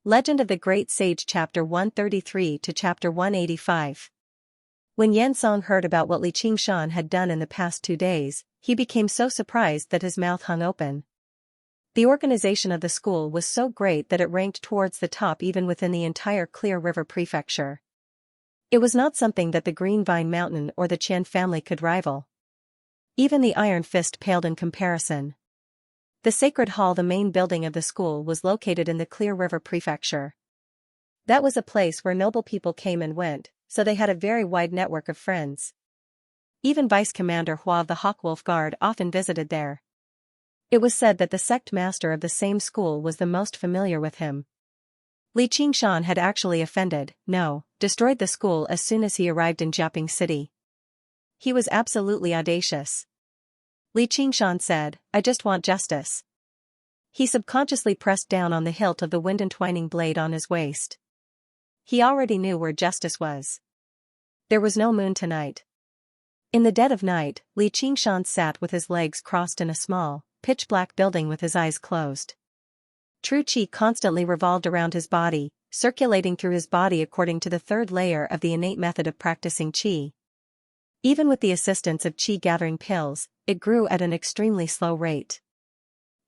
Legend of the Great Sage Chapter 133 to Chapter 185. When Yansong heard about what Li Qingshan had done in the past 2 days, he became so surprised that his mouth hung open. The organization of the school was so great that it ranked towards the top even within the entire Clear River Prefecture. It was not something that the Green Vine Mountain or the Qian family could rival. Even the Iron Fist paled in comparison. The Sacred Hall, the main building of the school, was located in the Clear River Prefecture. That was a place where noble people came and went, so they had a very wide network of friends. Even Vice Commander Hua of the Hawkwolf Guard often visited there. It was said that the sect master of the same school was the most familiar with him. Li Qingshan had actually destroyed the school as soon as he arrived in Jiaping City. He was absolutely audacious. Li Qingshan said, "I just want justice." He subconsciously pressed down on the hilt of the wind-entwining blade on his waist. He already knew where justice was. There was no moon tonight. In the dead of night, Li Qingshan sat with his legs crossed in a small, pitch-black building with his eyes closed. True qi constantly revolved around his body, circulating through his body according to the third layer of the innate method of practicing qi. Even with the assistance of qi-gathering pills, it grew at an extremely slow rate.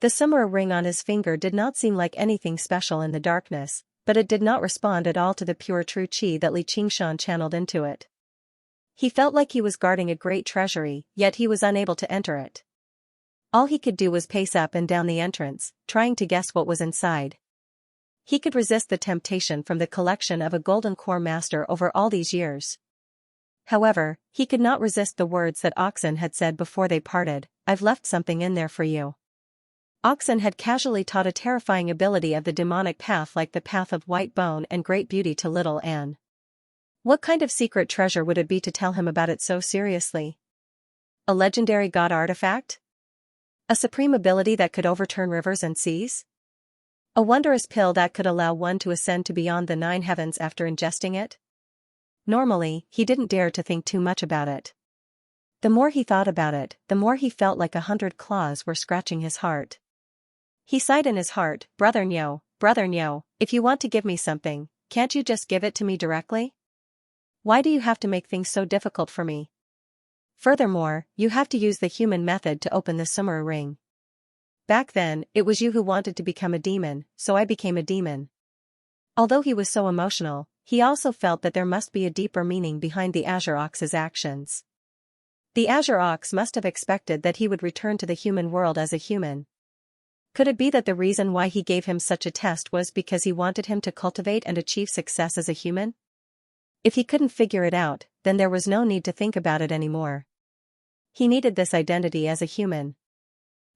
The summer ring on his finger did not seem like anything special in the darkness, but it did not respond at all to the pure true qi that Li Qingshan channeled into it. He felt like he was guarding a great treasury, yet he was unable to enter it. All he could do was pace up and down the entrance, trying to guess what was inside. He could resist the temptation from the collection of a golden core master over all these years. However, he could not resist the words that Oxen had said before they parted, "I've left something in there for you." Oxen had casually taught a terrifying ability of the demonic path like the path of white bone and great beauty to little Anne. What kind of secret treasure would it be to tell him about it so seriously? A legendary god artifact? A supreme ability that could overturn rivers and seas? A wondrous pill that could allow one to ascend to beyond the 9 heavens after ingesting it? Normally, he didn't dare to think too much about it. The more he thought about it, the more he felt like 100 claws were scratching his heart. He sighed in his heart, brother Nyo, if you want to give me something, can't you just give it to me directly? Why do you have to make things so difficult for me? Furthermore, you have to use the human method to open the Summer ring. Back then, it was you who wanted to become a demon, so I became a demon. Although he was so emotional, he also felt that there must be a deeper meaning behind the Azure Ox's actions. The Azure Ox must have expected that he would return to the human world as a human. Could it be that the reason why he gave him such a test was because he wanted him to cultivate and achieve success as a human? If he couldn't figure it out, then there was no need to think about it anymore. He needed this identity as a human.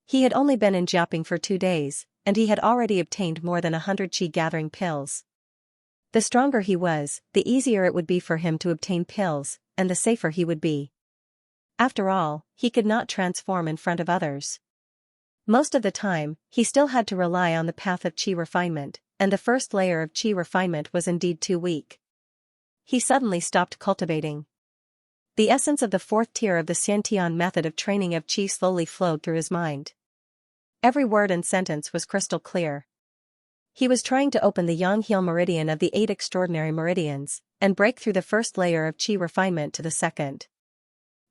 He had only been in Jiaping for 2 days, and he had already obtained more than 100 qi-gathering pills. The stronger he was, the easier it would be for him to obtain pills, and the safer he would be. After all, he could not transform in front of others. Most of the time, he still had to rely on the path of qi refinement, and the first layer of qi refinement was indeed too weak. He suddenly stopped cultivating. The essence of the 4th tier of the Xiantian method of training of qi slowly flowed through his mind. Every word and sentence was crystal clear. He was trying to open the Yangheil meridian of the 8 extraordinary meridians, and break through the first layer of qi refinement to the second.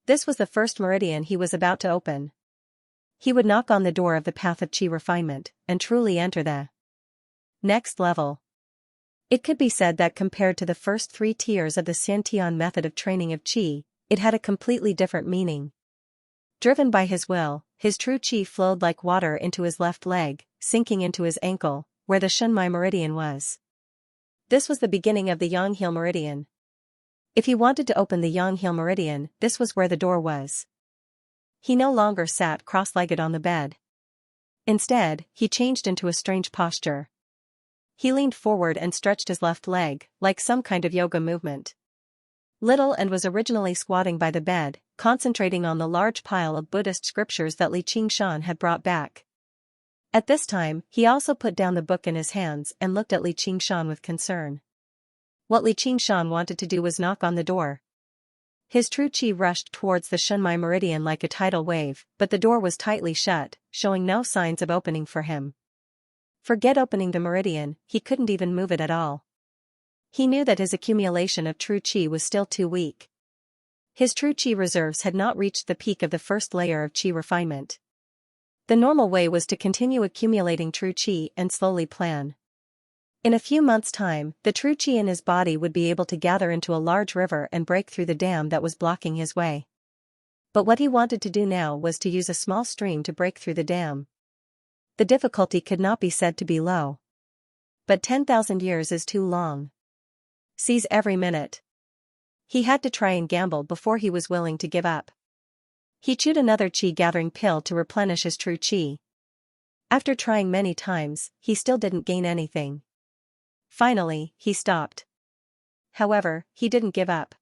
This was the first meridian he was about to open. He would knock on the door of the path of qi refinement, and truly enter the next level. It could be said that compared to the first 3 tiers of the Xiantian method of training of qi, it had a completely different meaning. Driven by his will, his true qi flowed like water into his left leg, sinking into his ankle, where the Shunmai meridian was. This was the beginning of the Yangheil meridian. If he wanted to open the Yangheil meridian, this was where the door was. He no longer sat cross-legged on the bed. Instead, he changed into a strange posture. He leaned forward and stretched his left leg, like some kind of yoga movement. Little and was originally squatting by the bed, concentrating on the large pile of Buddhist scriptures that Li Qingshan had brought back. At this time, he also put down the book in his hands and looked at Li Qingshan with concern. What Li Qingshan wanted to do was knock on the door. His true qi rushed towards the Shunmai meridian like a tidal wave, but the door was tightly shut, showing no signs of opening for him. Forget opening the meridian, he couldn't even move it at all. He knew that his accumulation of true qi was still too weak. His true qi reserves had not reached the peak of the first layer of qi refinement. The normal way was to continue accumulating true qi and slowly plan. In a few months' time, the true qi in his body would be able to gather into a large river and break through the dam that was blocking his way. But what he wanted to do now was to use a small stream to break through the dam. The difficulty could not be said to be low. But 10,000 years is too long. Seize every minute. He had to try and gamble before he was willing to give up. He chewed another qi-gathering pill to replenish his true qi. After trying many times, he still didn't gain anything. Finally, he stopped. However, he didn't give up.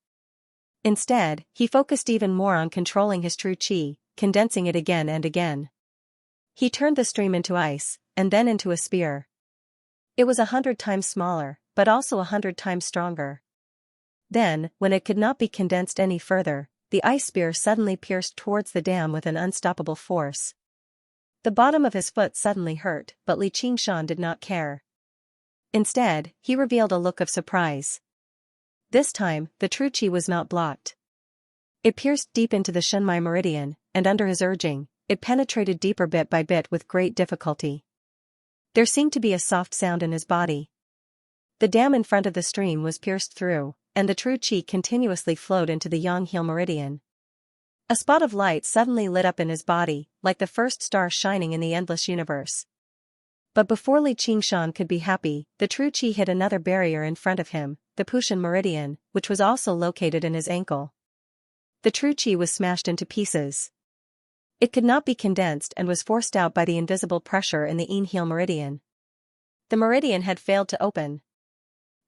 Instead, he focused even more on controlling his true qi, condensing it again and again. He turned the stream into ice, and then into a spear. It was 100 times smaller, but also 100 times stronger. Then, when it could not be condensed any further, the ice spear suddenly pierced towards the dam with an unstoppable force. The bottom of his foot suddenly hurt, but Li Qingshan did not care. Instead, he revealed a look of surprise. This time, the true qi was not blocked. It pierced deep into the Shenmai meridian, and under his urging, it penetrated deeper bit by bit with great difficulty. There seemed to be a soft sound in his body. The dam in front of the stream was pierced through, and the true qi continuously flowed into the Yanghe meridian. A spot of light suddenly lit up in his body, like the first star shining in the endless universe. But before Li Qingshan could be happy, the true qi hit another barrier in front of him, the Pushan meridian, which was also located in his ankle. The true qi was smashed into pieces. It could not be condensed and was forced out by the invisible pressure in the Yinhe meridian. The meridian had failed to open.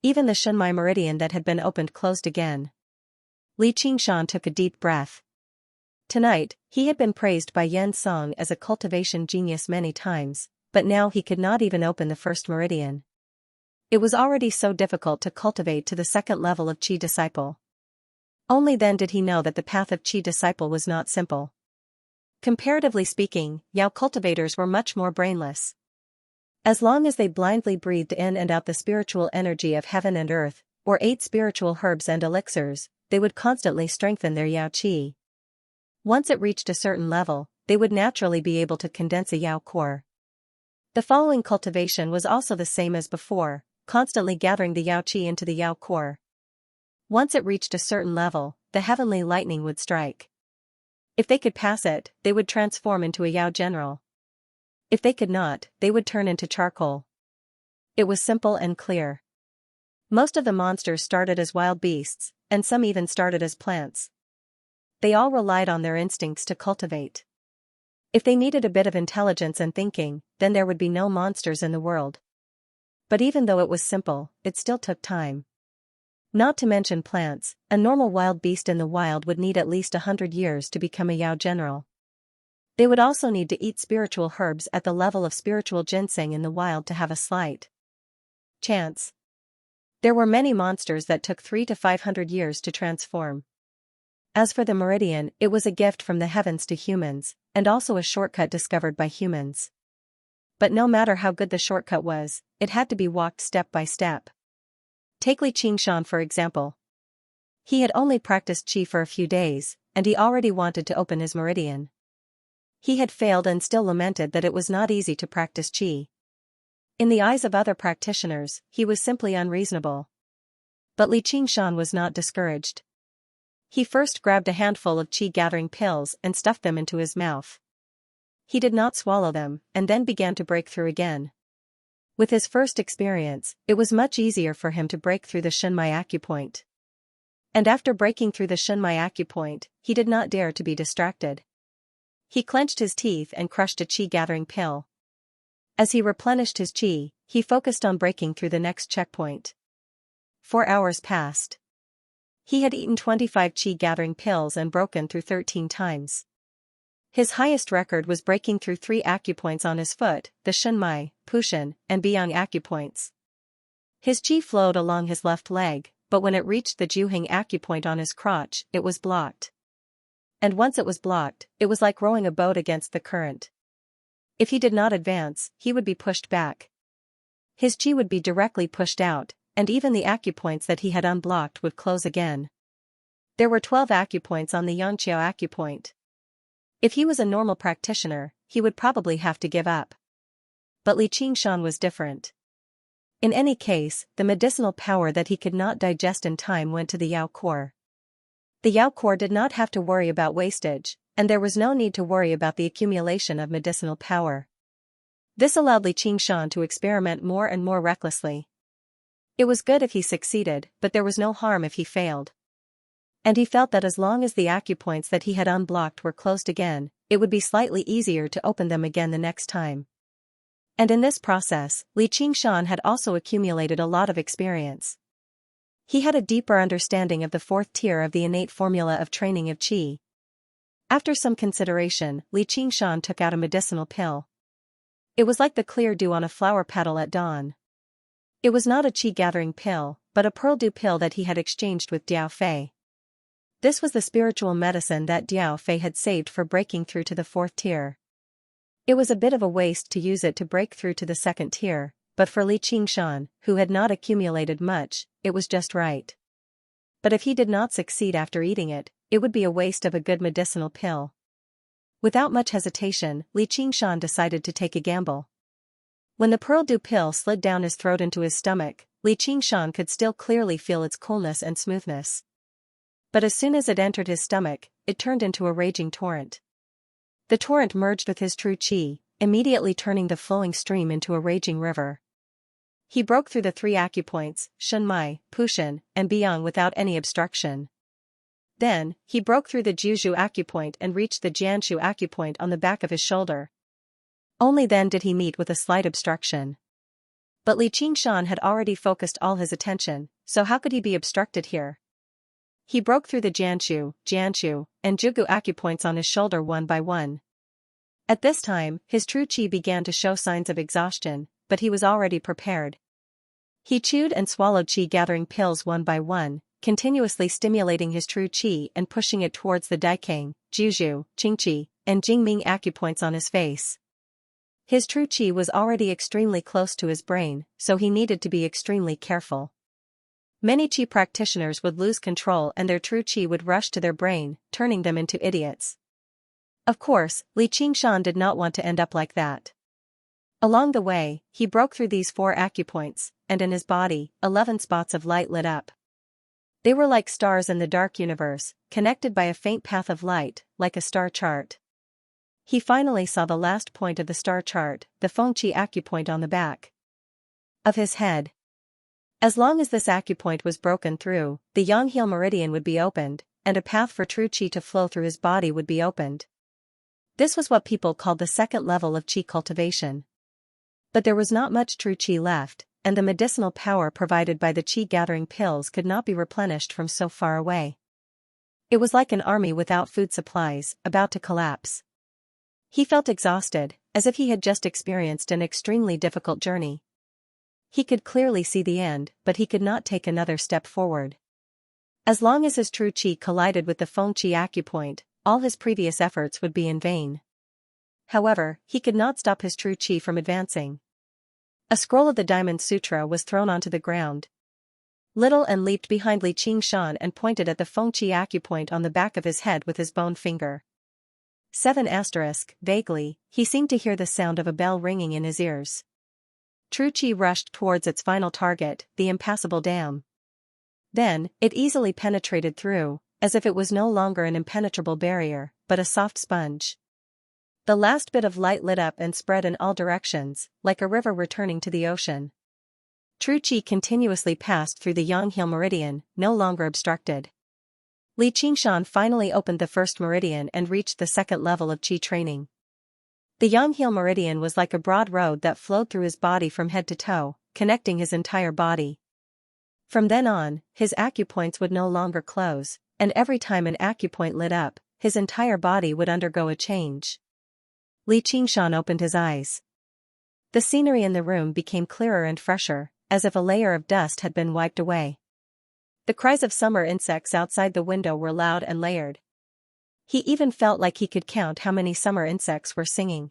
Even the Shenmai meridian that had been opened closed again. Li Qingshan took a deep breath. Tonight, he had been praised by Yan Song as a cultivation genius many times, but now he could not even open the first meridian. It was already so difficult to cultivate to the second level of Qi disciple. Only then did he know that the path of Qi disciple was not simple. Comparatively speaking, Yao cultivators were much more brainless. As long as they blindly breathed in and out the spiritual energy of heaven and earth, or ate spiritual herbs and elixirs, they would constantly strengthen their Yao Qi. Once it reached a certain level, they would naturally be able to condense a Yao core. The following cultivation was also the same as before, constantly gathering the Yao Qi into the Yao core. Once it reached a certain level, the heavenly lightning would strike. If they could pass it, they would transform into a Yao general. If they could not, they would turn into charcoal. It was simple and clear. Most of the monsters started as wild beasts, and some even started as plants. They all relied on their instincts to cultivate. If they needed a bit of intelligence and thinking, then there would be no monsters in the world. But even though it was simple, it still took time. Not to mention plants, a normal wild beast in the wild would need at least 100 years to become a Yao general. They would also need to eat spiritual herbs at the level of spiritual ginseng in the wild to have a slight chance. There were many monsters that took 300 to 500 years to transform. As for the meridian, it was a gift from the heavens to humans, and also a shortcut discovered by humans. But no matter how good the shortcut was, it had to be walked step by step. Take Li Qingshan for example. He had only practiced qi for a few days, and he already wanted to open his meridian. He had failed and still lamented that it was not easy to practice qi. In the eyes of other practitioners, he was simply unreasonable. But Li Qingshan was not discouraged. He first grabbed a handful of qi-gathering pills and stuffed them into his mouth. He did not swallow them, and then began to break through again. With his first experience, it was much easier for him to break through the Shenmai acupoint. And after breaking through the Shenmai acupoint, he did not dare to be distracted. He clenched his teeth and crushed a qi-gathering pill. As he replenished his qi, he focused on breaking through the next checkpoint. 4 hours passed. He had eaten 25 qi-gathering pills and broken through 13 times. His highest record was breaking through 3 acupoints on his foot, the Shenmai, Pushan, and Biang acupoints. His qi flowed along his left leg, but when it reached the Juheng acupoint on his crotch, it was blocked. And once it was blocked, it was like rowing a boat against the current. If he did not advance, he would be pushed back. his chi would be directly pushed out, and even the acupoints that he had unblocked would close again. There were 12 acupoints on the Xianxia acupoint. If he was a normal practitioner, he would probably have to give up. But Li Qingshan was different. In any case, the medicinal power that he could not digest in time went to the Yao core. The Yao core did not have to worry about wastage, and there was no need to worry about the accumulation of medicinal power. This allowed Li Qingshan to experiment more and more recklessly. It was good if he succeeded, but there was no harm if he failed. And he felt that as long as the acupoints that he had unblocked were closed again, it would be slightly easier to open them again the next time. And in this process, Li Qingshan had also accumulated a lot of experience. He had a deeper understanding of the fourth tier of the innate formula of training of qi. After some consideration, Li Qingshan took out a medicinal pill. It was like the clear dew on a flower petal at dawn. It was not a qi-gathering pill, but a pearl dew pill that he had exchanged with Diao Fei. This was the spiritual medicine that Diao Fei had saved for breaking through to the fourth tier. It was a bit of a waste to use it to break through to the second tier, but for Li Qingshan, who had not accumulated much, it was just right. But if he did not succeed after eating it, it would be a waste of a good medicinal pill. Without much hesitation, Li Qingshan decided to take a gamble. When the pearl dew pill slid down his throat into his stomach, Li Qingshan could still clearly feel its coolness and smoothness. But as soon as it entered his stomach, it turned into a raging torrent. The torrent merged with his true qi, immediately turning the flowing stream into a raging river. He broke through the 3 acupoints, Shunmai, Pushan, and Biang without any obstruction. Then, he broke through the Jiuzhu acupoint and reached the Jianshu acupoint on the back of his shoulder. Only then did he meet with a slight obstruction. But Li Qingshan had already focused all his attention, so how could he be obstructed here? He broke through the Jianshu, and Jugu acupoints on his shoulder one by one. At this time, his true qi began to show signs of exhaustion, but he was already prepared. He chewed and swallowed qi-gathering pills one by one, continuously stimulating his true qi and pushing it towards the Daikang, Jiuzhu, Qingqi, and Jingming acupoints on his face. His true qi was already extremely close to his brain, so he needed to be extremely careful. Many qi practitioners would lose control and their true qi would rush to their brain, turning them into idiots. Of course, Li Qingshan did not want to end up like that. Along the way, he broke through these 4 acupoints, and in his body, 11 spots of light lit up. They were like stars in the dark universe, connected by a faint path of light, like a star chart. He finally saw the last point of the star chart, the Fengqi acupoint on the back of his head. As long as this acupoint was broken through, the Yonghil meridian would be opened, and a path for true qi to flow through his body would be opened. This was what people called the second level of qi cultivation. But there was not much true qi left, and the medicinal power provided by the qi-gathering pills could not be replenished from so far away. It was like an army without food supplies, about to collapse. He felt exhausted, as if he had just experienced an extremely difficult journey. He could clearly see the end, but he could not take another step forward. As long as his true qi collided with the Fengqi acupoint, all his previous efforts would be in vain. However, he could not stop his true qi from advancing. A scroll of the Diamond Sutra was thrown onto the ground. Little and leaped behind Li Qingshan and pointed at the Fengqi acupoint on the back of his head with his bone finger. 7 Vaguely, he seemed to hear the sound of a bell ringing in his ears. True qi rushed towards its final target, the impassable dam. Then, it easily penetrated through, as if it was no longer an impenetrable barrier, but a soft sponge. The last bit of light lit up and spread in all directions, like a river returning to the ocean. True qi continuously passed through the Yonghil meridian, no longer obstructed. Li Qingshan finally opened the first meridian and reached the second level of qi training. The Yonghil meridian was like a broad road that flowed through his body from head to toe, connecting his entire body. From then on, his acupoints would no longer close, and every time an acupoint lit up, his entire body would undergo a change. Li Qingshan opened his eyes. The scenery in the room became clearer and fresher, as if a layer of dust had been wiped away. The cries of summer insects outside the window were loud and layered. He even felt like he could count how many summer insects were singing.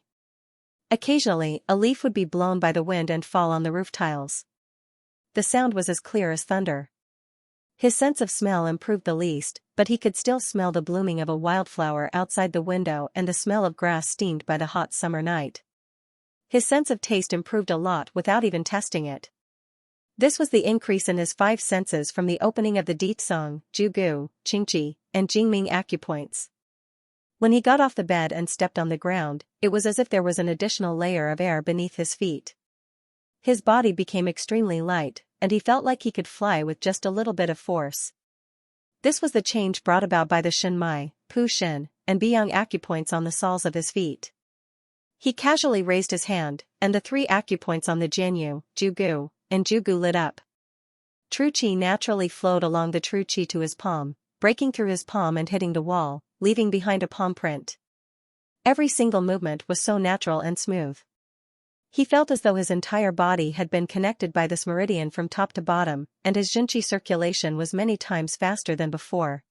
Occasionally, a leaf would be blown by the wind and fall on the roof tiles. The sound was as clear as thunder. His sense of smell improved the least, but he could still smell the blooming of a wildflower outside the window and the smell of grass steamed by the hot summer night. His sense of taste improved a lot without even testing it. This was the increase in his 5 senses from the opening of the Ditsong, Jugu, Qingqi, and Jingming acupoints. When he got off the bed and stepped on the ground, it was as if there was an additional layer of air beneath his feet. His body became extremely light, and he felt like he could fly with just a little bit of force. This was the change brought about by the Shenmai, Pu Shen, and Biyang acupoints on the soles of his feet. He casually raised his hand, and the 3 acupoints on the Jianyu, Jugu, and Jugu lit up. True Qi naturally flowed along the True Qi to his palm, breaking through his palm and hitting the wall, leaving behind a palm print. Every single movement was so natural and smooth. He felt as though his entire body had been connected by this meridian from top to bottom, and his Zhenqi circulation was many times faster than before.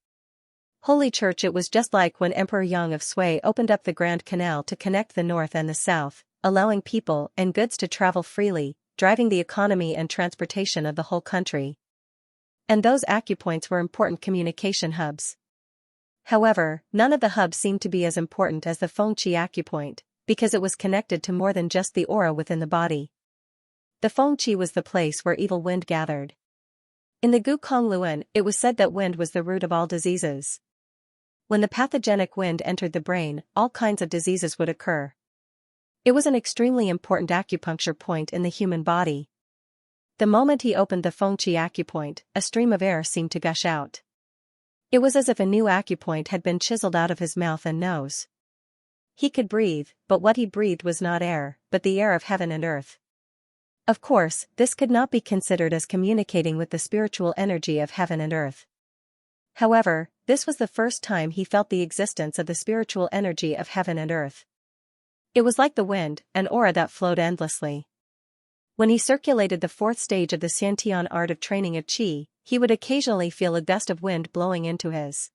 Holy Church, it was just like when Emperor Yang of Sui opened up the Grand Canal to connect the north and the south, allowing people and goods to travel freely, driving the economy and transportation of the whole country. And those acupoints were important communication hubs. However, none of the hubs seemed to be as important as the Fengqi acupoint, because it was connected to more than just the aura within the body. The Fengqi was the place where evil wind gathered. In the Gukong Luan, it was said that wind was the root of all diseases. When the pathogenic wind entered the brain, all kinds of diseases would occur. It was an extremely important acupuncture point in the human body. The moment he opened the Fengqi acupoint, a stream of air seemed to gush out. It was as if a new acupoint had been chiseled out of his mouth and nose. He could breathe, but what he breathed was not air, but the air of heaven and earth. Of course, this could not be considered as communicating with the spiritual energy of heaven and earth. However, this was the first time he felt the existence of the spiritual energy of heaven and earth. It was like the wind, an aura that flowed endlessly. When he circulated the 4th stage of the Xiantian art of training of qi, he would occasionally feel a gust of wind blowing into his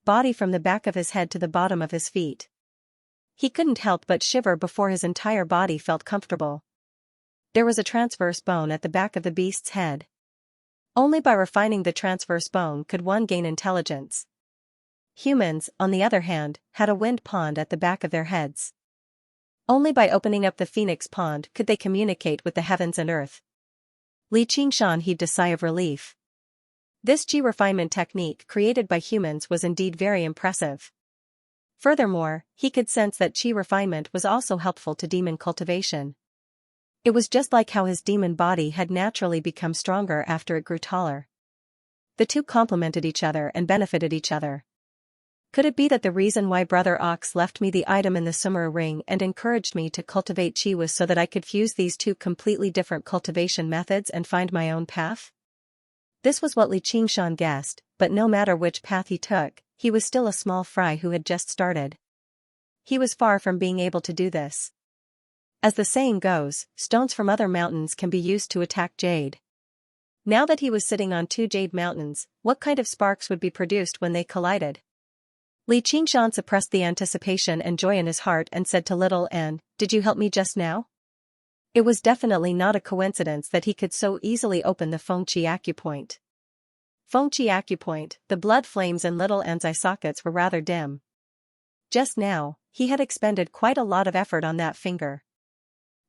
body from the back of his head to the bottom of his feet. He couldn't help but shiver before his entire body felt comfortable. There was a transverse bone at the back of the beast's head. Only by refining the transverse bone could one gain intelligence. Humans, on the other hand, had a wind pond at the back of their heads. Only by opening up the phoenix pond could they communicate with the heavens and earth. Li Qingshan heaved a sigh of relief. This qi refinement technique created by humans was indeed very impressive. Furthermore, he could sense that qi refinement was also helpful to demon cultivation. It was just like how his demon body had naturally become stronger after it grew taller. The two complemented each other and benefited each other. Could it be that the reason why Brother Ox left me the item in the Summer ring and encouraged me to cultivate qi was so that I could fuse these two completely different cultivation methods and find my own path? This was what Li Qingshan guessed, but no matter which path he took, he was still a small fry who had just started. He was far from being able to do this. As the saying goes, stones from other mountains can be used to attack jade. Now that he was sitting on 2 jade mountains, what kind of sparks would be produced when they collided? Li Qingshan suppressed the anticipation and joy in his heart and said to Little An, "Did you help me just now?" It was definitely not a coincidence that he could so easily open the Fengqi acupoint. Fengqi acupoint, the blood flames in Little An's eye sockets were rather dim. Just now, he had expended quite a lot of effort on that finger.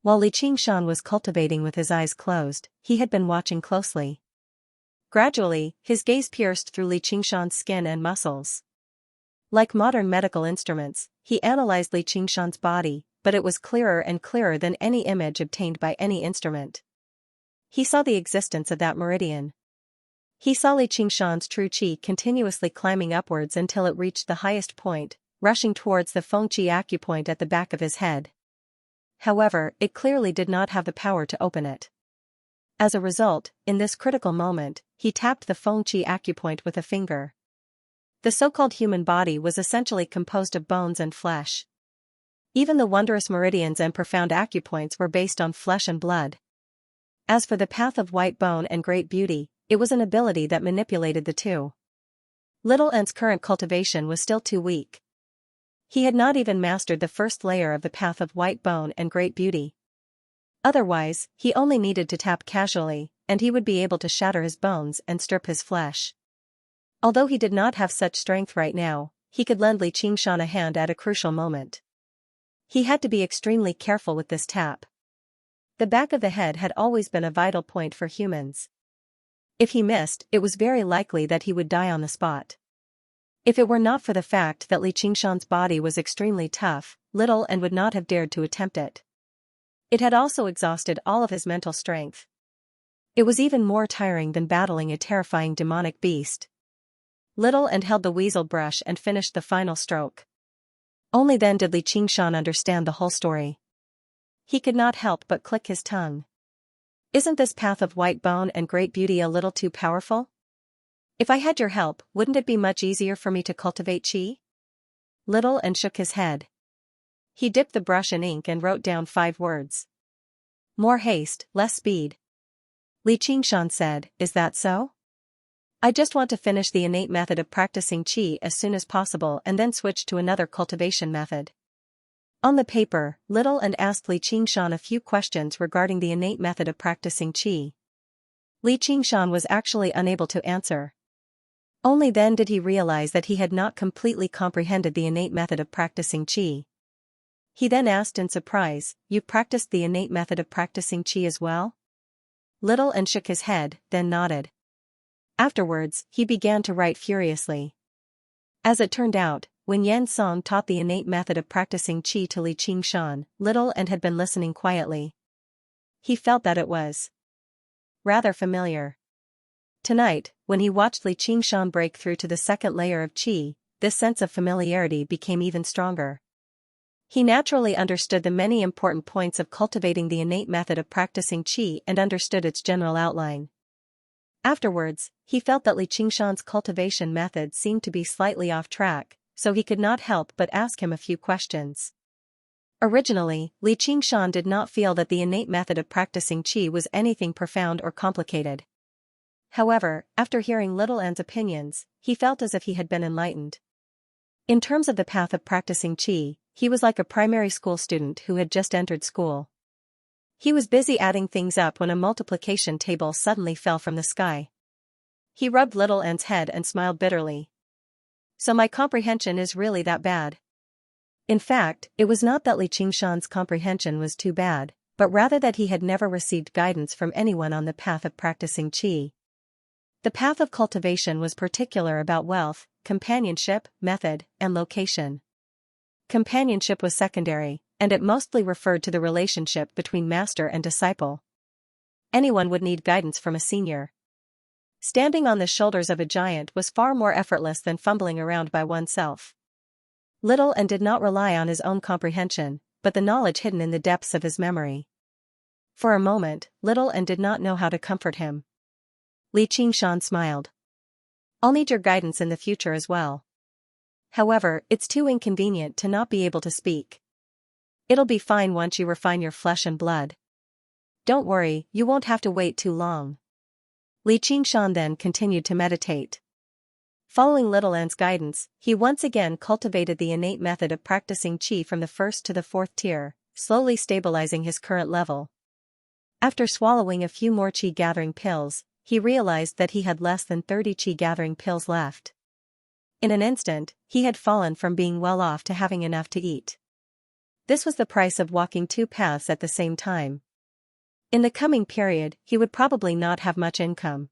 While Li Qingshan was cultivating with his eyes closed, he had been watching closely. Gradually, his gaze pierced through Li Qingshan's skin and muscles. Like modern medical instruments, he analyzed Li Qingshan's body, but it was clearer and clearer than any image obtained by any instrument. He saw the existence of that meridian. He saw Li Qingshan's true qi continuously climbing upwards until it reached the highest point, rushing towards the Fengqi acupoint at the back of his head. However, it clearly did not have the power to open it. As a result, in this critical moment, he tapped the Fengqi acupoint with a finger. The so-called human body was essentially composed of bones and flesh. Even the wondrous meridians and profound acupoints were based on flesh and blood. As for the path of white bone and great beauty, it was an ability that manipulated the two. Little N's current cultivation was still too weak. He had not even mastered the first layer of the path of white bone and great beauty. Otherwise, he only needed to tap casually, and he would be able to shatter his bones and strip his flesh. Although he did not have such strength right now, he could lend Li Qingshan a hand at a crucial moment. He had to be extremely careful with this tap. The back of the head had always been a vital point for humans. If he missed, it was very likely that he would die on the spot. If it were not for the fact that Li Qingshan's body was extremely tough, little and would not have dared to attempt it. It had also exhausted all of his mental strength. It was even more tiring than battling a terrifying demonic beast. Little and held the weasel brush and finished the final stroke. Only then did Li Qingshan understand the whole story. He could not help but click his tongue. Isn't this path of white bone and great beauty a little too powerful? If I had your help, wouldn't it be much easier for me to cultivate qi? Little and shook his head. He dipped the brush in ink and wrote down 5 words. More haste, less speed. Li Qingshan said, is that so? I just want to finish the innate method of practicing qi as soon as possible and then switch to another cultivation method. On the paper, Little and asked Li Qingshan a few questions regarding the innate method of practicing qi. Li Qingshan was actually unable to answer. Only then did he realize that he had not completely comprehended the innate method of practicing qi. He then asked in surprise, you've practiced the innate method of practicing qi as well? Little and shook his head, then nodded. Afterwards, he began to write furiously. As it turned out, when Yan Song taught the innate method of practicing qi to Li Qingshan, Little and had been listening quietly. He felt that it was rather familiar. Tonight, when he watched Li Qingshan break through to the second layer of qi, this sense of familiarity became even stronger. He naturally understood the many important points of cultivating the innate method of practicing qi and understood its general outline. Afterwards, he felt that Li Qingshan's cultivation method seemed to be slightly off track, so he could not help but ask him a few questions. Originally, Li Qingshan did not feel that the innate method of practicing qi was anything profound or complicated. However, after hearing Little An's opinions, he felt as if he had been enlightened. In terms of the path of practicing qi, he was like a primary school student who had just entered school. He was busy adding things up when a multiplication table suddenly fell from the sky. He rubbed Little An's head and smiled bitterly. So my comprehension is really that bad. In fact, it was not that Li Qingshan's comprehension was too bad, but rather that he had never received guidance from anyone on the path of practicing qi. The path of cultivation was particular about wealth, companionship, method, and location. Companionship was secondary, and it mostly referred to the relationship between master and disciple. Anyone would need guidance from a senior. Standing on the shoulders of a giant was far more effortless than fumbling around by oneself. Little and did not rely on his own comprehension, but the knowledge hidden in the depths of his memory. For a moment, Little and did not know how to comfort him. Li Qingshan smiled. I'll need your guidance in the future as well. However, it's too inconvenient to not be able to speak. It'll be fine once you refine your flesh and blood. Don't worry, you won't have to wait too long. Li Qingshan then continued to meditate. Following Little An's guidance, he once again cultivated the innate method of practicing qi from the first to the 4th tier, slowly stabilizing his current level. After swallowing a few more qi gathering pills, he realized that he had less than 30 qi gathering pills left. In an instant, he had fallen from being well off to having enough to eat. This was the price of walking 2 paths at the same time. In the coming period, he would probably not have much income.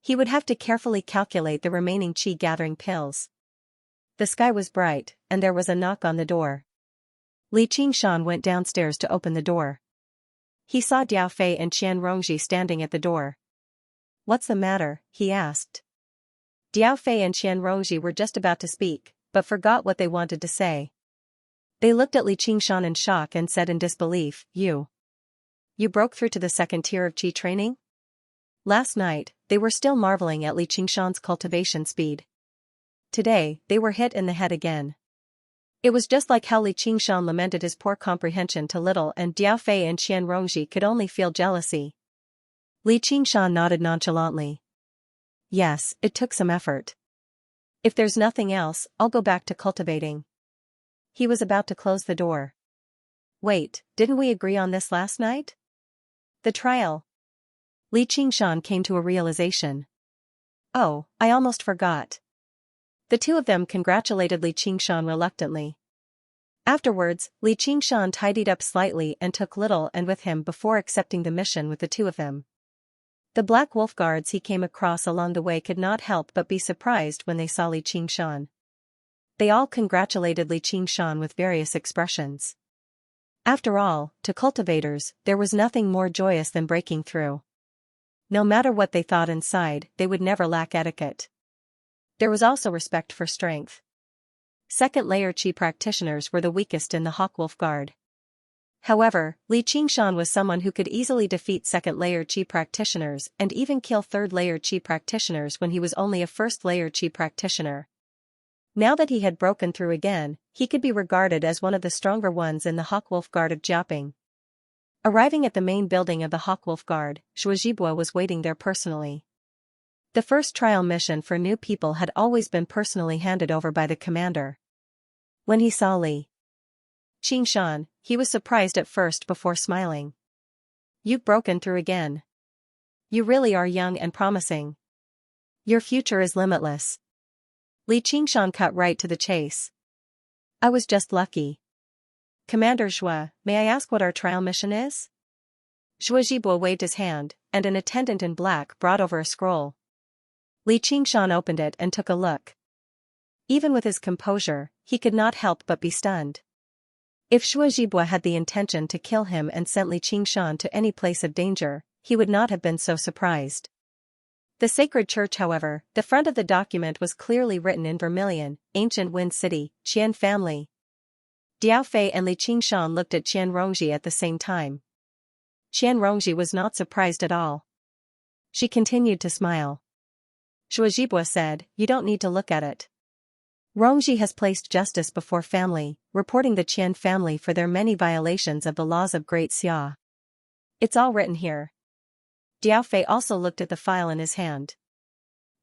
He would have to carefully calculate the remaining qi gathering pills. The sky was bright, and there was a knock on the door. Li Qingshan went downstairs to open the door. He saw Diao Fei and Qian Rongji standing at the door. What's the matter? He asked. Diao Fei and Qian Rongji were just about to speak, but forgot what they wanted to say. They looked at Li Qingshan in shock and said in disbelief, You broke through to the 2nd tier of qi training? Last night, they were still marveling at Li Qingshan's cultivation speed. Today, they were hit in the head again. It was just like how Li Qingshan lamented his poor comprehension to Little and Diao Fei and Qian Rongji could only feel jealousy. Li Qingshan nodded nonchalantly. Yes, it took some effort. If there's nothing else, I'll go back to cultivating. He was about to close the door. Wait, didn't we agree on this last night? The trial. Li Qingshan came to a realization. Oh, I almost forgot. The two of them congratulated Li Qingshan reluctantly. Afterwards, Li Qingshan tidied up slightly and took little and with him before accepting the mission with the two of them. The black wolf guards he came across along the way could not help but be surprised when they saw Li Qingshan. They all congratulated Li Qingshan with various expressions. After all, to cultivators, there was nothing more joyous than breaking through. No matter what they thought inside, they would never lack etiquette. There was also respect for strength. Second-layer Qi practitioners were the weakest in the Hawkwolf Guard. However, Li Qingshan was someone who could easily defeat second-layer Qi practitioners and even kill third-layer Qi practitioners when he was only a first-layer Qi practitioner. Now that he had broken through again, he could be regarded as one of the stronger ones in the Hawkwolf Guard of Jiaoping. Arriving at the main building of the Hawkwolf Guard, Zhuozhibua was waiting there personally. The first trial mission for new people had always been personally handed over by the commander. When he saw Li Qingshan, he was surprised at first before smiling. You've broken through again. You really are young and promising. Your future is limitless. Li Qingshan cut right to the chase. I was just lucky. Commander Zhua, may I ask what our trial mission is? Zhuozhibua waved his hand, and an attendant in black brought over a scroll. Li Qingshan opened it and took a look. Even with his composure, he could not help but be stunned. If Zhuozhibua had the intention to kill him and sent Li Qingshan to any place of danger, he would not have been so surprised. The sacred church, however, the front of the document was clearly written in vermilion, Ancient Wind City, Qian family. Diao Fei and Li Qingshan looked at Qian Rongji at the same time. Qian Rongji was not surprised at all. She continued to smile. Zhuozhibua said, you don't need to look at it. Rongji has placed justice before family, reporting the Qian family for their many violations of the laws of Great Xia. It's all written here. Diao Fei also looked at the file in his hand.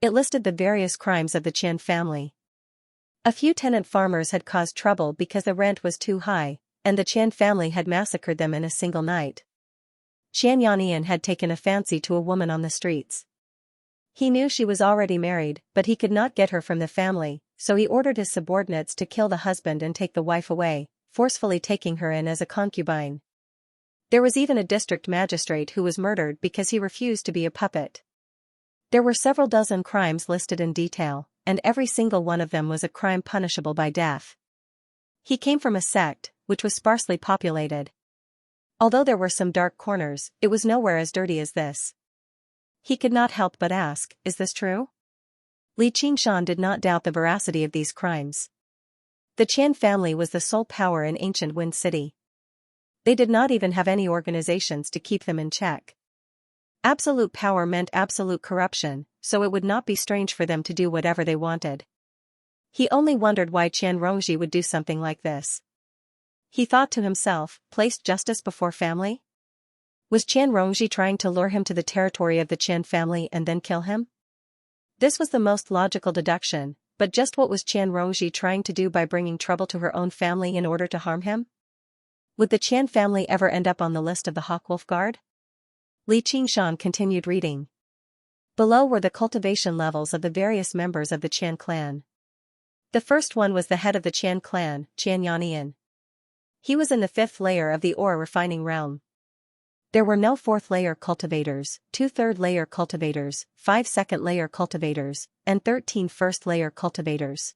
It listed the various crimes of the Qian family. A few tenant farmers had caused trouble because the rent was too high, and the Qian family had massacred them in a single night. Qian Yannian had taken a fancy to a woman on the streets. He knew she was already married, but he could not get her from the family, so he ordered his subordinates to kill the husband and take the wife away, forcefully taking her in as a concubine. There was even a district magistrate who was murdered because he refused to be a puppet. There were several dozen crimes listed in detail, and every single one of them was a crime punishable by death. He came from a sect, which was sparsely populated. Although there were some dark corners, it was nowhere as dirty as this. He could not help but ask, is this true? Li Qingshan did not doubt the veracity of these crimes. The Qian family was the sole power in ancient Wind City. They did not even have any organizations to keep them in check. Absolute power meant absolute corruption, so it would not be strange for them to do whatever they wanted. He only wondered why Qian Rongji would do something like this. He thought to himself, placed justice before family? Was Qian Rongji trying to lure him to the territory of the Qian family and then kill him? This was the most logical deduction, but just what was Qian Rongji trying to do by bringing trouble to her own family in order to harm him? Would the Qian family ever end up on the list of the Hawkwolf Guard? Li Qingshan continued reading. Below were the cultivation levels of the various members of the Qian clan. The first one was the head of the Qian clan, Qian Yannian. He was in the 5th layer of the ore refining realm. There were no 4th-layer cultivators, 2 3rd-layer cultivators, 5 2nd-layer cultivators, and 13 1st-layer cultivators.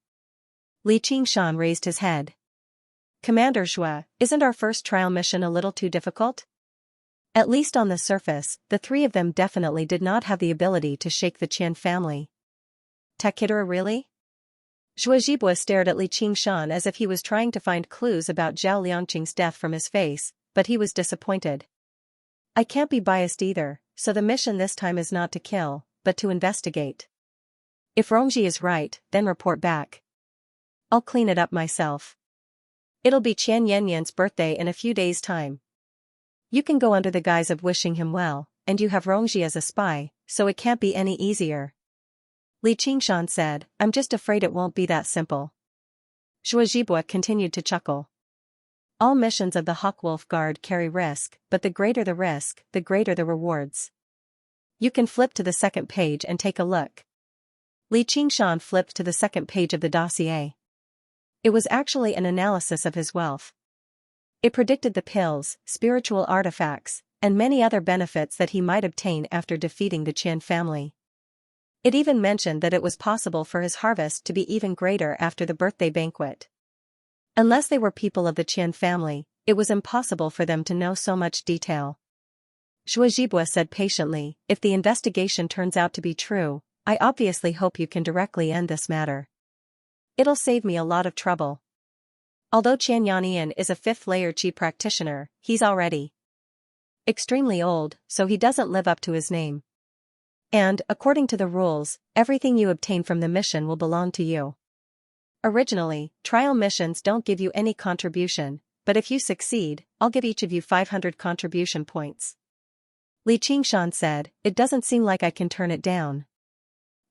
Li Qingshan raised his head. Commander Zhua, isn't our first trial mission a little too difficult? At least on the surface, the three of them definitely did not have the ability to shake the Qian family. Takitra really? Zhuozhibua stared at Li Qingshan as if he was trying to find clues about Zhao Liangqing's death from his face, but he was disappointed. I can't be biased either, so the mission this time is not to kill, but to investigate. If Rongji is right, then report back. I'll clean it up myself. It'll be Qian Yanyan's birthday in a few days' time. You can go under the guise of wishing him well, and you have Rongji as a spy, so it can't be any easier. Li Qingshan said, I'm just afraid it won't be that simple. Shuazibwa continued to chuckle. All missions of the Hawkwolf Guard carry risk, but the greater the risk, the greater the rewards. You can flip to the second page and take a look. Li Qingshan flipped to the second page of the dossier. It was actually an analysis of his wealth. It predicted the pills, spiritual artifacts, and many other benefits that he might obtain after defeating the Qian family. It even mentioned that it was possible for his harvest to be even greater after the birthday banquet. Unless they were people of the Qian family, it was impossible for them to know so much detail. Shuazibwa said patiently, if the investigation turns out to be true, I obviously hope you can directly end this matter. It'll save me a lot of trouble. Although Qian Yannian is a 5th-layer Qi practitioner, he's already extremely old, so he doesn't live up to his name. And, according to the rules, everything you obtain from the mission will belong to you. Originally, trial missions don't give you any contribution, but if you succeed, I'll give each of you 500 contribution points. Li Qingshan said, it doesn't seem like I can turn it down.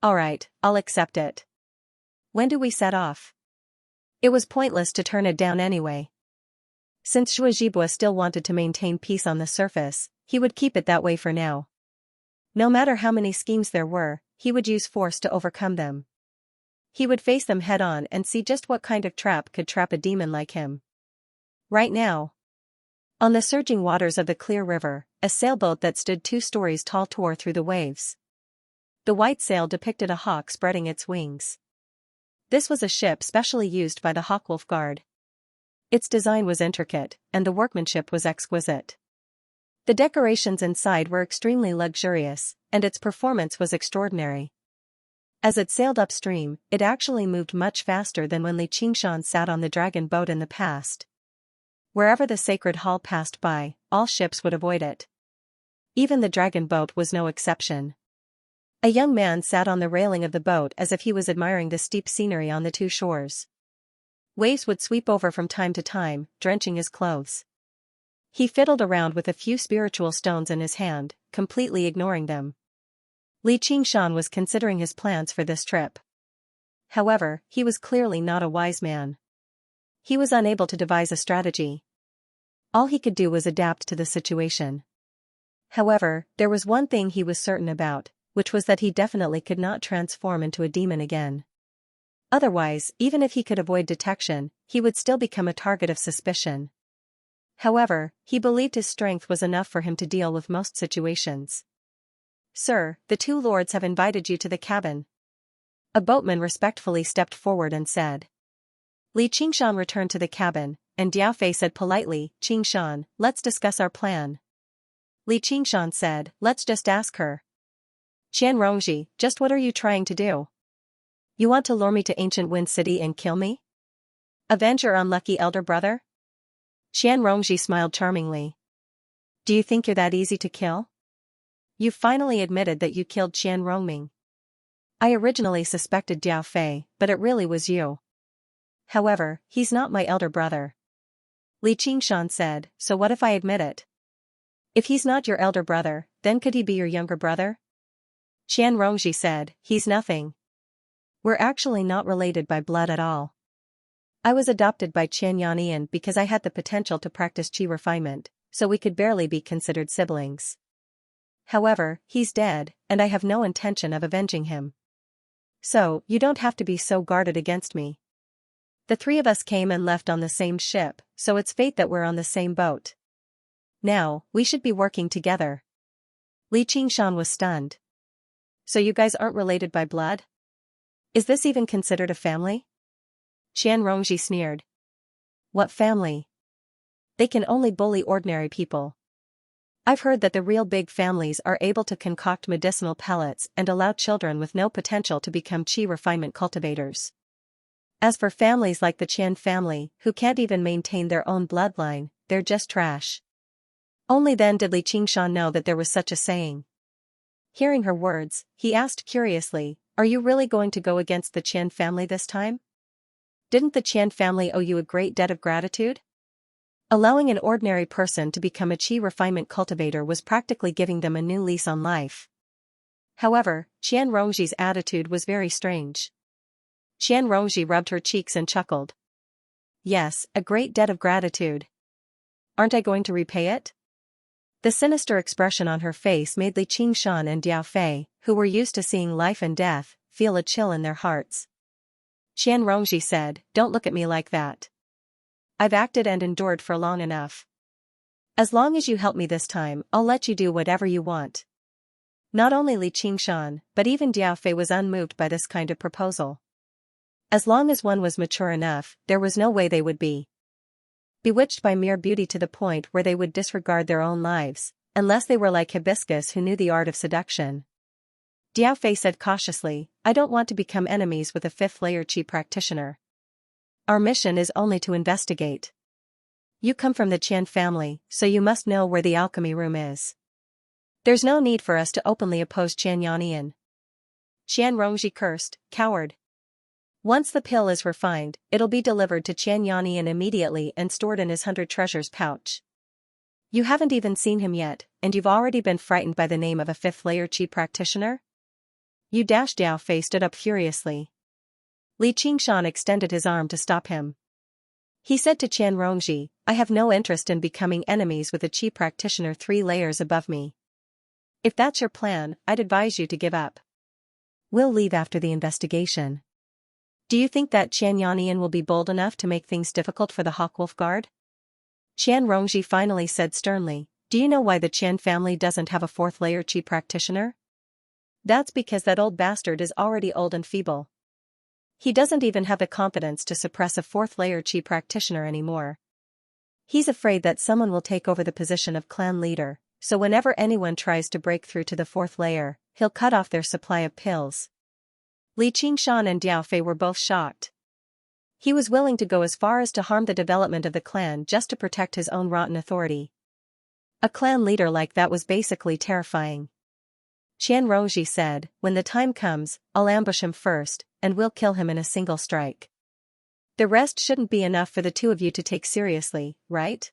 Alright, I'll accept it. When do we set off? It was pointless to turn it down anyway. Since Shuazibwa still wanted to maintain peace on the surface, he would keep it that way for now. No matter how many schemes there were, he would use force to overcome them. He would face them head-on and see just what kind of trap could trap a demon like him. Right now, on the surging waters of the clear river, a sailboat that stood 2 stories tall tore through the waves. The white sail depicted a hawk spreading its wings. This was a ship specially used by the Hawkwolf Guard. Its design was intricate, and the workmanship was exquisite. The decorations inside were extremely luxurious, and its performance was extraordinary. As it sailed upstream, it actually moved much faster than when Li Qingshan sat on the dragon boat in the past. Wherever the sacred hall passed by, all ships would avoid it. Even the dragon boat was no exception. A young man sat on the railing of the boat as if he was admiring the steep scenery on the 2 shores. Waves would sweep over from time to time, drenching his clothes. He fiddled around with a few spiritual stones in his hand, completely ignoring them. Li Qingshan was considering his plans for this trip. However, he was clearly not a wise man. He was unable to devise a strategy. All he could do was adapt to the situation. However, there was one thing he was certain about, which was that he definitely could not transform into a demon again. Otherwise, even if he could avoid detection, he would still become a target of suspicion. However, he believed his strength was enough for him to deal with most situations. Sir, the 2 lords have invited you to the cabin. A boatman respectfully stepped forward and said. Li Qingshan returned to the cabin, and Diao Fei said politely, Qingshan, let's discuss our plan. Li Qingshan said, let's just ask her. Qian Rongji, just what are you trying to do? You want to lure me to ancient Wind City and kill me? Avenge your unlucky elder brother? Qian Rongji smiled charmingly. Do you think you're that easy to kill? You finally admitted that you killed Qian Rongming. I originally suspected Diao Fei, but it really was you. However, he's not my elder brother. Li Qingshan said, so what if I admit it? If he's not your elder brother, then could he be your younger brother? Qian Rongji said, he's nothing. We're actually not related by blood at all. I was adopted by Qian Yannian because I had the potential to practice Qi refinement, so we could barely be considered siblings. However, he's dead, and I have no intention of avenging him. So, you don't have to be so guarded against me. The 3 of us came and left on the same ship, so it's fate that we're on the same boat. Now, we should be working together. Li Qingshan was stunned. So you guys aren't related by blood? Is this even considered a family? Qian Rongji sneered. What family? They can only bully ordinary people. I've heard that the real big families are able to concoct medicinal pellets and allow children with no potential to become Qi refinement cultivators. As for families like the Qian family, who can't even maintain their own bloodline, they're just trash. Only then did Li Qingshan know that there was such a saying. Hearing her words, he asked curiously, are you really going to go against the Qian family this time? Didn't the Qian family owe you a great debt of gratitude? Allowing an ordinary person to become a Qi refinement cultivator was practically giving them a new lease on life. However, Qian Rongji's attitude was very strange. Qian Rongji rubbed her cheeks and chuckled. Yes, a great debt of gratitude. Aren't I going to repay it? The sinister expression on her face made Li Qingshan and Diao Fei, who were used to seeing life and death, feel a chill in their hearts. Qian Rongji said, "Don't look at me like that. I've acted and endured for long enough. As long as you help me this time, I'll let you do whatever you want." Not only Li Qingshan, but even Diao Fei was unmoved by this kind of proposal. As long as one was mature enough, there was no way they would be bewitched by mere beauty to the point where they would disregard their own lives, unless they were like Hibiscus who knew the art of seduction. Diao Fei said cautiously, "I don't want to become enemies with a fifth-layer Qi practitioner. Our mission is only to investigate. You come from the Qian family, so you must know where the alchemy room is. There's no need for us to openly oppose Qian Yannian." Qian Rongji cursed, "Coward. Once the pill is refined, it'll be delivered to Qian Yannian immediately and stored in his 100 treasures pouch. You haven't even seen him yet, and you've already been frightened by the name of a fifth-layer Qi practitioner?" You dash. Diao Fei stood up furiously. Li Qingshan extended his arm to stop him. He said to Qian Rongji, "I have no interest in becoming enemies with a Qi practitioner 3 layers above me. If that's your plan, I'd advise you to give up. We'll leave after the investigation." "Do you think that Qian Yannian will be bold enough to make things difficult for the Hawkwolf Guard?" Qian Rongji finally said sternly, "Do you know why the Qian family doesn't have a 4th-layer Qi practitioner? That's because that old bastard is already old and feeble. He doesn't even have the competence to suppress a 4th-layer Qi practitioner anymore. He's afraid that someone will take over the position of clan leader, so whenever anyone tries to break through to the 4th layer, he'll cut off their supply of pills." Li Qingshan and Diao Fei were both shocked. He was willing to go as far as to harm the development of the clan just to protect his own rotten authority. A clan leader like that was basically terrifying. Qian Rongji said, "When the time comes, I'll ambush him first, and we'll kill him in a single strike. The rest shouldn't be enough for the two of you to take seriously, right?"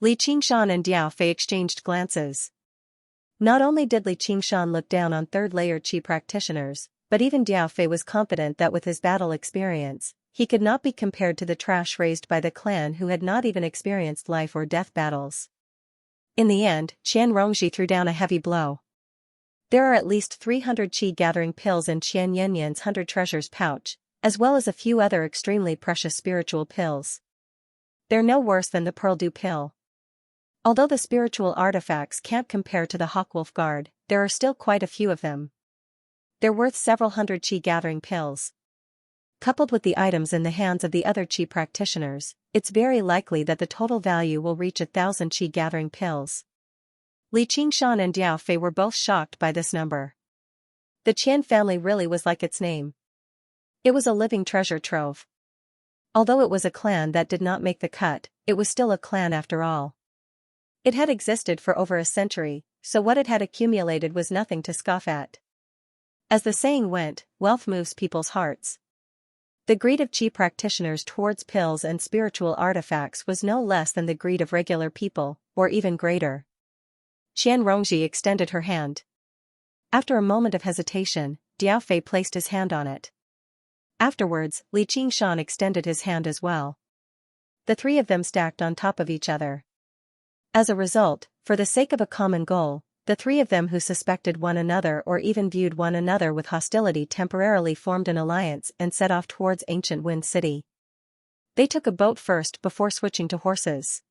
Li Qingshan and Diao Fei exchanged glances. Not only did Li Qingshan look down on 3rd-layer Qi practitioners, but even Diao Fei was confident that with his battle experience, he could not be compared to the trash raised by the clan who had not even experienced life or death battles. In the end, Qian Rongji threw down a heavy blow. "There are at least 300 Qi gathering pills in Qian Yannian's 100 treasures pouch, as well as a few other extremely precious spiritual pills. They're no worse than the Pearl Dew pill. Although the spiritual artifacts can't compare to the Hawkwolf Guard, there are still quite a few of them. They're worth several hundred Qi gathering pills. Coupled with the items in the hands of the other Qi practitioners, it's very likely that the total value will reach 1,000 Qi gathering pills." Li Qingshan and Diao Fei were both shocked by this number. The Qian family really was like its name. It was a living treasure trove. Although it was a clan that did not make the cut, it was still a clan after all. It had existed for over a century, so what it had accumulated was nothing to scoff at. As the saying went, wealth moves people's hearts. The greed of Qi practitioners towards pills and spiritual artifacts was no less than the greed of regular people, or even greater. Qian Rongji extended her hand. After a moment of hesitation, Diao Fei placed his hand on it. Afterwards, Li Qingshan extended his hand as well. The 3 of them stacked on top of each other. As a result, for the sake of a common goal, the 3 of them who suspected one another or even viewed one another with hostility temporarily formed an alliance and set off towards ancient Wind City. They took a boat first before switching to horses.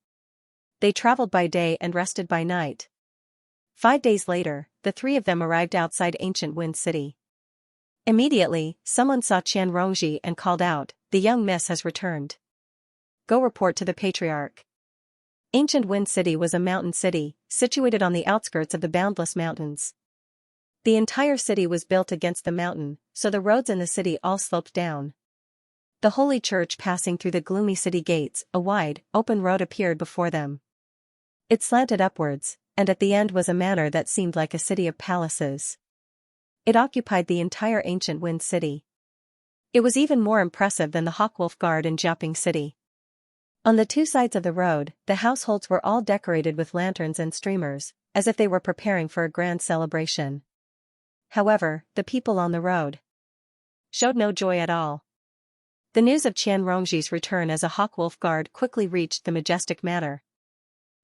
They traveled by day and rested by night. 5 days later, the 3 of them arrived outside ancient Wind City. Immediately, someone saw Qian Rongji and called out, "The young miss has returned. Go report to the Patriarch." Ancient Wind City was a mountain city, situated on the outskirts of the boundless mountains. The entire city was built against the mountain, so the roads in the city all sloped down. The holy church passing through the gloomy city gates, a wide, open road appeared before them. It slanted upwards, and at the end was a manor that seemed like a city of palaces. It occupied the entire ancient Wind City. It was even more impressive than the Hawkwolf Guard in Jiaoping City. On the 2 sides of the road, the households were all decorated with lanterns and streamers, as if they were preparing for a grand celebration. However, the people on the road showed no joy at all. The news of Qian Rongji's return as a hawkwolf guard quickly reached the majestic manor.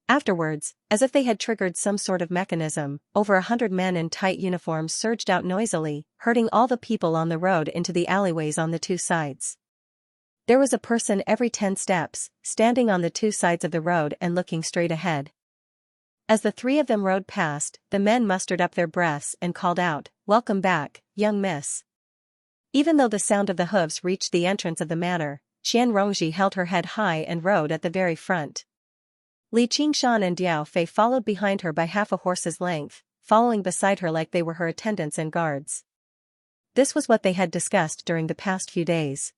Afterwards, as if they had triggered some sort of mechanism, over 100 men in tight uniforms surged out noisily, herding all the people on the road into the alleyways on the two sides. There was a person every 10 steps, standing on the two sides of the road and looking straight ahead. As the three of them rode past, the men mustered up their breaths and called out, "Welcome back, young miss." Even though the sound of the hooves reached the entrance of the manor, Qian Rongji held her head high and rode at the very front. Li Qingshan and Diao Fei followed behind her by half a horse's length, following beside her like they were her attendants and guards. This was what they had discussed during the past few days.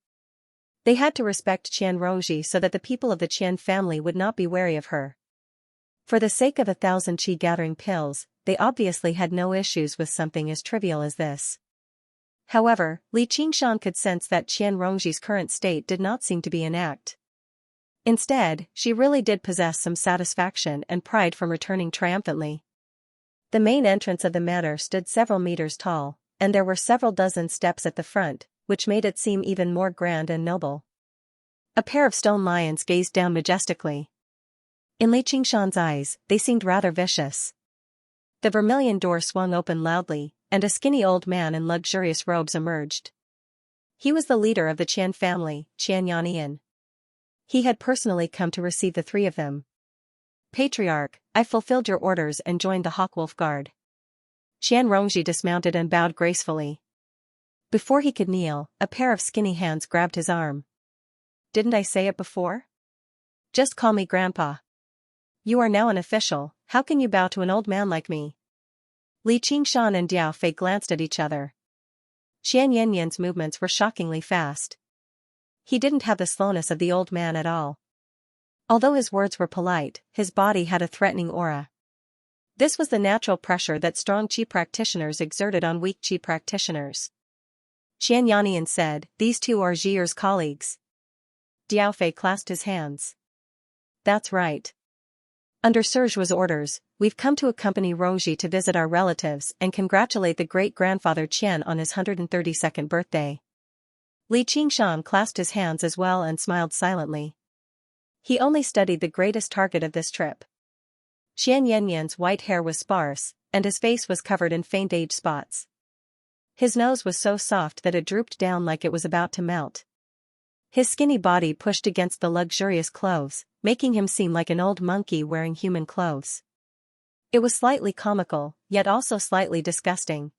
They had to respect Qian Rongji so that the people of the Qian family would not be wary of her. For the sake of 1,000 qi gathering pills, they obviously had no issues with something as trivial as this. However, Li Qingshan could sense that Qian Rongji's current state did not seem to be an act. Instead, she really did possess some satisfaction and pride from returning triumphantly. The main entrance of the manor stood several meters tall, and there were several dozen steps at the front, which made it seem even more grand and noble. A pair of stone lions gazed down majestically. In Li Qingshan's eyes, they seemed rather vicious. The vermilion door swung open loudly, and a skinny old man in luxurious robes emerged. He was the leader of the Qian family, Xianxia. He had personally come to receive the three of them. "Patriarch, I fulfilled your orders and joined the Hawkwolf Guard." Qian Rongji dismounted and bowed gracefully. Before he could kneel, a pair of skinny hands grabbed his arm. "Didn't I say it before? Just call me Grandpa. You are now an official, how can you bow to an old man like me?" Li Qingshan and Diao Fei glanced at each other. Xianxia's movements were shockingly fast. He didn't have the slowness of the old man at all. Although his words were polite, his body had a threatening aura. This was the natural pressure that strong qi practitioners exerted on weak qi practitioners. Xianxia said, "These two are Zhiyer's colleagues." Diao Fei clasped his hands. "That's right. Under Serge's orders, we've come to accompany Rongji to visit our relatives and congratulate the great-grandfather Qian on his 132nd birthday." Li Qingshan clasped his hands as well and smiled silently. He only studied the greatest target of this trip. Xianxia's white hair was sparse, and his face was covered in faint age spots. His nose was so soft that it drooped down like it was about to melt. His skinny body pushed against the luxurious clothes, making him seem like an old monkey wearing human clothes. It was slightly comical, yet also slightly disgusting.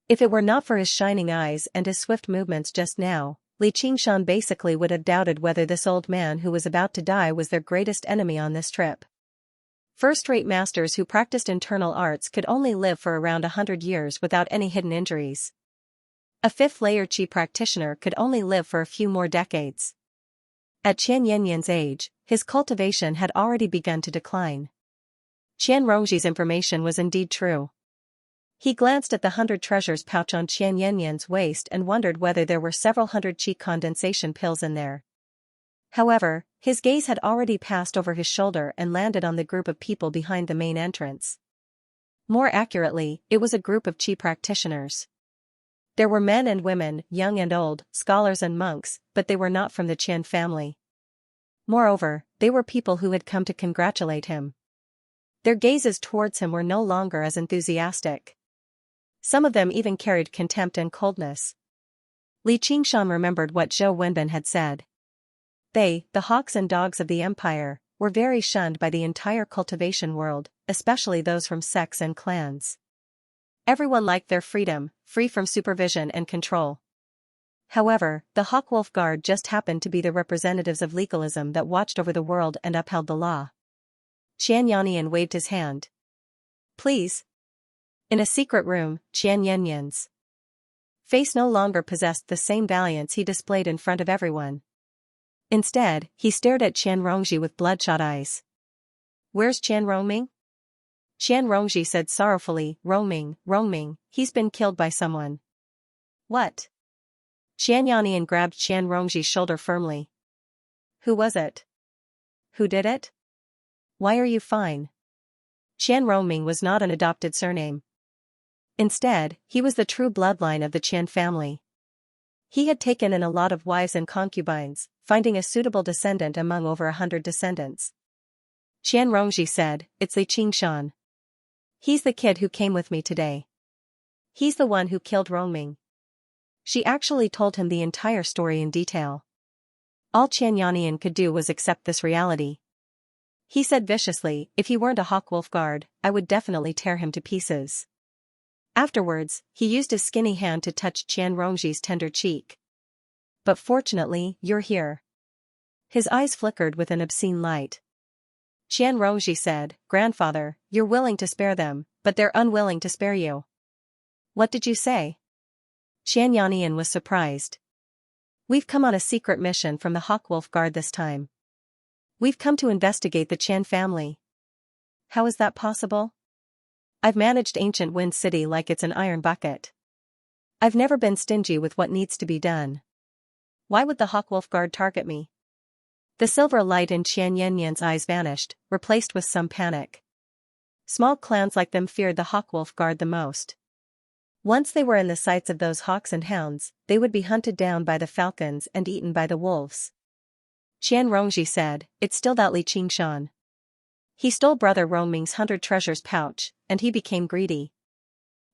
If it were not for his shining eyes and his swift movements just now, Li Qingshan basically would have doubted whether this old man who was about to die was their greatest enemy on this trip. First-rate masters who practiced internal arts could only live for around 100 years without any hidden injuries. A fifth-layer qi practitioner could only live for a few more decades. At Xianxia's age, his cultivation had already begun to decline. Qian Rongji's information was indeed true. He glanced at the 100 treasures pouch on Xianxia's waist and wondered whether there were several hundred qi condensation pills in there. However, his gaze had already passed over his shoulder and landed on the group of people behind the main entrance. More accurately, it was a group of qi practitioners. There were men and women, young and old, scholars and monks, but they were not from the Qian family. Moreover, they were people who had come to congratulate him. Their gazes towards him were no longer as enthusiastic. Some of them even carried contempt and coldness. Li Qingshan remembered what Zhou Wenbin had said. They, the hawks and dogs of the empire, were very shunned by the entire cultivation world, especially those from sects and clans. Everyone liked their freedom, free from supervision and control. However, the Hawkwolf Guard just happened to be the representatives of legalism that watched over the world and upheld the law. Xianxia waved his hand. "Please." In a secret room, Xianxia's face no longer possessed the same valiance he displayed in front of everyone. Instead, he stared at Qian Rongji with bloodshot eyes. "Where's Qian Rongming?" Qian Rongji said sorrowfully, Rongming, he's been killed by someone." "What?" Xianxia grabbed Qian Rongji's shoulder firmly. "Who was it? Who did it? Why are you fine?" Qian Rongming was not an adopted surname. Instead, he was the true bloodline of the Qian family. He had taken in a lot of wives and concubines, finding a suitable descendant among over 100 descendants. Qian Rongji said, "It's Li Qingshan. He's the kid who came with me today. He's the one who killed Rongming." She actually told him the entire story in detail. All Qian Yannian could do was accept this reality. He said viciously, "If he weren't a Hawkwolf guard, I would definitely tear him to pieces." Afterwards, he used his skinny hand to touch Qian Rongji's tender cheek. "But fortunately, you're here." His eyes flickered with an obscene light. Qian Rongji said, "Grandfather, you're willing to spare them, but they're unwilling to spare you." "What did you say?" Qian Yannian was surprised. "We've come on a secret mission from the Hawkwolf Guard this time. We've come to investigate the Qian family." "How is that possible?" "I've managed ancient Wind City like it's an iron bucket. I've never been stingy with what needs to be done. Why would the Hawkwolf Guard target me?" The silver light in Qian Yannian's eyes vanished, replaced with some panic. Small clans like them feared the Hawkwolf Guard the most. Once they were in the sights of those hawks and hounds, they would be hunted down by the falcons and eaten by the wolves. Qian Rongji said, "It's still that Li Qingshan. He stole Brother Rongming's 100 treasures pouch, and he became greedy.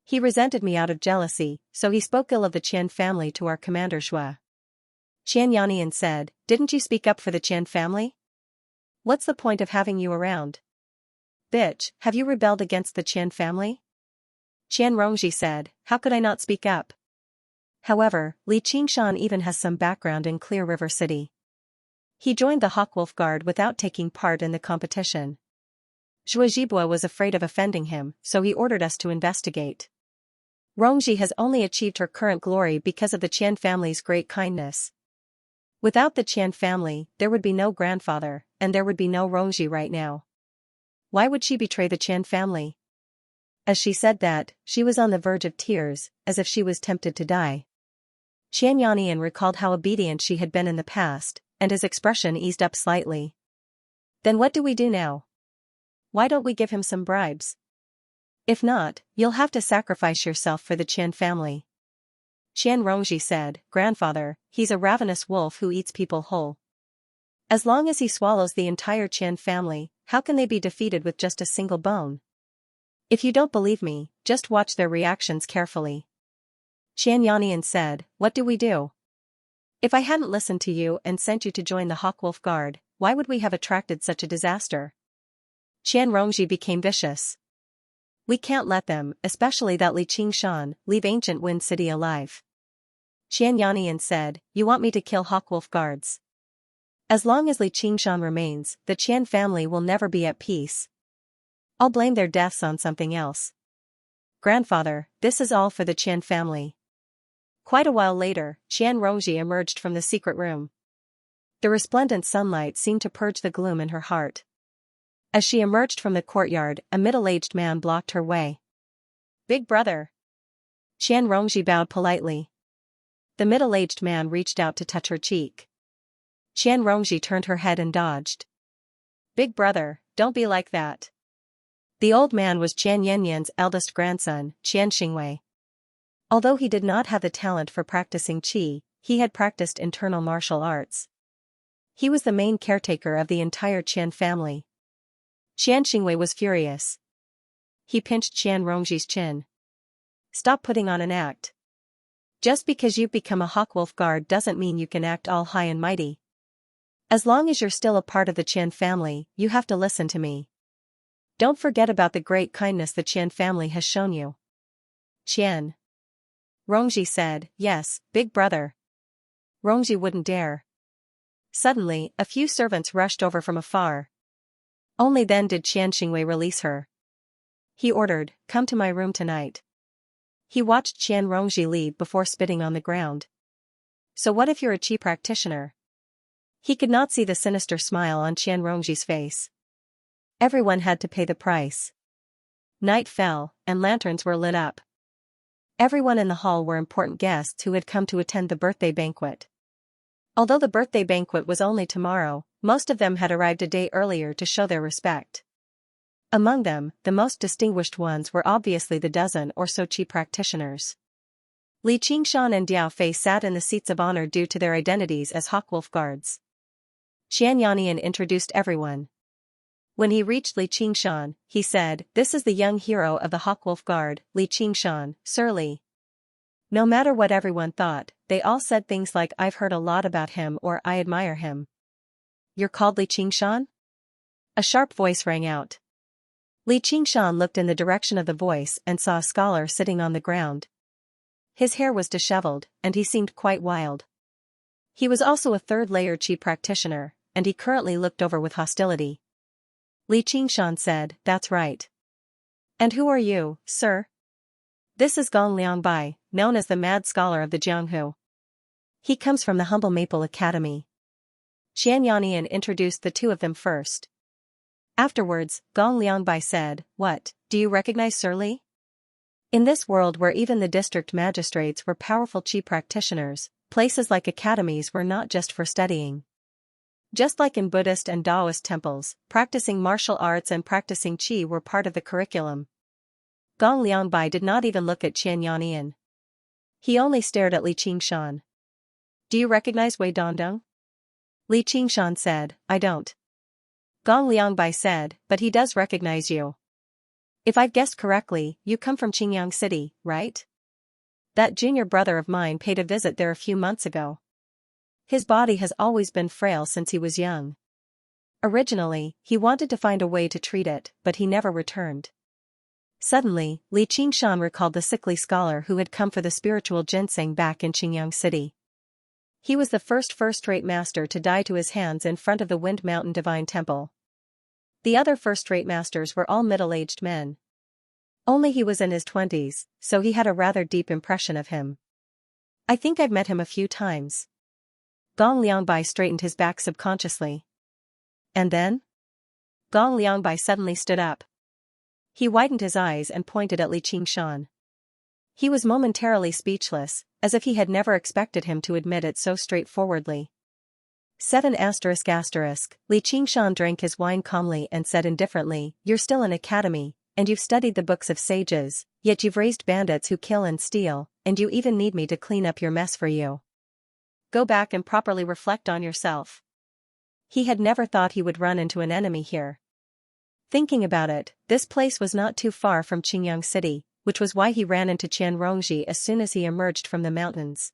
He resented me out of jealousy, so he spoke ill of the Qian family to our commander Xue." Qian Yannian said, "Didn't you speak up for the Qian family? What's the point of having you around? Bitch, have you rebelled against the Qian family?" Qian Rongji said, "How could I not speak up?" However, Li Qingshan even has some background in Clear River City. He joined the Hawkwolf Guard without taking part in the competition. Zhuo Zhibua was afraid of offending him, so he ordered us to investigate. Rongji has only achieved her current glory because of the Qian family's great kindness. Without the Qian family, there would be no grandfather, and there would be no Rongji right now. Why would she betray the Qian family? As she said that, she was on the verge of tears, as if she was tempted to die. Qian Yannian recalled how obedient she had been in the past, and his expression eased up slightly. "Then what do we do now? Why don't we give him some bribes? If not, you'll have to sacrifice yourself for the Qian family." Qian Rongji said, "Grandfather, he's a ravenous wolf who eats people whole. As long as he swallows the entire Qian family, how can they be defeated with just a single bone? If you don't believe me, just watch their reactions carefully." Qian Yannian said, "What do we do? If I hadn't listened to you and sent you to join the Hawkwolf Guard, why would we have attracted such a disaster?" Qian Rongji became vicious. "We can't let them, especially that Li Qingshan, leave ancient Wind City alive." Qian Yannian said, "You want me to kill Hawkwolf Guards? As long as Li Qingshan remains, the Qian family will never be at peace. I'll blame their deaths on something else. Grandfather, this is all for the Qian family." Quite a while later, Qian Rongji emerged from the secret room. The resplendent sunlight seemed to purge the gloom in her heart. As she emerged from the courtyard, a middle-aged man blocked her way. "Big brother." Qian Rongji bowed politely. The middle-aged man reached out to touch her cheek. Qian Rongji turned her head and dodged. "Big brother, don't be like that." The old man was Qian Yannian's eldest grandson, Xianxia. Although he did not have the talent for practicing qi, he had practiced internal martial arts. He was the main caretaker of the entire Qian family. Xianxia was furious. He pinched Qian Rongji's chin. "Stop putting on an act. Just because you've become a Hawkwolf Guard doesn't mean you can act all high and mighty. As long as you're still a part of the Qian family, you have to listen to me. Don't forget about the great kindness the Qian family has shown you." Qian Rongji said, "Yes, big brother." Rongji wouldn't dare. Suddenly, a few servants rushed over from afar. Only then did Xianxia release her. He ordered, "Come to my room tonight." He watched Qian Rongji leave before spitting on the ground. "So what if you're a qi practitioner?" He could not see the sinister smile on Qian Rongji's face. Everyone had to pay the price. Night fell, and lanterns were lit up. Everyone in the hall were important guests who had come to attend the birthday banquet. Although the birthday banquet was only tomorrow, most of them had arrived a day earlier to show their respect. Among them, the most distinguished ones were obviously the dozen or so qi practitioners. Li Qingshan and Diao Fei sat in the seats of honor due to their identities as Hawkwolf guards. Xianxia introduced everyone. When he reached Li Qingshan, he said, "This is the young hero of the Hawkwolf Guard, Li Qingshan, Sir Li." No matter what everyone thought, they all said things like, "I've heard a lot about him" or "I admire him." "You're called Li Qingshan?" A sharp voice rang out. Li Qingshan looked in the direction of the voice and saw a scholar sitting on the ground. His hair was disheveled, and he seemed quite wild. He was also a third-layer Qi practitioner, and he currently looked over with hostility. Li Qingshan said, "That's right. And who are you, sir?" "This is Gong Liangbai, known as the Mad Scholar of the Jianghu. He comes from the Humble Maple Academy." Xianxia introduced the two of them first. Afterwards, Gong Liangbai said, "What, do you recognize Sir Li?" In this world where even the district magistrates were powerful Qi practitioners, places like academies were not just for studying. Just like in Buddhist and Taoist temples, practicing martial arts and practicing Qi were part of the curriculum. Gong Liangbai did not even look at Xianxia. He only stared at Li Qingshan. "Do you recognize Wei Dongdong?" Li Qingshan said, "I don't." Gong Liangbai said, "But he does recognize you. If I've guessed correctly, you come from Qingyang City, right? That junior brother of mine paid a visit there a few months ago. His body has always been frail since he was young. Originally, he wanted to find a way to treat it, but he never returned." Suddenly, Li Qingshan recalled the sickly scholar who had come for the spiritual ginseng back in Qingyang City. He was the first-rate master to die to his hands in front of the Wind Mountain Divine Temple. The other first-rate masters were all middle-aged men. Only he was in his 20s, so he had a rather deep impression of him. "I think I've met him a few times." Gong Liangbai straightened his back subconsciously. "And then?" Gong Liangbai suddenly stood up. He widened his eyes and pointed at Li Qingshan. He was momentarily speechless, as if he had never expected him to admit it so straightforwardly. 7 ***. Li Qingshan drank his wine calmly and said indifferently, "You're still in academy, and you've studied the books of sages, yet you've raised bandits who kill and steal, and you even need me to clean up your mess for you. Go back and properly reflect on yourself." He had never thought he would run into an enemy here. Thinking about it, this place was not too far from Qingyang City, which was why he ran into Qianrongji as soon as he emerged from the mountains.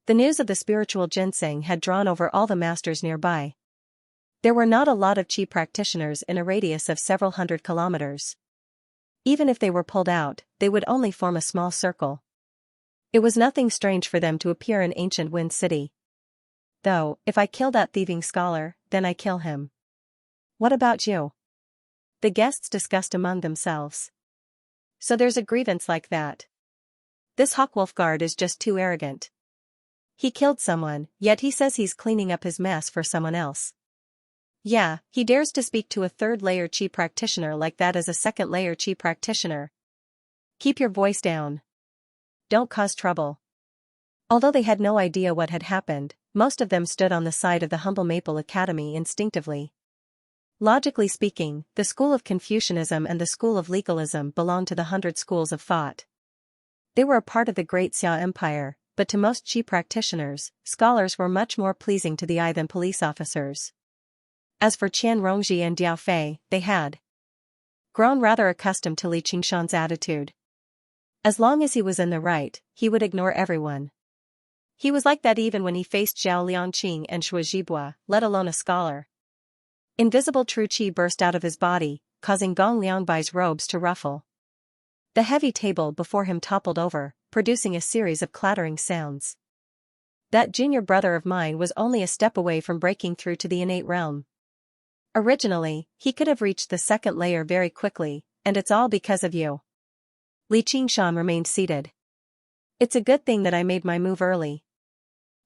The news of the spiritual ginseng had drawn over all the masters nearby. There were not a lot of Qi practitioners in a radius of several hundred kilometers. Even if they were pulled out, they would only form a small circle. It was nothing strange for them to appear in ancient Wind City. "Though, if I kill that thieving scholar, then I kill him. What about you?" The guests discussed among themselves. "So there's a grievance like that. This Hawkwolf guard is just too arrogant. He killed someone, yet he says he's cleaning up his mess for someone else. Yeah, he dares to speak to a third-layer Qi practitioner like that as a second-layer Qi practitioner. Keep your voice down. Don't cause trouble." Although they had no idea what had happened, most of them stood on the side of the Humble Maple Academy instinctively. Logically speaking, the school of Confucianism and the school of legalism belonged to the 100 schools of thought. They were a part of the Great Xia Empire, but to most Qi practitioners, scholars were much more pleasing to the eye than police officers. As for Qianrongji and Diao Fei, they had grown rather accustomed to Li Qingshan's attitude. As long as he was in the right, he would ignore everyone. He was like that even when he faced Zhao Liangqing and Shui Zhibua, let alone a scholar. Invisible true Qi burst out of his body, causing Gong Liangbai's robes to ruffle. The heavy table before him toppled over, producing a series of clattering sounds. That junior brother of mine was only a step away from breaking through to the innate realm. Originally, he could have reached the second layer very quickly, and it's all because of you. Li Qingshan remained seated. "It's a good thing that I made my move early.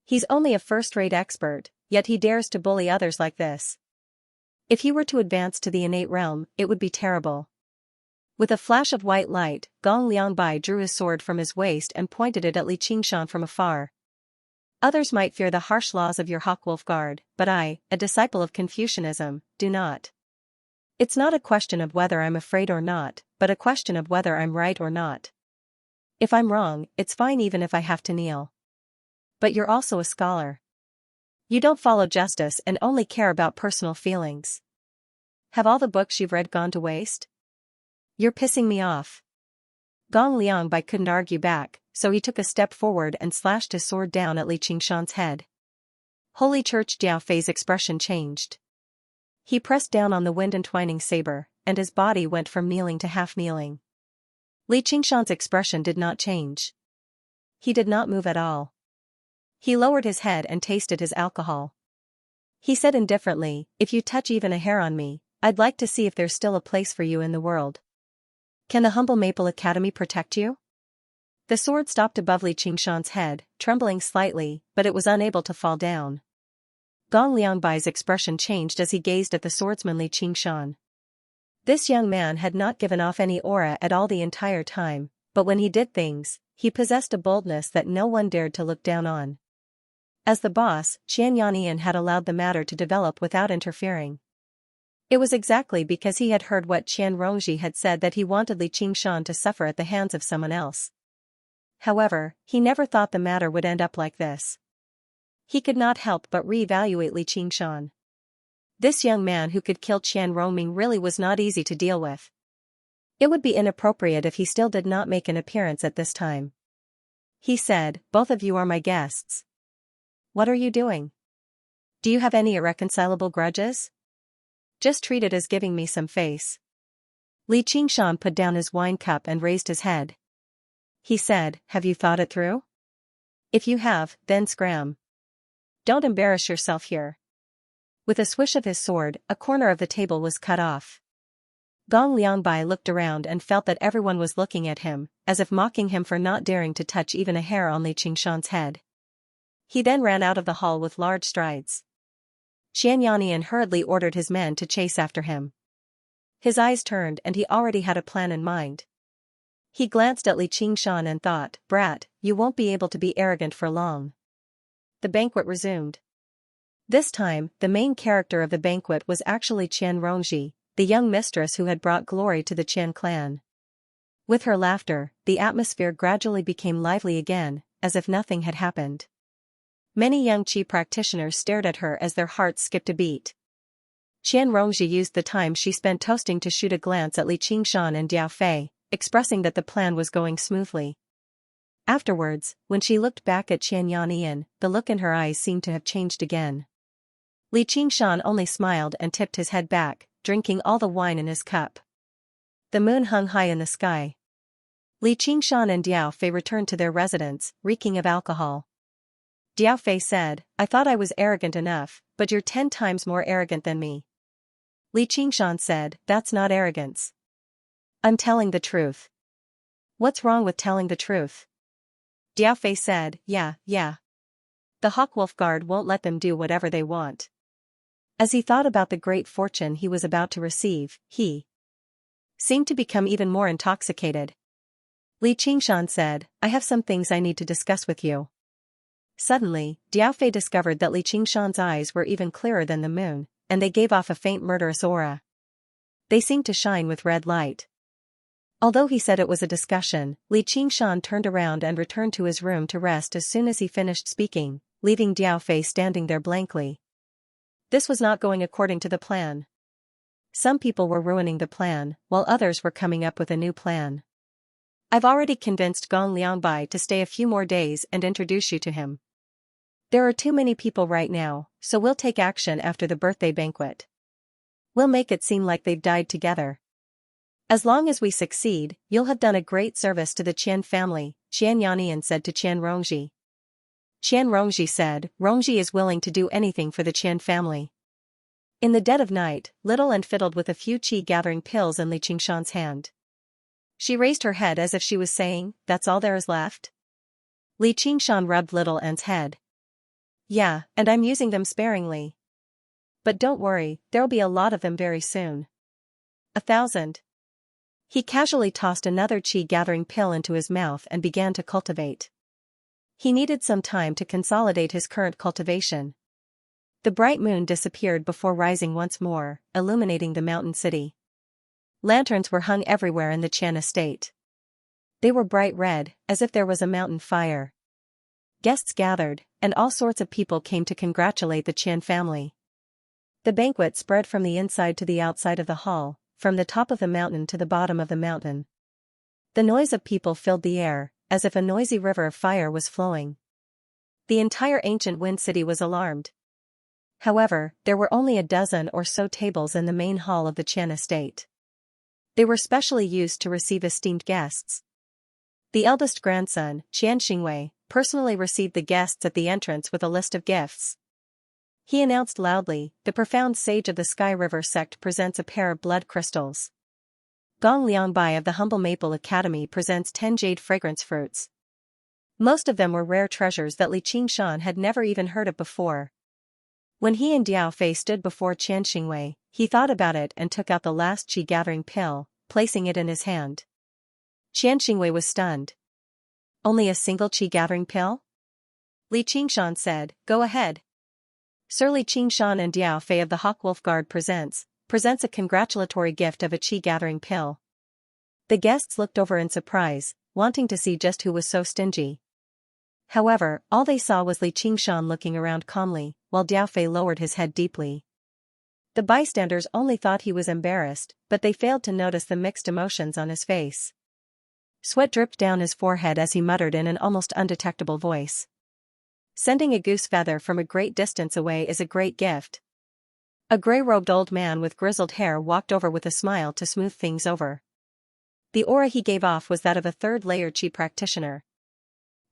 He's only a first-rate expert, yet he dares to bully others like this. If he were to advance to the innate realm, it would be terrible." With a flash of white light, Gong Liangbai drew his sword from his waist and pointed it at Li Qingshan from afar. "Others might fear the harsh laws of your Hawkwolf guard, but I, a disciple of Confucianism, do not. It's not a question of whether I'm afraid or not, but a question of whether I'm right or not." If I'm wrong, it's fine even if I have to kneel. But you're also a scholar. You don't follow justice and only care about personal feelings. Have all the books you've read gone to waste? You're pissing me off. Gong Liangbai couldn't argue back, so he took a step forward and slashed his sword down at Li Qingshan's head. Holy Church! Diao Fei's expression changed. He pressed down on the wind-entwining saber, and his body went from kneeling to half-kneeling. Li Qingshan's expression did not change. He did not move at all. He lowered his head and tasted his alcohol. He said indifferently, "If you touch even a hair on me, I'd like to see if there's still a place for you in the world. Can the humble Maple Academy protect you?" The sword stopped above Li Qingshan's head, trembling slightly, but it was unable to fall down. Gong Liangbai's expression changed as he gazed at the swordsman Li Qingshan. This young man had not given off any aura at all the entire time, but when he did things, he possessed a boldness that no one dared to look down on. As the boss, Xianxia had allowed the matter to develop without interfering. It was exactly because he had heard what Qian Rongji had said that he wanted Li Qingshan to suffer at the hands of someone else. However, he never thought the matter would end up like this. He could not help but re-evaluate Li Qingshan. This young man who could kill Qian Rongming really was not easy to deal with. It would be inappropriate if he still did not make an appearance at this time. He said, "Both of you are my guests. What are you doing? Do you have any irreconcilable grudges? Just treat it as giving me some face." Li Qingshan put down his wine cup and raised his head. He said, "Have you thought it through? If you have, then scram. Don't embarrass yourself here." With a swish of his sword, a corner of the table was cut off. Gong Liangbai looked around and felt that everyone was looking at him, as if mocking him for not daring to touch even a hair on Li Qingshan's head. He then ran out of the hall with large strides. Xianxia hurriedly ordered his men to chase after him. His eyes turned and he already had a plan in mind. He glanced at Li Qingshan and thought, "Brat, you won't be able to be arrogant for long." The banquet resumed. This time, the main character of the banquet was actually Qian Rongji, the young mistress who had brought glory to the Qian clan. With her laughter, the atmosphere gradually became lively again, as if nothing had happened. Many young Qi practitioners stared at her as their hearts skipped a beat. Qian Rongji used the time she spent toasting to shoot a glance at Li Qingshan and Diao Fei, expressing that the plan was going smoothly. Afterwards, when she looked back at Xianxia, the look in her eyes seemed to have changed again. Li Qingshan only smiled and tipped his head back, drinking all the wine in his cup. The moon hung high in the sky. Li Qingshan and Diao Fei returned to their residence, reeking of alcohol. Diao Fei said, "I thought I was arrogant enough, but you're 10 times more arrogant than me." Li Qingshan said, "That's not arrogance. I'm telling the truth." "What's wrong with telling the truth?" Diao Fei said, Yeah. The Hawkwolf Guard won't let them do whatever they want." As he thought about the great fortune he was about to receive, he seemed to become even more intoxicated. Li Qingshan said, "I have some things I need to discuss with you." Suddenly, Diao Fei discovered that Li Qingshan's eyes were even clearer than the moon, and they gave off a faint murderous aura. They seemed to shine with red light. Although he said it was a discussion, Li Qingshan turned around and returned to his room to rest as soon as he finished speaking, leaving Diao Fei standing there blankly. This was not going according to the plan. Some people were ruining the plan, while others were coming up with a new plan. "I've already convinced Gong Liangbai to stay a few more days and introduce you to him. There are too many people right now, so we'll take action after the birthday banquet. We'll make it seem like they've died together. As long as we succeed, you'll have done a great service to the Qian family," Xianxia said to Qian Rongji. Qian Rongji said, "Rongji is willing to do anything for the Qian family." In the dead of night, Little and fiddled with a few qi gathering pills in Li Qingshan's hand. She raised her head as if she was saying, "That's all there is left?" Li Qingshan rubbed Little N's head. "Yeah, and I'm using them sparingly. But don't worry, there'll be a lot of them very soon. 1,000. He casually tossed another qi-gathering pill into his mouth and began to cultivate. He needed some time to consolidate his current cultivation. The bright moon disappeared before rising once more, illuminating the mountain city. Lanterns were hung everywhere in the Qian estate. They were bright red, as if there was a mountain fire. Guests gathered, and all sorts of people came to congratulate the Qian family. The banquet spread from the inside to the outside of the hall, from the top of the mountain to the bottom of the mountain. The noise of people filled the air, as if a noisy river of fire was flowing. The entire ancient Wind City was alarmed. However, there were only a dozen or so tables in the main hall of the Qian estate. They were specially used to receive esteemed guests. The eldest grandson, Xianxia, personally received the guests at the entrance with a list of gifts. He announced loudly, "The profound sage of the Sky River sect presents a pair of blood crystals. Gong Liangbai of the Humble Maple Academy presents 10 jade fragrance fruits." Most of them were rare treasures that Li Qingshan had never even heard of before. When he and Diao Fei stood before Xianxia, he thought about it and took out the last qi-gathering pill, placing it in his hand. Xianxia was stunned. "Only a single qi-gathering pill?" Li Qingshan said, "Go ahead." Sir Li Qingshan and Diao Fei of the Hawkwolf Guard presents a congratulatory gift of a qi-gathering pill. The guests looked over in surprise, wanting to see just who was so stingy. However, all they saw was Li Qingshan looking around calmly, while Diao Fei lowered his head deeply. The bystanders only thought he was embarrassed, but they failed to notice the mixed emotions on his face. Sweat dripped down his forehead as he muttered in an almost undetectable voice. "Sending a goose feather from a great distance away is a great gift." A gray-robed old man with grizzled hair walked over with a smile to smooth things over. The aura he gave off was that of a third-layer qi practitioner.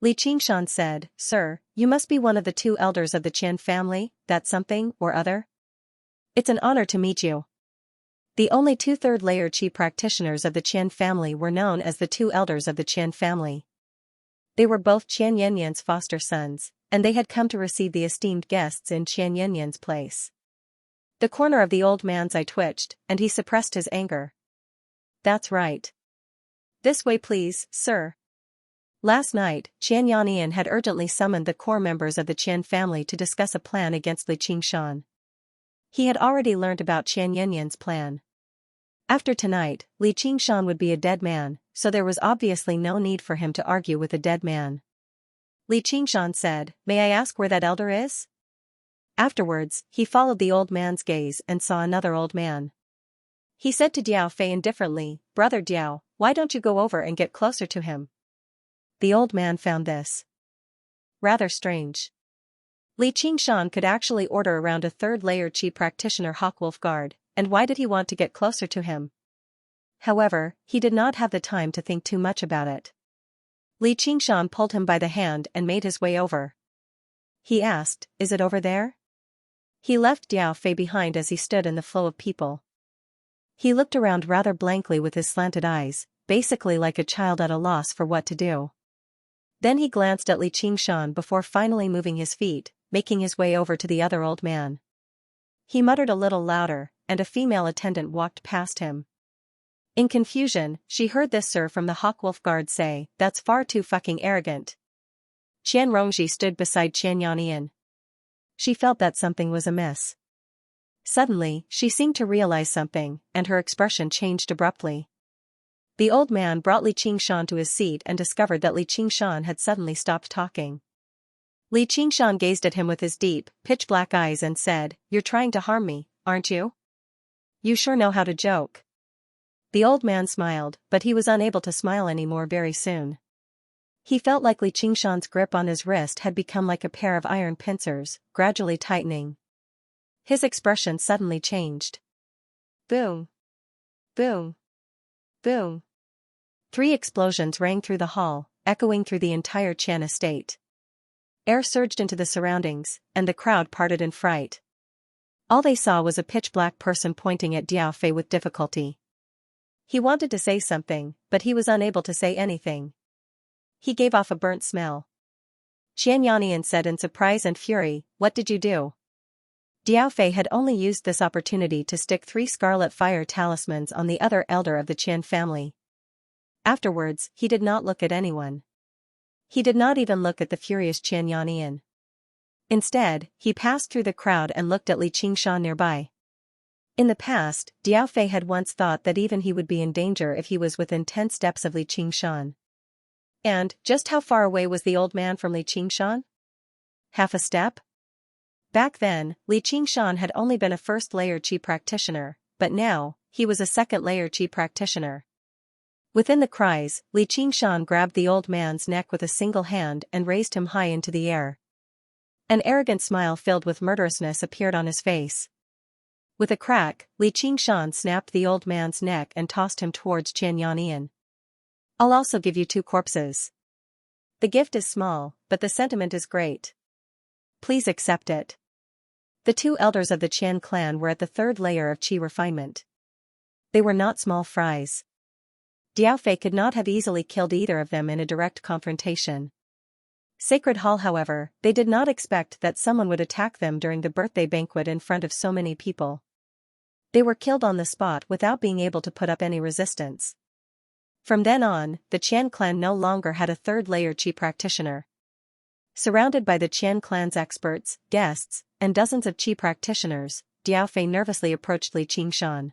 Li Qingshan said, "Sir, you must be one of the 2 elders of the Qian family, that something or other? It's an honor to meet you." The only 2 third-layer qi practitioners of the Qian family were known as the 2 elders of the Qian family. They were both Qian Yanyan's foster sons, and they had come to receive the esteemed guests in Qian Yanyan's place. The corner of the old man's eye twitched, and he suppressed his anger. "That's right. This way please, sir." Last night, Qian Yanyan had urgently summoned the core members of the Qian family to discuss a plan against Li Qingshan. He had already learned about Qian Yanyan's plan. After tonight, Li Qingshan would be a dead man, so there was obviously no need for him to argue with a dead man. Li Qingshan said, "May I ask where that elder is?" Afterwards, he followed the old man's gaze and saw another old man. He said to Diao Fei indifferently, "Brother Diao, why don't you go over and get closer to him?" The old man found this rather strange. Li Qingshan could actually order around a third-layer qi practitioner Hawkwolf Guard, and why did he want to get closer to him? However, he did not have the time to think too much about it. Li Qingshan pulled him by the hand and made his way over. He asked, "Is it over there?" He left Diao Fei behind as he stood in the flow of people. He looked around rather blankly with his slanted eyes, basically like a child at a loss for what to do. Then he glanced at Li Qingshan before finally moving his feet, making his way over to the other old man. He muttered a little louder, and a female attendant walked past him. In confusion, she heard this sir from the Hawkwolf Guard say, "That's far too fucking arrogant." Qian Rongji stood beside Qian Yanyan. She felt that something was amiss. Suddenly, she seemed to realize something, and her expression changed abruptly. The old man brought Li Qingshan to his seat and discovered that Li Qingshan had suddenly stopped talking. Li Qingshan gazed at him with his deep, pitch-black eyes and said, "You're trying to harm me, aren't you? You sure know how to joke." The old man smiled, but he was unable to smile anymore very soon. He felt like Li Qingshan's grip on his wrist had become like a pair of iron pincers, gradually tightening. His expression suddenly changed. Boom! Boom! Boom! 3 explosions rang through the hall, echoing through the entire Qian estate. Air surged into the surroundings, and the crowd parted in fright. All they saw was a pitch-black person pointing at Diao Fei with difficulty. He wanted to say something, but he was unable to say anything. He gave off a burnt smell. Qian Yanyan said in surprise and fury, "What did you do?" Diao Fei had only used this opportunity to stick 3 scarlet fire talismans on the other elder of the Qian family. Afterwards, he did not look at anyone. He did not even look at the furious Qian Yanyan. Instead, he passed through the crowd and looked at Li Qingshan nearby. In the past, Diao Fei had once thought that even he would be in danger if he was within 10 steps of Li Qingshan. And, just how far away was the old man from Li Qingshan? Half a step? Back then, Li Qingshan had only been a first-layer Qi practitioner, but now, he was a second-layer Qi practitioner. Within the cries, Li Qingshan grabbed the old man's neck with a single hand and raised him high into the air. An arrogant smile filled with murderousness appeared on his face. With a crack, Li Qingshan snapped the old man's neck and tossed him towards Xianxia. I'll also give you 2 corpses. The gift is small, but the sentiment is great. Please accept it. The 2 elders of the Qian clan were at the 3rd layer of Qi refinement. They were not small fries. Diao Fei could not have easily killed either of them in a direct confrontation. Sacred Hall, however, they did not expect that someone would attack them during the birthday banquet in front of so many people. They were killed on the spot without being able to put up any resistance. From then on, the Qian clan no longer had a 3rd-layer Qi practitioner. Surrounded by the Qian clan's experts, guests, and dozens of Qi practitioners, Diao Fei nervously approached Li Qingshan.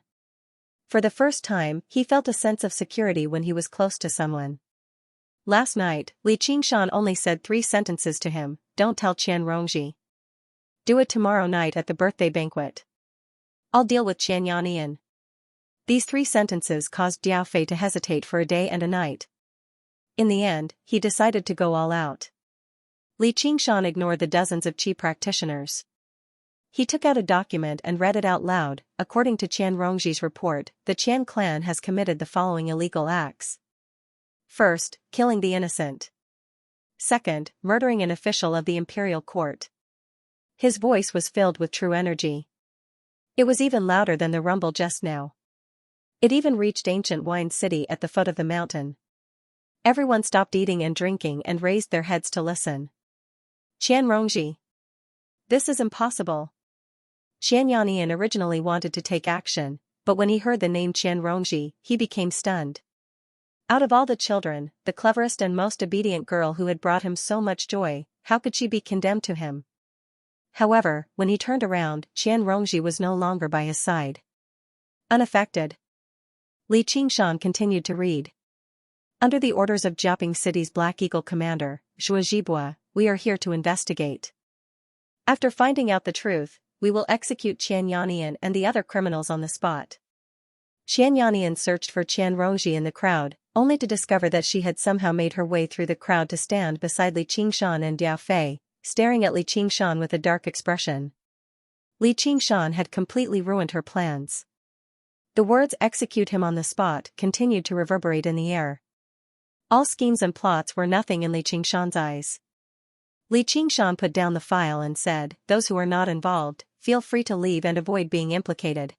For the first time, he felt a sense of security when he was close to someone. Last night, Li Qingshan only said 3 sentences to him: "Don't tell Qian Rongji. Do it tomorrow night at the birthday banquet. I'll deal with Xianxia." These 3 sentences caused Diao Fei to hesitate for a day and a night. In the end, he decided to go all out. Li Qingshan ignored the dozens of Qi practitioners. He took out a document and read it out loud. According to Qian Rongji's report, the Qian clan has committed the following illegal acts. First, killing the innocent. Second, murdering an official of the imperial court. His voice was filled with true energy. It was even louder than the rumble just now. It even reached ancient Wine City at the foot of the mountain. Everyone stopped eating and drinking and raised their heads to listen. Qian Rongji. This is impossible. Xianxia originally wanted to take action, but when he heard the name Qian Rongji, he became stunned. Out of all the children, the cleverest and most obedient girl who had brought him so much joy, how could she be condemned to him? However, when he turned around, Qian Rongji was no longer by his side. Unaffected. Li Qingshan continued to read. Under the orders of Jiaping City's Black Eagle commander, Zhuozhibua, we are here to investigate. After finding out the truth, we will execute Xianxia and the other criminals on the spot. Xianxia searched for Qian Rongji in the crowd, only to discover that she had somehow made her way through the crowd to stand beside Li Qingshan and Diao Fei, staring at Li Qingshan with a dark expression. Li Qingshan had completely ruined her plans. The words "execute him on the spot" continued to reverberate in the air. All schemes and plots were nothing in Li Qingshan's eyes. Li Qingshan put down the file and said, "Those who are not involved, feel free to leave and avoid being implicated.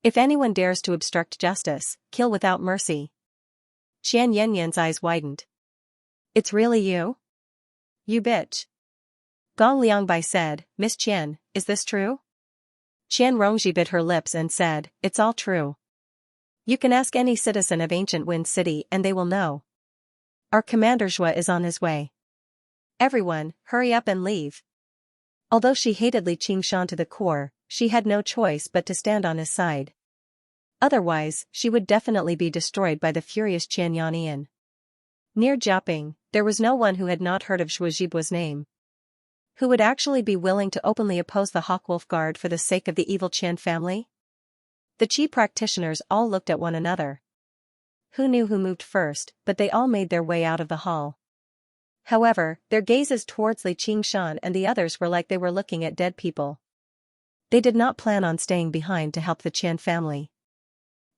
If anyone dares to obstruct justice, kill without mercy." Xianxia's eyes widened. "It's really you? You bitch." Gong Liangbai said, "Miss Qian, is this true?" Qian Rongji bit her lips and said, "It's all true. You can ask any citizen of ancient Wind City and they will know. Our commander Zhua is on his way. Everyone, hurry up and leave." Although she hated Li Qingshan to the core, she had no choice but to stand on his side. Otherwise, she would definitely be destroyed by the furious Xianxia. Near Jiaping, there was no one who had not heard of Zhuozhibua's name. Who would actually be willing to openly oppose the Hawkwolf Guard for the sake of the evil Qian family? The Qi practitioners all looked at one another. Who knew who moved first, but they all made their way out of the hall. However, their gazes towards Li Qingshan and the others were like they were looking at dead people. They did not plan on staying behind to help the Qian family.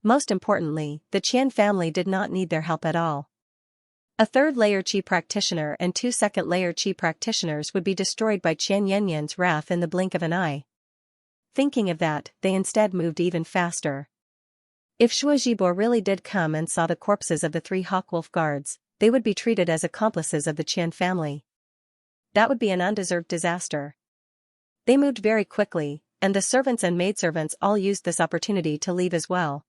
Most importantly, the Qian family did not need their help at all. A 3rd-layer Qi practitioner and 2 second-layer Qi practitioners would be destroyed by Xianxia's wrath in the blink of an eye. Thinking of that, they instead moved even faster. If Zhuozhibua really did come and saw the corpses of the 3 Hawkwolf guards, they would be treated as accomplices of the Qian family. That would be an undeserved disaster. They moved very quickly, and the servants and maidservants all used this opportunity to leave as well.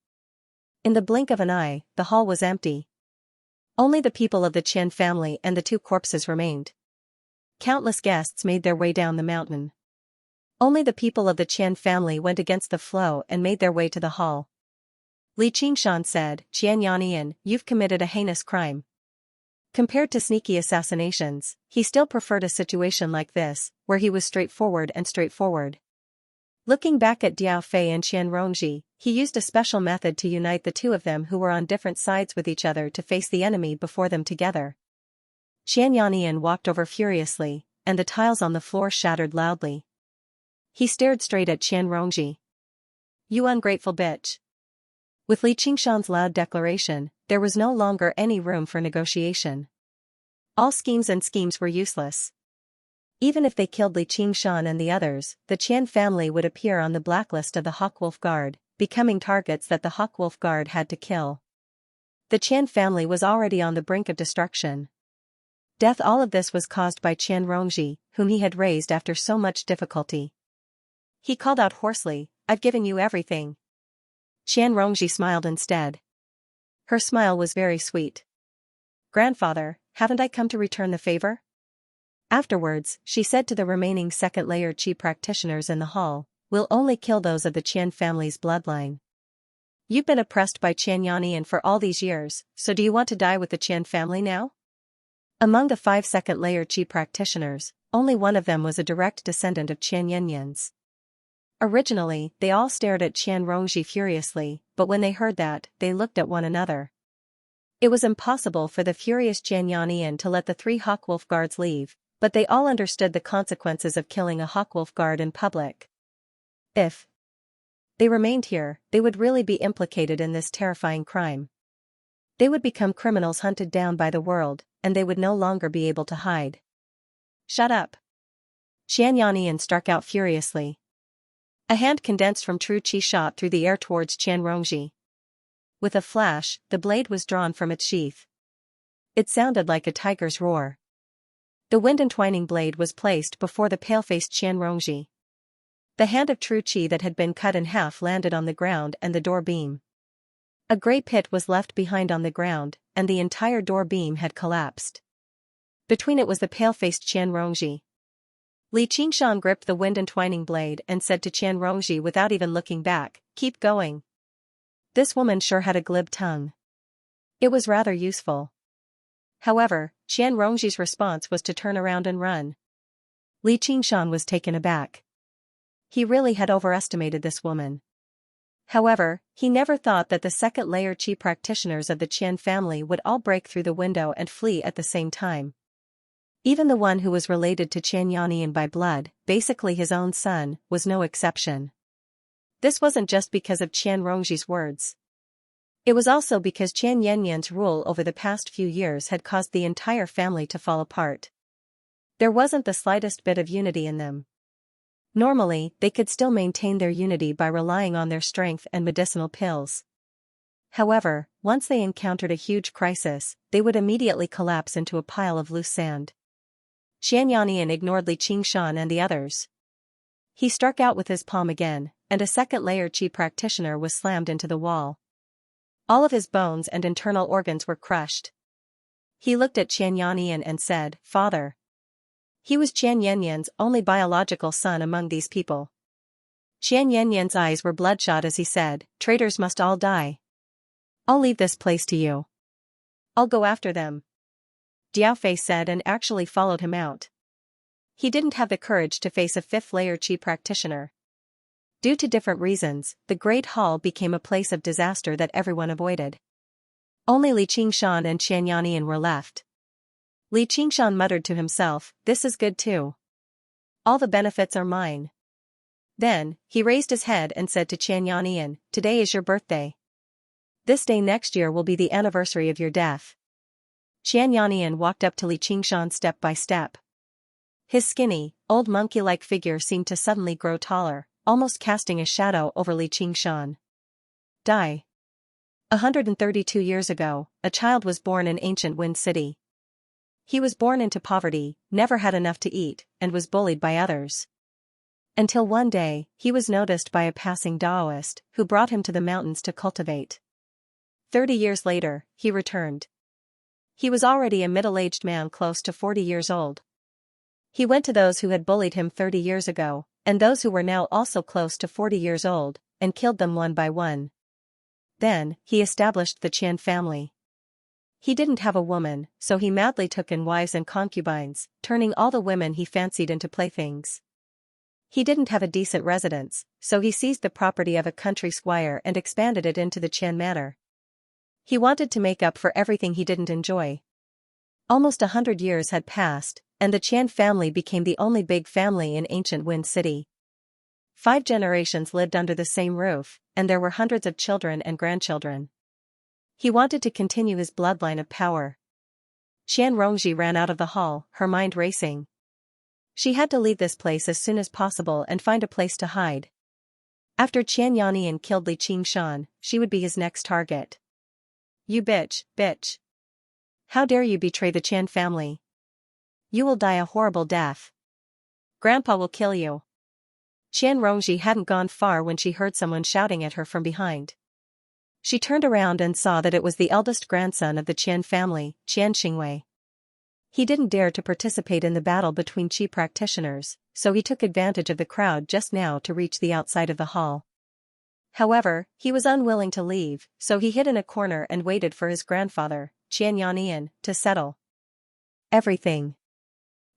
In the blink of an eye, the hall was empty. Only the people of the Qian family and the 2 corpses remained. Countless guests made their way down the mountain. Only the people of the Qian family went against the flow and made their way to the hall. Li Qingshan said, "Xianxia, you've committed a heinous crime. Compared to sneaky assassinations, he still preferred a situation like this, where he was straightforward. Looking back at Diao Fei and Xianrongji, he used a special method to unite the two of them who were on different sides with each other to face the enemy before them together. Qian Yannian walked over furiously, and the tiles on the floor shattered loudly. He stared straight at Xianrongji. "You ungrateful bitch." With Li Qingshan's loud declaration, there was no longer any room for negotiation. All schemes were useless. Even if they killed Li Qingshan and the others, the Qian family would appear on the blacklist of the Hawkwolf Guard, becoming targets that the Hawkwolf Guard had to kill. The Qian family was already on the brink of destruction. All of this was caused by Xianrongji, whom he had raised after so much difficulty. He called out hoarsely, "I've given you everything." Xianrongji smiled instead. Her smile was very sweet. "Grandfather, haven't I come to return the favor?" Afterwards, she said to the remaining second-layer Qi practitioners in the hall, "We'll only kill those of the Qian family's bloodline. You've been oppressed by Qian Yannian for all these years, so do you want to die with the Qian family now?" Among the 5 second-layer Qi practitioners, only one of them was a direct descendant of Qian Yannian's. Originally, they all stared at Xianrongji furiously, but when they heard that, they looked at one another. It was impossible for the furious Qian Yannian to let the 3 Hawkwolf Guards leave, but they all understood the consequences of killing a Hawkwolf Guard in public. If they remained here, they would really be implicated in this terrifying crime. They would become criminals hunted down by the world, and they would no longer be able to hide. "Shut up!" Qian Yannian struck out furiously. A hand condensed from true Qi shot through the air towards Xianrongji. With a flash, the blade was drawn from its sheath. It sounded like a tiger's roar. The wind-entwining blade was placed before the pale-faced Xianrongji. The hand of true Qi that had been cut in half landed on the ground and the door beam. A grey pit was left behind on the ground, and the entire door beam had collapsed. Between it was the pale-faced Xianrongji. Li Qingshan gripped the wind-entwining blade and said to Xianrongji without even looking back, "Keep going." This woman sure had a glib tongue. It was rather useful. However, Xianrongji's response was to turn around and run. Li Qingshan was taken aback. He really had overestimated this woman. However, he never thought that the second-layer Qi practitioners of the Qian family would all break through the window and flee at the same time. Even the one who was related to Qian Yannian by blood, basically his own son, was no exception. This wasn't just because of Xianrongji's words. It was also because Qian Yannian's rule over the past few years had caused the entire family to fall apart. There wasn't the slightest bit of unity in them. Normally, they could still maintain their unity by relying on their strength and medicinal pills. However, once they encountered a huge crisis, they would immediately collapse into a pile of loose sand. Qian Yannian ignored Li Qingshan and the others. He struck out with his palm again, and a second-layer Qi practitioner was slammed into the wall. All of his bones and internal organs were crushed. He looked at Qian Yannian and said, "Father." He was Qian Yannian's only biological son among these people. Qian Yannian's eyes were bloodshot as he said, "Traitors must all die. I'll leave this place to you. I'll go after them." Diao Fei said and actually followed him out. He didn't have the courage to face a 5th-layer Qi practitioner. Due to different reasons, the Great Hall became a place of disaster that everyone avoided. Only Li Qingshan and Qian Yannian were left. Li Qingshan muttered to himself, "This is good too. All the benefits are mine." Then, he raised his head and said to Qian Yannian, "Today is your birthday. This day next year will be the anniversary of your death." Qian Yannian walked up to Li Qingshan step by step. His skinny, old monkey-like figure seemed to suddenly grow taller, almost casting a shadow over Li Qingshan. Die. 132 years ago, a child was born in ancient Wind City. He was born into poverty, never had enough to eat, and was bullied by others. Until one day, he was noticed by a passing Taoist, who brought him to the mountains to cultivate. 30 years later, he returned. He was already a middle-aged man close to 40 years old. He went to those who had bullied him 30 years ago, and those who were now also close to 40 years old, and killed them one by one. Then, he established the Qian family. He didn't have a woman, so he madly took in wives and concubines, turning all the women he fancied into playthings. He didn't have a decent residence, so he seized the property of a country squire and expanded it into the Qian manor. He wanted to make up for everything he didn't enjoy. Almost 100 years had passed, and the Qian family became the only big family in ancient Wind City. 5 generations lived under the same roof, and there were hundreds of children and grandchildren. He wanted to continue his bloodline of power. Qian Rongji ran out of the hall, her mind racing. She had to leave this place as soon as possible and find a place to hide. After Qian Yannian killed Li Qingshan, she would be his next target. You bitch, bitch. How dare you betray the Qian family? You will die a horrible death. Grandpa will kill you. Qian Rongji hadn't gone far when she heard someone shouting at her from behind. She turned around and saw that it was the eldest grandson of the Qian family, Qian Xingwei. He didn't dare to participate in the battle between qi practitioners, so he took advantage of the crowd just now to reach the outside of the hall. However, he was unwilling to leave, so he hid in a corner and waited for his grandfather, Qian Yannian, to settle everything.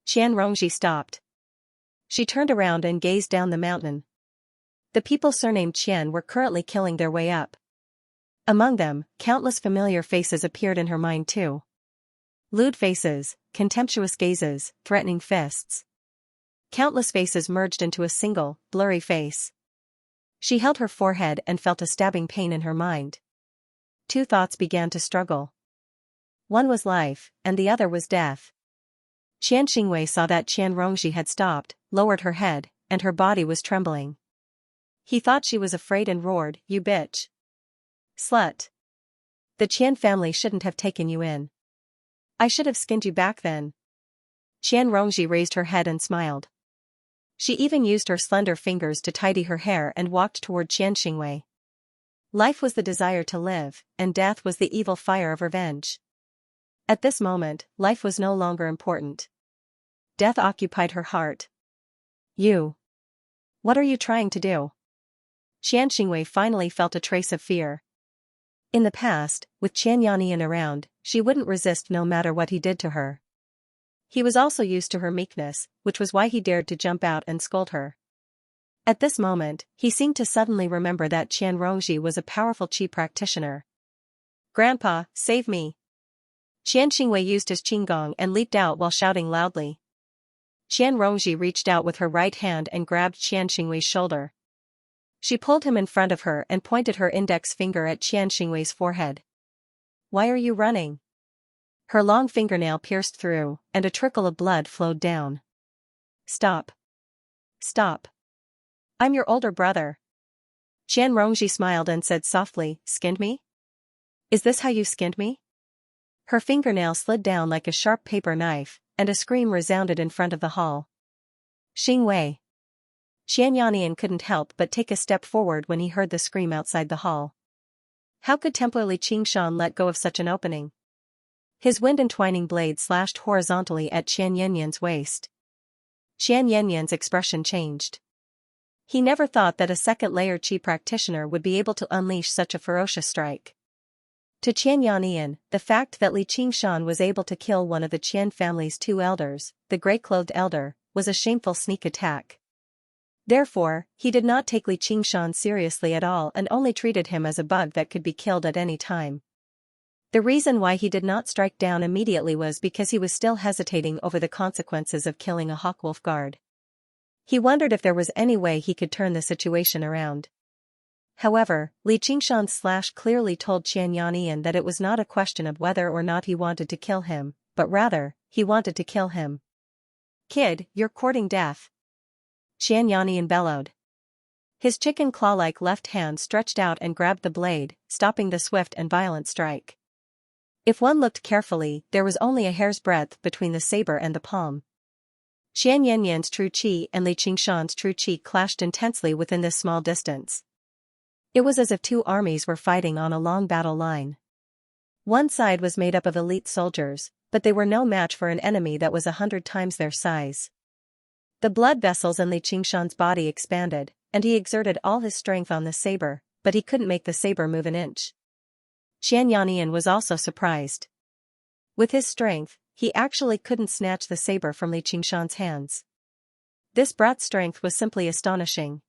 Qian Rongji stopped. She turned around and gazed down the mountain. The people surnamed Qian were currently killing their way up. Among them, countless familiar faces appeared in her mind too. Lewd faces, contemptuous gazes, threatening fists. Countless faces merged into a single, blurry face. She held her forehead and felt a stabbing pain in her mind. 2 thoughts began to struggle. One was life, and the other was death. Qian Xingwei saw that Qian Rongji had stopped, lowered her head, and her body was trembling. He thought she was afraid and roared, "You bitch! Slut! The Qian family shouldn't have taken you in. I should have skinned you back then." Qian Rongji raised her head and smiled. She even used her slender fingers to tidy her hair and walked toward Qian Xingwei. Life was the desire to live, and death was the evil fire of revenge. At this moment, life was no longer important. Death occupied her heart. You. What are you trying to do? Qian Xingwei finally felt a trace of fear. In the past, with Qian Yannian around, she wouldn't resist no matter what he did to her. He was also used to her meekness, which was why he dared to jump out and scold her. At this moment, he seemed to suddenly remember that Qian Rongji was a powerful qi practitioner. "Grandpa, save me!" Qian Xingwei used his qinggong and leaped out while shouting loudly. Qian Rongji reached out with her right hand and grabbed Qian Xingwei's shoulder. She pulled him in front of her and pointed her index finger at Qian Xingwei's forehead. "Why are you running?" Her long fingernail pierced through, and a trickle of blood flowed down. "Stop. Stop. I'm your older brother." Qian Rongji smiled and said softly, "Skinned me? Is this how you skinned me?" Her fingernail slid down like a sharp paper knife, and a scream resounded in front of the hall. "Xingwei!" Qian Yannian couldn't help but take a step forward when he heard the scream outside the hall. How could Templar Li Qingshan let go of such an opening? His wind-entwining blade slashed horizontally at Qian Yannian's waist. Qian Yannian's expression changed. He never thought that a second-layer qi practitioner would be able to unleash such a ferocious strike. To Qian Yannian, the fact that Li Qingshan was able to kill one of the Qian family's 2 elders, the gray-clothed elder, was a shameful sneak attack. Therefore, he did not take Li Qingshan seriously at all and only treated him as a bug that could be killed at any time. The reason why he did not strike down immediately was because he was still hesitating over the consequences of killing a Hawkwolf guard. He wondered if there was any way he could turn the situation around. However, Li Qingshan's slash clearly told Qian Yannian that it was not a question of whether or not he wanted to kill him, but rather, he wanted to kill him. "Kid, you're courting death," Qian Yannian bellowed. His chicken claw-like left hand stretched out and grabbed the blade, stopping the swift and violent strike. If one looked carefully, there was only a hair's breadth between the saber and the palm. Qian Yannian's true qi and Li Qingshan's true qi clashed intensely within this small distance. It was as if 2 armies were fighting on a long battle line. One side was made up of elite soldiers, but they were no match for an enemy that was 100 times their size. The blood vessels in Li Qingshan's body expanded, and he exerted all his strength on the saber, but he couldn't make the saber move an inch. Qian Yannian was also surprised. With his strength, he actually couldn't snatch the saber from Li Qingshan's hands. This brat's strength was simply astonishing.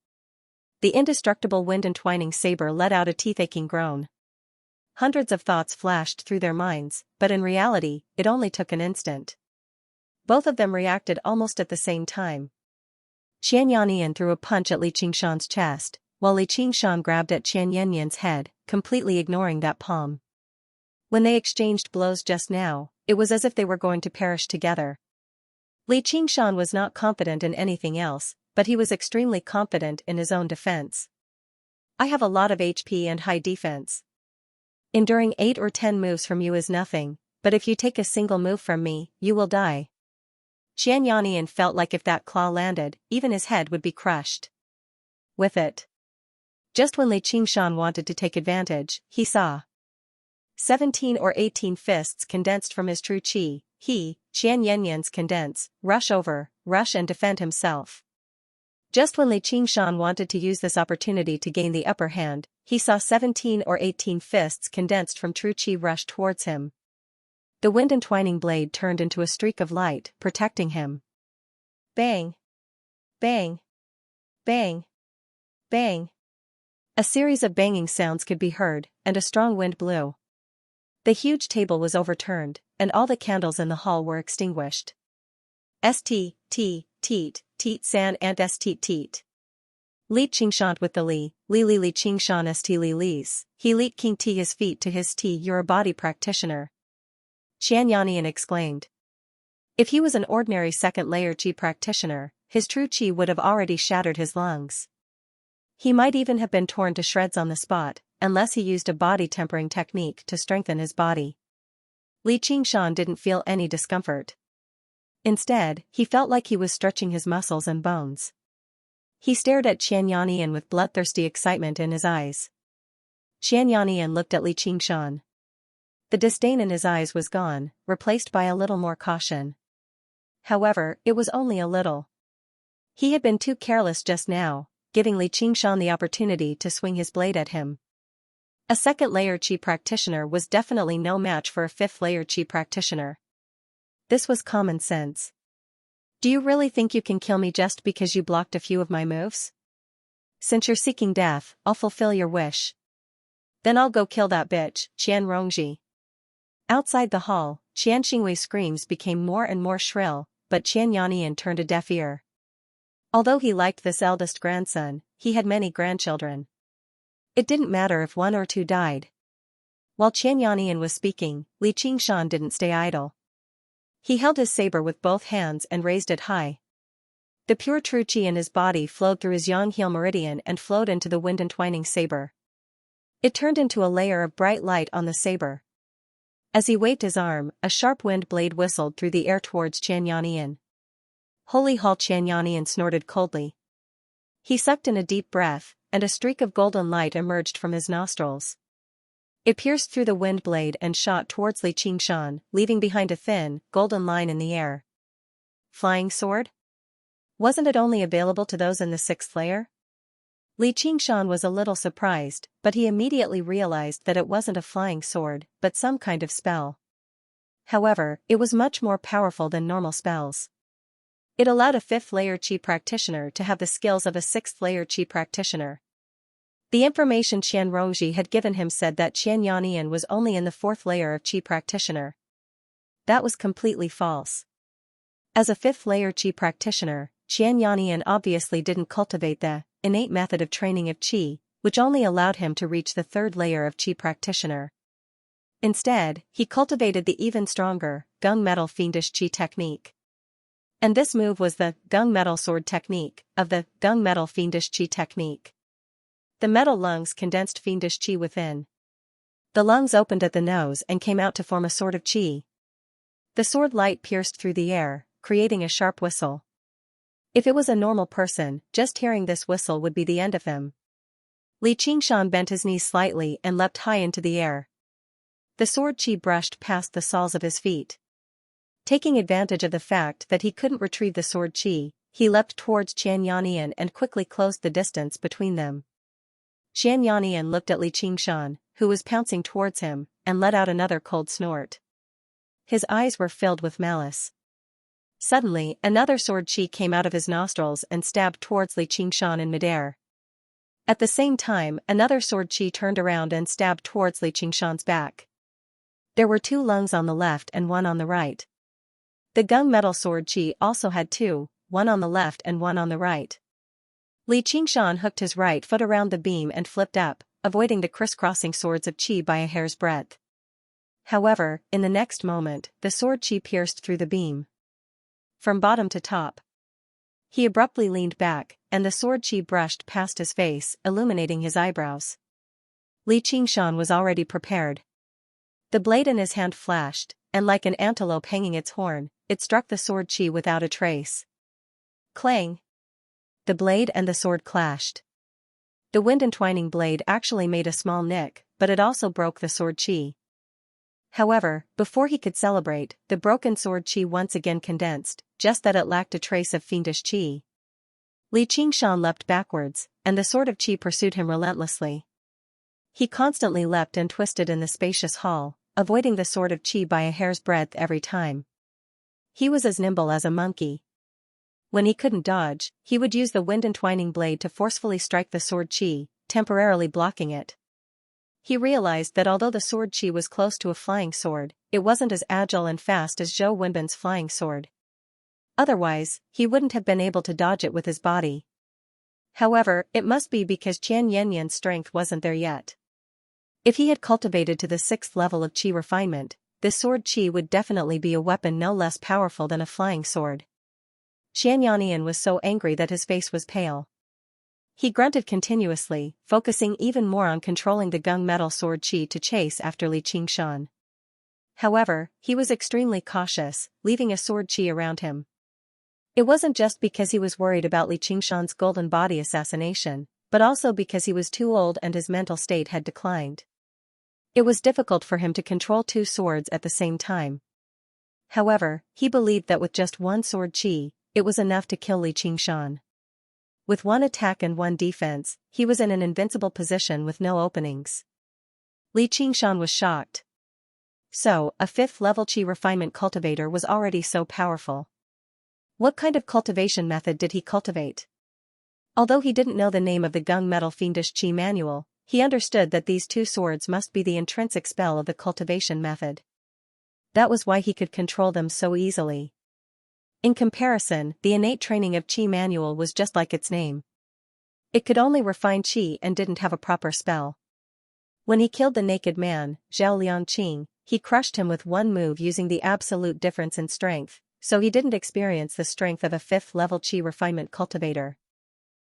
The indestructible wind-entwining saber let out a teeth-aching groan. Hundreds of thoughts flashed through their minds, but in reality, it only took an instant. Both of them reacted almost at the same time. Qian Yanyan threw a punch at Li Qingshan's chest, while Li Qingshan grabbed at Qian Yanyan's head, completely ignoring that palm. When they exchanged blows just now, it was as if they were going to perish together. Li Qingshan was not confident in anything else, but he was extremely confident in his own defense. I have a lot of HP and high defense. Enduring 8 or 10 moves from you is nothing, but if you take a single move from me, you will die. Qian Yanyan felt like if that claw landed, even his head would be crushed. With it. Just when Li Qingshan wanted to take advantage, he saw 17 or 18 fists condensed from his true qi, Qian Yanyan's condense, rush and defend himself. Just when Li Qingshan wanted to use this opportunity to gain the upper hand, he saw 17 or 18 fists condensed from true qi rush towards him. The wind-entwining blade turned into a streak of light, protecting him. Bang! Bang! Bang! Bang! A series of banging sounds could be heard, and a strong wind blew. The huge table was overturned, and all the candles in the hall were extinguished. St. Teet san and st teet. Li Qingshan with the Li Qingshan st Li Li's. He leaped king t his feet to his t. You're a body practitioner. Qian Yanyan exclaimed. If he was an ordinary second-layer qi practitioner, his true qi would have already shattered his lungs. He might even have been torn to shreds on the spot, unless he used a body-tempering technique to strengthen his body. Li Qingshan didn't feel any discomfort. Instead, he felt like he was stretching his muscles and bones. He stared at Qian Yanyan with bloodthirsty excitement in his eyes. Qian Yanyan looked at Li Qingshan. The disdain in his eyes was gone, replaced by a little more caution. However, it was only a little. He had been too careless just now, giving Li Qingshan the opportunity to swing his blade at him. A second-layer qi practitioner was definitely no match for a fifth-layer qi practitioner. This was common sense. Do you really think you can kill me just because you blocked a few of my moves? Since you're seeking death, I'll fulfill your wish. Then I'll go kill that bitch, Qian Rongji. Outside the hall, Qian Xingwei's screams became more and more shrill, but Qian Yanyan turned a deaf ear. Although he liked this eldest grandson, he had many grandchildren. It didn't matter if 1 or 2 died. While Qian Yanyan was speaking, Li Qingshan didn't stay idle. He held his saber with both hands and raised it high. The pure true qi in his body flowed through his yang heel meridian and flowed into the wind-entwining saber. It turned into a layer of bright light on the saber. As he waved his arm, a sharp wind blade whistled through the air towards Qian Yanyan. Holy Hall! Qian Yanyan snorted coldly. He sucked in a deep breath, and a streak of golden light emerged from his nostrils. It pierced through the wind blade and shot towards Li Qingshan, leaving behind a thin, golden line in the air. Flying sword? Wasn't it only available to those in the 6th layer? Li Qingshan was a little surprised, but he immediately realized that it wasn't a flying sword, but some kind of spell. However, it was much more powerful than normal spells. It allowed a 5th-layer qi practitioner to have the skills of a 6th-layer qi practitioner. The information Qian Rongji had given him said that Qian Yanyan was only in the 4th layer of qi practitioner. That was completely false. As a 5th-layer qi practitioner, Qian Yanyan obviously didn't cultivate the innate method of training of qi, which only allowed him to reach the 3rd layer of qi practitioner. Instead, he cultivated the even stronger, gunmetal fiendish qi technique. And this move was the gunmetal sword technique of the gunmetal fiendish qi technique. The metal lungs condensed fiendish qi within. The lungs opened at the nose and came out to form a sword of qi. The sword light pierced through the air, creating a sharp whistle. If it was a normal person, just hearing this whistle would be the end of him. Li Qingshan bent his knees slightly and leapt high into the air. The sword qi brushed past the soles of his feet. Taking advantage of the fact that he couldn't retrieve the sword qi, he leapt towards Qian Yanyan and quickly closed the distance between them. Qian Yanyan looked at Li Qingshan, who was pouncing towards him, and let out another cold snort. His eyes were filled with malice. Suddenly, another sword chi came out of his nostrils and stabbed towards Li Qingshan in midair. At the same time, another sword chi turned around and stabbed towards Li Qingshan's back. There were 2 lungs on the left and 1 on the right. The gunmetal sword chi also had 2, 1 on the left and 1 on the right. Li Qingshan hooked his right foot around the beam and flipped up, avoiding the crisscrossing swords of chi by a hair's breadth. However, in the next moment, the sword chi pierced through the beam. From bottom to top. He abruptly leaned back, and the sword chi brushed past his face, illuminating his eyebrows. Li Qingshan was already prepared. The blade in his hand flashed, and like an antelope hanging its horn, it struck the sword chi without a trace. Clang! The blade and the sword clashed. The wind-entwining blade actually made a small nick, but it also broke the sword chi. However, before he could celebrate, the broken sword chi once again condensed, just that it lacked a trace of fiendish chi. Li Qingshan leapt backwards, and the sword of chi pursued him relentlessly. He constantly leapt and twisted in the spacious hall, avoiding the sword of chi by a hair's breadth every time. He was as nimble as a monkey. When he couldn't dodge, he would use the wind-entwining blade to forcefully strike the sword chi, temporarily blocking it. He realized that although the sword chi was close to a flying sword, it wasn't as agile and fast as Zhou Wenbin's flying sword. Otherwise, he wouldn't have been able to dodge it with his body. However, it must be because Qian Yanyan's strength wasn't there yet. If he had cultivated to the 6th level of chi refinement, this sword chi would definitely be a weapon no less powerful than a flying sword. Qian Yanyan was so angry that his face was pale. He grunted continuously, focusing even more on controlling the gunmetal sword chi to chase after Li Qingshan. However, he was extremely cautious, leaving a sword chi around him. It wasn't just because he was worried about Li Qingshan's golden body assassination, but also because he was too old and his mental state had declined. It was difficult for him to control 2 swords at the same time. However, he believed that with just 1 sword chi, it was enough to kill Li Qingshan. With 1 attack and 1 defense, he was in an invincible position with no openings. Li Qingshan was shocked. So, a 5th level chi refinement cultivator was already so powerful. What kind of cultivation method did he cultivate? Although he didn't know the name of the gunmetal fiendish chi manual, he understood that these 2 swords must be the intrinsic spell of the cultivation method. That was why he could control them so easily. In comparison, the innate training of Chi manual was just like its name. It could only refine Chi and didn't have a proper spell. When he killed the naked man, Zhao Liangqing, he crushed him with 1 move using the absolute difference in strength, so he didn't experience the strength of a 5th level Chi refinement cultivator.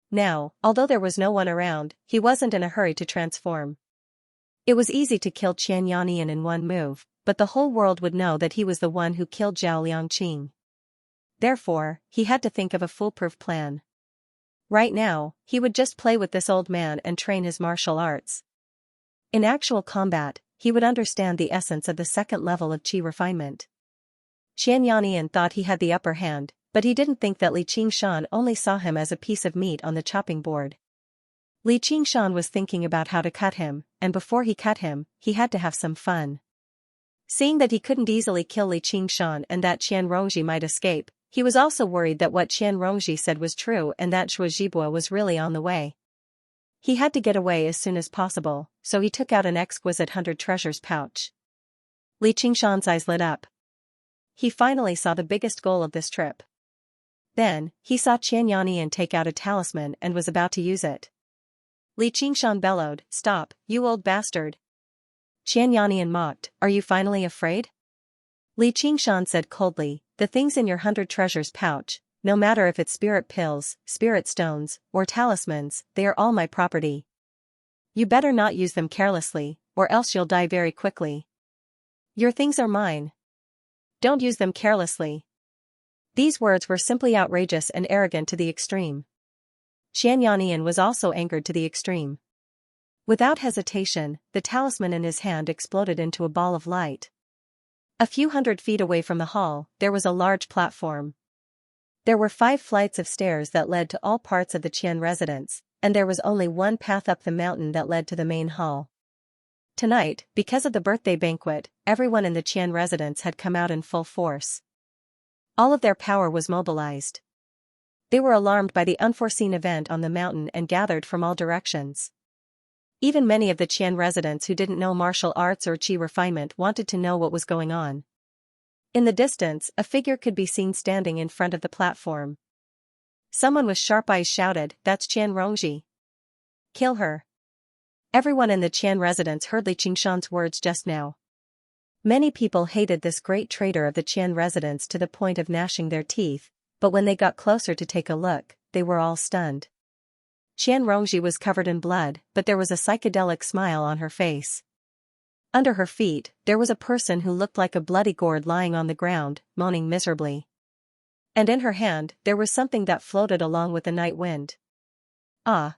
Now, although there was no one around, he wasn't in a hurry to transform. It was easy to kill Qian Yanyan in 1 move, but the whole world would know that he was the one who killed Zhao Liangqing. Therefore, he had to think of a foolproof plan. Right now, he would just play with this old man and train his martial arts. In actual combat, he would understand the essence of the 2nd level of chi refinement. Qian Yanyan thought he had the upper hand, but he didn't think that Li Qingshan only saw him as a piece of meat on the chopping board. Li Qingshan was thinking about how to cut him, and before he cut him, he had to have some fun. Seeing that he couldn't easily kill Li Qingshan and that Qian Rongji might escape, he was also worried that what Qian Rongji said was true and that Shuo Zhibua was really on the way. He had to get away as soon as possible, so he took out an exquisite 100 treasures pouch. Li Qingshan's eyes lit up. He finally saw the biggest goal of this trip. Then, he saw Qian Yanyan take out a talisman and was about to use it. Li Qingshan bellowed, "Stop, you old bastard!" Qian Yanyan mocked, "Are you finally afraid?" Li Qingshan said coldly, "The things in your 100 treasures pouch, no matter if it's spirit pills, spirit stones, or talismans, they are all my property. You better not use them carelessly, or else you'll die very quickly. Your things are mine. Don't use them carelessly." These words were simply outrageous and arrogant to the extreme. Qian Yanyan was also angered to the extreme. Without hesitation, the talisman in his hand exploded into a ball of light. A few 100 feet away from the hall, there was a large platform. There were 5 flights of stairs that led to all parts of the Qian residence, and there was only 1 path up the mountain that led to the main hall. Tonight, because of the birthday banquet, everyone in the Qian residence had come out in full force. All of their power was mobilized. They were alarmed by the unforeseen event on the mountain and gathered from all directions. Even many of the Qian residents who didn't know martial arts or qi refinement wanted to know what was going on. In the distance, a figure could be seen standing in front of the platform. Someone with sharp eyes shouted, "That's Qian Rongji. Kill her." Everyone in the Qian residence heard Li Qingshan's words just now. Many people hated this great traitor of the Qian residence to the point of gnashing their teeth, but when they got closer to take a look, they were all stunned. Qian Rongji was covered in blood, but there was a psychedelic smile on her face. Under her feet, there was a person who looked like a bloody gourd lying on the ground, moaning miserably. And in her hand, there was something that floated along with the night wind. Ah!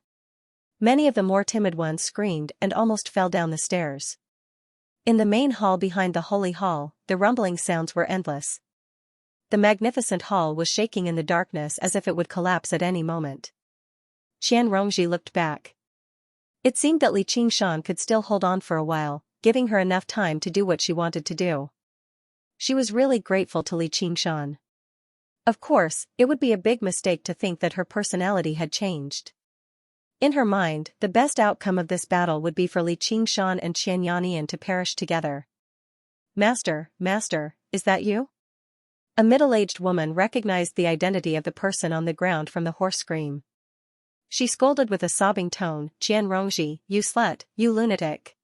Many of the more timid ones screamed and almost fell down the stairs. In the main hall behind the holy hall, the rumbling sounds were endless. The magnificent hall was shaking in the darkness as if it would collapse at any moment. Qian Rongji looked back. It seemed that Li Qingshan could still hold on for a while, giving her enough time to do what she wanted to do. She was really grateful to Li Qingshan. Of course, it would be a big mistake to think that her personality had changed. In her mind, the best outcome of this battle would be for Li Qingshan and Qian Yannian to perish together. "Master, master, is that you?" A middle-aged woman recognized the identity of the person on the ground from the hoarse scream. She scolded with a sobbing tone, "Qian Rongji, you slut, you lunatic.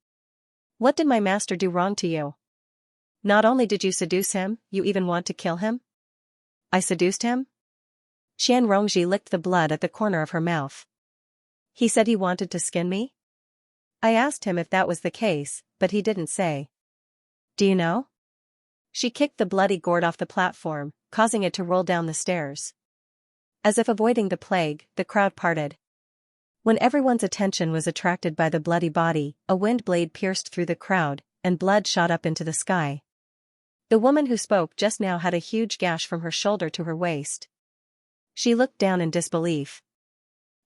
What did my master do wrong to you? Not only did you seduce him, you even want to kill him?" "I seduced him?" Qian Rongji licked the blood at the corner of her mouth. "He said he wanted to skin me? I asked him if that was the case, but he didn't say. Do you know?" She kicked the bloody gourd off the platform, causing it to roll down the stairs. As if avoiding the plague, the crowd parted. When everyone's attention was attracted by the bloody body, a wind blade pierced through the crowd, and blood shot up into the sky. The woman who spoke just now had a huge gash from her shoulder to her waist. She looked down in disbelief.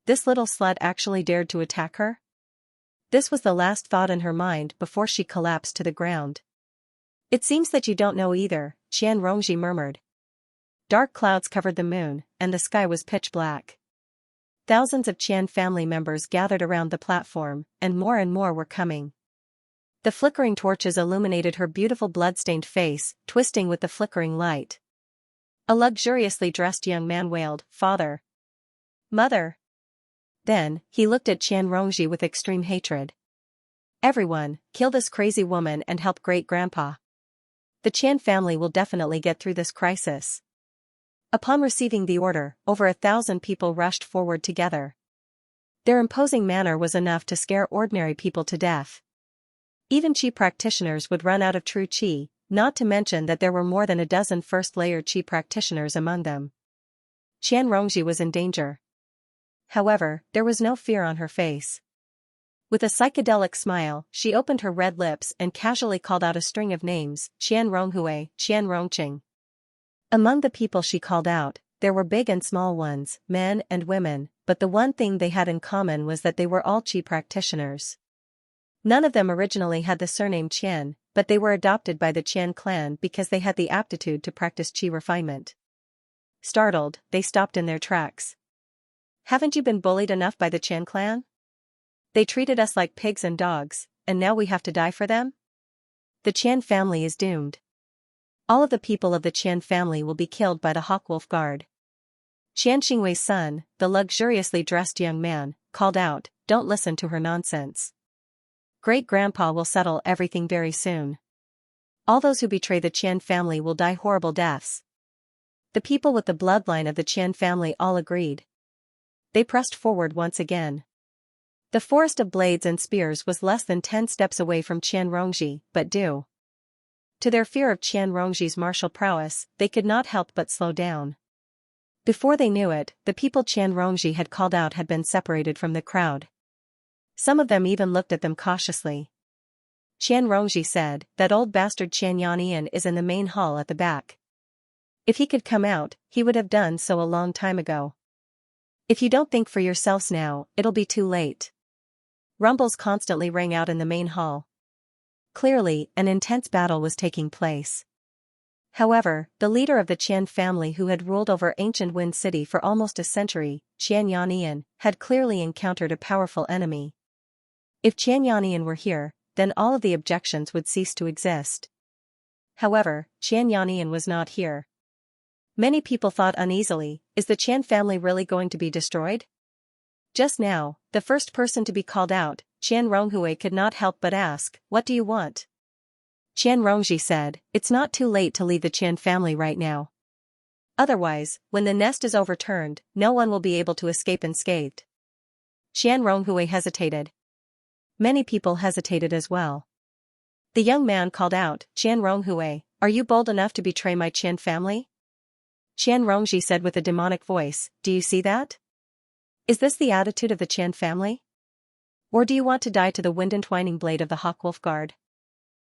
This little slut actually dared to attack her? This was the last thought in her mind before she collapsed to the ground. "It seems that you don't know either," Qian Rongji murmured. Dark clouds covered the moon, and the sky was pitch black. Thousands of Qian family members gathered around the platform, and more were coming. The flickering torches illuminated her beautiful blood-stained face, twisting with the flickering light. A luxuriously dressed young man wailed, "Father! Mother!" Then, he looked at Qian Rongji with extreme hatred. "Everyone, kill this crazy woman and help great-grandpa. The Qian family will definitely get through this crisis." Upon receiving the order, over 1,000 people rushed forward together. Their imposing manner was enough to scare ordinary people to death. Even qi practitioners would run out of true qi, not to mention that there were more than a dozen first-layer qi practitioners among them. Qian Rongji was in danger. However, there was no fear on her face. With a psychedelic smile, she opened her red lips and casually called out a string of names, "Qian Ronghui, Qian Rongqing." Among the people she called out, there were big and small ones, men and women, but the one thing they had in common was that they were all qi practitioners. None of them originally had the surname Qian, but they were adopted by the Qian clan because they had the aptitude to practice qi refinement. Startled, they stopped in their tracks. "Haven't you been bullied enough by the Qian clan? They treated us like pigs and dogs, and now we have to die for them? The Qian family is doomed. All of the people of the Qian family will be killed by the Hawkwolf Guard." Qian Xingwei's son, the luxuriously dressed young man, called out, "Don't listen to her nonsense. Great-grandpa will settle everything very soon. All those who betray the Qian family will die horrible deaths." The people with the bloodline of the Qian family all agreed. They pressed forward once again. The forest of blades and spears was less than 10 steps away from Qian Rongji, but due to their fear of Qian Rongji's martial prowess, they could not help but slow down. Before they knew it, the people Qian Rongji had called out had been separated from the crowd. Some of them even looked at them cautiously. Qian Rongji said, "That old bastard Qian Yannian is in the main hall at the back. If he could come out, he would have done so a long time ago. If you don't think for yourselves now, it'll be too late." Rumbles constantly rang out in the main hall. Clearly, an intense battle was taking place. However, the leader of the Qian family who had ruled over ancient Wind City for almost a century, Xianxia, had clearly encountered a powerful enemy. If Xianxia were here, then all of the objections would cease to exist. However, Xianxia was not here. Many people thought uneasily, is the Qian family really going to be destroyed? Just now, the first person to be called out, Qian Ronghui, could not help but ask, "What do you want?" Qian Rongji said, "It's not too late to leave the Qian family right now. Otherwise, when the nest is overturned, no one will be able to escape unscathed." Qian Ronghui hesitated. Many people hesitated as well. The young man called out, "Qian Ronghui, are you bold enough to betray my Qian family?" Qian Rongji said with a demonic voice, "Do you see that? Is this the attitude of the Qian family? Or do you want to die to the wind-entwining blade of the Hawkwolf Guard?"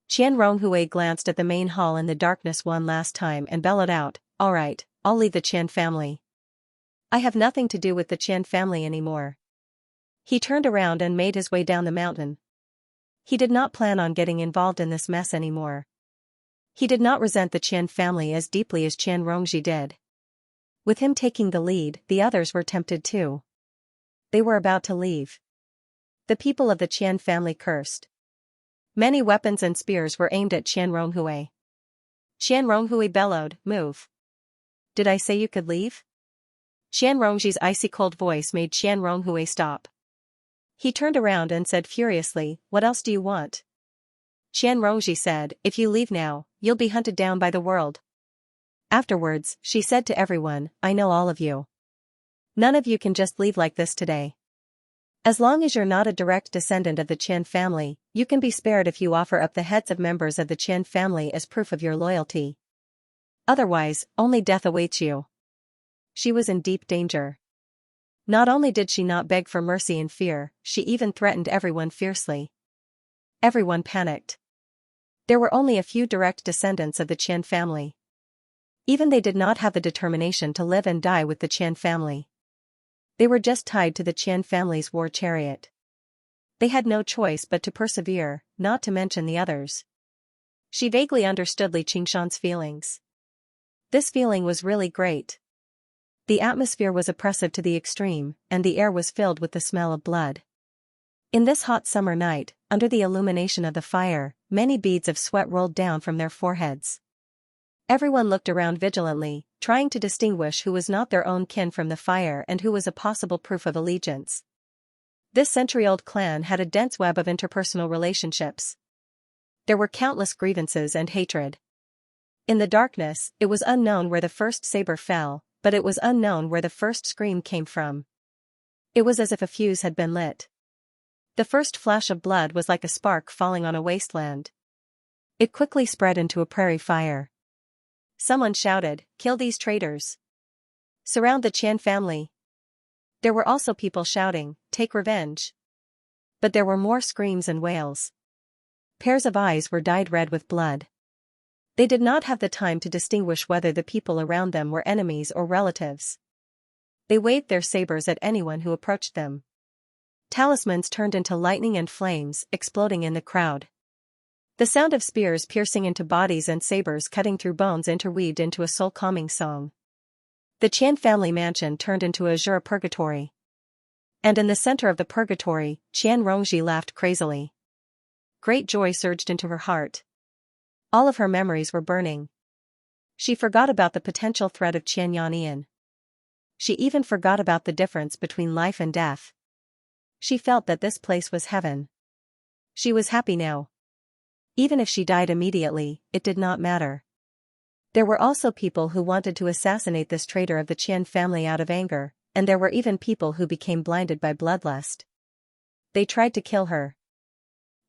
Qian Ronghui glanced at the main hall in the darkness one last time and bellowed out, "All right, I'll leave the Qian family. I have nothing to do with the Qian family anymore." He turned around and made his way down the mountain. He did not plan on getting involved in this mess anymore. He did not resent the Qian family as deeply as Qian Rongji did. With him taking the lead, the others were tempted too. They were about to leave. The people of the Qian family cursed. Many weapons and spears were aimed at Qian Ronghui. Qian Ronghui bellowed, "Move. Did I say you could leave?" Qian Rongji's icy cold voice made Qian Ronghui stop. He turned around and said furiously, "What else do you want?" Qian Rongji said, "If you leave now, you'll be hunted down by the world." Afterwards, she said to everyone, "I know all of you. None of you can just leave like this today. As long as you're not a direct descendant of the Qian family, you can be spared if you offer up the heads of members of the Qian family as proof of your loyalty. Otherwise, only death awaits you." She was in deep danger. Not only did she not beg for mercy in fear, she even threatened everyone fiercely. Everyone panicked. There were only a few direct descendants of the Qian family. Even they did not have the determination to live and die with the Qian family. They were just tied to the Qian family's war chariot. They had no choice but to persevere, not to mention the others. She vaguely understood Li Qingshan's feelings. This feeling was really great. The atmosphere was oppressive to the extreme, and the air was filled with the smell of blood. In this hot summer night, under the illumination of the fire, many beads of sweat rolled down from their foreheads. Everyone looked around vigilantly, trying to distinguish who was not their own kin from the fire and who was a possible proof of allegiance. This century-old clan had a dense web of interpersonal relationships. There were countless grievances and hatred. In the darkness, it was unknown where the first saber fell, but it was unknown where the first scream came from. It was as if a fuse had been lit. The first flash of blood was like a spark falling on a wasteland. It quickly spread into a prairie fire. Someone shouted, "Kill these traitors! Surround the Qian family!" There were also people shouting, "Take revenge!" But there were more screams and wails. Pairs of eyes were dyed red with blood. They did not have the time to distinguish whether the people around them were enemies or relatives. They waved their sabers at anyone who approached them. Talismans turned into lightning and flames, exploding in the crowd. The sound of spears piercing into bodies and sabers cutting through bones interweaved into a soul-calming song. The Qian family mansion turned into a azure purgatory. And in the center of the purgatory, Qian Rongji laughed crazily. Great joy surged into her heart. All of her memories were burning. She forgot about the potential threat of Xianxia. She even forgot about the difference between life and death. She felt that this place was heaven. She was happy now. Even if she died immediately, it did not matter. There were also people who wanted to assassinate this traitor of the Qian family out of anger, and there were even people who became blinded by bloodlust. They tried to kill her.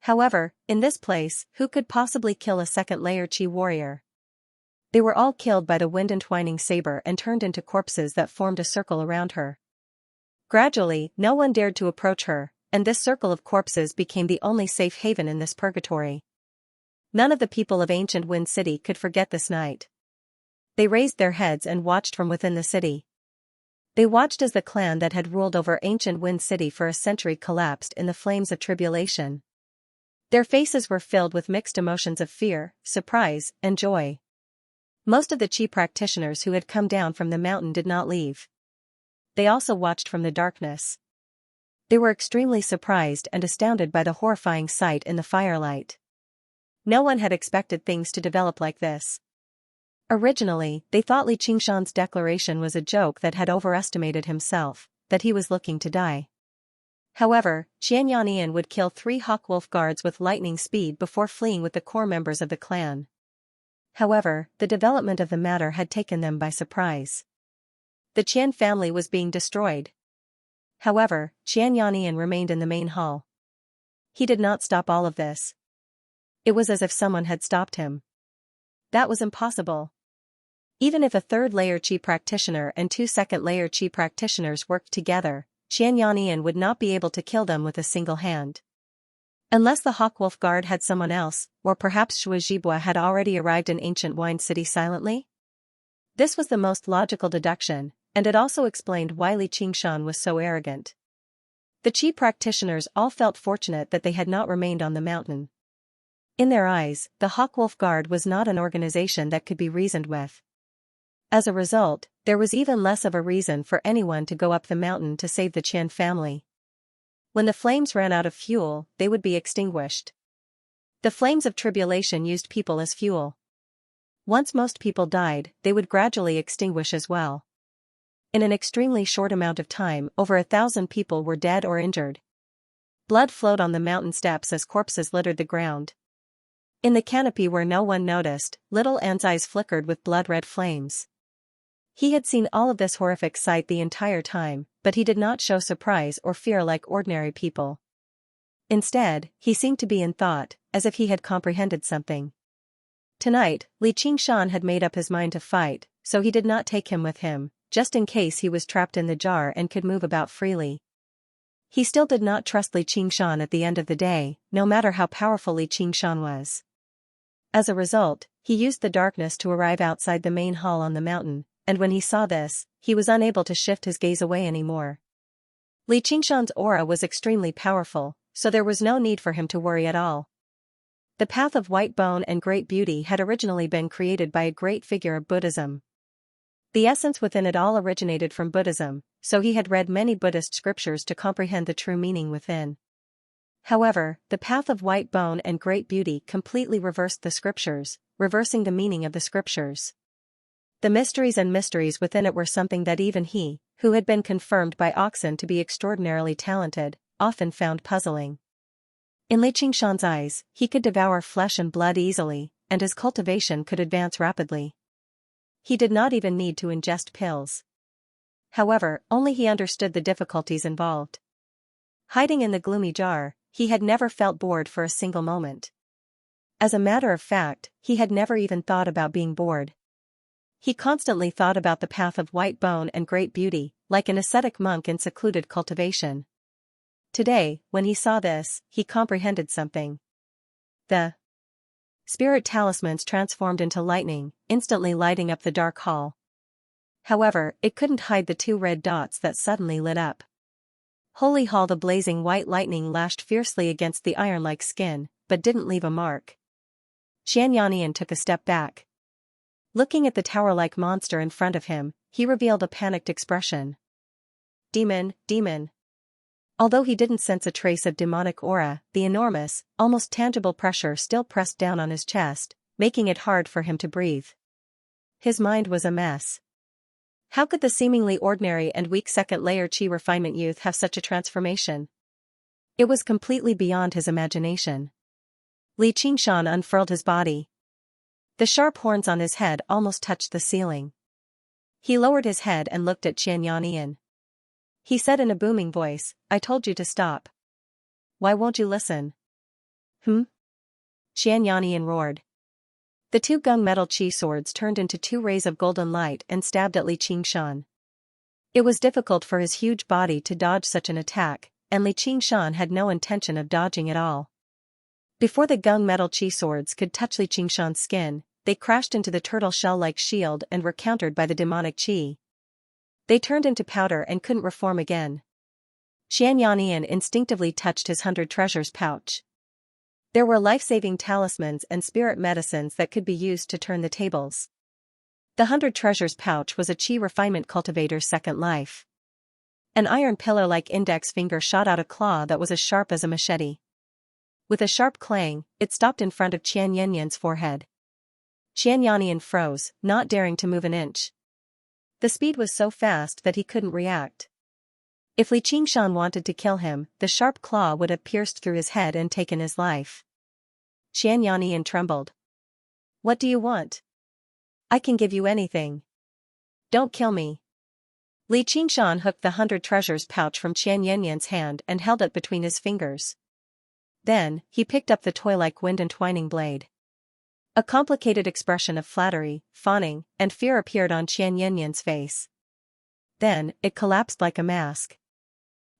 However, in this place, who could possibly kill a second-layer Qi warrior? They were all killed by the wind-entwining saber and turned into corpses that formed a circle around her. Gradually, no one dared to approach her, and this circle of corpses became the only safe haven in this purgatory. None of the people of ancient Wind City could forget this night. They raised their heads and watched from within the city. They watched as the clan that had ruled over ancient Wind City for a century collapsed in the flames of tribulation. Their faces were filled with mixed emotions of fear, surprise, and joy. Most of the Qi practitioners who had come down from the mountain did not leave. They also watched from the darkness. They were extremely surprised and astounded by the horrifying sight in the firelight. No one had expected things to develop like this. Originally, they thought Li Qingshan's declaration was a joke that had overestimated himself, that he was looking to die. However, Xianxia would kill 3 Hawkwolf guards with lightning speed before fleeing with the core members of the clan. However, the development of the matter had taken them by surprise. The Qian family was being destroyed. However, Xianxia remained in the main hall. He did not stop all of this. It was as if someone had stopped him. That was impossible. Even if a third-layer Qi practitioner and 2 second-layer Qi practitioners worked together, Xianxia would not be able to kill them with a single hand. Unless the Hawkwolf Guard had someone else, or perhaps Shui Jibua had already arrived in ancient Wine City silently? This was the most logical deduction, and it also explained why Li Qingshan was so arrogant. The Qi practitioners all felt fortunate that they had not remained on the mountain. In their eyes, the Hawkwolf Guard was not an organization that could be reasoned with. As a result, there was even less of a reason for anyone to go up the mountain to save the Qian family. When the flames ran out of fuel, they would be extinguished. The flames of tribulation used people as fuel. Once most people died, they would gradually extinguish as well. In an extremely short amount of time, over 1,000 people were dead or injured. Blood flowed on the mountain steps as corpses littered the ground. In the canopy where no one noticed, little An's eyes flickered with blood-red flames. He had seen all of this horrific sight the entire time, but he did not show surprise or fear like ordinary people. Instead, he seemed to be in thought, as if he had comprehended something. Tonight, Li Qingshan had made up his mind to fight, so he did not take him with him, just in case he was trapped in the jar and could move about freely. He still did not trust Li Qingshan at the end of the day, no matter how powerful Li Qingshan was. As a result, he used the darkness to arrive outside the main hall on the mountain, and when he saw this, he was unable to shift his gaze away anymore. Li Qingshan's aura was extremely powerful, so there was no need for him to worry at all. The path of white bone and great beauty had originally been created by a great figure of Buddhism. The essence within it all originated from Buddhism, so he had read many Buddhist scriptures to comprehend the true meaning within. However, the path of white bone and great beauty completely reversed the scriptures, reversing the meaning of the scriptures. The mysteries within it were something that even he, who had been confirmed by oxen to be extraordinarily talented, often found puzzling. In Li Qingshan's eyes, he could devour flesh and blood easily, and his cultivation could advance rapidly. He did not even need to ingest pills. However, only he understood the difficulties involved. Hiding in the gloomy jar, he had never felt bored for a single moment. As a matter of fact, he had never even thought about being bored. He constantly thought about the path of white bone and great beauty, like an ascetic monk in secluded cultivation. Today, when he saw this, he comprehended something. The spirit talismans transformed into lightning, instantly lighting up the dark hall. However, it couldn't hide the 2 red dots that suddenly lit up. Holy Hall, the blazing white lightning lashed fiercely against the iron-like skin, but didn't leave a mark. Xianxia took a step back. Looking at the tower-like monster in front of him, he revealed a panicked expression. Demon, demon. Although he didn't sense a trace of demonic aura, the enormous, almost tangible pressure still pressed down on his chest, making it hard for him to breathe. His mind was a mess. How could the seemingly ordinary and weak second-layer Qi refinement youth have such a transformation? It was completely beyond his imagination. Li Qingshan unfurled his body. The sharp horns on his head almost touched the ceiling. He lowered his head and looked at Xianxia. He said in a booming voice, "I told you to stop. Why won't you listen?" Xianxia roared. The 2 gunmetal Qi swords turned into 2 rays of golden light and stabbed at Li Qingshan. It was difficult for his huge body to dodge such an attack, and Li Qingshan had no intention of dodging at all. Before the gunmetal Qi swords could touch Li Qingshan's skin, they crashed into the turtle shell-like shield and were countered by the demonic Qi. They turned into powder and couldn't reform again. Xianxia instinctively touched his 100 treasures pouch. There were life-saving talismans and spirit medicines that could be used to turn the tables. The 100 treasures pouch was a chi refinement cultivator's second life. An iron pillar-like index finger shot out a claw that was as sharp as a machete. With a sharp clang, it stopped in front of Qian Yanyan's forehead. Qian Yanyan froze, not daring to move an inch. The speed was so fast that he couldn't react. If Li Qingshan wanted to kill him, the sharp claw would have pierced through his head and taken his life. Qian Yanyan trembled. "What do you want?" "I can give you anything. Don't kill me." Li Qingshan hooked the 100 treasures pouch from Qian Yanyan's hand and held it between his fingers. Then, he picked up the toy-like wind-entwining blade. A complicated expression of flattery, fawning, and fear appeared on Qian Yanyan's face. Then, it collapsed like a mask.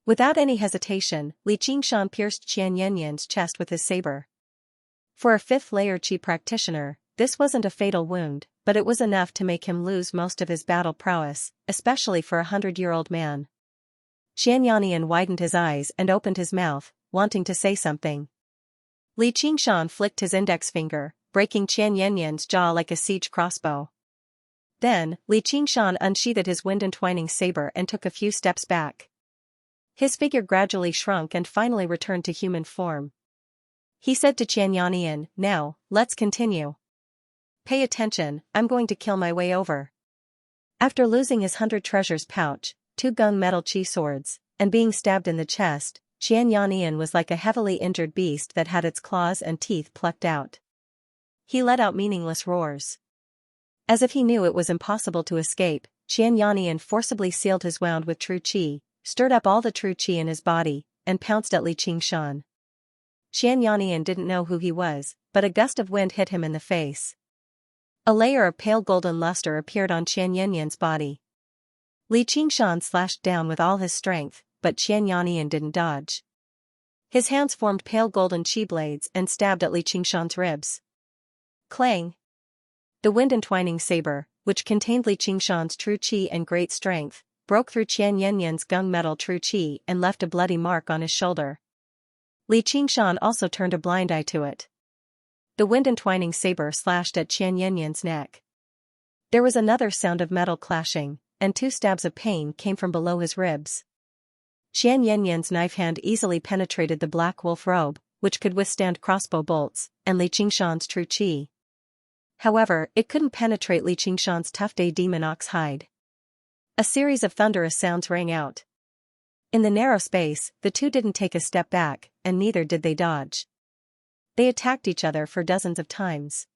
Without any hesitation, Li Qingshan pierced Qian Yanyan's chest with his saber. For a fifth-layer Qi practitioner, this wasn't a fatal wound, but it was enough to make him lose most of his battle prowess, especially for a 100-year-old man. Qian Yanyan widened his eyes and opened his mouth, wanting to say something. Li Qingshan flicked his index finger, breaking Qian Yanyan's jaw like a siege crossbow. Then, Li Qingshan unsheathed his wind-entwining saber and took a few steps back. His figure gradually shrunk and finally returned to human form. He said to Qian Yanyan, "Now, let's continue. Pay attention, I'm going to kill my way over." After losing his 100 treasures pouch, 2 gunmetal chi swords, and being stabbed in the chest, Qian Yanyan was like a heavily injured beast that had its claws and teeth plucked out. He let out meaningless roars. As if he knew it was impossible to escape, Qian Yanyan forcibly sealed his wound with true qi, stirred up all the true qi in his body, and pounced at Li Qingshan. Qian Yanyan didn't know who he was, but a gust of wind hit him in the face. A layer of pale golden luster appeared on Qian Yanyan's body. Li Qingshan slashed down with all his strength, but Qian Yanyan didn't dodge. His hands formed pale golden qi blades and stabbed at Li Qingshan's ribs. Clang! The wind-entwining saber, which contained Li Qingshan's true qi and great strength, broke through Qian Yanyan's gunmetal true qi and left a bloody mark on his shoulder. Li Qingshan also turned a blind eye to it. The wind-entwining saber slashed at Qian Yanyan's neck. There was another sound of metal clashing, and 2 stabs of pain came from below his ribs. Qian Yanyan's knife hand easily penetrated the black wolf robe, which could withstand crossbow bolts, and Li Qingshan's true qi. However, it couldn't penetrate Li Qingshan's tough day demon ox hide. A series of thunderous sounds rang out. In the narrow space, the two didn't take a step back, and neither did they dodge. They attacked each other for dozens of times.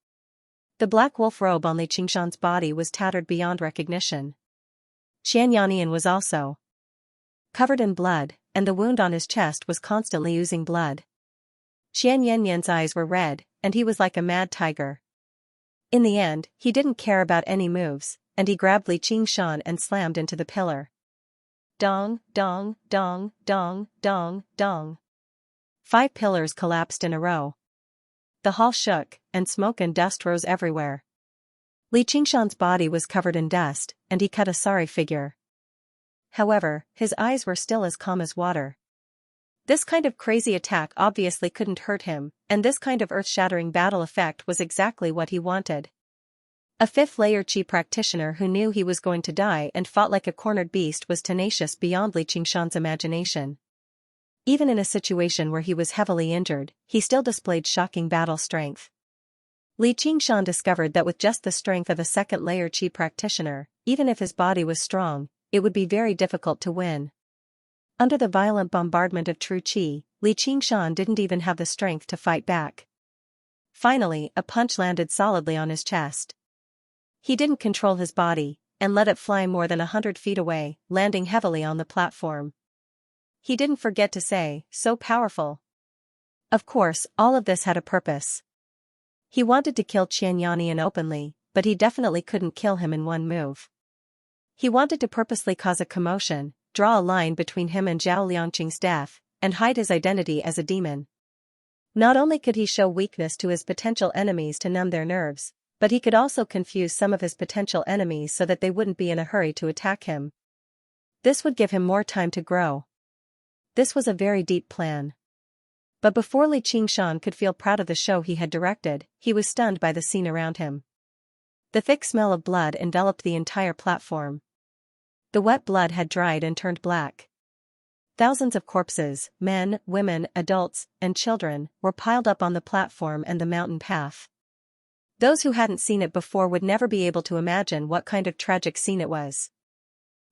The black wolf robe on Li Qingshan's body was tattered beyond recognition. Qian Yanyan was also covered in blood, and the wound on his chest was constantly oozing blood. Qian Yanyan's eyes were red, and he was like a mad tiger. In the end, he didn't care about any moves, and he grabbed Li Qingshan and slammed into the pillar. Dong, dong, dong, dong, dong, dong. 5 pillars collapsed in a row. The hall shook, and smoke and dust rose everywhere. Li Qingshan's body was covered in dust, and he cut a sorry figure. However, his eyes were still as calm as water. This kind of crazy attack obviously couldn't hurt him, and this kind of earth-shattering battle effect was exactly what he wanted. A 5th-layer Qi practitioner who knew he was going to die and fought like a cornered beast was tenacious beyond Li Qingshan's imagination. Even in a situation where he was heavily injured, he still displayed shocking battle strength. Li Qingshan discovered that with just the strength of a 2nd-layer Qi practitioner, even if his body was strong, it would be very difficult to win. Under the violent bombardment of true qi, Li Qingshan didn't even have the strength to fight back. Finally, a punch landed solidly on his chest. He didn't control his body, and let it fly more than 100 feet away, landing heavily on the platform. He didn't forget to say, "So powerful." Of course, all of this had a purpose. He wanted to kill Qian Yanyan openly, but he definitely couldn't kill him in one move. He wanted to purposely cause a commotion, draw a line between him and Zhao Liangqing's death, and hide his identity as a demon. Not only could he show weakness to his potential enemies to numb their nerves, but he could also confuse some of his potential enemies so that they wouldn't be in a hurry to attack him. This would give him more time to grow. This was a very deep plan. But before Li Qingshan could feel proud of the show he had directed, he was stunned by the scene around him. The thick smell of blood enveloped the entire platform. The wet blood had dried and turned black. Thousands of corpses, men, women, adults, and children, were piled up on the platform and the mountain path. Those who hadn't seen it before would never be able to imagine what kind of tragic scene it was.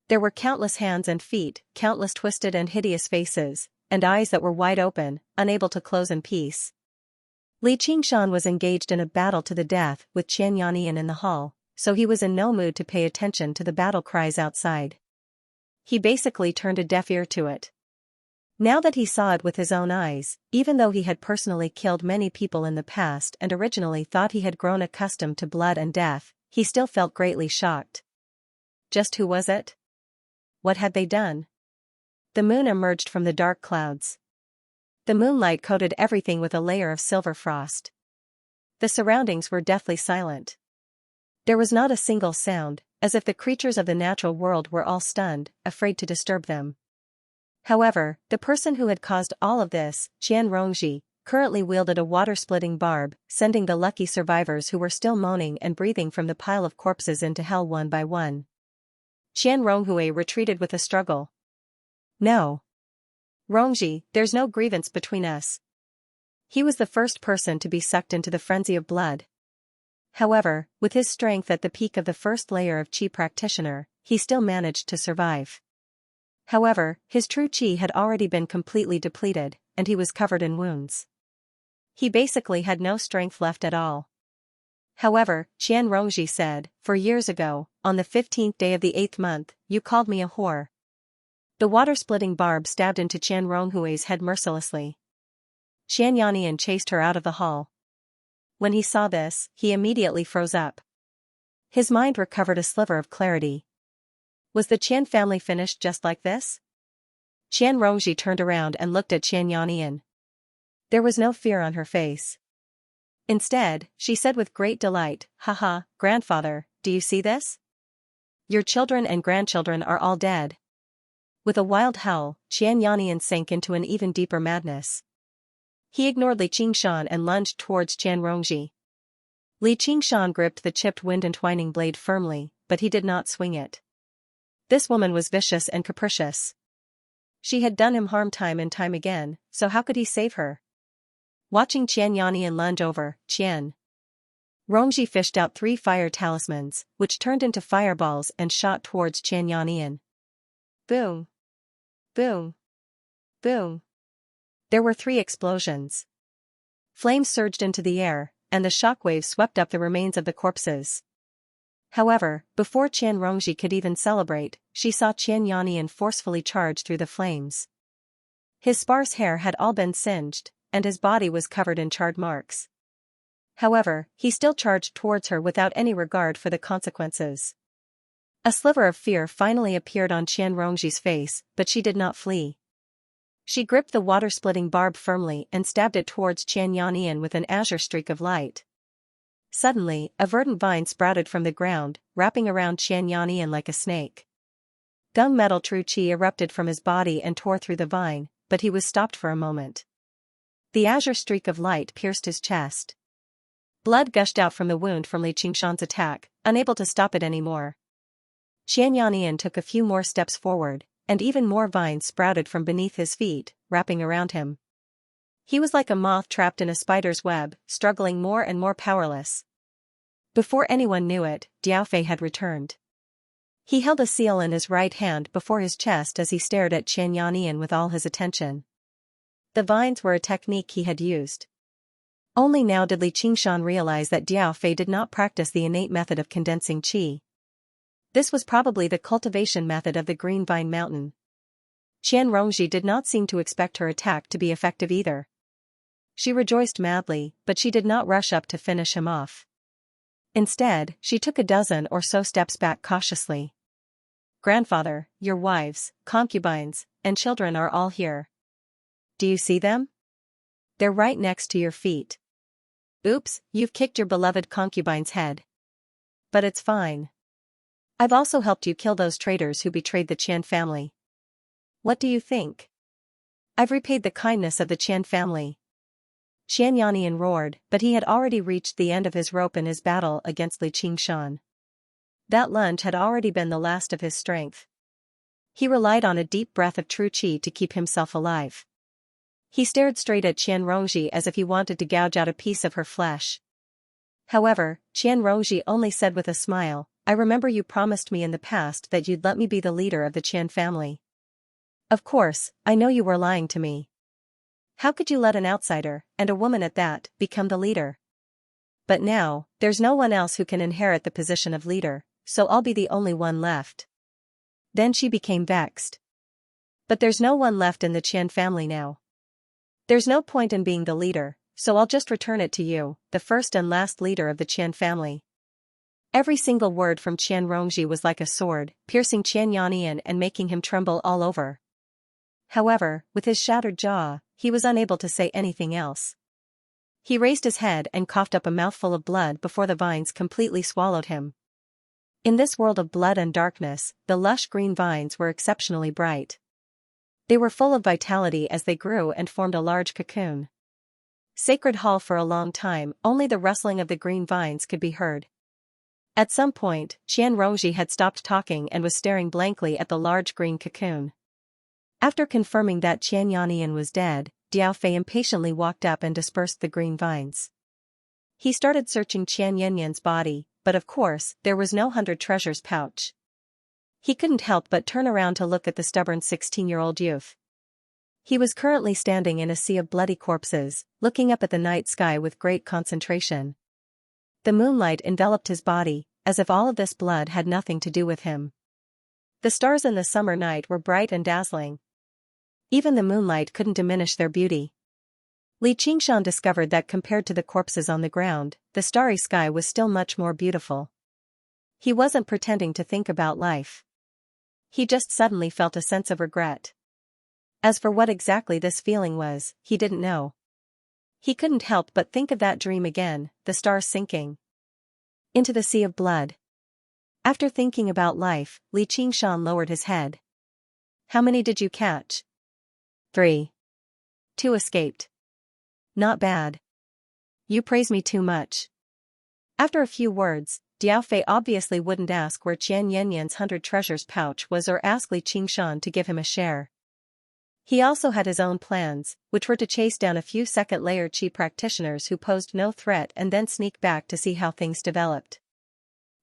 There were countless hands and feet, countless twisted and hideous faces, and eyes that were wide open, unable to close in peace. Li Qingshan was engaged in a battle to the death with Xianxia in the hall, so he was in no mood to pay attention to the battle cries outside. He basically turned a deaf ear to it. Now that he saw it with his own eyes, even though he had personally killed many people in the past and originally thought he had grown accustomed to blood and death, he still felt greatly shocked. Just who was it? What had they done? The moon emerged from the dark clouds. The moonlight coated everything with a layer of silver frost. The surroundings were deathly silent. There was not a single sound, as if the creatures of the natural world were all stunned, afraid to disturb them. However, the person who had caused all of this, Xianxia, currently wielded a water-splitting barb, sending the lucky survivors who were still moaning and breathing from the pile of corpses into hell one by one. Xianxia retreated with a struggle. No. Rongji, there's no grievance between us. He was the first person to be sucked into the frenzy of blood. However, with his strength at the peak of the first layer of Qi practitioner, he still managed to survive. However, his true Qi had already been completely depleted, and he was covered in wounds. He basically had no strength left at all. However, Xianxia said, "For years ago, on the 15th day of the 8th month, you called me a whore." The water-splitting barb stabbed into Xianxua's head mercilessly. Xianxia chased her out of the hall. When he saw this, he immediately froze up. His mind recovered a sliver of clarity. Was the Qian family finished just like this? Xianxia turned around and looked at Xianxia. There was no fear on her face. Instead, she said with great delight, "Haha, grandfather, do you see this? Your children and grandchildren are all dead." With a wild howl, Xianxia sank into an even deeper madness. He ignored Li Qingshan and lunged towards Xianxia. Li Qingshan gripped the chipped wind-entwining blade firmly, but he did not swing it. This woman was vicious and capricious. She had done him harm time and time again, so how could he save her? Watching Xianxia lunge over, Rongji fished out 3 fire talismans, which turned into fireballs and shot towards Xianxia. Boom! Boom! Boom! There were 3 explosions. Flames surged into the air, and the shockwaves swept up the remains of the corpses. However, before Xianxia could even celebrate, she saw Xianxia forcefully charge through the flames. His sparse hair had all been singed, and his body was covered in charred marks. However, he still charged towards her without any regard for the consequences. A sliver of fear finally appeared on Xianxua's face, but she did not flee. She gripped the water-splitting barb firmly and stabbed it towards Xianxia with an azure streak of light. Suddenly, a verdant vine sprouted from the ground, wrapping around Xianxia like a snake. Gunmetal true Qi erupted from his body and tore through the vine, but he was stopped for a moment. The azure streak of light pierced his chest. Blood gushed out from the wound from Li Qingshan's attack, unable to stop it anymore. Xianxia took a few more steps forward, and even more vines sprouted from beneath his feet, wrapping around him. He was like a moth trapped in a spider's web, struggling more and more powerless. Before anyone knew it, Diaofei had returned. He held a seal in his right hand before his chest as he stared at Xianxia with all his attention. The vines were a technique he had used. Only now did Li Qingshan realize that Diaofei did not practice the innate method of condensing qi. This was probably the cultivation method of the Green Vine Mountain. Xianxia did not seem to expect her attack to be effective either. She rejoiced madly, but she did not rush up to finish him off. Instead, she took a dozen or so steps back cautiously. "Grandfather, your wives, concubines, and children are all here. Do you see them? They're right next to your feet. Oops, you've kicked your beloved concubine's head. But it's fine. I've also helped you kill those traitors who betrayed the Qian family. What do you think? I've repaid the kindness of the Qian family, Xianxia roared, but he had already reached the end of his rope in his battle against Li Qingshan. That lunge had already been the last of his strength. He relied on a deep breath of true qi to keep himself alive. He stared straight at Qian Rongji as if he wanted to gouge out a piece of her flesh. However, Qian Rongji only said with a smile, "I remember you promised me in the past that you'd let me be the leader of the Qian family. Of course, I know you were lying to me. How could you let an outsider, and a woman at that, become the leader? But now, there's no one else who can inherit the position of leader, so I'll be the only one left." Then she became vexed. "But there's no one left in the Qian family now. There's no point in being the leader, so I'll just return it to you, the first and last leader of the Qian family." Every single word from Qian Rongji was like a sword, piercing Qian Yannian and making him tremble all over. However, with his shattered jaw, he was unable to say anything else. He raised his head and coughed up a mouthful of blood before the vines completely swallowed him. In this world of blood and darkness, the lush green vines were exceptionally bright. They were full of vitality as they grew and formed a large cocoon. Sacred Hall. For a long time, only the rustling of the green vines could be heard. At some point, Qian Rongji had stopped talking and was staring blankly at the large green cocoon. After confirming that Qian Yannian was dead, Diao Fei impatiently walked up and dispersed the green vines. He started searching Qian Yannian's body, but of course, there was no 100 treasures pouch. He couldn't help but turn around to look at the stubborn 16-year-old youth. He was currently standing in a sea of bloody corpses, looking up at the night sky with great concentration. The moonlight enveloped his body, as if all of this blood had nothing to do with him. The stars in the summer night were bright and dazzling. Even the moonlight couldn't diminish their beauty. Li Qingshan discovered that compared to the corpses on the ground, the starry sky was still much more beautiful. He wasn't pretending to think about life. He just suddenly felt a sense of regret. As for what exactly this feeling was, he didn't know. He couldn't help but think of that dream again, the stars sinking into the sea of blood. After thinking about life, Li Qingshan lowered his head. "How many did you catch?" 3. 2 escaped. "Not bad. You praise me too much." After a few words, Diao Fei obviously wouldn't ask where Qian Yannian's 100 treasures pouch was or ask Li Qingshan to give him a share. He also had his own plans, which were to chase down a few second-layer qi practitioners who posed no threat and then sneak back to see how things developed.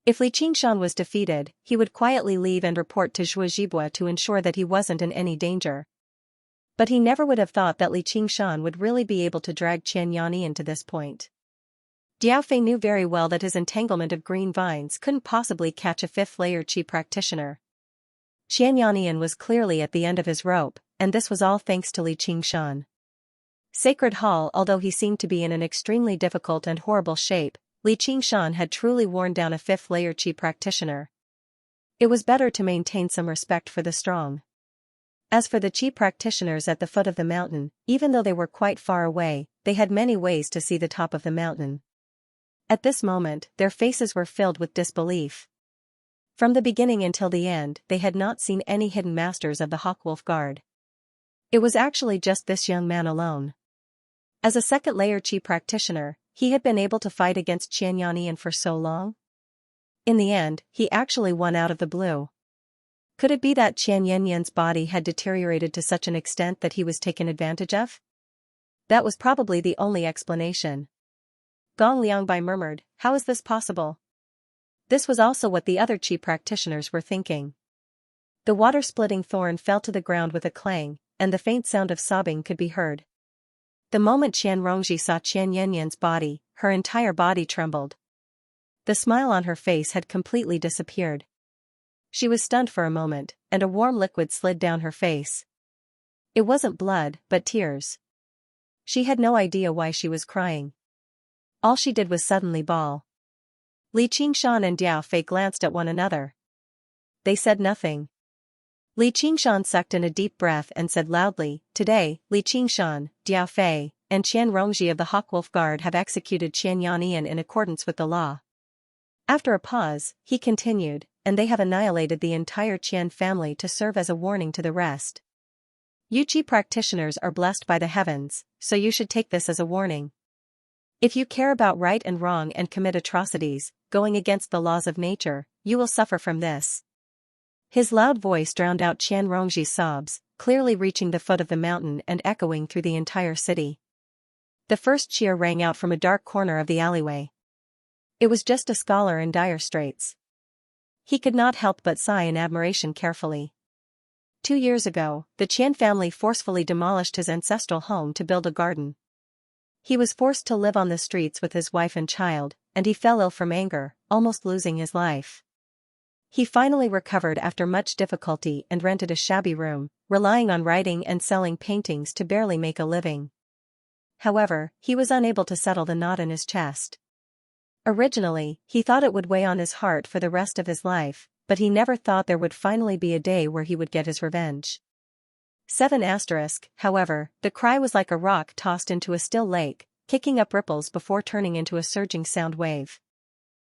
If Li Qingshan was defeated, he would quietly leave and report to Zhuozhibua to ensure that he wasn't in any danger. But he never would have thought that Li Qingshan would really be able to drag Qian Yannian to this point. Diao Fei knew very well that his entanglement of green vines couldn't possibly catch a fifth-layer qi practitioner. Qian Yannian was clearly at the end of his rope, and this was all thanks to Li Qingshan. Sacred Hall. Although he seemed to be in an extremely difficult and horrible shape, Li Qingshan had truly worn down a fifth-layer qi practitioner. It was better to maintain some respect for the strong. As for the qi practitioners at the foot of the mountain, even though they were quite far away, they had many ways to see the top of the mountain. At this moment, their faces were filled with disbelief. From the beginning until the end, they had not seen any hidden masters of the Hawkwolf Guard. It was actually just this young man alone. As a second-layer qi practitioner, he had been able to fight against Qian Yannian for so long. In the end, he actually won out of the blue. Could it be that Qian Yannian's body had deteriorated to such an extent that he was taken advantage of? That was probably the only explanation. Gong Liangbai murmured, "How is this possible?" This was also what the other qi practitioners were thinking. The water-splitting thorn fell to the ground with a clang, and the faint sound of sobbing could be heard. The moment Qian Rongji saw Qian Yannian's body, her entire body trembled. The smile on her face had completely disappeared. She was stunned for a moment, and a warm liquid slid down her face. It wasn't blood, but tears. She had no idea why she was crying. All she did was suddenly bawl. Li Qingshan and Diao Fei glanced at one another. They said nothing. Li Qingshan sucked in a deep breath and said loudly, "Today, Li Qingshan, Diao Fei, and Qian Rongji of the Hawkwolf Guard have executed Qian Yannian in accordance with the law." After a pause, he continued, "And they have annihilated the entire Qian family to serve as a warning to the rest. You qi practitioners are blessed by the heavens, so you should take this as a warning." If you care about right and wrong and commit atrocities, going against the laws of nature, you will suffer from this. His loud voice drowned out Qian Rongji's sobs, clearly reaching the foot of the mountain and echoing through the entire city. The first cheer rang out from a dark corner of the alleyway. It was just a scholar in dire straits. He could not help but sigh in admiration carefully. 2 years ago, the Qian family forcefully demolished his ancestral home to build a garden. He was forced to live on the streets with his wife and child, and he fell ill from anger, almost losing his life. He finally recovered after much difficulty and rented a shabby room, relying on writing and selling paintings to barely make a living. However, he was unable to settle the knot in his chest. Originally, he thought it would weigh on his heart for the rest of his life, but he never thought there would finally be a day where he would get his revenge. 7 *, however, the cry was like a rock tossed into a still lake, kicking up ripples before turning into a surging sound wave.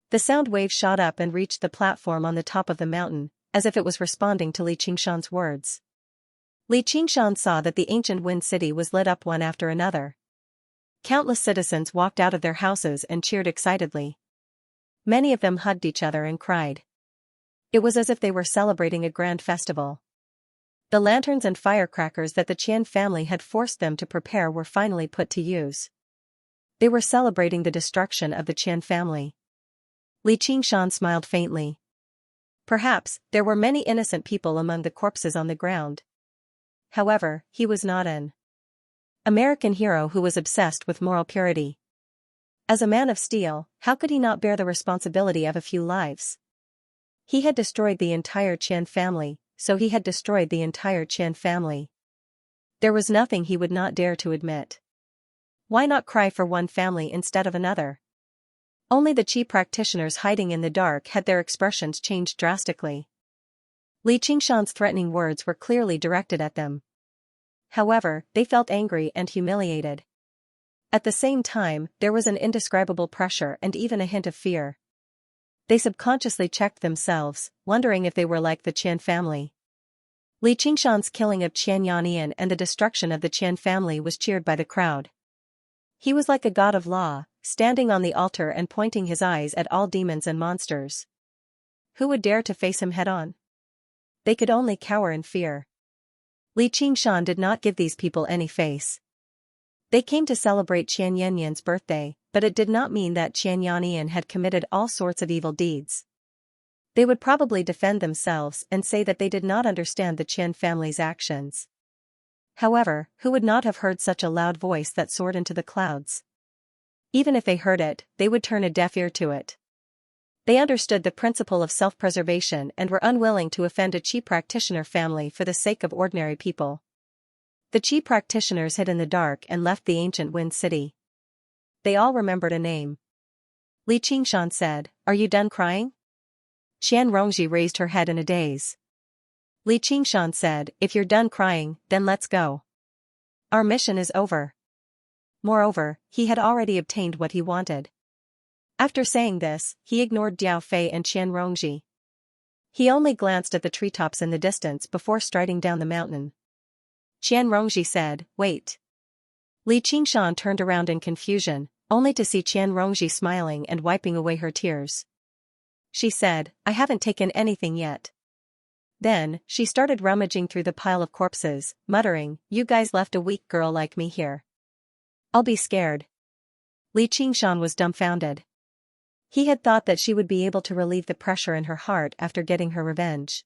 The sound wave shot up and reached the platform on the top of the mountain, as if it was responding to Li Qingshan's words. Li Qingshan saw that the ancient Wind City was lit up one after another. Countless citizens walked out of their houses and cheered excitedly. Many of them hugged each other and cried. It was as if they were celebrating a grand festival. The lanterns and firecrackers that the Qian family had forced them to prepare were finally put to use. They were celebrating the destruction of the Qian family. Li Qingshan smiled faintly. Perhaps there were many innocent people among the corpses on the ground. However, he was not an American hero who was obsessed with moral purity. As a man of steel, how could he not bear the responsibility of a few lives? He had destroyed the entire Qian family, so he had destroyed the entire Qian family. There was nothing he would not dare to admit. Why not cry for one family instead of another? Only the Qi practitioners hiding in the dark had their expressions changed drastically. Li Qingshan's threatening words were clearly directed at them. However, they felt angry and humiliated. At the same time, there was an indescribable pressure and even a hint of fear. They subconsciously checked themselves, wondering if they were like the Qian family. Li Qingshan's killing of Qian Yannian and the destruction of the Qian family was cheered by the crowd. He was like a god of law, standing on the altar and pointing his eyes at all demons and monsters. Who would dare to face him head-on? They could only cower in fear. Li Qingshan did not give these people any face. They came to celebrate Qian Yannian's birthday, but it did not mean that Qian Yannian had committed all sorts of evil deeds. They would probably defend themselves and say that they did not understand the Qian family's actions. However, who would not have heard such a loud voice that soared into the clouds? Even if they heard it, they would turn a deaf ear to it. They understood the principle of self-preservation and were unwilling to offend a Qi practitioner family for the sake of ordinary people. The Qi practitioners hid in the dark and left the ancient Wind City. They all remembered a name. Li Qingshan said, "Are you done crying?" Qian Rongji raised her head in a daze. Li Qingshan said, "If you're done crying, then let's go. Our mission is over." Moreover, he had already obtained what he wanted. After saying this, he ignored Diao Fei and Qian Rongji. He only glanced at the treetops in the distance before striding down the mountain. Qian Rongji said, "Wait." Li Qingshan turned around in confusion, only to see Qian Rongji smiling and wiping away her tears. She said, "I haven't taken anything yet." Then, she started rummaging through the pile of corpses, muttering, "You guys left a weak girl like me here. I'll be scared." Li Qingshan was dumbfounded. He had thought that she would be able to relieve the pressure in her heart after getting her revenge.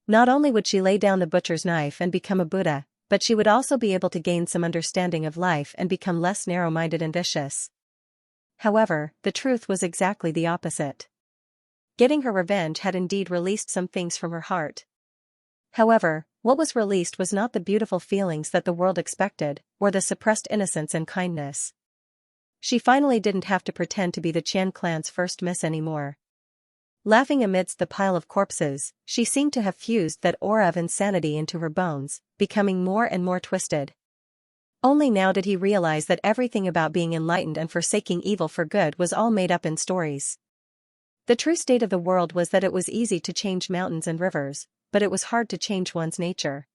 Not only would she lay down the butcher's knife and become a Buddha, but she would also be able to gain some understanding of life and become less narrow-minded and vicious. However, the truth was exactly the opposite. Getting her revenge had indeed released some things from her heart. However, what was released was not the beautiful feelings that the world expected, or the suppressed innocence and kindness. She finally didn't have to pretend to be the Qian clan's first miss anymore. Laughing amidst the pile of corpses, she seemed to have fused that aura of insanity into her bones, becoming more and more twisted. Only now did he realize that everything about being enlightened and forsaking evil for good was all made up in stories. The true state of the world was that it was easy to change mountains and rivers, but it was hard to change one's nature.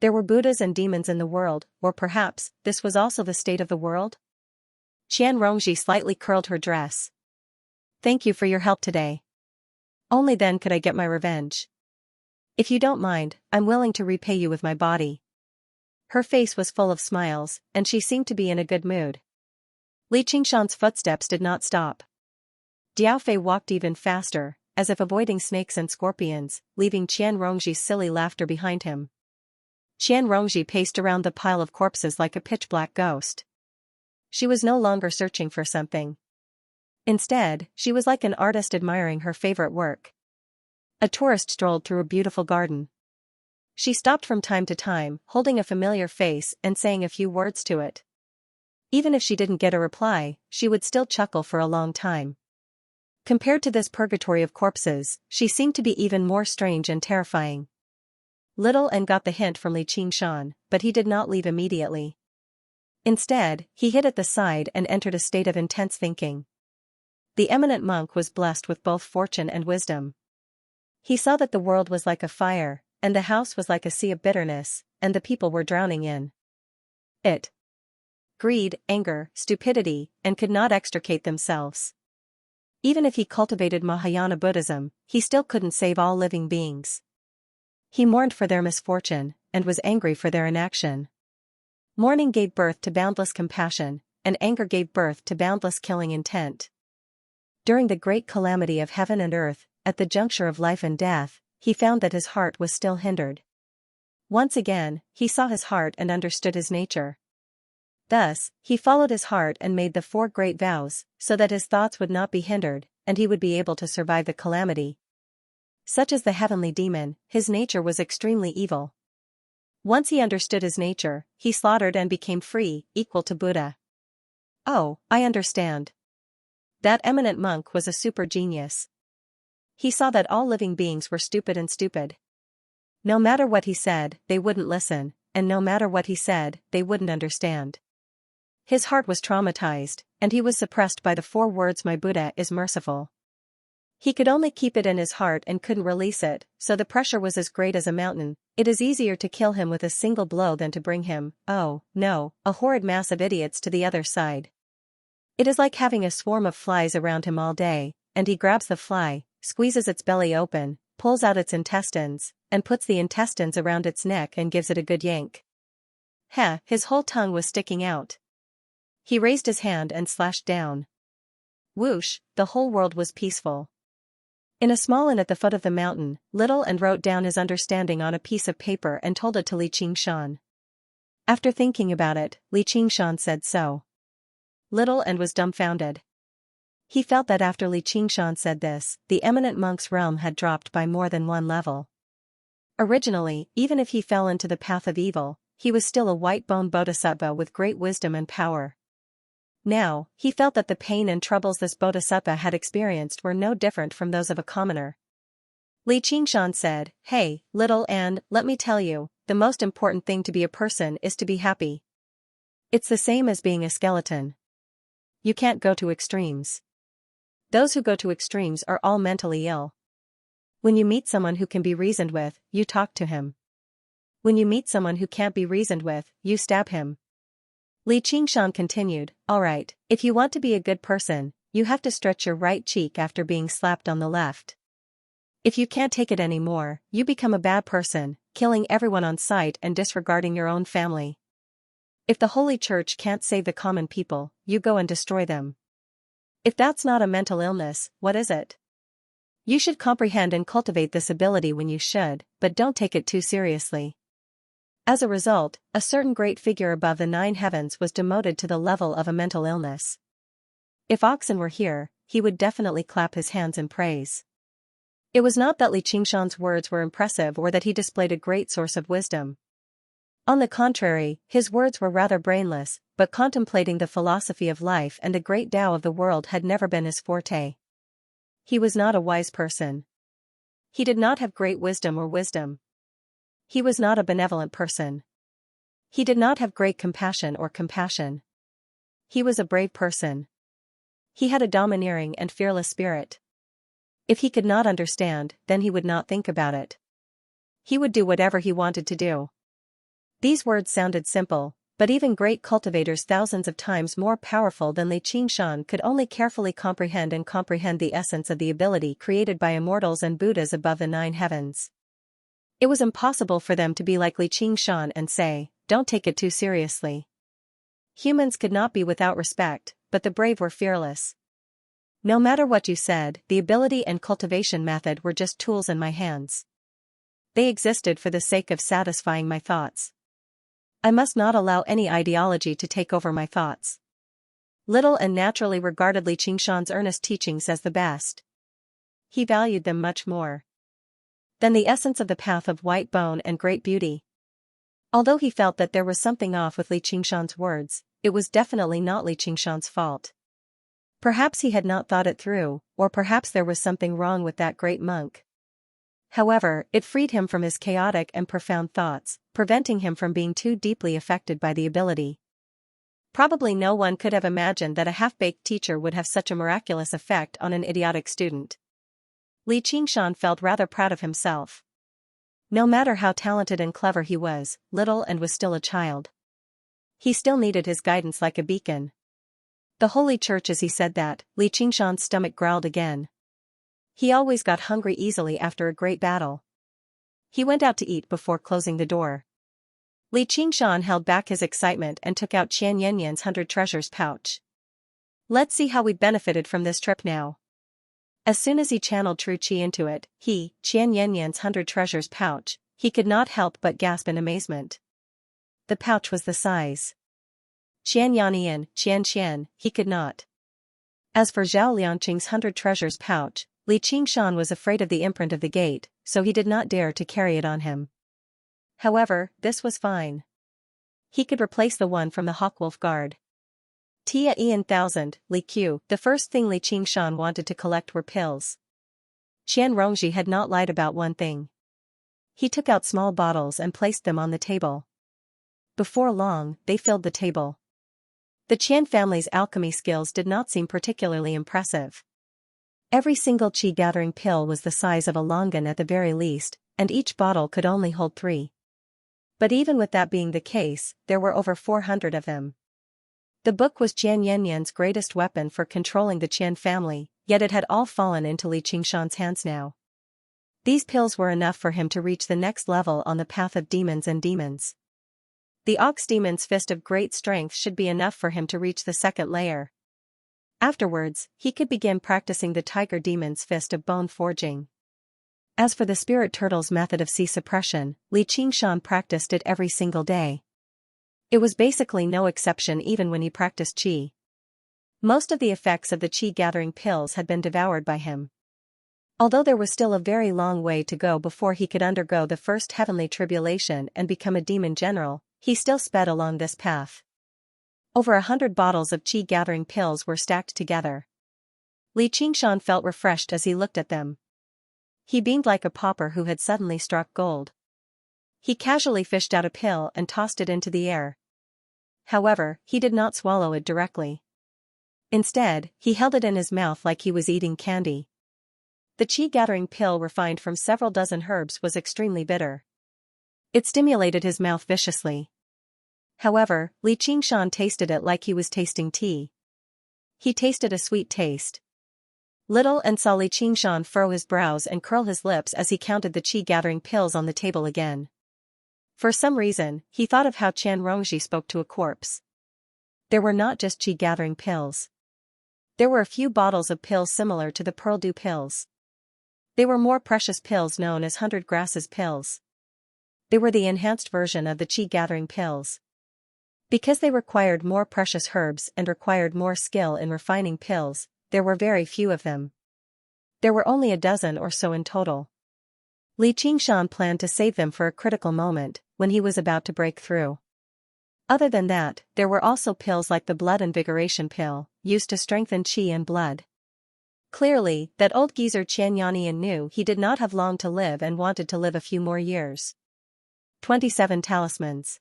There were Buddhas and demons in the world, or perhaps, this was also the state of the world? Qian Rongji slightly curled her dress. Thank you for your help today. Only then could I get my revenge. If you don't mind, I'm willing to repay you with my body. Her face was full of smiles, and she seemed to be in a good mood. Li Qingshan's footsteps did not stop. Diaofei walked even faster, as if avoiding snakes and scorpions, leaving Qian Rongji's silly laughter behind him. Qian Rongji paced around the pile of corpses like a pitch-black ghost. She was no longer searching for something. Instead, she was like an artist admiring her favorite work. A tourist strolled through a beautiful garden. She stopped from time to time, holding a familiar face and saying a few words to it. Even if she didn't get a reply, she would still chuckle for a long time. Compared to this purgatory of corpses, she seemed to be even more strange and terrifying. Little N got the hint from Li Qingshan, but he did not leave immediately. Instead, he hid at the side and entered a state of intense thinking. The eminent monk was blessed with both fortune and wisdom. He saw that the world was like a fire, and the house was like a sea of bitterness, and the people were drowning in it. Greed, anger, stupidity, and could not extricate themselves. Even if he cultivated Mahayana Buddhism, he still couldn't save all living beings. He mourned for their misfortune, and was angry for their inaction. Mourning gave birth to boundless compassion, and anger gave birth to boundless killing intent. During the great calamity of heaven and earth, at the juncture of life and death, he found that his heart was still hindered. Once again, he saw his heart and understood his nature. Thus, he followed his heart and made the 4 great vows, so that his thoughts would not be hindered, and he would be able to survive the calamity. Such as the heavenly demon, his nature was extremely evil. Once he understood his nature, he slaughtered and became free, equal to Buddha. Oh, I understand. That eminent monk was a super genius. He saw that all living beings were stupid and stupid. No matter what he said, they wouldn't listen, and no matter what he said, they wouldn't understand. His heart was traumatized, and he was suppressed by the 4 words "My Buddha is merciful." He could only keep it in his heart and couldn't release it, so the pressure was as great as a mountain. It is easier to kill him with a single blow than to bring him, oh, no, a horrid mass of idiots to the other side. It is like having a swarm of flies around him all day, and he grabs the fly, squeezes its belly open, pulls out its intestines, and puts the intestines around its neck and gives it a good yank. His whole tongue was sticking out. He raised his hand and slashed down. Whoosh, the whole world was peaceful. In a small inn at the foot of the mountain, Little N wrote down his understanding on a piece of paper and told it to Li Qingshan. After thinking about it, Li Qingshan said so. Little N was dumbfounded. He felt that after Li Qingshan said this, the eminent monk's realm had dropped by more than 1 level. Originally, even if he fell into the path of evil, he was still a white-boned bodhisattva with great wisdom and power. Now, he felt that the pain and troubles this bodhisattva had experienced were no different from those of a commoner. Li Qingshan said, "Hey, Little N, let me tell you, the most important thing to be a person is to be happy. It's the same as being a skeleton. You can't go to extremes. Those who go to extremes are all mentally ill. When you meet someone who can be reasoned with, you talk to him. When you meet someone who can't be reasoned with, you stab him." Li Qingshan continued, "Alright, if you want to be a good person, you have to stretch your right cheek after being slapped on the left. If you can't take it anymore, you become a bad person, killing everyone on sight and disregarding your own family. If the Holy Church can't save the common people, you go and destroy them. If that's not a mental illness, what is it? You should comprehend and cultivate this ability when you should, but don't take it too seriously." As a result, a certain great figure above the 9 heavens was demoted to the level of a mental illness. If Oxen were here, he would definitely clap his hands in praise. It was not that Li Qingshan's words were impressive or that he displayed a great source of wisdom. On the contrary, his words were rather brainless, but contemplating the philosophy of life and the great Tao of the world had never been his forte. He was not a wise person. He did not have great wisdom or wisdom. He was not a benevolent person. He did not have great compassion or compassion. He was a brave person. He had a domineering and fearless spirit. If he could not understand, then he would not think about it. He would do whatever he wanted to do. These words sounded simple, but even great cultivators thousands of times more powerful than Li Qingshan could only carefully comprehend the essence of the ability created by immortals and Buddhas above the 9 heavens. It was impossible for them to be like Li Qingshan and say, "Don't take it too seriously." Humans could not be without respect, but the brave were fearless. "No matter what you said, the ability and cultivation method were just tools in my hands. They existed for the sake of satisfying my thoughts. I must not allow any ideology to take over my thoughts." Little and naturally regarded Li Qingshan's earnest teachings as the best. He valued them much more than the essence of the path of white bone and great beauty. Although he felt that there was something off with Li Qingshan's words, it was definitely not Li Qingshan's fault. Perhaps he had not thought it through, or perhaps there was something wrong with that great monk. However, it freed him from his chaotic and profound thoughts, preventing him from being too deeply affected by the ability. Probably no one could have imagined that a half-baked teacher would have such a miraculous effect on an idiotic student. Li Qingshan felt rather proud of himself. No matter how talented and clever he was, little and was still a child. He still needed his guidance like a beacon. The Holy Church. As he said that, Li Qingshan's stomach growled again. He always got hungry easily after a great battle. He went out to eat before closing the door. Li Qingshan held back his excitement and took out Qian Yanyan's 100 treasures pouch. "Let's see how we benefited from this trip now." As soon as he channeled true qi into it, Qian Yanyan's 100 treasures pouch, he could not help but gasp in amazement. The pouch was the size. Qian Xian, he could not. As for Zhao Liangqing's 100 treasures pouch, Li Qingshan was afraid of the imprint of the gate, so he did not dare to carry it on him. However, this was fine. He could replace the one from the Hawkwolf Guard. Tia Ian 1000, Li Q. The first thing Li Qingshan wanted to collect were pills. Qian Rongji had not lied about one thing. He took out small bottles and placed them on the table. Before long, they filled the table. The Qian family's alchemy skills did not seem particularly impressive. Every single qi-gathering pill was the size of a longan at the very least, and each bottle could only hold 3. But even with that being the case, there were over 400 of them. The book was Qian Yanyan's greatest weapon for controlling the Qian family, yet it had all fallen into Li Qingshan's hands now. These pills were enough for him to reach the next level on the path of demons and demons. The Ox Demon's fist of great strength should be enough for him to reach the second layer. Afterwards, he could begin practicing the Tiger Demon's fist of bone forging. As for the Spirit Turtle's method of Qi suppression, Li Qingshan practiced it every single day. It was basically no exception even when he practiced Qi. Most of the effects of the Qi-gathering pills had been devoured by him. Although there was still a very long way to go before he could undergo the first heavenly tribulation and become a demon general, he still sped along this path. Over 100 bottles of qi-gathering pills were stacked together. Li Qingshan felt refreshed as he looked at them. He beamed like a pauper who had suddenly struck gold. He casually fished out a pill and tossed it into the air. However, he did not swallow it directly. Instead, he held it in his mouth like he was eating candy. The qi-gathering pill refined from several dozen herbs was extremely bitter. It stimulated his mouth viciously. However, Li Qingshan tasted it like he was tasting tea. He tasted a sweet taste. Little and saw Li Qingshan furrow his brows and curl his lips as he counted the qi-gathering pills on the table again. For some reason, he thought of how Qian Rongji spoke to a corpse. There were not just qi-gathering pills. There were a few bottles of pills similar to the Pearl Dew pills. They were more precious pills known as 100 grasses pills. They were the enhanced version of the qi-gathering pills. Because they required more precious herbs and required more skill in refining pills, there were very few of them. There were only a dozen or so in total. Li Qingshan planned to save them for a critical moment, when he was about to break through. Other than that, there were also pills like the blood invigoration pill, used to strengthen qi and blood. Clearly, that old geezer Qian Yanyan knew he did not have long to live and wanted to live a few more years. 27 talismans.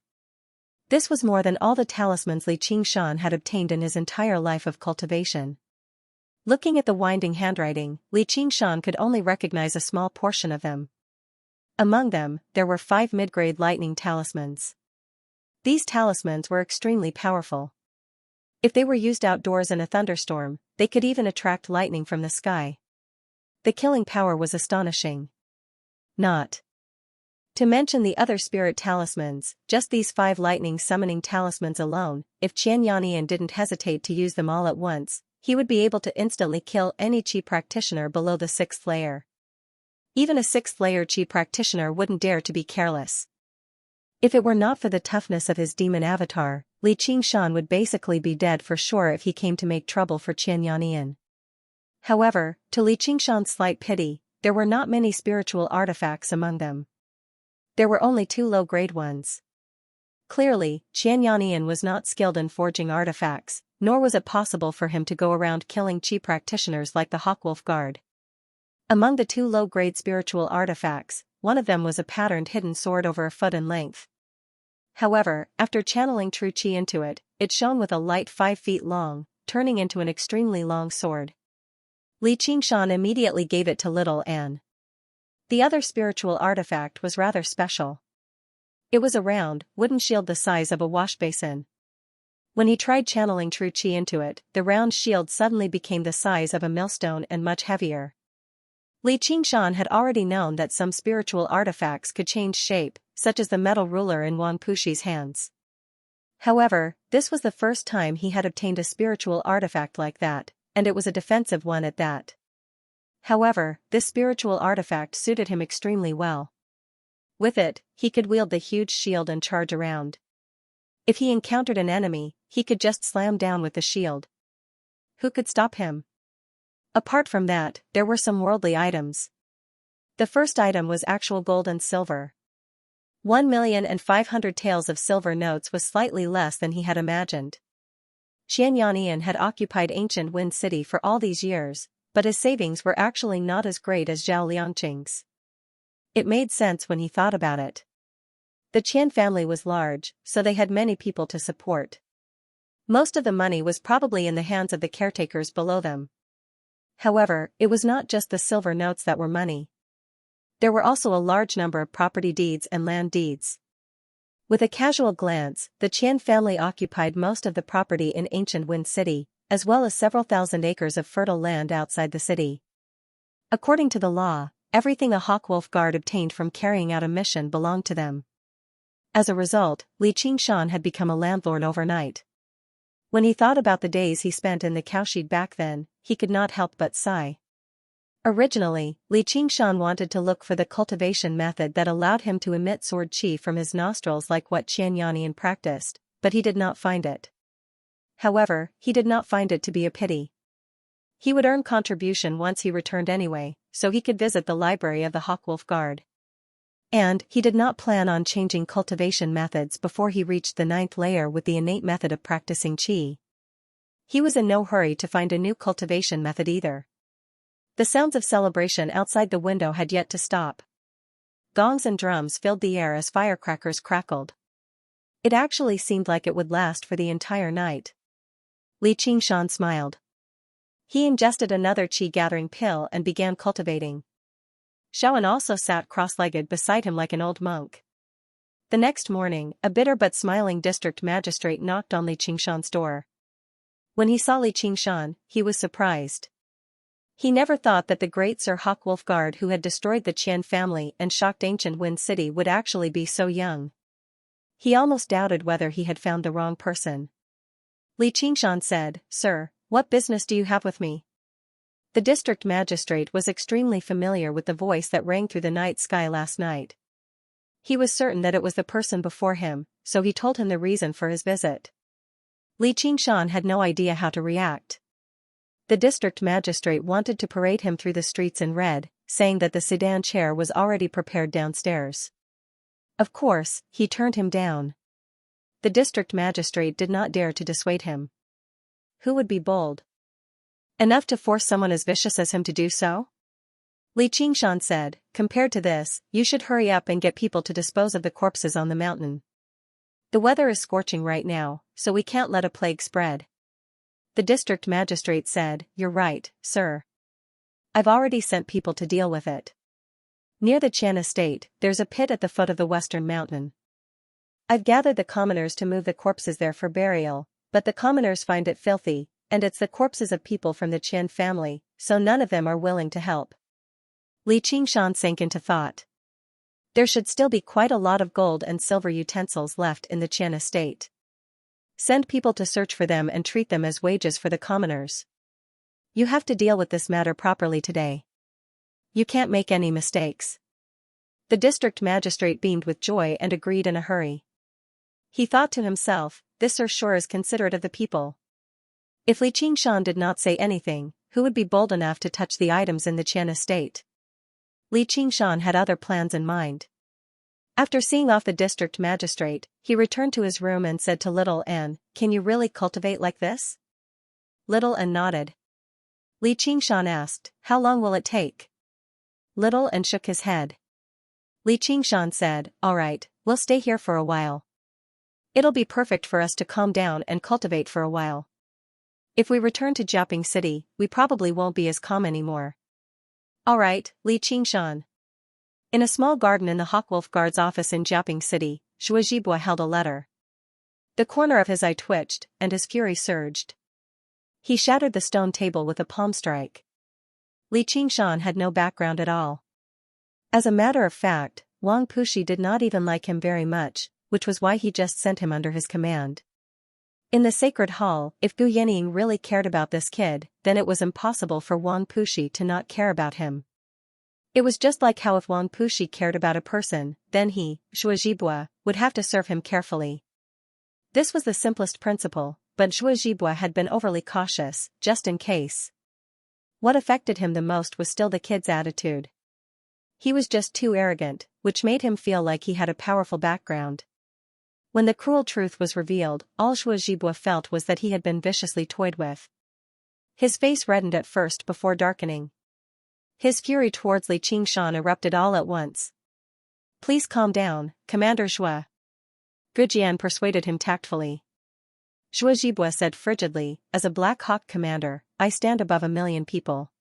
This was more than all the talismans Li Qingshan had obtained in his entire life of cultivation. Looking at the winding handwriting, Li Qingshan could only recognize a small portion of them. Among them, there were 5 mid-grade lightning talismans. These talismans were extremely powerful. If they were used outdoors in a thunderstorm, they could even attract lightning from the sky. The killing power was astonishing. Not to mention the other spirit talismans, just these 5 lightning summoning talismans alone, if Xianxia didn't hesitate to use them all at once, he would be able to instantly kill any Qi practitioner below the 6th layer. Even a 6th layer Qi practitioner wouldn't dare to be careless. If it were not for the toughness of his demon avatar, Li Qingshan would basically be dead for sure if he came to make trouble for Xianxia. However, to Li Qingshan's slight pity, there were not many spiritual artifacts among them. There were only 2 low-grade ones. Clearly, Xianxia was not skilled in forging artifacts, nor was it possible for him to go around killing Qi practitioners like the Hawkwolf Guard. Among the 2 low-grade spiritual artifacts, one of them was a patterned hidden sword over a foot in length. However, after channeling true Qi into it, it shone with a light 5 feet long, turning into an extremely long sword. Li Qingshan immediately gave it to little Anne. The other spiritual artifact was rather special. It was a round, wooden shield the size of a washbasin. When he tried channeling true Qi into it, the round shield suddenly became the size of a millstone and much heavier. Li Qingshan had already known that some spiritual artifacts could change shape, such as the metal ruler in Wang Pushi's hands. However, this was the first time he had obtained a spiritual artifact like that, and it was a defensive one at that. However, this spiritual artifact suited him extremely well. With it, he could wield the huge shield and charge around. If he encountered an enemy, he could just slam down with the shield. Who could stop him? Apart from that, there were some worldly items. The first item was actual gold and silver. 1,500,000 taels of silver notes was slightly less than he had imagined. Xianxia had occupied ancient Wind City for all these years, but his savings were actually not as great as Zhao Liangqing's. It made sense when he thought about it. The Qian family was large, so they had many people to support. Most of the money was probably in the hands of the caretakers below them. However, it was not just the silver notes that were money. There were also a large number of property deeds and land deeds. With a casual glance, the Qian family occupied most of the property in ancient Wind City, as well as several thousand acres of fertile land outside the city. According to the law, everything the Hawkwolf Guard obtained from carrying out a mission belonged to them. As a result, Li Qingshan had become a landlord overnight. When he thought about the days he spent in the cowshed back then, he could not help but sigh. Originally, Li Qingshan wanted to look for the cultivation method that allowed him to emit sword qi from his nostrils like what Xianxia practiced, but he did not find it. However, he did not find it to be a pity. He would earn contribution once he returned anyway, so he could visit the library of the Hawkwolf Guard. And he did not plan on changing cultivation methods before he reached the 9th layer with the innate method of practicing qi. He was in no hurry to find a new cultivation method either. The sounds of celebration outside the window had yet to stop. Gongs and drums filled the air as firecrackers crackled. It actually seemed like it would last for the entire night. Li Qingshan smiled. He ingested another qi-gathering pill and began cultivating. Shaoan also sat cross-legged beside him like an old monk. The next morning, a bitter but smiling district magistrate knocked on Li Qingshan's door. When he saw Li Qingshan, he was surprised. He never thought that the great Sir Hawkwolf Guard who had destroyed the Qian family and shocked ancient Wind City would actually be so young. He almost doubted whether he had found the wrong person. Li Qingshan said, "Sir, what business do you have with me?" The district magistrate was extremely familiar with the voice that rang through the night sky last night. He was certain that it was the person before him, so he told him the reason for his visit. Li Qingshan had no idea how to react. The district magistrate wanted to parade him through the streets in red, saying that the sedan chair was already prepared downstairs. Of course, he turned him down. The district magistrate did not dare to dissuade him. Who would be bold enough to force someone as vicious as him to do so? Li Qingshan said, "Compared to this, you should hurry up and get people to dispose of the corpses on the mountain. The weather is scorching right now, so we can't let a plague spread." The district magistrate said, "You're right, sir. I've already sent people to deal with it. Near the Qian estate, there's a pit at the foot of the western mountain. I've gathered the commoners to move the corpses there for burial, but the commoners find it filthy, and it's the corpses of people from the Qian family, so none of them are willing to help. Li Qingshan sank into thought. There should still be quite a lot of gold and silver utensils left in the Qian estate. Send people to search for them and treat them as wages for the commoners. You have to deal with this matter properly today. You can't make any mistakes. The district magistrate beamed with joy and agreed in a hurry. He thought to himself, this sir sure is considerate of the people. If Li Qingshan did not say anything, who would be bold enough to touch the items in the Qian estate? Li Qingshan had other plans in mind. After seeing off the district magistrate, he returned to his room and said to Little Anne, "Can you really cultivate like this?" Little Anne nodded. Li Qingshan asked, "How long will it take?" Little Anne shook his head. Li Qingshan said, "All right, we'll stay here for a while. It'll be perfect for us to calm down and cultivate for a while. If we return to Jiaping City, we probably won't be as calm anymore." "All right, Li Qingshan." In a small garden in the Hawkwolf Guard's office in Jiaping City, Shuazhibua held a letter. The corner of his eye twitched, and his fury surged. He shattered the stone table with a palm strike. Li Qingshan had no background at all. As a matter of fact, Wang Pushi did not even like him very much, which was why he just sent him under his command. In the sacred hall, if Gu Yenying really cared about this kid, then it was impossible for Wang Pushi to not care about him. It was just like how if Wang Pushi cared about a person, then he, Shuazhibua, would have to serve him carefully. This was the simplest principle, but Shuazhibua had been overly cautious, just in case. What affected him the most was still the kid's attitude. He was just too arrogant, which made him feel like he had a powerful background. When the cruel truth was revealed, all Shuazhibua felt was that he had been viciously toyed with. His face reddened at first before darkening. His fury towards Li Qingshan erupted all at once. "Please calm down, Commander Xue." Gujian persuaded him tactfully. Shuazhibua said frigidly, "As a Black Hawk commander, I stand above 1,000,000 people.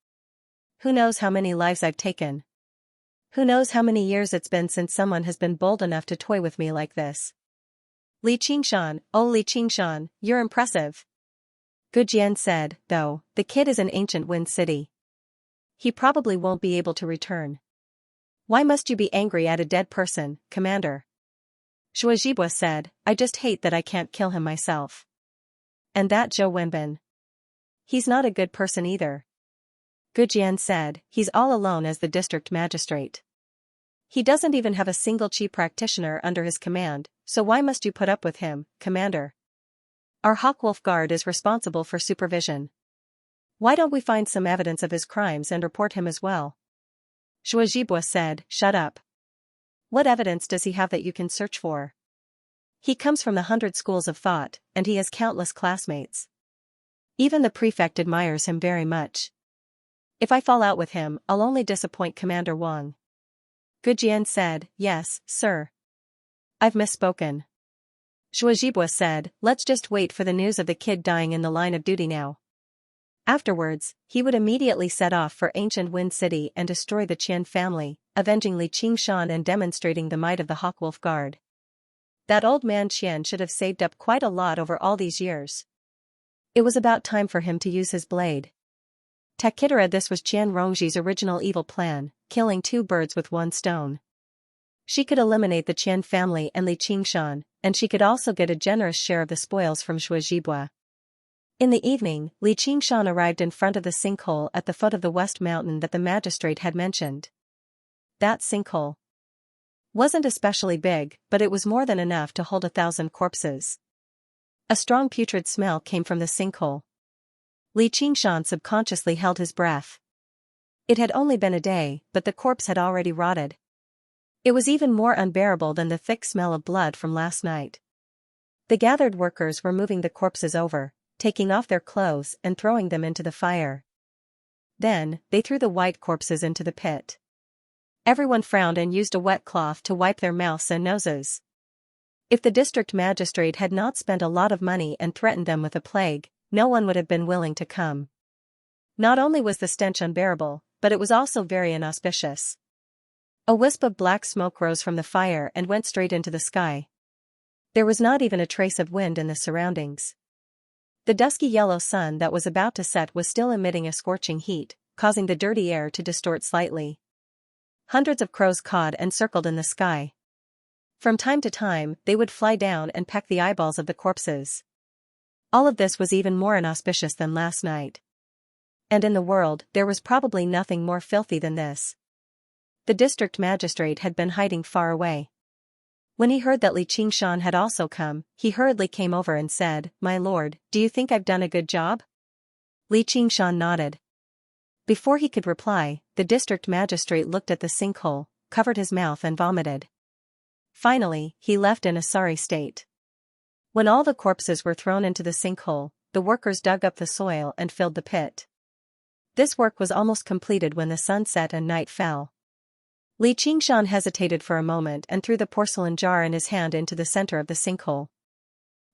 Who knows how many lives I've taken? Who knows how many years it's been since someone has been bold enough to toy with me like this?" "Li Qingshan, oh Li Qingshan, you're impressive." Gujian said, "Though, the kid is in ancient Wind City. He probably won't be able to return. Why must you be angry at a dead person, Commander?" Shuazhibua said, "I just hate that I can't kill him myself. And that Zhou Wenbin. He's not a good person either." Gujian said, "He's all alone as the district magistrate. He doesn't even have a single chi practitioner under his command, so why must you put up with him, Commander? Our Hawkwolf Guard is responsible for supervision. Why don't we find some evidence of his crimes and report him as well?" Shuazhibua said, "Shut up. What evidence does he have that you can search for? He comes from the 100 schools of thought, and he has countless classmates. Even the prefect admires him very much. If I fall out with him, I'll only disappoint Commander Wang." Gujian said, "Yes, sir. I've misspoken." Shuazhibua said, "Let's just wait for the news of the kid dying in the line of duty now. Afterwards, he would immediately set off for ancient Wind City and destroy the Qian family, avenging Li Qingshan and demonstrating the might of the Hawkwolf Guard. That old man Qian should have saved up quite a lot over all these years. It was about time for him to use his blade." Takitara, this was Qian Rongji's original evil plan, killing 2 birds with 1 stone. She could eliminate the Qian family and Li Qingshan, and she could also get a generous share of the spoils from Shuazhibua. In the evening, Li Qingshan arrived in front of the sinkhole at the foot of the West Mountain that the magistrate had mentioned. That sinkhole wasn't especially big, but it was more than enough to hold 1,000 corpses. A strong putrid smell came from the sinkhole. Li Qingshan subconsciously held his breath. It had only been a day, but the corpse had already rotted. It was even more unbearable than the thick smell of blood from last night. The gathered workers were moving the corpses over, taking off their clothes and throwing them into the fire. Then, they threw the white corpses into the pit. Everyone frowned and used a wet cloth to wipe their mouths and noses. If the district magistrate had not spent a lot of money and threatened them with a plague, no one would have been willing to come. Not only was the stench unbearable, but it was also very inauspicious. A wisp of black smoke rose from the fire and went straight into the sky. There was not even a trace of wind in the surroundings. The dusky yellow sun that was about to set was still emitting a scorching heat, causing the dirty air to distort slightly. Hundreds of crows cawed and circled in the sky. From time to time, they would fly down and peck the eyeballs of the corpses. All of this was even more inauspicious than last night. And in the world, there was probably nothing more filthy than this. The district magistrate had been hiding far away. When he heard that Li Qingshan had also come, he hurriedly came over and said, "My lord, do you think I've done a good job?" Li Qingshan nodded. Before he could reply, the district magistrate looked at the sinkhole, covered his mouth and vomited. Finally, he left in a sorry state. When all the corpses were thrown into the sinkhole, the workers dug up the soil and filled the pit. This work was almost completed when the sun set and night fell. Li Qingshan hesitated for a moment and threw the porcelain jar in his hand into the center of the sinkhole.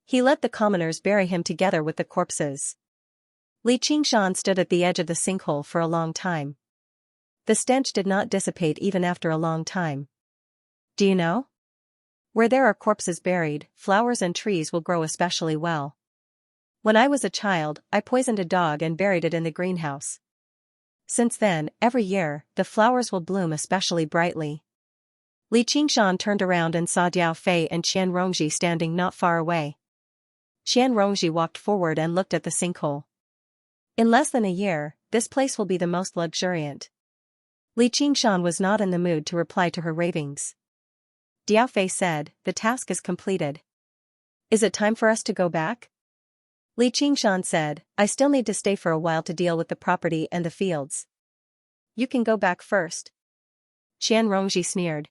He let the commoners bury him together with the corpses. Li Qingshan stood at the edge of the sinkhole for a long time. The stench did not dissipate even after a long time. Do you know? Where there are corpses buried, flowers and trees will grow especially well. When I was a child, I poisoned a dog and buried it in the greenhouse. Since then, every year, the flowers will bloom especially brightly. Li Qingshan turned around and saw Diao Fei and Qian Rongji standing not far away. Qian Rongji walked forward and looked at the sinkhole. In less than a year, this place will be the most luxuriant. Li Qingshan was not in the mood to reply to her ravings. Diao Fei said, "The task is completed. Is it time for us to go back?" Li Qingshan said, "I still need to stay for a while to deal with the property and the fields." "You can go back first." Qian Rongji sneered.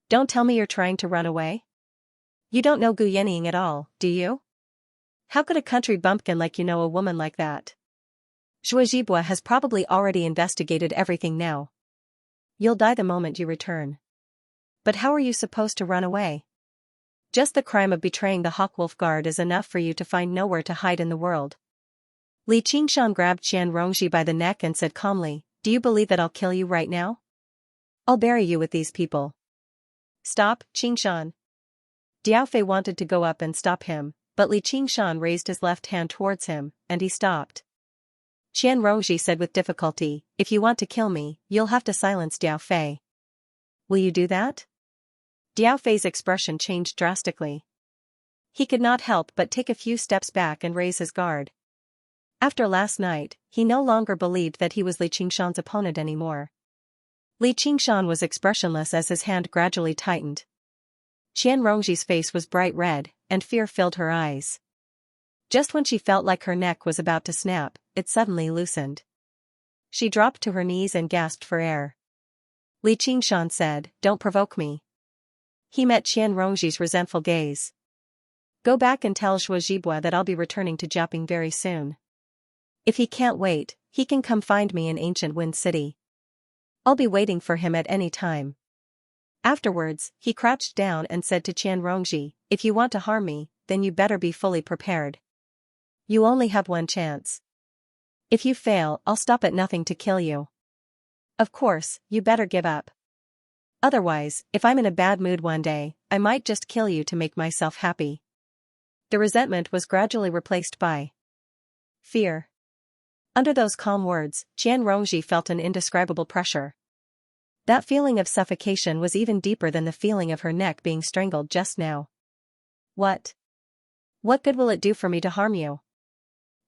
"Don't tell me you're trying to run away? You don't know Guyanning at all, do you? How could a country bumpkin like you know a woman like that? Zhuozhibua has probably already investigated everything now. You'll die the moment you return. But how are you supposed to run away? Just the crime of betraying the Hawkwolf Guard is enough for you to find nowhere to hide in the world." Li Qingshan grabbed Qian Rongji by the neck and said calmly, "Do you believe that I'll kill you right now? I'll bury you with these people." "Stop, Qingshan." Diao Fei wanted to go up and stop him, but Li Qingshan raised his left hand towards him, and he stopped. Qian Rongji said with difficulty, "If you want to kill me, you'll have to silence Diao Fei. Will you do that?" Diao Fei's expression changed drastically. He could not help but take a few steps back and raise his guard. After last night, he no longer believed that he was Li Qingshan's opponent anymore. Li Qingshan was expressionless as his hand gradually tightened. Qian Rongji's face was bright red, and fear filled her eyes. Just when she felt like her neck was about to snap, it suddenly loosened. She dropped to her knees and gasped for air. Li Qingshan said, "Don't provoke me." He met Qian Rongji's resentful gaze. "Go back and tell Zhuozhibua that I'll be returning to Jiaping very soon. If he can't wait, he can come find me in Ancient Wind City. I'll be waiting for him at any time." Afterwards, he crouched down and said to Qian Rongji, "If you want to harm me, then you better be fully prepared. You only have one chance. If you fail, I'll stop at nothing to kill you. Of course, you better give up. Otherwise, if I'm in a bad mood one day, I might just kill you to make myself happy." The resentment was gradually replaced by fear. Under those calm words, Qian Rongji felt an indescribable pressure. That feeling of suffocation was even deeper than the feeling of her neck being strangled just now. What good will it do for me to harm you?"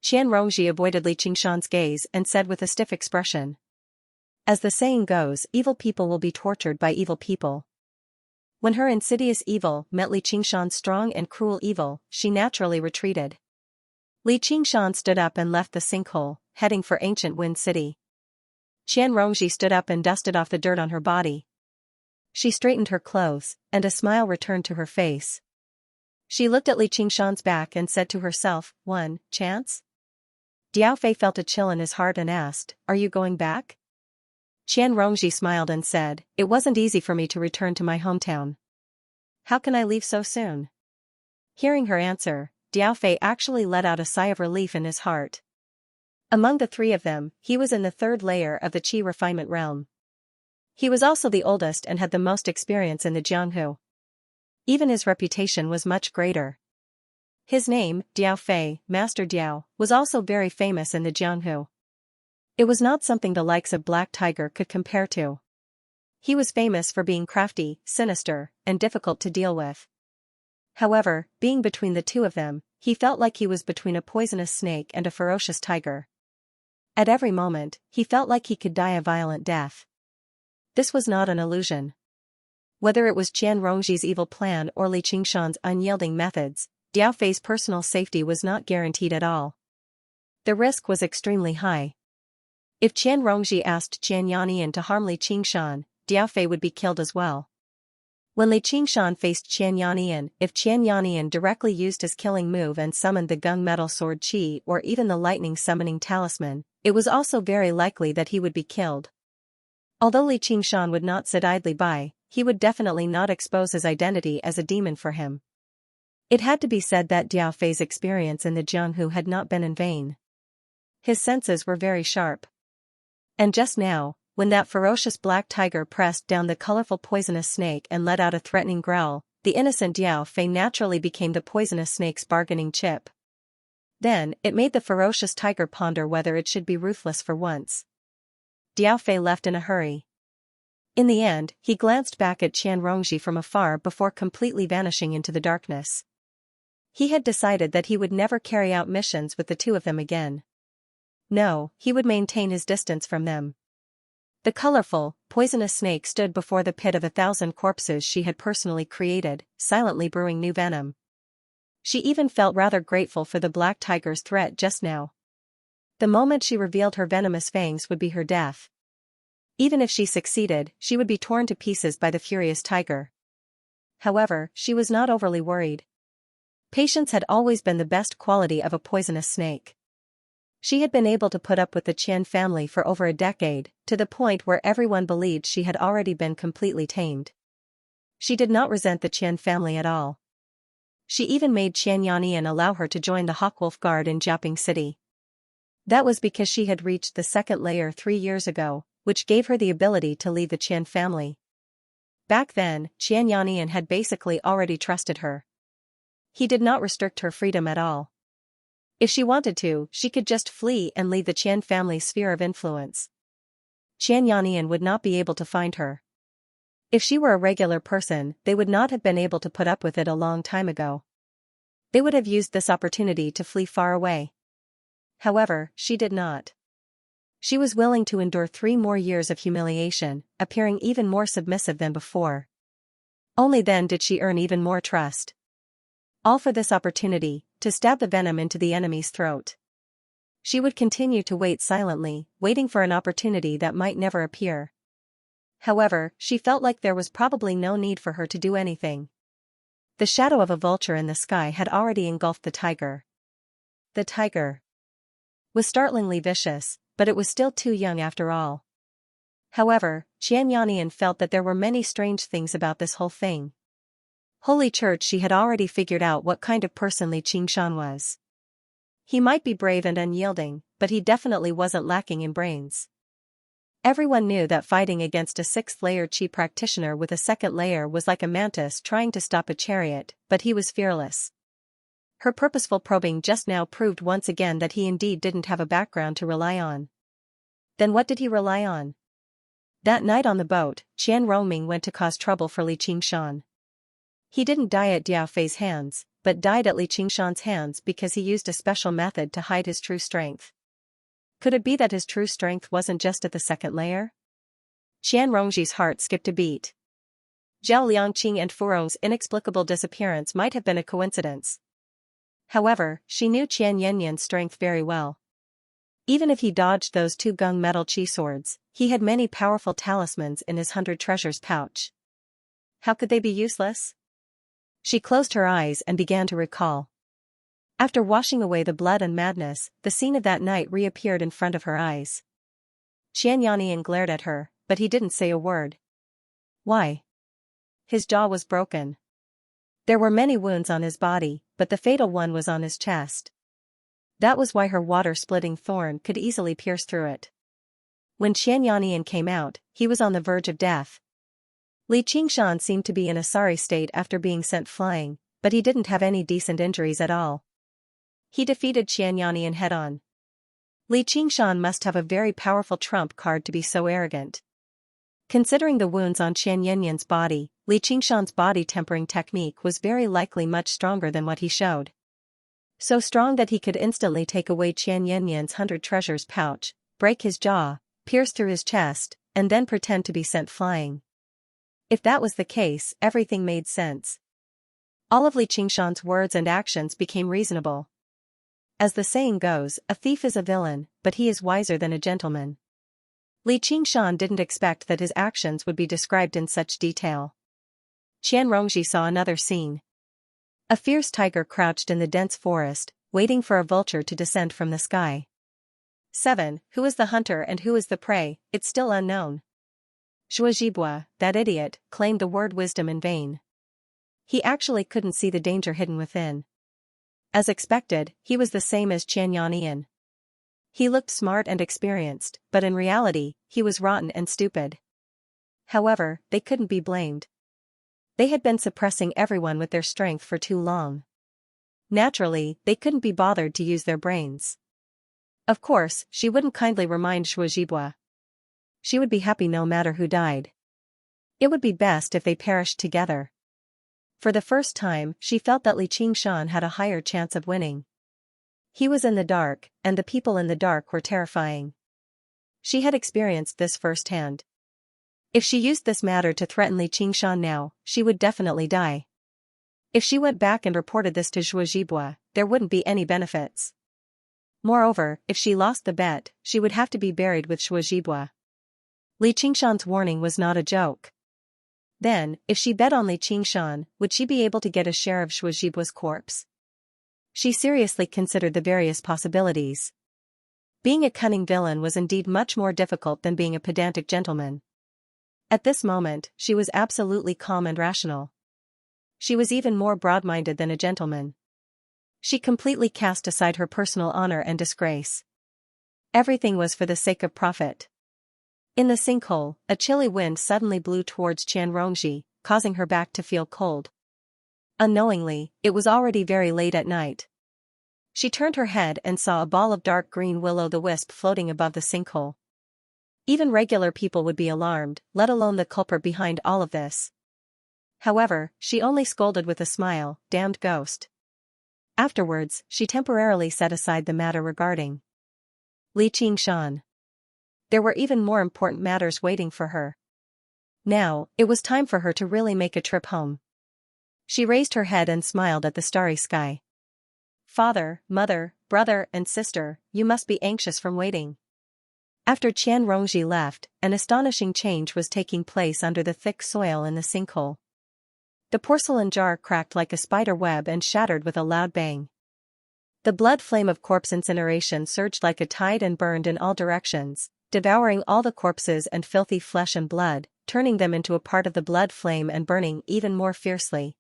Qian Rongji avoided Li Qingshan's gaze and said with a stiff expression. "As the saying goes, evil people will be tortured by evil people." When her insidious evil met Li Qingshan's strong and cruel evil, she naturally retreated. Li Qingshan stood up and left the sinkhole, heading for Ancient Wind City. Qian Rongji stood up and dusted off the dirt on her body. She straightened her clothes, and a smile returned to her face. She looked at Li Qingshan's back and said to herself, "One chance?" Diao Fei felt a chill in his heart and asked, "Are you going back?" Qian Rongji smiled and said, "It wasn't easy for me to return to my hometown. How can I leave so soon?" Hearing her answer, Diao Fei actually let out a sigh of relief in his heart. Among the three of them, he was in the third layer of the Qi refinement realm. He was also the oldest and had the most experience in the Jianghu. Even his reputation was much greater. His name, Diao Fei, Master Diao, was also very famous in the Jianghu. It was not something the likes of Black Tiger could compare to. He was famous for being crafty, sinister, and difficult to deal with. However, being between the two of them, he felt like he was between a poisonous snake and a ferocious tiger. At every moment, he felt like he could die a violent death. This was not an illusion. Whether it was Qian Rongji's evil plan or Li Qingshan's unyielding methods, Diao Fei's personal safety was not guaranteed at all. The risk was extremely high. If Qian Rongji asked Qian Yannian to harm Li Qingshan, Diao Fei would be killed as well. When Li Qingshan faced Qian Yannian, if Qian Yannian directly used his killing move and summoned the gunmetal sword Qi or even the lightning summoning talisman, it was also very likely that he would be killed. Although Li Qingshan would not sit idly by, he would definitely not expose his identity as a demon for him. It had to be said that Diao Fei's experience in the Jianghu had not been in vain. His senses were very sharp. And just now, when that ferocious black tiger pressed down the colorful poisonous snake and let out a threatening growl, the innocent Diao Fei naturally became the poisonous snake's bargaining chip. Then, it made the ferocious tiger ponder whether it should be ruthless for once. Diao Fei left in a hurry. In the end, he glanced back at Qian Rongji from afar before completely vanishing into the darkness. He had decided that he would never carry out missions with the two of them again. No, he would maintain his distance from them. The colorful, poisonous snake stood before the pit of 1,000 corpses she had personally created, silently brewing new venom. She even felt rather grateful for the black tiger's threat just now. The moment she revealed her venomous fangs would be her death. Even if she succeeded, she would be torn to pieces by the furious tiger. However, she was not overly worried. Patience had always been the best quality of a poisonous snake. She had been able to put up with the Qian family for over a decade, to the point where everyone believed she had already been completely tamed. She did not resent the Qian family at all. She even made Qian Yannian allow her to join the Hawkwolf Guard in Jiaping City. That was because she had reached the second layer 3 years ago, which gave her the ability to lead the Qian family. Back then, Qian Yannian had basically already trusted her. He did not restrict her freedom at all. If she wanted to, she could just flee and leave the Qian family's sphere of influence. Qian Yannian would not be able to find her. If she were a regular person, they would not have been able to put up with it a long time ago. They would have used this opportunity to flee far away. However, she did not. She was willing to endure 3 more years of humiliation, appearing even more submissive than before. Only then did she earn even more trust. All for this opportunity, to stab the venom into the enemy's throat. She would continue to wait silently, waiting for an opportunity that might never appear. However, she felt like there was probably no need for her to do anything. The shadow of a vulture in the sky had already engulfed the tiger. The tiger was startlingly vicious, but it was still too young after all. However, Qian Yannian felt that there were many strange things about this whole thing. Holy Church, she had already figured out what kind of person Li Qingshan was. He might be brave and unyielding, but he definitely wasn't lacking in brains. Everyone knew that fighting against a 6th-layer Qi practitioner with a 2nd layer was like a mantis trying to stop a chariot, but he was fearless. Her purposeful probing just now proved once again that he indeed didn't have a background to rely on. Then what did he rely on? That night on the boat, Qian Rongming went to cause trouble for Li Qingshan. He didn't die at Diao Fei's hands, but died at Li Qingshan's hands because he used a special method to hide his true strength. Could it be that his true strength wasn't just at the 2nd layer? Qian Rongji's heart skipped a beat. Zhao Liangqing and Furong's inexplicable disappearance might have been a coincidence. However, she knew Qian Yannian's strength very well. Even if he dodged those 2 gunmetal Qi swords, he had many powerful talismans in his 100 treasures pouch. How could they be useless? She closed her eyes and began to recall. After washing away the blood and madness, the scene of that night reappeared in front of her eyes. Qian Yannian glared at her, but he didn't say a word. Why? His jaw was broken. There were many wounds on his body, but the fatal one was on his chest. That was why her water-splitting thorn could easily pierce through it. When Qian Yannian came out, he was on the verge of death. Li Qingshan seemed to be in a sorry state after being sent flying, but he didn't have any decent injuries at all. He defeated Xianxia head-on. Li Qingshan must have a very powerful trump card to be so arrogant. Considering the wounds on Xianxia's body, Li Qingshan's body tempering technique was very likely much stronger than what he showed. So strong that he could instantly take away Xianxia's 100 treasures pouch, break his jaw, pierce through his chest, and then pretend to be sent flying. If that was the case, everything made sense. All of Li Qingshan's words and actions became reasonable. As the saying goes, a thief is a villain, but he is wiser than a gentleman. Li Qingshan didn't expect that his actions would be described in such detail. Qianrongji saw another scene. A fierce tiger crouched in the dense forest, waiting for a vulture to descend from the sky. 7. Who is the hunter and who is the prey? It's still unknown. Zhuozhibua, that idiot, claimed the word wisdom in vain. He actually couldn't see the danger hidden within. As expected, he was the same as Qianxia. He looked smart and experienced, but in reality, he was rotten and stupid. However, they couldn't be blamed. They had been suppressing everyone with their strength for too long. Naturally, they couldn't be bothered to use their brains. Of course, she wouldn't kindly remind Zhuozhibua. She would be happy no matter who died. It would be best if they perished together. For the first time, she felt that Li Qingshan had a higher chance of winning. He was in the dark, and the people in the dark were terrifying. She had experienced this firsthand. If she used this matter to threaten Li Qingshan now, she would definitely die. If she went back and reported this to Zhuozhibua, there wouldn't be any benefits. Moreover, if she lost the bet, she would have to be buried with Zhuozhibua. Li Qingshan's warning was not a joke. Then, if she bet on Li Qingshan, would she be able to get a share of Zhuozhibua's corpse? She seriously considered the various possibilities. Being a cunning villain was indeed much more difficult than being a pedantic gentleman. At this moment, she was absolutely calm and rational. She was even more broad-minded than a gentleman. She completely cast aside her personal honor and disgrace. Everything was for the sake of profit. In the sinkhole, a chilly wind suddenly blew towards Qianrongji, causing her back to feel cold. Unknowingly, it was already very late at night. She turned her head and saw a ball of dark green will-o'-the-wisp floating above the sinkhole. Even regular people would be alarmed, let alone the culprit behind all of this. However, she only scolded with a smile, "Damned ghost." Afterwards, she temporarily set aside the matter regarding Li Qingshan. There were even more important matters waiting for her. Now, it was time for her to really make a trip home. She raised her head and smiled at the starry sky. Father, mother, brother, and sister, you must be anxious from waiting. After Qianrongji left, an astonishing change was taking place under the thick soil in the sinkhole. The porcelain jar cracked like a spider web and shattered with a loud bang. The blood flame of corpse incineration surged like a tide and burned in all directions, devouring all the corpses and filthy flesh and blood, turning them into a part of the blood flame and burning even more fiercely.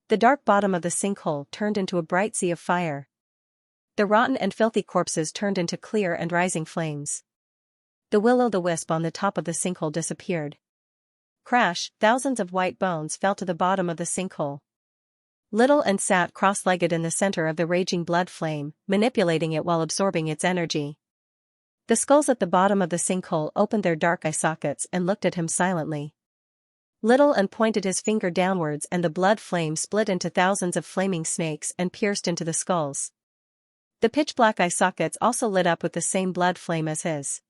The dark bottom of the sinkhole turned into a bright sea of fire. The rotten and filthy corpses turned into clear and rising flames. The will-o'-the-wisp on the top of the sinkhole disappeared. Crash, thousands of white bones fell to the bottom of the sinkhole. Little and sat cross-legged in the center of the raging blood flame, manipulating it while absorbing its energy. The skulls at the bottom of the sinkhole opened their dark eye sockets and looked at him silently. Little and pointed his finger downwards and the blood flame split into thousands of flaming snakes and pierced into the skulls. The pitch-black eye sockets also lit up with the same blood flame as his.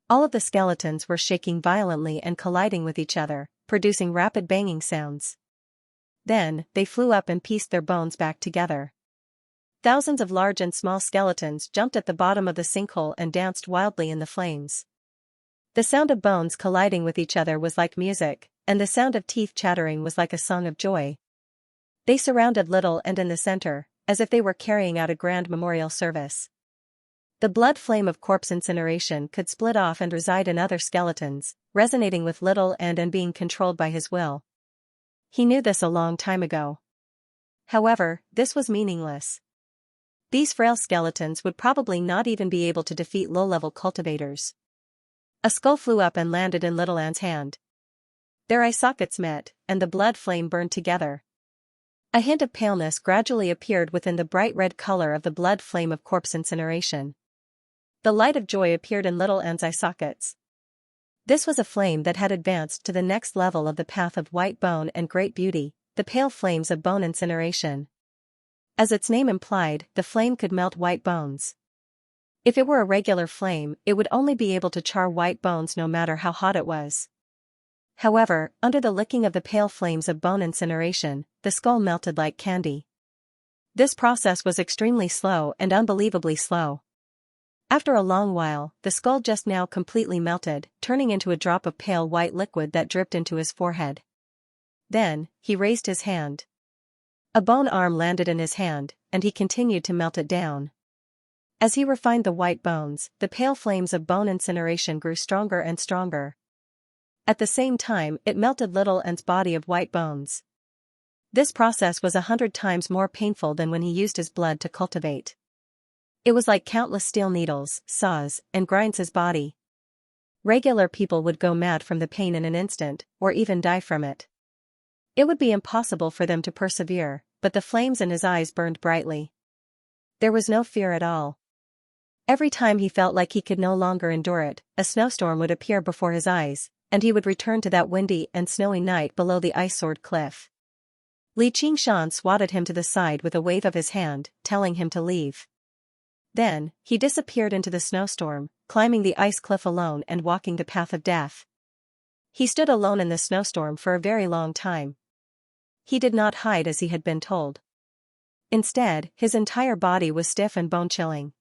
All of the skeletons were shaking violently and colliding with each other, producing rapid banging sounds. Then, they flew up and pieced their bones back together. Thousands of large and small skeletons jumped at the bottom of the sinkhole and danced wildly in the flames. The sound of bones colliding with each other was like music, and the sound of teeth chattering was like a song of joy. They surrounded Little and in the center, as if they were carrying out a grand memorial service. The blood flame of corpse incineration could split off and reside in other skeletons, resonating with Little and being controlled by his will. He knew this a long time ago. However, this was meaningless. These frail skeletons would probably not even be able to defeat low-level cultivators. A skull flew up and landed in Little Anne's hand. Their eye sockets met, and the blood flame burned together. A hint of paleness gradually appeared within the bright red color of the blood flame of corpse incineration. The light of joy appeared in little Anne's eye sockets. This was a flame that had advanced to the next level of the path of white bone and great beauty, the pale flames of bone incineration. As its name implied, the flame could melt white bones. If it were a regular flame, it would only be able to char white bones no matter how hot it was. However, under the licking of the pale flames of bone incineration, the skull melted like candy. This process was extremely slow and unbelievably slow. After a long while, the skull just now completely melted, turning into a drop of pale white liquid that dripped into his forehead. Then, he raised his hand. A bone arm landed in his hand, and he continued to melt it down. As he refined the white bones, the pale flames of bone incineration grew stronger and stronger. At the same time, it melted little Anne's body of white bones. This process was 100 times more painful than when he used his blood to cultivate. It was like countless steel needles, saws, and grinds his body. Regular people would go mad from the pain in an instant, or even die from it. It would be impossible for them to persevere, but the flames in his eyes burned brightly. There was no fear at all. Every time he felt like he could no longer endure it, a snowstorm would appear before his eyes, and he would return to that windy and snowy night below the ice-sword cliff. Li Qingshan swatted him to the side with a wave of his hand, telling him to leave. Then, he disappeared into the snowstorm, climbing the ice cliff alone and walking the path of death. He stood alone in the snowstorm for a very long time. He did not hide as he had been told. Instead, his entire body was stiff and bone-chilling.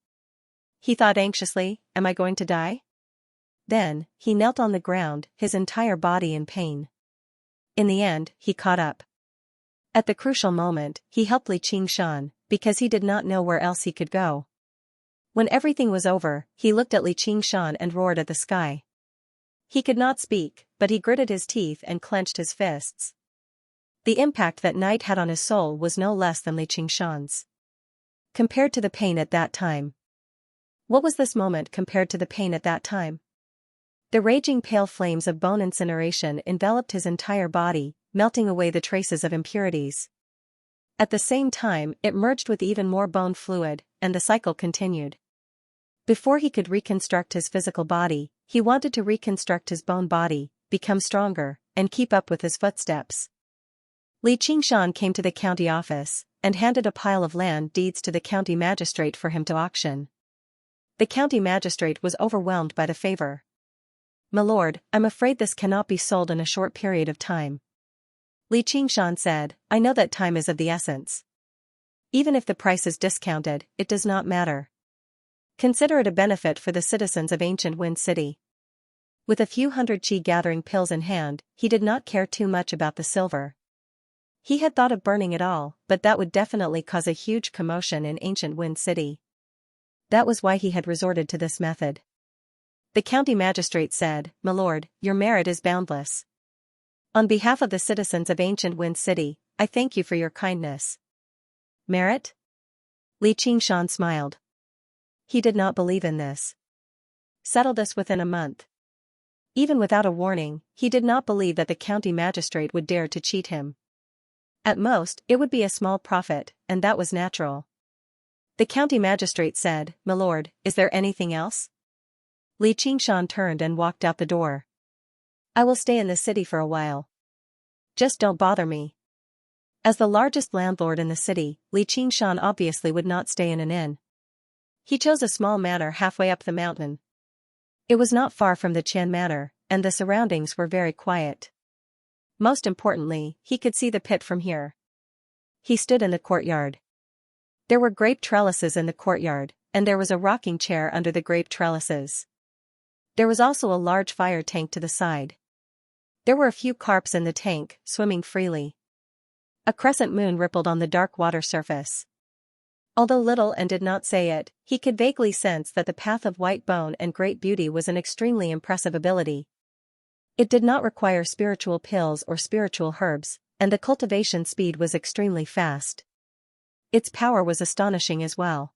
He thought anxiously, "Am I going to die?" Then, he knelt on the ground, his entire body in pain. In the end, he caught up. At the crucial moment, he helped Li Qingshan, because he did not know where else he could go. When everything was over, he looked at Li Qingshan and roared at the sky. He could not speak, but he gritted his teeth and clenched his fists. The impact that night had on his soul was no less than Li Qingshan's. Compared to the pain at that time. What was this moment compared to the pain at that time? The raging pale flames of bone incineration enveloped his entire body, melting away the traces of impurities. At the same time, it merged with even more bone fluid, and the cycle continued. Before he could reconstruct his physical body, he wanted to reconstruct his bone body, become stronger, and keep up with his footsteps. Li Qingshan came to the county office, and handed a pile of land deeds to the county magistrate for him to auction. The county magistrate was overwhelmed by the favor. "My lord, I'm afraid this cannot be sold in a short period of time." Li Qingshan said, "I know that time is of the essence. Even if the price is discounted, it does not matter. Consider it a benefit for the citizens of ancient Wind City." With a few hundred qi gathering pills in hand, he did not care too much about the silver. He had thought of burning it all, but that would definitely cause a huge commotion in ancient Wind City. That was why he had resorted to this method. The county magistrate said, "My lord, your merit is boundless. On behalf of the citizens of ancient Wind City, I thank you for your kindness." Merit? Li Qingshan smiled. He did not believe in this. Settle this within a month. Even without a warning, he did not believe that the county magistrate would dare to cheat him. At most, it would be a small profit, and that was natural. The county magistrate said, "My lord, is there anything else?" Li Qingshan turned and walked out the door. "I will stay in the city for a while. Just don't bother me." As the largest landlord in the city, Li Qingshan obviously would not stay in an inn. He chose a small manor halfway up the mountain. It was not far from the Qian Manor, and the surroundings were very quiet. Most importantly, he could see the pit from here. He stood in the courtyard. There were grape trellises in the courtyard, and there was a rocking chair under the grape trellises. There was also a large fire tank to the side. There were a few carps in the tank, swimming freely. A crescent moon rippled on the dark water surface. Although little and did not say it, he could vaguely sense that the path of white bone and great beauty was an extremely impressive ability. It did not require spiritual pills or spiritual herbs, and the cultivation speed was extremely fast. Its power was astonishing as well.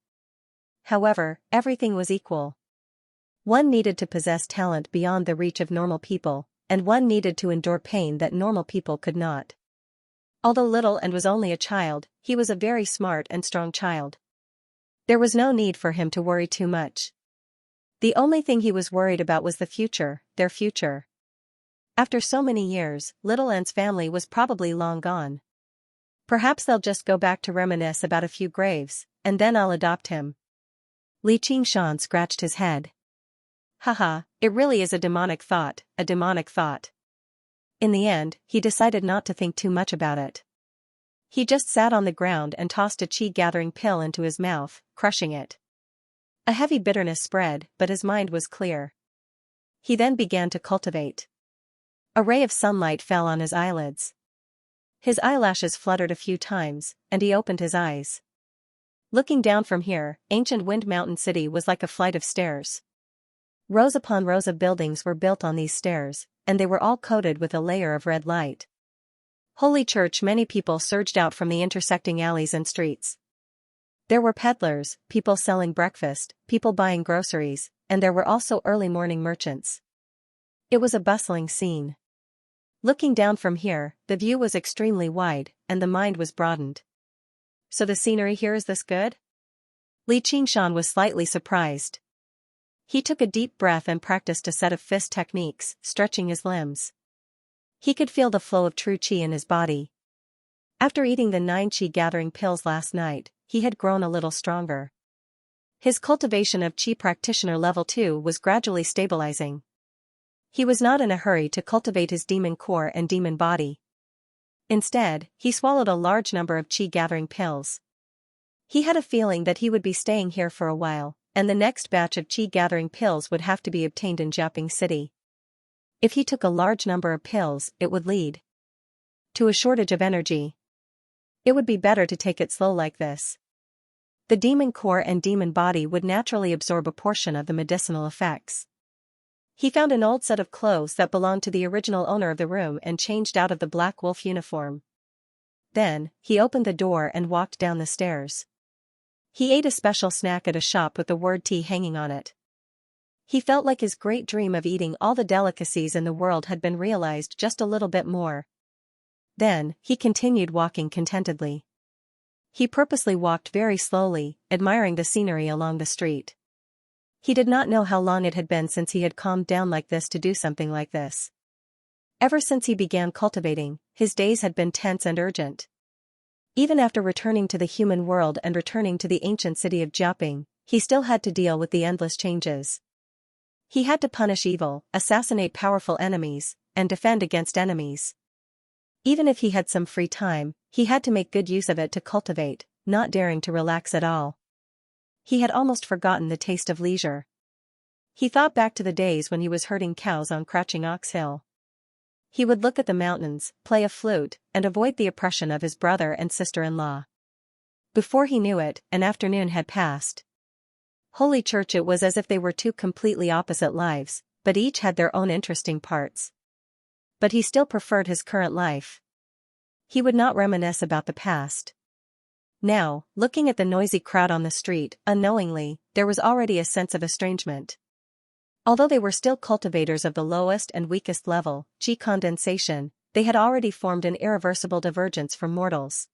However, everything was equal. One needed to possess talent beyond the reach of normal people, and one needed to endure pain that normal people could not. Although little and was only a child, he was a very smart and strong child. There was no need for him to worry too much. The only thing he was worried about was the future, their future. After so many years, little An's family was probably long gone. Perhaps they'll just go back to reminisce about a few graves, and then I'll adopt him. Li Qingshan scratched his head. Haha, it really is a demonic thought, a demonic thought. In the end, he decided not to think too much about it. He just sat on the ground and tossed a chi-gathering pill into his mouth, crushing it. A heavy bitterness spread, but his mind was clear. He then began to cultivate. A ray of sunlight fell on his eyelids. His eyelashes fluttered a few times, and he opened his eyes. Looking down from here, ancient Wind Mountain City was like a flight of stairs. Rows upon rows of buildings were built on these stairs, and they were all coated with a layer of red light. Holy Church, many people surged out from the intersecting alleys and streets. There were peddlers, people selling breakfast, people buying groceries, and there were also early morning merchants. It was a bustling scene. Looking down from here, the view was extremely wide, and the mind was broadened. So the scenery here is this good? Li Qingshan was slightly surprised. He took a deep breath and practiced a set of fist techniques, stretching his limbs. He could feel the flow of true qi in his body. After eating the 9 qi-gathering pills last night, he had grown a little stronger. His cultivation of qi practitioner level 2 was gradually stabilizing. He was not in a hurry to cultivate his demon core and demon body. Instead, he swallowed a large number of qi-gathering pills. He had a feeling that he would be staying here for a while, and the next batch of qi-gathering pills would have to be obtained in Jiaping City. If he took a large number of pills, it would lead to a shortage of energy. It would be better to take it slow like this. The demon core and demon body would naturally absorb a portion of the medicinal effects. He found an old set of clothes that belonged to the original owner of the room and changed out of the black wolf uniform. Then, he opened the door and walked down the stairs. He ate a special snack at a shop with the word tea hanging on it. He felt like his great dream of eating all the delicacies in the world had been realized just a little bit more. Then, he continued walking contentedly. He purposely walked very slowly, admiring the scenery along the street. He did not know how long it had been since he had calmed down like this to do something like this. Ever since he began cultivating, his days had been tense and urgent. Even after returning to the human world and returning to the ancient city of Jiaping, he still had to deal with the endless changes. He had to punish evil, assassinate powerful enemies, and defend against enemies. Even if he had some free time, he had to make good use of it to cultivate, not daring to relax at all. He had almost forgotten the taste of leisure. He thought back to the days when he was herding cows on Crouching Ox Hill. He would look at the mountains, play a flute, and avoid the oppression of his brother and sister-in-law. Before he knew it, an afternoon had passed. Holy Church, it was as if they were two completely opposite lives, but each had their own interesting parts. But he still preferred his current life. He would not reminisce about the past. Now, looking at the noisy crowd on the street, unknowingly, there was already a sense of estrangement. Although they were still cultivators of the lowest and weakest level, qi condensation, they had already formed an irreversible divergence from mortals.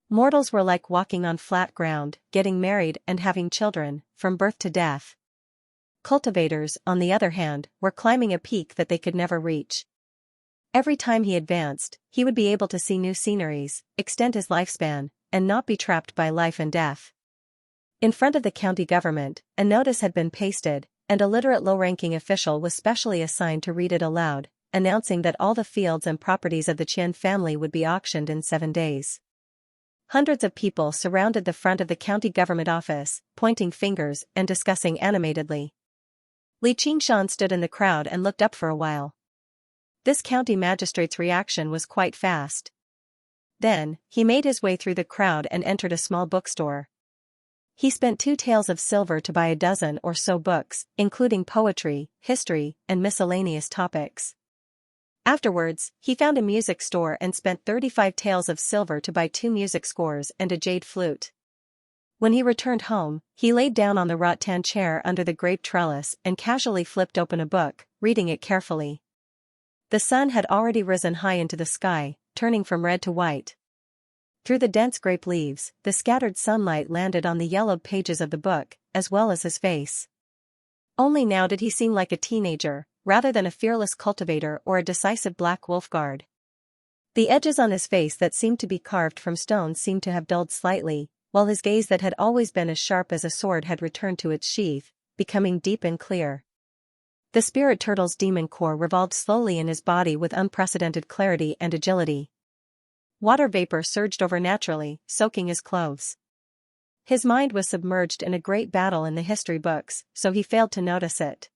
Mortals were like walking on flat ground, getting married and having children, from birth to death. Cultivators, on the other hand, were climbing a peak that they could never reach. Every time he advanced, he would be able to see new sceneries, extend his lifespan, and not be trapped by life and death. In front of the county government, a notice had been pasted, and a literate low-ranking official was specially assigned to read it aloud, announcing that all the fields and properties of the Qian family would be auctioned in 7 days. Hundreds of people surrounded the front of the county government office, pointing fingers and discussing animatedly. Li Qingshan stood in the crowd and looked up for a while. This county magistrate's reaction was quite fast. Then, he made his way through the crowd and entered a small bookstore. He spent 2 taels of silver to buy a dozen or so books, including poetry, history, and miscellaneous topics. Afterwards, he found a music store and spent 35 taels of silver to buy 2 music scores and a jade flute. When he returned home, he laid down on the rattan chair under the grape trellis and casually flipped open a book, reading it carefully. The sun had already risen high into the sky, turning from red to white. Through the dense grape leaves, the scattered sunlight landed on the yellowed pages of the book, as well as his face. Only now did he seem like a teenager, rather than a fearless cultivator or a decisive black wolf guard. The edges on his face that seemed to be carved from stone seemed to have dulled slightly, while his gaze that had always been as sharp as a sword had returned to its sheath, becoming deep and clear. The spirit turtle's demon core revolved slowly in his body with unprecedented clarity and agility. Water vapor surged over naturally, soaking his clothes. His mind was submerged in a great battle in the history books, so he failed to notice it.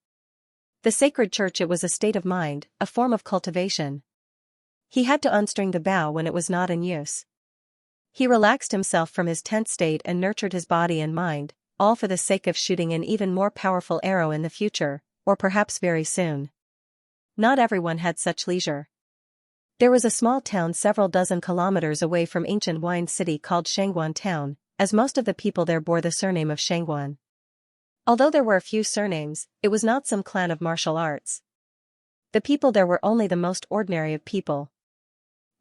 The sacred church, it was a state of mind, a form of cultivation. He had to unstring the bow when it was not in use. He relaxed himself from his tense state and nurtured his body and mind, all for the sake of shooting an even more powerful arrow in the future, or perhaps very soon. Not everyone had such leisure. There was a small town several dozen kilometers away from ancient wine city called Xianxia town, as most of the people there bore the surname of Xianxia. Although there were a few surnames, it was not some clan of martial arts. The people there were only the most ordinary of people.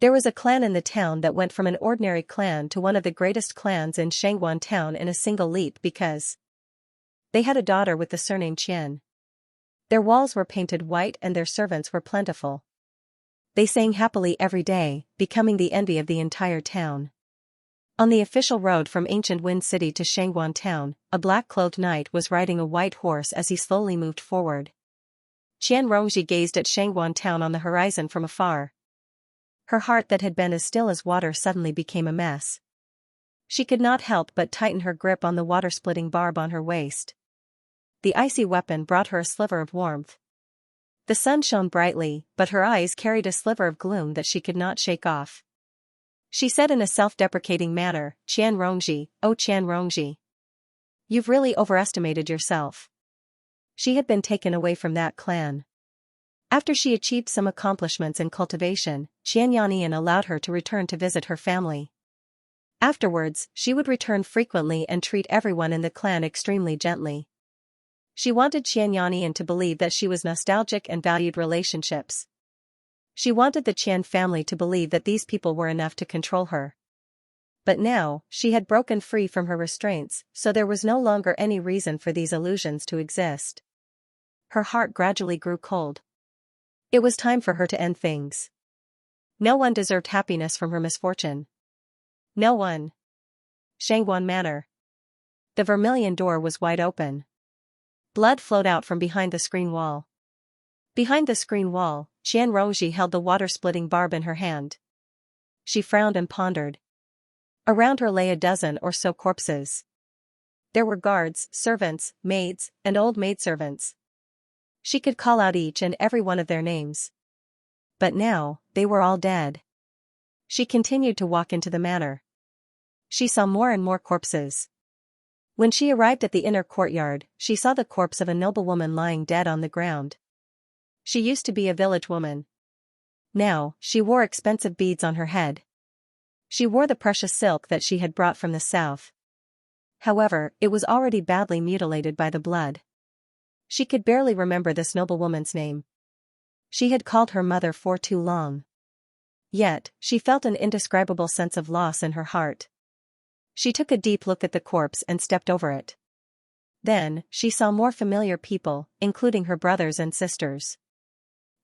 There was a clan in the town that went from an ordinary clan to one of the greatest clans in Xianxia town in a single leap because they had a daughter with the surname Qian. Their walls were painted white and their servants were plentiful. They sang happily every day, becoming the envy of the entire town. On the official road from ancient Wind City to Xianxia town, a black-clothed knight was riding a white horse as he slowly moved forward. Qian Rongji gazed at Xianxia town on the horizon from afar. Her heart that had been as still as water suddenly became a mess. She could not help but tighten her grip on the water-splitting barb on her waist. The icy weapon brought her a sliver of warmth. The sun shone brightly, but her eyes carried a sliver of gloom that she could not shake off. She said in a self-deprecating manner, "Qian Rongji, oh Qian Rongji. You've really overestimated yourself." She had been taken away from that clan. After she achieved some accomplishments in cultivation, Xianxia allowed her to return to visit her family. Afterwards, she would return frequently and treat everyone in the clan extremely gently. She wanted Xianxia to believe that she was nostalgic and valued relationships. She wanted the Qian family to believe that these people were enough to control her. But now, she had broken free from her restraints, so there was no longer any reason for these illusions to exist. Her heart gradually grew cold. It was time for her to end things. No one deserved happiness from her misfortune. No one. Xianxia Manor. The vermilion door was wide open. Blood flowed out from behind the screen wall. Behind the screen wall, Qian Rongji held the water-splitting barb in her hand. She frowned and pondered. Around her lay a dozen or so corpses. There were guards, servants, maids, and old maidservants. She could call out each and every one of their names. But now, they were all dead. She continued to walk into the manor. She saw more and more corpses. When she arrived at the inner courtyard, she saw the corpse of a noblewoman lying dead on the ground. She used to be a village woman. Now, she wore expensive beads on her head. She wore the precious silk that she had brought from the south. However, it was already badly mutilated by the blood. She could barely remember this noblewoman's name. She had called her mother for too long. Yet, she felt an indescribable sense of loss in her heart. She took a deep look at the corpse and stepped over it. Then, she saw more familiar people, including her brothers and sisters.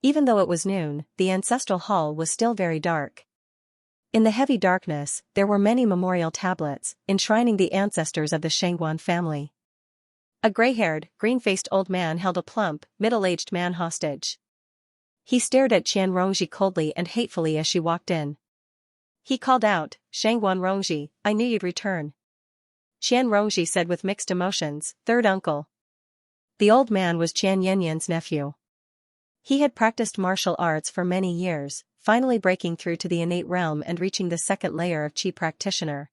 Even though it was noon, the ancestral hall was still very dark. In the heavy darkness, there were many memorial tablets, enshrining the ancestors of the Xianxia family. A gray-haired, green-faced old man held a plump, middle-aged man hostage. He stared at Qian Rongji coldly and hatefully as she walked in. He called out, "Xianxia Rongji, I knew you'd return." Qian Rongji said with mixed emotions, "Third uncle." The old man was Qian Yanyan's nephew. He had practiced martial arts for many years, finally breaking through to the innate realm and reaching the second layer of Qi practitioner.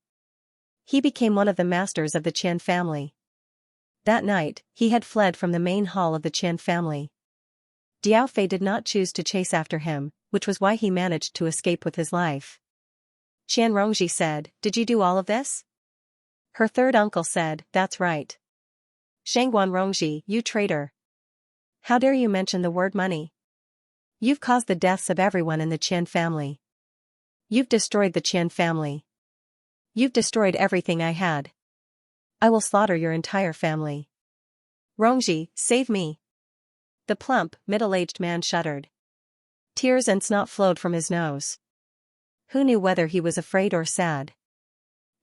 He became one of the masters of the Qian family. That night, he had fled from the main hall of the Qian family. Diao Fei did not choose to chase after him, which was why he managed to escape with his life. Qian Rongji said, "Did you do all of this?" Her third uncle said, "That's right." "Xianxia Rongji, you traitor. How dare you mention the word money? You've caused the deaths of everyone in the Qian family. You've destroyed the Qian family. You've destroyed everything I had. I will slaughter your entire family. Rongji, save me. The plump, middle-aged man shuddered. Tears and snot flowed from his nose. Who knew whether he was afraid or sad?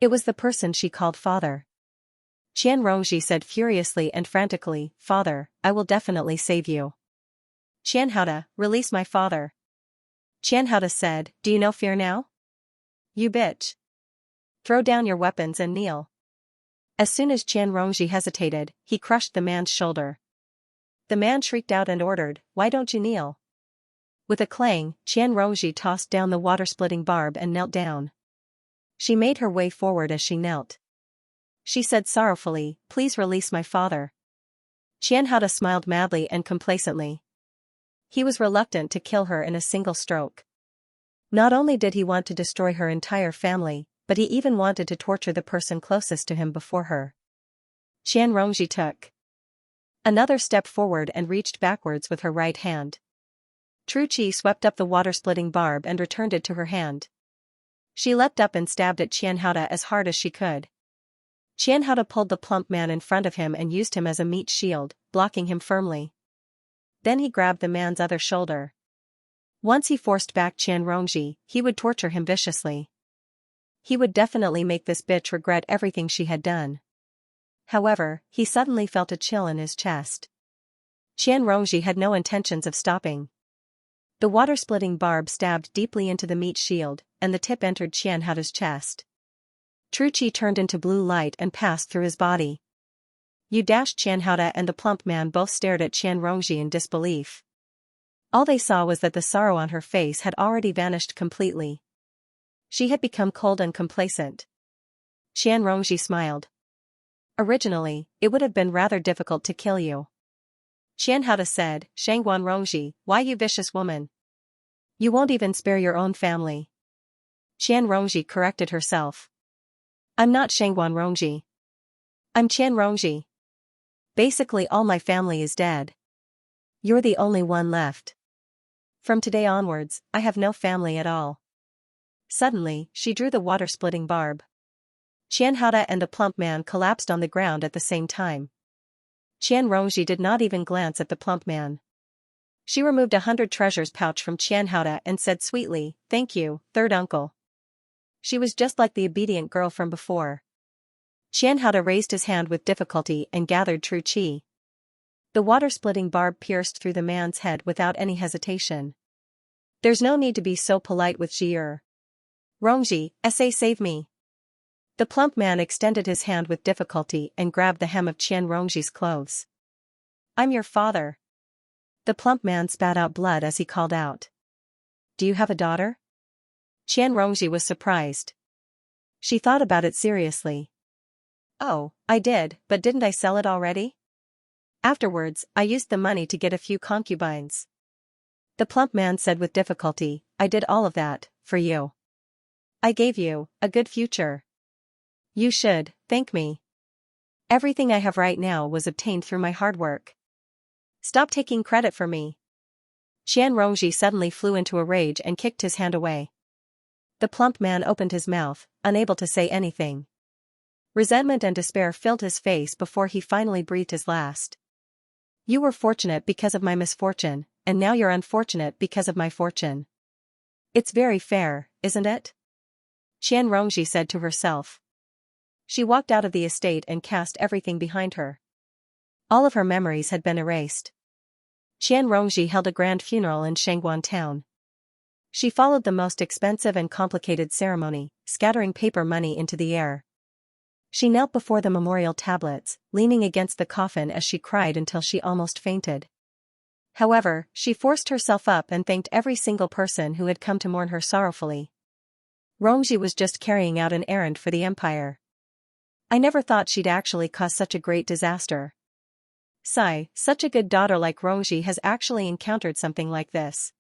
It was the person she called father. Qian Rongji said furiously and frantically, Father, I will definitely save you. Qianhao, release my father. Qianhao said, Do you know fear now? You bitch. Throw down your weapons and kneel. As soon as Qian Rongji hesitated, he crushed the man's shoulder. The man shrieked out and ordered, Why don't you kneel? With a clang, Qian Rongji tossed down the water-splitting barb and knelt down. She made her way forward as she knelt. She said sorrowfully, Please release my father. Qianhao smiled madly and complacently. He was reluctant to kill her in a single stroke. Not only did he want to destroy her entire family, but he even wanted to torture the person closest to him before her. Qian Rongji took another step forward and reached backwards with her right hand. Tru Qi swept up the water-splitting barb and returned it to her hand. She leapt up and stabbed at Qianhao as hard as she could. Qianhao pulled the plump man in front of him and used him as a meat shield, blocking him firmly. Then he grabbed the man's other shoulder. Once he forced back Qian Rongji, he would torture him viciously. He would definitely make this bitch regret everything she had done. However, he suddenly felt a chill in his chest. Qian Rongji had no intentions of stopping. The water-splitting barb stabbed deeply into the meat shield, and the tip entered Qianhao's chest. Tru Qi turned into blue light and passed through his body. Qianhao and the plump man both stared at Qian Rongji in disbelief. All they saw was that the sorrow on her face had already vanished completely. She had become cold and complacent. Qian Rongji smiled. Originally, it would have been rather difficult to kill you. Qianhao said, Shangguan Rongji, why you vicious woman? You won't even spare your own family. Qian Rongji corrected herself. I'm not Shangguan Rongji. I'm Qian Rongji. Basically all my family is dead. You're the only one left. From today onwards, I have no family at all. Suddenly, she drew the water-splitting barb. Qianhao and the plump man collapsed on the ground at the same time. Qian Rongji did not even glance at the plump man. She removed 100 treasures pouch from Qianhao and said sweetly, Thank you, third uncle. She was just like the obedient girl from before. Qianhao raised his hand with difficulty and gathered Tru Qi. The water-splitting barb pierced through the man's head without any hesitation. There's no need to be so polite with Jier. Rongji, save me. The plump man extended his hand with difficulty and grabbed the hem of Qian Rongji's clothes. I'm your father. The plump man spat out blood as he called out. Do you have a daughter? Qian Rongji was surprised. She thought about it seriously. Oh, I did, but didn't I sell it already? Afterwards, I used the money to get a few concubines. The plump man said with difficulty, I did all of that, for you. I gave you a good future. You should thank me. Everything I have right now was obtained through my hard work. Stop taking credit for me. Qian Rongji suddenly flew into a rage and kicked his hand away. The plump man opened his mouth, unable to say anything. Resentment and despair filled his face before he finally breathed his last. You were fortunate because of my misfortune, and now you're unfortunate because of my fortune. It's very fair, isn't it? Qian Rongji said to herself. She walked out of the estate and cast everything behind her. All of her memories had been erased. Qian Rongji held a grand funeral in Shangguan town. She followed the most expensive and complicated ceremony, scattering paper money into the air. She knelt before the memorial tablets, leaning against the coffin as she cried until she almost fainted. However, she forced herself up and thanked every single person who had come to mourn her sorrowfully. Rongji was just carrying out an errand for the empire. I never thought she'd actually cause such a great disaster. Sigh, such a good daughter like Rongji has actually encountered something like this.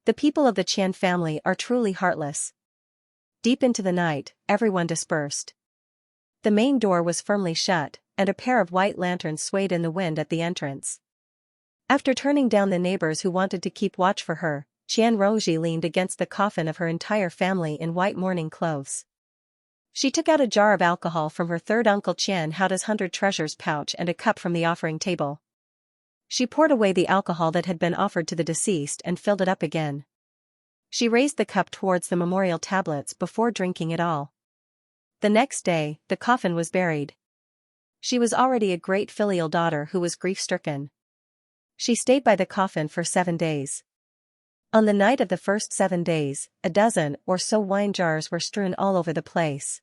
The people of the Qian family are truly heartless. Deep into the night, everyone dispersed. The main door was firmly shut, and a pair of white lanterns swayed in the wind at the entrance. After turning down the neighbors who wanted to keep watch for her, Qian Rongji leaned against the coffin of her entire family in white mourning clothes. She took out a jar of alcohol from her third uncle Qian Haoda's 100 treasures pouch and a cup from the offering table. She poured away the alcohol that had been offered to the deceased and filled it up again. She raised the cup towards the memorial tablets before drinking it all. The next day, the coffin was buried. She was already a great filial daughter who was grief-stricken. She stayed by the coffin for 7 days. On the night of the first 7 days, a dozen or so wine jars were strewn all over the place.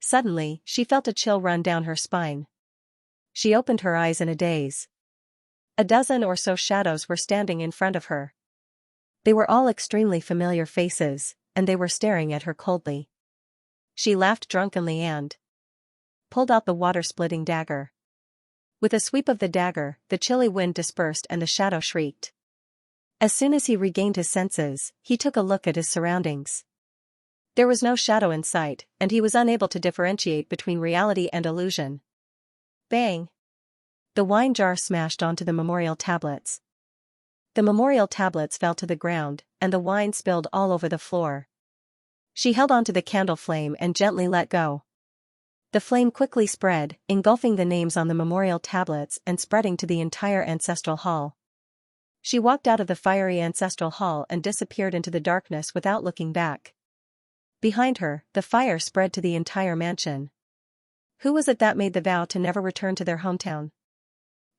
Suddenly, she felt a chill run down her spine. She opened her eyes in a daze. A dozen or so shadows were standing in front of her. They were all extremely familiar faces, and they were staring at her coldly. She laughed drunkenly and pulled out the water-splitting dagger. With a sweep of the dagger, the chilly wind dispersed and the shadow shrieked. As soon as he regained his senses, he took a look at his surroundings. There was no shadow in sight, and he was unable to differentiate between reality and illusion. Bang! The wine jar smashed onto the memorial tablets. The memorial tablets fell to the ground, and the wine spilled all over the floor. She held onto the candle flame and gently let go. The flame quickly spread, engulfing the names on the memorial tablets and spreading to the entire ancestral hall. She walked out of the fiery ancestral hall and disappeared into the darkness without looking back. Behind her, the fire spread to the entire mansion. Who was it that made the vow to never return to their hometown?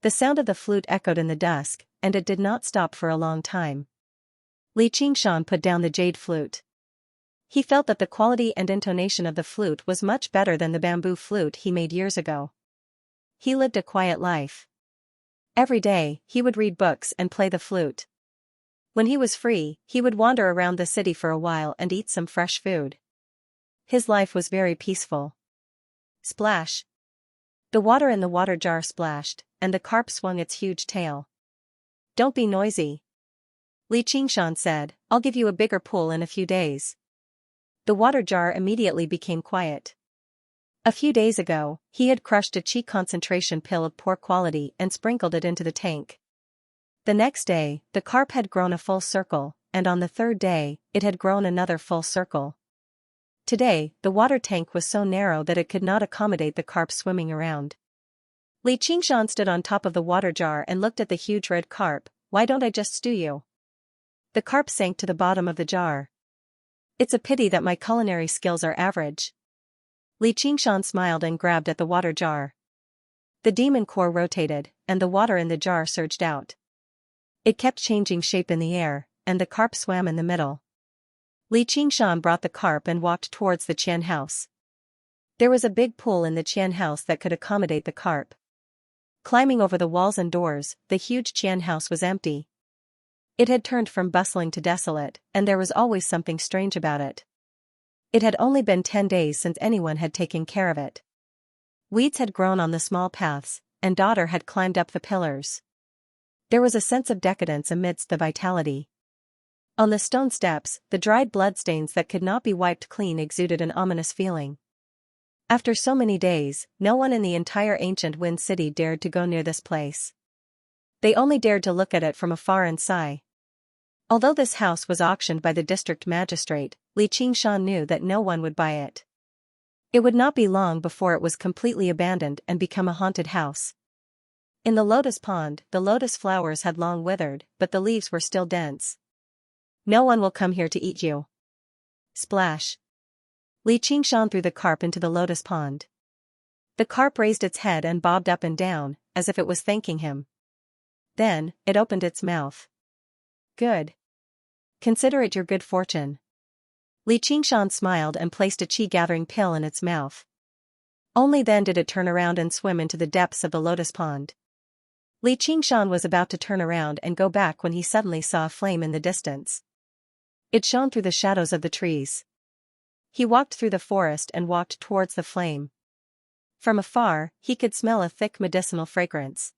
The sound of the flute echoed in the dusk, and it did not stop for a long time. Li Qingshan put down the jade flute. He felt that the quality and intonation of the flute was much better than the bamboo flute he made years ago. He lived a quiet life. Every day, he would read books and play the flute. When he was free, he would wander around the city for a while and eat some fresh food. His life was very peaceful. Splash! The water in the water jar splashed, and the carp swung its huge tail. Don't be noisy, Li Qingshan said, I'll give you a bigger pool in a few days. The water jar immediately became quiet. A few days ago, he had crushed a qi concentration pill of poor quality and sprinkled it into the tank. The next day, the carp had grown a full circle, and on the third day, it had grown another full circle. Today, the water tank was so narrow that it could not accommodate the carp swimming around. Li Qingshan stood on top of the water jar and looked at the huge red carp. Why don't I just stew you? The carp sank to the bottom of the jar. It's a pity that my culinary skills are average. Li Qingshan smiled and grabbed at the water jar. The demon core rotated, and the water in the jar surged out. It kept changing shape in the air, and the carp swam in the middle. Li Qingshan brought the carp and walked towards the Qian house. There was a big pool in the Qian house that could accommodate the carp. Climbing over the walls and doors, the huge Qian house was empty. It had turned from bustling to desolate, and there was always something strange about it. It had only been 10 days since anyone had taken care of it. Weeds had grown on the small paths, and daughter had climbed up the pillars. There was a sense of decadence amidst the vitality. On the stone steps, the dried bloodstains that could not be wiped clean exuded an ominous feeling. After so many days, no one in the entire ancient Wind City dared to go near this place. They only dared to look at it from afar and sigh. Although this house was auctioned by the district magistrate, Li Qingshan knew that no one would buy it. It would not be long before it was completely abandoned and become a haunted house. In the lotus pond, the lotus flowers had long withered, but the leaves were still dense. No one will come here to eat you. Splash! Li Qingshan threw the carp into the lotus pond. The carp raised its head and bobbed up and down, as if it was thanking him. Then, it opened its mouth. Good. Consider it your good fortune. Li Qingshan smiled and placed a qi-gathering pill in its mouth. Only then did it turn around and swim into the depths of the lotus pond. Li Qingshan was about to turn around and go back when he suddenly saw a flame in the distance. It shone through the shadows of the trees. He walked through the forest and walked towards the flame. From afar, he could smell a thick medicinal fragrance.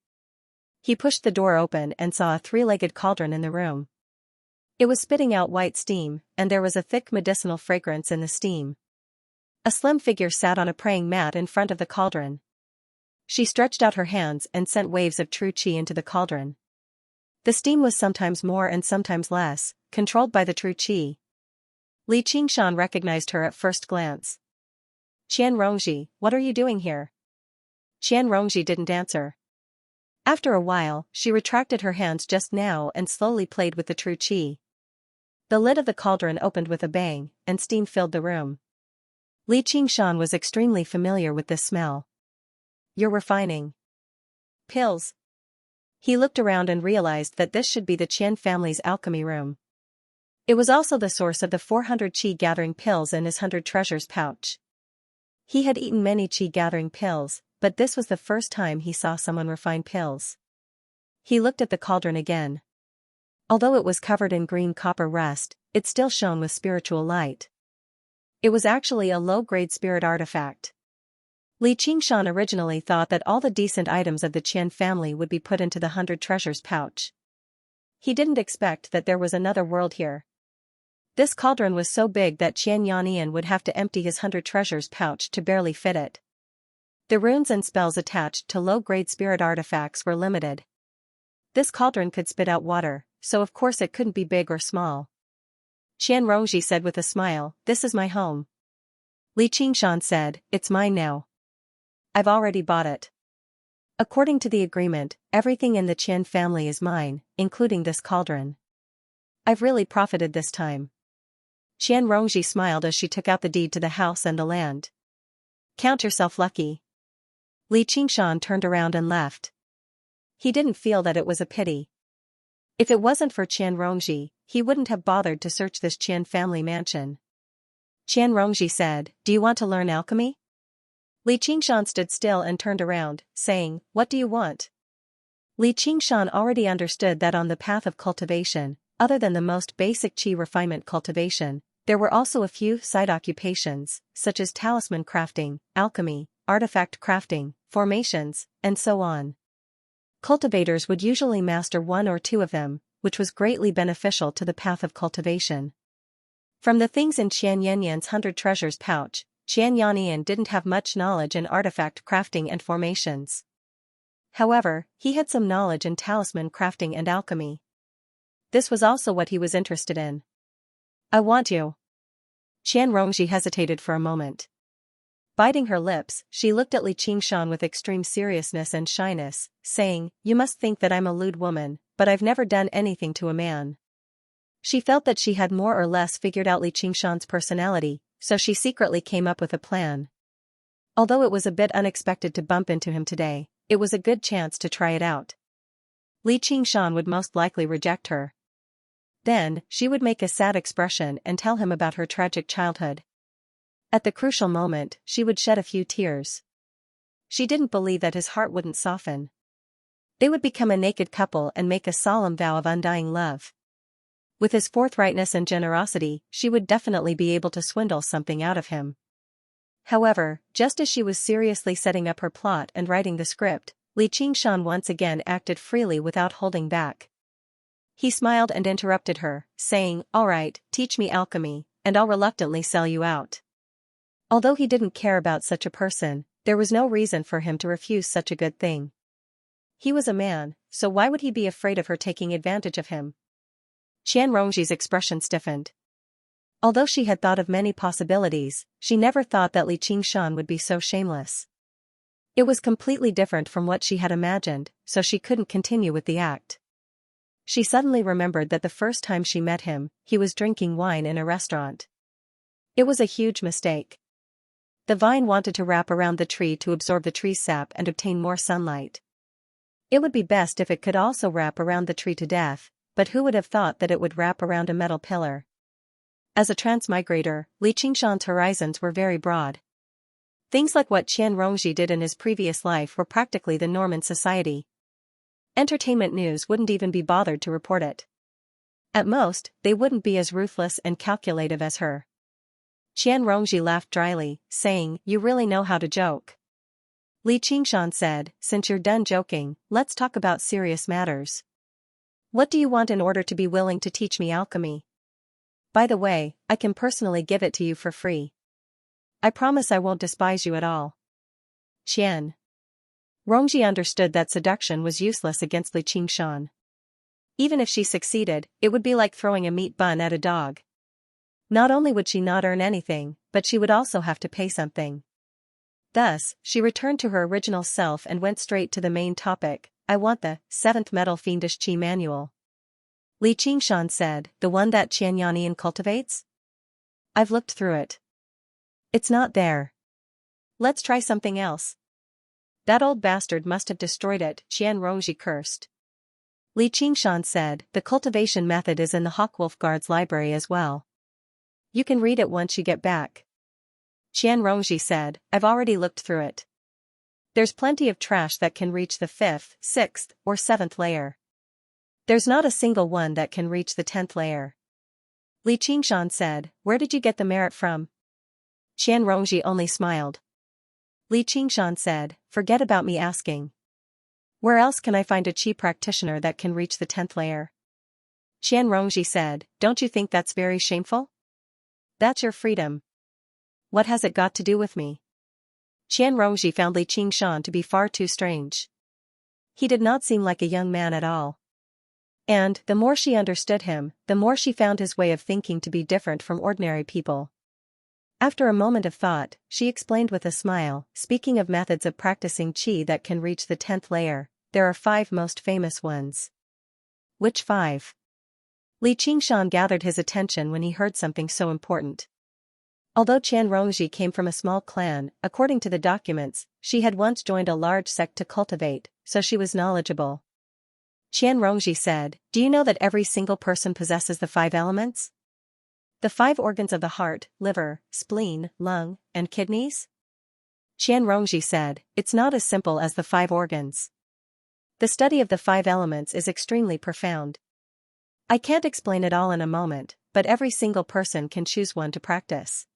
He pushed the door open and saw a 3-legged cauldron in the room. It was spitting out white steam, and there was a thick medicinal fragrance in the steam. A slim figure sat on a praying mat in front of the cauldron. She stretched out her hands and sent waves of true qi into the cauldron. The steam was sometimes more and sometimes less, controlled by the true qi. Li Qingshan recognized her at first glance. "Qian Rongji, what are you doing here?" Qian Rongji didn't answer. After a while, she retracted her hands just now and slowly played with the true qi. The lid of the cauldron opened with a bang, and steam filled the room. Li Qingshan was extremely familiar with this smell. "You're refining pills." He looked around and realized that this should be the Qian family's alchemy room. It was also the source of the 400 qi-gathering pills in his 100 treasures pouch. He had eaten many qi-gathering pills, but this was the first time he saw someone refine pills. He looked at the cauldron again. Although it was covered in green copper rust, it still shone with spiritual light. It was actually a low-grade spirit artifact. Li Qingshan originally thought that all the decent items of the Qian family would be put into the 100 treasures pouch. He didn't expect that there was another world here. This cauldron was so big that Xianxia would have to empty his 100 treasures pouch to barely fit it. The runes and spells attached to low-grade spirit artifacts were limited. This cauldron could spit out water, so of course it couldn't be big or small. Qian Rongji said with a smile, "This is my home." Li Qingshan said, "It's mine now. I've already bought it. According to the agreement, everything in the Qian family is mine, including this cauldron. I've really profited this time." Qian Rongji smiled as she took out the deed to the house and the land. "Count yourself lucky." Li Qingshan turned around and left. He didn't feel that it was a pity. If it wasn't for Qian Rongji, he wouldn't have bothered to search this Qian family mansion. Qian Rongji said, "Do you want to learn alchemy?" Li Qingshan stood still and turned around, saying, "What do you want?" Li Qingshan already understood that on the path of cultivation, other than the most basic qi refinement cultivation, there were also a few side occupations, such as talisman crafting, alchemy, artifact crafting, formations, and so on. Cultivators would usually master one or two of them, which was greatly beneficial to the path of cultivation. From the things in Xianxia's 100 treasures pouch, Xianxia didn't have much knowledge in artifact crafting and formations. However, he had some knowledge in talisman crafting and alchemy. This was also what he was interested in. "I want you." Qian Rongji hesitated for a moment. Biting her lips, she looked at Li Qingshan with extreme seriousness and shyness, saying, "You must think that I'm a lewd woman, but I've never done anything to a man." She felt that she had more or less figured out Li Qingshan's personality, so she secretly came up with a plan. Although it was a bit unexpected to bump into him today, it was a good chance to try it out. Li Qingshan would most likely reject her. Then, she would make a sad expression and tell him about her tragic childhood. At the crucial moment, she would shed a few tears. She didn't believe that his heart wouldn't soften. They would become a naked couple and make a solemn vow of undying love. With his forthrightness and generosity, she would definitely be able to swindle something out of him. However, just as she was seriously setting up her plot and writing the script, Li Qingshan once again acted freely without holding back. He smiled and interrupted her, saying, "All right, teach me alchemy, and I'll reluctantly sell you out." Although he didn't care about such a person, there was no reason for him to refuse such a good thing. He was a man, so why would he be afraid of her taking advantage of him? Qian Rongji's expression stiffened. Although she had thought of many possibilities, she never thought that Li Qingshan would be so shameless. It was completely different from what she had imagined, so she couldn't continue with the act. She suddenly remembered that the first time she met him, he was drinking wine in a restaurant. It was a huge mistake. The vine wanted to wrap around the tree to absorb the tree's sap and obtain more sunlight. It would be best if it could also wrap around the tree to death, but who would have thought that it would wrap around a metal pillar? As a transmigrator, Li Qingshan's horizons were very broad. Things like what Qian Rongji did in his previous life were practically the norm in society. Entertainment news wouldn't even be bothered to report it. At most, they wouldn't be as ruthless and calculative as her. Qian Rongji laughed dryly, saying, "You really know how to joke." Li Qingshan said, "Since you're done joking, let's talk about serious matters. What do you want in order to be willing to teach me alchemy? By the way, I can personally give it to you for free. I promise I won't despise you at all." Qian Rongji understood that seduction was useless against Li Qingshan. Even if she succeeded, it would be like throwing a meat bun at a dog. Not only would she not earn anything, but she would also have to pay something. Thus, she returned to her original self and went straight to the main topic. I want the 7th Metal Fiendish Qi Manual. Li Qingshan said, the one that Xianxia cultivates? I've looked through it. It's not there. Let's try something else. That old bastard must have destroyed it, Qian Rongji cursed. Li Qingshan said, the cultivation method is in the Hawkwolf Guard's library as well. You can read it once you get back. Qian Rongji said, I've already looked through it. There's plenty of trash that can reach the 5th, 6th, or 7th layer. There's not a single one that can reach the 10th layer. Li Qingshan said, where did you get the merit from? Qian Rongji only smiled. Li Qingshan said, forget about me asking. Where else can I find a Qi practitioner that can reach the 10th layer? Qian Rongji said, don't you think that's very shameful? That's your freedom. What has it got to do with me? Qian Rongji found Li Qingshan to be far too strange. He did not seem like a young man at all. And, the more she understood him, the more she found his way of thinking to be different from ordinary people. After a moment of thought, she explained with a smile, speaking of methods of practicing Qi that can reach the 10th layer, there are 5 most famous ones. Which 5? Li Qingshan gathered his attention when he heard something so important. Although Qian Rongji came from a small clan, according to the documents, she had once joined a large sect to cultivate, so she was knowledgeable. Qian Rongji said, do you know that every single person possesses the 5 elements? The 5 organs of the heart, liver, spleen, lung, and kidneys? Qian Rongji said, it's not as simple as the 5 organs. The study of the 5 elements is extremely profound. I can't explain it all in a moment, but every single person can choose one to practice.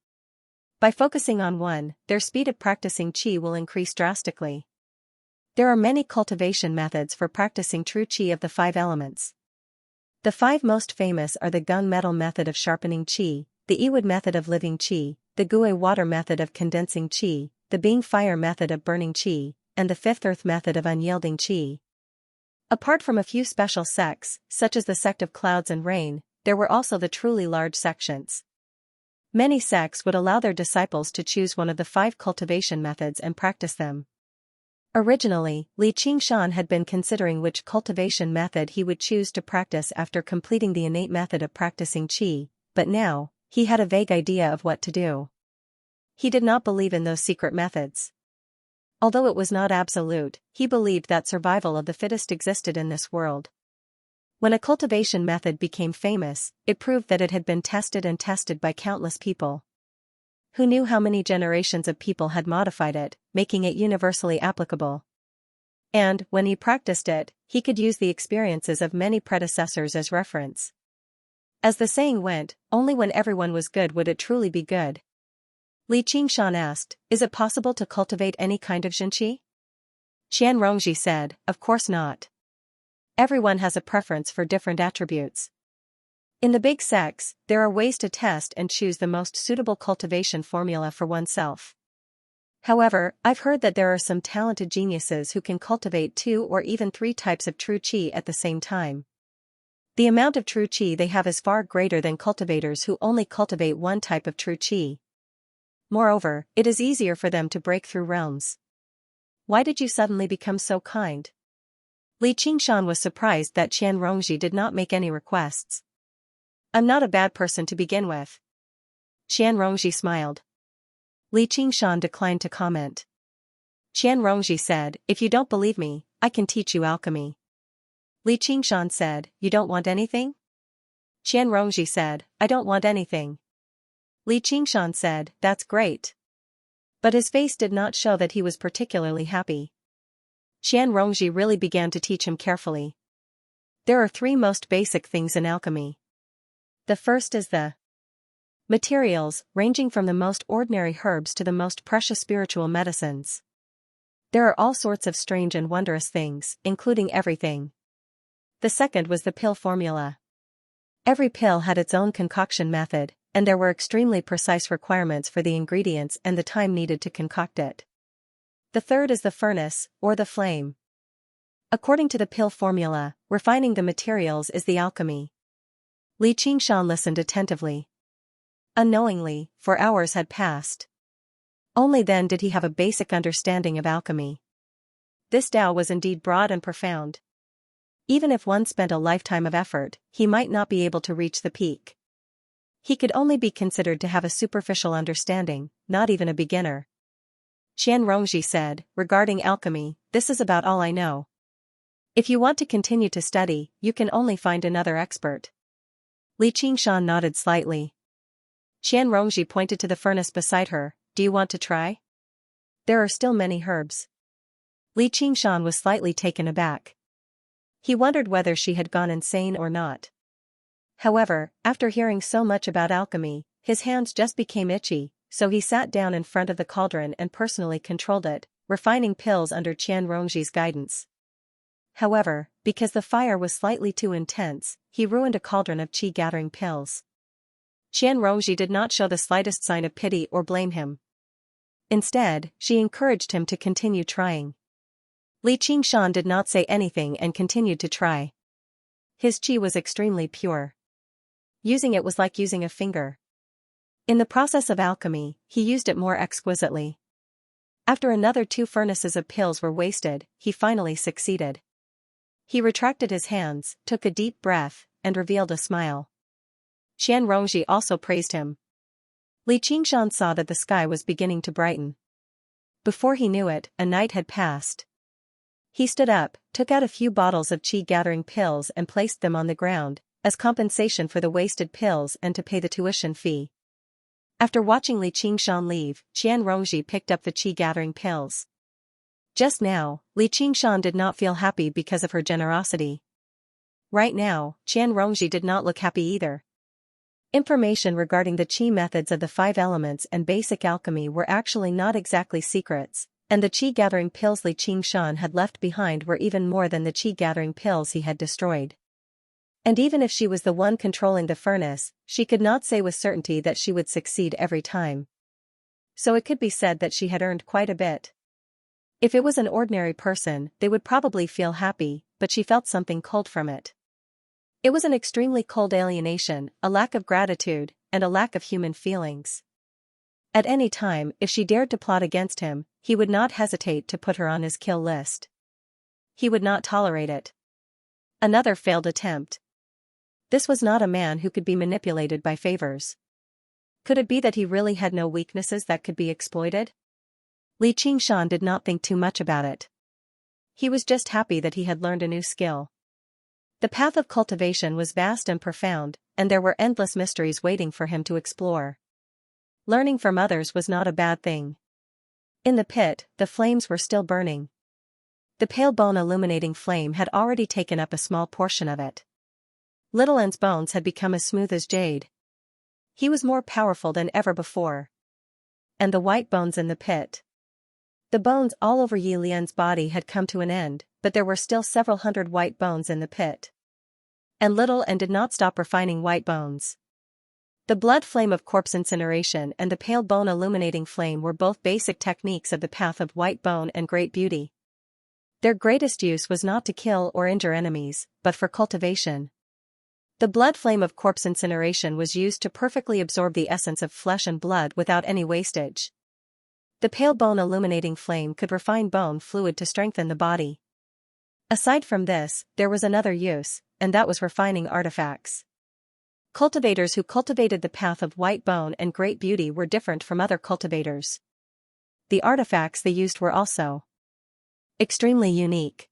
By focusing on one, their speed of practicing Qi will increase drastically. There are many cultivation methods for practicing true Qi of the 5 elements. The 5 most famous are the Gung Metal method of sharpening Qi, the Yiwood method of living Qi, the Gui water method of condensing Qi, the Bing fire method of burning Qi, and the 5th earth method of unyielding Qi. Apart from a few special sects, such as the sect of clouds and rain, there were also the truly large sections. Many sects would allow their disciples to choose one of the 5 cultivation methods and practice them. Originally, Li Qingshan had been considering which cultivation method he would choose to practice after completing the innate method of practicing Qi, but now, he had a vague idea of what to do. He did not believe in those secret methods. Although it was not absolute, he believed that survival of the fittest existed in this world. When a cultivation method became famous, it proved that it had been tested and tested by countless people. Who knew how many generations of people had modified it, making it universally applicable? And, when he practiced it, he could use the experiences of many predecessors as reference. As the saying went, only when everyone was good would it truly be good. Li Qingshan asked, is it possible to cultivate any kind of Zhenqi? Qian Rongji said, of course not. Everyone has a preference for different attributes. In the big sects, there are ways to test and choose the most suitable cultivation formula for oneself. However, I've heard that there are some talented geniuses who can cultivate 2 or even 3 types of true Qi at the same time. The amount of true Qi they have is far greater than cultivators who only cultivate one type of true Qi. Moreover, it is easier for them to break through realms. Why did you suddenly become so kind? Li Qingshan was surprised that Qian Rongji did not make any requests. I'm not a bad person to begin with. Qian Rongji smiled. Li Qingshan declined to comment. Qian Rongji said, if you don't believe me, I can teach you alchemy. Li Qingshan said, you don't want anything? Qian Rongji said, I don't want anything. Li Qingshan said, that's great. But his face did not show that he was particularly happy. Qian Rongji really began to teach him carefully. There are 3 most basic things in alchemy. The first is the materials, ranging from the most ordinary herbs to the most precious spiritual medicines. There are all sorts of strange and wondrous things, including everything. The second was the pill formula. Every pill had its own concoction method, and there were extremely precise requirements for the ingredients and the time needed to concoct it. The third is the furnace, or the flame. According to the pill formula, refining the materials is the alchemy. Li Qingshan listened attentively. Unknowingly, for hours had passed. Only then did he have a basic understanding of alchemy. This Tao was indeed broad and profound. Even if one spent a lifetime of effort, he might not be able to reach the peak. He could only be considered to have a superficial understanding, not even a beginner. Qian Rongji said, regarding alchemy, "This is about all I know. If you want to continue to study, you can only find another expert." Li Qingshan nodded slightly. Qian Rongji pointed to the furnace beside her. "Do you want to try? There are still many herbs." Li Qingshan was slightly taken aback. He wondered whether she had gone insane or not. However, after hearing so much about alchemy, his hands just became itchy, so he sat down in front of the cauldron and personally controlled it, refining pills under Qian Rongji's guidance. However, because the fire was slightly too intense, he ruined a cauldron of qi-gathering pills. Qian Rongji did not show the slightest sign of pity or blame him. Instead, she encouraged him to continue trying. Li Qingshan did not say anything and continued to try. His qi was extremely pure. Using it was like using a finger. In the process of alchemy, he used it more exquisitely. After another 2 furnaces of pills were wasted, he finally succeeded. He retracted his hands, took a deep breath, and revealed a smile. Qian Rongji also praised him. Li Qingshan saw that the sky was beginning to brighten. Before he knew it, a night had passed. He stood up, took out a few bottles of qi-gathering pills and placed them on the ground, as compensation for the wasted pills and to pay the tuition fee. After watching Li Qingshan leave, Qian Rongji picked up the qi-gathering pills. Just now, Li Qingshan did not feel happy because of her generosity. Right now, Qian Rongji did not look happy either. Information regarding the qi methods of the 5 elements and basic alchemy were actually not exactly secrets, and the qi-gathering pills Li Qingshan had left behind were even more than the qi-gathering pills he had destroyed. And even if she was the one controlling the furnace, she could not say with certainty that she would succeed every time. So it could be said that she had earned quite a bit. If it was an ordinary person, they would probably feel happy, but she felt something cold from it. It was an extremely cold alienation, a lack of gratitude, and a lack of human feelings. At any time, if she dared to plot against him, he would not hesitate to put her on his kill list. He would not tolerate it. Another failed attempt. This was not a man who could be manipulated by favors. Could it be that he really had no weaknesses that could be exploited? Li Qingshan did not think too much about it. He was just happy that he had learned a new skill. The path of cultivation was vast and profound, and there were endless mysteries waiting for him to explore. Learning from others was not a bad thing. In the pit, the flames were still burning. The pale bone illuminating flame had already taken up a small portion of it. Little N's bones had become as smooth as jade. He was more powerful than ever before. And the white bones in the pit. The bones all over Yi Lian's body had come to an end, but there were still several hundred white bones in the pit. And Little N did not stop refining white bones. The blood flame of corpse incineration and the pale bone illuminating flame were both basic techniques of the path of white bone and great beauty. Their greatest use was not to kill or injure enemies, but for cultivation. The blood flame of corpse incineration was used to perfectly absorb the essence of flesh and blood without any wastage. The pale bone illuminating flame could refine bone fluid to strengthen the body. Aside from this, there was another use, and that was refining artifacts. Cultivators who cultivated the path of white bone and great beauty were different from other cultivators. The artifacts they used were also extremely unique.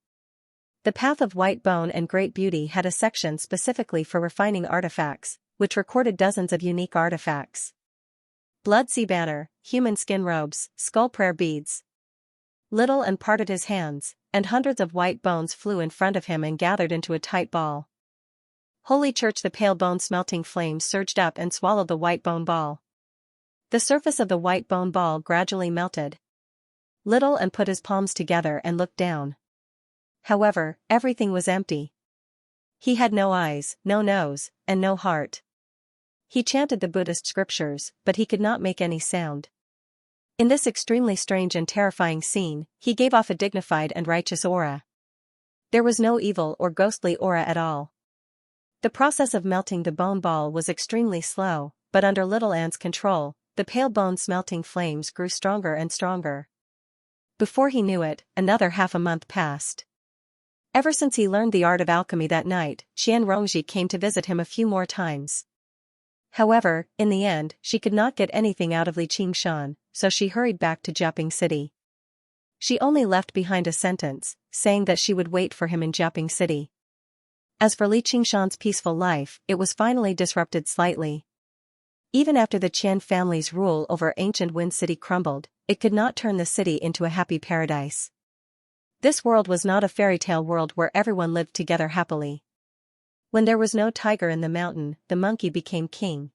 The path of white bone and great beauty had a section specifically for refining artifacts, which recorded dozens of unique artifacts. Blood sea banner, human skin robes, skull prayer beads. Little N parted his hands, and hundreds of white bones flew in front of him and gathered into a tight ball. Holy Church! The pale bone smelting flame surged up and swallowed the white bone ball. The surface of the white bone ball gradually melted. Little N put his palms together and looked down. However, everything was empty. He had no eyes, no nose, and no heart. He chanted the Buddhist scriptures, but he could not make any sound. In this extremely strange and terrifying scene, he gave off a dignified and righteous aura. There was no evil or ghostly aura at all. The process of melting the bone ball was extremely slow, but under Little Ant's control, the pale bone-smelting flames grew stronger and stronger. Before he knew it, another half a month passed. Ever since he learned the art of alchemy that night, Xianxia came to visit him a few more times. However, in the end, she could not get anything out of Xianxia, so she hurried back to Jiaping City. She only left behind a sentence, saying that she would wait for him in Jiaping City. As for Xianxia's peaceful life, it was finally disrupted slightly. Even after the Qian family's rule over ancient Wind City crumbled, it could not turn the city into a happy paradise. This world was not a fairy tale world where everyone lived together happily. When there was no tiger in the mountain, the monkey became king.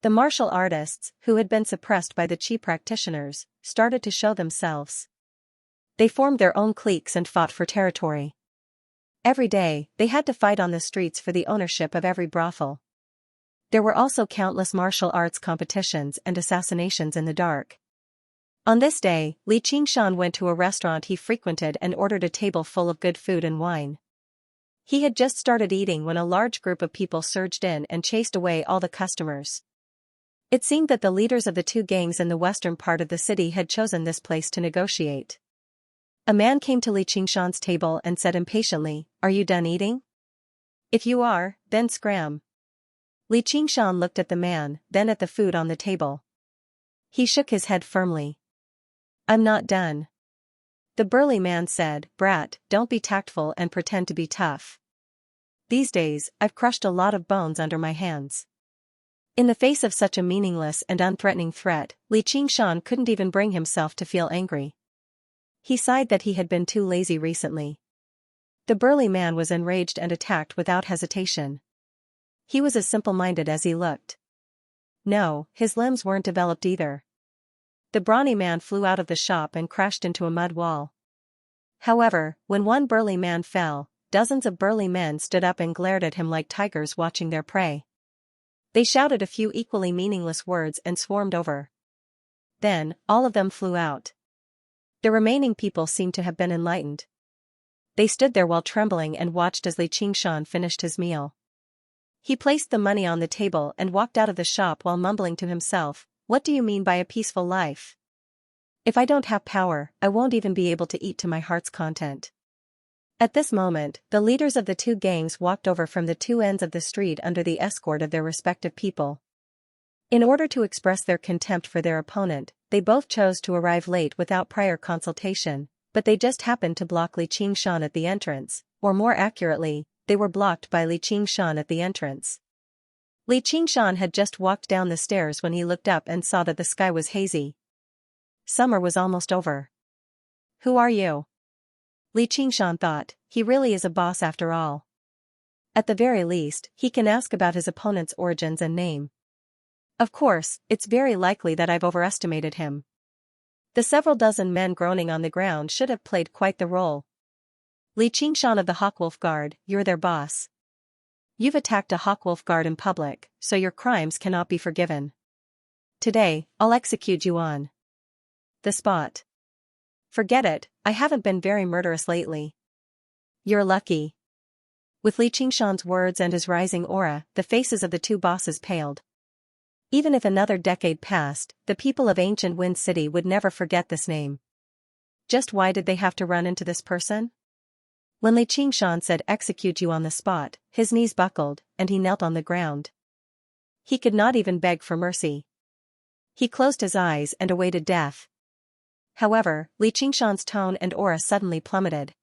The martial artists, who had been suppressed by the qi practitioners, started to show themselves. They formed their own cliques and fought for territory. Every day, they had to fight on the streets for the ownership of every brothel. There were also countless martial arts competitions and assassinations in the dark. On this day, Xianxia went to a restaurant he frequented and ordered a table full of good food and wine. He had just started eating when a large group of people surged in and chased away all the customers. It seemed that the leaders of the two gangs in the western part of the city had chosen this place to negotiate. A man came to Xianxia's table and said impatiently, "Are you done eating? If you are, then scram." Xianxia looked at the man, then at the food on the table. He shook his head firmly. "I'm not done." The burly man said, "Brat, don't be tactful and pretend to be tough. These days, I've crushed a lot of bones under my hands." In the face of such a meaningless and unthreatening threat, Xianxia couldn't even bring himself to feel angry. He sighed that he had been too lazy recently. The burly man was enraged and attacked without hesitation. He was as simple-minded as he looked. No, his limbs weren't developed either. The brawny man flew out of the shop and crashed into a mud wall. However, when one burly man fell, dozens of burly men stood up and glared at him like tigers watching their prey. They shouted a few equally meaningless words and swarmed over. Then, all of them flew out. The remaining people seemed to have been enlightened. They stood there while trembling and watched as Xianxia finished his meal. He placed the money on the table and walked out of the shop while mumbling to himself, "What do you mean by a peaceful life? If I don't have power, I won't even be able to eat to my heart's content." At this moment, the leaders of the two gangs walked over from the two ends of the street under the escort of their respective people. In order to express their contempt for their opponent, they both chose to arrive late without prior consultation, but they just happened to block Xianxia at the entrance, or more accurately, they were blocked by Xianxia at the entrance. Xianxia had just walked down the stairs when he looked up and saw that the sky was hazy. Summer was almost over. "Who are you?" Xianxia thought, he really is a boss after all. At the very least, he can ask about his opponent's origins and name. Of course, it's very likely that I've overestimated him. The several dozen men groaning on the ground should have played quite the role. Xianxia of the Hawkwolf Guard, you're their boss. You've attacked a Hawkwolf Guard in public, so your crimes cannot be forgiven. Today, I'll execute you on the spot. Forget it, I haven't been very murderous lately. You're lucky. With Xianxia's words and his rising aura, the faces of the two bosses paled. Even if another decade passed, the people of ancient Wind City would never forget this name. Just why did they have to run into this person? When Xianxia said execute you on the spot, his knees buckled, and he knelt on the ground. He could not even beg for mercy. He closed his eyes and awaited death. However, Xianxia's tone and aura suddenly plummeted.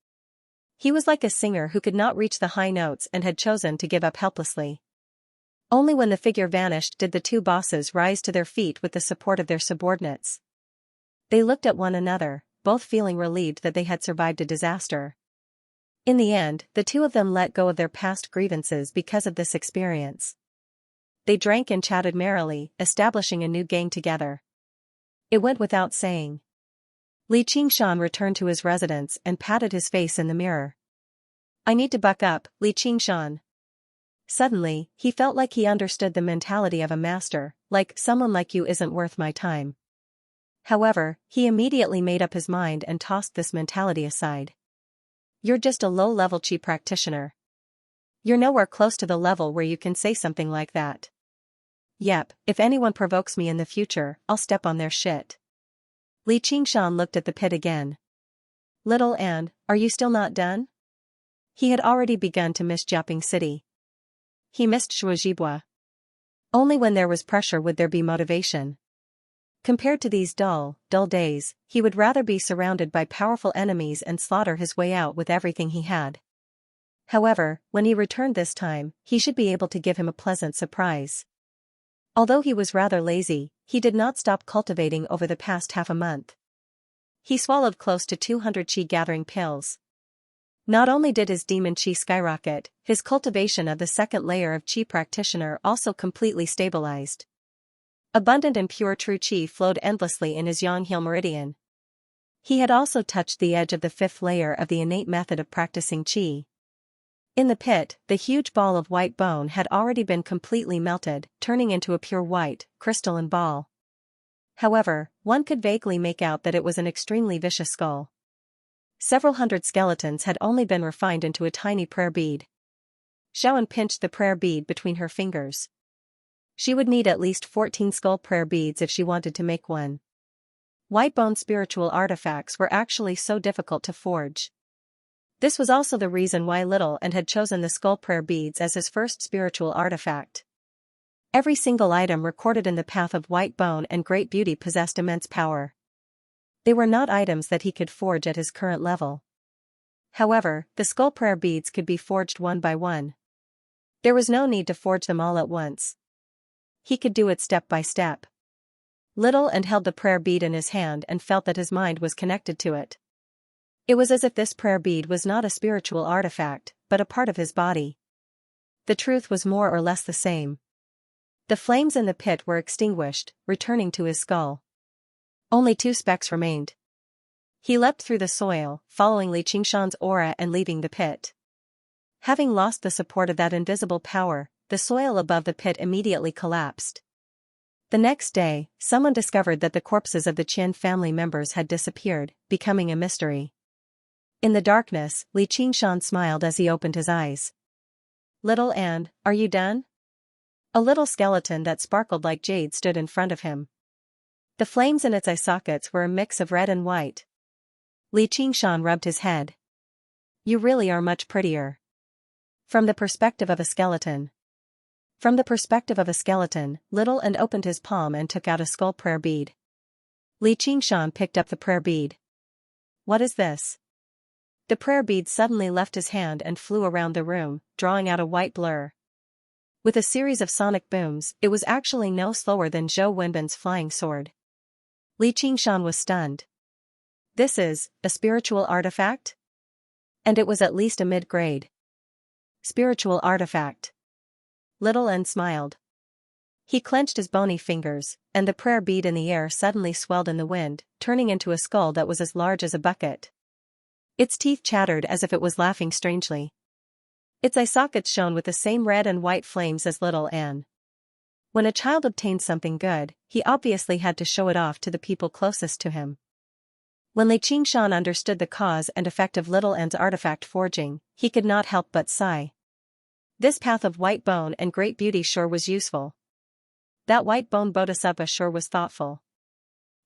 He was like a singer who could not reach the high notes and had chosen to give up helplessly. Only when the figure vanished did the two bosses rise to their feet with the support of their subordinates. They looked at one another, both feeling relieved that they had survived a disaster. In the end, the two of them let go of their past grievances because of this experience. They drank and chatted merrily, establishing a new gang together. It went without saying. Xianxia returned to his residence and patted his face in the mirror. "I need to buck up, Xianxia." Suddenly, he felt like he understood the mentality of a master, like someone like you isn't worth my time. However, he immediately made up his mind and tossed this mentality aside. You're just a low-level Qi practitioner. You're nowhere close to the level where you can say something like that. Yep, if anyone provokes me in the future, I'll step on their shit. Li Qingshan looked at the pit again. Little Anne, are you still not done? He had already begun to miss Jiaping City. He missed Shuozhibua. Only when there was pressure would there be motivation. Compared to these dull days, he would rather be surrounded by powerful enemies and slaughter his way out with everything he had. However, when he returned this time, he should be able to give him a pleasant surprise. Although he was rather lazy, he did not stop cultivating over the past half a month. He swallowed close to 200 Qi gathering pills. Not only did his demon Qi skyrocket, his cultivation of the second layer of Qi practitioner also completely stabilized. Abundant and pure true Qi flowed endlessly in his Yanghe meridian. He had also touched the edge of the fifth layer of the innate method of practicing Qi. In the pit, the huge ball of white bone had already been completely melted, turning into a pure white, crystalline ball. However, one could vaguely make out that it was an extremely vicious skull. Several hundred skeletons had only been refined into a tiny prayer bead. Xiaoan pinched the prayer bead between her fingers. She would need at least 14 skull prayer beads if she wanted to make one. White bone spiritual artifacts were actually so difficult to forge. This was also the reason why Little Ant had chosen the skull prayer beads as his first spiritual artifact. Every single item recorded in the path of white bone and great beauty possessed immense power. They were not items that he could forge at his current level. However, the skull prayer beads could be forged one by one. There was no need to forge them all at once. He could do it step by step. Little Ant held the prayer bead in his hand and felt that his mind was connected to it. It was as if this prayer bead was not a spiritual artifact, but a part of his body. The truth was more or less the same. The flames in the pit were extinguished, returning to his skull. Only 2 specks remained. He leapt through the soil, following Li Qingshan's aura and leaving the pit. Having lost the support of that invisible power, the soil above the pit immediately collapsed. The next day, someone discovered that the corpses of the Qin family members had disappeared, becoming a mystery. In the darkness, Li Qingshan smiled as he opened his eyes. Little Anne, are you done? A little skeleton that sparkled like jade stood in front of him. The flames in its eye sockets were a mix of red and white. Li Qingshan rubbed his head. You really are much prettier. From the perspective of a skeleton. From the perspective of a skeleton, Little Ant opened his palm and took out a skull prayer bead. Li Qingshan picked up the prayer bead. What is this? The prayer bead suddenly left his hand and flew around the room, drawing out a white blur. With a series of sonic booms, it was actually no slower than Zhou Wenbin's flying sword. Li Qingshan was stunned. This is a spiritual artifact? And it was at least a mid-grade spiritual artifact. Little Ant smiled. He clenched his bony fingers, and the prayer bead in the air suddenly swelled in the wind, turning into a skull that was as large as a bucket. Its teeth chattered as if it was laughing strangely. Its eye sockets shone with the same red and white flames as Little Anne. When a child obtained something good, he obviously had to show it off to the people closest to him. When Li Qingshan understood the cause and effect of Little Anne's artifact forging, he could not help but sigh. This path of white bone and great beauty sure was useful. That white bone bodhisattva sure was thoughtful.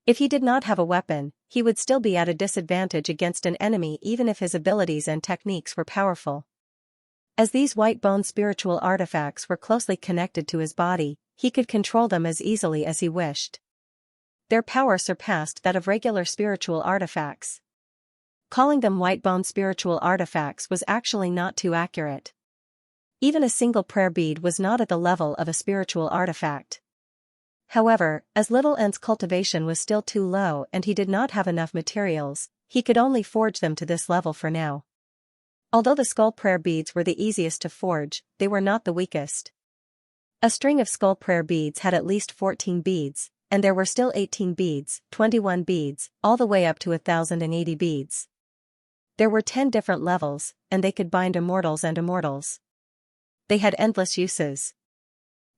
If he did not have a weapon, he would still be at a disadvantage against an enemy even if his abilities and techniques were powerful. As these white bone spiritual artifacts were closely connected to his body, he could control them as easily as he wished. Their power surpassed that of regular spiritual artifacts. Calling them white bone spiritual artifacts was actually not too accurate. Even a single prayer bead was not at the level of a spiritual artifact. However, as Little Ant's cultivation was still too low and he did not have enough materials, he could only forge them to this level for now. Although the skull prayer beads were the easiest to forge, they were not the weakest. A string of skull prayer beads had at least 14 beads, and there were still 18 beads, 21 beads, all the way up to 1,080 beads. There were 10 different levels, and they could bind immortals and immortals. They had endless uses.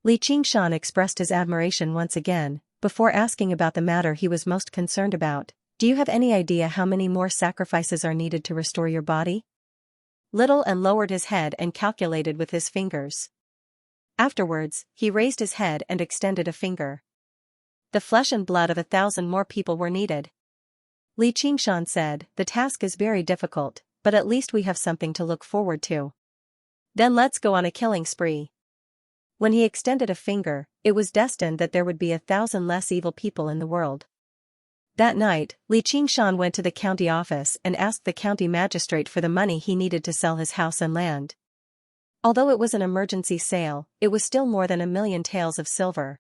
Li Qingshan expressed his admiration once again, before asking about the matter he was most concerned about. Do you have any idea how many more sacrifices are needed to restore your body? little and lowered his head and calculated with his fingers. Afterwards, he raised his head and extended a finger. The flesh and blood of 1,000 more people were needed. Li Qingshan said, "The task is very difficult, but at least we have something to look forward to. Then let's go on a killing spree." When he extended a finger, it was destined that there would be 1,000 less evil people in the world. That night, Li Qingshan went to the county office and asked the county magistrate for the money he needed to sell his house and land. Although it was an emergency sale, it was still more than 1,000,000 taels of silver.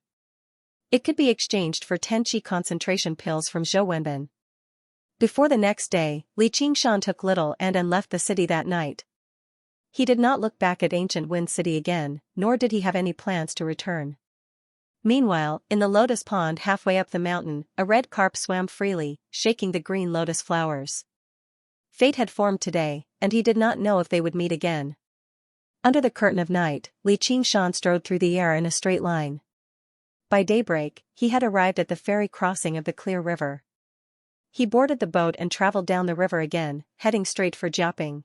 It could be exchanged for 10 qi concentration pills from Zhou Wenbin. Before the next day, Li Qingshan took little and left the city that night. He did not look back at ancient Wind City again, nor did he have any plans to return. Meanwhile, in the lotus pond halfway up the mountain, a red carp swam freely, shaking the green lotus flowers. Fate had formed today, and he did not know if they would meet again. Under the curtain of night, Li Qingshan strode through the air in a straight line. By daybreak, he had arrived at the ferry crossing of the clear river. He boarded the boat and traveled down the river again, heading straight for Jiaping.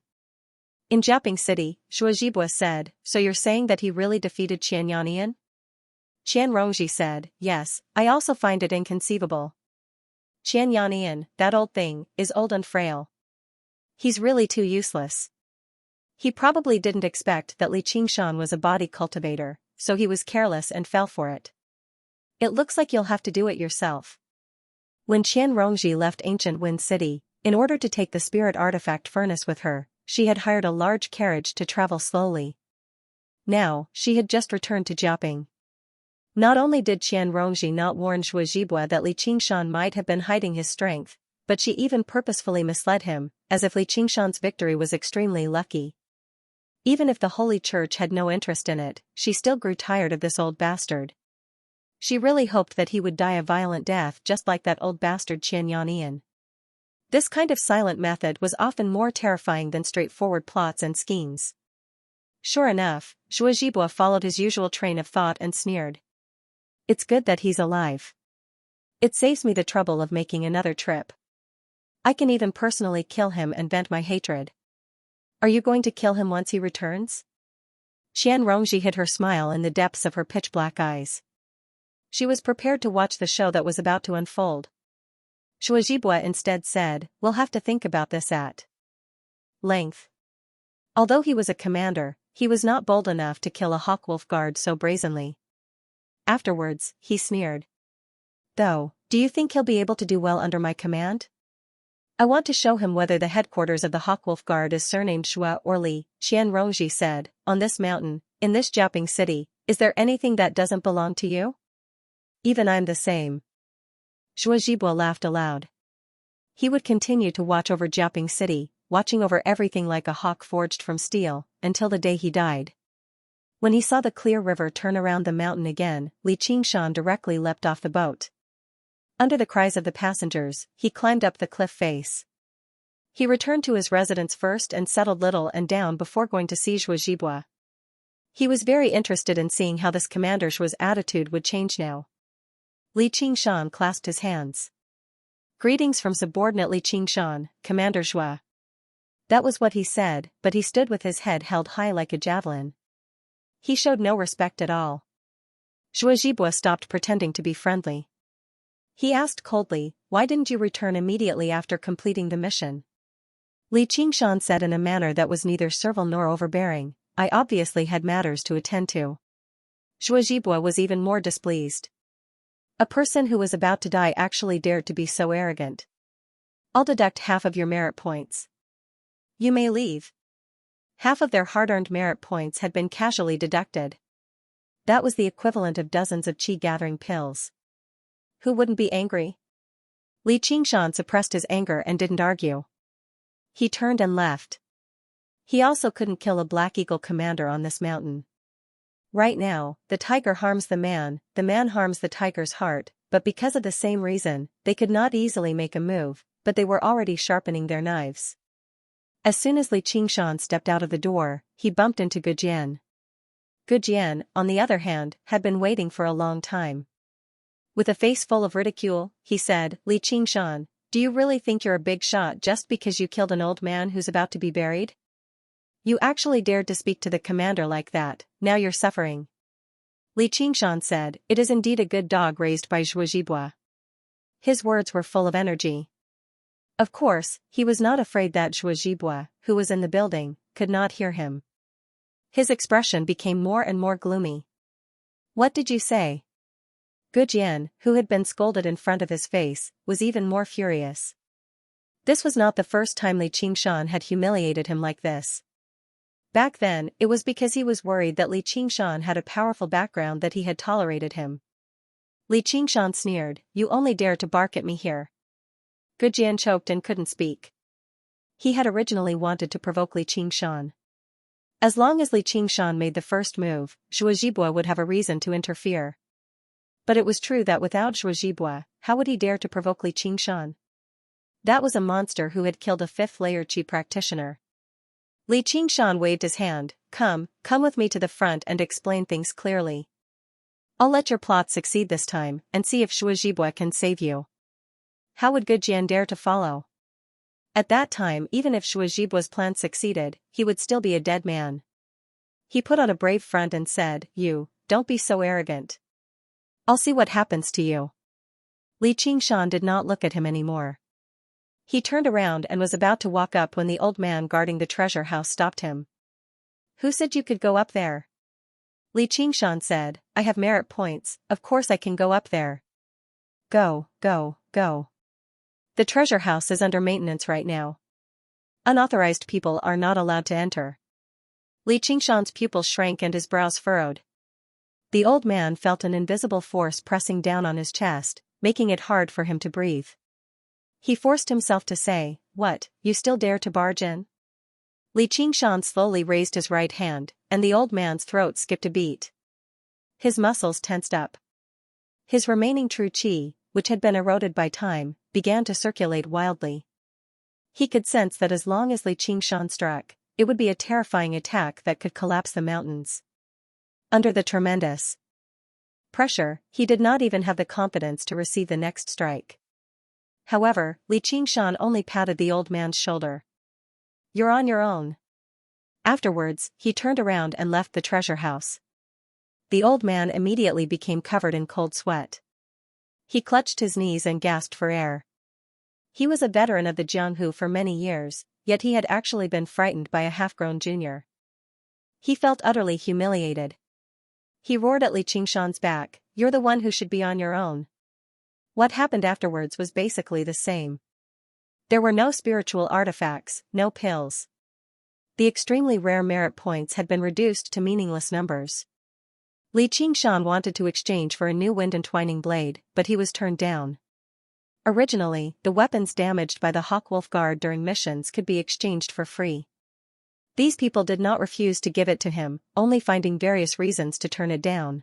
In Jiaping City, Shuozhibua said, "So you're saying that he really defeated Qianxia?" Qian Rongji said, "Yes, I also find it inconceivable. Qianxia, that old thing, is old and frail. He's really too useless." He probably didn't expect that Li Qingshan was a body cultivator, so he was careless and fell for it. "It looks like you'll have to do it yourself." When Qian Rongji left ancient Wind City, in order to take the spirit artifact furnace with her, she had hired a large carriage to travel slowly. Now, she had just returned to Jiaping. Not only did Qian Rongji not warn Shuozhibua that Li Qingshan might have been hiding his strength, but she even purposefully misled him, as if Li Qingshan's victory was extremely lucky. Even if the Holy Church had no interest in it, she still grew tired of this old bastard. She really hoped that he would die a violent death just like that old bastard Qianxia. This kind of silent method was often more terrifying than straightforward plots and schemes. Sure enough, Shuozhibua followed his usual train of thought and sneered. "It's good that he's alive. It saves me the trouble of making another trip. I can even personally kill him and vent my hatred." "Are you going to kill him once he returns?" Qian Rongji hid her smile in the depths of her pitch-black eyes. She was prepared to watch the show that was about to unfold. Shuozhibua instead said, "We'll have to think about this at length." Although he was a commander, he was not bold enough to kill a Hawkwolf guard so brazenly. Afterwards, he sneered. "Though, do you think he'll be able to do well under my command? I want to show him whether the headquarters of the Hawkwolf guard is surnamed Shua or Li." Qian Rongji said, "On this mountain, in this Jiaping city, is there anything that doesn't belong to you? Even I'm the same." Shuozhibua laughed aloud. He would continue to watch over Jiaping City, watching over everything like a hawk forged from steel, until the day he died. When he saw the clear river turn around the mountain again, Li Qingshan directly leapt off the boat. Under the cries of the passengers, he climbed up the cliff face. He returned to his residence first and settled little and down before going to see Shuozhibua. He was very interested in seeing how this Commander Shua's attitude would change now. Li Qingshan clasped his hands. "Greetings from subordinate Li Qingshan, Commander Shua." That was what he said, but he stood with his head held high like a javelin. He showed no respect at all. Shuozhibua stopped pretending to be friendly. He asked coldly, "Why didn't you return immediately after completing the mission?" Li Qingshan said in a manner that was neither servile nor overbearing, "I obviously had matters to attend to." Shuozhibua was even more displeased. A person who was about to die actually dared to be so arrogant. "I'll deduct half of your merit points. You may leave." Half of their hard-earned merit points had been casually deducted. That was the equivalent of dozens of qi-gathering pills. Who wouldn't be angry? Li Qingshan suppressed his anger and didn't argue. He turned and left. He also couldn't kill a Black Eagle commander on this mountain. Right now, the tiger harms the man harms the tiger's heart, but because of the same reason, they could not easily make a move, but they were already sharpening their knives. As soon as Li Qingshan stepped out of the door, he bumped into Gujian. Gujian, on the other hand, had been waiting for a long time. With a face full of ridicule, he said, "Li Qingshan, do you really think you're a big shot just because you killed an old man who's about to be buried? You actually dared to speak to the commander like that, now you're suffering. Li Qingshan said, it is indeed a good dog raised by Zhuozhibua. His words were full of energy. Of course, he was not afraid that Zhuozhibua, who was in the building, could not hear him. His expression became more and more gloomy. What did you say? Gu Jian, who had been scolded in front of his face, was even more furious. This was not the first time Li Qingshan had humiliated him like this. Back then, it was because he was worried that Li Qingshan had a powerful background that he had tolerated him. Li Qingshan sneered, you only dare to bark at me here. Gu Jian choked and couldn't speak. He had originally wanted to provoke Li Qingshan. As long as Li Qingshan made the first move, Zhuozhibua would have a reason to interfere. But it was true that without Zhuozhibua, how would he dare to provoke Li Qingshan? That was a monster who had killed a fifth-layer Qi practitioner. Li Qingshan waved his hand, come with me to the front and explain things clearly. I'll let your plot succeed this time, and see if Zhuozhibua can save you. How would Gu Jian dare to follow? At that time, even if Zhuozhibua's plan succeeded, he would still be a dead man. He put on a brave front and said, don't be so arrogant. I'll see what happens to you. Li Qingshan did not look at him anymore. He turned around and was about to walk up when the old man guarding the treasure house stopped him. Who said you could go up there? Li Qingshan said, I have merit points, of course I can go up there. Go. The treasure house is under maintenance right now. Unauthorized people are not allowed to enter. Li Qingshan's pupils shrank and his brows furrowed. The old man felt an invisible force pressing down on his chest, making it hard for him to breathe. He forced himself to say, what, you still dare to barge in? Li Qingshan slowly raised his right hand, and the old man's throat skipped a beat. His muscles tensed up. His remaining true qi, which had been eroded by time, began to circulate wildly. He could sense that as long as Li Qingshan struck, it would be a terrifying attack that could collapse the mountains. Under the tremendous pressure, he did not even have the confidence to receive the next strike. However, Li Qingshan only patted the old man's shoulder. You're on your own. Afterwards, he turned around and left the treasure house. The old man immediately became covered in cold sweat. He clutched his knees and gasped for air. He was a veteran of the Jianghu for many years, yet he had actually been frightened by a half-grown junior. He felt utterly humiliated. He roared at Li Qingshan's back, you're the one who should be on your own. What happened afterwards was basically the same. There were no spiritual artifacts, no pills. The extremely rare merit points had been reduced to meaningless numbers. Li Qingshan wanted to exchange for a new wind-entwining blade, but he was turned down. Originally, the weapons damaged by the Hawkwolf Guard during missions could be exchanged for free. These people did not refuse to give it to him, only finding various reasons to turn it down.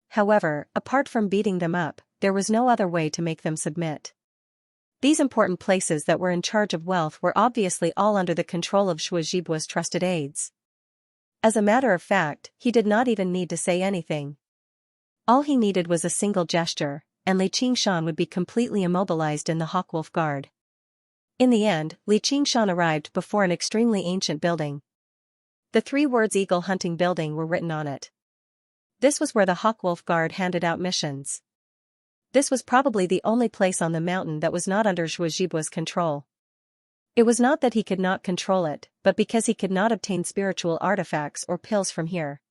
However, apart from beating them up, there was no other way to make them submit. These important places that were in charge of wealth were obviously all under the control of Zhuozhibua's trusted aides. As a matter of fact, he did not even need to say anything. All he needed was a single gesture, and Li Qingshan would be completely immobilized in the Hawkwolf Guard. In the end, Li Qingshan arrived before an extremely ancient building. The 3 words Eagle Hunting Building were written on it. This was where the Hawkwolf Guard handed out missions. This was probably the only place on the mountain that was not under Zhuozhibua's control. It was not that he could not control it, but because he could not obtain spiritual artifacts or pills from here.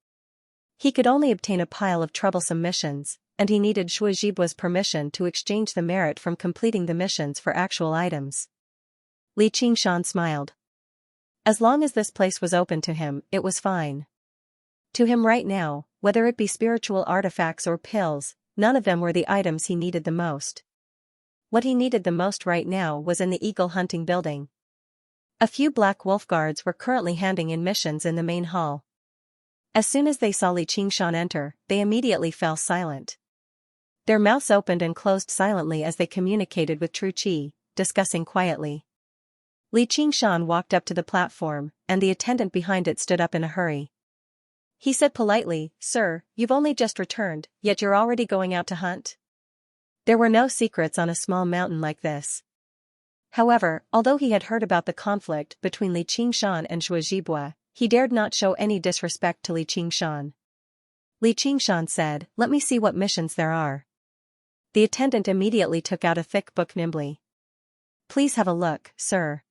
He could only obtain a pile of troublesome missions, and he needed Zhuozhibua's permission to exchange the merit from completing the missions for actual items. Li Qingshan smiled. As long as this place was open to him, it was fine. To him right now, whether it be spiritual artifacts or pills, none of them were the items he needed the most. What he needed the most right now was in the Eagle Hunting Building. A few Black Wolf Guards were currently handing in missions in the main hall. As soon as they saw Li Qingshan enter, they immediately fell silent. Their mouths opened and closed silently as they communicated with True Qi, discussing quietly. Li Qingshan walked up to the platform, and the attendant behind it stood up in a hurry. He said politely, "Sir, you've only just returned, yet you're already going out to hunt?" There were no secrets on a small mountain like this. However, although he had heard about the conflict between Li Qingshan and Zhuozhibua, He dared not show any disrespect to Li Qingshan. Li Qingshan said, "Let me see what missions there are." The attendant immediately took out a thick book nimbly. "Please have a look, sir."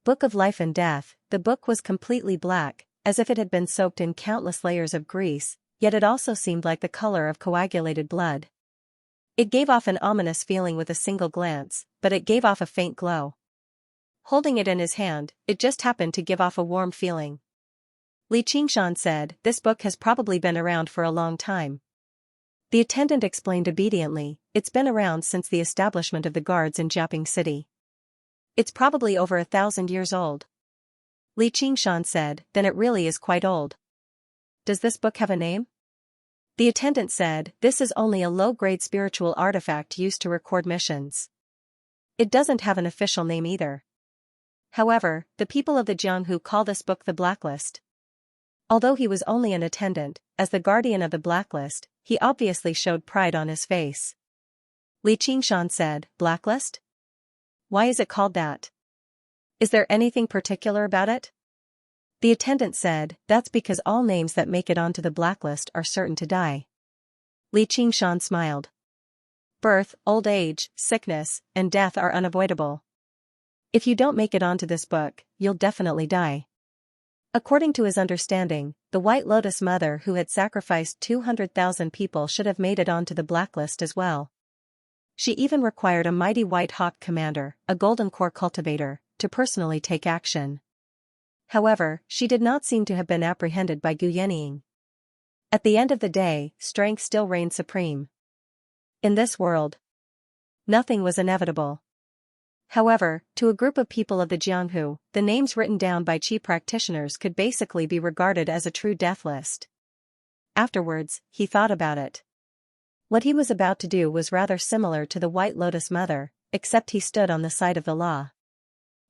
Book of Life and Death. The book was completely black, as if it had been soaked in countless layers of grease, yet it also seemed like the color of coagulated blood. It gave off an ominous feeling with a single glance, but it gave off a faint glow. Holding it in his hand, it just happened to give off a warm feeling. Li Qingshan said, "This book has probably been around for a long time." The attendant explained obediently, "It's been around since the establishment of the guards in Jiaping City. It's probably over 1,000 years old." Li Qingshan said, "Then it really is quite old. Does this book have a name?" The attendant said, "This is only a low-grade spiritual artifact used to record missions. It doesn't have an official name either. However, the people of the Jianghu call this book the Blacklist." Although he was only an attendant, as the guardian of the Blacklist, he obviously showed pride on his face. Li Qingshan said, "Blacklist? Why is it called that? Is there anything particular about it?" The attendant said, "That's because all names that make it onto the blacklist are certain to die." Li Qingshan smiled. "Birth, old age, sickness, and death are unavoidable. If you don't make it onto this book, you'll definitely die." According to his understanding, the White Lotus Mother who had sacrificed 200,000 people should have made it onto the blacklist as well. She even required a mighty White Hawk commander, a Golden Core cultivator, to personally take action. However, she did not seem to have been apprehended by Gu Yenying. At the end of the day, strength still reigned supreme. In this world, nothing was inevitable. However, to a group of people of the Jianghu, the names written down by Qi practitioners could basically be regarded as a true death list. Afterwards, he thought about it. What he was about to do was rather similar to the White Lotus Mother, except he stood on the side of the law.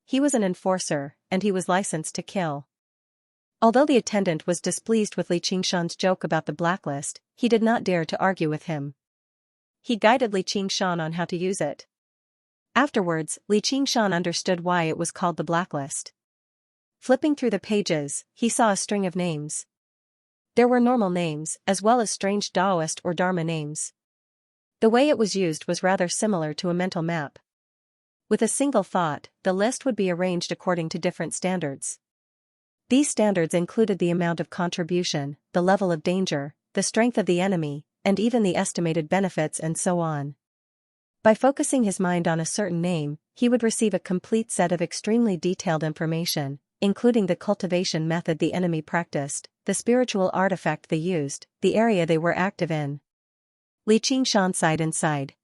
He was an enforcer, and he was licensed to kill. Although the attendant was displeased with Li Qingshan's joke about the blacklist, he did not dare to argue with him. He guided Li Qingshan on how to use it. Afterwards, Li Qingshan understood why it was called the blacklist. Flipping through the pages, he saw a string of names. There were normal names, as well as strange Taoist or Dharma names. The way it was used was rather similar to a mental map. With a single thought, the list would be arranged according to different standards. These standards included the amount of contribution, the level of danger, the strength of the enemy, and even the estimated benefits and so on. By focusing his mind on a certain name, he would receive a complete set of extremely detailed information, including the cultivation method the enemy practiced, the spiritual artifact they used, the area they were active in. Li Qingshan sighed inside.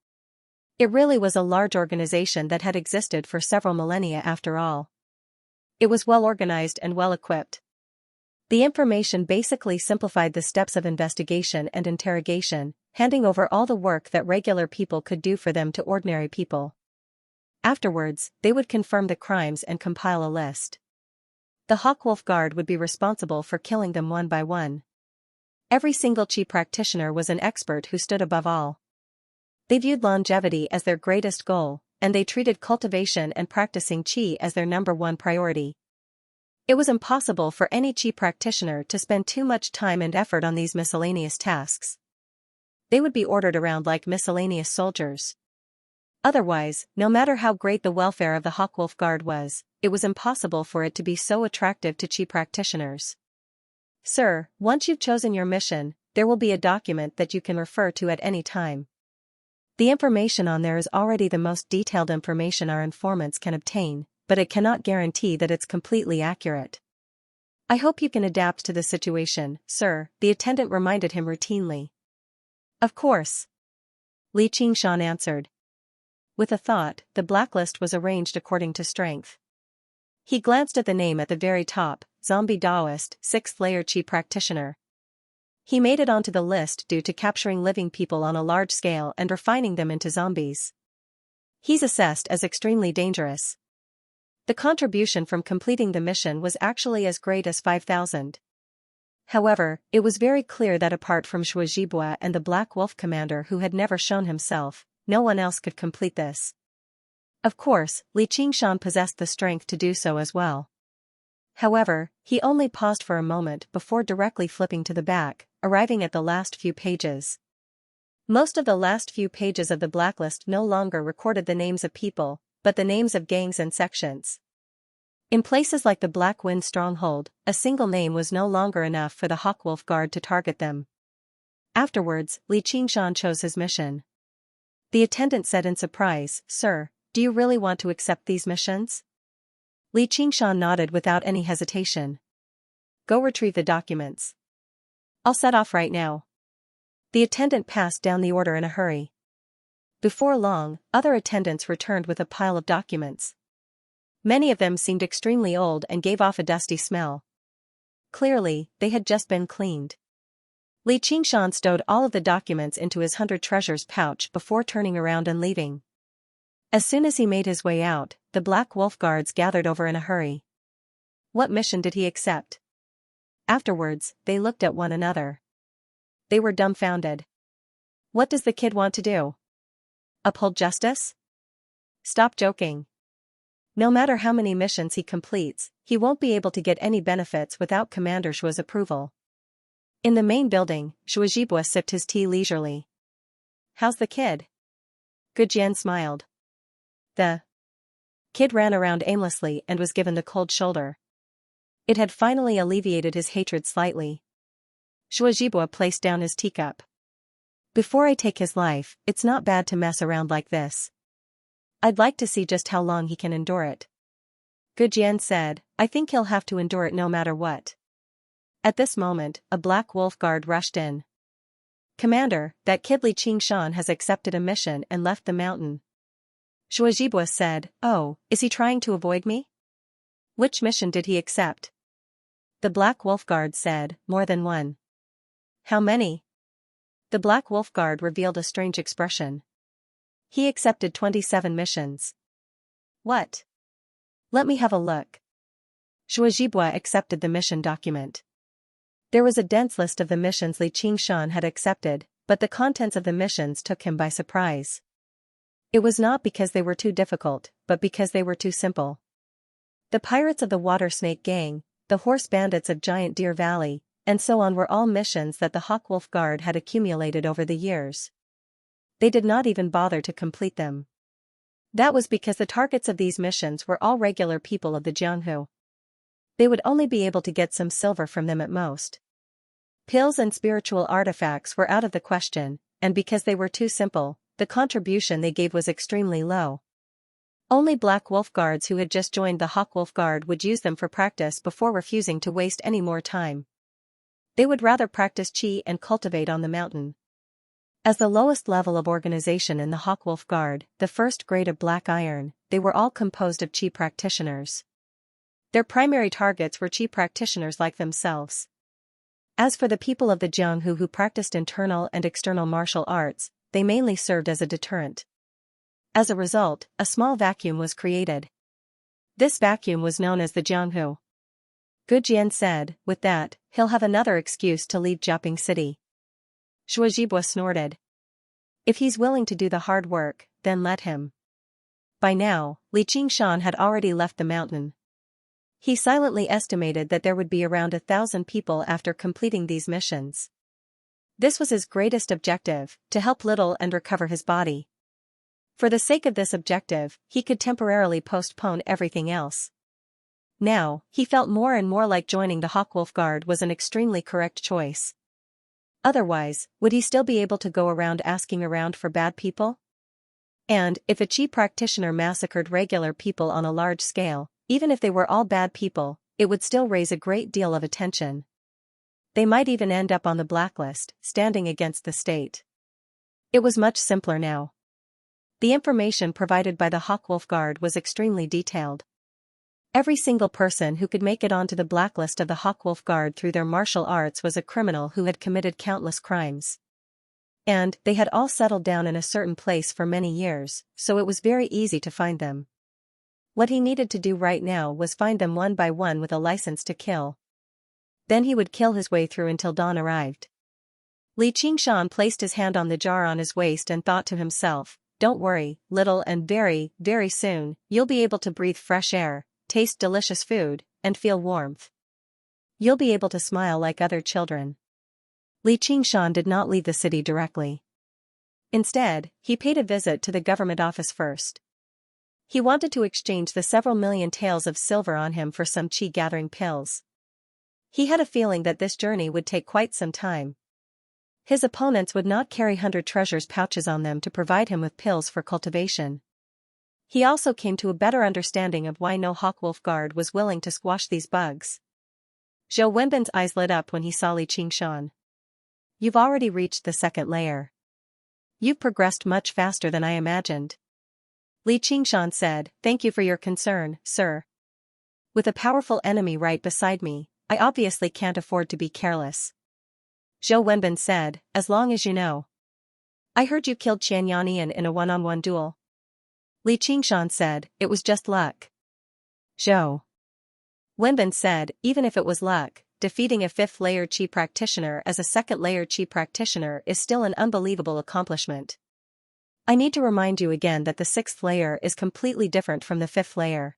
It really was a large organization that had existed for several millennia after all. It was well organized and well equipped. The information basically simplified the steps of investigation and interrogation, handing over all the work that regular people could do for them to ordinary people. Afterwards, they would confirm the crimes and compile a list. The Hawkwolf Guard would be responsible for killing them one by one. Every single Qi practitioner was an expert who stood above all. They viewed longevity as their greatest goal, and they treated cultivation and practicing Qi as their #1 priority. It was impossible for any Qi practitioner to spend too much time and effort on these miscellaneous tasks. They would be ordered around like miscellaneous soldiers. Otherwise, no matter how great the welfare of the Hawkwolf Guard was, it was impossible for it to be so attractive to Qi practitioners. "Sir, once you've chosen your mission, there will be a document that you can refer to at any time. The information on there is already the most detailed information our informants can obtain, but it cannot guarantee that it's completely accurate. I hope you can adapt to the situation, sir," the attendant reminded him routinely. "Of course," Li Qingshan answered. With a thought, the blacklist was arranged according to strength. He glanced at the name at the very top, Zombie Taoist, 6th layer Qi practitioner. He made it onto the list due to capturing living people on a large scale and refining them into zombies. He's assessed as extremely dangerous. The contribution from completing the mission was actually as great as 5,000. However, it was very clear that apart from Shuo Zhibua and the Black Wolf commander who had never shown himself, no one else could complete this. Of course, Li Qingshan possessed the strength to do so as well. However, he only paused for a moment before directly flipping to the back, arriving at the last few pages. Most of the last few pages of the blacklist no longer recorded the names of people, but the names of gangs and sections. In places like the Black Wind Stronghold, a single name was no longer enough for the Hawkwolf Guard to target them. Afterwards, Li Qingshan chose his mission. The attendant said in surprise, "Sir, do you really want to accept these missions?" Li Qingshan nodded without any hesitation. "Go retrieve the documents. I'll set off right now." The attendant passed down the order in a hurry. Before long, other attendants returned with a pile of documents. Many of them seemed extremely old and gave off a dusty smell. Clearly, they had just been cleaned. Li Qingshan stowed all of the documents into his 100 treasures pouch before turning around and leaving. As soon as he made his way out, the Black Wolf Guards gathered over in a hurry. What mission did he accept? Afterwards, they looked at one another. They were dumbfounded. What does the kid want to do? Uphold justice? Stop joking. No matter how many missions he completes, he won't be able to get any benefits without Commander Shua's approval. In the main building, Shuazhibua sipped his tea leisurely. How's the kid? Gujian smiled. The kid ran around aimlessly and was given the cold shoulder. It had finally alleviated his hatred slightly. Shuazhibua placed down his teacup. Before I take his life, it's not bad to mess around like this. I'd like to see just how long he can endure it. Gujian said, I think he'll have to endure it no matter what. At this moment, a Black Wolf Guard rushed in. Commander, that kid Li Qingshan has accepted a mission and left the mountain. Shuazhibua said, Oh, is he trying to avoid me? Which mission did he accept? The Black Wolf Guard said, more than one. How many? The Black Wolf Guard revealed a strange expression. He accepted 27 missions. What? Let me have a look. Shuazhibua accepted the mission document. There was a dense list of the missions Li Qingshan had accepted, but the contents of the missions took him by surprise. It was not because they were too difficult, but because they were too simple. The Pirates of the Water Snake Gang, the Horse Bandits of Giant Deer Valley, and so on were all missions that the Hawkwolf Guard had accumulated over the years. They did not even bother to complete them. That was because the targets of these missions were all regular people of the Jianghu. They would only be able to get some silver from them at most. Pills and spiritual artifacts were out of the question, and because they were too simple, the contribution they gave was extremely low. Only Black Wolf Guards who had just joined the Hawkwolf Guard would use them for practice before refusing to waste any more time. They would rather practice Qi and cultivate on the mountain. As the lowest level of organization in the Hawkwolf Guard, the first grade of Black Iron, they were all composed of Qi practitioners. Their primary targets were Qi practitioners like themselves. As for the people of the Jianghu who practiced internal and external martial arts, they mainly served as a deterrent. As a result, a small vacuum was created. This vacuum was known as the Jianghu. Gujian said, with that, he'll have another excuse to leave Jiaping City. Shuazhibua snorted. If he's willing to do the hard work, then let him. By now, Li Qingshan had already left the mountain. He silently estimated that there would be around 1,000 people after completing these missions. This was his greatest objective, to help Little and recover his body. For the sake of this objective, he could temporarily postpone everything else. Now, he felt more and more like joining the Hawkwolf Guard was an extremely correct choice. Otherwise, would he still be able to go around asking around for bad people? And, if a Qi practitioner massacred regular people on a large scale, even if they were all bad people, it would still raise a great deal of attention. They might even end up on the blacklist, standing against the state. It was much simpler now. The information provided by the Hawkwolf Guard was extremely detailed. Every single person who could make it onto the blacklist of the Hawkwolf Guard through their martial arts was a criminal who had committed countless crimes. And they had all settled down in a certain place for many years, so it was very easy to find them. What he needed to do right now was find them one by one with a license to kill. Then he would kill his way through until dawn arrived. Li Qingshan placed his hand on the jar on his waist and thought to himself, Don't worry, Little, and very, very soon, you'll be able to breathe fresh air, taste delicious food, and feel warmth. You'll be able to smile like other children. Li Qingshan did not leave the city directly. Instead, he paid a visit to the government office first. He wanted to exchange the several million taels of silver on him for some qi-gathering pills. He had a feeling that this journey would take quite some time. His opponents would not carry 100 treasures pouches on them to provide him with pills for cultivation. He also came to a better understanding of why no Hawkwolf guard was willing to squash these bugs. Zhou Wenbin's eyes lit up when he saw Li Qingshan. You've already reached the second layer. You've progressed much faster than I imagined. Li Qingshan said, thank you for your concern, sir. With a powerful enemy right beside me, I obviously can't afford to be careless. Zhou Wenbin said, as long as you know. I heard you killed Xianxia in a one-on-one duel. Li Qingshan said, it was just luck. Zhou Wenbin said, even if it was luck, defeating a 5th-layer Qi practitioner as a 2nd-layer Qi practitioner is still an unbelievable accomplishment. I need to remind you again that the 6th layer is completely different from the 5th layer.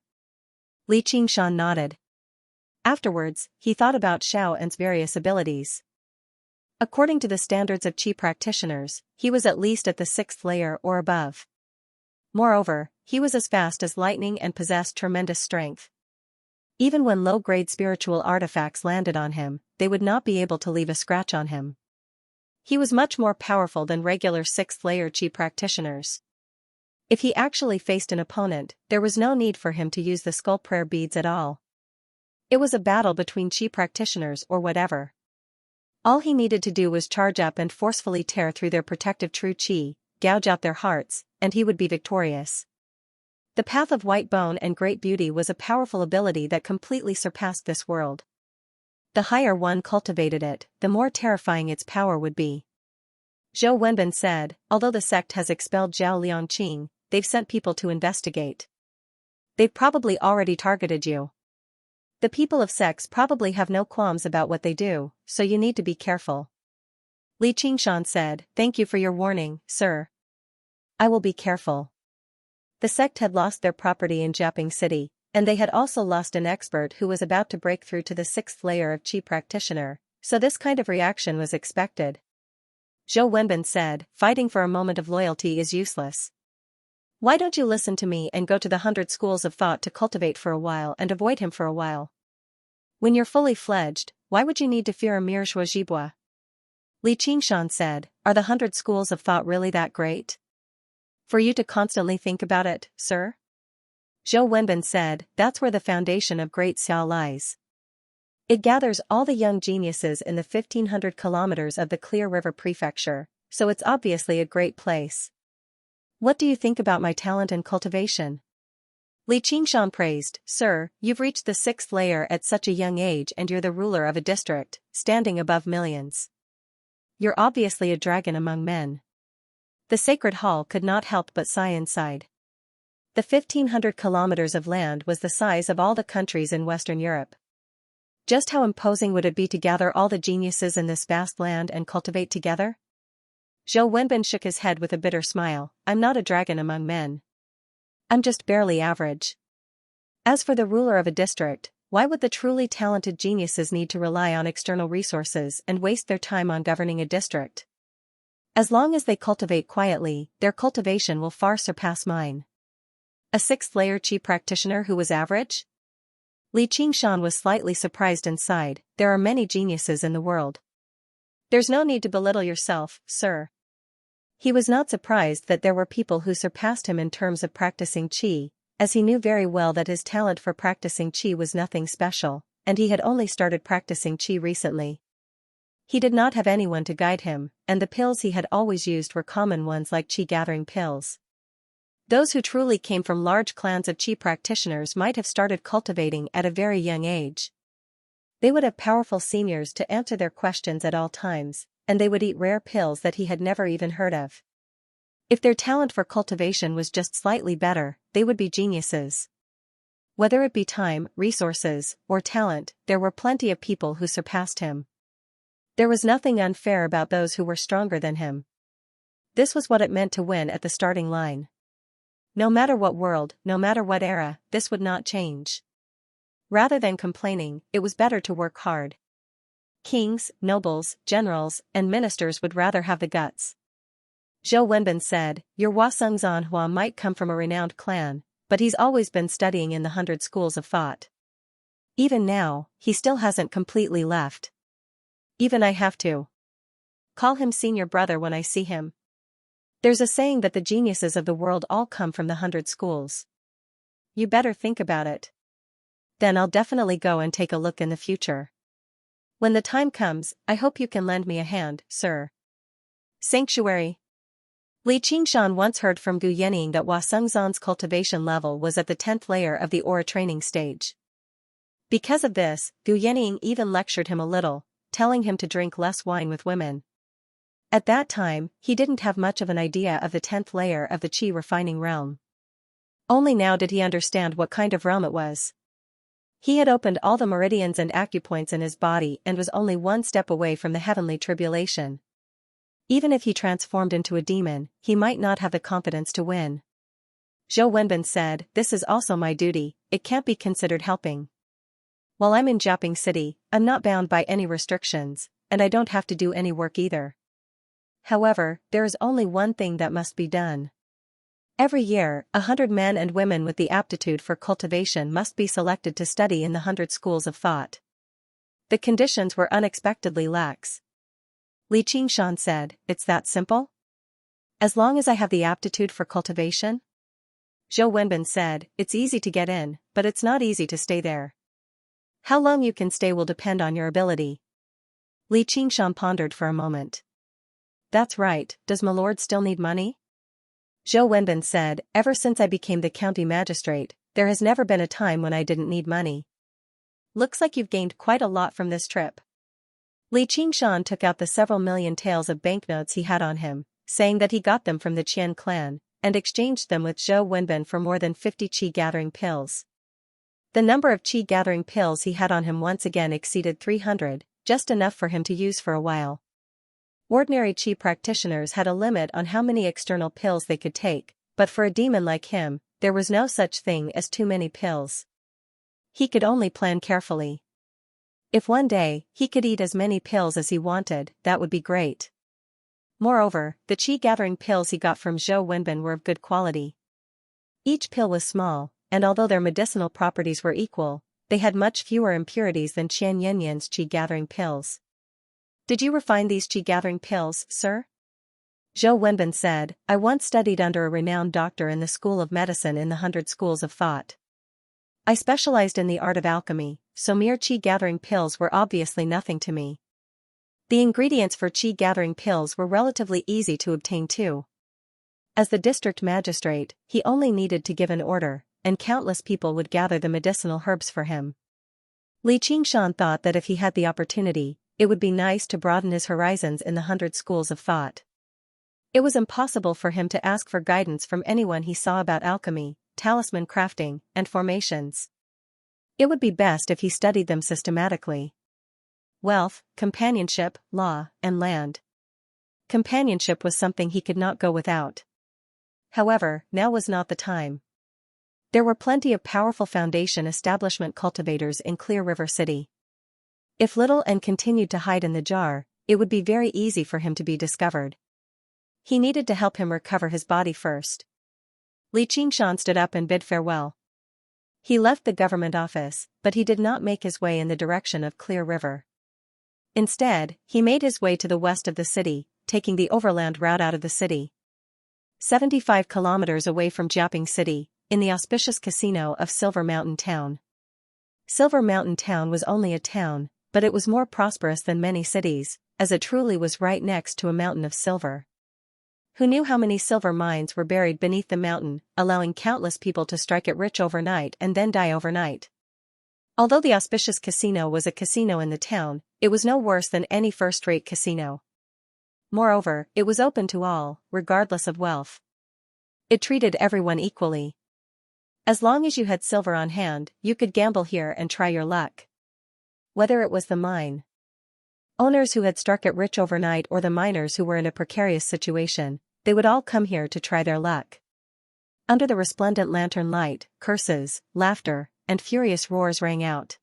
Li Qingshan nodded. Afterwards, he thought about Xiao An's various abilities. According to the standards of Qi practitioners, he was at least at the 6th layer or above. Moreover, he was as fast as lightning and possessed tremendous strength. Even when low-grade spiritual artifacts landed on him, they would not be able to leave a scratch on him. He was much more powerful than regular 6th-layer Qi practitioners. If he actually faced an opponent, there was no need for him to use the skull prayer beads at all. It was a battle between Qi practitioners or whatever. All he needed to do was charge up and forcefully tear through their protective true Qi, gouge out their hearts, and he would be victorious. The Path of White Bone and Great Beauty was a powerful ability that completely surpassed this world. The higher one cultivated it, the more terrifying its power would be. Zhou Wenbin said, although the sect has expelled Zhao Liangqing, they've sent people to investigate. They've probably already targeted you. The people of sects probably have no qualms about what they do, so you need to be careful. Li Qingshan said, thank you for your warning, sir. I will be careful. The sect had lost their property in Jiaping City, and they had also lost an expert who was about to break through to the 6th layer of Qi practitioner, so this kind of reaction was expected. Zhou Wenbin said, fighting for a moment of loyalty is useless. Why don't you listen to me and go to the 100 schools of thought to cultivate for a while and avoid him for a while? When you're fully fledged, why would you need to fear a mere Zhuozhibua? Li Qingshan said, are the 100 schools of thought really that great? For you to constantly think about it, sir? Zhou Wenbin said, that's where the foundation of Great Xiao lies. It gathers all the young geniuses in the 1500 kilometers of the Clear River Prefecture, so it's obviously a great place. What do you think about my talent and cultivation? Li Qingshan praised, sir, you've reached the 6th layer at such a young age and you're the ruler of a district, standing above millions. You're obviously a dragon among men. The Sacred Hall could not help but sigh inside. The 1500 kilometers of land was the size of all the countries in Western Europe. Just how imposing would it be to gather all the geniuses in this vast land and cultivate together? Zhou Wenbin shook his head with a bitter smile, I'm not a dragon among men. I'm just barely average. As for the ruler of a district, why would the truly talented geniuses need to rely on external resources and waste their time on governing a district? As long as they cultivate quietly, their cultivation will far surpass mine. A 6th-layer Qi practitioner who was average? Li Qingshan was slightly surprised and sighed, there are many geniuses in the world. There's no need to belittle yourself, sir. He was not surprised that there were people who surpassed him in terms of practicing Qi, as he knew very well that his talent for practicing Qi was nothing special, and he had only started practicing Qi recently. He did not have anyone to guide him, and the pills he had always used were common ones like Qi-gathering pills. Those who truly came from large clans of Qi practitioners might have started cultivating at a very young age. They would have powerful seniors to answer their questions at all times, and they would eat rare pills that he had never even heard of. If their talent for cultivation was just slightly better, they would be geniuses. Whether it be time, resources, or talent, there were plenty of people who surpassed him. There was nothing unfair about those who were stronger than him. This was what it meant to win at the starting line. No matter what world, no matter what era, this would not change. Rather than complaining, it was better to work hard. Kings, nobles, generals, and ministers would rather have the guts. Zhou Wenbin said, "Your Huaseng Zanhua might come from a renowned clan, but he's always been studying in the 100 schools of thought. Even now, he still hasn't completely left. Even I have to call him senior brother when I see him. There's a saying that the geniuses of the world all come from the 100 schools. You better think about it. Then I'll definitely go and take a look in the future. When the time comes, I hope you can lend me a hand, sir." Sanctuary. Li Qingshan once heard from Gu Yenying that Huaseng Zan's cultivation level was at the 10th layer of the aura training stage. Because of this, Gu Yenying even lectured him a little, telling him to drink less wine with women. At that time, he didn't have much of an idea of the 10th layer of the qi refining realm. Only now did he understand what kind of realm it was. He had opened all the meridians and acupoints in his body and was only one step away from the heavenly tribulation. Even if he transformed into a demon, he might not have the confidence to win. Zhou Wenbin said, "This is also my duty, it can't be considered helping. While I'm in Jiaping City, I'm not bound by any restrictions, and I don't have to do any work either. However, there is only one thing that must be done. Every year, 100 men and women with the aptitude for cultivation must be selected to study in the 100 schools of thought." The conditions were unexpectedly lax. Li Qingshan said, "It's that simple? As long as I have the aptitude for cultivation?" Zhou Wenbin said, "It's easy to get in, but it's not easy to stay there. How long you can stay will depend on your ability." Li Qingshan pondered for a moment. "That's right, does my lord still need money?" Zhou Wenbin said, "Ever since I became the county magistrate, there has never been a time when I didn't need money." "Looks like you've gained quite a lot from this trip." Li Qingshan took out the several million taels of banknotes he had on him, saying that he got them from the Qian clan, and exchanged them with Zhou Wenbin for more than 50 qi-gathering pills. The number of qi-gathering pills he had on him once again exceeded 300, just enough for him to use for a while. Ordinary qi practitioners had a limit on how many external pills they could take, but for a demon like him, there was no such thing as too many pills. He could only plan carefully. If one day, he could eat as many pills as he wanted, that would be great. Moreover, the qi-gathering pills he got from Zhou Wenbin were of good quality. Each pill was small, and although their medicinal properties were equal, they had much fewer impurities than Qian Yanyan's qi-gathering pills. "Did you refine these qi-gathering pills, sir?" Zhou Wenbin said, "I once studied under a renowned doctor in the School of Medicine in the 100 schools of thought. I specialized in the art of alchemy, so mere qi-gathering pills were obviously nothing to me. The ingredients for qi-gathering pills were relatively easy to obtain too. As the district magistrate, he only needed to give an order, and countless people would gather the medicinal herbs for him." Li Qingshan thought that if he had the opportunity, it would be nice to broaden his horizons in the 100 schools of thought. It was impossible for him to ask for guidance from anyone he saw about alchemy, talisman crafting, and formations. It would be best if he studied them systematically. Wealth, companionship, law, and land. Companionship was something he could not go without. However, now was not the time. There were plenty of powerful foundation establishment cultivators in Clear River City. If Little and continued to hide in the jar, it would be very easy for him to be discovered. He needed to help him recover his body first. Li Qingshan stood up and bid farewell. He left the government office, but he did not make his way in the direction of Clear River. Instead, he made his way to the west of the city, taking the overland route out of the city. 75 kilometers away from Jiaping City, in the auspicious casino of Silver Mountain Town. Silver Mountain Town was only a town, but it was more prosperous than many cities, as it truly was right next to a mountain of silver. Who knew how many silver mines were buried beneath the mountain, allowing countless people to strike it rich overnight and then die overnight? Although the auspicious casino was a casino in the town, it was no worse than any first-rate casino. Moreover, it was open to all, regardless of wealth. It treated everyone equally. As long as you had silver on hand, you could gamble here and try your luck. Whether it was the mine owners who had struck it rich overnight or the miners who were in a precarious situation, they would all come here to try their luck. Under the resplendent lantern light, curses, laughter, and furious roars rang out.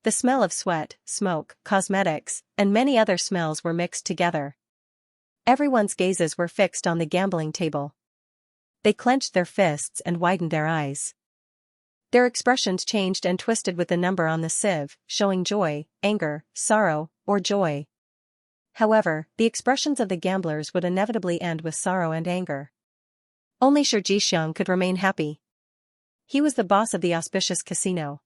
The smell of sweat, smoke, cosmetics, and many other smells were mixed together. Everyone's gazes were fixed on the gambling table. They clenched their fists and widened their eyes. Their expressions changed and twisted with the number on the sieve, showing joy, anger, sorrow, or joy. However, the expressions of the gamblers would inevitably end with sorrow and anger. Only Xianxia could remain happy. He was the boss of the auspicious casino.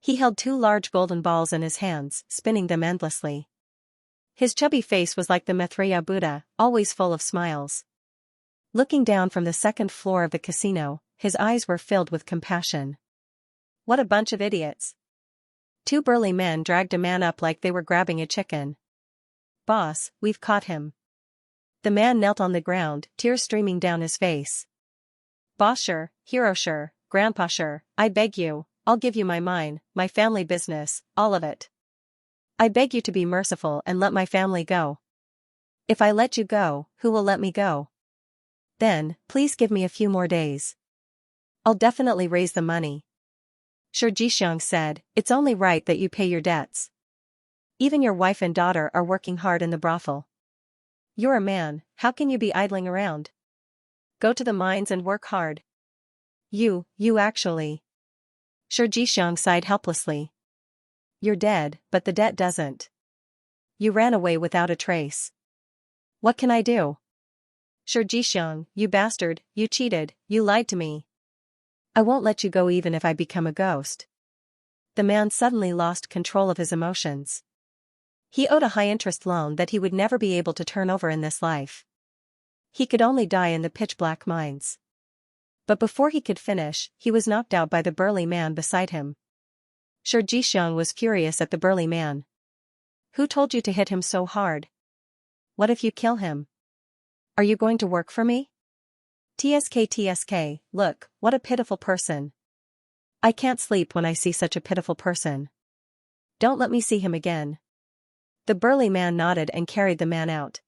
He held 2 large golden balls in his hands, spinning them endlessly. His chubby face was like the Maitreya Buddha, always full of smiles. Looking down from the 2nd floor of the casino, his eyes were filled with compassion. What a bunch of idiots. 2 burly men dragged a man up like they were grabbing a chicken. Boss, we've caught him. The man knelt on the ground, tears streaming down his face. Bossher, Hirosher, Grandpasher, I beg you, I'll give you my mine, my family business, all of it. I beg you to be merciful and let my family go. If I let you go, who will let me go? Then, please give me a few more days. I'll definitely raise the money. Xianxia said, it's only right that you pay your debts. Even your wife and daughter are working hard in the brothel. You're a man, how can you be idling around? Go to the mines and work hard. You actually. Xianxia sighed helplessly. You're dead, but the debt doesn't. You ran away without a trace. What can I do? Xianxia, you bastard, you cheated, you lied to me. I won't let you go even if I become a ghost. The man suddenly lost control of his emotions. He owed a high-interest loan that he would never be able to turn over in this life. He could only die in the pitch-black mines. But before he could finish, he was knocked out by the burly man beside him. Xianxia was furious at the burly man. Who told you to hit him so hard? What if you kill him? Are you going to work for me? TSK, look, what a pitiful person. I can't sleep when I see such a pitiful person. Don't let me see him again. The burly man nodded and carried the man out.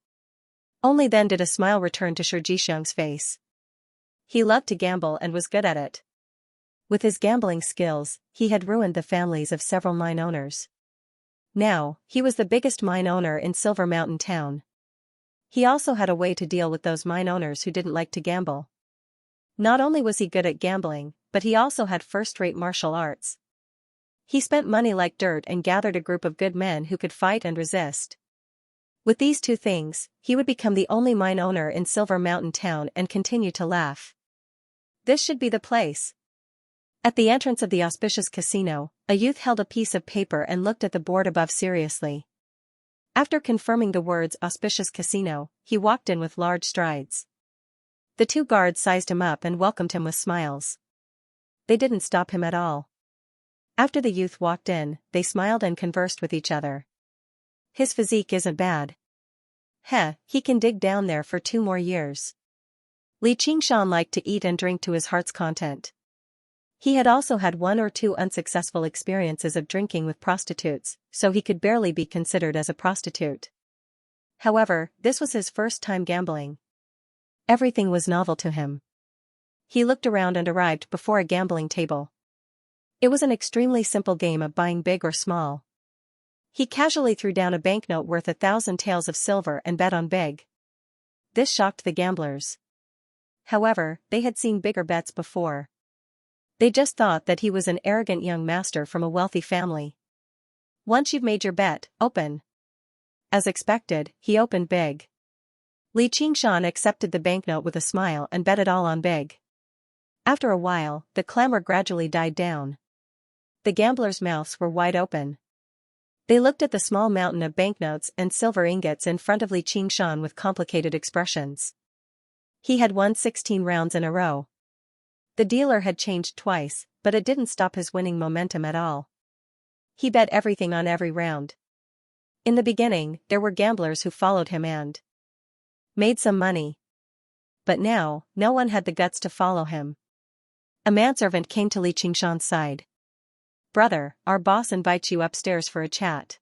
Only then did a smile return to Xianxia's face. He loved to gamble and was good at it. With his gambling skills, he had ruined the families of several mine owners. Now, he was the biggest mine owner in Silver Mountain Town. He also had a way to deal with those mine owners who didn't like to gamble. Not only was he good at gambling, but he also had first-rate martial arts. He spent money like dirt and gathered a group of good men who could fight and resist. With these 2 things, he would become the only mine owner in Silver Mountain Town and continue to laugh. This should be the place. At the entrance of the auspicious casino, a youth held a piece of paper and looked at the board above seriously. After confirming the words auspicious casino, he walked in with large strides. The 2 guards sized him up and welcomed him with smiles. They didn't stop him at all. After the youth walked in, they smiled and conversed with each other. His physique isn't bad. He can dig down there for 2 more years. Xianxia liked to eat and drink to his heart's content. He had also had 1 or 2 unsuccessful experiences of drinking with prostitutes, so he could barely be considered as a prostitute. However, this was his first time gambling. Everything was novel to him. He looked around and arrived before a gambling table. It was an extremely simple game of buying big or small. He casually threw down a banknote worth 1,000 taels of silver and bet on big. This shocked the gamblers. However, they had seen bigger bets before. They just thought that he was an arrogant young master from a wealthy family. Once you've made your bet, open. As expected, he opened big. Xianxia accepted the banknote with a smile and bet it all on big. After a while, the clamor gradually died down. The gamblers' mouths were wide open. They looked at the small mountain of banknotes and silver ingots in front of Xianxia with complicated expressions. He had won 16 rounds in a row. The dealer had changed twice, but it didn't stop his winning momentum at all. He bet everything on every round. In the beginning, there were gamblers who followed him and made some money. But now, no one had the guts to follow him. A manservant came to Xianxia's side. Brother, our boss invites you upstairs for a chat.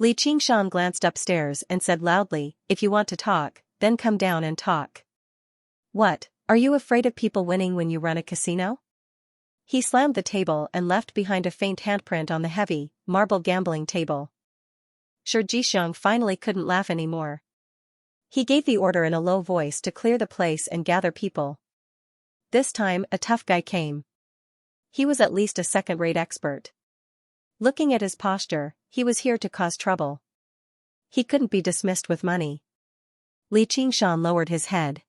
Xianxia glanced upstairs and said loudly, if you want to talk, then come down and talk. What, are you afraid of people winning when you run a casino? He slammed the table and left behind a faint handprint on the heavy, marble gambling table. Xianxia finally couldn't laugh anymore. He gave the order in a low voice to clear the place and gather people. This time, a tough guy came. He was at least a second-rate expert. Looking at his posture, he was here to cause trouble. He couldn't be dismissed with money. Xianxia lowered his head.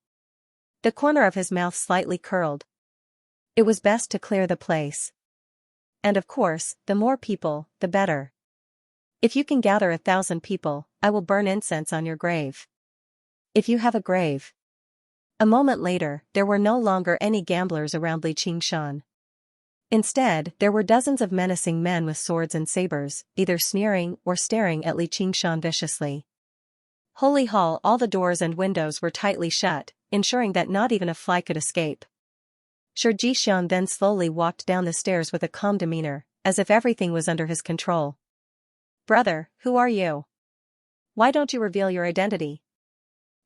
The corner of his mouth slightly curled. It was best to clear the place. And of course, the more people, the better. If you can gather 1,000 people, I will burn incense on your grave. If you have a grave. A moment later, there were no longer any gamblers around Xianxia. Instead, there were dozens of menacing men with swords and sabers, either sneering or staring at Xianxia viciously. Holy Hall, all the doors and windows were tightly shut, ensuring that not even a fly could escape. Xianxia then slowly walked down the stairs with a calm demeanor, as if everything was under his control. Brother, who are you? Why don't you reveal your identity?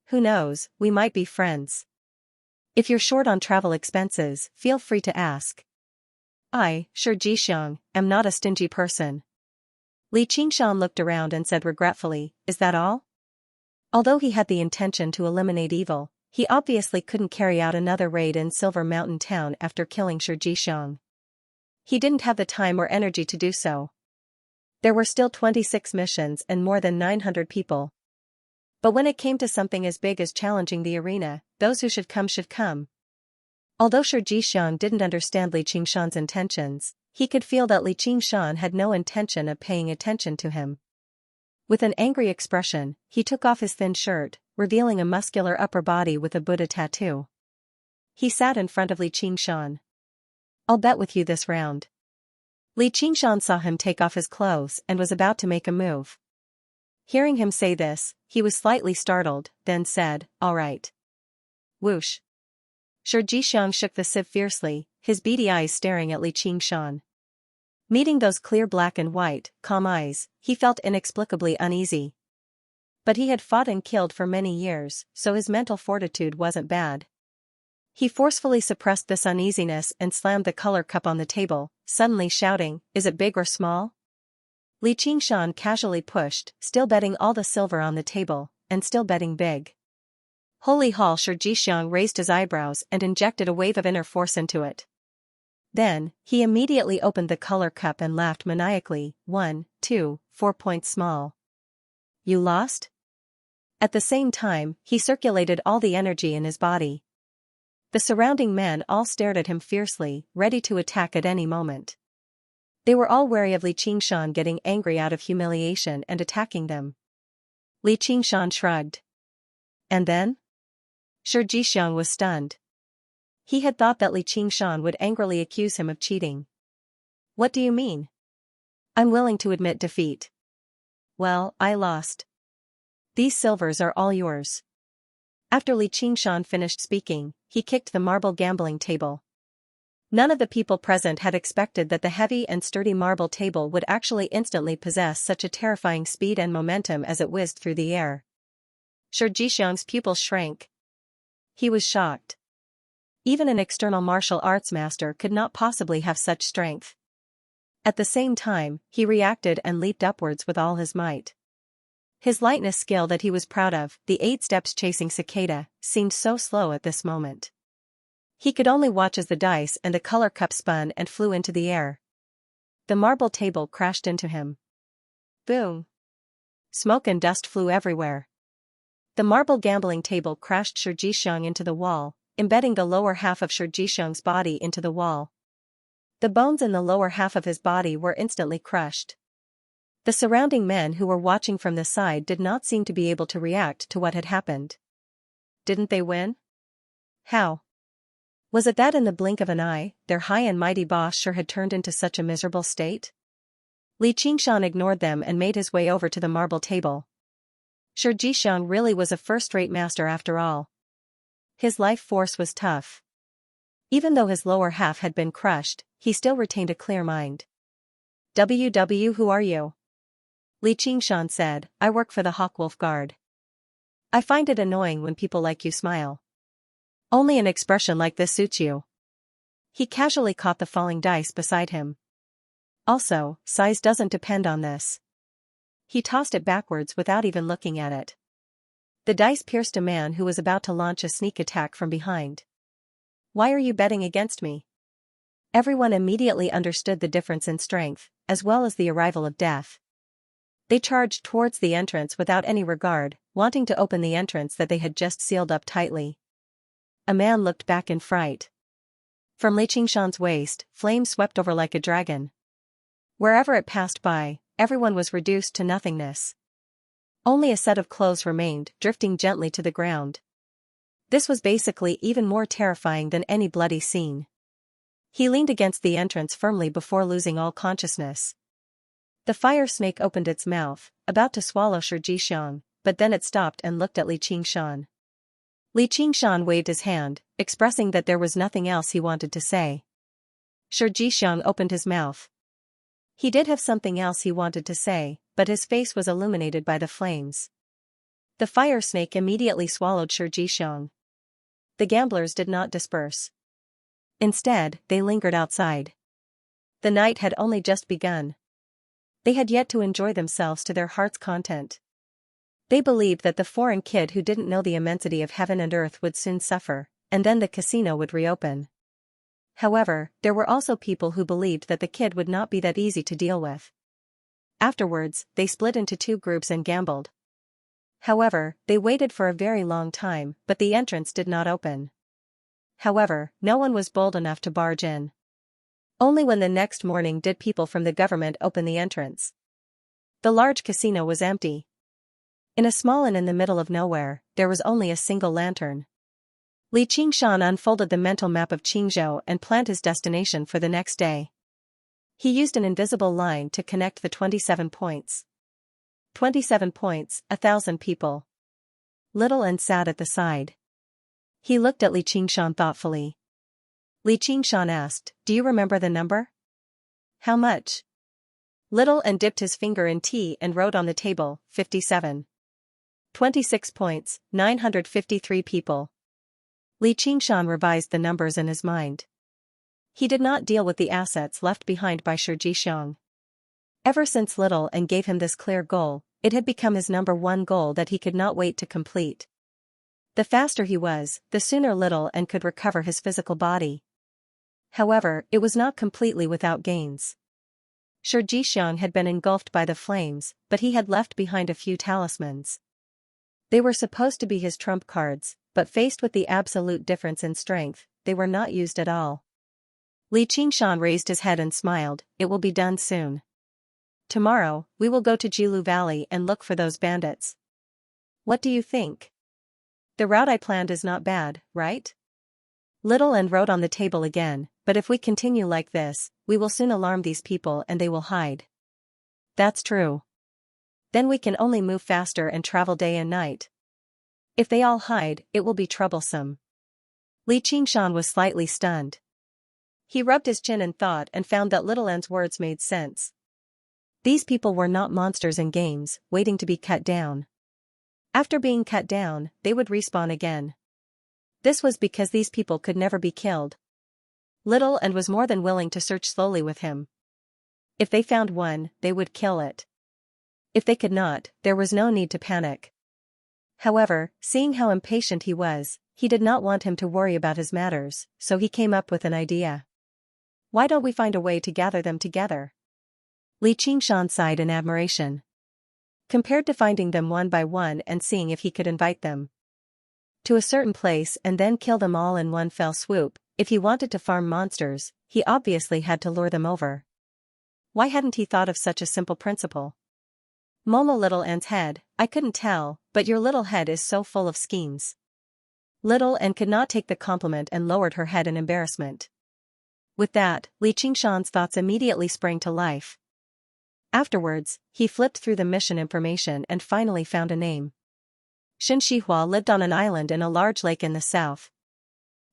Who knows, we might be friends. If you're short on travel expenses, feel free to ask. I, Xianxia, am not a stingy person. Xianxia looked around and said regretfully, is that all? Although he had the intention to eliminate evil, he obviously couldn't carry out another raid in Silver Mountain Town after killing Xianxia. He didn't have the time or energy to do so. There were still 26 missions and more than 900 people. But when it came to something as big as challenging the arena, those who should come should come. Although Xianxia didn't understand Xianxia's intentions, he could feel that Xianxia had no intention of paying attention to him. With an angry expression, he took off his thin shirt, revealing a muscular upper body with a Buddha tattoo. He sat in front of Xianxia. I'll bet with you this round. Xianxia saw him take off his clothes and was about to make a move. Hearing him say this, he was slightly startled, then said, all right. Whoosh. Xianxia shook the sieve fiercely, his beady eyes staring at Xianxia. Meeting those clear black and white, calm eyes, he felt inexplicably uneasy. But he had fought and killed for many years, so his mental fortitude wasn't bad. He forcefully suppressed this uneasiness and slammed the color cup on the table, suddenly shouting, is it big or small? Xianxia casually pushed, still betting all the silver on the table, and still betting big. Holy Hall, Xianxia raised his eyebrows and injected a wave of inner force into it. Then, he immediately opened the color cup and laughed maniacally, 1, 2, 4 points small. You lost? At the same time, he circulated all the energy in his body. The surrounding men all stared at him fiercely, ready to attack at any moment. They were all wary of Xianxia getting angry out of humiliation and attacking them. Xianxia shrugged. And then? Xianxia was stunned. He had thought that Xianxia would angrily accuse him of cheating. What do you mean? I'm willing to admit defeat. Well, I lost. These silvers are all yours. After Xianxia finished speaking, he kicked the marble gambling table. None of the people present had expected that the heavy and sturdy marble table would actually instantly possess such a terrifying speed and momentum as it whizzed through the air. Xianxia's pupils shrank. He was shocked. Even an external martial arts master could not possibly have such strength. At the same time, he reacted and leaped upwards with all his might. His lightness skill that he was proud of, the 8 steps chasing cicada, seemed so slow at this moment. He could only watch as the dice and the color cup spun and flew into the air. The marble table crashed into him. Boom! Smoke and dust flew everywhere. The marble gambling table crashed Xianxia into the wall, embedding the lower half of Xianxia's body into the wall. The bones in the lower half of his body were instantly crushed. The surrounding men who were watching from the side did not seem to be able to react to what had happened. Didn't they win? How? Was it that in the blink of an eye, their high and mighty boss sure had turned into such a miserable state? Xianxia ignored them and made his way over to the marble table. Xianxia really was a first-rate master after all. His life force was tough. Even though his lower half had been crushed, he still retained a clear mind. Who are you? Xianxia said, I work for the Hawkwolf Guard. I find it annoying when people like you smile. Only an expression like this suits you. He casually caught the falling dice beside him. Also, size doesn't depend on this. He tossed it backwards without even looking at it. The dice pierced a man who was about to launch a sneak attack from behind. Why are you betting against me? Everyone immediately understood the difference in strength, as well as the arrival of death. They charged towards the entrance without any regard, wanting to open the entrance that they had just sealed up tightly. A man looked back in fright. From Xianxia's waist, flame swept over like a dragon. Wherever it passed by, everyone was reduced to nothingness. Only a set of clothes remained, drifting gently to the ground. This was basically even more terrifying than any bloody scene. He leaned against the entrance firmly before losing all consciousness. The fire snake opened its mouth, about to swallow Xianxia, but then it stopped and looked at Xianxia. Xianxia waved his hand, expressing that there was nothing else he wanted to say. Xianxia opened his mouth. He did have something else he wanted to say, but his face was illuminated by the flames. The fire snake immediately swallowed Xianxia. The gamblers did not disperse. Instead, they lingered outside. The night had only just begun. They had yet to enjoy themselves to their heart's content. They believed that the foreign kid who didn't know the immensity of heaven and earth would soon suffer, and then the casino would reopen. However, there were also people who believed that the kid would not be that easy to deal with. Afterwards, they split into two groups and gambled. However, they waited for a very long time, but the entrance did not open. However, no one was bold enough to barge in. Only when the next morning did people from the government open the entrance. The large casino was empty. In a small inn in the middle of nowhere, there was only a single lantern. Xianxia unfolded the mental map of Qingzhou and planned his destination for the next day. He used an invisible line to connect the 27 points. 27 points, 1,000 people. Little and sat at the side. He looked at Xianxia thoughtfully. Xianxia asked, "Do you remember the number?" "How much?" Little and dipped his finger in tea and wrote on the table, 57. 26 points, 953 people. Xianxia revised the numbers in his mind. He did not deal with the assets left behind by Xianxia. Ever since Little and gave him this clear goal, it had become his number one goal that he could not wait to complete. The faster he was, the sooner Little and could recover his physical body. However, it was not completely without gains. Xianxia had been engulfed by the flames, but he had left behind a few talismans. They were supposed to be his trump cards, but faced with the absolute difference in strength, they were not used at all. Xianxia raised his head and smiled, "It will be done soon. Tomorrow, we will go to Jilu Valley and look for those bandits. What do you think? The route I planned is not bad, right?" Little and wrote on the table again, "But if we continue like this, we will soon alarm these people and they will hide." "That's true. Then we can only move faster and travel day and night. If they all hide, it will be troublesome." Xianxia was slightly stunned. He rubbed his chin in thought and found that Little An's words made sense. These people were not monsters in games, waiting to be cut down. After being cut down, they would respawn again. This was because these people could never be killed. Little and was more than willing to search slowly with him. If they found one, they would kill it. If they could not, there was no need to panic. However, seeing how impatient he was, he did not want him to worry about his matters, so he came up with an idea. "Why don't we find a way to gather them together?" Xianxia sighed in admiration. Compared to finding them one by one and seeing if he could invite them to a certain place and then kill them all in one fell swoop, if he wanted to farm monsters, he obviously had to lure them over. Why hadn't he thought of such a simple principle? Momo Little An's head, "I couldn't tell, but your little head is so full of schemes." Little An could not take the compliment and lowered her head in embarrassment. With that, Xianxia's thoughts immediately sprang to life. Afterwards, he flipped through the mission information and finally found a name. Xianxia lived on an island in a large lake in the south.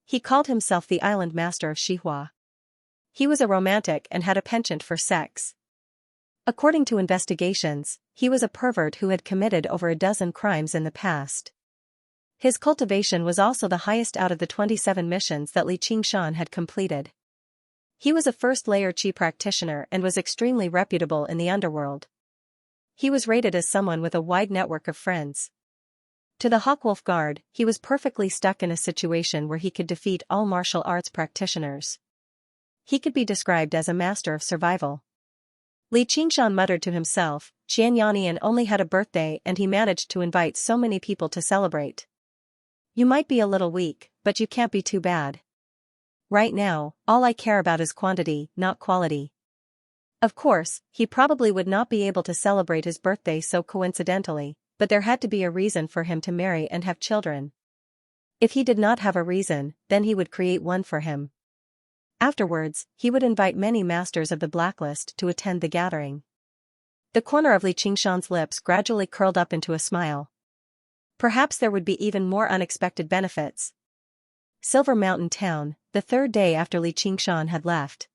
He called himself the island master of Xihua. He was a romantic and had a penchant for sex. According to investigations, he was a pervert who had committed over a dozen crimes in the past. His cultivation was also the highest out of the 27 missions that Xianxia had completed. He was a first-layer Qi practitioner and was extremely reputable in the underworld. He was rated as someone with a wide network of friends. To the Hawkwolf Guard, he was perfectly stuck in a situation where he could defeat all martial arts practitioners. He could be described as a master of survival. Li Qingshan muttered to himself, Xianxia only had a birthday and he managed to invite so many people to celebrate. You might be a little weak, but you can't be too bad. Right now, all I care about is quantity, not quality. Of course, he probably would not be able to celebrate his birthday so coincidentally, but there had to be a reason for him to marry and have children. If he did not have a reason, then he would create one for him. Afterwards, he would invite many masters of the blacklist to attend the gathering. The corner of Li Qingshan's lips gradually curled up into a smile. Perhaps there would be even more unexpected benefits. Silver Mountain Town, the third day after Li Qingshan had left.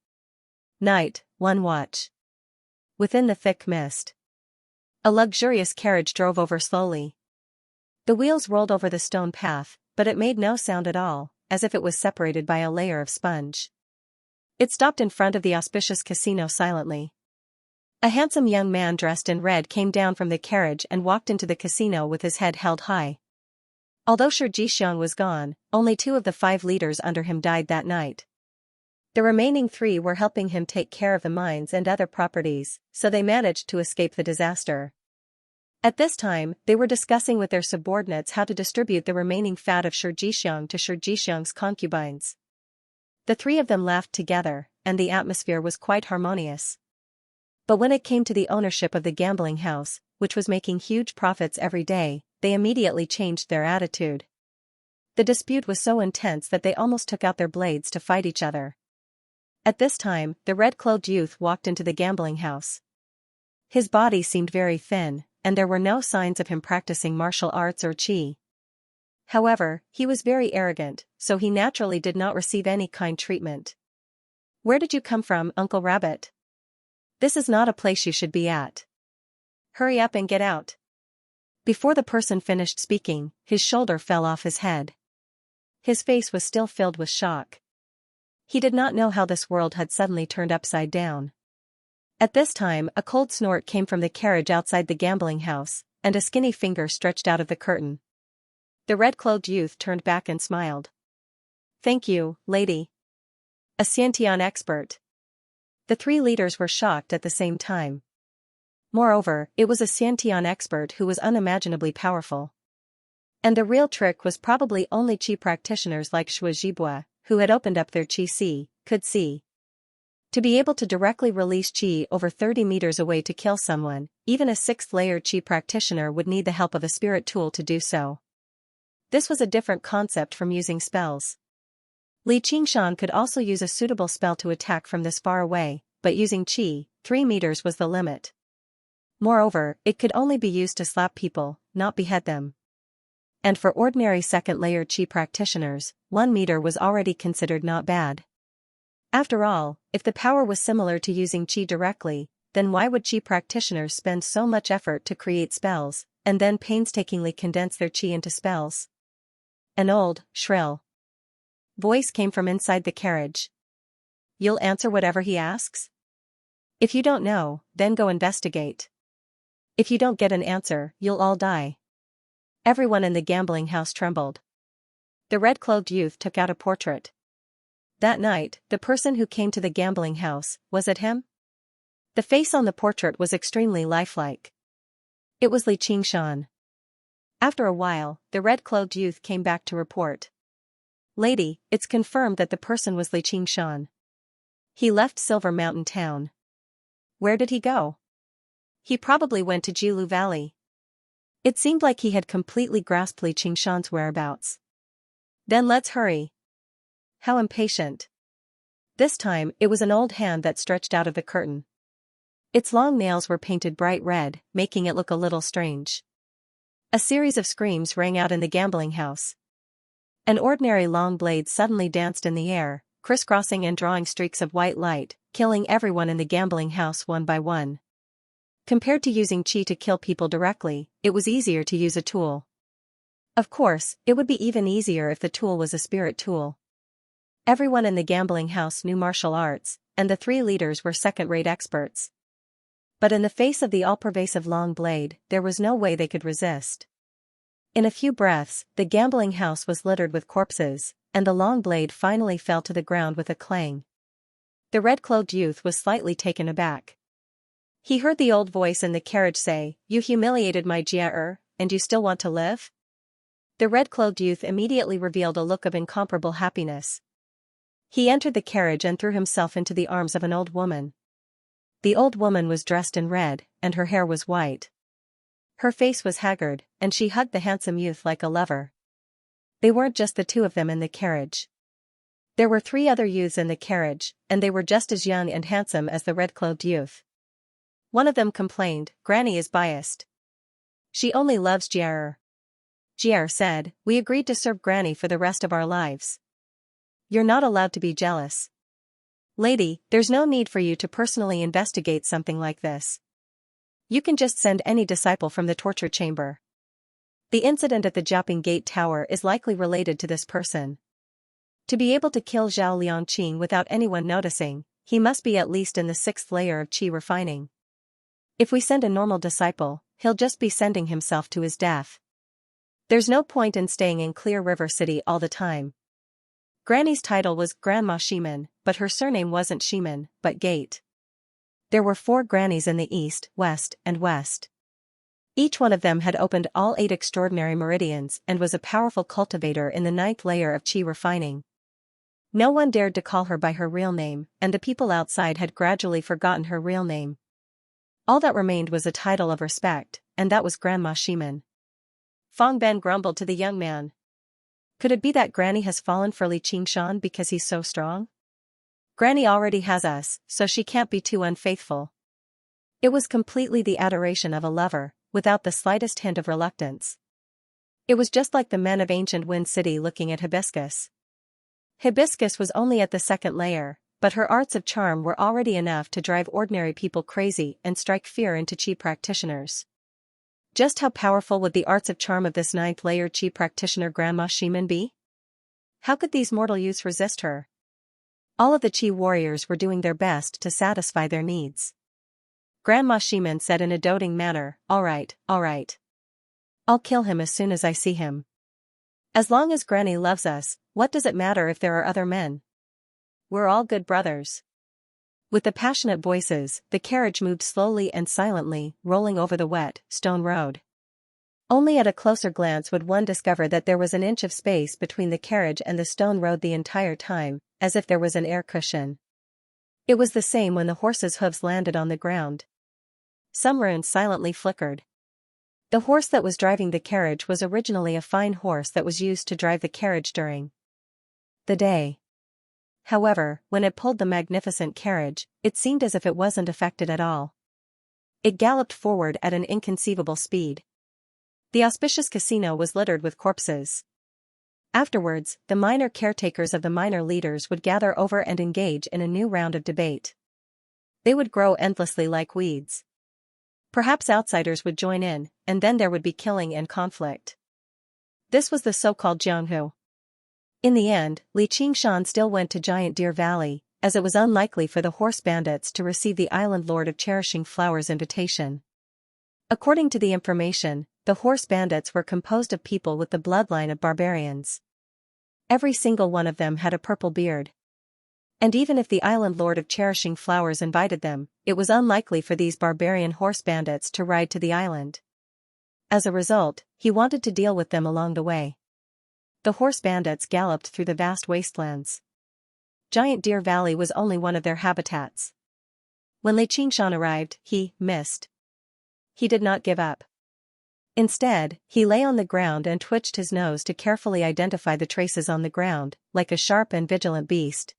Night, 1 watch. Within the thick mist. A luxurious carriage drove over slowly. The wheels rolled over the stone path, but it made no sound at all, as if it was separated by a layer of sponge. It stopped in front of the auspicious casino silently. A handsome young man dressed in red came down from the carriage and walked into the casino with his head held high. Although Shi Jixiang was gone, only 2 of the 5 leaders under him died that night. The remaining 3 were helping him take care of the mines and other properties, so they managed to escape the disaster. At this time, they were discussing with their subordinates how to distribute the remaining fat of Shi Jixiang to Shi Jixiang's concubines. The 3 of them laughed together, and the atmosphere was quite harmonious. But when it came to the ownership of the gambling house, which was making huge profits every day, they immediately changed their attitude. The dispute was so intense that they almost took out their blades to fight each other. At this time, the red-clothed youth walked into the gambling house. His body seemed very thin, and there were no signs of him practicing martial arts or qi. However, he was very arrogant, so he naturally did not receive any kind treatment. Where did you come from, Uncle Rabbit? This is not a place you should be at. Hurry up and get out. Before the person finished speaking, his shoulder fell off his head. His face was still filled with shock. He did not know how this world had suddenly turned upside down. At this time, a cold snort came from the carriage outside the gambling house, and a skinny finger stretched out of the curtain. The red-clothed youth turned back and smiled. Thank you, lady. A Xianxia expert. The 3 leaders were shocked at the same time. Moreover, it was a Xianxia expert who was unimaginably powerful. And the real trick was probably only qi practitioners like Shui Jibua, who had opened up their qi could see. To be able to directly release qi over 30 meters away to kill someone, even a 6th-layer qi practitioner would need the help of a spirit tool to do so. This was a different concept from using spells. Li Qingshan could also use a suitable spell to attack from this far away, but using qi, 3 meters was the limit. Moreover, it could only be used to slap people, not behead them. And for ordinary 2nd-layer qi practitioners, 1 meter was already considered not bad. After all, if the power was similar to using qi directly, then why would qi practitioners spend so much effort to create spells, and then painstakingly condense their qi into spells? An old, shrill voice came from inside the carriage. You'll answer whatever he asks? If you don't know, then go investigate. If you don't get an answer, you'll all die. Everyone in the gambling house trembled. The red-clothed youth took out a portrait. That night, the person who came to the gambling house, was it him? The face on the portrait was extremely lifelike. It was Li Qingshan. After a while, the red-clothed youth came back to report. Lady, it's confirmed that the person was Li Qingshan. He left Silver Mountain Town. Where did he go? He probably went to Jilu Valley. It seemed like he had completely grasped Li Qingshan's whereabouts. Then let's hurry. How impatient. This time, it was an old hand that stretched out of the curtain. Its long nails were painted bright red, making it look a little strange. A series of screams rang out in the gambling house. An ordinary long blade suddenly danced in the air, crisscrossing and drawing streaks of white light, killing everyone in the gambling house one by one. Compared to using qi to kill people directly, it was easier to use a tool. Of course, it would be even easier if the tool was a spirit tool. Everyone in the gambling house knew martial arts, and the three leaders were second-rate experts. But in the face of the all-pervasive long blade, there was no way they could resist. In a few breaths, the gambling house was littered with corpses, and the long blade finally fell to the ground with a clang. The red-clothed youth was slightly taken aback. He heard the old voice in the carriage say, "You humiliated my Jia, and you still want to live?" The red-clothed youth immediately revealed a look of incomparable happiness. He entered the carriage and threw himself into the arms of an old woman. The old woman was dressed in red, and her hair was white. Her face was haggard, and she hugged the handsome youth like a lover. They weren't just the two of them in the carriage. There were 3 other youths in the carriage, and they were just as young and handsome as the red-clothed youth. One of them complained, "Granny is biased. She only loves Jier." Jier said, "We agreed to serve Granny for the rest of our lives. You're not allowed to be jealous. Lady, there's no need for you to personally investigate something like this. You can just send any disciple from the torture chamber. The incident at the Jiaoping Gate Tower is likely related to this person. To be able to kill Zhao Liangqing without anyone noticing, he must be at least in the 6th layer of qi refining. If we send a normal disciple, he'll just be sending himself to his death. There's no point in staying in Clear River City all the time." Granny's title was Grandma Shiman, but her surname wasn't Shiman, but Gate. There were 4 grannies in the east, west, and west. Each one of them had opened all 8 extraordinary meridians and was a powerful cultivator in the 9th layer of qi refining. No one dared to call her by her real name, and the people outside had gradually forgotten her real name. All that remained was a title of respect, and that was Grandma Shiman. Fang Ben grumbled to the young man. "Could it be that Granny has fallen for Li Qingshan because he's so strong? Granny already has us, so she can't be too unfaithful." It was completely the adoration of a lover, without the slightest hint of reluctance. It was just like the men of ancient Wind City looking at Hibiscus. Hibiscus was only at the 2nd layer, but her arts of charm were already enough to drive ordinary people crazy and strike fear into qi practitioners. Just how powerful would the arts of charm of this 9th layer qi practitioner Grandma Shiman be? How could these mortal youths resist her? All of the qi warriors were doing their best to satisfy their needs. Grandma Shiman said in a doting manner, all right. I'll kill him as soon as I see him. As long as Granny loves us, what does it matter if there are other men? We're all good brothers." With the passionate voices, the carriage moved slowly and silently, rolling over the wet, stone road. Only at a closer glance would one discover that there was an inch of space between the carriage and the stone road the entire time, as if there was an air cushion. It was the same when the horse's hooves landed on the ground. Some runes silently flickered. The horse that was driving the carriage was originally a fine horse that was used to drive the carriage during the day. However, when it pulled the magnificent carriage, it seemed as if it wasn't affected at all. It galloped forward at an inconceivable speed. The auspicious casino was littered with corpses. Afterwards, the minor caretakers of the minor leaders would gather over and engage in a new round of debate. They would grow endlessly like weeds. Perhaps outsiders would join in, and then there would be killing and conflict. This was the so-called Jianghu. In the end, Li Qingshan still went to Giant Deer Valley, as it was unlikely for the horse bandits to receive the Island Lord of Cherishing Flowers' invitation. According to the information, the horse bandits were composed of people with the bloodline of barbarians. Every single one of them had a purple beard. And even if the Island Lord of Cherishing Flowers invited them, it was unlikely for these barbarian horse bandits to ride to the island. As a result, he wanted to deal with them along the way. The horse bandits galloped through the vast wastelands. Giant Deer Valley was only one of their habitats. When Li Qingshan arrived, he missed. He did not give up. Instead, he lay on the ground and twitched his nose to carefully identify the traces on the ground, like a sharp and vigilant beast.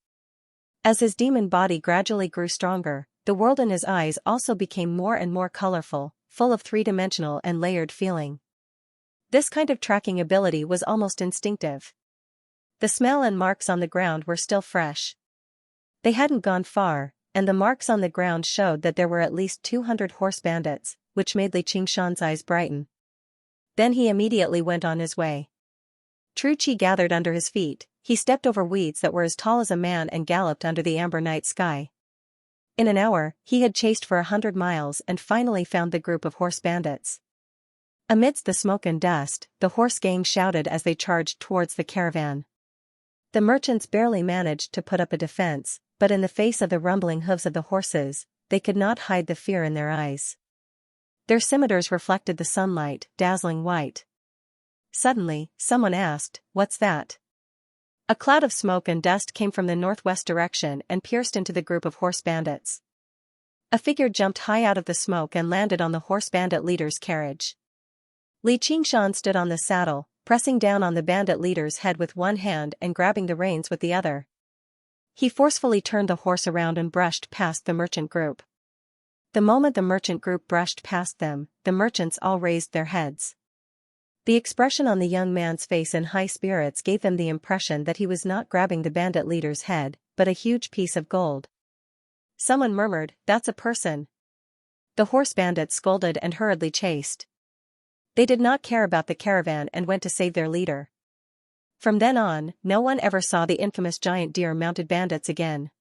As his demon body gradually grew stronger, the world in his eyes also became more and more colorful, full of three-dimensional and layered feeling. This kind of tracking ability was almost instinctive. The smell and marks on the ground were still fresh. They hadn't gone far, and the marks on the ground showed that there were at least 200 horse bandits, which made Li Qingshan's eyes brighten. Then he immediately went on his way. True qi gathered under his feet, he stepped over weeds that were as tall as a man and galloped under the amber night sky. In an hour, he had chased for 100 miles and finally found the group of horse bandits. Amidst the smoke and dust, the horse gang shouted as they charged towards the caravan. The merchants barely managed to put up a defense, but in the face of the rumbling hooves of the horses, they could not hide the fear in their eyes. Their scimitars reflected the sunlight, dazzling white. Suddenly, someone asked, "What's that?" A cloud of smoke and dust came from the northwest direction and pierced into the group of horse bandits. A figure jumped high out of the smoke and landed on the horse bandit leader's carriage. Xianxia stood on the saddle, pressing down on the bandit leader's head with one hand and grabbing the reins with the other. He forcefully turned the horse around and brushed past the merchant group. The moment the merchant group brushed past them, the merchants all raised their heads. The expression on the young man's face in high spirits gave them the impression that he was not grabbing the bandit leader's head, but a huge piece of gold. Someone murmured, "That's a person." The horse bandits scolded and hurriedly chased. They did not care about the caravan and went to save their leader. From then on, no one ever saw the infamous giant deer-mounted bandits again.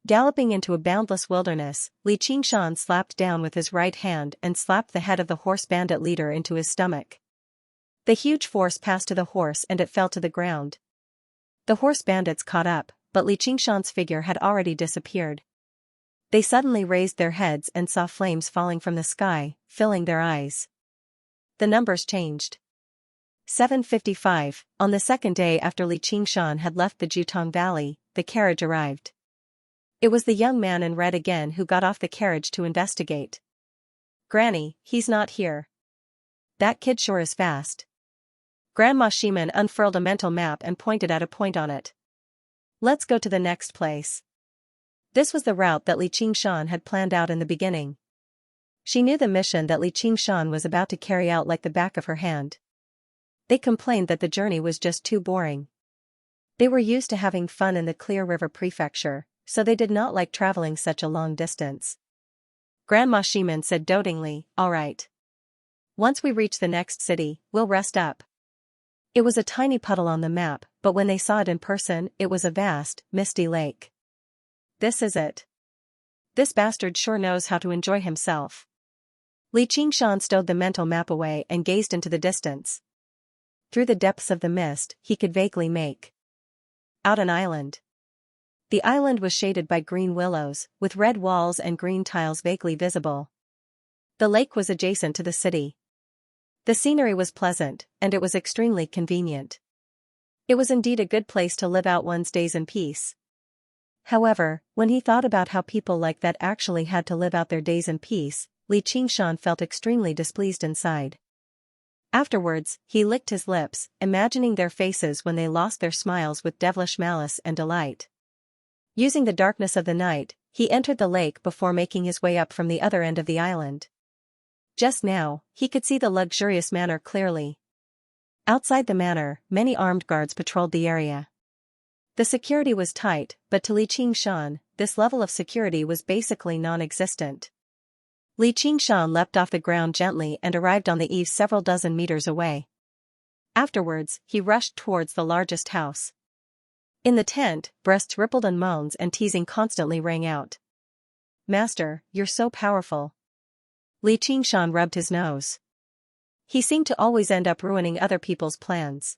Galloping into a boundless wilderness, Xianxia slapped down with his right hand and slapped the head of the horse bandit leader into his stomach. The huge force passed to the horse and it fell to the ground. The horse bandits caught up, but Xianxia's figure had already disappeared. They suddenly raised their heads and saw flames falling from the sky, filling their eyes. The numbers changed. 7:55, on the second day after Xianxia had left the Jutong Valley, the carriage arrived. It was the young man in red again who got off the carriage to investigate. "Granny, he's not here. That kid sure is fast." Grandma Ximen unfurled a mental map and pointed at a point on it. "Let's go to the next place." This was the route that Xianxia had planned out in the beginning. She knew the mission that Xianxia was about to carry out like the back of her hand. They complained that the journey was just too boring. They were used to having fun in the Clear River Prefecture, so they did not like traveling such a long distance. Grandma Ximen said dotingly, "All right. Once we reach the next city, we'll rest up." It was a tiny puddle on the map, but when they saw it in person, it was a vast, misty lake. "This is it. This bastard sure knows how to enjoy himself." Xianxia stowed the mental map away and gazed into the distance. Through the depths of the mist, he could vaguely make out an island. The island was shaded by green willows, with red walls and green tiles vaguely visible. The lake was adjacent to the city. The scenery was pleasant, and it was extremely convenient. It was indeed a good place to live out one's days in peace. However, when he thought about how people like that actually had to live out their days in peace, Xianxia felt extremely displeased inside. Afterwards, he licked his lips, imagining their faces when they lost their smiles with devilish malice and delight. Using the darkness of the night, he entered the lake before making his way up from the other end of the island. Just now, he could see the luxurious manor clearly. Outside the manor, many armed guards patrolled the area. The security was tight, but to Xianxia, this level of security was basically non-existent. Xianxia leapt off the ground gently and arrived on the eaves several dozen meters away. Afterwards, he rushed towards the largest house. In the tent, breasts rippled and moans and teasing constantly rang out. "Master, you're so powerful." Xianxia rubbed his nose. He seemed to always end up ruining other people's plans.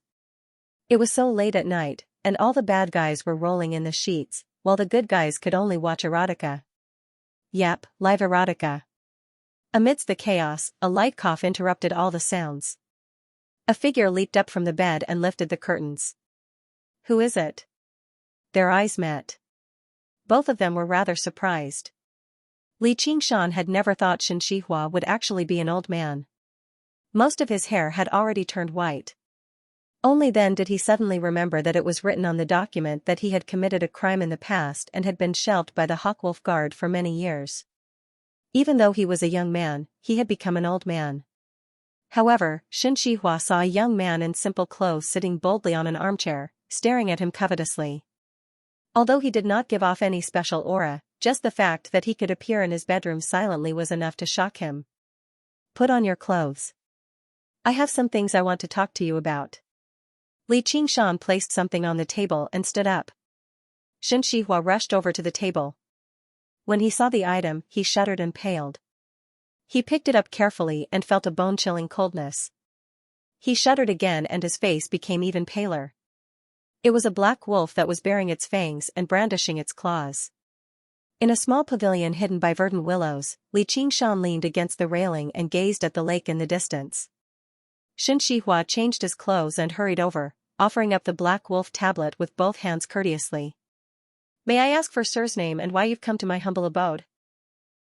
It was so late at night, and all the bad guys were rolling in the sheets, while the good guys could only watch erotica. Yep, live erotica. Amidst the chaos, a light cough interrupted all the sounds. A figure leaped up from the bed and lifted the curtains. "Who is it?" Their eyes met. Both of them were rather surprised. Xianxia had never thought Xianxia would actually be an old man. Most of his hair had already turned white. Only then did he suddenly remember that it was written on the document that he had committed a crime in the past and had been shelved by the Hawkwolf Guard for many years. Even though he was a young man, he had become an old man. However, Xianxia saw a young man in simple clothes sitting boldly on an armchair, staring at him covetously. Although he did not give off any special aura, just the fact that he could appear in his bedroom silently was enough to shock him. "Put on your clothes. I have some things I want to talk to you about." Li Qingshan placed something on the table and stood up. Xianxia rushed over to the table. When he saw the item, he shuddered and paled. He picked it up carefully and felt a bone-chilling coldness. He shuddered again and his face became even paler. It was a black wolf that was baring its fangs and brandishing its claws. In a small pavilion hidden by verdant willows, Li Qingshan leaned against the railing and gazed at the lake in the distance. Xianxia changed his clothes and hurried over, offering up the black wolf tablet with both hands courteously. "May I ask for Sir's name and why you've come to my humble abode?"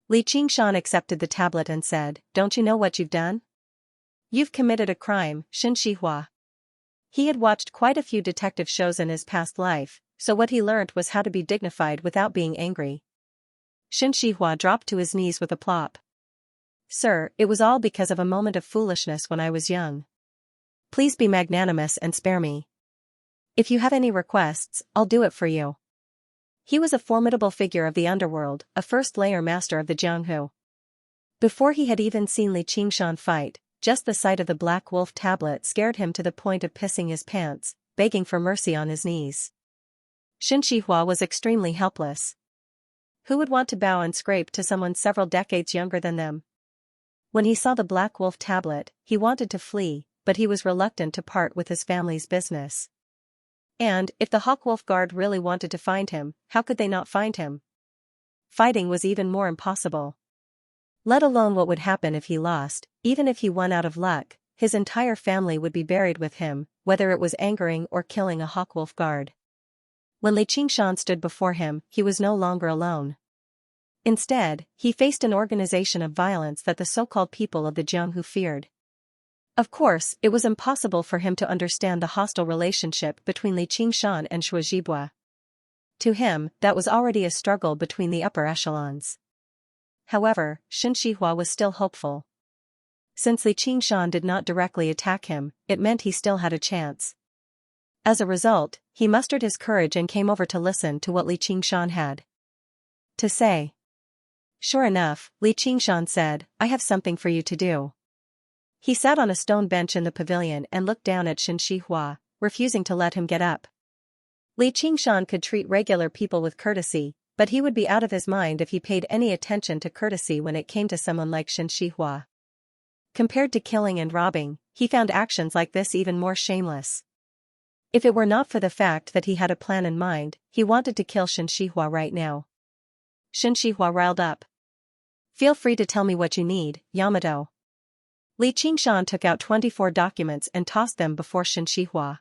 Li Qingshan accepted the tablet and said, "Don't you know what you've done? You've committed a crime, Xianxia." He had watched quite a few detective shows in his past life, so what he learned was how to be dignified without being angry. Xianxia dropped to his knees with a plop. "Sir, it was all because of a moment of foolishness when I was young. Please be magnanimous and spare me. If you have any requests, I'll do it for you." He was a formidable figure of the underworld, a first-layer master of the Jianghu. Before he had even seen Li Qingshan fight, just the sight of the black wolf tablet scared him to the point of pissing his pants, begging for mercy on his knees. Xianxia was extremely helpless. Who would want to bow and scrape to someone several decades younger than them? When he saw the black wolf tablet, he wanted to flee, but he was reluctant to part with his family's business. And, if the Hawkwolf Guard really wanted to find him, how could they not find him? Fighting was even more impossible. Let alone what would happen if he lost. Even if he won out of luck, his entire family would be buried with him, whether it was angering or killing a Hawkwolf Guard. When Li Qingshan stood before him, he was no longer alone. Instead, he faced an organization of violence that the so-called people of the Jianghu feared. Of course, it was impossible for him to understand the hostile relationship between Li Qingshan and Shuozhibua. To him, that was already a struggle between the upper echelons. However, Xianxia was still hopeful. Since Li Qingshan did not directly attack him, it meant he still had a chance. As a result, he mustered his courage and came over to listen to what Li Qingshan had to say. Sure enough, Li Qingshan said, "I have something for you to do." He sat on a stone bench in the pavilion and looked down at Xianxia, refusing to let him get up. Li Qingshan could treat regular people with courtesy, but he would be out of his mind if he paid any attention to courtesy when it came to someone like Xianxia. Compared to killing and robbing, he found actions like this even more shameless. If it were not for the fact that he had a plan in mind, he wanted to kill Xianxia right now. Xianxia riled up. "Feel free to tell me what you need, Yamato." Li Qingshan took out 24 documents and tossed them before Xianxia.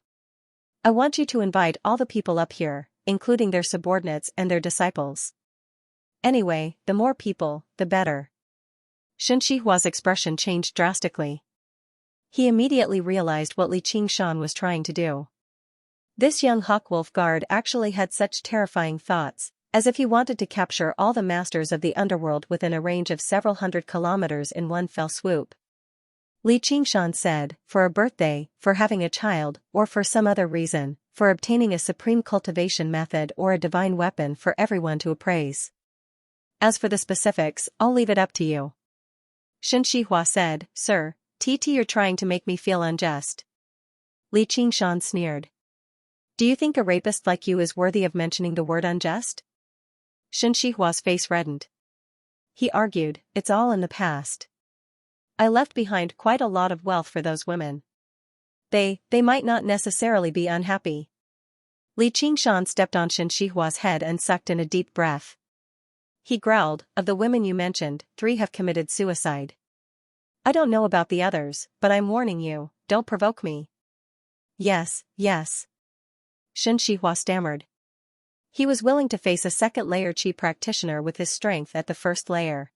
"I want you to invite all the people up here, including their subordinates and their disciples. Anyway, the more people, the better." Xianxia's expression changed drastically. He immediately realized what Li Qingshan was trying to do. This young Hawkwolf Guard actually had such terrifying thoughts, as if he wanted to capture all the masters of the underworld within a range of several hundred kilometers in one fell swoop. Li Qingshan said, "For a birthday, for having a child, or for some other reason, for obtaining a supreme cultivation method or a divine weapon for everyone to appraise. As for the specifics, I'll leave it up to you." Xianxia said, "Sir, you're trying to make me feel unjust." Li Qingshan sneered. "Do you think a rapist like you is worthy of mentioning the word unjust?" Xianxia's face reddened. He argued, "It's all in the past. I left behind quite a lot of wealth for those women. They might not necessarily be unhappy." Li Qingshan stepped on Xianxia's head and sucked in a deep breath. He growled, "Of the women you mentioned, 3 have committed suicide. I don't know about the others, but I'm warning you, don't provoke me." Yes. Xianxia stammered. He was willing to face a second-layer chi practitioner with his strength at the first layer.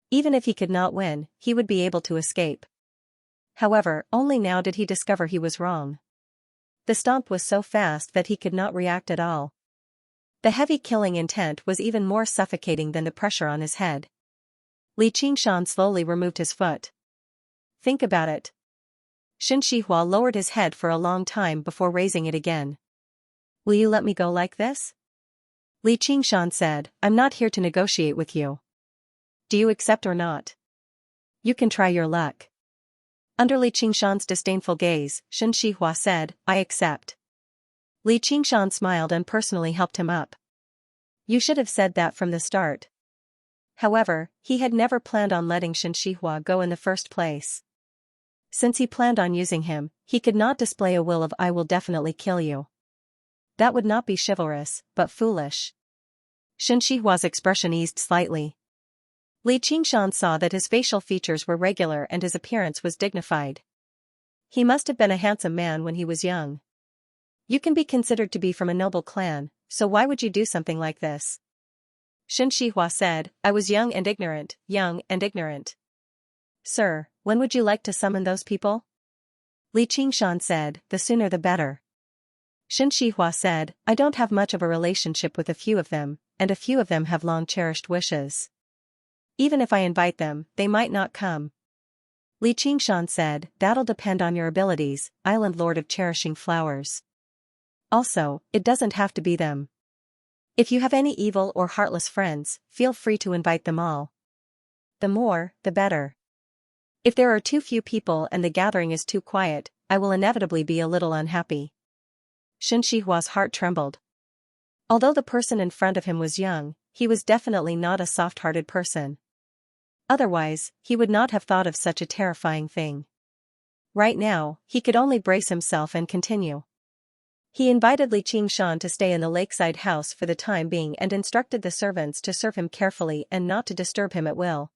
Even if he could not win, he would be able to escape. However, only now did he discover he was wrong. The stomp was so fast that he could not react at all. The heavy killing intent was even more suffocating than the pressure on his head. Li Qingshan slowly removed his foot. "Think about it." Xianxia lowered his head for a long time before raising it again. "Will you let me go like this?" Li Qingshan said, "I'm not here to negotiate with you. Do you accept or not? You can try your luck." Under Li Qingshan's disdainful gaze, Xianxia said, I accept. Li Qingshan smiled and personally helped him up. You should have said that from the start. However, he had never planned on letting Xianxia go in the first place. Since he planned on using him, he could not display a will of I will definitely kill you. That would not be chivalrous, but foolish. Xianxia's expression eased slightly. Li Qingshan saw that his facial features were regular and his appearance was dignified. He must have been a handsome man when he was young. You can be considered to be from a noble clan, so why would you do something like this? Xianxia said, I was young and ignorant, young and ignorant. Sir, when would you like to summon those people? Li Qingshan said, the sooner the better. Xianxia said, I don't have much of a relationship with a few of them, and a few of them have long-cherished wishes. Even if I invite them, they might not come. Li Qingshan said, that'll depend on your abilities, Island Lord of Cherishing Flowers. Also, it doesn't have to be them. If you have any evil or heartless friends, feel free to invite them all. The more, the better. If there are too few people and the gathering is too quiet, I will inevitably be a little unhappy. Xianxia's heart trembled. Although the person in front of him was young, he was definitely not a soft-hearted person. Otherwise, he would not have thought of such a terrifying thing. Right now, he could only brace himself and continue. He invited Li Qingshan to stay in the lakeside house for the time being and instructed the servants to serve him carefully and not to disturb him at will.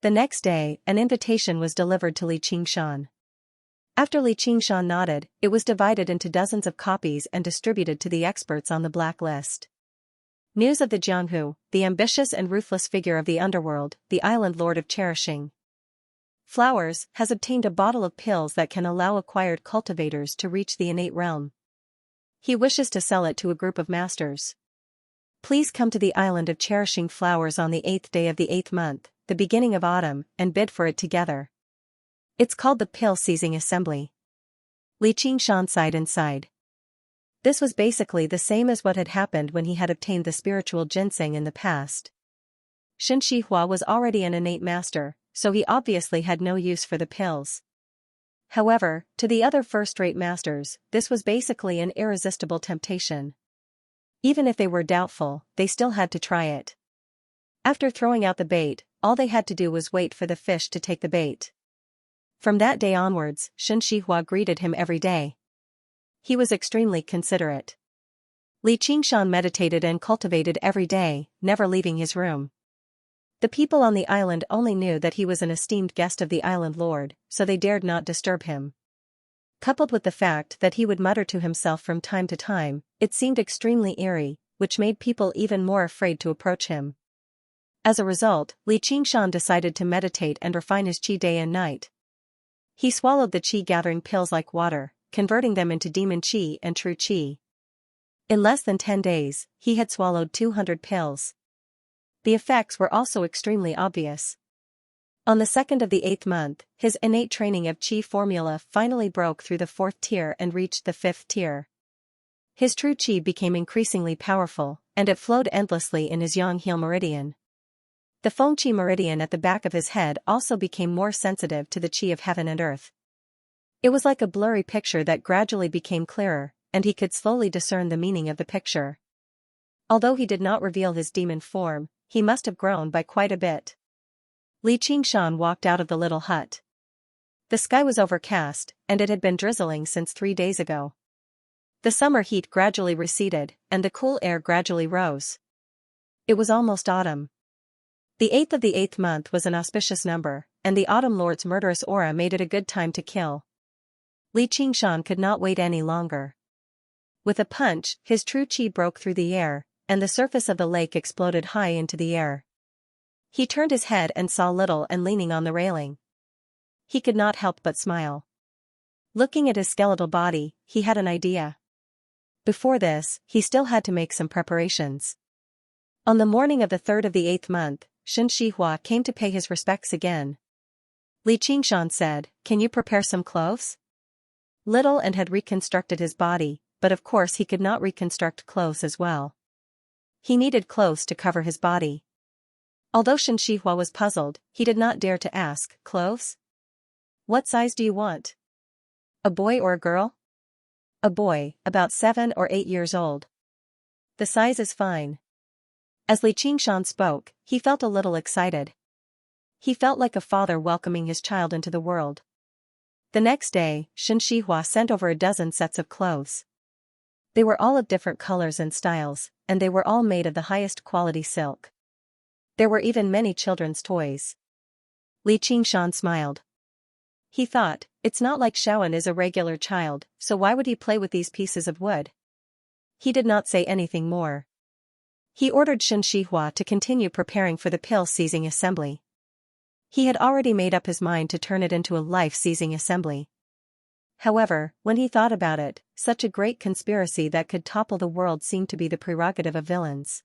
The next day, an invitation was delivered to Li Qingshan. After Li Qingshan nodded, it was divided into dozens of copies and distributed to the experts on the black list. News of the Jianghu, the ambitious and ruthless figure of the underworld, the Island Lord of Cherishing Flowers, has obtained a bottle of pills that can allow acquired cultivators to reach the innate realm. He wishes to sell it to a group of masters. Please come to the Island of Cherishing Flowers on the 8th day of the 8th month, the beginning of autumn, and bid for it together. It's called the Pill Seizing Assembly. Li Qingshan sighed inside. This was basically the same as what had happened when he had obtained the spiritual ginseng in the past. Xianxia was already an innate master, so he obviously had no use for the pills. However, to the other first-rate masters, this was basically an irresistible temptation. Even if they were doubtful, they still had to try it. After throwing out the bait, all they had to do was wait for the fish to take the bait. From that day onwards, Xianxia greeted him every day. He was extremely considerate. Li Qingshan meditated and cultivated every day, never leaving his room. The people on the island only knew that he was an esteemed guest of the island lord, so they dared not disturb him. Coupled with the fact that he would mutter to himself from time to time, it seemed extremely eerie, which made people even more afraid to approach him. As a result, Li Qingshan decided to meditate and refine his qi day and night. He swallowed the qi-gathering pills like water, converting them into demon qi and true qi. In less than 10 days, he had swallowed 200 pills. The effects were also extremely obvious. On the 2nd of the 8th month, his innate training of qi formula finally broke through the 4th tier and reached the 5th tier. His true qi became increasingly powerful, and it flowed endlessly in his yang heel meridian. The feng qi meridian at the back of his head also became more sensitive to the qi of heaven and earth. It was like a blurry picture that gradually became clearer, and he could slowly discern the meaning of the picture. Although he did not reveal his demon form, he must have grown by quite a bit. Li Qingshan walked out of the little hut. The sky was overcast, and it had been drizzling since 3 days ago. The summer heat gradually receded, and the cool air gradually rose. It was almost autumn. The 8th of the 8th month was an auspicious number, and the Autumn Lord's murderous aura made it a good time to kill. Li Qingshan could not wait any longer. With a punch, his true qi broke through the air, and the surface of the lake exploded high into the air. He turned his head and saw Little and leaning on the railing. He could not help but smile. Looking at his skeletal body, he had an idea. Before this, he still had to make some preparations. On the morning of the 3rd of the 8th month, Xianxia came to pay his respects again. Li Qingshan said, "Can you prepare some clothes?" Little and had reconstructed his body, but of course he could not reconstruct clothes as well. He needed clothes to cover his body. Although Xianxia was puzzled, he did not dare to ask, "Clothes?" What size do you want? A boy or a girl? A boy, about 7 or 8 years old. The size is fine. As Li Qingshan spoke, he felt a little excited. He felt like a father welcoming his child into the world. The next day, Xianxia sent over a dozen sets of clothes. They were all of different colors and styles, and they were all made of the highest quality silk. There were even many children's toys. Li Qingshan smiled. He thought, it's not like Xiaoan is a regular child, so why would he play with these pieces of wood? He did not say anything more. He ordered Xianxia to continue preparing for the pill-seizing assembly. He had already made up his mind to turn it into a life-seizing assembly. However, when he thought about it, such a great conspiracy that could topple the world seemed to be the prerogative of villains.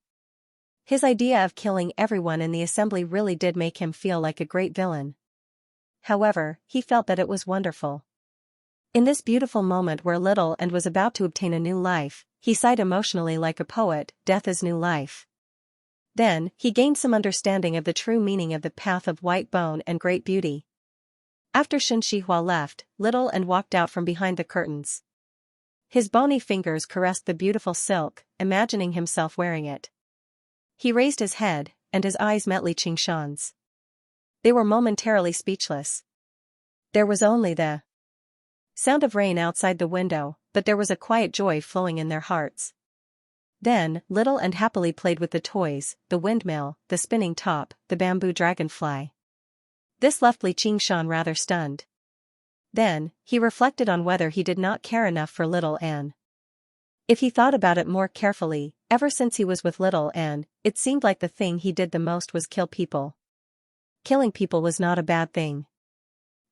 His idea of killing everyone in the assembly really did make him feel like a great villain. However, he felt that it was wonderful. In this beautiful moment where Little and was about to obtain a new life, he sighed emotionally like a poet, death is new life. Then, he gained some understanding of the true meaning of the path of white bone and great beauty. After Xianxia left, Little and walked out from behind the curtains. His bony fingers caressed the beautiful silk, imagining himself wearing it. He raised his head, and his eyes met Li Qingshan's. They were momentarily speechless. There was only the sound of rain outside the window, but there was a quiet joy flowing in their hearts. Then, Little and happily played with the toys, the windmill, the spinning top, the bamboo dragonfly. This left Li Qingshan rather stunned. Then, he reflected on whether he did not care enough for Little Anne. If he thought about it more carefully, ever since he was with Little Anne, it seemed like the thing he did the most was kill people. Killing people was not a bad thing.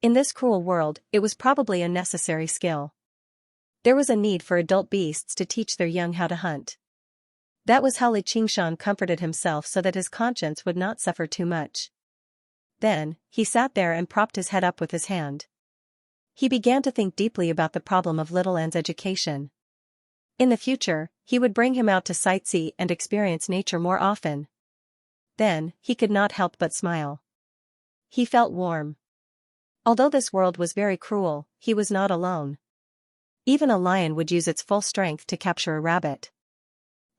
In this cruel world, it was probably a necessary skill. There was a need for adult beasts to teach their young how to hunt. That was how Li Qingshan comforted himself so that his conscience would not suffer too much. Then, he sat there and propped his head up with his hand. He began to think deeply about the problem of Little Anne's education. In the future, he would bring him out to sightsee and experience nature more often. Then, he could not help but smile. He felt warm. Although this world was very cruel, he was not alone. Even a lion would use its full strength to capture a rabbit.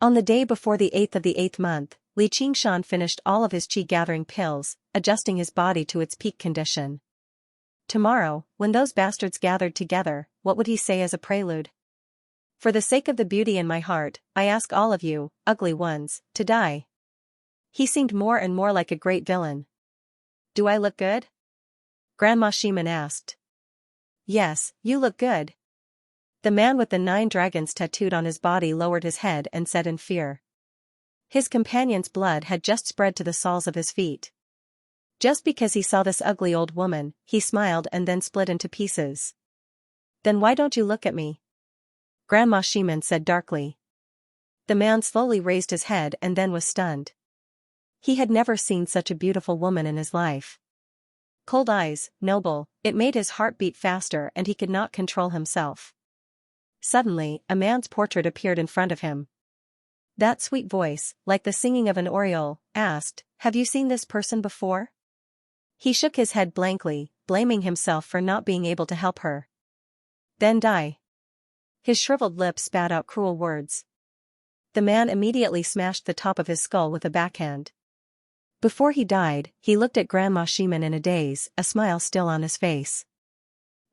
On the day before the 8th of the 8th month, Li Qingshan finished all of his qi-gathering pills, adjusting his body to its peak condition. Tomorrow, when those bastards gathered together, what would he say as a prelude? For the sake of the beauty in my heart, I ask all of you, ugly ones, to die. He seemed more and more like a great villain. Do I look good? Grandma Ximen asked. Yes, you look good. The man with the 9 dragons tattooed on his body lowered his head and said in fear. His companion's blood had just spread to the soles of his feet. Just because he saw this ugly old woman, he smiled and then split into pieces. Then why don't you look at me? Grandma Ximen said darkly. The man slowly raised his head and then was stunned. He had never seen such a beautiful woman in his life. Cold eyes, noble, it made his heart beat faster and he could not control himself. Suddenly, a man's portrait appeared in front of him. That sweet voice, like the singing of an oriole, asked, "Have you seen this person before?" He shook his head blankly, blaming himself for not being able to help her. Then die. His shriveled lips spat out cruel words. The man immediately smashed the top of his skull with a backhand. Before he died, he looked at Grandma Ximen in a daze, a smile still on his face.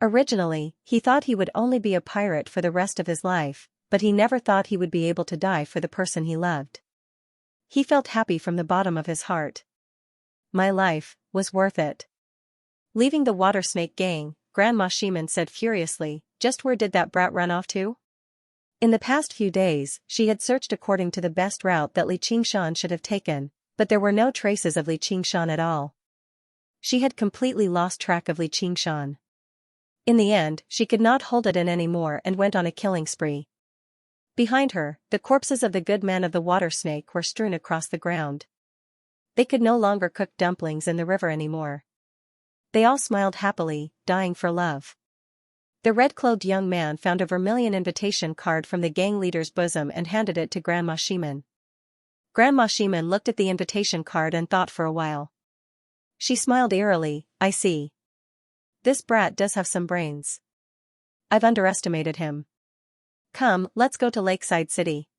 Originally, he thought he would only be a pirate for the rest of his life, but he never thought he would be able to die for the person he loved. He felt happy from the bottom of his heart. My life was worth it. Leaving the water snake gang, Grandma Ximen said furiously, "Just where did that brat run off to?" In the past few days, she had searched according to the best route that Li Qingshan should have taken, but there were no traces of Li Qingshan at all. She had completely lost track of Li Qingshan. In the end, she could not hold it in anymore and went on a killing spree. Behind her, the corpses of the good men of the water snake were strewn across the ground. They could no longer cook dumplings in the river anymore. They all smiled happily, dying for love. The red-clothed young man found a vermilion invitation card from the gang leader's bosom and handed it to Grandma Ximen. Grandma Ximen looked at the invitation card and thought for a while. She smiled eerily, "I see. this brat does have some brains. I've underestimated him. Come, let's go to Lakeside City.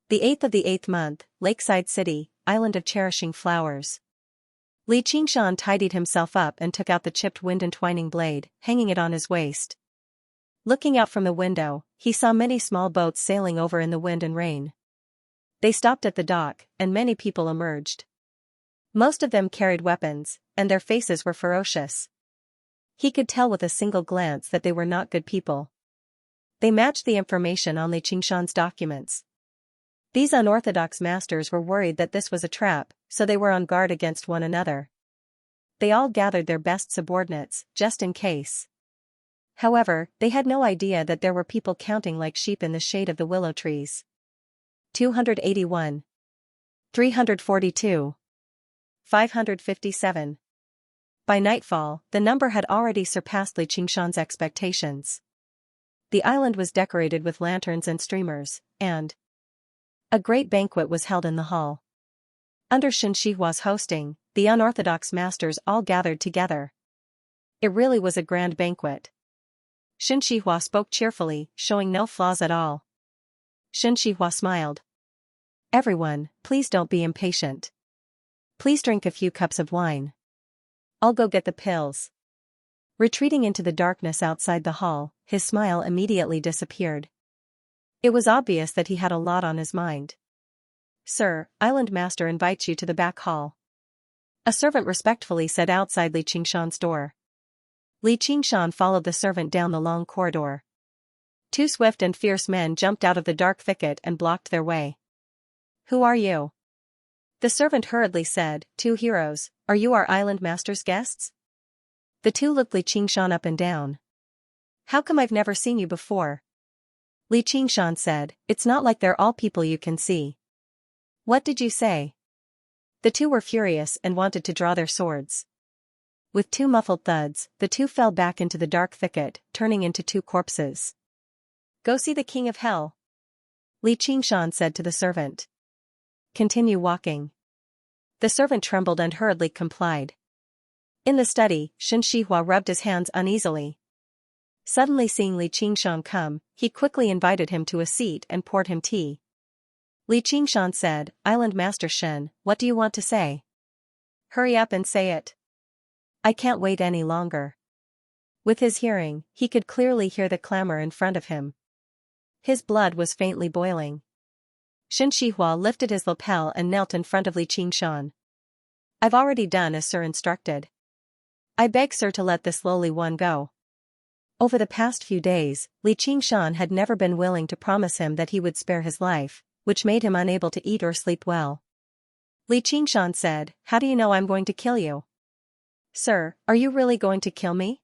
The 8th of the 8th month, Lakeside City, island of cherishing flowers. Li Qingshan tidied himself up and took out the chipped wind-entwining blade, hanging it on his waist. Looking out from the window, he saw many small boats sailing over in the wind and rain. They stopped at the dock, and many people emerged. Most of them carried weapons, and their faces were ferocious. He could tell with a single glance that they were not good people. They matched the information on Li Qingshan's documents. These unorthodox masters were worried that this was a trap, so they were on guard against one another. They all gathered their best subordinates, just in case. However, they had no idea that there were people counting like sheep in the shade of the willow trees. 281. 342. 557. By nightfall, the number had already surpassed Li Qingshan's expectations. The island was decorated with lanterns and streamers, and a great banquet was held in the hall. Under Xianxia's hosting, the unorthodox masters all gathered together. It really was a grand banquet. Xianxia spoke cheerfully, showing no flaws at all. Xianxia smiled. Everyone, please don't be impatient. Please drink a few cups of wine. I'll go get the pills. Retreating into the darkness outside the hall, his smile immediately disappeared. It was obvious that he had a lot on his mind. Sir, Island Master invites you to the back hall. A servant respectfully said outside Li Qingshan's door. Li Qingshan followed the servant down the long corridor. Two swift and fierce men jumped out of the dark thicket and blocked their way. Who are you? The servant hurriedly said, Two heroes, are you our Island Master's guests? The two looked Li Qingshan up and down. How come I've never seen you before? Li Qingshan said, It's not like they're all people you can see. What did you say? The two were furious and wanted to draw their swords. With two muffled thuds, the two fell back into the dark thicket, turning into two corpses. Go see the King of Hell. Li Qingshan said to the servant. Continue walking. The servant trembled and hurriedly complied. In the study, Xianxia rubbed his hands uneasily. Suddenly seeing Li Qingshan come, he quickly invited him to a seat and poured him tea. Li Qingshan said, Island Master Shen, what do you want to say? Hurry up and say it. I can't wait any longer. With his hearing, he could clearly hear the clamor in front of him. His blood was faintly boiling. Xianxia lifted his lapel and knelt in front of Li Qingshan. I've already done as Sir instructed. I beg Sir to let this lowly one go. Over the past few days, Li Qingshan had never been willing to promise him that he would spare his life, which made him unable to eat or sleep well. Li Qingshan said, How do you know I'm going to kill you? Sir, are you really going to kill me?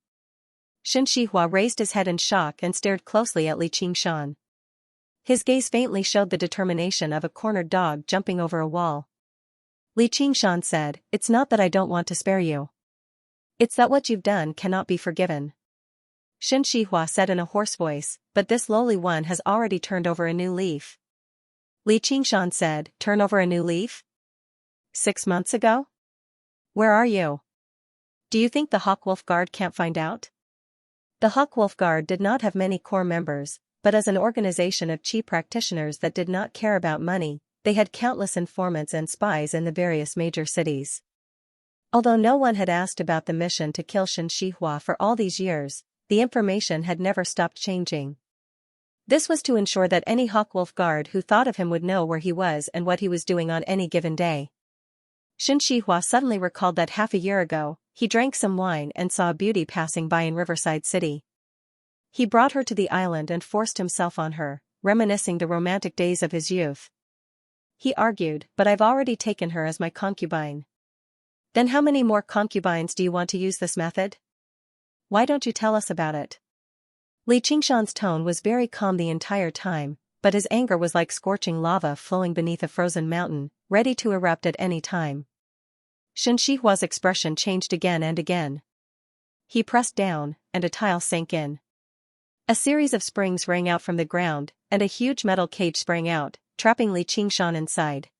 Xianxia raised his head in shock and stared closely at Li Qingshan. His gaze faintly showed the determination of a cornered dog jumping over a wall. Li Qingshan said, It's not that I don't want to spare you. It's that what you've done cannot be forgiven. Xianxia said in a hoarse voice, But this lowly one has already turned over a new leaf. Li Qingshan said, Turn over a new leaf? 6 months ago? Where are you? Do you think the Hawkwolf Guard can't find out? The Hawkwolf Guard did not have many core members, but as an organization of cheap practitioners that did not care about money, they had countless informants and spies in the various major cities. Although no one had asked about the mission to kill Xianxia for all these years, the information had never stopped changing. This was to ensure that any Hawkwolf Guard who thought of him would know where he was and what he was doing on any given day. Xianxia suddenly recalled that half a year ago, he drank some wine and saw a beauty passing by in Riverside City. He brought her to the island and forced himself on her, reminiscing the romantic days of his youth. He argued, But I've already taken her as my concubine. Then how many more concubines do you want to use this method? Why don't you tell us about it? Li Qingshan's tone was very calm the entire time, but his anger was like scorching lava flowing beneath a frozen mountain, ready to erupt at any time. Xianxia's expression changed again and again. He pressed down, and a tile sank in. A series of springs rang out from the ground, and a huge metal cage sprang out, trapping Li Qingshan inside.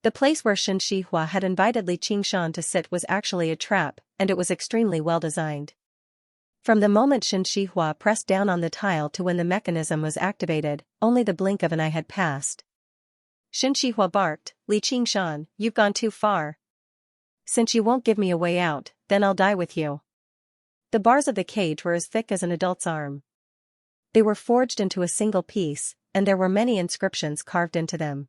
The place where Xianxia had invited Li Qingshan to sit was actually a trap, and it was extremely well designed. From the moment Xianxia pressed down on the tile to when the mechanism was activated, only the blink of an eye had passed. Xianxia barked, "Li Qingshan, you've gone too far. Since you won't give me a way out, then I'll die with you." The bars of the cage were as thick as an adult's arm. They were forged into a single piece, and there were many inscriptions carved into them.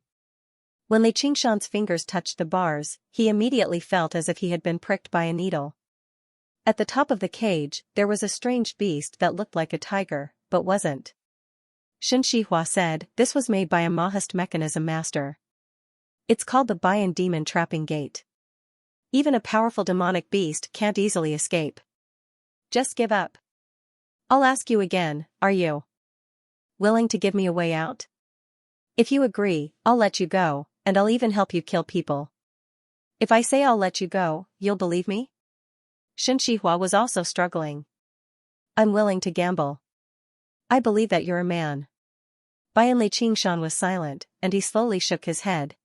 When Li Qingshan's fingers touched the bars, he immediately felt as if he had been pricked by a needle. At the top of the cage, there was a strange beast that looked like a tiger, but wasn't. Xianxia said, "This was made by a Mahist mechanism master. It's called the Bayan Demon Trapping Gate. Even a powerful demonic beast can't easily escape. Just give up. I'll ask you again, are you willing to give me a way out? If you agree, I'll let you go, and I'll even help you kill people. If I say I'll let you go, you'll believe me?" Xianxia was also struggling. "I'm willing to gamble. I believe that you're a man." Bayan Li Qingshan was silent, and he slowly shook his head.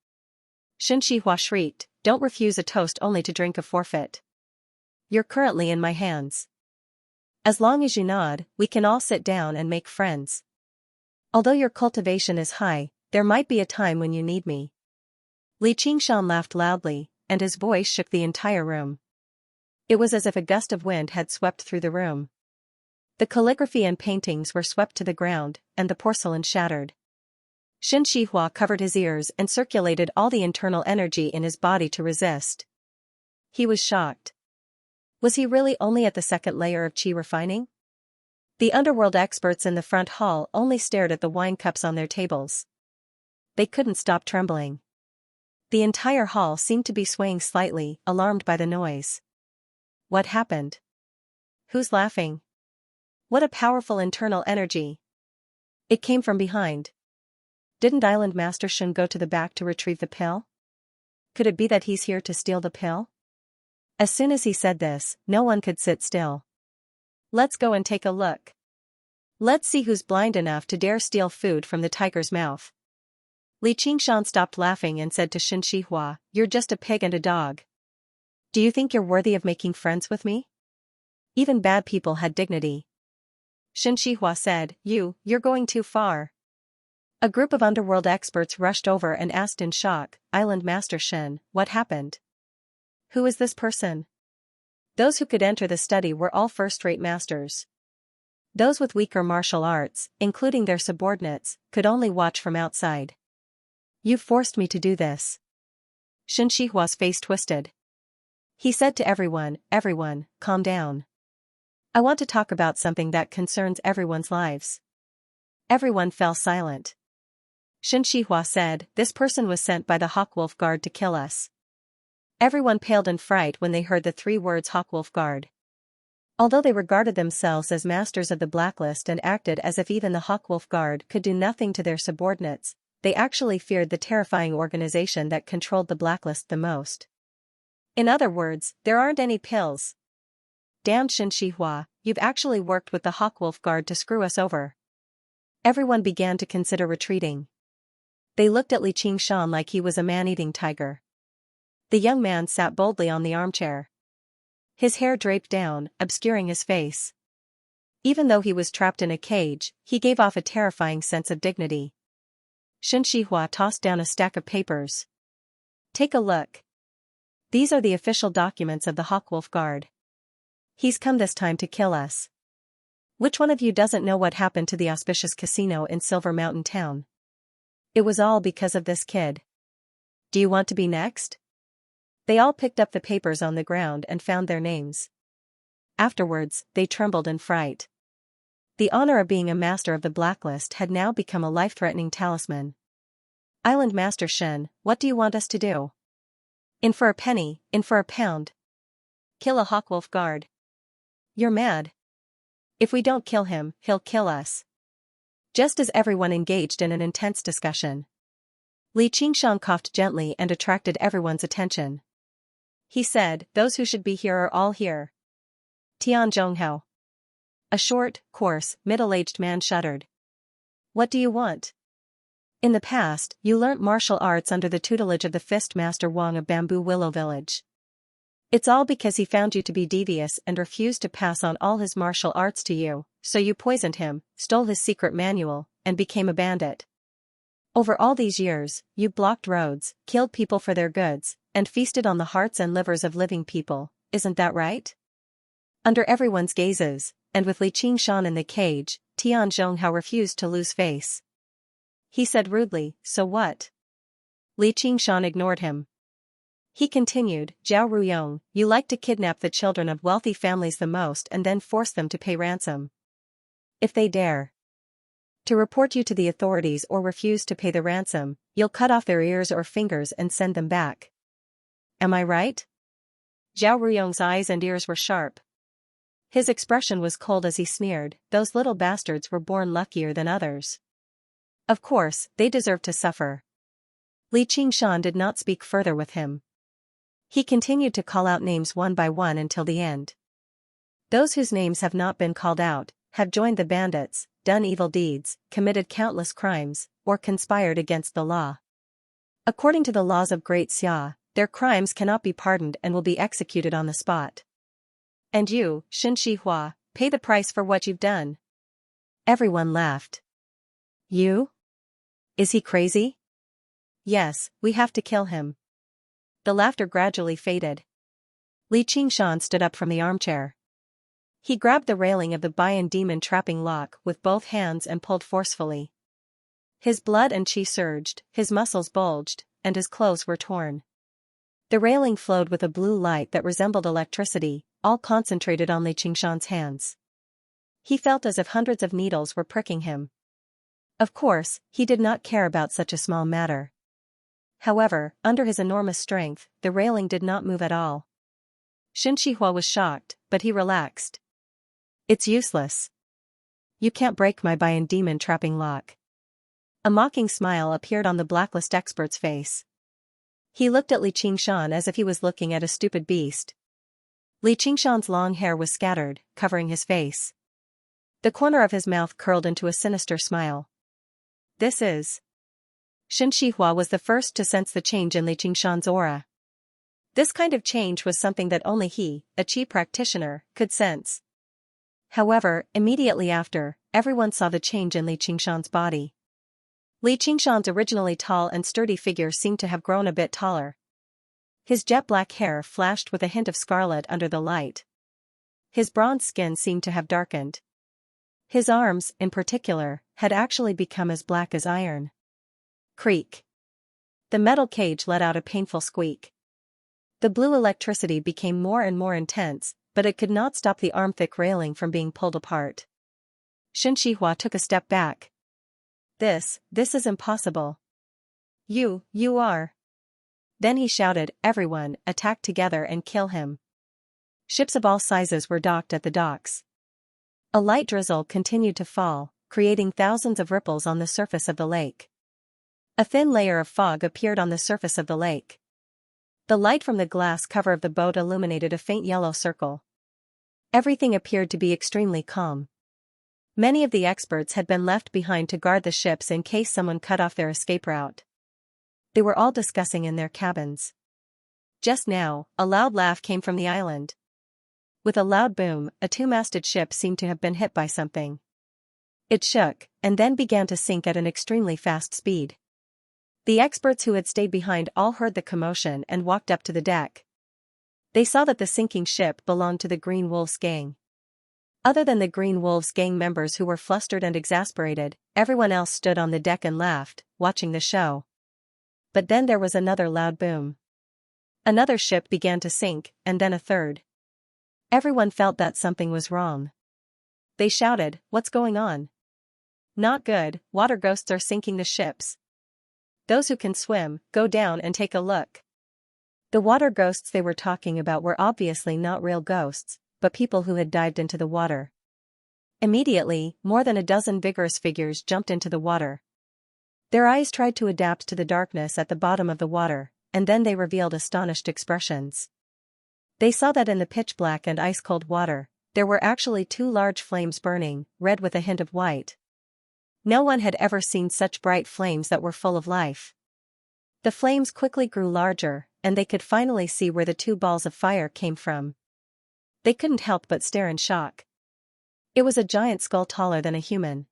Xianxia shrieked, "Don't refuse a toast only to drink a forfeit. You're currently in my hands. As long as you nod, we can all sit down and make friends. Although your cultivation is high, there might be a time when you need me." Li Qingshan laughed loudly, and his voice shook the entire room. It was as if a gust of wind had swept through the room. The calligraphy and paintings were swept to the ground, and the porcelain shattered. Xianxia covered his ears and circulated all the internal energy in his body to resist. He was shocked. Was he really only at the second layer of qi refining? The underworld experts in the front hall only stared at the wine cups on their tables. They couldn't stop trembling. The entire hall seemed to be swaying slightly, alarmed by the noise. What happened? Who's laughing? What a powerful internal energy. It came from behind. Didn't Island Master Shen go to the back to retrieve the pill? Could it be that he's here to steal the pill? As soon as he said this, no one could sit still. Let's go and take a look. Let's see who's blind enough to dare steal food from the tiger's mouth. Li Qingshan stopped laughing and said to Xianxia, "You're just a pig and a dog. Do you think you're worthy of making friends with me? Even bad people had dignity." Xianxia said, You're going too far." A group of underworld experts rushed over and asked in shock, "Island Master Shen, what happened? Who is this person?" Those who could enter the study were all first-rate masters. Those with weaker martial arts, including their subordinates, could only watch from outside. "You forced me to do this." Xianxia's face twisted. He said to everyone, calm down. I want to talk about something that concerns everyone's lives." Everyone fell silent. Xianxia said, "This person was sent by the Hawkwolf Guard to kill us." Everyone paled in fright when they heard the 3 words Hawkwolf Guard. Although they regarded themselves as masters of the blacklist and acted as if even the Hawkwolf Guard could do nothing to their subordinates, they actually feared the terrifying organization that controlled the blacklist the most. In other words, there aren't any pills. Damn Xianxia, you've actually worked with the Hawkwolf Guard to screw us over. Everyone began to consider retreating. They looked at Li Qingshan like he was a man-eating tiger. The young man sat boldly on the armchair. His hair draped down, obscuring his face. Even though he was trapped in a cage, he gave off a terrifying sense of dignity. Xianxia tossed down a stack of papers. "Take a look. These are the official documents of the Hawkwolf Guard. He's come this time to kill us. Which one of you doesn't know what happened to the auspicious casino in Silver Mountain Town? It was all because of this kid. Do you want to be next?" They all picked up the papers on the ground and found their names. Afterwards, they trembled in fright. The honor of being a master of the blacklist had now become a life-threatening talisman. "Island Master Shen, what do you want us to do?" "In for a penny, in for a pound. Kill a Hawkwolf Guard." "You're mad. If we don't kill him, he'll kill us." Just as everyone engaged in an intense discussion, Li Qingshan coughed gently and attracted everyone's attention. He said, "Those who should be here are all here." Tian Zhonghao. A short, coarse, middle-aged man shuddered. "What do you want?" "In the past, you learnt martial arts under the tutelage of the Fist Master Wang of Bamboo Willow Village. It's all because he found you to be devious and refused to pass on all his martial arts to you, so you poisoned him, stole his secret manual, and became a bandit. Over all these years, you blocked roads, killed people for their goods, and feasted on the hearts and livers of living people, isn't that right? Under everyone's gazes, and with Li Qingshan in the cage, Tian Zhonghao refused to lose face. He said rudely, "So what?" Li Qingshan ignored him. He continued, "Zhao Ruyong, you like to kidnap the children of wealthy families the most and then force them to pay ransom. If they dare to report you to the authorities or refuse to pay the ransom, you'll cut off their ears or fingers and send them back. Am I right?" Zhao Ruyong's eyes and ears were sharp. His expression was cold as he sneered, "Those little bastards were born luckier than others. Of course, they deserve to suffer." Li Qingshan did not speak further with him. He continued to call out names one by one until the end. Those whose names have not been called out, have joined the bandits, done evil deeds, committed countless crimes, or conspired against the law. According to the laws of Great Xia, their crimes cannot be pardoned and will be executed on the spot. And you, Shen Shihua, pay the price for what you've done. Everyone laughed. You? Is he crazy? Yes, we have to kill him. The laughter gradually faded. Li Qingshan stood up from the armchair. He grabbed the railing of the Bayan demon trapping lock with both hands and pulled forcefully. His blood and qi surged, his muscles bulged, and his clothes were torn. The railing flowed with a blue light that resembled electricity, all concentrated on Li Qingshan's hands. He felt as if hundreds of needles were pricking him. Of course, he did not care about such a small matter. However, under his enormous strength, the railing did not move at all. Shen Shihua was shocked, but he relaxed. It's useless. You can't break my Bayan demon trapping lock. A mocking smile appeared on the blacklist expert's face. He looked at Li Qingshan as if he was looking at a stupid beast. Li Qingshan's long hair was scattered, covering his face. The corner of his mouth curled into a sinister smile. This is... Shen Shihua was the first to sense the change in Li Qingshan's aura. This kind of change was something that only he, a qi practitioner, could sense. However, immediately after, everyone saw the change in Li Qingshan's body. Li Qingshan's originally tall and sturdy figure seemed to have grown a bit taller. His jet-black hair flashed with a hint of scarlet under the light. His bronze skin seemed to have darkened. His arms, in particular, had actually become as black as iron. Creak. The metal cage let out a painful squeak. The blue electricity became more and more intense, but it could not stop the arm-thick railing from being pulled apart. Shen Shihua took a step back. This is impossible. You are. Then he shouted, "Everyone, attack together and kill him." Ships of all sizes were docked at the docks. A light drizzle continued to fall, creating thousands of ripples on the surface of the lake. A thin layer of fog appeared on the surface of the lake. The light from the glass cover of the boat illuminated a faint yellow circle. Everything appeared to be extremely calm. Many of the experts had been left behind to guard the ships in case someone cut off their escape route. They were all discussing in their cabins. Just now, a loud laugh came from the island. With a loud boom, a two-masted ship seemed to have been hit by something. It shook, and then began to sink at an extremely fast speed. The experts who had stayed behind all heard the commotion and walked up to the deck. They saw that the sinking ship belonged to the Green Wolves gang. Other than the Green Wolves gang members who were flustered and exasperated, everyone else stood on the deck and laughed, watching the show. But then there was another loud boom. Another ship began to sink, and then a third. Everyone felt that something was wrong. They shouted, "What's going on? Not good, water ghosts are sinking the ships. Those who can swim, go down and take a look." The water ghosts they were talking about were obviously not real ghosts, but people who had dived into the water. Immediately, more than a dozen vigorous figures jumped into the water. Their eyes tried to adapt to the darkness at the bottom of the water, and then they revealed astonished expressions. They saw that in the pitch-black and ice-cold water, there were actually two large flames burning, red with a hint of white. No one had ever seen such bright flames that were full of life. The flames quickly grew larger, and they could finally see where the two balls of fire came from. They couldn't help but stare in shock. It was a giant skull taller than a human.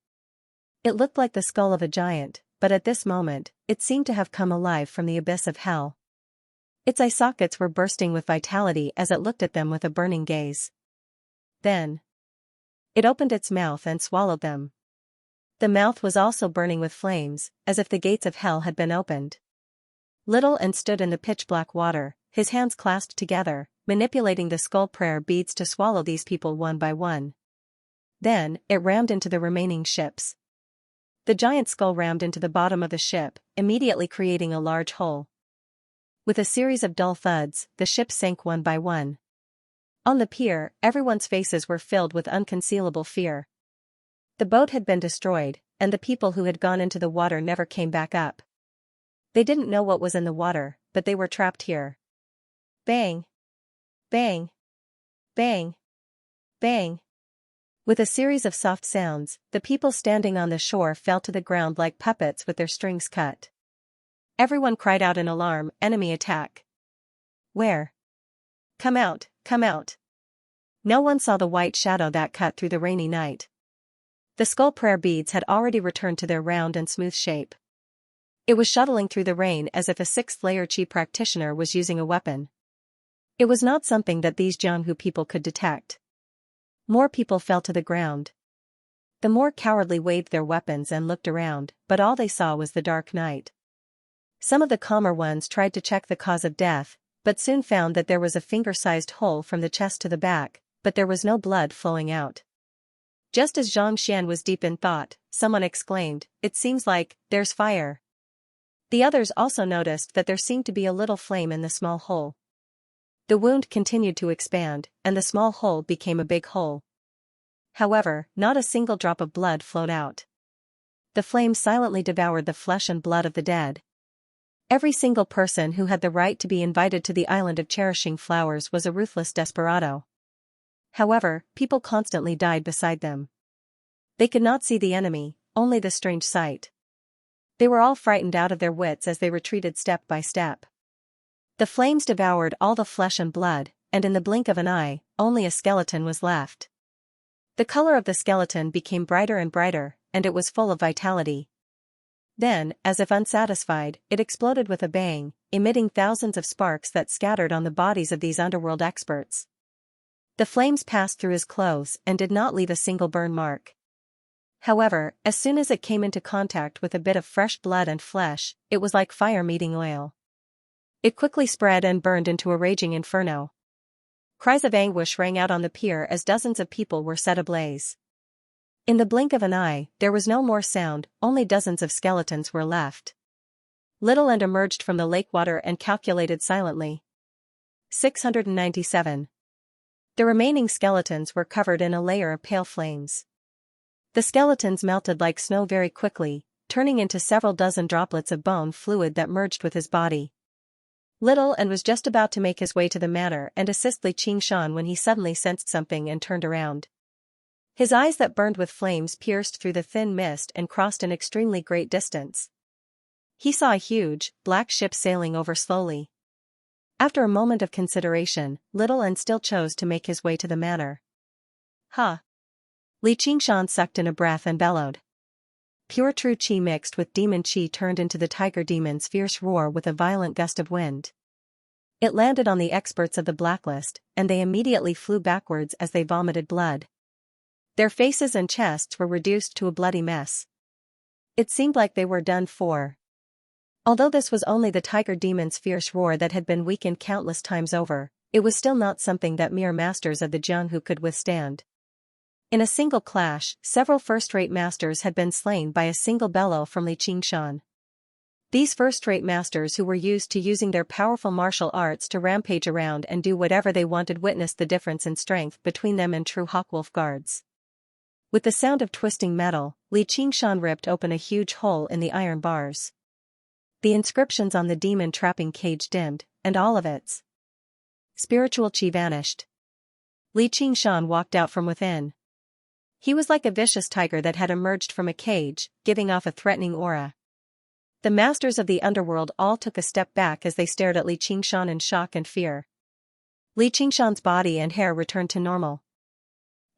It looked like the skull of a giant, but at this moment, it seemed to have come alive from the abyss of hell. Its eye sockets were bursting with vitality as it looked at them with a burning gaze. Then, it opened its mouth and swallowed them. The mouth was also burning with flames, as if the gates of hell had been opened. Little and stood in the pitch-black water, his hands clasped together, manipulating the skull prayer beads to swallow these people one by one. Then, it rammed into the remaining ships. The giant skull rammed into the bottom of the ship, immediately creating a large hole. With a series of dull thuds, the ships sank one by one. On the pier, everyone's faces were filled with unconcealable fear. The boat had been destroyed, and the people who had gone into the water never came back up. They didn't know what was in the water, but they were trapped here. Bang! Bang! Bang! Bang! With a series of soft sounds, the people standing on the shore fell to the ground like puppets with their strings cut. Everyone cried out in alarm, "Enemy attack!" Where? Come out, come out! No one saw the white shadow that cut through the rainy night. The skull prayer beads had already returned to their round and smooth shape. It was shuttling through the rain as if a sixth-layer chi practitioner was using a weapon. It was not something that these Jianghu people could detect. More people fell to the ground. The more cowardly waved their weapons and looked around, but all they saw was the dark night. Some of the calmer ones tried to check the cause of death, but soon found that there was a finger-sized hole from the chest to the back, but there was no blood flowing out. Just as Xianxia was deep in thought, someone exclaimed, "It seems like there's fire." The others also noticed that there seemed to be a little flame in the small hole. The wound continued to expand, and the small hole became a big hole. However, not a single drop of blood flowed out. The flame silently devoured the flesh and blood of the dead. Every single person who had the right to be invited to the island of cherishing flowers was a ruthless desperado. However, people constantly died beside them. They could not see the enemy, only the strange sight. They were all frightened out of their wits as they retreated step by step. The flames devoured all the flesh and blood, and in the blink of an eye, only a skeleton was left. The color of the skeleton became brighter and brighter, and it was full of vitality. Then, as if unsatisfied, it exploded with a bang, emitting thousands of sparks that scattered on the bodies of these underworld experts. The flames passed through his clothes and did not leave a single burn mark. However, as soon as it came into contact with a bit of fresh blood and flesh, it was like fire meeting oil. It quickly spread and burned into a raging inferno. Cries of anguish rang out on the pier as dozens of people were set ablaze. In the blink of an eye, there was no more sound, only dozens of skeletons were left. Little and emerged from the lake water and calculated silently. 697. The remaining skeletons were covered in a layer of pale flames. The skeletons melted like snow very quickly, turning into several dozen droplets of bone fluid that merged with his body. Little and was just about to make his way to the manor and assist Li Qingshan when he suddenly sensed something and turned around. His eyes that burned with flames pierced through the thin mist and crossed an extremely great distance. He saw a huge, black ship sailing over slowly. After a moment of consideration, Little and still chose to make his way to the manor. "Ha!" Li Qingshan sucked in a breath and bellowed. Pure true chi mixed with demon chi turned into the tiger demon's fierce roar with a violent gust of wind. It landed on the experts of the blacklist, and they immediately flew backwards as they vomited blood. Their faces and chests were reduced to a bloody mess. It seemed like they were done for. Although this was only the tiger demon's fierce roar that had been weakened countless times over, it was still not something that mere masters of the Jianghu could withstand. In a single clash, several first-rate masters had been slain by a single bellow from Li Qingshan. These first-rate masters who were used to using their powerful martial arts to rampage around and do whatever they wanted witnessed the difference in strength between them and true Hawkwolf guards. With the sound of twisting metal, Li Qingshan ripped open a huge hole in the iron bars. The inscriptions on the demon trapping cage dimmed, and all of its spiritual chi vanished. Li Qingshan walked out from within. He was like a vicious tiger that had emerged from a cage, giving off a threatening aura. The masters of the underworld all took a step back as they stared at Li Qingshan in shock and fear. Li Qingshan's body and hair returned to normal.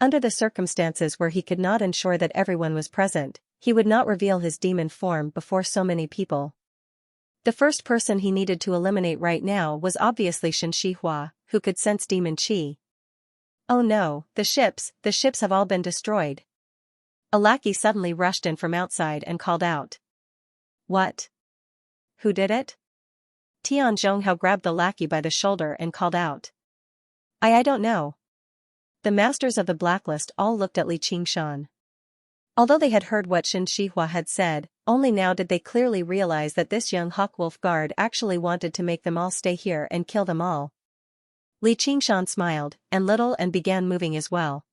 Under the circumstances where he could not ensure that everyone was present, he would not reveal his demon form before so many people. The first person he needed to eliminate right now was obviously Xianxia, who could sense demon qi. Oh no, the ships have all been destroyed. A lackey suddenly rushed in from outside and called out. What? Who did it? Tian Zhonghao grabbed the lackey by the shoulder and called out. I don't know. The masters of the blacklist all looked at Li Qingshan. Although they had heard what Xianxia had said, only now did they clearly realize that this young Hawkwolf guard actually wanted to make them all stay here and kill them all. Li Qingshan smiled, and began moving as well.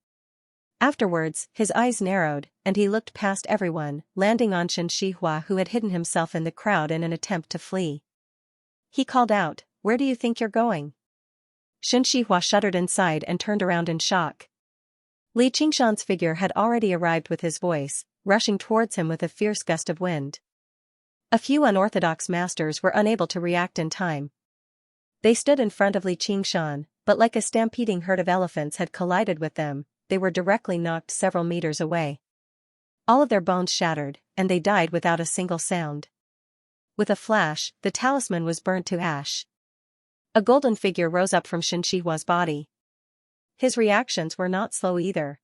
Afterwards, his eyes narrowed, and he looked past everyone, landing on Xianxia, who had hidden himself in the crowd in an attempt to flee. He called out, "Where do you think you're going?" Xianxia shuddered inside and turned around in shock. Li Qingshan's figure had already arrived with his voice, rushing towards him with a fierce gust of wind. A few unorthodox masters were unable to react in time. They stood in front of Li Qingshan, but like a stampeding herd of elephants had collided with them, they were directly knocked several meters away. All of their bones shattered, and they died without a single sound. With a flash, the talisman was burnt to ash. A golden figure rose up from Xianxia's body. His reactions were not slow either.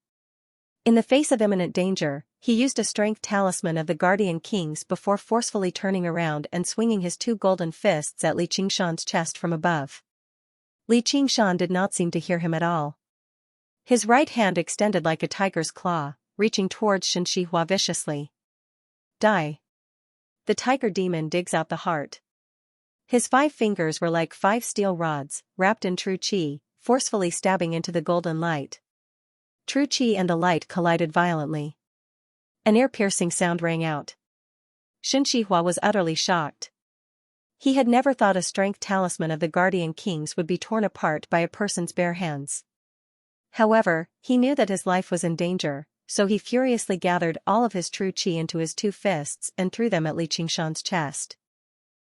In the face of imminent danger, he used a strength talisman of the Guardian Kings before forcefully turning around and swinging his two golden fists at Li Qingshan's chest from above. Li Qingshan did not seem to hear him at all. His right hand extended like a tiger's claw, reaching towards Xianxia viciously. Die. The tiger demon digs out the heart. His 5 fingers were like 5 steel rods, wrapped in true qi, forcefully stabbing into the golden light. True qi and the light collided violently. An ear-piercing sound rang out. Xianxia was utterly shocked. He had never thought a strength talisman of the Guardian Kings would be torn apart by a person's bare hands. However, he knew that his life was in danger, so he furiously gathered all of his true qi into his 2 fists and threw them at Li Qingshan's chest.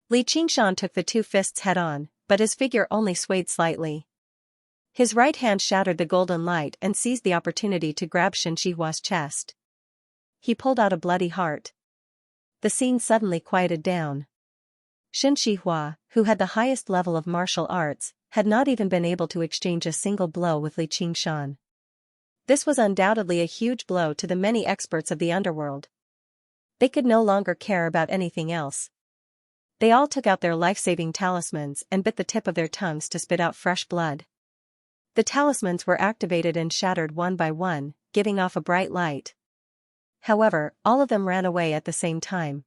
Li Qingshan took the 2 fists head-on, but his figure only swayed slightly. His right hand shattered the golden light and seized the opportunity to grab Xianxia's chest. He pulled out a bloody heart. The scene suddenly quieted down. Xianxia, who had the highest level of martial arts, had not even been able to exchange a single blow with Li Qingshan. This was undoubtedly a huge blow to the many experts of the underworld. They could no longer care about anything else. They all took out their life-saving talismans and bit the tip of their tongues to spit out fresh blood. The talismans were activated and shattered one by one, giving off a bright light. However, all of them ran away at the same time.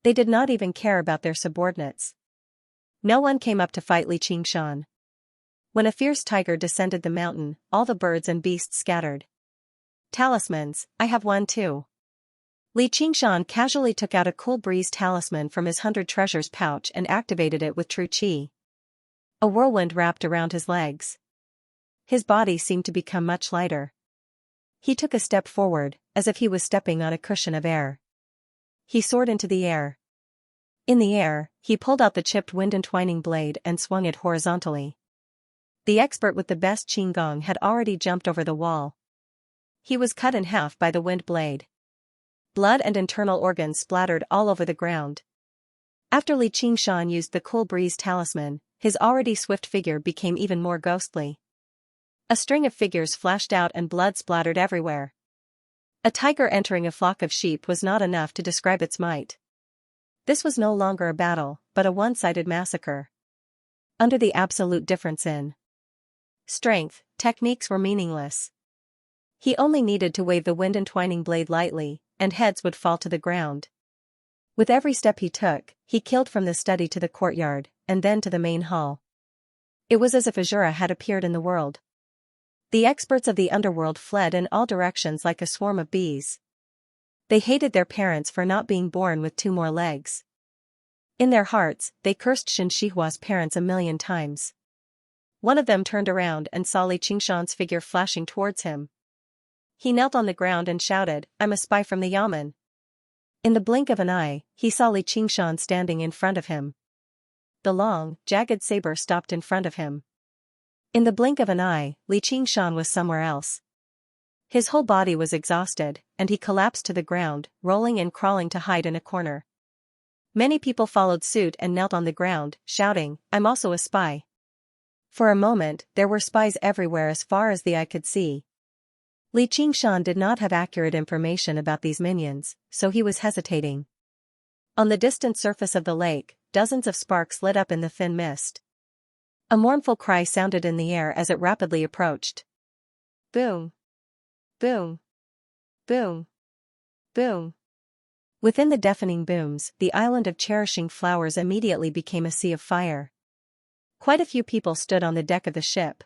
They did not even care about their subordinates. No one came up to fight Li Qingshan. When a fierce tiger descended the mountain, all the birds and beasts scattered. Talismans, I have one too. Li Qingshan casually took out a cool breeze talisman from his 100 treasures pouch and activated it with true qi. A whirlwind wrapped around his legs. His body seemed to become much lighter. He took a step forward, as if he was stepping on a cushion of air. He soared into the air. In the air, he pulled out the chipped wind-entwining blade and swung it horizontally. The expert with the best qigong had already jumped over the wall. He was cut in half by the wind blade. Blood and internal organs splattered all over the ground. After Li Qingshan used the cool breeze talisman, his already swift figure became even more ghostly. A string of figures flashed out and blood splattered everywhere. A tiger entering a flock of sheep was not enough to describe its might. This was no longer a battle, but a one-sided massacre. Under the absolute difference in strength, techniques were meaningless. He only needed to wave the wind-entwining blade lightly, and heads would fall to the ground. With every step he took, he killed from the study to the courtyard, and then to the main hall. It was as if Azura had appeared in the world. The experts of the underworld fled in all directions like a swarm of bees. They hated their parents for not being born with 2 more legs. In their hearts, they cursed Xianxia's parents 1,000,000 times. One of them turned around and saw Li Qingshan's figure flashing towards him. He knelt on the ground and shouted, "I'm a spy from the Yamen." In the blink of an eye, he saw Li Qingshan standing in front of him. The long, jagged saber stopped in front of him. In the blink of an eye, Li Qingshan was somewhere else. His whole body was exhausted, and he collapsed to the ground, rolling and crawling to hide in a corner. Many people followed suit and knelt on the ground, shouting, "I'm also a spy." For a moment, there were spies everywhere as far as the eye could see. Li Qingshan did not have accurate information about these minions, so he was hesitating. On the distant surface of the lake, dozens of sparks lit up in the thin mist. A mournful cry sounded in the air as it rapidly approached. Boom! Boom! Boom! Boom! Within the deafening booms, the island of cherishing flowers immediately became a sea of fire. Quite a few people stood on the deck of the ship.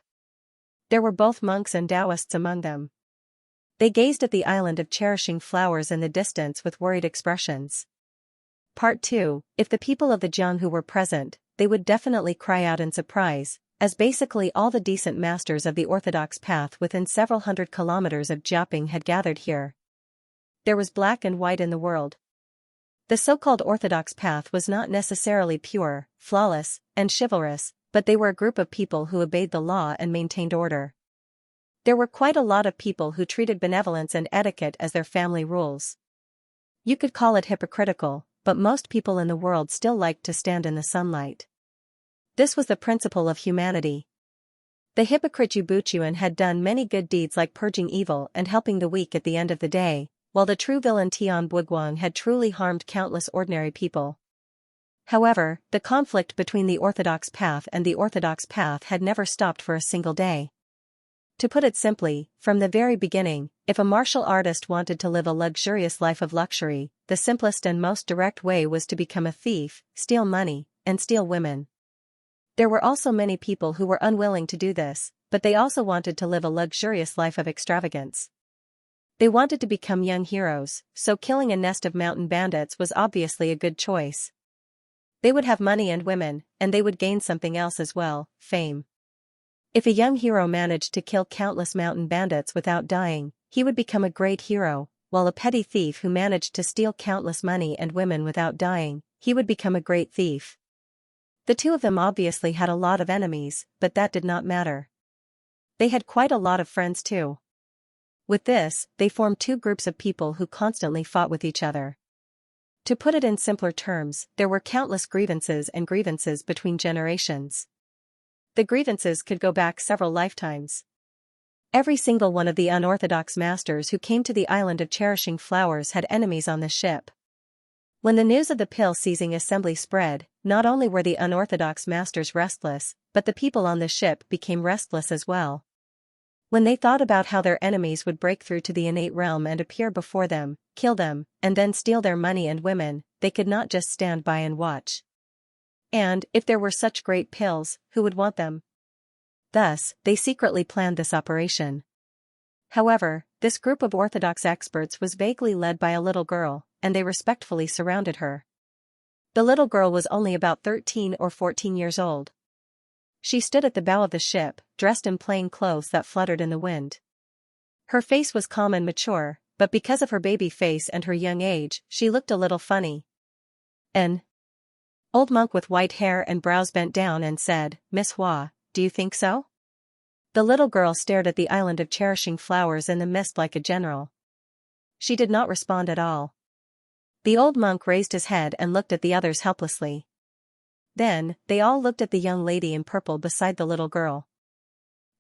There were both monks and Taoists among them. They gazed at the island of cherishing flowers in the distance with worried expressions. Part 2. If the people of the Jianghu were present, they would definitely cry out in surprise, as basically all the decent masters of the orthodox path within several hundred kilometers of Jiaping had gathered here. There was black and white in the world. The so-called orthodox path was not necessarily pure, flawless, and chivalrous, but they were a group of people who obeyed the law and maintained order. There were quite a lot of people who treated benevolence and etiquette as their family rules. You could call it hypocritical, but most people in the world still liked to stand in the sunlight. This was the principle of humanity. The hypocrite Yu Buchuan had done many good deeds like purging evil and helping the weak at the end of the day, while the true villain Tian Buiguang had truly harmed countless ordinary people. However, the conflict between the orthodox path and the orthodox path had never stopped for a single day. To put it simply, from the very beginning, if a martial artist wanted to live a luxurious life of luxury, the simplest and most direct way was to become a thief, steal money, and steal women. There were also many people who were unwilling to do this, but they also wanted to live a luxurious life of extravagance. They wanted to become young heroes, so killing a nest of mountain bandits was obviously a good choice. They would have money and women, and they would gain something else as well, fame. If a young hero managed to kill countless mountain bandits without dying, he would become a great hero, while a petty thief who managed to steal countless money and women without dying, he would become a great thief. The two of them obviously had a lot of enemies, but that did not matter. They had quite a lot of friends too. With this, they formed two groups of people who constantly fought with each other. To put it in simpler terms, there were countless grievances between generations. The grievances could go back several lifetimes. Every single one of the unorthodox masters who came to the island of cherishing flowers had enemies on the ship. When the news of the pill seizing assembly spread, not only were the unorthodox masters restless, but the people on the ship became restless as well. When they thought about how their enemies would break through to the innate realm and appear before them, kill them, and then steal their money and women, they could not just stand by and watch. And, if there were such great pills, who would want them? Thus, they secretly planned this operation. However, this group of orthodox experts was vaguely led by a little girl, and they respectfully surrounded her. The little girl was only about 13 or 14 years old. She stood at the bow of the ship, dressed in plain clothes that fluttered in the wind. Her face was calm and mature, but because of her baby face and her young age, she looked a little funny. An old monk with white hair and brows bent down and said, "Miss Hua, do you think so?" The little girl stared at the island of cherishing flowers in the mist like a general. She did not respond at all. The old monk raised his head and looked at the others helplessly. Then, they all looked at the young lady in purple beside the little girl.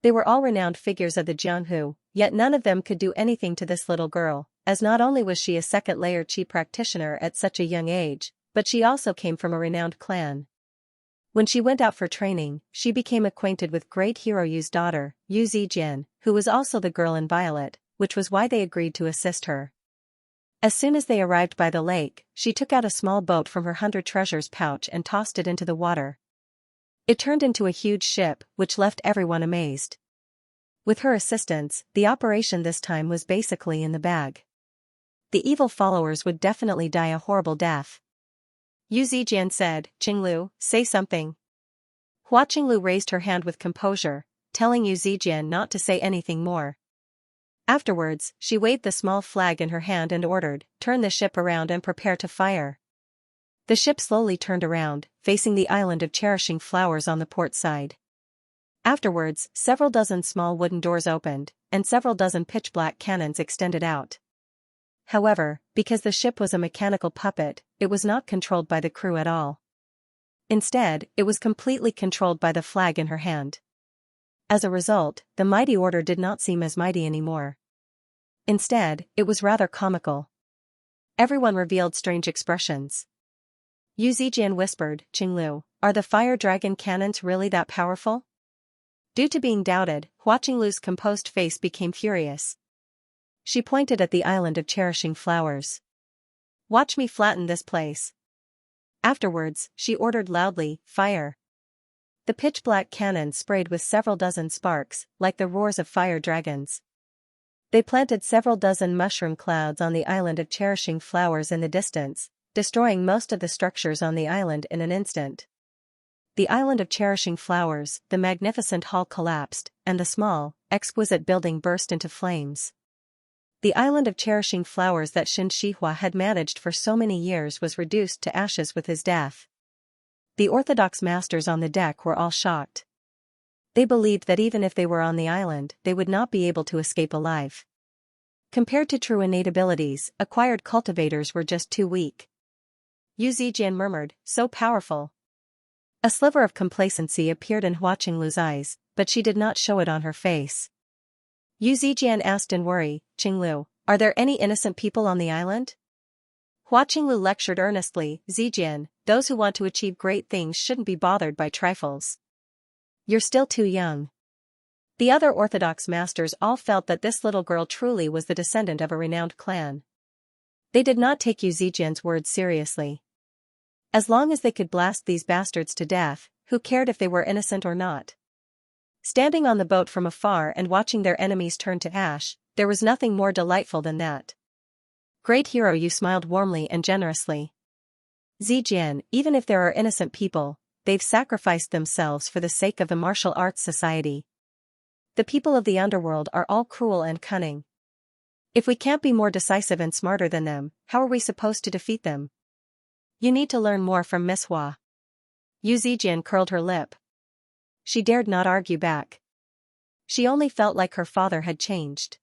They were all renowned figures of the Jianghu, yet none of them could do anything to this little girl, as not only was she a second-layer Qi practitioner at such a young age, but she also came from a renowned clan. When she went out for training, she became acquainted with great hero Yu's daughter, Yu Zijian, who was also the girl in violet, which was why they agreed to assist her. As soon as they arrived by the lake, she took out a small boat from her 100 treasures pouch and tossed it into the water. It turned into a huge ship, which left everyone amazed. With her assistance, the operation this time was basically in the bag. The evil followers would definitely die a horrible death. Yu Zijian said, "Qinglu, say something." Hua Qinglu raised her hand with composure, telling Yu Zijian not to say anything more. Afterwards, she waved the small flag in her hand and ordered, "Turn the ship around and prepare to fire." The ship slowly turned around, facing the island of cherishing flowers on the port side. Afterwards, several dozen small wooden doors opened, and several dozen pitch-black cannons extended out. However, because the ship was a mechanical puppet, it was not controlled by the crew at all. Instead, it was completely controlled by the flag in her hand. As a result, the mighty order did not seem as mighty anymore. Instead, it was rather comical. Everyone revealed strange expressions. Yu Zijian whispered, "Qinglu, are the fire dragon cannons really that powerful?" Due to being doubted, Hua Qinglu's composed face became furious. She pointed at the island of cherishing flowers. "Watch me flatten this place." Afterwards, she ordered loudly, "Fire." The pitch-black cannons sprayed with several dozen sparks, like the roars of fire dragons. They planted several dozen mushroom clouds on the island of cherishing flowers in the distance, destroying most of the structures on the island in an instant. The island of cherishing flowers, the magnificent hall collapsed, and the small, exquisite building burst into flames. The island of cherishing flowers that Xianxia had managed for so many years was reduced to ashes with his death. The orthodox masters on the deck were all shocked. They believed that even if they were on the island, they would not be able to escape alive. Compared to true innate abilities, acquired cultivators were just too weak. Yu Zijian murmured, "So powerful." A sliver of complacency appeared in Hua Qinglu's eyes, but she did not show it on her face. Yu Zijian asked in worry, "Qinglu, are there any innocent people on the island?" Hua Qinglu lectured earnestly, "Zijian, those who want to achieve great things shouldn't be bothered by trifles. You're still too young." The other orthodox masters all felt that this little girl truly was the descendant of a renowned clan. They did not take Yu Zijian's words seriously. As long as they could blast these bastards to death, who cared if they were innocent or not? Standing on the boat from afar and watching their enemies turn to ash, there was nothing more delightful than that. "Great hero," Yu smiled warmly and generously. "Zijian, even if there are innocent people, they've sacrificed themselves for the sake of the martial arts society. The people of the underworld are all cruel and cunning. If we can't be more decisive and smarter than them, how are we supposed to defeat them? You need to learn more from Miss Hua." Yu Zijian curled her lip. She dared not argue back. She only felt like her father had changed.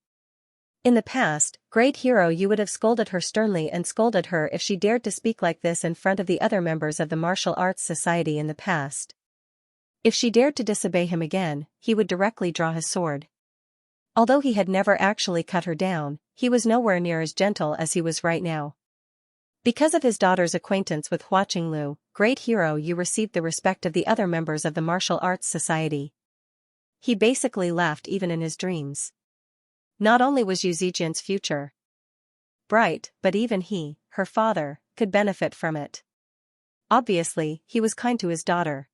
In the past, great hero, you would have scolded her sternly and scolded her if she dared to speak like this in front of the other members of the martial arts society in the past. If she dared to disobey him again, he would directly draw his sword. Although he had never actually cut her down, he was nowhere near as gentle as he was right now. Because of his daughter's acquaintance with Hua Qinglu, great hero, you received the respect of the other members of the martial arts society. He basically laughed even in his dreams. Not only was Yu Zijian's future bright, but even he, her father, could benefit from it. Obviously, he was kind to his daughter.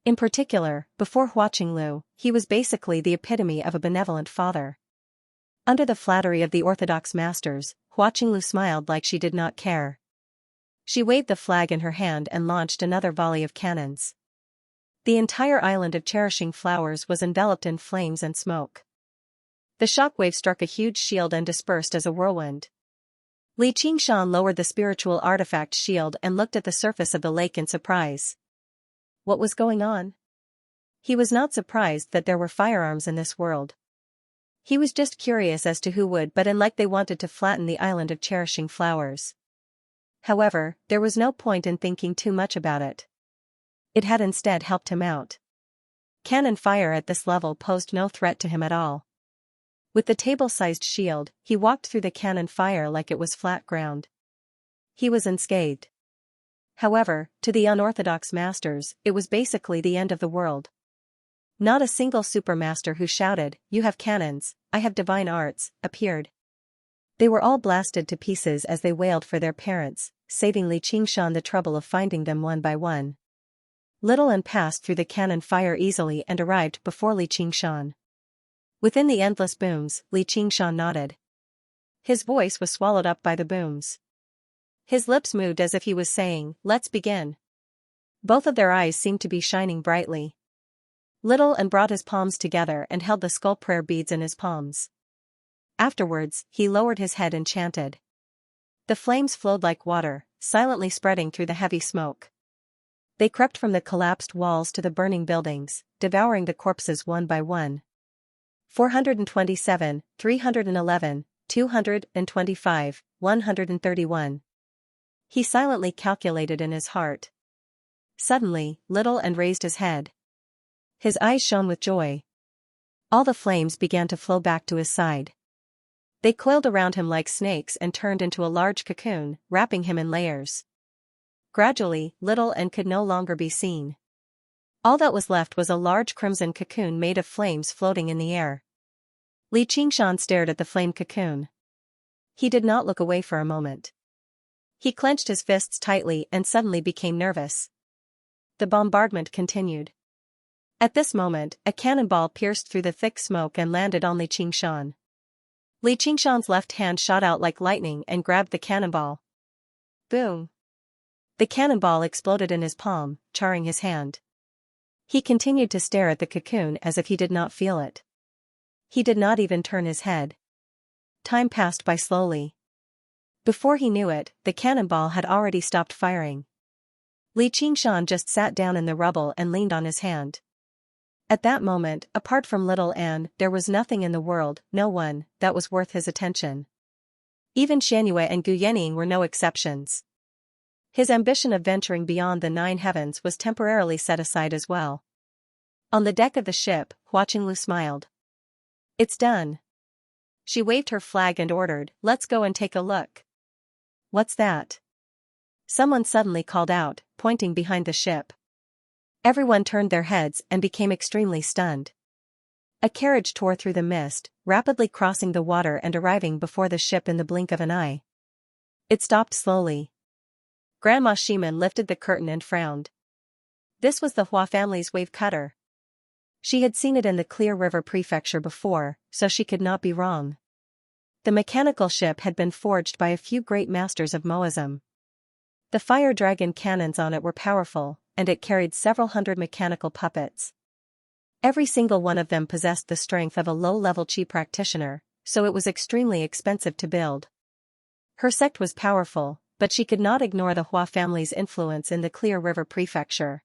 In particular, before Hua Qinglu, he was basically the epitome of a benevolent father. Under the flattery of the orthodox masters, Hua Qinglu smiled like she did not care. She waved the flag in her hand and launched another volley of cannons. The entire island of cherishing flowers was enveloped in flames and smoke. The shockwave struck a huge shield and dispersed as a whirlwind. Li Qingshan lowered the spiritual artifact shield and looked at the surface of the lake in surprise. What was going on? He was not surprised that there were firearms in this world. He was just curious as to who would, but like they wanted to flatten the island of cherishing flowers. However, there was no point in thinking too much about it. It had instead helped him out. Cannon fire at this level posed no threat to him at all. With the table-sized shield, he walked through the cannon fire like it was flat ground. He was unscathed. However, to the unorthodox masters, it was basically the end of the world. Not a single supermaster who shouted, "You have cannons, I have divine arts," appeared. They were all blasted to pieces as they wailed for their parents, saving Li Qingshan the trouble of finding them one by one. Little and passed through the cannon fire easily and arrived before Li Qingshan. Within the endless booms, Li Qingshan nodded. His voice was swallowed up by the booms. His lips moved as if he was saying, "Let's begin." Both of their eyes seemed to be shining brightly. Little and brought his palms together and held the skull prayer beads in his palms. Afterwards, he lowered his head and chanted. The flames flowed like water, silently spreading through the heavy smoke. They crept from the collapsed walls to the burning buildings, devouring the corpses one by one. 427, 311, 225, 131. He silently calculated in his heart. Suddenly, Little and raised his head. His eyes shone with joy. All the flames began to flow back to his side. They coiled around him like snakes and turned into a large cocoon, wrapping him in layers. Gradually, Little and could no longer be seen. All that was left was a large crimson cocoon made of flames floating in the air. Li Qingshan stared at the flame cocoon. He did not look away for a moment. He clenched his fists tightly and suddenly became nervous. The bombardment continued. At this moment, a cannonball pierced through the thick smoke and landed on Li Qingshan. Li Qingshan's left hand shot out like lightning and grabbed the cannonball. Boom! The cannonball exploded in his palm, charring his hand. He continued to stare at the cocoon as if he did not feel it. He did not even turn his head. Time passed by slowly. Before he knew it, the cannonball had already stopped firing. Li Qingshan just sat down in the rubble and leaned on his hand. At that moment, apart from Little Anne, there was nothing in the world, no one, that was worth his attention. Even Xianxia and Gu Yening were no exceptions. His ambition of venturing beyond the 9 heavens was temporarily set aside as well. On the deck of the ship, Hua Qinglu smiled. It's done. She waved her flag and ordered, let's go and take a look. What's that? Someone suddenly called out, pointing behind the ship. Everyone turned their heads and became extremely stunned. A carriage tore through the mist, rapidly crossing the water and arriving before the ship in the blink of an eye. It stopped slowly. Grandma Shimin lifted the curtain and frowned. This was the Hua family's wave cutter. She had seen it in the Clear River Prefecture before, so she could not be wrong. The mechanical ship had been forged by a few great masters of Moism. The fire dragon cannons on it were powerful, and it carried several hundred mechanical puppets. Every single one of them possessed the strength of a low-level chi practitioner, so it was extremely expensive to build. Her sect was powerful, but she could not ignore the Hua family's influence in the Clear River Prefecture.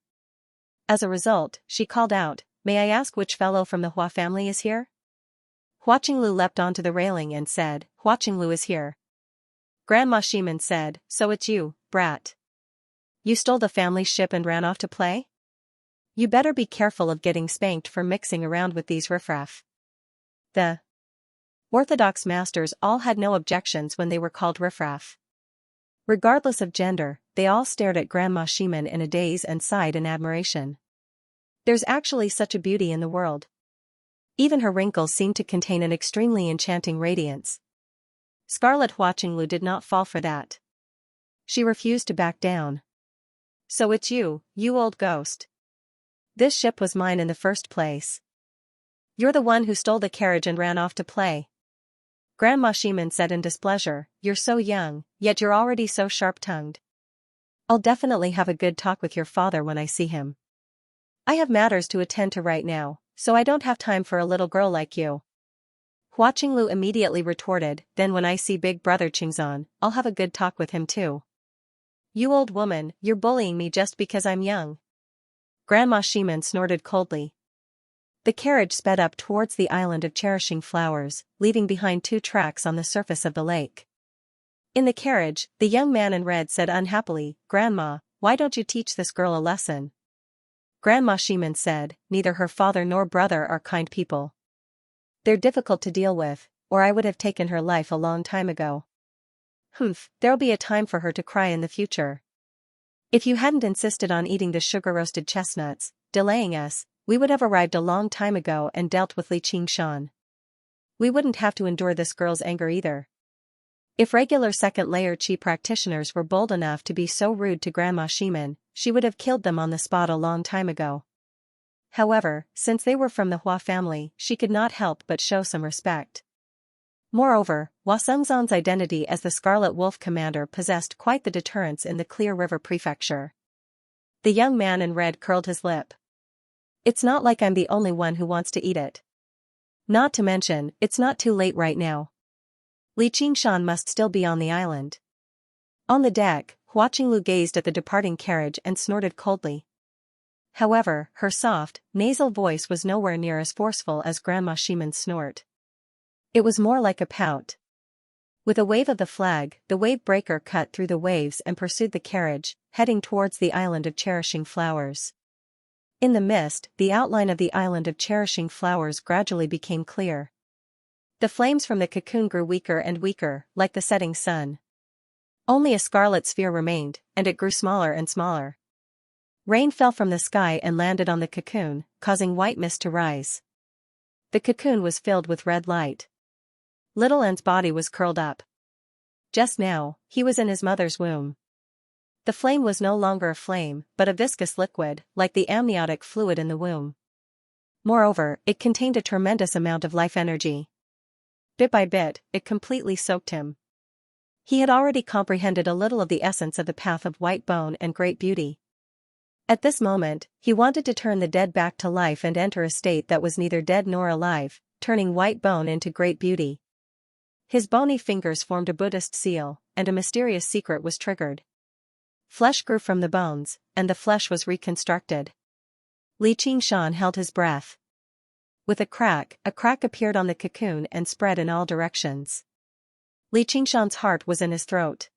As a result, she called out, "May I ask which fellow from the Hua family is here?" Hua Qinglu leapt onto the railing and said, "Hua Qinglu is here." Grandma Shimin said, "So it's you, brat. You stole the family ship and ran off to play? You better be careful of getting spanked for mixing around with these riffraff." The Orthodox masters all had no objections when they were called riffraff. Regardless of gender, they all stared at Grandma Shimin in a daze and sighed in admiration. There's actually such a beauty in the world. Even her wrinkles seemed to contain an extremely enchanting radiance. Scarlet Hua Qinglu did not fall for that. She refused to back down. "So it's you, you old ghost. This ship was mine in the first place. You're the one who stole the carriage and ran off to play." Grandma Shimin said in displeasure, "You're so young, yet you're already so sharp-tongued. I'll definitely have a good talk with your father when I see him. I have matters to attend to right now, so I don't have time for a little girl like you." Hua Qinglu immediately retorted, "Then when I see Big Brother Qingzhan, I'll have a good talk with him too." "You old woman, you're bullying me just because I'm young." Grandma Shimin snorted coldly. The carriage sped up towards the island of Cherishing Flowers, leaving behind 2 tracks on the surface of the lake. In the carriage, the young man in red said unhappily, "Grandma, why don't you teach this girl a lesson?" Grandma Shimin said, "Neither her father nor brother are kind people. They're difficult to deal with, or I would have taken her life a long time ago. Humph, there'll be a time for her to cry in the future. If you hadn't insisted on eating the sugar-roasted chestnuts, delaying us, we would have arrived a long time ago and dealt with Li Qingshan. We wouldn't have to endure this girl's anger either." If regular second-layer chi practitioners were bold enough to be so rude to Grandma Shimin, she would have killed them on the spot a long time ago. However, since they were from the Hua family, she could not help but show some respect. Moreover, Hua Sengzhan's identity as the Scarlet Wolf Commander possessed quite the deterrence in the Clear River Prefecture. The young man in red curled his lip. "It's not like I'm the only one who wants to eat it. Not to mention, it's not too late right now. Li Qingshan must still be on the island. On the deck, watching Lu gazed at the departing carriage and snorted coldly. However, her soft, nasal voice was nowhere near as forceful as Grandma Shimon's snort. It was more like a pout. With a wave of the flag, the wave breaker cut through the waves and pursued the carriage, heading towards the island of Cherishing Flowers. In the mist, the outline of the island of Cherishing Flowers gradually became clear. The flames from the cocoon grew weaker and weaker, like the setting sun. Only a scarlet sphere remained, and it grew smaller and smaller. Rain fell from the sky and landed on the cocoon, causing white mist to rise. The cocoon was filled with red light. Little N's body was curled up. Just now, he was in his mother's womb. The flame was no longer a flame, but a viscous liquid, like the amniotic fluid in the womb. Moreover, it contained a tremendous amount of life energy. Bit by bit, it completely soaked him. He had already comprehended a little of the essence of the path of white bone and great beauty. At this moment, he wanted to turn the dead back to life and enter a state that was neither dead nor alive, turning white bone into great beauty. His bony fingers formed a Buddhist seal, and a mysterious secret was triggered. Flesh grew from the bones, and the flesh was reconstructed. Li Qingshan held his breath. With a crack appeared on the cocoon and spread in all directions. Li Qingshan's heart was in his throat.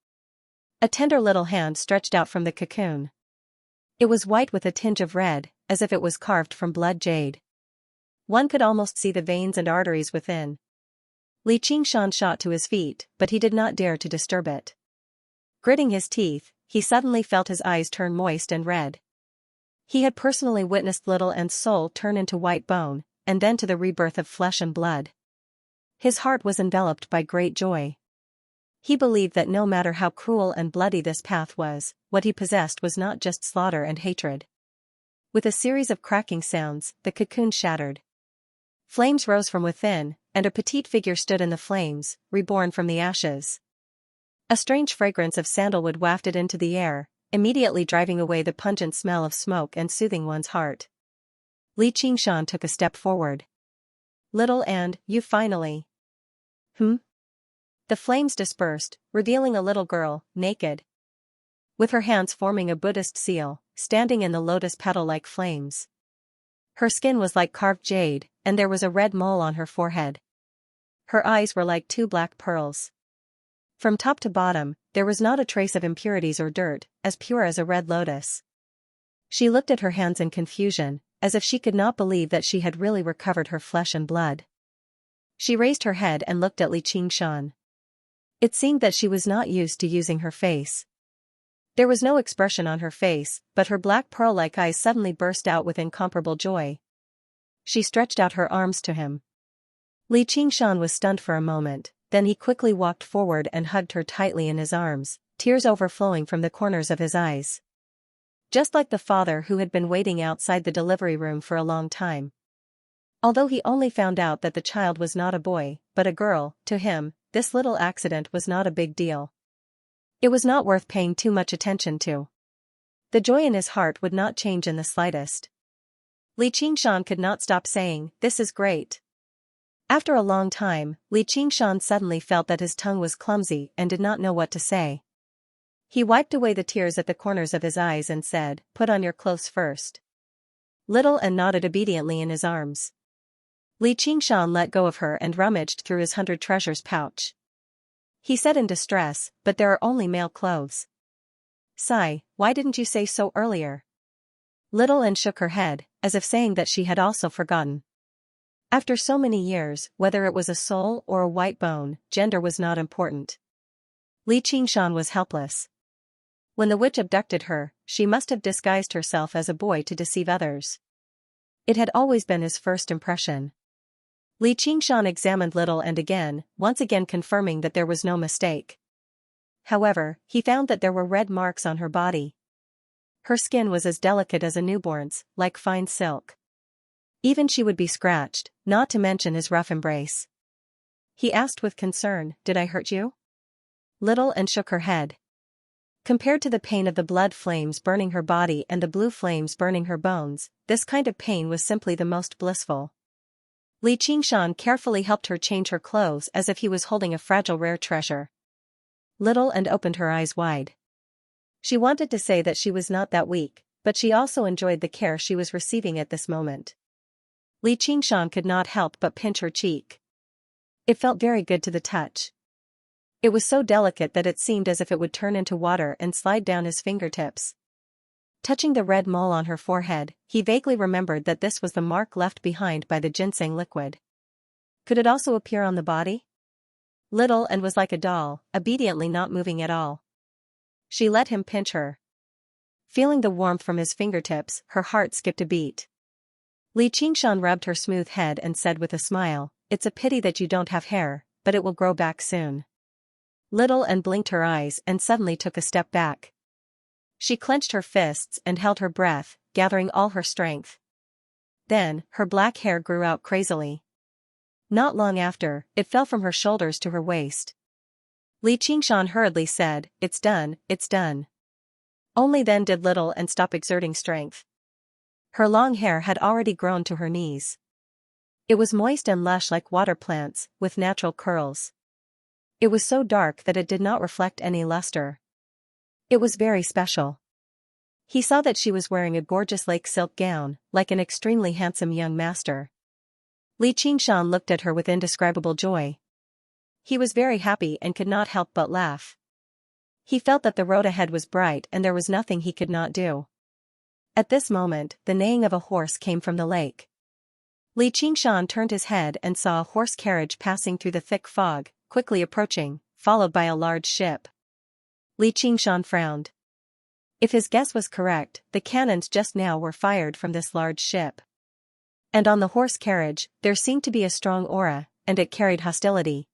A tender little hand stretched out from the cocoon. It was white with a tinge of red, as if it was carved from blood jade. One could almost see the veins and arteries within. Li Qingshan shot to his feet, but he did not dare to disturb it. Gritting his teeth, he suddenly felt his eyes turn moist and red. He had personally witnessed Little N's soul turn into white bone, and then to the rebirth of flesh and blood. His heart was enveloped by great joy. He believed that no matter how cruel and bloody this path was, what he possessed was not just slaughter and hatred. With a series of cracking sounds, the cocoon shattered. Flames rose from within, and a petite figure stood in the flames, reborn from the ashes. A strange fragrance of sandalwood wafted into the air, immediately driving away the pungent smell of smoke and soothing one's heart. Li Qingshan took a step forward. Little and, you finally. The flames dispersed, revealing a little girl, naked. With her hands forming a Buddhist seal, standing in the lotus petal-like flames. Her skin was like carved jade, and there was a red mole on her forehead. Her eyes were like two black pearls. From top to bottom, there was not a trace of impurities or dirt, as pure as a red lotus. She looked at her hands in confusion, as if she could not believe that she had really recovered her flesh and blood. She raised her head and looked at Li Qingshan. It seemed that she was not used to using her face. There was no expression on her face, but her black pearl-like eyes suddenly burst out with incomparable joy. She stretched out her arms to him. Li Qingshan was stunned for a moment, then he quickly walked forward and hugged her tightly in his arms, tears overflowing from the corners of his eyes. Just like the father who had been waiting outside the delivery room for a long time. Although he only found out that the child was not a boy, but a girl, to him, this little accident was not a big deal. It was not worth paying too much attention to. The joy in his heart would not change in the slightest. Li Qingshan could not stop saying, "This is great." After a long time, Li Qingshan suddenly felt that his tongue was clumsy and did not know what to say. He wiped away the tears at the corners of his eyes and said, "Put on your clothes first." Little and nodded obediently in his arms. Li Qingshan let go of her and rummaged through his 100 treasures pouch. He said in distress, "But there are only male clothes." "Sigh, why didn't you say so earlier?" Little Anne shook her head, as if saying that she had also forgotten. After so many years, whether it was a soul or a white bone, gender was not important. Li Qingshan was helpless. When the witch abducted her, she must have disguised herself as a boy to deceive others. It had always been his first impression. Li Qingshan examined Little and again, once again confirming that there was no mistake. However, he found that there were red marks on her body. Her skin was as delicate as a newborn's, like fine silk. Even she would be scratched, not to mention his rough embrace. He asked with concern, "Did I hurt you?" Little and shook her head. Compared to the pain of the blood flames burning her body and the blue flames burning her bones, this kind of pain was simply the most blissful. Li Qingshan carefully helped her change her clothes as if he was holding a fragile rare treasure. Little and opened her eyes wide. She wanted to say that she was not that weak, but she also enjoyed the care she was receiving at this moment. Li Qingshan could not help but pinch her cheek. It felt very good to the touch. It was so delicate that it seemed as if it would turn into water and slide down his fingertips. Touching the red mole on her forehead, he vaguely remembered that this was the mark left behind by the ginseng liquid. Could it also appear on the body? Little and was like a doll, obediently not moving at all. She let him pinch her. Feeling the warmth from his fingertips, her heart skipped a beat. Li Qingshan rubbed her smooth head and said with a smile, "It's a pity that you don't have hair, but it will grow back soon." Little and blinked her eyes and suddenly took a step back. She clenched her fists and held her breath, gathering all her strength. Then, her black hair grew out crazily. Not long after, it fell from her shoulders to her waist. Li Qingshan hurriedly said, "It's done, it's done." Only then did Little and stop exerting strength. Her long hair had already grown to her knees. It was moist and lush like water plants, with natural curls. It was so dark that it did not reflect any luster. It was very special. He saw that she was wearing a gorgeous lake silk gown, like an extremely handsome young master. Li Qingshan looked at her with indescribable joy. He was very happy and could not help but laugh. He felt that the road ahead was bright and there was nothing he could not do. At this moment, the neighing of a horse came from the lake. Li Qingshan turned his head and saw a horse carriage passing through the thick fog, quickly approaching, followed by a large ship. Li Qingshan frowned. If his guess was correct, the cannons just now were fired from this large ship. And on the horse carriage, there seemed to be a strong aura, and it carried hostility.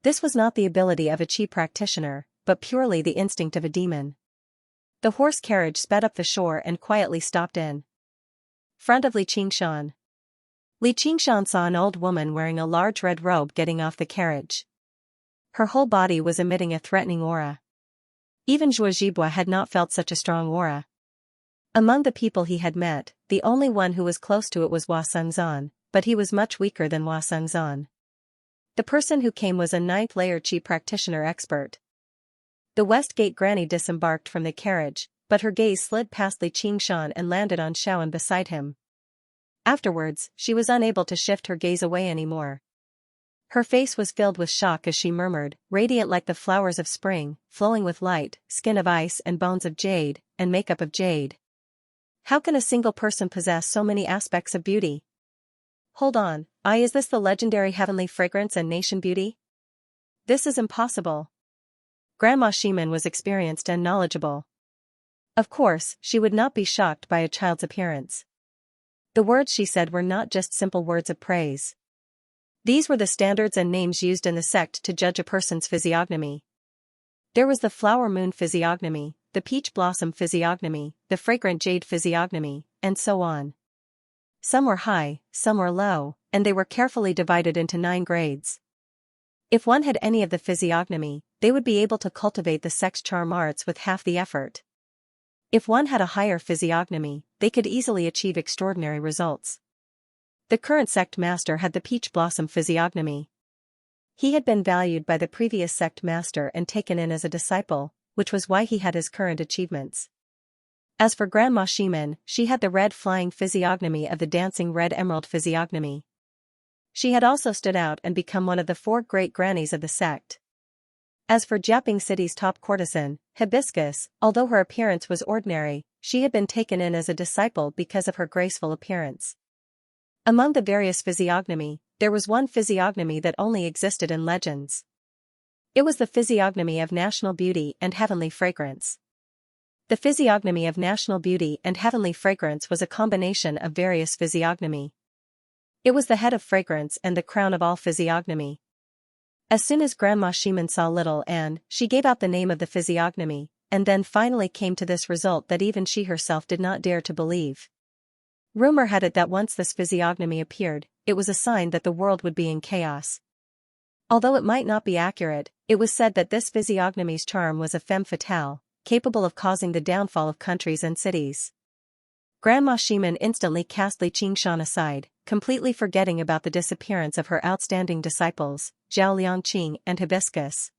This was not the ability of a chi practitioner, but purely the instinct of a demon. The horse carriage sped up the shore and quietly stopped in front of Li Qingshan. Li Qingshan saw an old woman wearing a large red robe getting off the carriage. Her whole body was emitting a threatening aura. Even Zhuo Zhibua had not felt such a strong aura. Among the people he had met, the only one who was close to it was Hua Sengzan, but he was much weaker than Hua Sengzan. The person who came was a 9th layer chi practitioner expert. The West Gate granny disembarked from the carriage, but her gaze slid past Li Qingshan and landed on Shaoan beside him. Afterwards, she was unable to shift her gaze away anymore. Her face was filled with shock as she murmured, "Radiant like the flowers of spring, flowing with light, skin of ice and bones of jade, and makeup of jade. How can a single person possess so many aspects of beauty? Hold on, is this the legendary heavenly fragrance and nation beauty? This is impossible." Grandma Shimen was experienced and knowledgeable. Of course, she would not be shocked by a child's appearance. The words she said were not just simple words of praise. These were the standards and names used in the sect to judge a person's physiognomy. There was the flower moon physiognomy, the peach blossom physiognomy, the fragrant jade physiognomy, and so on. Some were high, some were low, and they were carefully divided into 9 grades. If one had any of the physiognomy, they would be able to cultivate the sex charm arts with half the effort. If one had a higher physiognomy, they could easily achieve extraordinary results. The current sect master had the peach blossom physiognomy. He had been valued by the previous sect master and taken in as a disciple, which was why he had his current achievements. As for Grandma Shimen, she had the red flying physiognomy of the dancing red emerald physiognomy. She had also stood out and become one of the 4 great grannies of the sect. As for Jiaping City's top courtesan, Hibiscus, although her appearance was ordinary, she had been taken in as a disciple because of her graceful appearance. Among the various physiognomy, there was one physiognomy that only existed in legends. It was the physiognomy of national beauty and heavenly fragrance. The physiognomy of national beauty and heavenly fragrance was a combination of various physiognomy. It was the head of fragrance and the crown of all physiognomy. As soon as Grandma Shimen saw Little Anne, she gave out the name of the physiognomy, and then finally came to this result that even she herself did not dare to believe. Rumor had it that once this physiognomy appeared, it was a sign that the world would be in chaos. Although it might not be accurate, it was said that this physiognomy's charm was a femme fatale, capable of causing the downfall of countries and cities. Grandma Shimin instantly cast Li Qingshan aside, completely forgetting about the disappearance of her outstanding disciples, Zhao Liangqing and Hibiscus.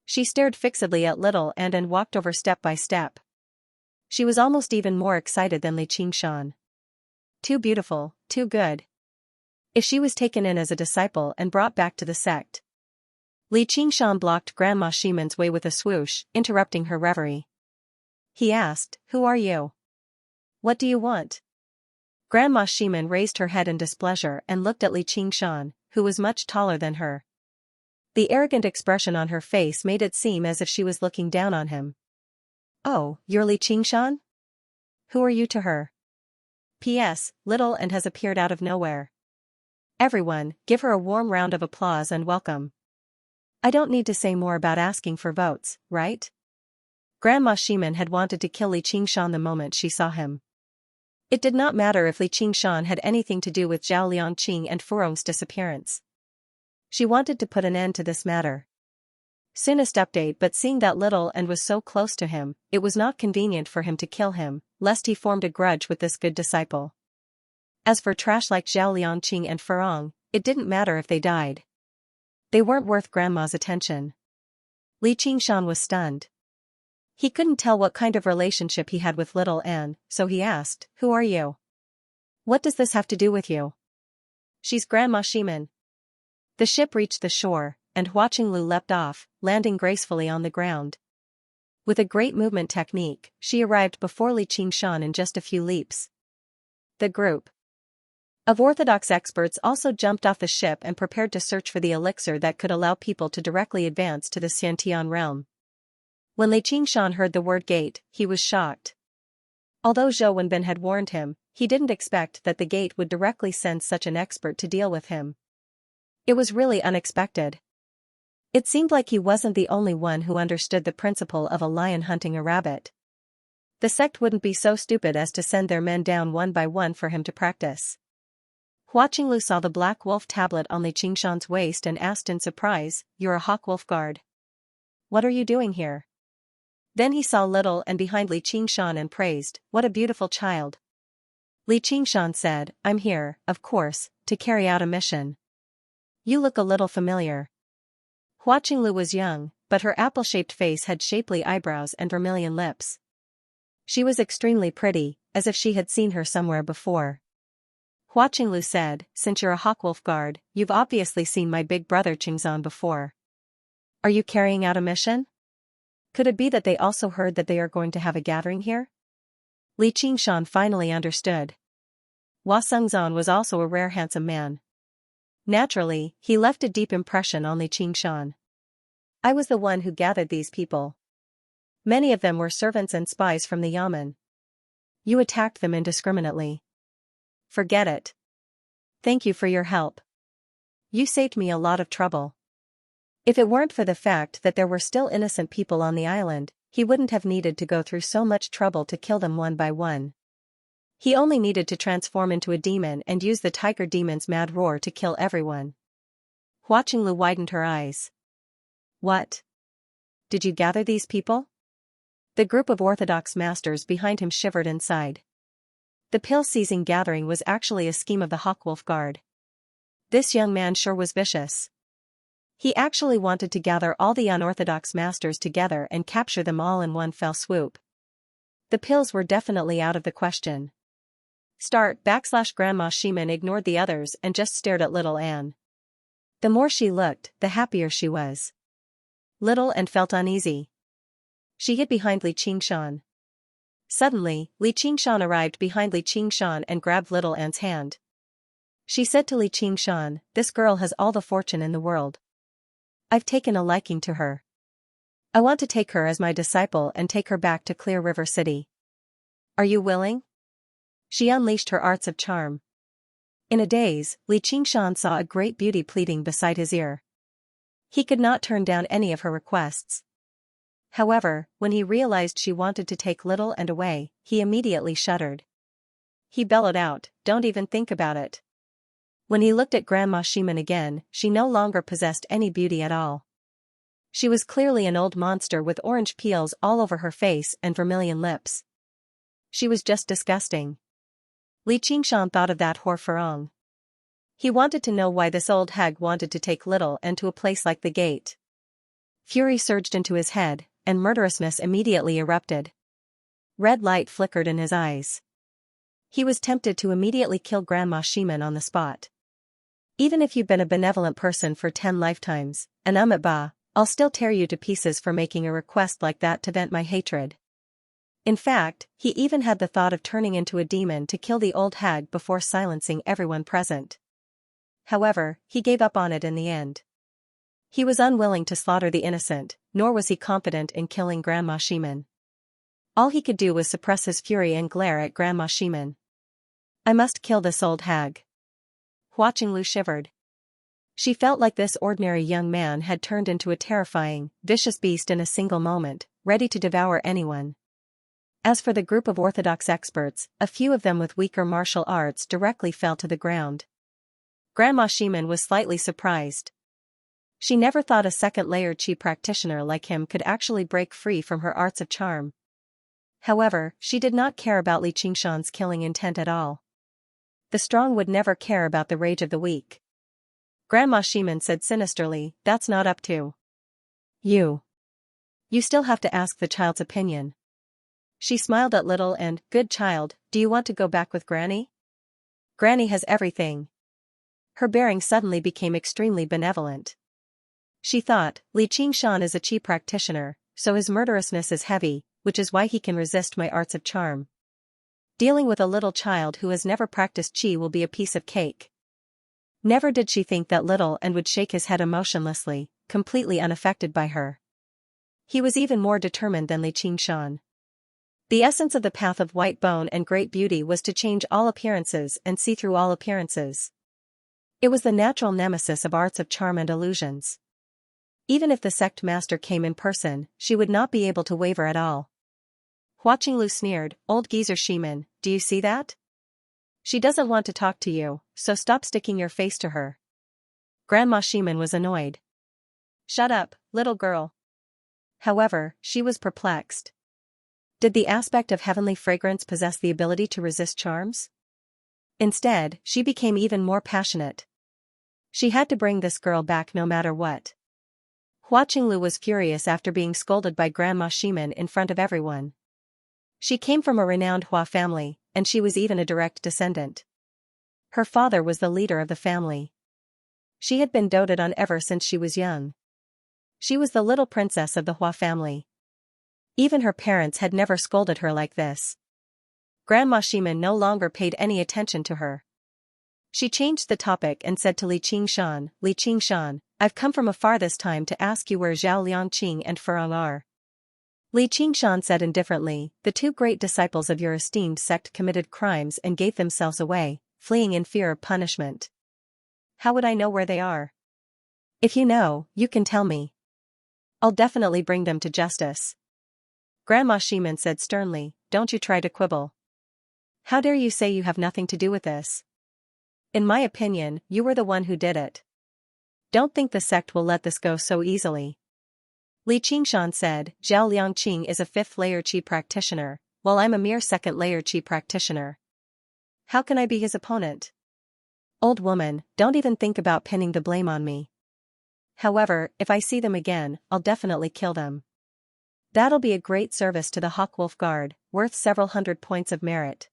She stared fixedly at Little and walked over step by step. She was almost even more excited than Li Qingshan. Too beautiful, too good. If she was taken in as a disciple and brought back to the sect. Li Qingshan blocked Grandma Shimin's way with a swoosh, interrupting her reverie. He asked, "Who are you? What do you want?" Grandma Shimin raised her head in displeasure and looked at Li Qingshan, who was much taller than her. The arrogant expression on her face made it seem as if she was looking down on him. "Oh, you're Li Qingshan? Who are you to her? P.S. Little and has appeared out of nowhere. Everyone, give her a warm round of applause and welcome. I don't need to say more about asking for votes, right?" Grandma Shimin had wanted to kill Li Qingshan the moment she saw him. It did not matter if Li Qingshan had anything to do with Zhao Liangqing and Furong's disappearance. She wanted to put an end to this matter. Soonest update, but seeing that Little and was so close to him, it was not convenient for him to kill him, lest he formed a grudge with this good disciple. As for trash like Zhao Liangqing and Furong, it didn't matter if they died. They weren't worth Grandma's attention. Li Qingshan was stunned. He couldn't tell what kind of relationship he had with Little Anne, so he asked, "Who are you? What does this have to do with you?" "She's Grandma Shimin." The ship reached the shore, and Hua Qinglu leapt off, landing gracefully on the ground. With a great movement technique, she arrived before Li Qingshan in just a few leaps. The group of Orthodox experts also jumped off the ship and prepared to search for the elixir that could allow people to directly advance to the Xiantian realm. When Li Qingshan heard the word gate, he was shocked. Although Zhou Wenbin had warned him, he didn't expect that the gate would directly send such an expert to deal with him. It was really unexpected. It seemed like he wasn't the only one who understood the principle of a lion hunting a rabbit. The sect wouldn't be so stupid as to send their men down one by one for him to practice. Hua Qinglu saw the black wolf tablet on Li Qingshan's waist and asked in surprise, "You're a hawk wolf guard. What are you doing here?" Then he saw Little and behind Li Qingshan and praised, "What a beautiful child." Li Qingshan said, "I'm here, of course, to carry out a mission." "You look a little familiar." Hua Qinglu was young, but her apple-shaped face had shapely eyebrows and vermilion lips. She was extremely pretty, as if she had seen her somewhere before. Hua Qinglu said, "Since you're a Hawkwolf guard, you've obviously seen my big brother Qingzan before. Are you carrying out a mission? Could it be that they also heard that they are going to have a gathering here?" Li Qingshan finally understood. Hua Sengzan was also a rare handsome man. Naturally, he left a deep impression on Li Qingshan. "I was the one who gathered these people. Many of them were servants and spies from the Yamen. You attacked them indiscriminately. Forget it. Thank you for your help. You saved me a lot of trouble. If it weren't for the fact that there were still innocent people on the island, he wouldn't have needed to go through so much trouble to kill them one by one. He only needed to transform into a demon and use the tiger demon's mad roar to kill everyone." Hua Qinglu widened her eyes. "What? Did you gather these people?" The group of Orthodox masters behind him shivered inside. The pill-seizing gathering was actually a scheme of the Hawkwolf Guard. This young man sure was vicious. He actually wanted to gather all the unorthodox masters together and capture them all in one fell swoop. The pills were definitely out of the question. Grandma Shimin ignored the others and just stared at Little Anne. The more she looked, the happier she was. Little Anne felt uneasy. She hid behind Li Qingshan. Suddenly, Li Qingshan arrived behind Li Qingshan and grabbed Little Anne's hand. She said to Li Qingshan, "This girl has all the fortune in the world. I've taken a liking to her. I want to take her as my disciple and take her back to Clear River City. Are you willing?" She unleashed her arts of charm. In a daze, Li Qingshan saw a great beauty pleading beside his ear. He could not turn down any of her requests. However, when he realized she wanted to take Little and away, he immediately shuddered. He bellowed out, "Don't even think about it." When he looked at Grandma Shimin again, she no longer possessed any beauty at all. She was clearly an old monster with orange peels all over her face and vermilion lips. She was just disgusting. Li Qingshan thought of that Horferong. He wanted to know why this old hag wanted to take little and to a place like the gate. Fury surged into his head, and murderousness immediately erupted. Red light flickered in his eyes. He was tempted to immediately kill Grandma Shimin on the spot. Even if you've been a benevolent person for 10 lifetimes, and ba, I'll still tear you to pieces for making a request like that to vent my hatred. In fact, he even had the thought of turning into a demon to kill the old hag before silencing everyone present. However, he gave up on it in the end. He was unwilling to slaughter the innocent, nor was he confident in killing Grandma Shimin. All he could do was suppress his fury and glare at Grandma Shimin. I must kill this old hag. Hua Qinglu shivered. She felt like this ordinary young man had turned into a terrifying, vicious beast in a single moment, ready to devour anyone. As for the group of orthodox experts, a few of them with weaker martial arts directly fell to the ground. Grandma Shimin was slightly surprised. She never thought a second-layer qi practitioner like him could actually break free from her arts of charm. However, she did not care about Li Qingshan's killing intent at all. The strong would never care about the rage of the weak. Grandma Shimin said sinisterly, that's not up to you. You still have to ask the child's opinion. She smiled at Little and, good child, do you want to go back with Granny? Granny has everything. Her bearing suddenly became extremely benevolent. She thought, Li Qingshan is a qi practitioner, so his murderousness is heavy, which is why he can resist my arts of charm. Dealing with a little child who has never practiced qi will be a piece of cake. Never did she think that Little and would shake his head emotionlessly, completely unaffected by her. He was even more determined than Li Qingshan. The essence of the path of white bone and great beauty was to change all appearances and see through all appearances. It was the natural nemesis of arts of charm and illusions. Even if the sect master came in person, she would not be able to waver at all. Hua Qinglu sneered, old geezer Shimin, do you see that? She doesn't want to talk to you, so stop sticking your face to her. Grandma Shimin was annoyed. Shut up, little girl. However, she was perplexed. Did the aspect of heavenly fragrance possess the ability to resist charms? Instead, she became even more passionate. She had to bring this girl back no matter what. Hua Qinglu was furious after being scolded by Grandma Shimin in front of everyone. She came from a renowned Hua family, and she was even a direct descendant. Her father was the leader of the family. She had been doted on ever since she was young. She was the little princess of the Hua family. Even her parents had never scolded her like this. Grandma Shimin no longer paid any attention to her. She changed the topic and said to Li Qingshan, I've come from afar this time to ask you where Zhao Liangqing and Furong are. Li Qingshan said indifferently, the two great disciples of your esteemed sect committed crimes and gave themselves away, fleeing in fear of punishment. How would I know where they are? If you know, you can tell me. I'll definitely bring them to justice. Grandma Shimin said sternly, don't you try to quibble. How dare you say you have nothing to do with this? In my opinion, you were the one who did it. Don't think the sect will let this go so easily. Li Qingshan said, Zhao Liangqing is a 5th-layer qi practitioner, while I'm a mere 2nd-layer qi practitioner. How can I be his opponent? Old woman, don't even think about pinning the blame on me. However, if I see them again, I'll definitely kill them. That'll be a great service to the Hawkwolf Guard, worth several hundred points of merit.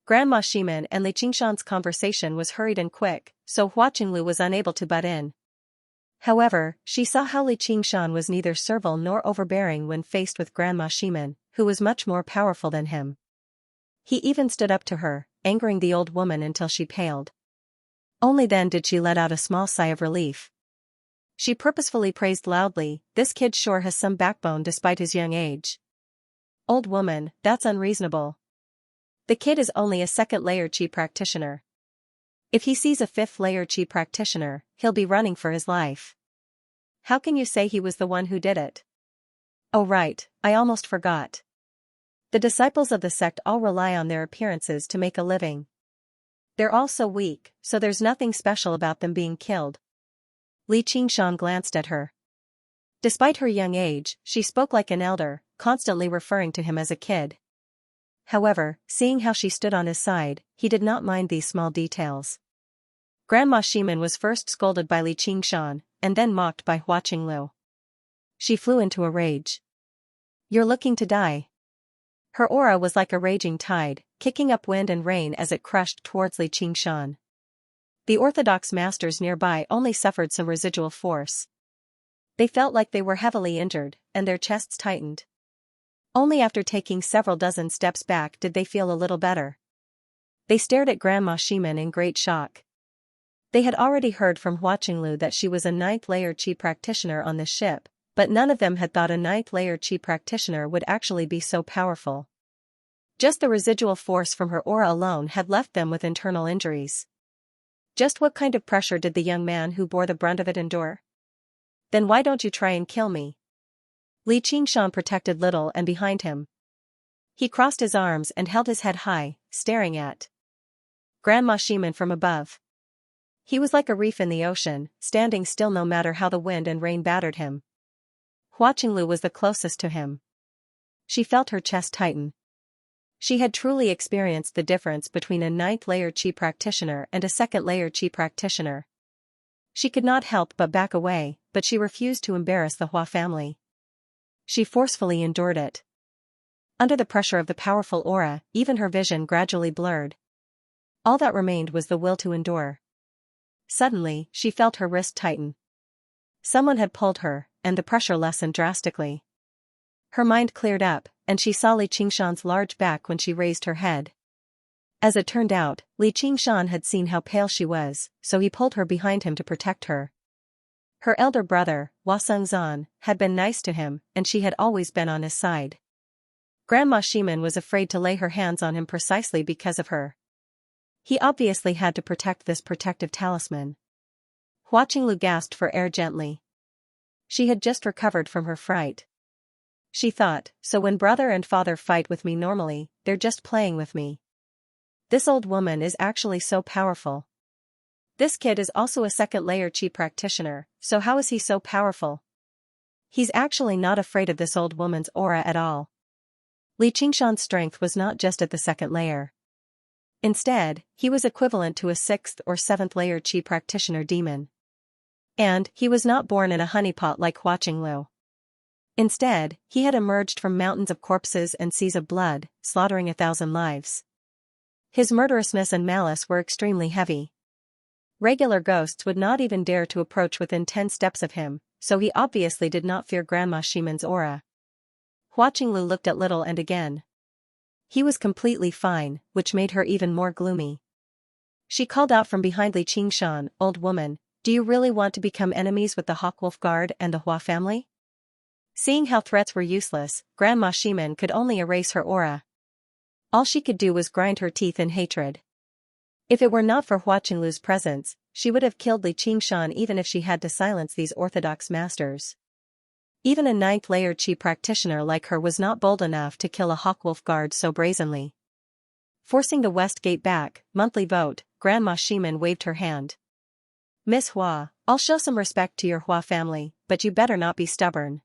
Grandma Shimin and Li Qingshan's conversation was hurried and quick, so Hua Qinglu was unable to butt in. However, she saw how Li Qingshan was neither servile nor overbearing when faced with Grandma Shimin, who was much more powerful than him. He even stood up to her, angering the old woman until she paled. Only then did she let out a small sigh of relief. She purposefully praised loudly, this kid sure has some backbone despite his young age. Old woman, that's unreasonable. The kid is only a 2nd-layer qi practitioner. If he sees a 5th-layer qi practitioner, he'll be running for his life. How can you say he was the one who did it? Oh right, I almost forgot. The disciples of the sect all rely on their appearances to make a living. They're all so weak, so there's nothing special about them being killed. Li Qingshan glanced at her. Despite her young age, she spoke like an elder, constantly referring to him as a kid. However, seeing how she stood on his side, he did not mind these small details. Grandma Shimin was first scolded by Li Qingshan, and then mocked by Hua Qinglu. She flew into a rage. "You're looking to die." Her aura was like a raging tide, kicking up wind and rain as it crushed towards Li Qingshan. The orthodox masters nearby only suffered some residual force. They felt like they were heavily injured, and their chests tightened. Only after taking several dozen steps back did they feel a little better. They stared at Grandma Shimin in great shock. They had already heard from Hua Qinglu that she was a 9th-layer Qi practitioner on this ship, but none of them had thought a 9th-layer Qi practitioner would actually be so powerful. Just the residual force from her aura alone had left them with internal injuries. Just what kind of pressure did the young man who bore the brunt of it endure? "Then why don't you try and kill me?" Li Qingshan protected little and behind him. He crossed his arms and held his head high, staring at Grandma Shimin from above. He was like a reef in the ocean, standing still no matter how the wind and rain battered him. Hua Qinglu was the closest to him. She felt her chest tighten. She had truly experienced the difference between a 9th-layer Qi practitioner and a 2nd-layer Qi practitioner. She could not help but back away, but she refused to embarrass the Hua family. She forcefully endured it. Under the pressure of the powerful aura, even her vision gradually blurred. All that remained was the will to endure. Suddenly, she felt her wrist tighten. Someone had pulled her, and the pressure lessened drastically. Her mind cleared up, and she saw Li Qingshan's large back when she raised her head. As it turned out, Li Qingshan had seen how pale she was, so he pulled her behind him to protect her. Her elder brother, Hua Sengzan, had been nice to him, and she had always been on his side. Grandma Shimin was afraid to lay her hands on him precisely because of her. He obviously had to protect this protective talisman. Hua Qinglu gasped for air gently. She had just recovered from her fright. She thought, so when brother and father fight with me normally, they're just playing with me. This old woman is actually so powerful. This kid is also a 2nd-layer Qi practitioner, so how is he so powerful? He's actually not afraid of this old woman's aura at all. Li Qingshan's strength was not just at the 2nd layer. Instead, he was equivalent to a 6th or 7th-layer Qi practitioner demon. And he was not born in a honeypot like Hua Qinglu. Instead, he had emerged from mountains of corpses and seas of blood, slaughtering 1,000 lives. His murderousness and malice were extremely heavy. Regular ghosts would not even dare to approach within 10 steps of him, so he obviously did not fear Grandma Shimin's aura. Hua Qinglu looked at Little and again. He was completely fine, which made her even more gloomy. She called out from behind Li Qingshan, "Old woman, do you really want to become enemies with the Hawkwolf Guard and the Hua family?" Seeing how threats were useless, Grandma Shimin could only erase her aura. All she could do was grind her teeth in hatred. If it were not for Hua Qinglu's presence, she would have killed Li Qingshan even if she had to silence these orthodox masters. Even a 9th-layer Qi practitioner like her was not bold enough to kill a Hawkwolf Guard so brazenly. Forcing the west gate back, monthly vote, Grandma Shimin waved her hand. "Miss Hua, I'll show some respect to your Hua family, but you better not be stubborn.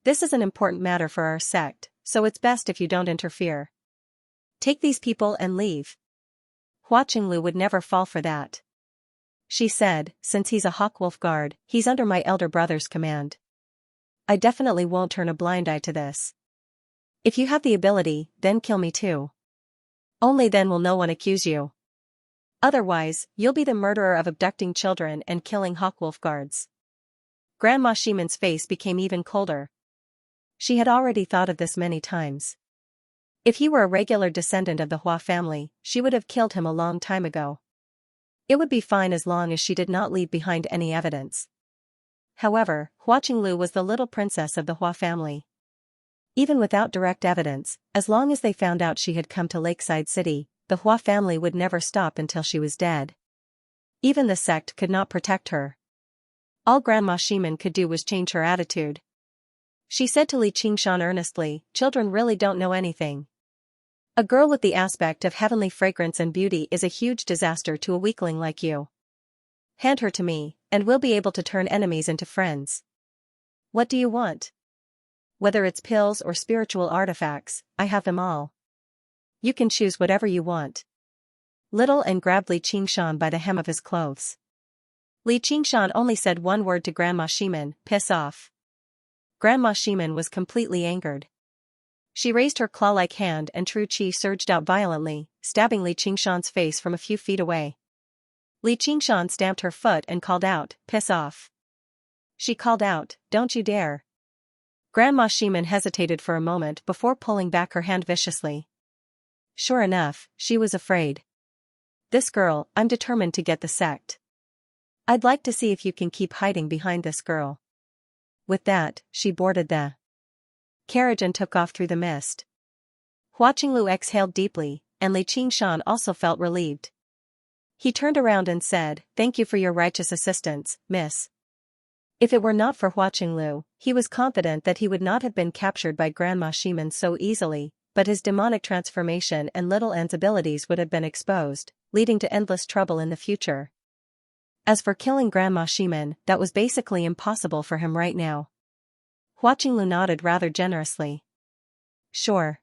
This is an important matter for our sect, so it's best if you don't interfere. Take these people and leave." Hua Qinglu would never fall for that. She said, "Since he's a Hawkwolf Guard, he's under my elder brother's command. I definitely won't turn a blind eye to this. If you have the ability, then kill me too. Only then will no one accuse you. Otherwise, you'll be the murderer of abducting children and killing Hawkwolf Guards." Grandma Shimin's face became even colder. She had already thought of this many times. If he were a regular descendant of the Hua family, she would have killed him a long time ago. It would be fine as long as she did not leave behind any evidence. However, Hua Qinglu was the little princess of the Hua family. Even without direct evidence, as long as they found out she had come to Lakeside City, the Hua family would never stop until she was dead. Even the sect could not protect her. All Grandma Shimin could do was change her attitude. She said to Li Qingshan earnestly, "Children really don't know anything. A girl with the aspect of heavenly fragrance and beauty is a huge disaster to a weakling like you. Hand her to me, and we'll be able to turn enemies into friends. What do you want? Whether it's pills or spiritual artifacts, I have them all." You can choose whatever you want. Little An grabbed Li Qingshan by the hem of his clothes. Li Qingshan only said one word to Grandma Shimin, piss off. Grandma Shimin was completely angered. She raised her claw-like hand and true qi surged out violently, stabbing Li Qingshan's face from a few feet away. Li Qingshan stamped her foot and called out, piss off. She called out, don't you dare. Grandma Shimin hesitated for a moment before pulling back her hand viciously. Sure enough, she was afraid. This girl, I'm determined to get the sect. I'd like to see if you can keep hiding behind this girl. With that, she boarded the carriage and took off through the mist. Hua Qinglu exhaled deeply, and Li Qingshan also felt relieved. He turned around and said, thank you for your righteous assistance, miss. If it were not for Hua Qinglu, he was confident that he would not have been captured by Grandma Shimin so easily, but his demonic transformation and Little An's abilities would have been exposed, leading to endless trouble in the future. As for killing Grandma Shimin, that was basically impossible for him right now. Hua Qinglu nodded rather generously. Sure.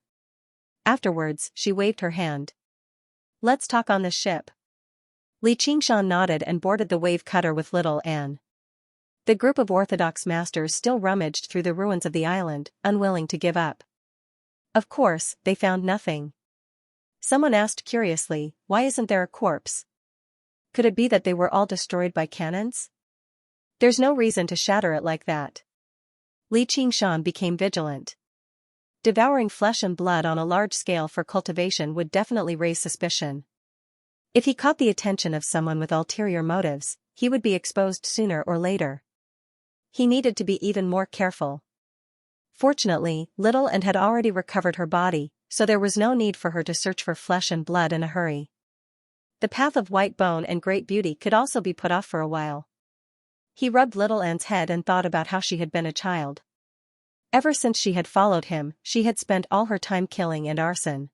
Afterwards, she waved her hand. Let's talk on this ship. Li Qingshan nodded and boarded the wave cutter with Little An. The group of Orthodox masters still rummaged through the ruins of the island, unwilling to give up. Of course, they found nothing. Someone asked curiously, why isn't there a corpse? Could it be that they were all destroyed by cannons? There's no reason to shatter it like that. Li Qingshan became vigilant. Devouring flesh and blood on a large scale for cultivation would definitely raise suspicion. If he caught the attention of someone with ulterior motives, he would be exposed sooner or later. He needed to be even more careful. Fortunately, Little An had already recovered her body, so there was no need for her to search for flesh and blood in a hurry. The path of white bone and great beauty could also be put off for a while. He rubbed Little An's head and thought about how she had been a child. Ever since she had followed him, she had spent all her time killing and arson.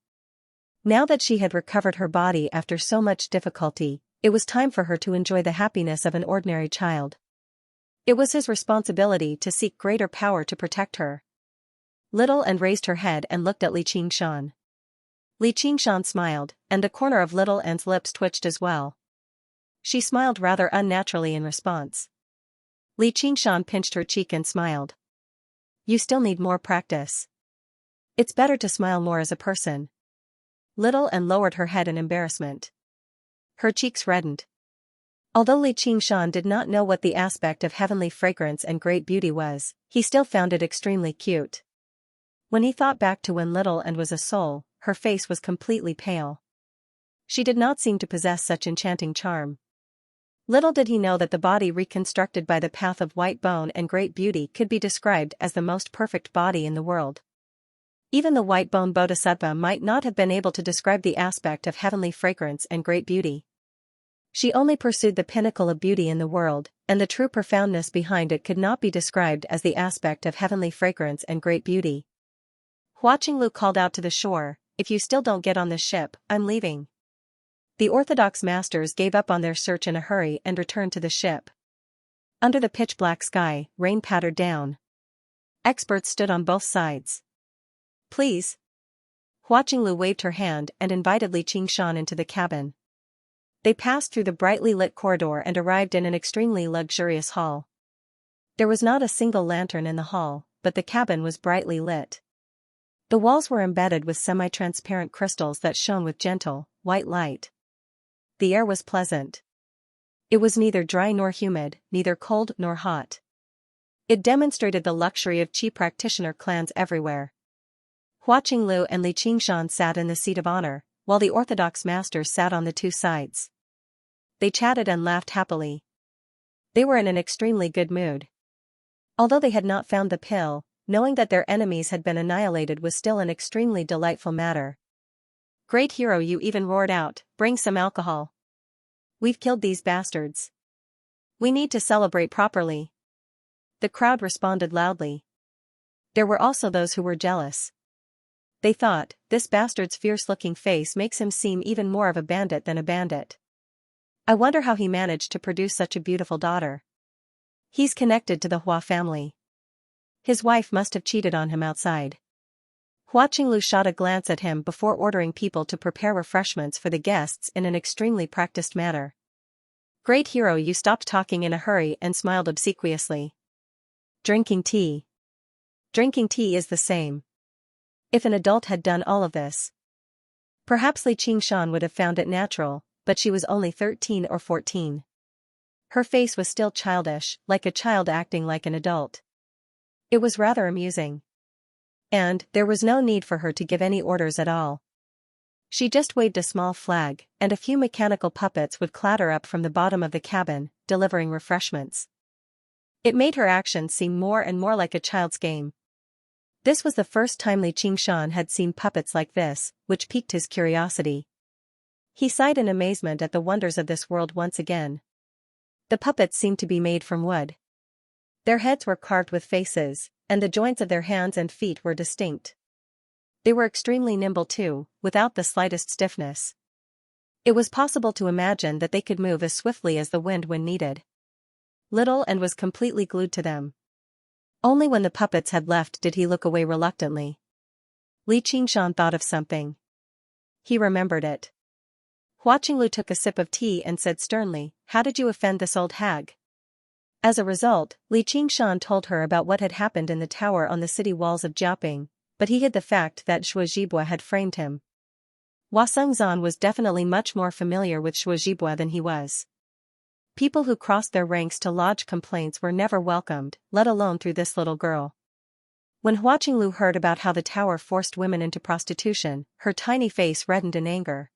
Now that she had recovered her body after so much difficulty, it was time for her to enjoy the happiness of an ordinary child. It was his responsibility to seek greater power to protect her. Little An raised her head and looked at Li Qingshan. Li Qingshan smiled, and the corner of Little An's lips twitched as well. She smiled rather unnaturally in response. Li Qingshan pinched her cheek and smiled. You still need more practice. It's better to smile more as a person. Little An lowered her head in embarrassment. Her cheeks reddened. Although Li Qingshan did not know what the aspect of heavenly fragrance and great beauty was, he still found it extremely cute. When he thought back to when Little An was a soul, her face was completely pale. She did not seem to possess such enchanting charm. Little did he know that the body reconstructed by the path of white bone and great beauty could be described as the most perfect body in the world. Even the white bone bodhisattva might not have been able to describe the aspect of heavenly fragrance and great beauty. She only pursued the pinnacle of beauty in the world, and the true profoundness behind it could not be described as the aspect of heavenly fragrance and great beauty. Hua Qinglu called out to the shore, if you still don't get on this ship, I'm leaving. The Orthodox masters gave up on their search in a hurry and returned to the ship. Under the pitch-black sky, rain pattered down. Experts stood on both sides. Please. Hua Qinglu waved her hand and invited Li Qingshan into the cabin. They passed through the brightly lit corridor and arrived in an extremely luxurious hall. There was not a single lantern in the hall, but the cabin was brightly lit. The walls were embedded with semi-transparent crystals that shone with gentle, white light. The air was pleasant. It was neither dry nor humid, neither cold nor hot. It demonstrated the luxury of Qi practitioner clans everywhere. Hua Qinglu and Li Qingshan sat in the seat of honor, while the Orthodox masters sat on the two sides. They chatted and laughed happily. They were in an extremely good mood. Although they had not found the pill, knowing that their enemies had been annihilated was still an extremely delightful matter. Great hero, you even roared out, bring some alcohol. We've killed these bastards. We need to celebrate properly. The crowd responded loudly. There were also those who were jealous. They thought, this bastard's fierce-looking face makes him seem even more of a bandit than a bandit. I wonder how he managed to produce such a beautiful daughter. He's connected to the Hua family. His wife must have cheated on him outside. Hua Qinglu shot a glance at him before ordering people to prepare refreshments for the guests in an extremely practiced manner. Great hero, you stopped talking in a hurry and smiled obsequiously. Drinking tea. Drinking tea is the same. If an adult had done all of this, perhaps Li Qingshan would have found it natural, but she was only 13 or 14. Her face was still childish, like a child acting like an adult. It was rather amusing. And there was no need for her to give any orders at all. She just waved a small flag, and a few mechanical puppets would clatter up from the bottom of the cabin, delivering refreshments. It made her actions seem more and more like a child's game. This was the first time Li Qingshan had seen puppets like this, which piqued his curiosity. He sighed in amazement at the wonders of this world once again. The puppets seemed to be made from wood. Their heads were carved with faces, and the joints of their hands and feet were distinct. They were extremely nimble too, without the slightest stiffness. It was possible to imagine that they could move as swiftly as the wind when needed. Little and was completely glued to them. Only when the puppets had left did he look away reluctantly. Li Qingshan thought of something. He remembered it. Hua Qinglu took a sip of tea and said sternly, "How did you offend this old hag?" As a result, Li Qingshan told her about what had happened in the tower on the city walls of Jiaoping, but he hid the fact that Shuo Zhibua had framed him. Hua Sengzan was definitely much more familiar with Shuo Zhibua than he was. People who crossed their ranks to lodge complaints were never welcomed, let alone through this little girl. When Hua Qinglu heard about how the tower forced women into prostitution, her tiny face reddened in anger.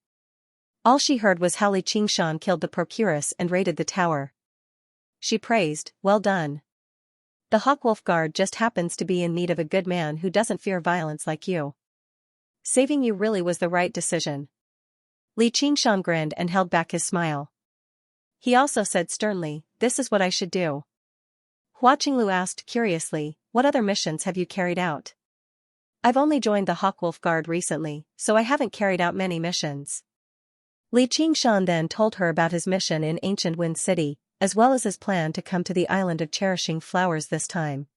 All she heard was how Li Qingshan killed the procuress and raided the tower. She praised, "Well done. The Hawkwolf Guard just happens to be in need of a good man who doesn't fear violence like you. Saving you really was the right decision." Li Qingshan grinned and held back his smile. He also said sternly, "This is what I should do." Hua Qinglu asked curiously, "What other missions have you carried out?" "I've only joined the Hawkwolf Guard recently, so I haven't carried out many missions." Li Qingshan then told her about his mission in Ancient Wind City, as well as his plan to come to the island of cherishing flowers this time.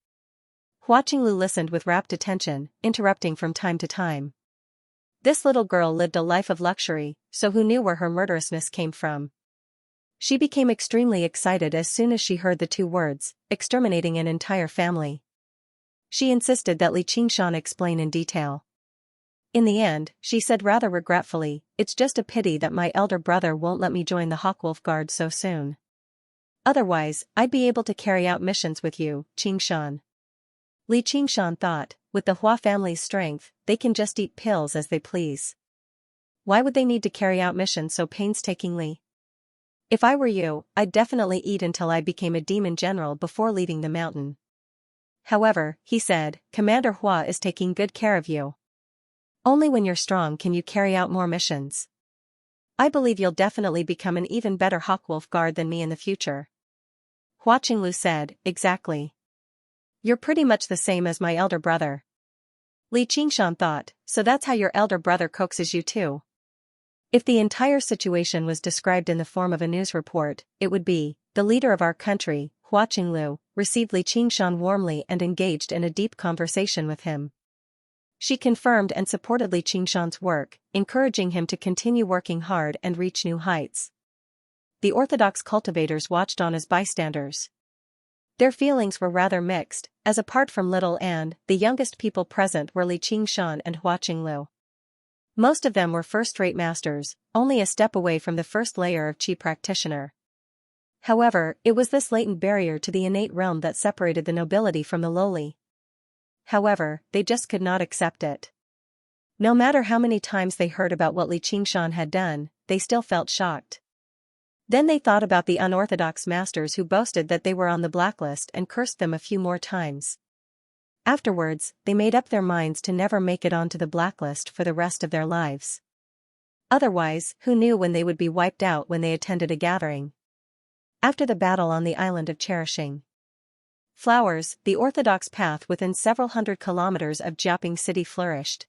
Hua Qinglu listened with rapt attention, interrupting from time to time. This little girl lived a life of luxury, so who knew where her murderousness came from? She became extremely excited as soon as she heard the two words, exterminating an entire family. She insisted that Li Qingshan explain in detail. In the end, she said rather regretfully, "It's just a pity that my elder brother won't let me join the Hawkwolf Guard so soon. Otherwise, I'd be able to carry out missions with you, Qingshan." Li Qingshan thought, with the Hua family's strength, they can just eat pills as they please. Why would they need to carry out missions so painstakingly? "If I were you, I'd definitely eat until I became a demon general before leaving the mountain." However, he said, "Commander Hua is taking good care of you. Only when you're strong can you carry out more missions. I believe you'll definitely become an even better Hawkwolf Guard than me in the future." Hua Qinglu said, "Exactly. You're pretty much the same as my elder brother." Li Qingshan thought, "So that's how your elder brother coaxes you too?" If the entire situation was described in the form of a news report, it would be, "The leader of our country, Hua Qinglu, received Li Qingshan warmly and engaged in a deep conversation with him. She confirmed and supported Li Qingshan's work, encouraging him to continue working hard and reach new heights." The orthodox cultivators watched on as bystanders. Their feelings were rather mixed, as apart from Little and the youngest people present were Li Qingshan and Hua Qinglu. Most of them were first-rate masters, only a step away from the first layer of Qi practitioner. However, it was this latent barrier to the innate realm that separated the nobility from the lowly. However, they just could not accept it. No matter how many times they heard about what Li Qingshan had done, they still felt shocked. Then they thought about the unorthodox masters who boasted that they were on the blacklist and cursed them a few more times. Afterwards, they made up their minds to never make it onto the blacklist for the rest of their lives. Otherwise, who knew when they would be wiped out when they attended a gathering? After the battle on the island of cherishing flowers, the orthodox path within several hundred kilometers of Jiaoping City flourished.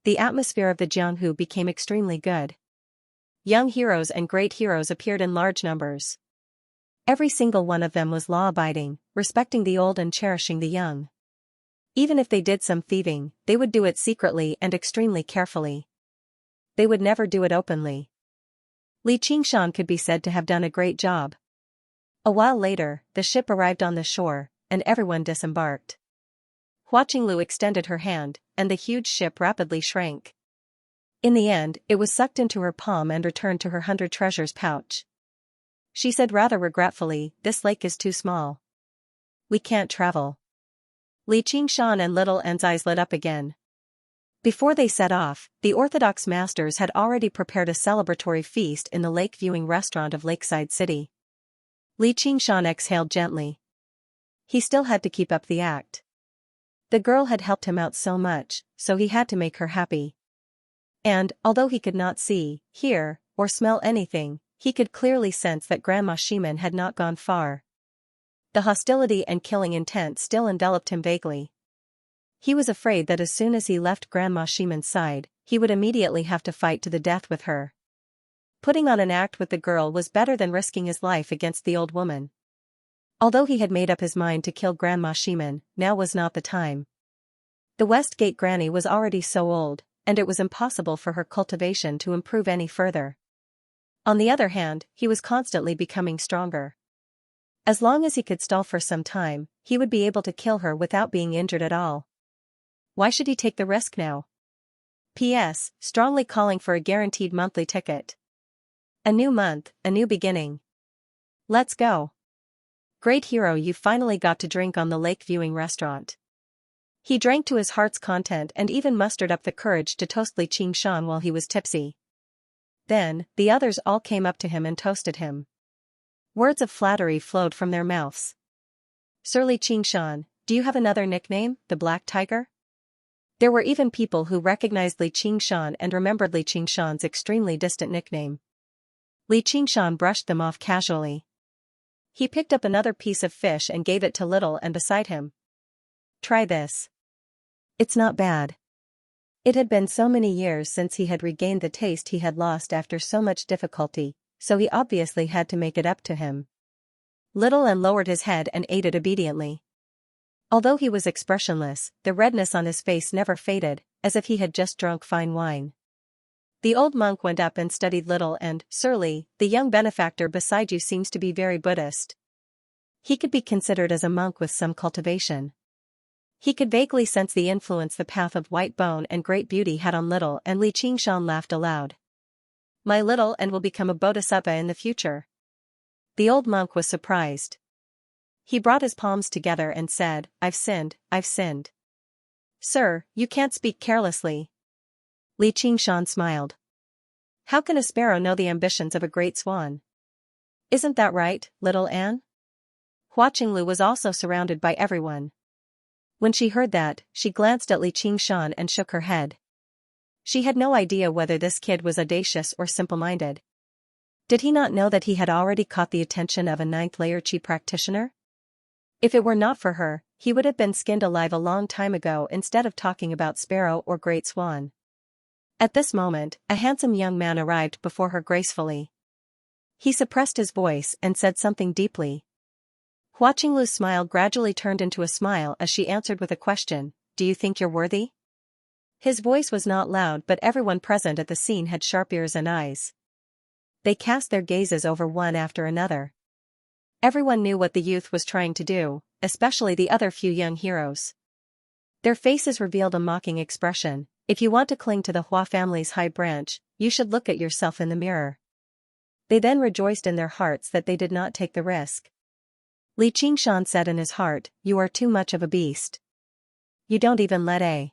The atmosphere of the Jianghu became extremely good. Young heroes and great heroes appeared in large numbers. Every single one of them was law-abiding, respecting the old and cherishing the young. Even if they did some thieving, they would do it secretly and extremely carefully. They would never do it openly. Li Qingshan could be said to have done a great job. A while later, the ship arrived on the shore, and everyone disembarked. Hua Qinglu extended her hand, and the huge ship rapidly shrank. In the end, it was sucked into her palm and returned to her 100 treasures pouch. She said rather regretfully, "This lake is too small. We can't travel." Li Qingshan and Little N's eyes lit up again. Before they set off, the Orthodox masters had already prepared a celebratory feast in the lake-viewing restaurant of Lakeside City. Li Qingshan exhaled gently. He still had to keep up the act. The girl had helped him out so much, so he had to make her happy. And, although he could not see, hear, or smell anything, he could clearly sense that Grandma Shimen had not gone far. The hostility and killing intent still enveloped him vaguely. He was afraid that as soon as he left Grandma Shimen's side, he would immediately have to fight to the death with her. Putting on an act with the girl was better than risking his life against the old woman. Although he had made up his mind to kill Grandma Shimen, now was not the time. The West Gate Granny was already so old, and it was impossible for her cultivation to improve any further. On the other hand, he was constantly becoming stronger. As long as he could stall for some time, he would be able to kill her without being injured at all. Why should he take the risk now? P.S. Strongly calling for a guaranteed monthly ticket. A new month, a new beginning. Let's go. Great hero, you finally got to drink on the lake viewing restaurant. He drank to his heart's content and even mustered up the courage to toast Li Qingshan while he was tipsy. Then, the others all came up to him and toasted him. Words of flattery flowed from their mouths. "Sir Li Qingshan, do you have another nickname, the Black Tiger?" There were even people who recognized Li Qingshan and remembered Li Qingshan's extremely distant nickname. Li Qingshan brushed them off casually. He picked up another piece of fish and gave it to Little and beside him. "Try this. It's not bad." It had been so many years since he had regained the taste he had lost after so much difficulty, so he obviously had to make it up to him. Little and lowered his head and ate it obediently. Although he was expressionless, the redness on his face never faded, as if he had just drunk fine wine. The old monk went up and studied Little and, "Sir Li, the young benefactor beside you seems to be very Buddhist." He could be considered as a monk with some cultivation. He could vaguely sense the influence the path of white bone and great beauty had on Little, and Li Qingshan laughed aloud. "My Little and will become a bodhisattva in the future." The old monk was surprised. He brought his palms together and said, I've sinned. "Sir, you can't speak carelessly." Li Qingshan smiled. "How can a sparrow know the ambitions of a great swan? Isn't that right, Little Anne?" Hua Qinglu was also surrounded by everyone. When she heard that, she glanced at Li Qingshan and shook her head. She had no idea whether this kid was audacious or simple-minded. Did he not know that he had already caught the attention of a 9th-layer Qi practitioner? If it were not for her, he would have been skinned alive a long time ago instead of talking about sparrow or great swan. At this moment, a handsome young man arrived before her gracefully. He suppressed his voice and said something deeply. Hua Qinglu's smile gradually turned into a smile as she answered with a question, "Do you think you're worthy?" His voice was not loud, but everyone present at the scene had sharp ears and eyes. They cast their gazes over one after another. Everyone knew what the youth was trying to do, especially the other few young heroes. Their faces revealed a mocking expression. If you want to cling to the Hua family's high branch, you should look at yourself in the mirror. They then rejoiced in their hearts that they did not take the risk. Li Qingshan said in his heart, "You are too much of a beast. You don't even let a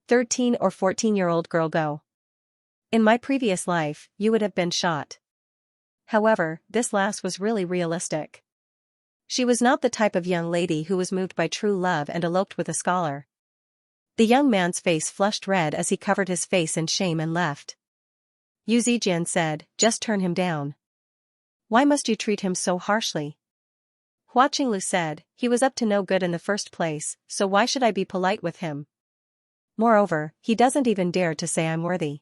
13 or 14-year-old girl go. In my previous life, you would have been shot." However, this last was really realistic. She was not the type of young lady who was moved by true love and eloped with a scholar. The young man's face flushed red as he covered his face in shame and left. Yu Zijian said, "Just turn him down. Why must you treat him so harshly?" Hua Qinglu said, "He was up to no good in the first place, so why should I be polite with him? Moreover, he doesn't even dare to say I'm worthy.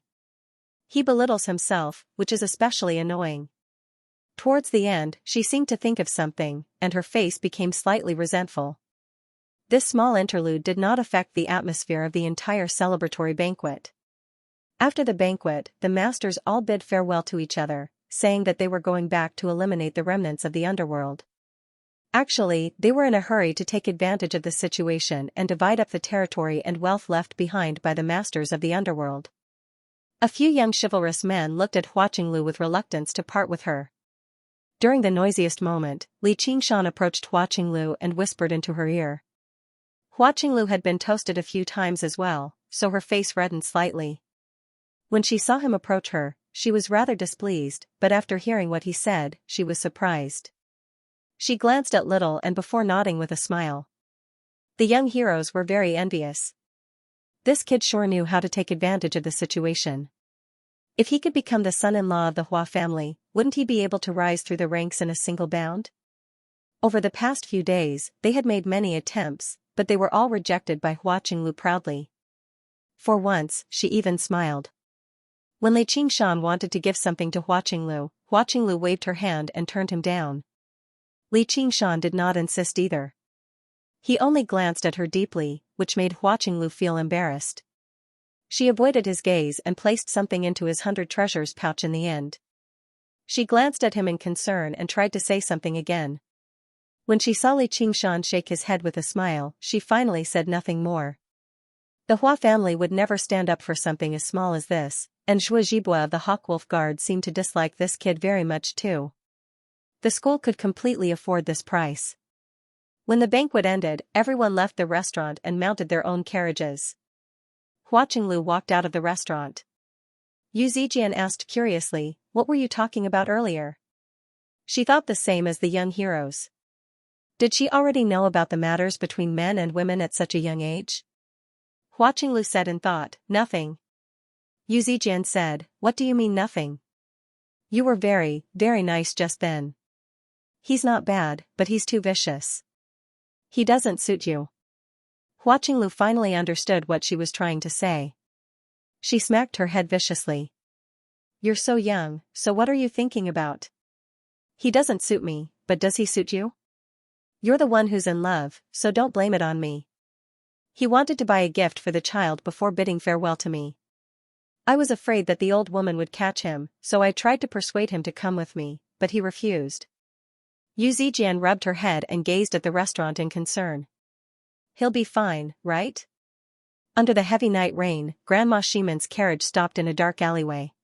He belittles himself, which is especially annoying." Towards the end, she seemed to think of something, and her face became slightly resentful. This small interlude did not affect the atmosphere of the entire celebratory banquet. After the banquet, the masters all bid farewell to each other, saying that they were going back to eliminate the remnants of the underworld. Actually, they were in a hurry to take advantage of the situation and divide up the territory and wealth left behind by the masters of the underworld. A few young chivalrous men looked at Hua Qinglu with reluctance to part with her. During the noisiest moment, Li Qingshan approached Hua Qinglu and whispered into her ear. Hua Qinglu had been toasted a few times as well, so her face reddened slightly. When she saw him approach her, she was rather displeased, but after hearing what he said, she was surprised. She glanced at Little and before nodding with a smile. The young heroes were very envious. This kid sure knew how to take advantage of the situation. If he could become the son-in-law of the Hua family, wouldn't he be able to rise through the ranks in a single bound? Over the past few days, they had made many attempts, but they were all rejected by Hua Qinglu proudly. For once, she even smiled. When Li Qingshan wanted to give something to Hua Qinglu waved her hand and turned him down. Li Qingshan did not insist either. He only glanced at her deeply, which made Hua Qinglu feel embarrassed. She avoided his gaze and placed something into his 100 treasures pouch in the end. She glanced at him in concern and tried to say something again. When she saw Li Qingshan shake his head with a smile, she finally said nothing more. The Hua family would never stand up for something as small as this, and Zhuo Zhibua of the Hawkwolf Guard seemed to dislike this kid very much too. The school could completely afford this price. When the banquet ended, everyone left the restaurant and mounted their own carriages. Hua Qinglu walked out of the restaurant. Yu Zijian asked curiously, "What were you talking about earlier?" She thought the same as the young heroes. Did she already know about the matters between men and women at such a young age? Hua Qinglu said in thought, "Nothing." Yu Zijian said, "What do you mean nothing? You were very, very nice just then." "He's not bad, but he's too vicious. He doesn't suit you." Hua Qinglu finally understood what she was trying to say. She smacked her head viciously. "You're so young, so what are you thinking about? He doesn't suit me, but does he suit you? You're the one who's in love, so don't blame it on me. He wanted to buy a gift for the child before bidding farewell to me. I was afraid that the old woman would catch him, so I tried to persuade him to come with me, but he refused." Yu Zijian rubbed her head and gazed at the restaurant in concern. "He'll be fine, right?" Under the heavy night rain, Grandma Shimon's carriage stopped in a dark alleyway.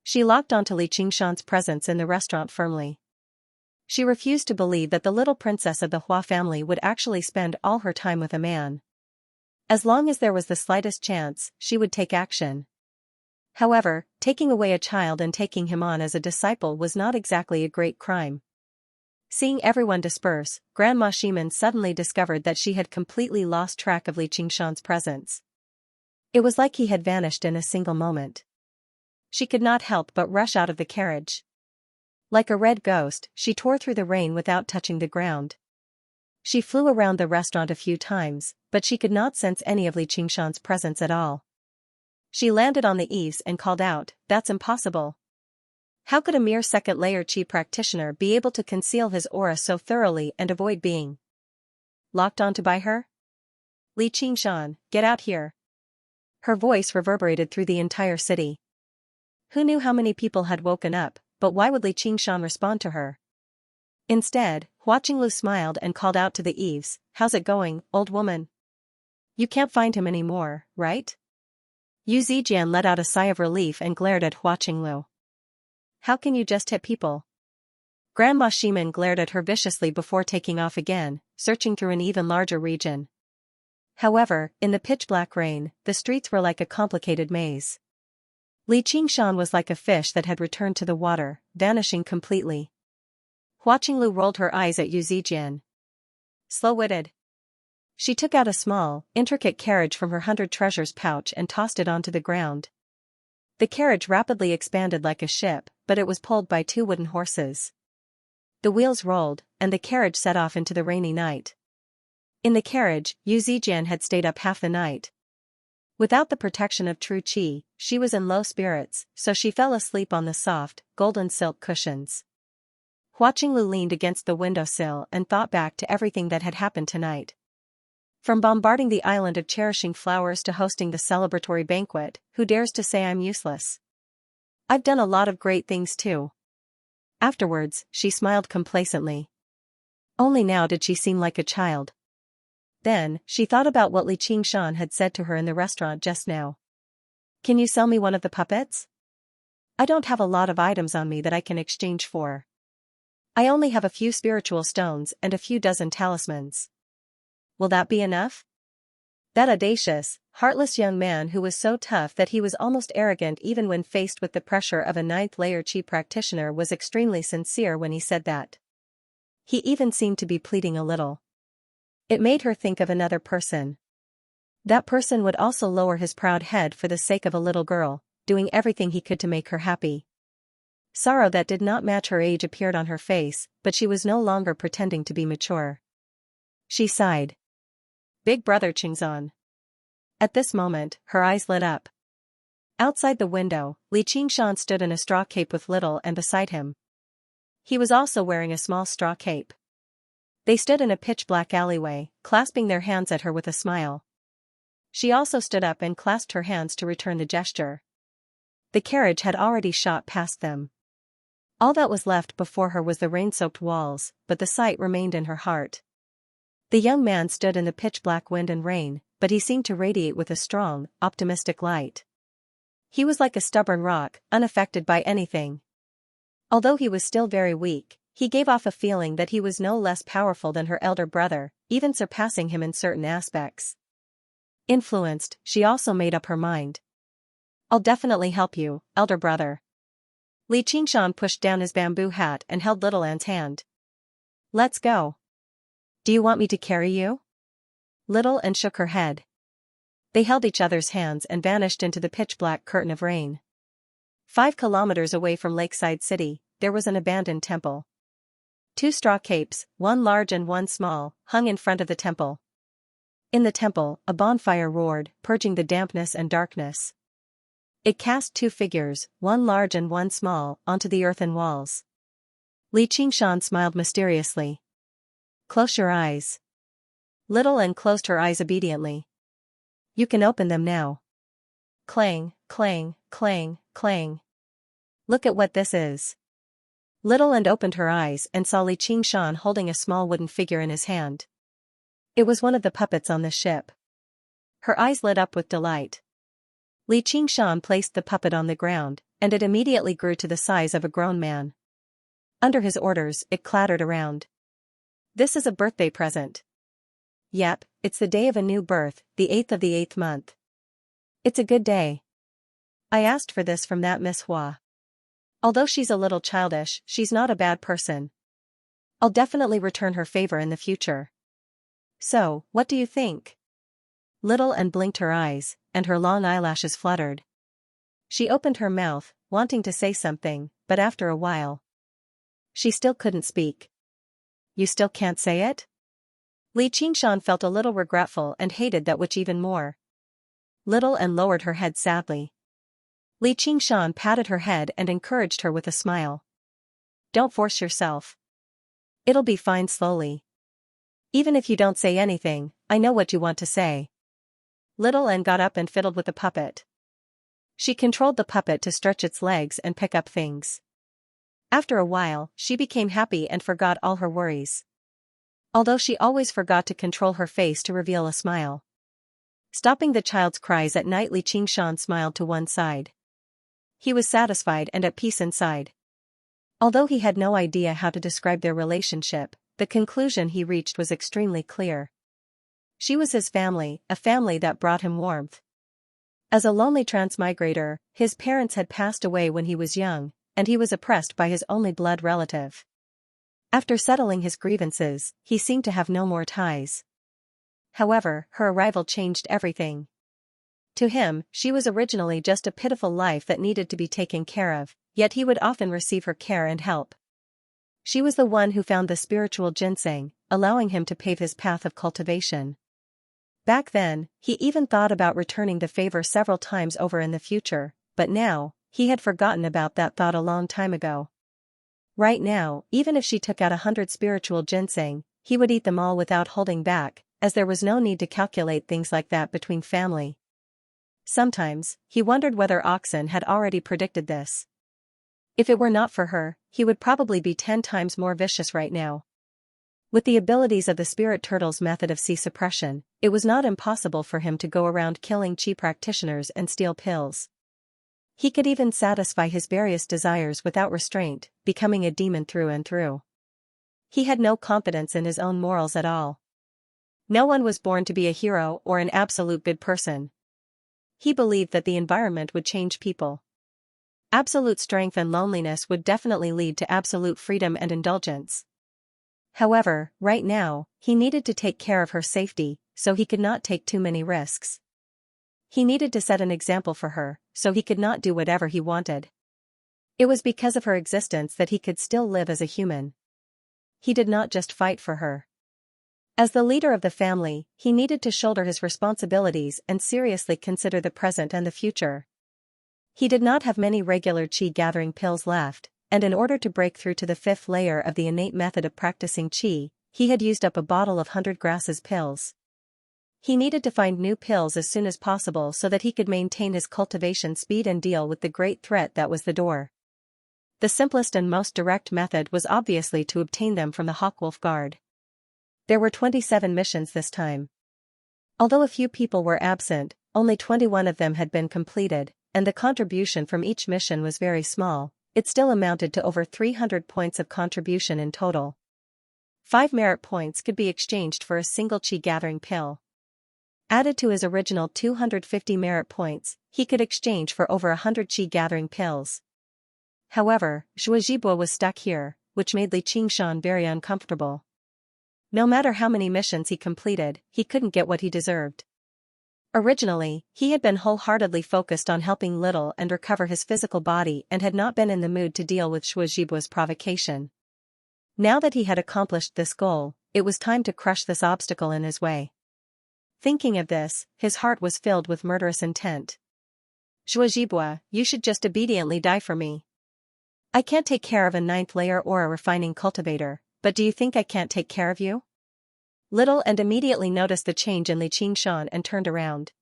She locked onto Li Qingshan's presence in the restaurant firmly. She refused to believe that the little princess of the Hua family would actually spend all her time with a man. As long as there was the slightest chance, she would take action. However, taking away a child and taking him on as a disciple was not exactly a great crime. Seeing everyone disperse, Grandma Shimon suddenly discovered that she had completely lost track of Li Qingshan's presence. It was like he had vanished in a single moment. She could not help but rush out of the carriage. Like a red ghost, she tore through the rain without touching the ground. She flew around the restaurant a few times, but she could not sense any of Li Qingshan's presence at all. She landed on the eaves and called out, "That's impossible. How could a mere second-layer Qi practitioner be able to conceal his aura so thoroughly and avoid being locked onto by her? Li Qingshan, get out here." Her voice reverberated through the entire city. Who knew how many people had woken up, but why would Li Qingshan respond to her? Instead, Hua Qinglu smiled and called out to the eaves, "How's it going, old woman? You can't find him anymore, right?" Yu Zijian let out a sigh of relief and glared at Hua Qinglu. "How can you just hit people?" Grandma Shimon glared at her viciously before taking off again, searching through an even larger region. However, in the pitch-black rain, the streets were like a complicated maze. Li Qingshan was like a fish that had returned to the water, vanishing completely. Hua Qinglu rolled her eyes at Yu Zijian. Slow-witted. She took out a small, intricate carriage from her 100 treasures pouch and tossed it onto the ground. The carriage rapidly expanded like a ship, but it was pulled by 2 wooden horses. The wheels rolled, and the carriage set off into the rainy night. In the carriage, Yu Zijian had stayed up half the night. Without the protection of true qi, she was in low spirits, so she fell asleep on the soft, golden silk cushions. Hua Qinglu leaned against the windowsill and thought back to everything that had happened tonight. From bombarding the island of cherishing flowers to hosting the celebratory banquet, who dares to say I'm useless? I've done a lot of great things too. Afterwards, she smiled complacently. Only now did she seem like a child. Then, she thought about what Li Qingshan had said to her in the restaurant just now. Can you sell me one of the puppets? I don't have a lot of items on me that I can exchange for. I only have a few spiritual stones and a few dozen talismans. Will that be enough? That audacious, heartless young man who was so tough that he was almost arrogant even when faced with the pressure of a ninth-layer chi practitioner was extremely sincere when he said that. He even seemed to be pleading a little. It made her think of another person. That person would also lower his proud head for the sake of a little girl, doing everything he could to make her happy. Sorrow that did not match her age appeared on her face, but she was no longer pretending to be mature. She sighed. Big brother Qingzhan. At this moment, her eyes lit up. Outside the window, Li Qingshan stood in a straw cape with Little and beside him. He was also wearing a small straw cape. They stood in a pitch-black alleyway, clasping their hands at her with a smile. She also stood up and clasped her hands to return the gesture. The carriage had already shot past them. All that was left before her was the rain-soaked walls, but the sight remained in her heart. The young man stood in the pitch-black wind and rain, but he seemed to radiate with a strong, optimistic light. He was like a stubborn rock, unaffected by anything. Although he was still very weak, he gave off a feeling that he was no less powerful than her elder brother, even surpassing him in certain aspects. Influenced, she also made up her mind. I'll definitely help you, elder brother. Li Qingshan pushed down his bamboo hat and held Little Anne's hand. Let's go. Do you want me to carry you? Little Anne shook her head. They held each other's hands and vanished into the pitch-black curtain of rain. 5 kilometers away from Lakeside City, there was an abandoned temple. 2 straw capes, one large and one small, hung in front of the temple. In the temple, a bonfire roared, purging the dampness and darkness. It cast 2 figures, one large and one small, onto the earthen walls. Li Qingshan smiled mysteriously. Close your eyes. Little Anne closed her eyes obediently. You can open them now. Clang, clang, clang, clang. Look at what this is. Little Anne opened her eyes and saw Li Qingshan holding a small wooden figure in his hand. It was one of the puppets on the ship. Her eyes lit up with delight. Li Qingshan placed the puppet on the ground, and it immediately grew to the size of a grown man. Under his orders, it clattered around. This is a birthday present. Yep, it's the day of a new birth, the 8th of the 8th month. It's a good day. I asked for this from that Miss Hua. Although she's a little childish, she's not a bad person. I'll definitely return her favor in the future. So, what do you think? Little Anne blinked her eyes, and her long eyelashes fluttered. She opened her mouth, wanting to say something, but after a while, she still couldn't speak. You still can't say it? Li Qingshan felt a little regretful and hated that which even more. Little Anne lowered her head sadly. Li Qingshan patted her head and encouraged her with a smile. Don't force yourself. It'll be fine slowly. Even if you don't say anything, I know what you want to say. Little Anne got up and fiddled with the puppet. She controlled the puppet to stretch its legs and pick up things. After a while, she became happy and forgot all her worries. Although she always forgot to control her face to reveal a smile. Stopping the child's cries at night, Li Qingshan smiled to one side. He was satisfied and at peace inside. Although he had no idea how to describe their relationship, the conclusion he reached was extremely clear. She was his family, a family that brought him warmth. As a lonely transmigrator, his parents had passed away when he was young, and he was oppressed by his only blood relative. After settling his grievances, he seemed to have no more ties. However, her arrival changed everything. To him, she was originally just a pitiful life that needed to be taken care of, yet he would often receive her care and help. She was the one who found the spiritual ginseng, allowing him to pave his path of cultivation. Back then, he even thought about returning the favor several times over in the future, but now, he had forgotten about that thought a long time ago. Right now, even if she took out 100 spiritual ginseng, he would eat them all without holding back, as there was no need to calculate things like that between family. Sometimes, he wondered whether Oxen had already predicted this. If it were not for her, he would probably be 10 times more vicious right now. With the abilities of the spirit turtle's method of Qi suppression, it was not impossible for him to go around killing Qi practitioners and steal pills. He could even satisfy his various desires without restraint, becoming a demon through and through. He had no confidence in his own morals at all. No one was born to be a hero or an absolute good person. He believed that the environment would change people. Absolute strength and loneliness would definitely lead to absolute freedom and indulgence. However, right now, he needed to take care of her safety, so he could not take too many risks. He needed to set an example for her, so he could not do whatever he wanted. It was because of her existence that he could still live as a human. He did not just fight for her. As the leader of the family, he needed to shoulder his responsibilities and seriously consider the present and the future. He did not have many regular Qi gathering pills left, and in order to break through to the 5th layer of the innate method of practicing Qi, he had used up a bottle of 100 grasses pills. He needed to find new pills as soon as possible so that he could maintain his cultivation speed and deal with the great threat that was the door. The simplest and most direct method was obviously to obtain them from the Hawkwolf Guard. There were 27 missions this time. Although a few people were absent, only 21 of them had been completed, and the contribution from each mission was very small. It still amounted to over 300 points of contribution in total. 5 merit points could be exchanged for a single Qi gathering pill. Added to his original 250 merit points, he could exchange for over 100 Qi gathering pills. However, Zhuozhibua was stuck here, which made Li Qingshan very uncomfortable. No matter how many missions he completed, he couldn't get what he deserved. Originally, he had been wholeheartedly focused on helping Little and recover his physical body and had not been in the mood to deal with Zhuozhibua's provocation. Now that he had accomplished this goal, it was time to crush this obstacle in his way. Thinking of this, his heart was filled with murderous intent. Zhuozhibua, you should just obediently die for me. I can't take care of a 9th layer aura refining cultivator, but do you think I can't take care of you? Little and immediately noticed the change in Li Qingshan and turned around.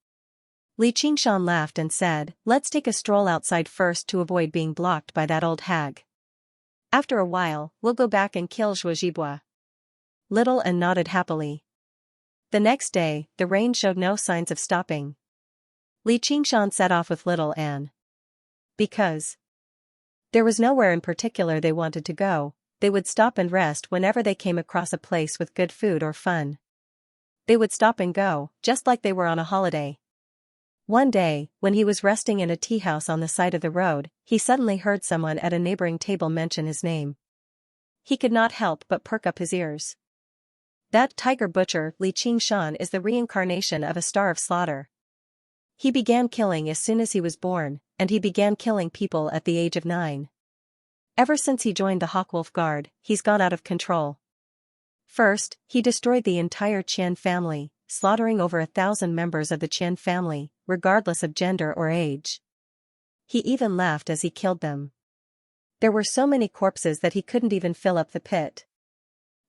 Li Qingshan laughed and said, "Let's take a stroll outside first to avoid being blocked by that old hag. After a while, we'll go back and kill Zhuozhibua." Little and nodded happily. The next day, the rain showed no signs of stopping. Li Qingshan set off with Little and because there was nowhere in particular they wanted to go, they would stop and rest whenever they came across a place with good food or fun. They would stop and go, just like they were on a holiday. One day, when he was resting in a tea house on the side of the road, he suddenly heard someone at a neighboring table mention his name. He could not help but perk up his ears. That tiger butcher, Li Qingshan, is the reincarnation of a star of slaughter. He began killing as soon as he was born, and he began killing people at the age of 9. Ever since he joined the Hawkwolf Guard, he's gone out of control. First, he destroyed the entire Qian family, slaughtering over 1,000 members of the Qian family, regardless of gender or age. He even laughed as he killed them. There were so many corpses that he couldn't even fill up the pit.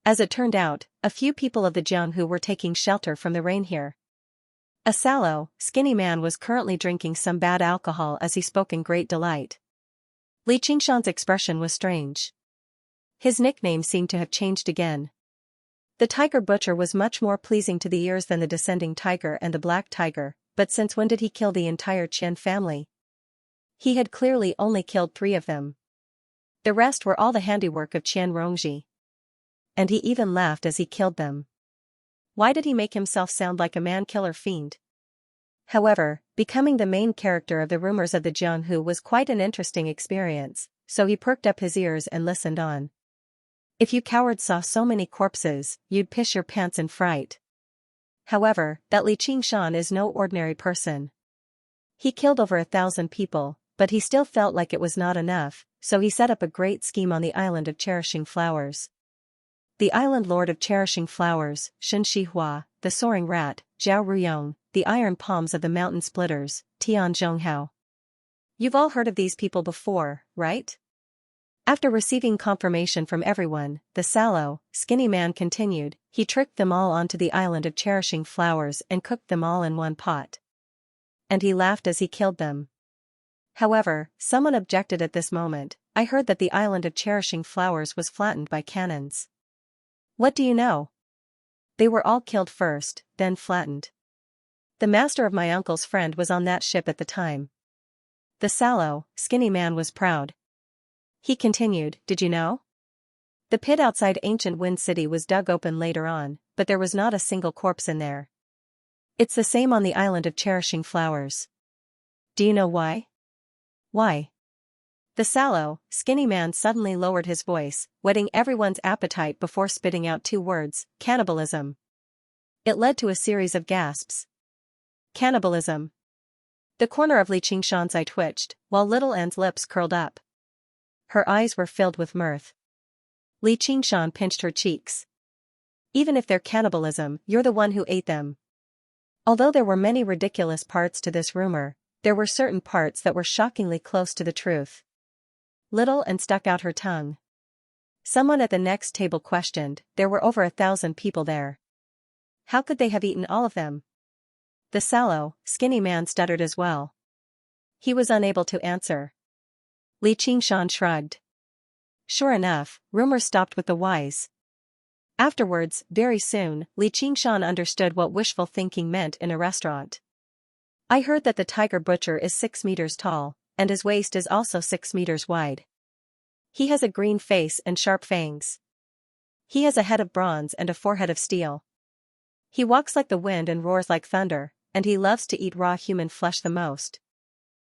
As it turned out, a few people of the Jianghu were taking shelter from the rain here. A sallow, skinny man was currently drinking some bad alcohol as he spoke in great delight. Li Qingshan's expression was strange. His nickname seemed to have changed again. The tiger butcher was much more pleasing to the ears than the descending tiger and the black tiger, but since when did he kill the entire Qian family? He had clearly only killed 3 of them. The rest were all the handiwork of Qian Rongji. And he even laughed as he killed them. Why did he make himself sound like a man-killer fiend? However, becoming the main character of the rumors of the Jianghu was quite an interesting experience, so he perked up his ears and listened on. If you cowards saw so many corpses, you'd piss your pants in fright. However, that Li Qingshan is no ordinary person. He killed over 1,000 people, but he still felt like it was not enough, so he set up a great scheme on the island of Cherishing Flowers. The island lord of Cherishing Flowers, Shen Shihua, the soaring rat, Zhao Ruyong, the iron palms of the mountain splitters, Tian Zhonghao. You've all heard of these people before, right? After receiving confirmation from everyone, the sallow, skinny man continued, he tricked them all onto the island of cherishing flowers and cooked them all in one pot. And he laughed as he killed them. However, someone objected at this moment. I heard that the island of cherishing flowers was flattened by cannons. What do you know? They were all killed first, then flattened. The master of my uncle's friend was on that ship at the time. The sallow, skinny man was proud. He continued, did you know? The pit outside ancient Wind City was dug open later on, but there was not a single corpse in there. It's the same on the island of cherishing flowers. Do you know why? Why? The sallow, skinny man suddenly lowered his voice, whetting everyone's appetite before spitting out two words, cannibalism. It led to a series of gasps. Cannibalism. The corner of Li Qingshan's eye twitched, while Little An's lips curled up. Her eyes were filled with mirth. Li Qingshan pinched her cheeks. Even if they're cannibalism, you're the one who ate them. Although there were many ridiculous parts to this rumor, there were certain parts that were shockingly close to the truth. Little An stuck out her tongue. Someone at the next table questioned, there were over 1,000 people there. How could they have eaten all of them? The sallow, skinny man stuttered as well. He was unable to answer. Li Qingshan shrugged. Sure enough, rumors stopped with the wise. Afterwards, very soon, Li Qingshan understood what wishful thinking meant in a restaurant. I heard that the tiger butcher is 6 meters tall, and his waist is also 6 meters wide. He has a green face and sharp fangs. He has a head of bronze and a forehead of steel. He walks like the wind and roars like thunder, and he loves to eat raw human flesh the most.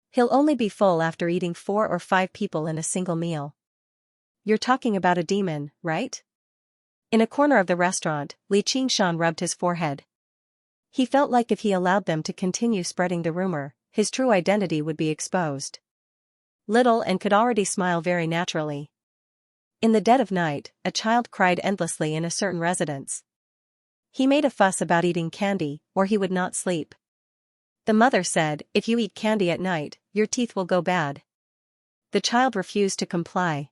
He'll only be full after eating 4 or 5 people in a single meal. You're talking about a demon, right? In a corner of the restaurant, Li Qingshan rubbed his forehead. He felt like if he allowed them to continue spreading the rumor, his true identity would be exposed. Little An could already smile very naturally. In the dead of night, a child cried endlessly in a certain residence. He made a fuss about eating candy, or he would not sleep. The mother said, if you eat candy at night, your teeth will go bad. The child refused to comply.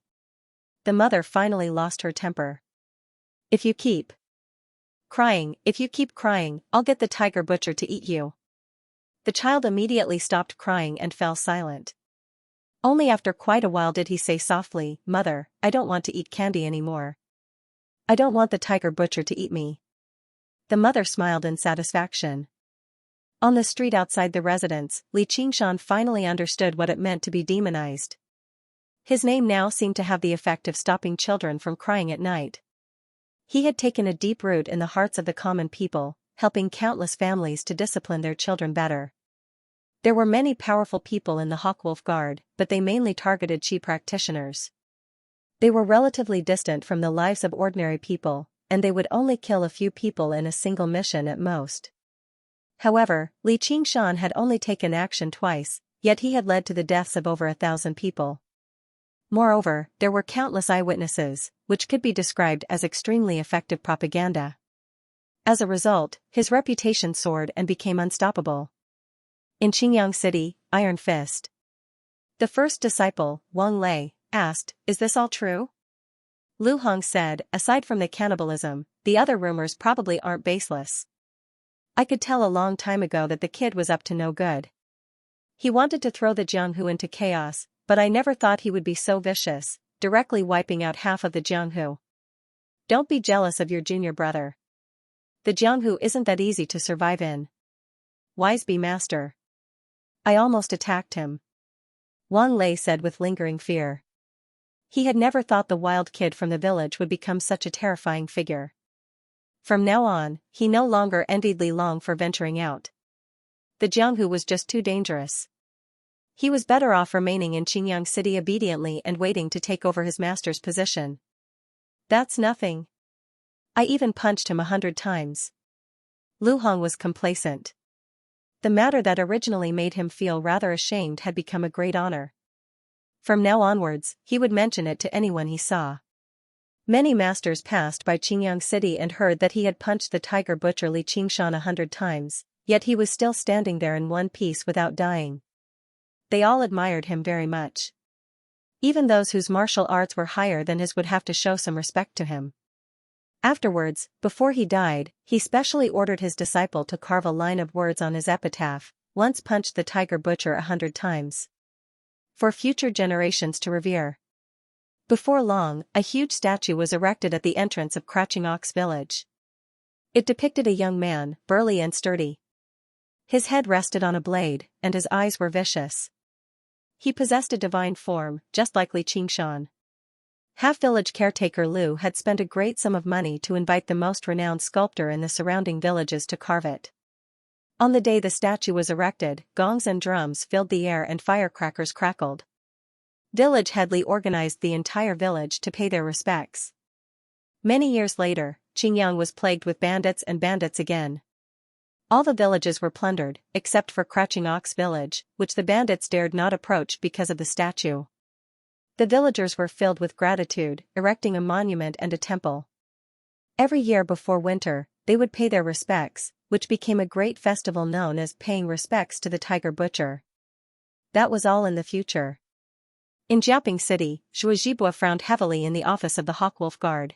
The mother finally lost her temper. If you keep crying, I'll get the tiger butcher to eat you. The child immediately stopped crying and fell silent. Only after quite a while did he say softly, Mother, I don't want to eat candy anymore. I don't want the tiger butcher to eat me. The mother smiled in satisfaction. On the street outside the residence, Li Qingshan finally understood what it meant to be demonized. His name now seemed to have the effect of stopping children from crying at night. He had taken a deep root in the hearts of the common people, helping countless families to discipline their children better. There were many powerful people in the Hawkwolf Guard, but they mainly targeted Qi practitioners. They were relatively distant from the lives of ordinary people, and they would only kill a few people in a single mission at most. However, Li Qingshan had only taken action twice, yet he had led to the deaths of over 1,000 people. Moreover, there were countless eyewitnesses, which could be described as extremely effective propaganda. As a result, his reputation soared and became unstoppable. In Qingyang City, Iron Fist. The first disciple, Wang Lei, asked, is this all true? Lu Hong said, aside from the cannibalism, the other rumors probably aren't baseless. I could tell a long time ago that the kid was up to no good. He wanted to throw the Jianghu into chaos, but I never thought he would be so vicious, directly wiping out half of the Jianghu. Don't be jealous of your junior brother. The Jianghu isn't that easy to survive in. Wise be master. I almost attacked him. Wang Lei said with lingering fear. He had never thought the wild kid from the village would become such a terrifying figure. From now on, he no longer envied Li Long for venturing out. The Jianghu was just too dangerous. He was better off remaining in Qingyang City obediently and waiting to take over his master's position. That's nothing. I even punched him 100 times. Lu Hong was complacent. The matter that originally made him feel rather ashamed had become a great honor. From now onwards, he would mention it to anyone he saw. Many masters passed by Qingyang City and heard that he had punched the tiger butcher Li Qingshan 100 times, yet he was still standing there in one piece without dying. They all admired him very much. Even those whose martial arts were higher than his would have to show some respect to him. Afterwards, before he died, he specially ordered his disciple to carve a line of words on his epitaph: "Once punched the tiger butcher 100 times." For future generations to revere. Before long, a huge statue was erected at the entrance of Crouching Ox Village. It depicted a young man, burly and sturdy. His head rested on a blade, and his eyes were vicious. He possessed a divine form, just like Li Qingshan. Half-village caretaker Liu had spent a great sum of money to invite the most renowned sculptor in the surrounding villages to carve it. On the day the statue was erected, gongs and drums filled the air and firecrackers crackled. Village head Li organized the entire village to pay their respects. Many years later, Qingyang was plagued with bandits again. All the villages were plundered, except for Crouching Ox Village, which the bandits dared not approach because of the statue. The villagers were filled with gratitude, erecting a monument and a temple. Every year before winter, they would pay their respects, which became a great festival known as paying respects to the tiger butcher. That was all in the future. In Jiaoping City, Zhuozhibua frowned heavily in the office of the Hawkwolf Guard.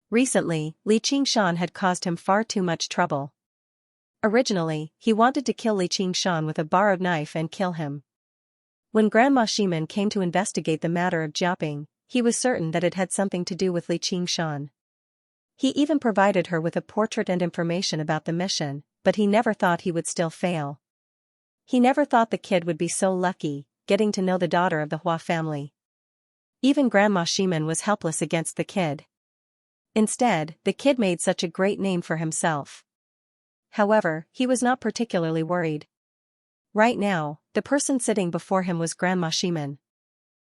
Recently, Li Qingshan had caused him far too much trouble. Originally, he wanted to kill Li Qingshan with a borrowed knife and kill him. When Grandma Shimen came to investigate the matter of Jiaoping, he was certain that it had something to do with Li Qingshan. He even provided her with a portrait and information about the mission, but he never thought he would still fail. He never thought the kid would be so lucky, getting to know the daughter of the Hua family. Even Grandma Shimen was helpless against the kid. Instead, the kid made such a great name for himself. However, he was not particularly worried. Right now, the person sitting before him was Grandma Shimen.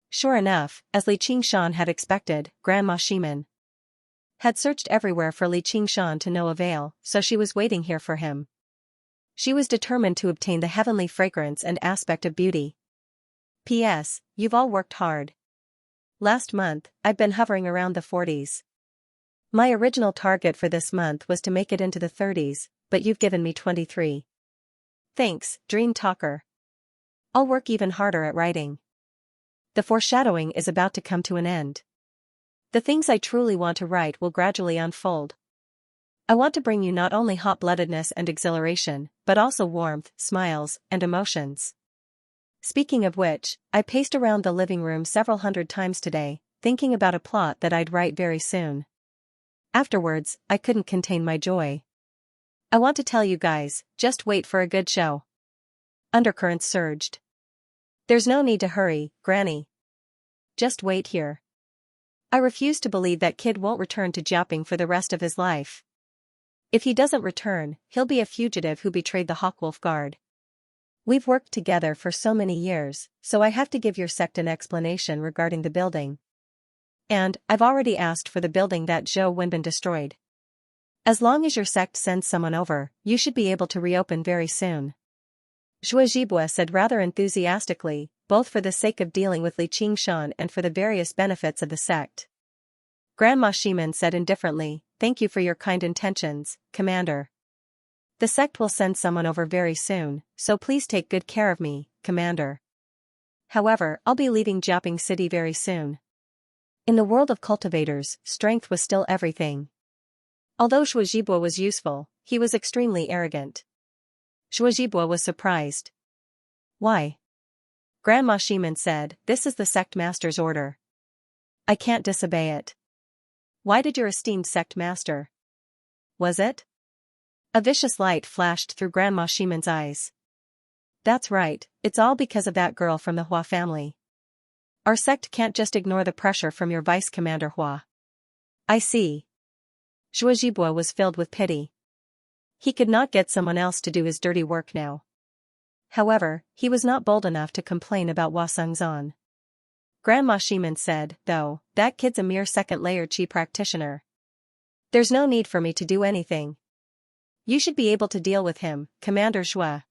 Sure enough, as Li Qingshan had expected, Grandma Shimen had searched everywhere for Li Qingshan to no avail, so she was waiting here for him. She was determined to obtain the heavenly fragrance and aspect of beauty. P.S. You've all worked hard. Last month, I've been hovering around the 40s. My original target for this month was to make it into the 30s, but you've given me 23. Thanks, Dream Talker. I'll work even harder at writing. The foreshadowing is about to come to an end. The things I truly want to write will gradually unfold. I want to bring you not only hot-bloodedness and exhilaration, but also warmth, smiles, and emotions. Speaking of which, I paced around the living room several hundred times today, thinking about a plot that I'd write very soon. Afterwards, I couldn't contain my joy. I want to tell you guys, just wait for a good show. Undercurrents surged. There's no need to hurry, Granny. Just wait here. I refuse to believe that kid won't return to Jiaoping for the rest of his life. If he doesn't return, he'll be a fugitive who betrayed the Hawkwolf Guard. We've worked together for so many years, so I have to give your sect an explanation regarding the building. And, I've already asked for the building that Zhou Wenbin destroyed. As long as your sect sends someone over, you should be able to reopen very soon. Zhuozhibua said rather enthusiastically, both for the sake of dealing with Li Qingshan and for the various benefits of the sect. Grandma Shimen said indifferently, "Thank you for your kind intentions, Commander. The sect will send someone over very soon, so please take good care of me, Commander. However, I'll be leaving Jiaoping City very soon." In the world of cultivators, strength was still everything. Although Zhuozhibua was useful, he was extremely arrogant. Zhuozhibua was surprised. "Why?" Grandma Shimen said, "This is the sect master's order. I can't disobey it." "Why did your esteemed sect master?" Was it? A vicious light flashed through Grandma Shimen's eyes. "That's right, it's all because of that girl from the Hua family. Our sect can't just ignore the pressure from your Vice Commander Hua." "I see." Zhuozhibua was filled with pity. He could not get someone else to do his dirty work now. However, he was not bold enough to complain about Hua Sengzan. Grandma Shimen said, "Though, that kid's a mere second-layer Qi practitioner. There's no need for me to do anything. You should be able to deal with him, Commander Zhua.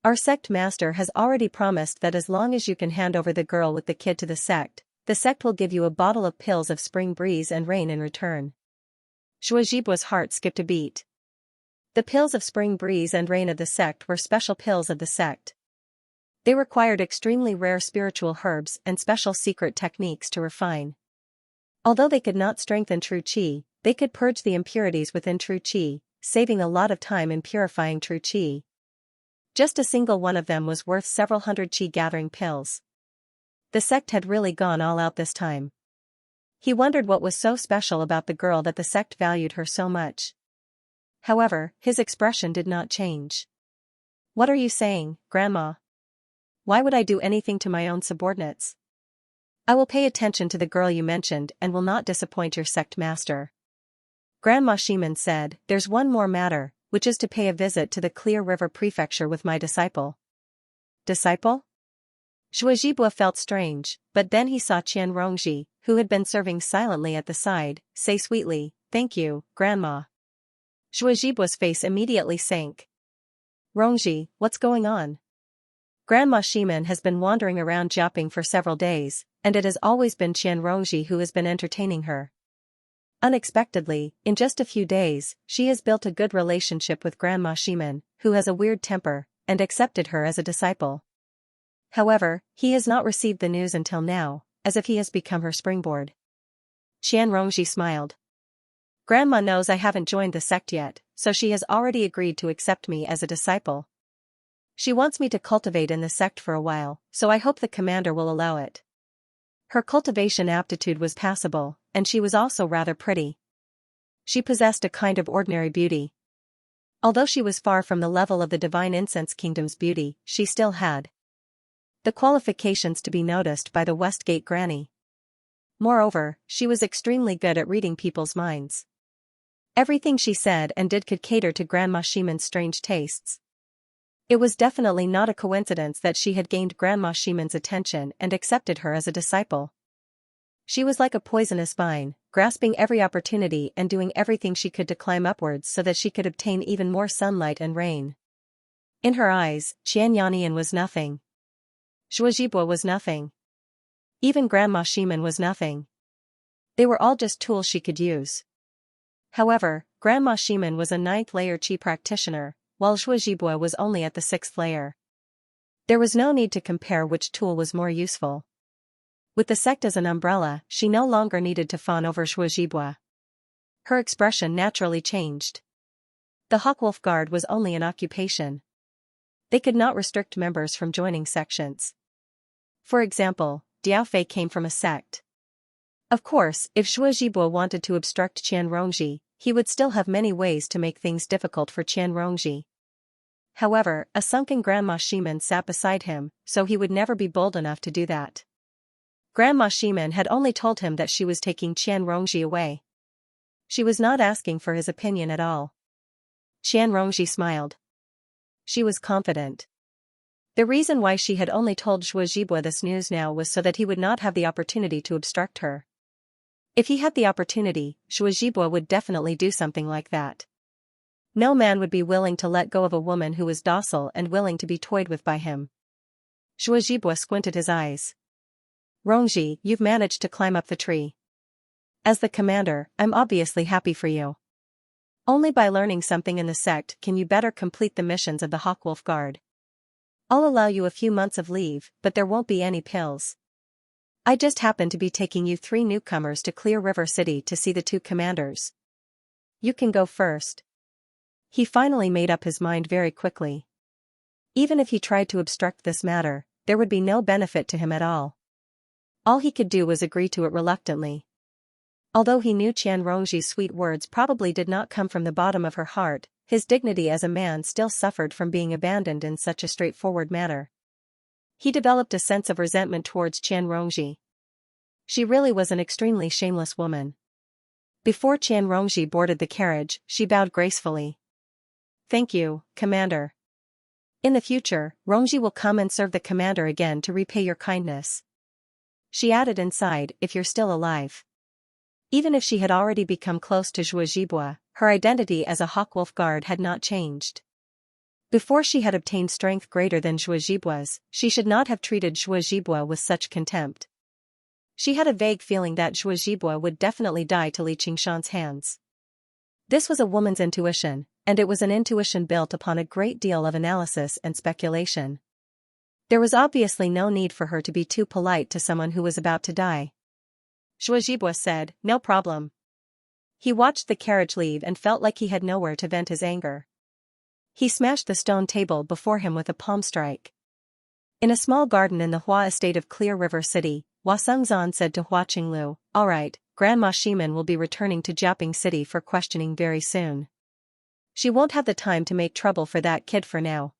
Our sect master has already promised that as long as you can hand over the girl with the kid to the sect will give you a bottle of pills of spring breeze and rain in return." Zhuozhibua's heart skipped a beat. The pills of spring breeze and rain of the sect were special pills of the sect. They required extremely rare spiritual herbs and special secret techniques to refine. Although they could not strengthen true qi, they could purge the impurities within true qi, saving a lot of time in purifying true qi. Just a single one of them was worth several hundred qi-gathering pills. The sect had really gone all out this time. He wondered what was so special about the girl that the sect valued her so much. However, his expression did not change. "What are you saying, Grandma? Why would I do anything to my own subordinates? I will pay attention to the girl you mentioned and will not disappoint your sect master." Grandma Ximen said, "There's one more matter, which is to pay a visit to the Clear River Prefecture with my disciple." Disciple? Zhuozhibua felt strange, but then he saw Qian Rongji, who had been serving silently at the side, say sweetly, "Thank you, Grandma." Zhuozhibua's face immediately sank. "Rongji, what's going on?" Grandma Ximen has been wandering around Jiaping for several days, and it has always been Qian Rongji who has been entertaining her. Unexpectedly, in just a few days, she has built a good relationship with Grandma Ximen, who has a weird temper, and accepted her as a disciple. However, he has not received the news until now, as if he has become her springboard. Qian Rongji smiled. "Grandma knows I haven't joined the sect yet, so she has already agreed to accept me as a disciple. She wants me to cultivate in the sect for a while, so I hope the commander will allow it." Her cultivation aptitude was passable, and she was also rather pretty. She possessed a kind of ordinary beauty. Although she was far from the level of the divine incense kingdom's beauty, she still had the qualifications to be noticed by the Westgate granny. Moreover, she was extremely good at reading people's minds. Everything she said and did could cater to Grandma Ximen's strange tastes. It was definitely not a coincidence that she had gained Grandma Ximen's attention and accepted her as a disciple. She was like a poisonous vine, grasping every opportunity and doing everything she could to climb upwards so that she could obtain even more sunlight and rain. In her eyes, Qian Yannian was nothing. Zhuozhibua was nothing. Even Grandma Ximen was nothing. They were all just tools she could use. However, Grandma Ximen was a 9th-layer Qi practitioner, while Zhuozhibua was only at the 6th layer. There was no need to compare which tool was more useful. With the sect as an umbrella, she no longer needed to fawn over Zhuozhibua. Her expression naturally changed. The Hawkwolf Guard was only an occupation. They could not restrict members from joining sections. For example, Diaofei came from a sect. Of course, if Zhuozhibua wanted to obstruct Qian Rongji, he would still have many ways to make things difficult for Qian Rongji. However, a sunken Grandma Ximen sat beside him, so he would never be bold enough to do that. Grandma Ximen had only told him that she was taking Qian Rongji away. She was not asking for his opinion at all. Qian Rongji smiled. She was confident. The reason why she had only told Zhuozhibua this news now was so that he would not have the opportunity to obstruct her. If he had the opportunity, Zhuozhibua would definitely do something like that. No man would be willing to let go of a woman who was docile and willing to be toyed with by him. Zhuozhibua squinted his eyes. "Rongji, you've managed to climb up the tree. As the commander, I'm obviously happy for you. Only by learning something in the sect can you better complete the missions of the Hawkwolf Guard. I'll allow you a few months of leave, but there won't be any pills. I just happen to be taking you 3 newcomers to Clear River City to see the 2 commanders. You can go first." He finally made up his mind very quickly. Even if he tried to obstruct this matter, there would be no benefit to him at all. All he could do was agree to it reluctantly. Although he knew Qian Rongji's sweet words probably did not come from the bottom of her heart, his dignity as a man still suffered from being abandoned in such a straightforward manner. He developed a sense of resentment towards Qian Rongji. She really was an extremely shameless woman. Before Qian Rongji boarded the carriage, she bowed gracefully. "Thank you, Commander. In the future, Rongji will come and serve the commander again to repay your kindness." She added inside, "if you're still alive." Even if she had already become close to Zhuozhibua, her identity as a Hawkwolf Guard had not changed. Before she had obtained strength greater than Zhuozhibua's, she should not have treated Zhuozhibua with such contempt. She had a vague feeling that Zhuozhibua would definitely die to Li Qingshan's hands. This was a woman's intuition, and it was an intuition built upon a great deal of analysis and speculation. There was obviously no need for her to be too polite to someone who was about to die. Zhuozhibua said, "No problem." He watched the carriage leave and felt like he had nowhere to vent his anger. He smashed the stone table before him with a palm strike. In a small garden in the Hua estate of Clear River City, Hua Sengzan said to Hua Qinglu, "Alright, Grandma Shimin will be returning to Jiaping City for questioning very soon. She won't have the time to make trouble for that kid for now."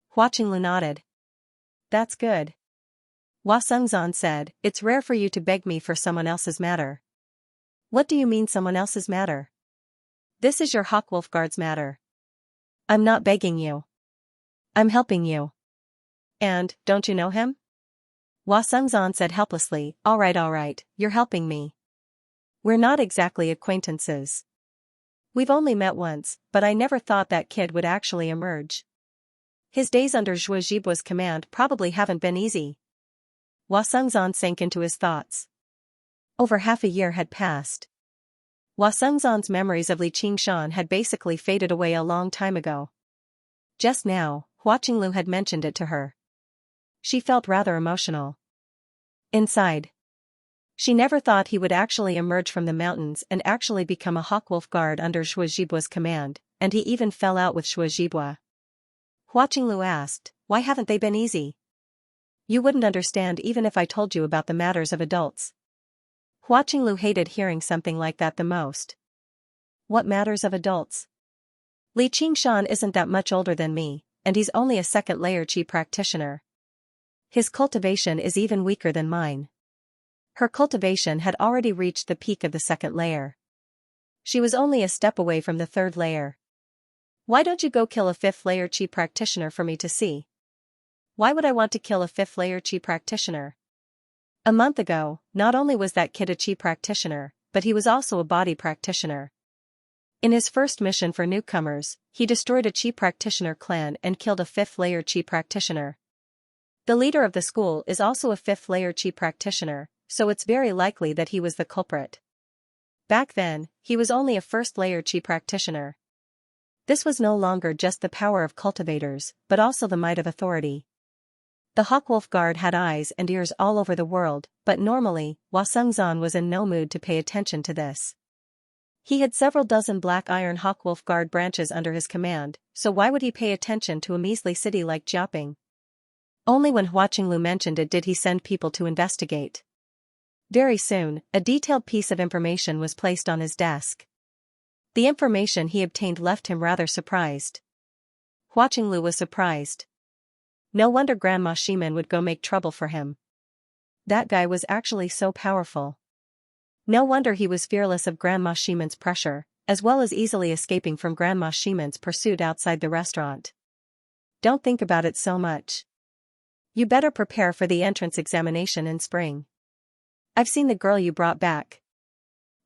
Hua Qinglu nodded. "That's good." Hua Sengzan said, "It's rare for you to beg me for someone else's matter." "What do you mean someone else's matter?" "This is your Hawkwolf Guard's matter." "I'm not begging you. I'm helping you." "And, don't you know him?" Hua Sengzan said helplessly, alright, you're helping me. We're not exactly acquaintances. We've only met once, but I never thought that kid would actually emerge. His days under Zhuozhibua's command probably haven't been easy." Hua Sengzan sank into his thoughts. Over half a year had passed. Hua Sengzan's memories of Li Qingshan had basically faded away a long time ago. Just now, Hua Qinglu had mentioned it to her. She felt rather emotional. Inside. She never thought he would actually emerge from the mountains and actually become a Hawkwolf Guard under Zhuozhibua's command, and he even fell out with Zhuozhibua. Hua Qinglu asked, "Why haven't they been easy?" "You wouldn't understand even if I told you about the matters of adults." Hua Qinglu hated hearing something like that the most. "What matters of adults?" "Li Qingshan isn't that much older than me, and he's only a second-layer Qi practitioner. His cultivation is even weaker than mine." Her cultivation had already reached the peak of the second layer. She was only a step away from the third layer. "Why don't you go kill a fifth-layer Qi practitioner for me to see?" "Why would I want to kill a fifth-layer Qi practitioner?" A month ago, not only was that kid a Qi practitioner, but he was also a body practitioner. In his first mission for newcomers, he destroyed a Qi practitioner clan and killed a fifth-layer Qi practitioner. The leader of the school is also a fifth-layer Qi practitioner, so it's very likely that he was the culprit. Back then, he was only a first-layer Qi practitioner. This was no longer just the power of cultivators, but also the might of authority. The Hawkwolf Guard had eyes and ears all over the world, but normally, Hua Sengzan was in no mood to pay attention to this. He had several dozen black iron Hawkwolf Guard branches under his command, so why would he pay attention to a measly city like Jiaping? Only when Hua Qinglu mentioned it did he send people to investigate. Very soon, a detailed piece of information was placed on his desk. The information he obtained left him rather surprised. Hua Qinglu was surprised. No wonder Grandma Shimin would go make trouble for him. That guy was actually so powerful. No wonder he was fearless of Grandma Shimin's pressure, as well as easily escaping from Grandma Shimin's pursuit outside the restaurant. Don't think about it so much. You better prepare for the entrance examination in spring. I've seen the girl you brought back.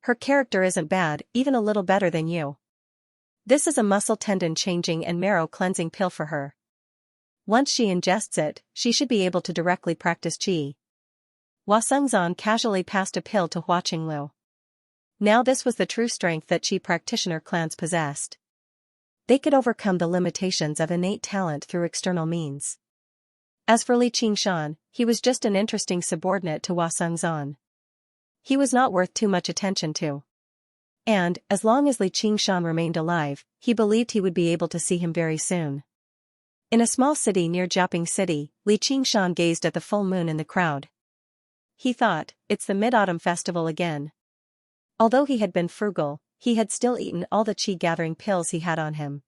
Her character isn't bad, even a little better than you. This is a muscle tendon changing and marrow cleansing pill for her. Once she ingests it, she should be able to directly practice Qi. Hua Sengzan casually passed a pill to Hua Qinglu. Now this was the true strength that Qi practitioner clans possessed. They could overcome the limitations of innate talent through external means. As for Li Qingshan, he was just an interesting subordinate to Hua Sengzan. He was not worth too much attention to. And, as long as Li Qingshan remained alive, he believed he would be able to see him very soon. In a small city near Jiaping City, Li Qingshan gazed at the full moon in the crowd. He thought, it's the Mid-Autumn Festival again. Although he had been frugal, he had still eaten all the Qi-gathering pills he had on him.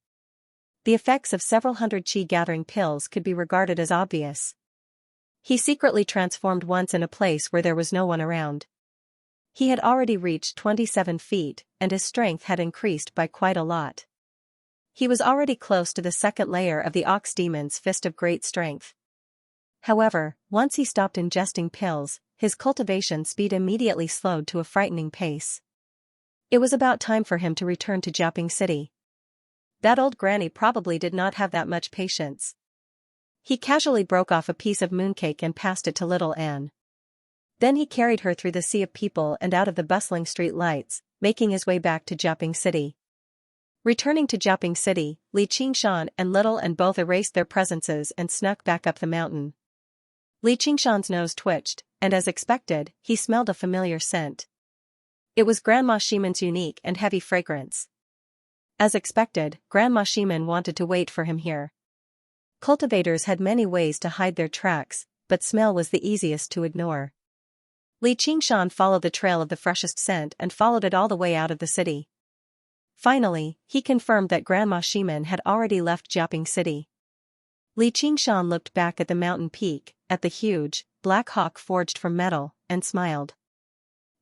The effects of several hundred Qi-gathering pills could be regarded as obvious. He secretly transformed once in a place where there was no one around. He had already reached 27 feet, and his strength had increased by quite a lot. He was already close to the second layer of the Ox Demon's Fist of Great Strength. However, once he stopped ingesting pills, his cultivation speed immediately slowed to a frightening pace. It was about time for him to return to Jiaping City. That old granny probably did not have that much patience. He casually broke off a piece of mooncake and passed it to little Anne. Then he carried her through the sea of people and out of the bustling street lights, making his way back to Jiaping City. Returning to Jiaping City, Li Qingshan and Little and both erased their presences and snuck back up the mountain. Li Qingshan's nose twitched, and as expected, he smelled a familiar scent. It was Grandma Shimon's unique and heavy fragrance. As expected, Grandma Shimon wanted to wait for him here. Cultivators had many ways to hide their tracks, but smell was the easiest to ignore. Li Qingshan followed the trail of the freshest scent and followed it all the way out of the city. Finally, he confirmed that Grandma Shimon had already left Jiaping City. Li Qingshan looked back at the mountain peak, at the huge, black hawk forged from metal, and smiled.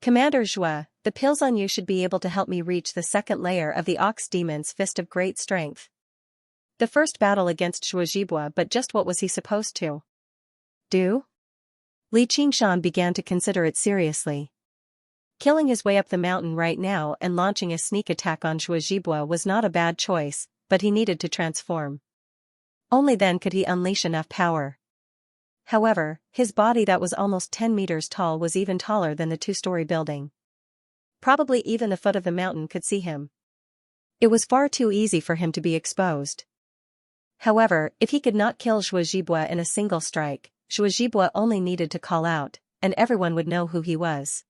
Commander Zhua, the pills on you should be able to help me reach the second layer of the Ox Demon's Fist of Great Strength. The first battle against Zhuozhibua, but just what was he supposed to do? Li Qingshan began to consider it seriously. Killing his way up the mountain right now and launching a sneak attack on Zhuozhibua was not a bad choice, but he needed to transform. Only then could he unleash enough power. However, his body that was almost 10 meters tall was even taller than the two-story building. Probably even the foot of the mountain could see him. It was far too easy for him to be exposed. However, if he could not kill Zhuozhibua in a single strike, Zhuozhibua only needed to call out, and everyone would know who he was.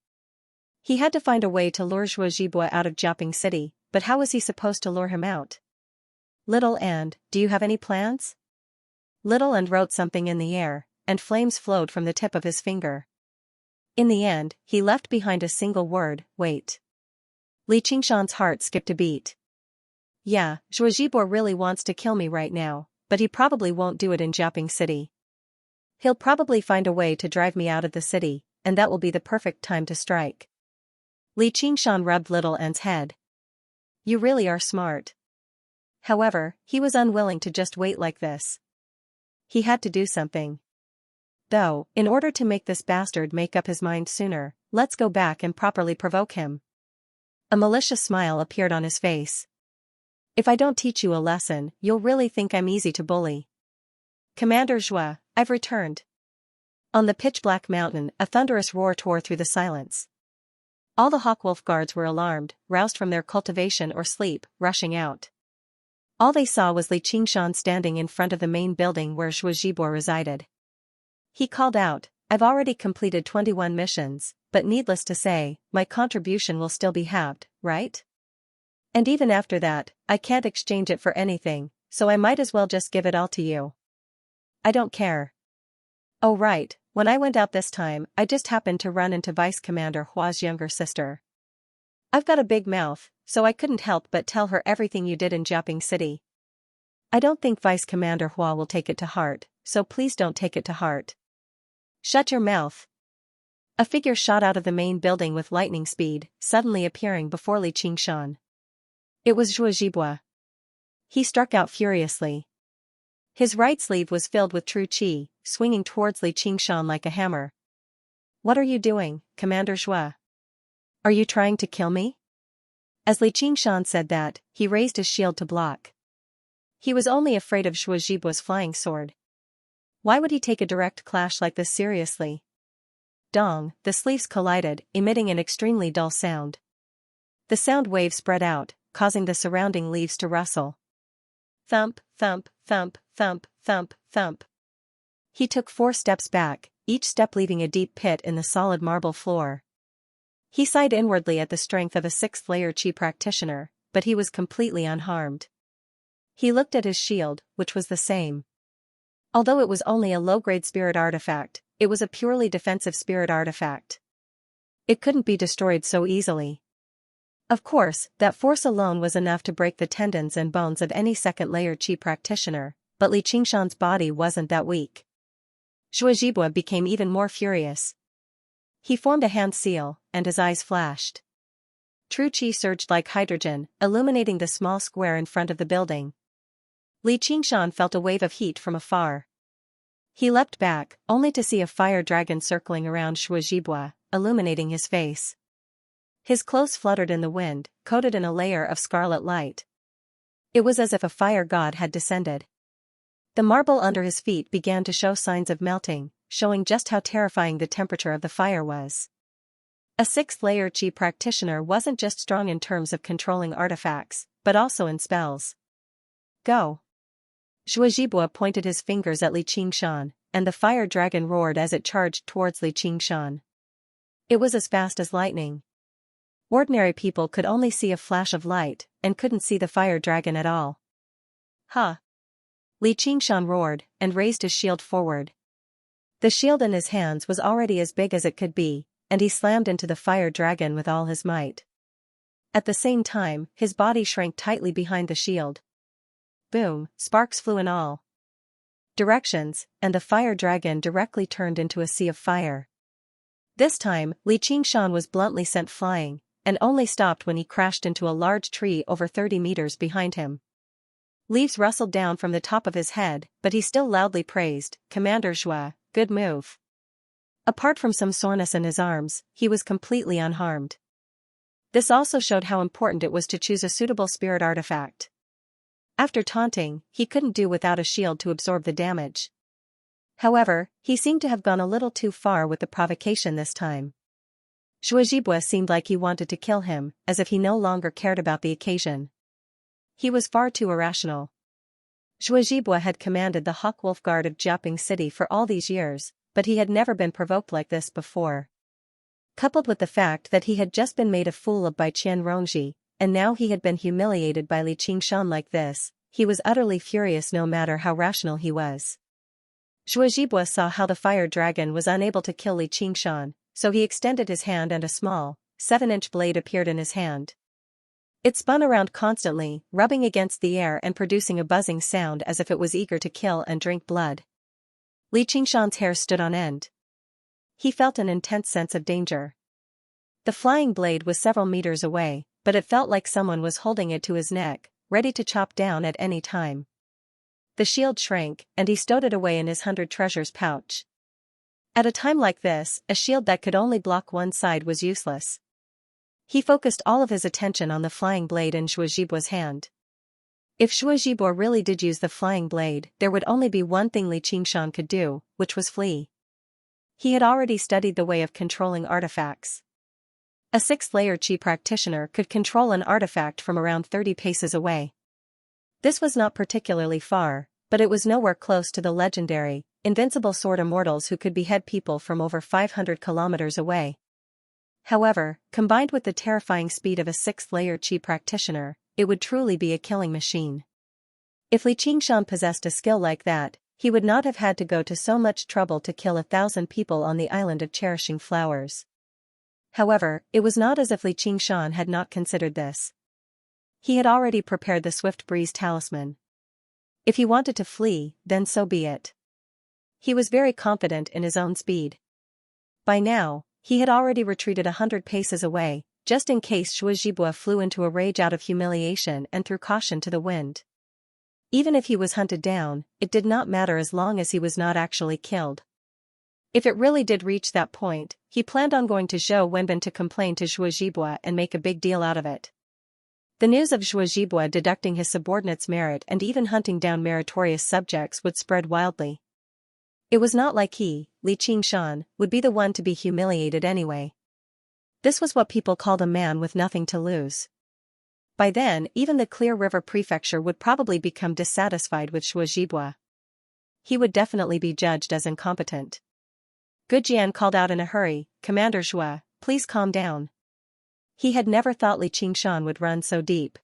He had to find a way to lure Zhuozhibua out of Jiaping City, but how was he supposed to lure him out? Little and, do you have any plans? Little and wrote something in the air, and flames flowed from the tip of his finger. In the end, he left behind a single word, wait. Li Qingshan's heart skipped a beat. Yeah, Zhuozhibua really wants to kill me right now, but he probably won't do it in Jiaping City. He'll probably find a way to drive me out of the city, and that will be the perfect time to strike. Li Qingshan rubbed Little N's head. You really are smart. However, he was unwilling to just wait like this. He had to do something. Though, in order to make this bastard make up his mind sooner, let's go back and properly provoke him. A malicious smile appeared on his face. If I don't teach you a lesson, you'll really think I'm easy to bully. Commander Zhua, I've returned. On the pitch-black mountain, a thunderous roar tore through the silence. All the Hawkwolf guards were alarmed, roused from their cultivation or sleep, rushing out. All they saw was Li Qingshan standing in front of the main building where Zhuozhibua resided. He called out, I've already completed 21 missions, but needless to say, my contribution will still be halved, right? And even after that, I can't exchange it for anything, so I might as well just give it all to you. I don't care. Oh right, when I went out this time, I just happened to run into Vice Commander Hua's younger sister. I've got a big mouth, so I couldn't help but tell her everything you did in Jiaping City. I don't think Vice Commander Hua will take it to heart, so please don't take it to heart. Shut your mouth. A figure shot out of the main building with lightning speed, suddenly appearing before Li Qingshan. It was Zhuozhibua. He struck out furiously. His right sleeve was filled with true qi, swinging towards Li Qingshan like a hammer. What are you doing, Commander Zhua? Are you trying to kill me? As Li Qingshan said that, he raised his shield to block. He was only afraid of Zhuozhibua's flying sword. Why would he take a direct clash like this seriously? Dong, the sleeves collided, emitting an extremely dull sound. The sound wave spread out, causing the surrounding leaves to rustle. Thump, thump, thump, thump, thump, thump. He took 4 steps back, each step leaving a deep pit in the solid marble floor. He sighed inwardly at the strength of a 6th-layer Qi practitioner, but he was completely unharmed. He looked at his shield, which was the same. Although it was only a low-grade spirit artifact, it was a purely defensive spirit artifact. It couldn't be destroyed so easily. Of course, that force alone was enough to break the tendons and bones of any 2nd-layer Qi practitioner, but Li Qingshan's body wasn't that weak. Zhuozhibua became even more furious. He formed a hand seal, and his eyes flashed. True Qi surged like hydrogen, illuminating the small square in front of the building. Li Qingshan felt a wave of heat from afar. He leapt back, only to see a fire dragon circling around Zhuozhibua, illuminating his face. His clothes fluttered in the wind, coated in a layer of scarlet light. It was as if a fire god had descended. The marble under his feet began to show signs of melting, showing just how terrifying the temperature of the fire was. A 6th-layer Qi practitioner wasn't just strong in terms of controlling artifacts, but also in spells. Go. Zhuozhibua pointed his fingers at Li Qingshan, and the fire dragon roared as it charged towards Li Qingshan. It was as fast as lightning. Ordinary people could only see a flash of light, and couldn't see the fire dragon at all. Ha! Li Qingshan roared, and raised his shield forward. The shield in his hands was already as big as it could be, and he slammed into the fire dragon with all his might. At the same time, his body shrank tightly behind the shield. Boom, sparks flew in all directions, and the fire dragon directly turned into a sea of fire. This time, Li Qingshan was bluntly sent flying, and only stopped when he crashed into a large tree over 30 meters behind him. Leaves rustled down from the top of his head, but he still loudly praised, "Commander Zhua, good move." Apart from some soreness in his arms, he was completely unharmed. This also showed how important it was to choose a suitable spirit artifact. After taunting, he couldn't do without a shield to absorb the damage. However, he seemed to have gone a little too far with the provocation this time. Zhuozhibua seemed like he wanted to kill him, as if he no longer cared about the occasion. He was far too irrational. Zhuozhibua had commanded the Hawkwolf Guard of Jiaping City for all these years, but he had never been provoked like this before. Coupled with the fact that he had just been made a fool of by Qian Rongji, and now he had been humiliated by Li Qingshan like this, he was utterly furious no matter how rational he was. Zhuozhibua saw how the fire dragon was unable to kill Li Qingshan, so he extended his hand and a small, 7-inch blade appeared in his hand. It spun around constantly, rubbing against the air and producing a buzzing sound as if it was eager to kill and drink blood. Li Qingshan's hair stood on end. He felt an intense sense of danger. The flying blade was several meters away, but it felt like someone was holding it to his neck, ready to chop down at any time. The shield shrank, and he stowed it away in his 100 treasures pouch. At a time like this, a shield that could only block one side was useless. He focused all of his attention on the flying blade in Zhuozhibua's hand. If Zhuozhibua really did use the flying blade, there would only be one thing Li Qingshan could do, which was flee. He had already studied the way of controlling artifacts. A 6th-layer Qi practitioner could control an artifact from around 30 paces away. This was not particularly far, but it was nowhere close to the legendary, invincible sword immortals who could behead people from over 500 kilometers away. However, combined with the terrifying speed of a 6th-layer Qi practitioner, it would truly be a killing machine. If Li Qingshan possessed a skill like that, he would not have had to go to so much trouble to kill 1,000 people on the island of Cherishing Flowers. However, it was not as if Li Qingshan had not considered this. He had already prepared the Swift Breeze talisman. If he wanted to flee, then so be it. He was very confident in his own speed. By now, he had already retreated 100 paces away, just in case Zhuozhibua flew into a rage out of humiliation and threw caution to the wind. Even if he was hunted down, it did not matter as long as he was not actually killed. If it really did reach that point, he planned on going to Zhou Wenbin to complain to Zhuozhibua and make a big deal out of it. The news of Zhuozhibua deducting his subordinates' merit and even hunting down meritorious subjects would spread wildly. It was not like he, Li Qingshan, would be the one to be humiliated anyway. This was what people called a man with nothing to lose. By then, even the Clear River Prefecture would probably become dissatisfied with Zhuozhibua. He would definitely be judged as incompetent. Gujian called out in a hurry, "Commander Zhua, please calm down." He had never thought Li Qingshan would run so deep.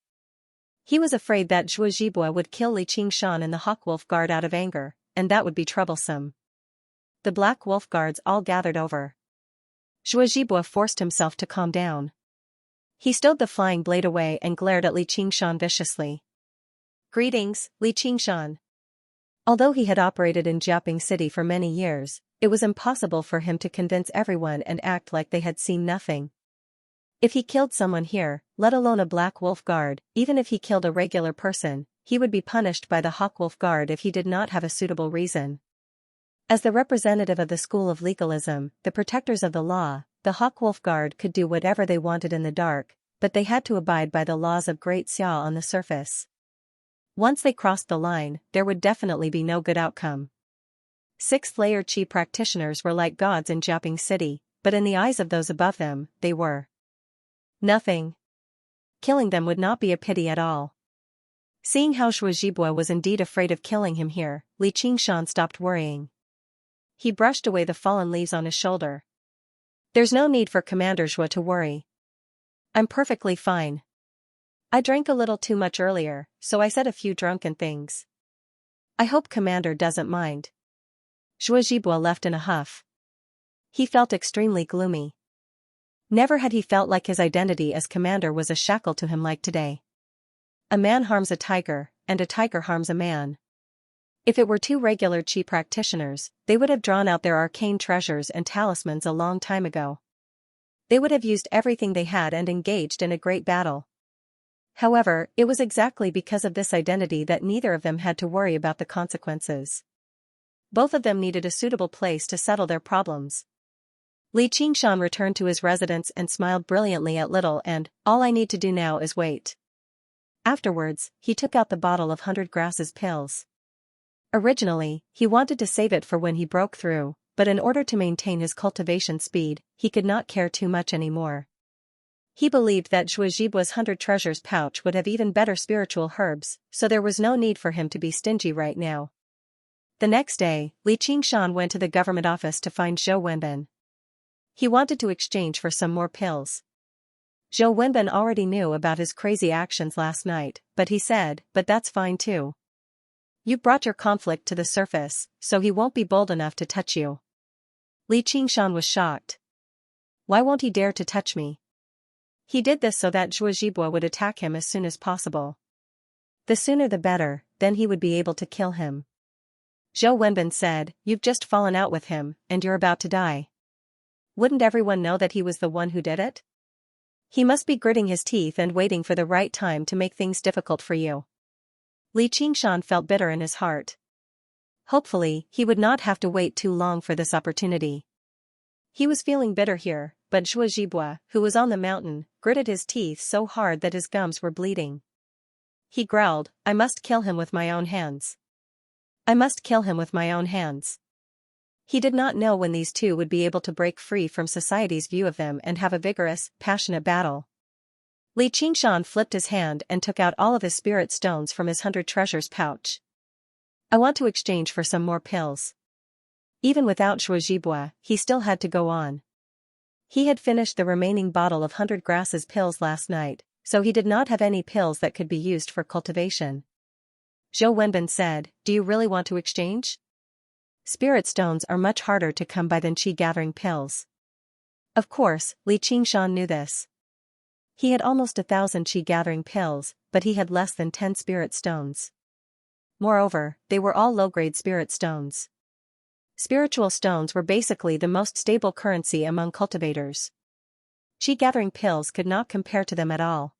He was afraid that Zhuozhibua would kill Li Qingshan and the Hawkwolf Guard out of anger, and that would be troublesome. The Black Wolf Guards all gathered over. Zhuozhibua forced himself to calm down. He stowed the flying blade away and glared at Li Qingshan viciously. "Greetings, Li Qingshan." Although he had operated in Jiaping City for many years, it was impossible for him to convince everyone and act like they had seen nothing. If he killed someone here, let alone a Black Wolf Guard, even if he killed a regular person, he would be punished by the Hawkwolf Guard if he did not have a suitable reason. As the representative of the school of legalism, the protectors of the law, the Hawkwolf Guard could do whatever they wanted in the dark, but they had to abide by the laws of Great Xia on the surface. Once they crossed the line, there would definitely be no good outcome. 6th-layer Qi practitioners were like gods in Jiaping City, but in the eyes of those above them, they were nothing. killing them would not be a pity at all. Seeing how Shuazibua was indeed afraid of killing him here, Li Qingshan stopped worrying. He brushed away the fallen leaves on his shoulder. There's no need for Commander Zhua to worry. I'm perfectly fine. I drank a little too much earlier, so I said a few drunken things. I hope Commander doesn't mind. Shuazibua left in a huff. He felt extremely gloomy. Never had he felt like his identity as commander was a shackle to him like today. A man harms a tiger, and a tiger harms a man. If it were two regular Qi practitioners, they would have drawn out their arcane treasures and talismans a long time ago. They would have used everything they had and engaged in a great battle. However, it was exactly because of this identity that neither of them had to worry about the consequences. Both of them needed a suitable place to settle their problems. Li Qingshan returned to his residence and smiled brilliantly at Little and, all I need to do now is wait. Afterwards, he took out the bottle of 100 grasses pills. Originally, he wanted to save it for when he broke through, but in order to maintain his cultivation speed, he could not care too much anymore. He believed that Shuajibua's 100 treasures pouch would have even better spiritual herbs, so there was no need for him to be stingy right now. The next day, Li Qingshan went to the government office to find Zhou Wenbin. He wanted to exchange for some more pills. Zhou Wenbin already knew about his crazy actions last night, but he said, but that's fine too. You brought your conflict to the surface, so he won't be bold enough to touch you. Li Qingshan was shocked. Why won't he dare to touch me? He did this so that Shuazibua would attack him as soon as possible. The sooner the better, then he would be able to kill him. Zhou Wenbin said, you've just fallen out with him, and you're about to die. Wouldn't everyone know that he was the one who did it? He must be gritting his teeth and waiting for the right time to make things difficult for you. Li Qingshan felt bitter in his heart. Hopefully, he would not have to wait too long for this opportunity. He was feeling bitter here, but Shuazibua, who was on the mountain, gritted his teeth so hard that his gums were bleeding. He growled, I must kill him with my own hands. I must kill him with my own hands. He did not know when these two would be able to break free from society's view of them and have a vigorous, passionate battle. Li Qingshan flipped his hand and took out all of his spirit stones from his 100 treasures pouch. I want to exchange for some more pills. Even without Shuazibua, he still had to go on. He had finished the remaining bottle of 100 grasses pills last night, so he did not have any pills that could be used for cultivation. Zhou Wenbin said, do you really want to exchange? Spirit stones are much harder to come by than Qi gathering pills. Of course, Li Qingshan knew this. He had almost 1,000 Qi gathering pills, but he had less than 10 spirit stones. Moreover, they were all low-grade spirit stones. Spiritual stones were basically the most stable currency among cultivators. Qi gathering pills could not compare to them at all.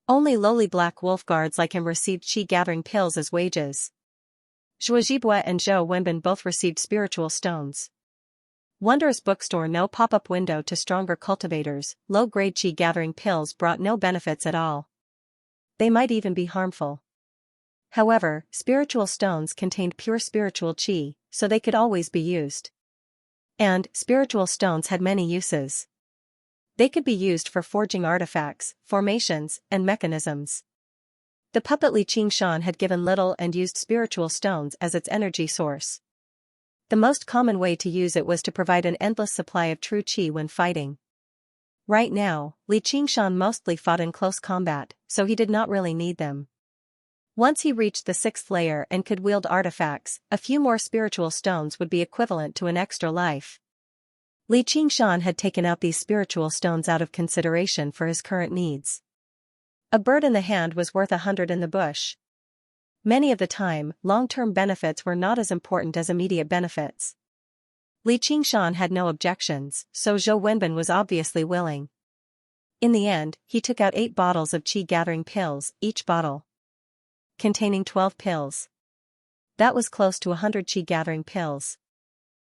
Only lowly black wolf guards like him received Qi gathering pills as wages. Shuazibua and Zhou Wenbin both received spiritual stones. Wondrous bookstore. No pop-up window to stronger cultivators. Low-grade Qi gathering pills brought no benefits at all. They might even be harmful. However, spiritual stones contained pure spiritual Qi, so they could always be used. And, spiritual stones had many uses. They could be used for forging artifacts, formations, and mechanisms. The puppet Li Qingshan had given Little and used spiritual stones as its energy source. The most common way to use it was to provide an endless supply of true Qi when fighting. Right now, Li Qingshan mostly fought in close combat, so he did not really need them. Once he reached the 6th layer and could wield artifacts, a few more spiritual stones would be equivalent to an extra life. Li Qingshan had taken out these spiritual stones out of consideration for his current needs. A bird in the hand was worth 100 in the bush. Many of the time, long-term benefits were not as important as immediate benefits. Li Qingshan had no objections, so Zhou Wenbin was obviously willing. In the end, he took out 8 bottles of Qi gathering pills, each bottle containing 12 pills. That was close to 100 Qi gathering pills.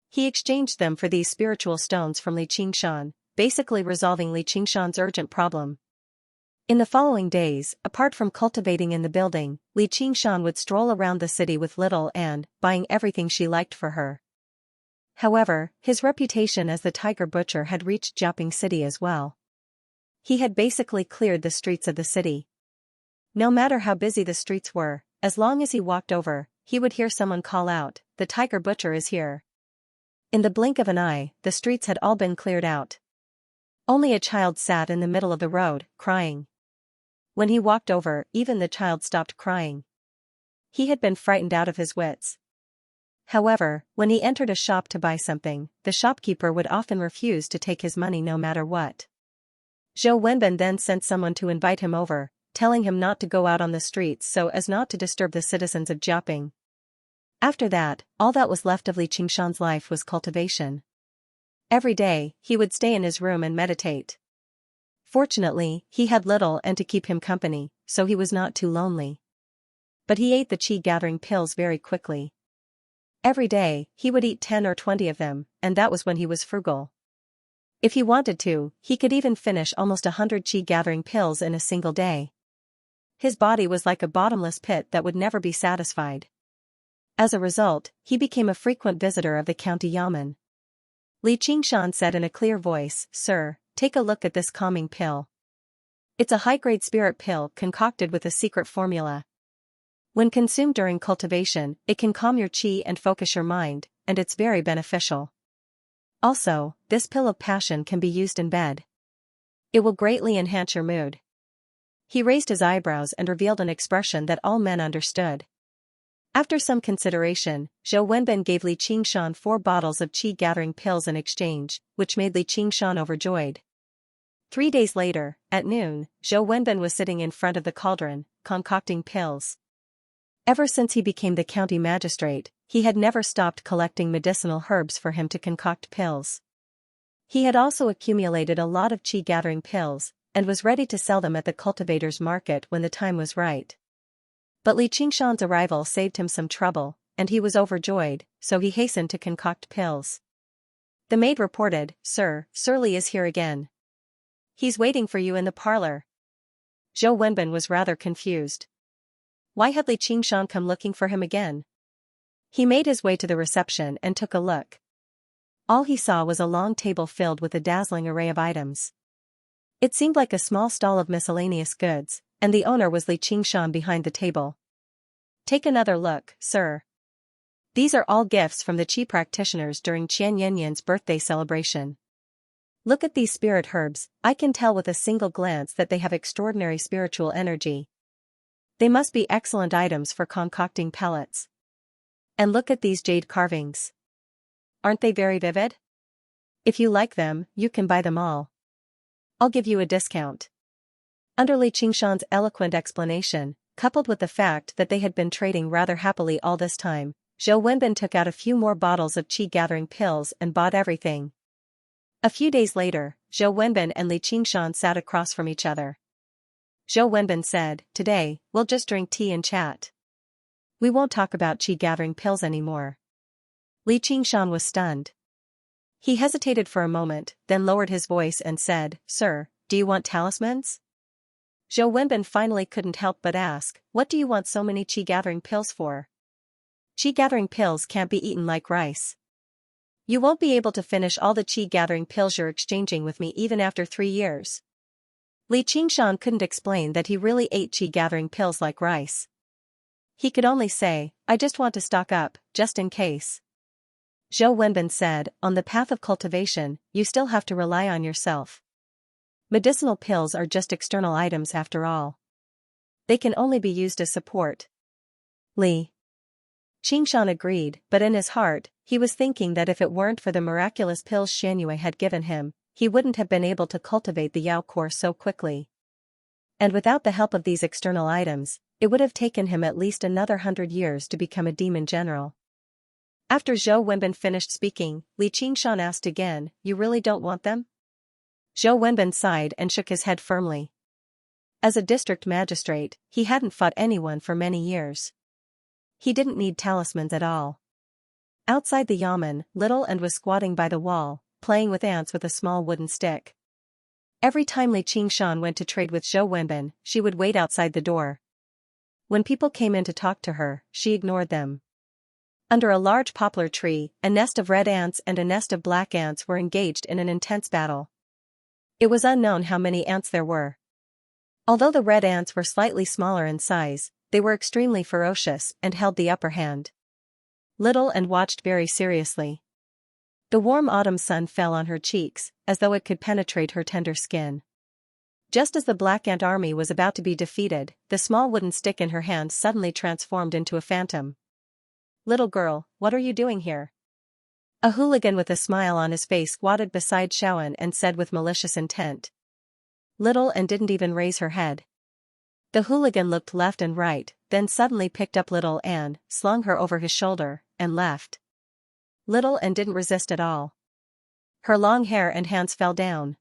He exchanged them for these spiritual stones from Li Qingshan, basically resolving Li Qingshan's urgent problem. In the following days, apart from cultivating in the building, Li Qingshan would stroll around the city with Little and, buying everything she liked for her. However, his reputation as the Tiger Butcher had reached Jiaoping City as well. He had basically cleared the streets of the city. No matter how busy the streets were, as long as he walked over, he would hear someone call out, "The tiger butcher is here." In the blink of an eye, the streets had all been cleared out. Only a child sat in the middle of the road, crying. When he walked over, even the child stopped crying. He had been frightened out of his wits. However, when he entered a shop to buy something, the shopkeeper would often refuse to take his money no matter what. Zhou Wenbin then sent someone to invite him over, telling him not to go out on the streets so as not to disturb the citizens of Jiaping. After that, all that was left of Li Qingshan's life was cultivation. Every day, he would stay in his room and meditate. Fortunately, he had little and to keep him company, so he was not too lonely. But he ate the qi-gathering pills very quickly. Every day, he would eat 10 or 20 of them, and that was when he was frugal. If he wanted to, he could even finish almost 100 qi-gathering pills in a single day. His body was like a bottomless pit that would never be satisfied. As a result, he became a frequent visitor of the county yamen. Li Qingshan said in a clear voice, "Sir, take a look at this calming pill. It's a high-grade spirit pill concocted with a secret formula. When consumed during cultivation, it can calm your qi and focus your mind, and it's very beneficial. Also, this pill of passion can be used in bed. It will greatly enhance your mood." He raised his eyebrows and revealed an expression that all men understood. After some consideration, Zhou Wenbin gave Li Qingshan 4 bottles of qi-gathering pills in exchange, which made Li Qingshan overjoyed. 3 days later, at noon, Zhou Wenbin was sitting in front of the cauldron, concocting pills. Ever since he became the county magistrate, he had never stopped collecting medicinal herbs for him to concoct pills. He had also accumulated a lot of qi-gathering pills, and was ready to sell them at the cultivators' market when the time was right. But Li Qingshan's arrival saved him some trouble, and he was overjoyed, so he hastened to concoct pills. The maid reported, Sir Li is here again. He's waiting for you in the parlor." Zhou Wenbin was rather confused. Why had Li Qingshan come looking for him again? He made his way to the reception and took a look. All he saw was a long table filled with a dazzling array of items. It seemed like a small stall of miscellaneous goods, and the owner was Li Qingshan behind the table. "Take another look, sir. These are all gifts from the qi practitioners during Qian Yanyan's birthday celebration. Look at these spirit herbs, I can tell with a single glance that they have extraordinary spiritual energy. They must be excellent items for concocting pellets. And look at these jade carvings. Aren't they very vivid? If you like them, you can buy them all. I'll give you a discount." Under Li Qingshan's eloquent explanation, coupled with the fact that they had been trading rather happily all this time, Zhou Wenbin took out a few more bottles of qi-gathering pills and bought everything. A few days later, Zhou Wenbin and Li Qingshan sat across from each other. Zhou Wenbin said, "Today, we'll just drink tea and chat. We won't talk about qi-gathering pills anymore." Li Qingshan was stunned. He hesitated for a moment, then lowered his voice and said, "Sir, do you want talismans?" Zhou Wenbin finally couldn't help but ask, "What do you want so many qi-gathering pills for?" "Qi-gathering pills can't be eaten like rice. You won't be able to finish all the qi-gathering pills you're exchanging with me even after 3 years." Li Qingshan couldn't explain that he really ate qi-gathering pills like rice. He could only say, "I just want to stock up, just in case." Zhou Wenbin said, "On the path of cultivation, you still have to rely on yourself. Medicinal pills are just external items after all. They can only be used as support." Li Qingshan agreed, but in his heart, he was thinking that if it weren't for the miraculous pills Xianxia had given him, he wouldn't have been able to cultivate the Yao core so quickly. And without the help of these external items, it would have taken him at least another 100 years to become a demon general. After Zhou Wenbin finished speaking, Li Qingshan asked again, "You really don't want them?" Zhou Wenbin sighed and shook his head firmly. As a district magistrate, he hadn't fought anyone for many years. He didn't need talismans at all. Outside the yamen, Little and was squatting by the wall, playing with ants with a small wooden stick. Every time Li Qingshan went to trade with Zhou Wenbin, she would wait outside the door. When people came in to talk to her, she ignored them. Under a large poplar tree, a nest of red ants and a nest of black ants were engaged in an intense battle. It was unknown how many ants there were. Although the red ants were slightly smaller in size, they were extremely ferocious and held the upper hand. Little and watched very seriously. The warm autumn sun fell on her cheeks, as though it could penetrate her tender skin. Just as the black ant army was about to be defeated, the small wooden stick in her hand suddenly transformed into a phantom. "Little girl, what are you doing here?" A hooligan with a smile on his face squatted beside Xiaoan and said with malicious intent. Little and didn't even raise her head. The hooligan looked left and right, then suddenly picked up Little Anne, slung her over his shoulder, and left. Little Anne didn't resist at all. Her long hair and hands fell down.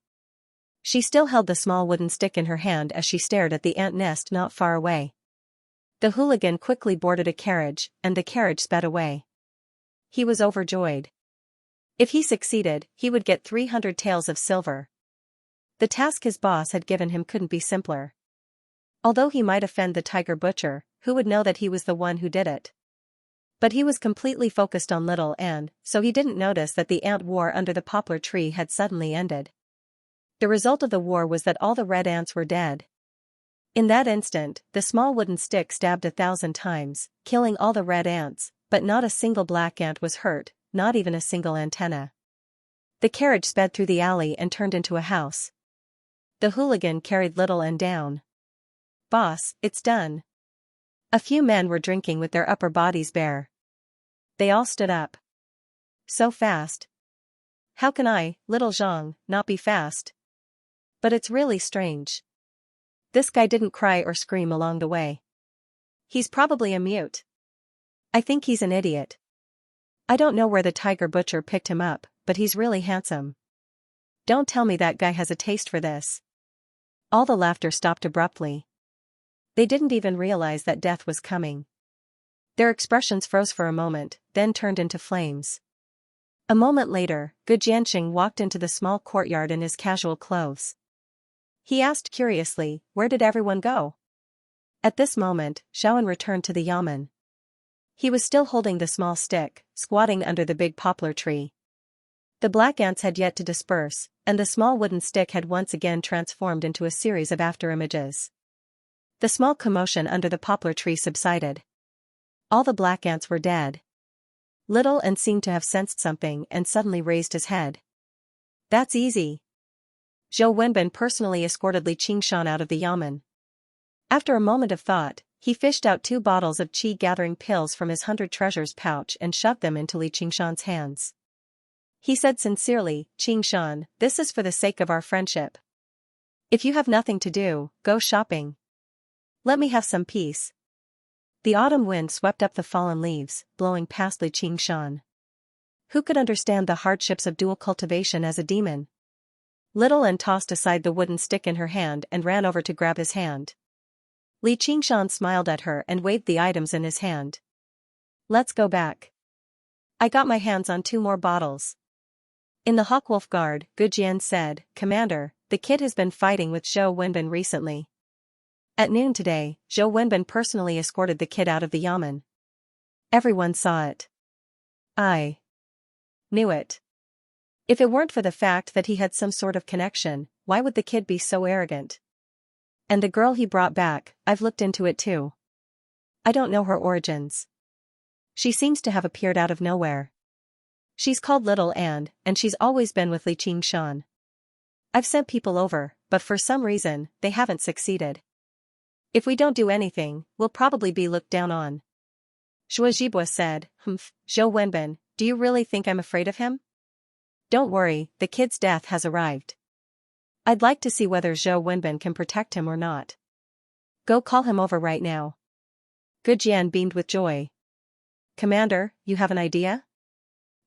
She still held the small wooden stick in her hand as she stared at the ant nest not far away. The hooligan quickly boarded a carriage, and the carriage sped away. He was overjoyed. If he succeeded, he would get 300 taels of silver. The task his boss had given him couldn't be simpler. Although he might offend the tiger butcher, who would know that he was the one who did it? But he was completely focused on Little Anne, so he didn't notice that the ant war under the poplar tree had suddenly ended. The result of the war was that all the red ants were dead. In that instant, the small wooden stick stabbed 1,000 times, killing all the red ants, but not a single black ant was hurt, not even a single antenna. The carriage sped through the alley and turned into a house. The hooligan carried Little Anne down. "Boss, it's done." A few men were drinking with their upper bodies bare. They all stood up. "So fast. How can I, little Zhang, not be fast? But it's really strange. This guy didn't cry or scream along the way. He's probably a mute. I think he's an idiot. I don't know where the tiger butcher picked him up, but he's really handsome. Don't tell me that guy has a taste for this." All the laughter stopped abruptly. They didn't even realize that death was coming. Their expressions froze for a moment, then turned into flames. A moment later, Gu Jianxing walked into the small courtyard in his casual clothes. He asked curiously, "Where did everyone go?" At this moment, Xiaoan returned to the yamen. He was still holding the small stick, squatting under the big poplar tree. The black ants had yet to disperse, and the small wooden stick had once again transformed into a series of afterimages. The small commotion under the poplar tree subsided. All the black ants were dead. Little Anne seemed to have sensed something and suddenly raised his head. "That's easy." Zhou Wenbin personally escorted Li Qingshan out of the yamen. After a moment of thought, he fished out 2 bottles of qi-gathering pills from his 100 treasures pouch and shoved them into Li Qingshan's hands. He said sincerely, "Qingshan, this is for the sake of our friendship. If you have nothing to do, go shopping. Let me have some peace." The autumn wind swept up the fallen leaves, blowing past Li Qingshan. Who could understand the hardships of dual cultivation as a demon? Little Anne tossed aside the wooden stick in her hand and ran over to grab his hand. Li Qingshan smiled at her and waved the items in his hand. "Let's go back. I got my hands on 2 more bottles." In the Hawkwolf Guard, Gu Jian said, "Commander, the kid has been fighting with Zhou Wenbin recently." At noon today, Zhou Wenbin personally escorted the kid out of the yamen. Everyone saw it. I knew it. If it weren't for the fact that he had some sort of connection, why would the kid be so arrogant? And the girl he brought back, I've looked into it too. I don't know her origins. She seems to have appeared out of nowhere. She's called Little Anne, and she's always been with Li Qingshan. I've sent people over, but for some reason, they haven't succeeded. If we don't do anything, we'll probably be looked down on." Zhuo Zhibua said, Zhou Wenbin, do you really think I'm afraid of him? Don't worry, the kid's death has arrived. I'd like to see whether Zhou Wenbin can protect him or not. Go call him over right now." Gu Jian beamed with joy. "Commander, you have an idea?"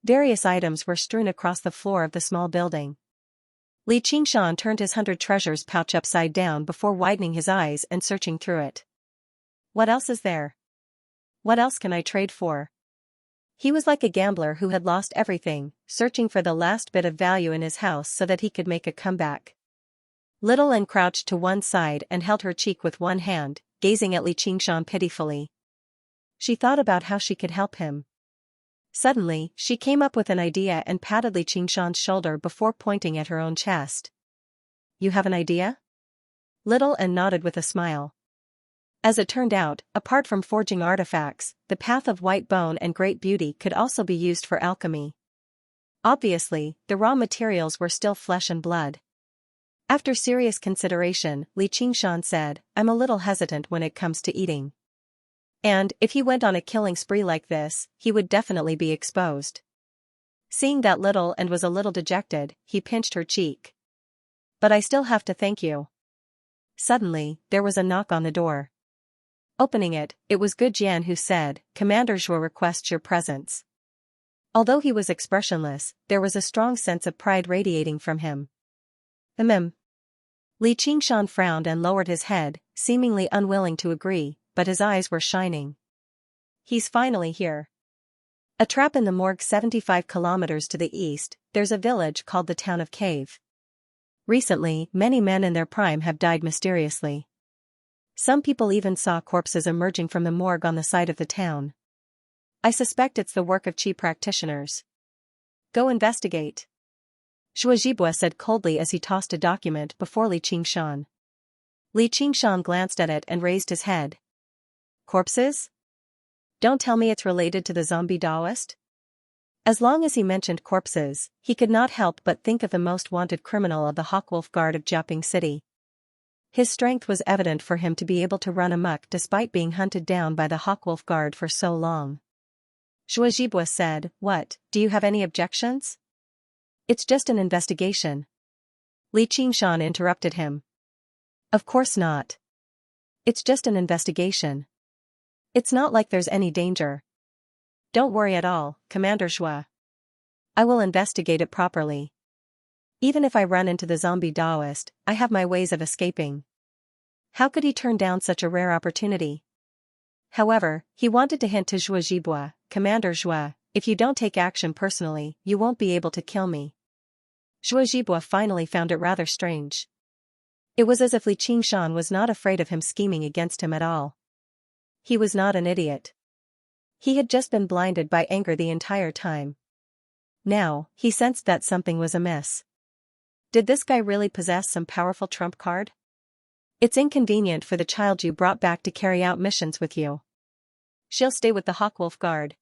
Various items were strewn across the floor of the small building. Li Qingshan turned his 100 treasures pouch upside down before widening his eyes and searching through it. "What else is there? What else can I trade for?" He was like a gambler who had lost everything, searching for the last bit of value in his house so that he could make a comeback. Little Anne crouched to one side and held her cheek with one hand, gazing at Li Qingshan pitifully. She thought about how she could help him. Suddenly, she came up with an idea and patted Li Qingshan's shoulder before pointing at her own chest. you have an idea? Little N nodded with a smile. As it turned out, apart from forging artifacts, the path of white bone and great beauty could also be used for alchemy. Obviously, the raw materials were still flesh and blood. After serious consideration, Li Qingshan said, I'm a little hesitant when it comes to eating. And, if he went on a killing spree like this, he would definitely be exposed. Seeing that Little and was a little dejected, he pinched her cheek. But I still have to thank you. Suddenly, there was a knock on the door. Opening it, it was Gu Jian who said, Commander Zhuo requests your presence. Although he was expressionless, there was a strong sense of pride radiating from him. Li Qingshan frowned and lowered his head, seemingly unwilling to agree, but his eyes were shining. He's finally here. A trap in the morgue 75 kilometers to the east, there's a village called the Town of Cave. Recently, many men in their prime have died mysteriously. Some people even saw corpses emerging from the morgue on the side of the town. I suspect it's the work of Qi practitioners. Go investigate. Zhuo Zhibue said coldly as he tossed a document before Li Qingshan. Li Qingshan glanced at it and raised his head. Corpses? Don't tell me it's related to the zombie Taoist? As long as he mentioned corpses, he could not help but think of the most wanted criminal of the Hawkwolf Guard of Jiaping City. His strength was evident for him to be able to run amok despite being hunted down by the Hawkwolf Guard for so long. Zhuo Zhibue said, What, do you have any objections? It's just an investigation. Li Qingshan interrupted him. Of course not. It's just an investigation. It's not like there's any danger. Don't worry at all, Commander Zhuo. I will investigate it properly. Even if I run into the zombie Taoist, I have my ways of escaping. How could he turn down such a rare opportunity? However, he wanted to hint to Zhuo Zhibue, Commander Zhuo, if you don't take action personally, you won't be able to kill me. Zhuo Zhibue finally found it rather strange. It was as if Li Qingshan was not afraid of him scheming against him at all. He was not an idiot. He had just been blinded by anger the entire time. Now, he sensed that something was amiss. Did this guy really possess some powerful trump card? It's inconvenient for the child you brought back to carry out missions with you. She'll stay with the Hawkwolf Guard.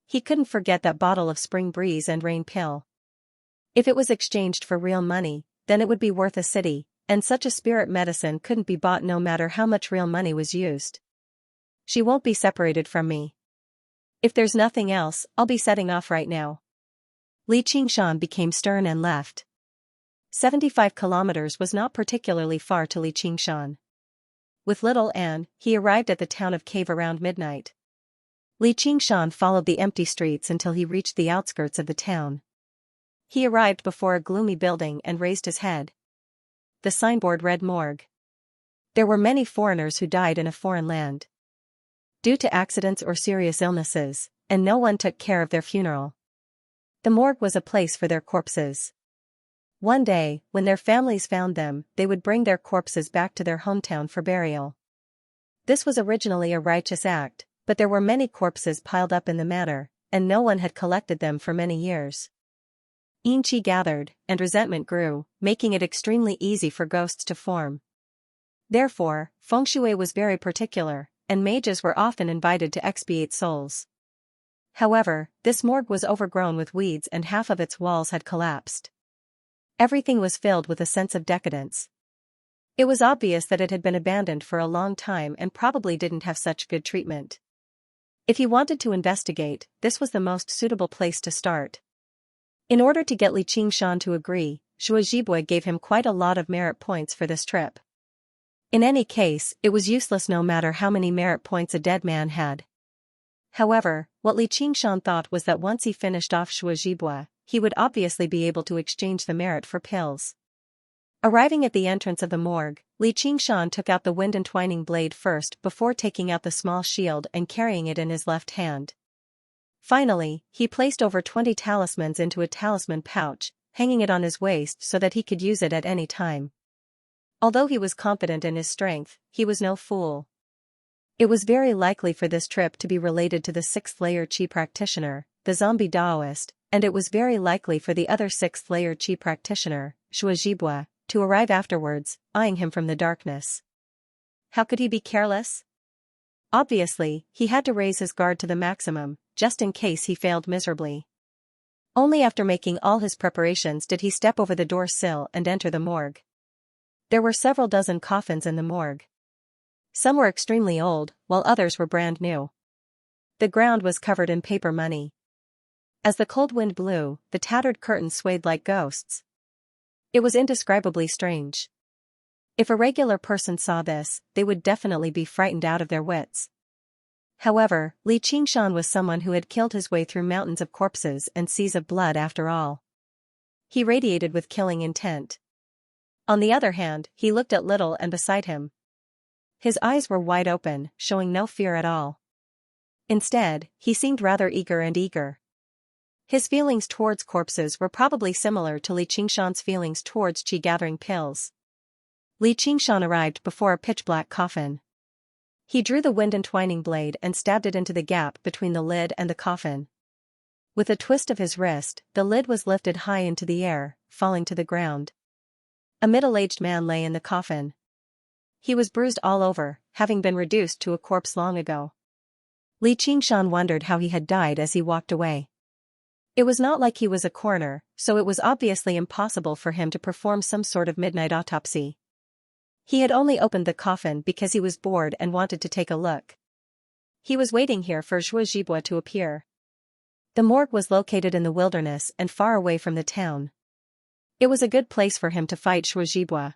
He couldn't forget that bottle of spring breeze and rain pill. If it was exchanged for real money, then it would be worth a city, and such a spirit medicine couldn't be bought no matter how much real money was used. She won't be separated from me. If there's nothing else, I'll be setting off right now. Li Qingshan became stern and left. 75 kilometers was not particularly far to Li Qingshan. With Little Anne, he arrived at the Town of Cave around midnight. Li Qingshan followed the empty streets until he reached the outskirts of the town. He arrived before a gloomy building and raised his head. The signboard read Morgue. There were many foreigners who died in a foreign land due to accidents or serious illnesses, and no one took care of their funeral. The morgue was a place for their corpses. One day, when their families found them, they would bring their corpses back to their hometown for burial. This was originally a righteous act, but there were many corpses piled up in the manor, and no one had collected them for many years. Qi gathered, and resentment grew, making it extremely easy for ghosts to form. Therefore, feng shui was very particular, and mages were often invited to expiate souls. However, this morgue was overgrown with weeds and half of its walls had collapsed. Everything was filled with a sense of decadence. It was obvious that it had been abandoned for a long time and probably didn't have such good treatment. If he wanted to investigate, this was the most suitable place to start. In order to get Li Qingshan to agree, Zhuo Zhibue gave him quite a lot of merit points for this trip. In any case, it was useless no matter how many merit points a dead man had. However, what Li Qingshan thought was that once he finished off Zhuo Zhibue, he would obviously be able to exchange the merit for pills. Arriving at the entrance of the morgue, Li Qingshan took out the wind-entwining blade first before taking out the small shield and carrying it in his left hand. Finally, he placed over 20 talismans into a talisman pouch, hanging it on his waist so that he could use it at any time. Although he was confident in his strength, he was no fool. It was very likely for this trip to be related to the 6th-layer Qi practitioner, the zombie Taoist, and it was very likely for the other 6th-layer Qi practitioner, Zhuo Zhibue, to arrive afterwards, eyeing him from the darkness. How could he be careless? Obviously, he had to raise his guard to the maximum, just in case he failed miserably. Only after making all his preparations did he step over the door sill and enter the morgue. There were several dozen coffins in the morgue. Some were extremely old, while others were brand new. The ground was covered in paper money. As the cold wind blew, the tattered curtains swayed like ghosts. It was indescribably strange. If a regular person saw this, they would definitely be frightened out of their wits. However, Li Qingshan was someone who had killed his way through mountains of corpses and seas of blood after all. He radiated with killing intent. On the other hand, he looked at Little and beside him. His eyes were wide open, showing no fear at all. Instead, he seemed rather eager. His feelings towards corpses were probably similar to Li Qingshan's feelings towards qi-gathering pills. Li Qingshan arrived before a pitch-black coffin. He drew the wind-entwining blade and stabbed it into the gap between the lid and the coffin. With a twist of his wrist, the lid was lifted high into the air, falling to the ground. A middle-aged man lay in the coffin. He was bruised all over, having been reduced to a corpse long ago. Li Qingshan wondered how he had died as he walked away. It was not like he was a coroner, so it was obviously impossible for him to perform some sort of midnight autopsy. He had only opened the coffin because he was bored and wanted to take a look. He was waiting here for Zhuo Zhibua to appear. The morgue was located in the wilderness and far away from the town. It was a good place for him to fight Zhuo Zhibua.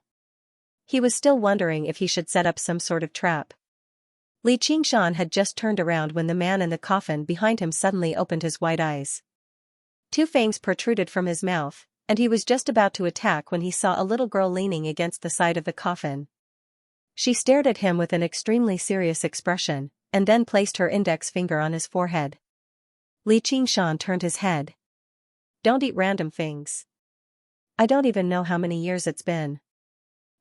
He was still wondering if he should set up some sort of trap. Li Qingshan had just turned around when the man in the coffin behind him suddenly opened his wide eyes. Two fangs protruded from his mouth, and he was just about to attack when he saw a little girl leaning against the side of the coffin. She stared at him with an extremely serious expression, and then placed her index finger on his forehead. Li Qingshan turned his head. "Don't eat random things. I don't even know how many years it's been."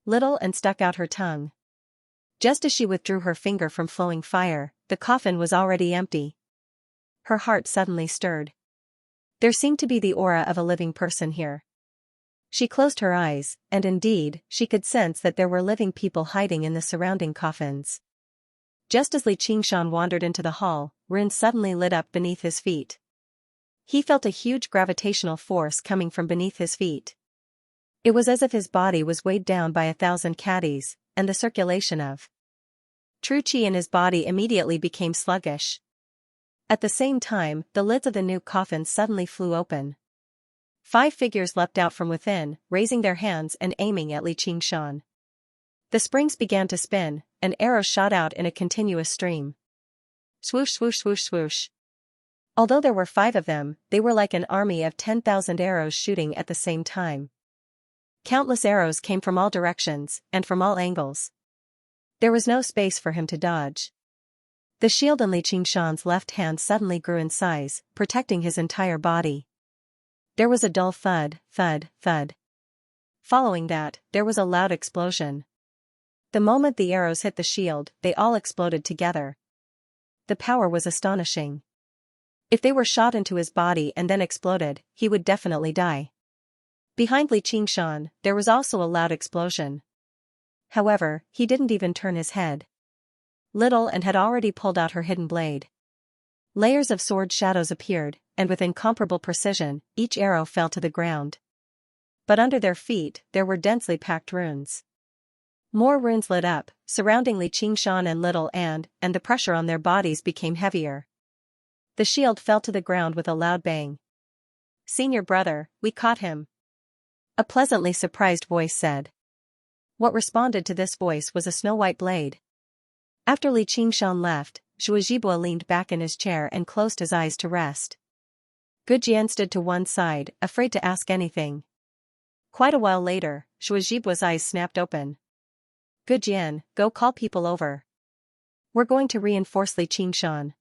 Little and stuck out her tongue. Just as she withdrew her finger from flowing fire, the coffin was already empty. Her heart suddenly stirred. There seemed to be the aura of a living person here. She closed her eyes, and indeed, she could sense that there were living people hiding in the surrounding coffins. Just as Li Qingshan wandered into the hall, runes suddenly lit up beneath his feet. He felt a huge gravitational force coming from beneath his feet. It was as if his body was weighed down by 1,000 caddies, and the circulation of true qi in his body immediately became sluggish. At the same time, the lids of the new coffin suddenly flew open. 5 figures leapt out from within, raising their hands and aiming at Li Qingshan. The springs began to spin, and arrows shot out in a continuous stream. Swoosh swoosh swoosh swoosh. Although there were 5 of them, they were like an army of 10,000 arrows shooting at the same time. Countless arrows came from all directions, and from all angles. There was no space for him to dodge. The shield in Li Qingshan's left hand suddenly grew in size, protecting his entire body. There was a dull thud, thud, thud. Following that, there was a loud explosion. The moment the arrows hit the shield, they all exploded together. The power was astonishing. If they were shot into his body and then exploded, he would definitely die. Behind Li Qingshan, there was also a loud explosion. However, he didn't even turn his head. Little and had already pulled out her hidden blade. Layers of sword shadows appeared, and with incomparable precision, each arrow fell to the ground. But under their feet, there were densely packed runes. More runes lit up, surrounding Li Qingshan and Little and the pressure on their bodies became heavier. The shield fell to the ground with a loud bang. "Senior brother, we caught him," a pleasantly surprised voice said. What responded to this voice was a snow-white blade. After Li Qingshan left, Zhuo Zhibua leaned back in his chair and closed his eyes to rest. Gujian stood to one side, afraid to ask anything. Quite a while later, Zhuo Zhibua's eyes snapped open. "Gujian, go call people over. We're going to reinforce Li Qingshan."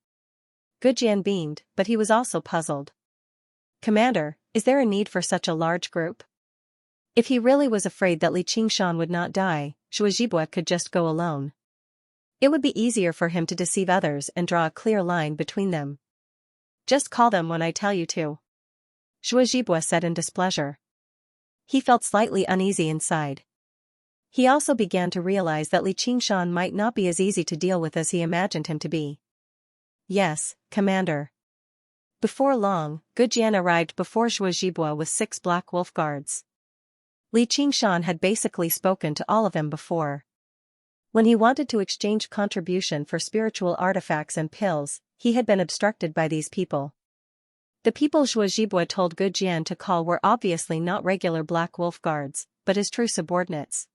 Gujian beamed, but he was also puzzled. "Commander, is there a need for such a large group?" If he really was afraid that Li Qingshan would not die, Zhuo Zhibua could just go alone. It would be easier for him to deceive others and draw a clear line between them. "Just call them when I tell you to," Zhuo Zhibua said in displeasure. He felt slightly uneasy inside. He also began to realize that Li Qingshan might not be as easy to deal with as he imagined him to be. Yes, Commander. Before long, Gujian arrived before Zhuozhibua with 6 black wolf guards. Li Qingshan had basically spoken to all of them before. When he wanted to exchange contribution for spiritual artifacts and pills, he had been obstructed by these people. The people Zhuozhibua told Gujian to call were obviously not regular black wolf guards, but his true subordinates.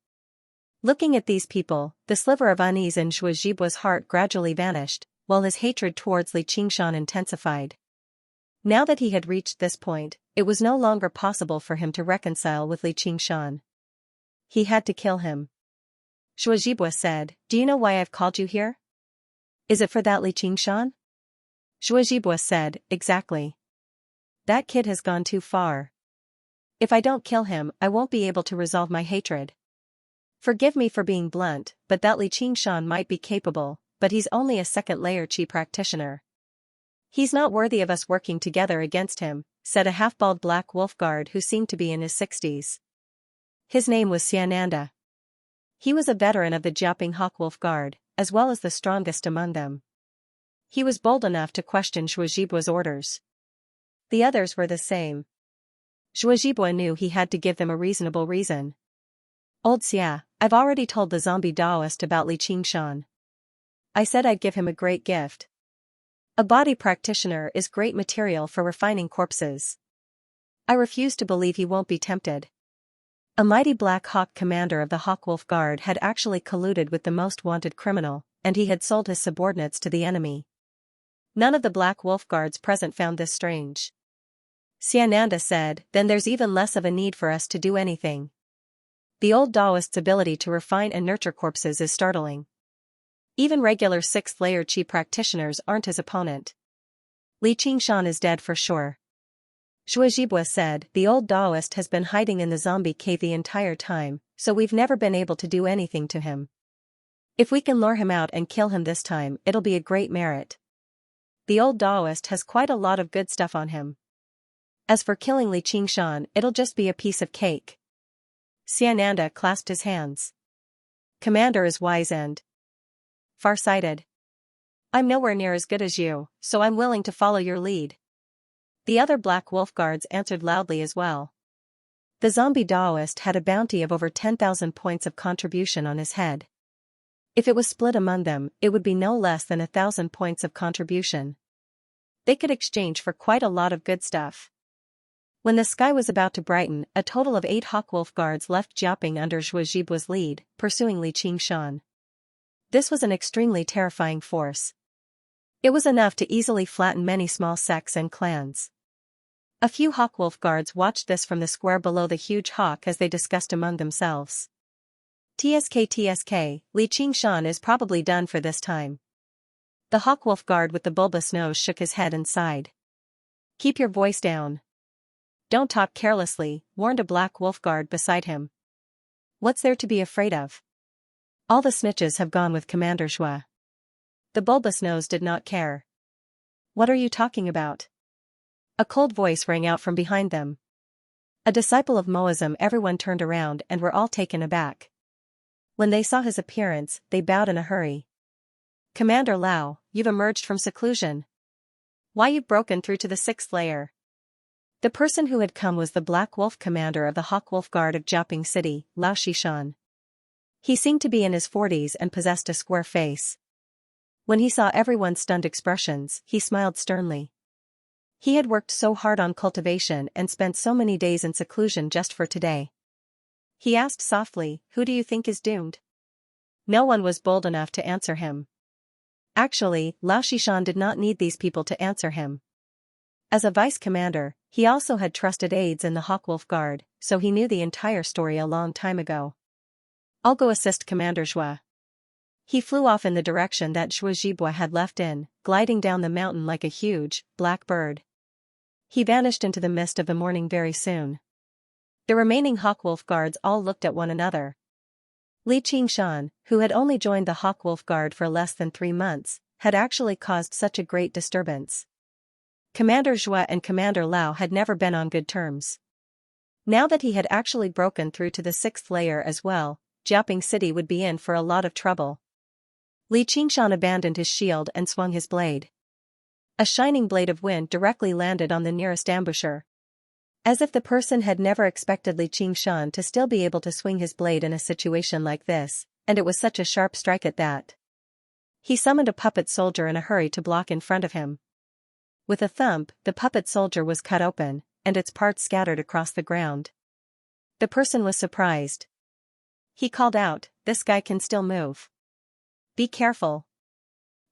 Looking at these people, the sliver of unease in Zhuozhibua's heart gradually vanished, while his hatred towards Li Qingshan intensified. Now that he had reached this point, it was no longer possible for him to reconcile with Li Qingshan. He had to kill him. Zhuozhibua said, "Do you know why I've called you here? Is it for that Li Qingshan?" Zhuozhibua said, "Exactly. That kid has gone too far. If I don't kill him, I won't be able to resolve my hatred. Forgive me for being blunt, but that Li Qingshan might be capable, but he's only a second-layer Qi practitioner. He's not worthy of us working together against him," said a half-bald black wolf guard who seemed to be in his 60s. His name was Xianxia. He was a veteran of the Jiaping Hawkwolf Guard, as well as the strongest among them. He was bold enough to question Zhuozhibua's orders. The others were the same. Zhuozhibua knew he had to give them a reasonable reason. "Old Xia, I've already told the zombie Taoist about Li Qingshan. I said I'd give him a great gift. A body practitioner is great material for refining corpses. I refuse to believe he won't be tempted." A mighty Black Hawk commander of the Hawkwolf Guard had actually colluded with the most wanted criminal, and he had sold his subordinates to the enemy. None of the Black Wolf Guards present found this strange. Xianxia said, "Then there's even less of a need for us to do anything. The old Taoist's ability to refine and nurture corpses is startling. Even regular 6th-layer Qi practitioners aren't his opponent. Li Qingshan is dead for sure." Zhuozhibua said, "The old Taoist has been hiding in the zombie cave the entire time, so we've never been able to do anything to him. If we can lure him out and kill him this time, it'll be a great merit. The old Taoist has quite a lot of good stuff on him. As for killing Li Qingshan, it'll just be a piece of cake." Xianxia clasped his hands. "Commander is wise and far-sighted. I'm nowhere near as good as you, so I'm willing to follow your lead." The other Black Wolf Guards answered loudly as well. The zombie Taoist had a bounty of over 10,000 points of contribution on his head. If it was split among them, it would be no less than 1,000 points of contribution. They could exchange for quite a lot of good stuff. When the sky was about to brighten, a total of 8 Hawkwolf Guards left Jiaping under Zhuozhibua's lead, pursuing Li Qingshan. This was an extremely terrifying force. It was enough to easily flatten many small sects and clans. A few Hawkwolf Guards watched this from the square below the huge hawk as they discussed among themselves. TSK, Li Qingshan is probably done for this time." The Hawkwolf Guard with the bulbous nose shook his head and sighed. "Keep your voice down. Don't talk carelessly," warned a Black Wolf Guard beside him. "What's there to be afraid of? All the snitches have gone with Commander Zhua." The bulbous nose did not care. "What are you talking about?" A cold voice rang out from behind them. A disciple of Moism. Everyone turned around and were all taken aback. When they saw his appearance, they bowed in a hurry. "Commander Lao, you've emerged from seclusion. Why, you've broken through to the 6th layer." The person who had come was the Black Wolf commander of the Hawkwolf Guard of Jiaping City, Lao Shishan. He seemed to be in his 40s and possessed a square face. When he saw everyone's stunned expressions, he smiled sternly. He had worked so hard on cultivation and spent so many days in seclusion just for today. He asked softly, "Who do you think is doomed?" No one was bold enough to answer him. Actually, Lao Shishan did not need these people to answer him. As a vice-commander, he also had trusted aides in the Hawkwolf Guard, so he knew the entire story a long time ago. "I'll go assist Commander Zhua." He flew off in the direction that Zhuozhibua had left in, gliding down the mountain like a huge, black bird. He vanished into the mist of the morning very soon. The remaining Hawkwolf Guards all looked at one another. Li Qingshan, who had only joined the Hawkwolf Guard for less than 3 months, had actually caused such a great disturbance. Commander Zhua and Commander Lao had never been on good terms. Now that he had actually broken through to the 6th layer as well, Jiaoping City would be in for a lot of trouble. Li Qingshan abandoned his shield and swung his blade. A shining blade of wind directly landed on the nearest ambusher. As if the person had never expected Li Qingshan to still be able to swing his blade in a situation like this, and it was such a sharp strike at that. He summoned a puppet soldier in a hurry to block in front of him. With a thump, the puppet soldier was cut open, and its parts scattered across the ground. The person was surprised. He called out, "This guy can still move. Be careful."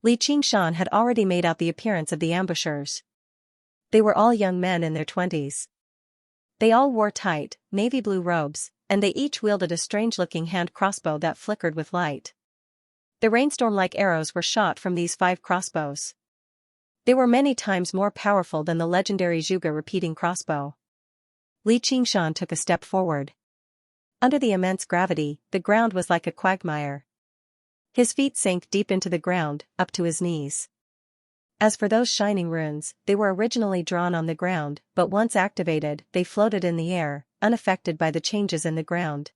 Li Qingshan had already made out the appearance of the ambushers. They were all young men in their 20s. They all wore tight, navy blue robes, and they each wielded a strange-looking hand crossbow that flickered with light. The rainstorm-like arrows were shot from these 5 crossbows. They were many times more powerful than the legendary Zhuge repeating crossbow. Li Qingshan took a step forward. Under the immense gravity, the ground was like a quagmire. His feet sank deep into the ground, up to his knees. As for those shining runes, they were originally drawn on the ground, but once activated, they floated in the air, unaffected by the changes in the ground.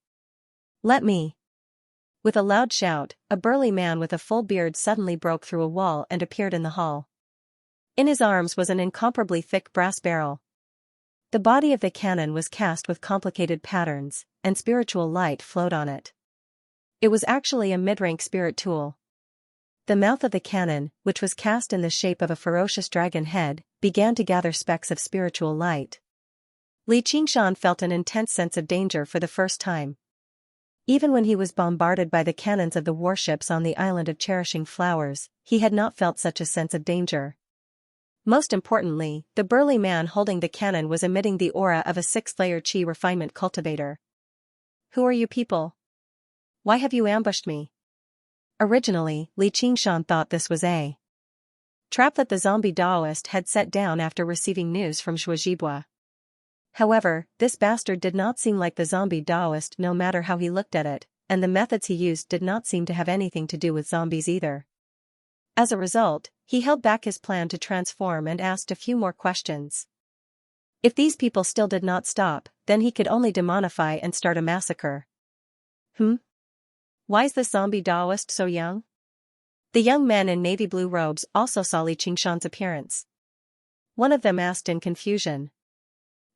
"Let me!" With a loud shout, a burly man with a full beard suddenly broke through a wall and appeared in the hall. In his arms was an incomparably thick brass barrel. The body of the cannon was cast with complicated patterns, and spiritual light flowed on it. It was actually a mid-rank spirit tool. The mouth of the cannon, which was cast in the shape of a ferocious dragon head, began to gather specks of spiritual light. Li Qingshan felt an intense sense of danger for the first time. Even when he was bombarded by the cannons of the warships on the island of Cherishing Flowers, he had not felt such a sense of danger. Most importantly, the burly man holding the cannon was emitting the aura of a 6th-layer Qi refinement cultivator. "Who are you people? Why have you ambushed me?" Originally, Li Qingshan thought this was a trap that the zombie Daoist had set down after receiving news from Zhuozhibua. However, this bastard did not seem like the zombie Daoist no matter how he looked at it, and the methods he used did not seem to have anything to do with zombies either. As a result, he held back his plan to transform and asked a few more questions. If these people still did not stop, then he could only demonify and start a massacre. Why is the zombie Daoist so young? The young men in navy blue robes also saw Li Qingshan's appearance. One of them asked in confusion.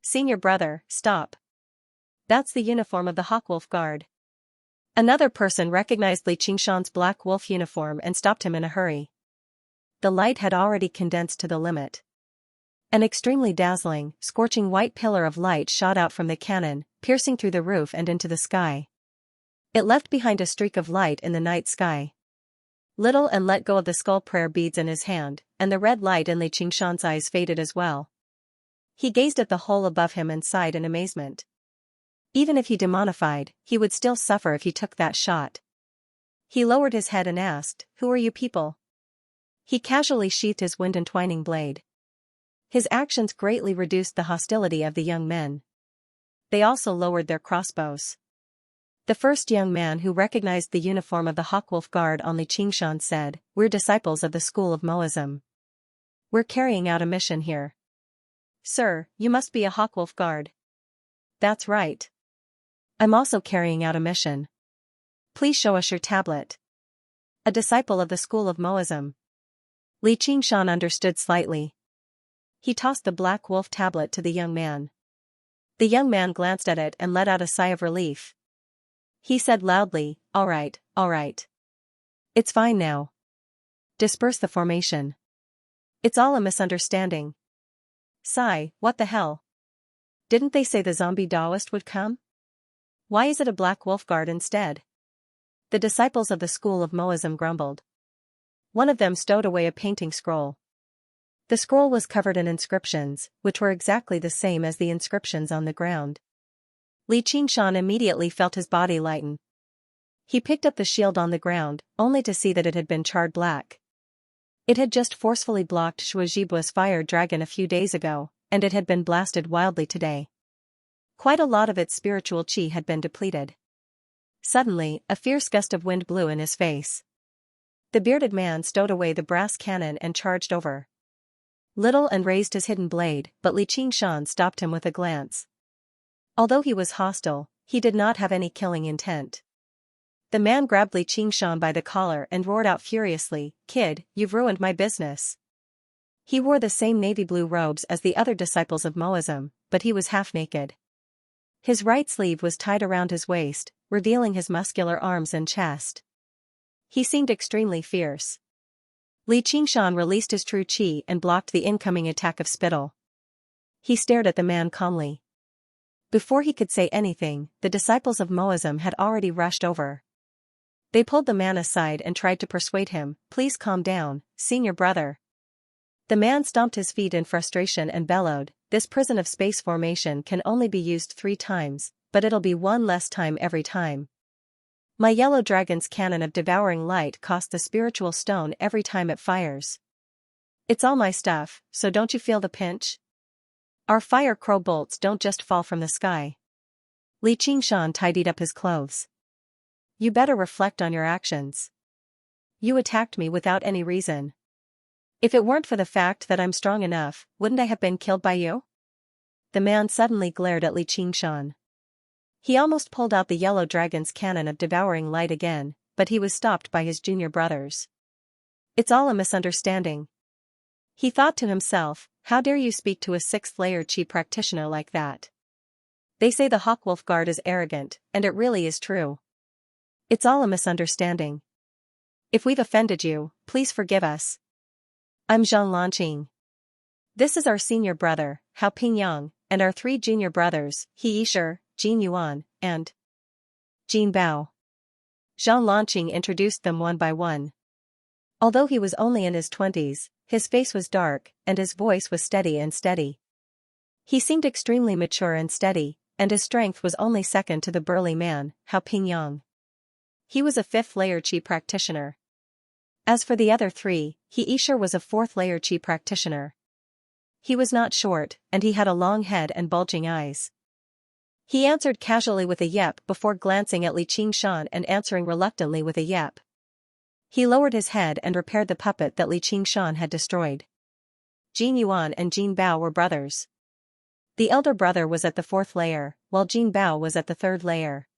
"Senior brother, stop. That's the uniform of the Hawkwolf Guard." Another person recognized Li Qingshan's black wolf uniform and stopped him in a hurry. The light had already condensed to the limit. An extremely dazzling, scorching white pillar of light shot out from the cannon, piercing through the roof and into the sky. It left behind a streak of light in the night sky. Little and let go of the skull prayer beads in his hand, and the red light in Li Qingshan's eyes faded as well. He gazed at the hole above him and sighed in amazement. Even if he demonified, he would still suffer if he took that shot. He lowered his head and asked, "Who are you people?" He casually sheathed his wind-entwining blade. His actions greatly reduced the hostility of the young men. They also lowered their crossbows. The first young man who recognized the uniform of the Hawkwolf Guard on Li Qingshan said, "We're disciples of the school of Moism. We're carrying out a mission here." "Sir, you must be a Hawkwolf Guard." "That's right. I'm also carrying out a mission. Please show us your tablet." "A disciple of the school of Moism." Li Qingshan understood slightly. He tossed the black wolf tablet to the young man. The young man glanced at it and let out a sigh of relief. He said loudly, all right. It's fine now. Disperse the formation. It's all a misunderstanding." "Sigh, what the hell? Didn't they say the zombie Daoist would come? Why is it a black wolf guard instead?" The disciples of the school of Moism grumbled. One of them stowed away a painting scroll. The scroll was covered in inscriptions, which were exactly the same as the inscriptions on the ground. Li Qingshan immediately felt his body lighten. He picked up the shield on the ground, only to see that it had been charred black. It had just forcefully blocked Zhuozhibua's fire dragon a few days ago, and it had been blasted wildly today. Quite a lot of its spiritual qi had been depleted. Suddenly, a fierce gust of wind blew in his face. The bearded man stowed away the brass cannon and charged over. Little and raised his hidden blade, but Li Qingshan stopped him with a glance. Although he was hostile, he did not have any killing intent. The man grabbed Li Qingshan by the collar and roared out furiously, "Kid, you've ruined my business." He wore the same navy blue robes as the other disciples of Moism, but he was half naked. His right sleeve was tied around his waist, revealing his muscular arms and chest. He seemed extremely fierce. Li Qingshan released his true qi and blocked the incoming attack of spittle. He stared at the man calmly. Before he could say anything, the disciples of Moism had already rushed over. They pulled the man aside and tried to persuade him, "Please calm down, senior brother." The man stomped his feet in frustration and bellowed, "This prison of space formation can only be used 3 times, but it'll be 1 less time every time. My yellow dragon's cannon of devouring light costs the spiritual stone every time it fires. It's all my stuff, so don't you feel the pinch? Our fire crow bolts don't just fall from the sky." Li Qingshan tidied up his clothes. "You better reflect on your actions. You attacked me without any reason. If it weren't for the fact that I'm strong enough, wouldn't I have been killed by you?" The man suddenly glared at Li Qingshan. He almost pulled out the yellow dragon's cannon of devouring light again, but he was stopped by his junior brothers. "It's all a misunderstanding." He thought to himself, "How dare you speak to a 6th layer qi practitioner like that? They say the Hawkwolf Guard is arrogant, and it really is true. It's all a misunderstanding. If we've offended you, please forgive us. I'm Xianxia. This is our senior brother, Hao Pingyang, and our 3 junior brothers, He Yishir, Jin Yuan, and Jin Bao." Xianxia introduced them one by one. Although he was only in his 20s, his face was dark, and his voice was steady. He seemed extremely mature and steady, and his strength was only second to the burly man, Hao Pingyang. He was a 5th layer qi practitioner. As for the other 3, He Yishir was a 4th layer qi practitioner. He was not short, and he had a long head and bulging eyes. He answered casually with a yep before glancing at Li Qingshan and answering reluctantly with a yep. He lowered his head and repaired the puppet that Li Qingshan had destroyed. Jin Yuan and Jin Bao were brothers. The elder brother was at the 4th layer, while Jin Bao was at the 3rd layer.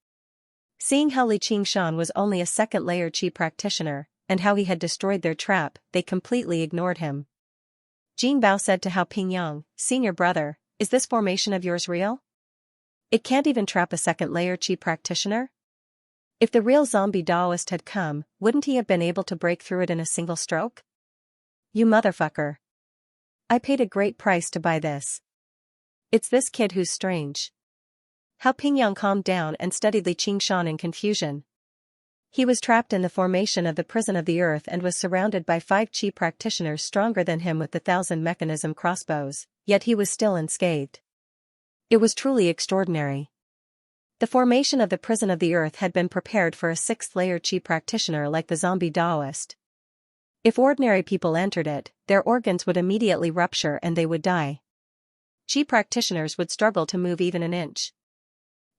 Seeing how Li Qingshan was only a 2nd layer qi practitioner, and how he had destroyed their trap, they completely ignored him. Jin Bao said to Hao Pingyang, "Senior brother, is this formation of yours real? It can't even trap a 2nd layer qi practitioner? If the real zombie Daoist had come, wouldn't he have been able to break through it in a single stroke? You motherfucker. I paid a great price to buy this. It's this kid who's strange." Hao Pingyang calmed down and studied Li Qingshan in confusion. He was trapped in the formation of the prison of the earth and was surrounded by 5 qi practitioners stronger than him with the 1,000 mechanism crossbows, yet he was still unscathed. It was truly extraordinary. The formation of the prison of the earth had been prepared for a 6th layer qi practitioner like the zombie Daoist. If ordinary people entered it, their organs would immediately rupture and they would die. Qi practitioners would struggle to move even an inch.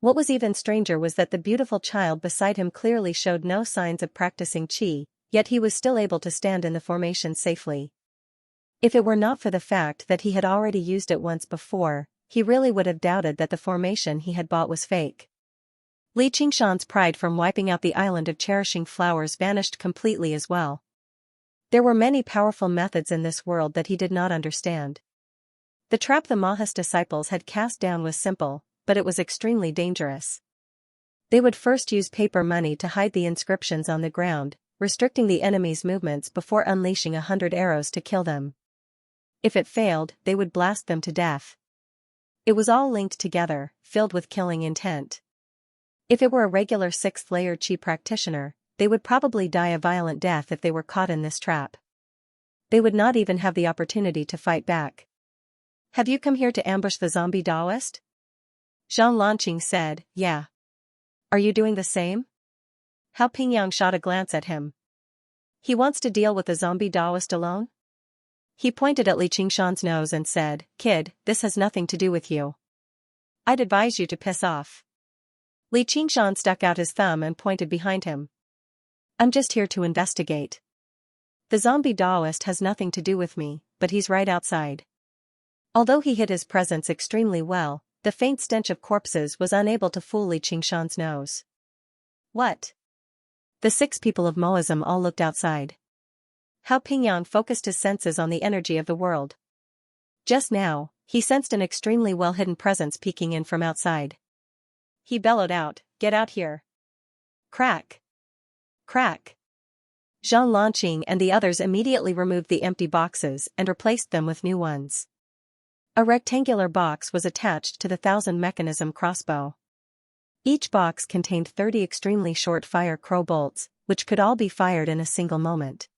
What was even stranger was that the beautiful child beside him clearly showed no signs of practicing qi, yet he was still able to stand in the formation safely. If it were not for the fact that he had already used it once before, he really would have doubted that the formation he had bought was fake. Li Qingshan's pride from wiping out the island of cherishing flowers vanished completely as well. There were many powerful methods in this world that he did not understand. The trap the Maha's disciples had cast down was simple, but it was extremely dangerous. They would first use paper money to hide the inscriptions on the ground, restricting the enemy's movements before unleashing 100 arrows to kill them. If it failed, they would blast them to death. It was all linked together, filled with killing intent. If it were a regular 6th layer qi practitioner, they would probably die a violent death if they were caught in this trap. They would not even have the opportunity to fight back. "Have you come here to ambush the zombie Daoist?" Xianxia said, "Yeah. Are you doing the same?" Hao Pingyang shot a glance at him. "He wants to deal with the zombie Daoist alone?" He pointed at Li Qingshan's nose and said, "Kid, this has nothing to do with you. I'd advise you to piss off." Li Qingshan stuck out his thumb and pointed behind him. "I'm just here to investigate. The zombie Daoist has nothing to do with me, but he's right outside." Although he hid his presence extremely well, The faint stench of corpses was unable to fool Li Qingshan's nose. What? The 6 people of Moism all looked outside. Hao Pingyang focused his senses on the energy of the world. Just now, he sensed an extremely well-hidden presence peeking in from outside. He bellowed out, "Get out here!" Crack! Crack! Zhang Lanqing and the others immediately removed the empty boxes and replaced them with new ones. A rectangular box was attached to the 1000 mechanism crossbow. Each box contained 30 extremely short fire crow bolts, which could all be fired in a single moment.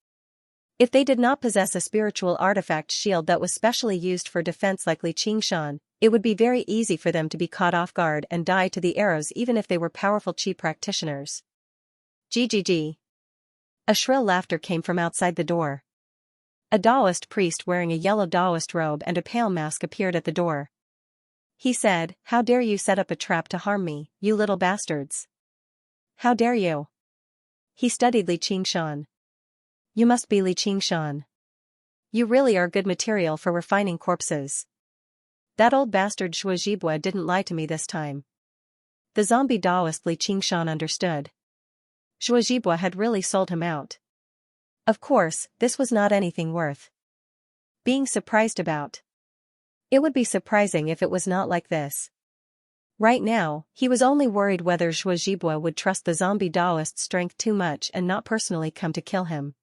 If they did not possess a spiritual artifact shield that was specially used for defense like Li Qingshan, it would be very easy for them to be caught off guard and die to the arrows even if they were powerful chi practitioners. GGG. A shrill laughter came from outside the door. A Taoist priest wearing a yellow Taoist robe and a pale mask appeared at the door. He said, "How dare you set up a trap to harm me, you little bastards? How dare you?" He studied Li Qingshan. "You must be Li Qingshan. You really are good material for refining corpses. That old bastard Shuozhibua didn't lie to me this time." The zombie Taoist Li Qingshan understood. Shuozhibua had really sold him out. Of course, this was not anything worth being surprised about. It would be surprising if it was not like this. Right now, he was only worried whether Shuozhibua would trust the zombie Taoist's strength too much and not personally come to kill him.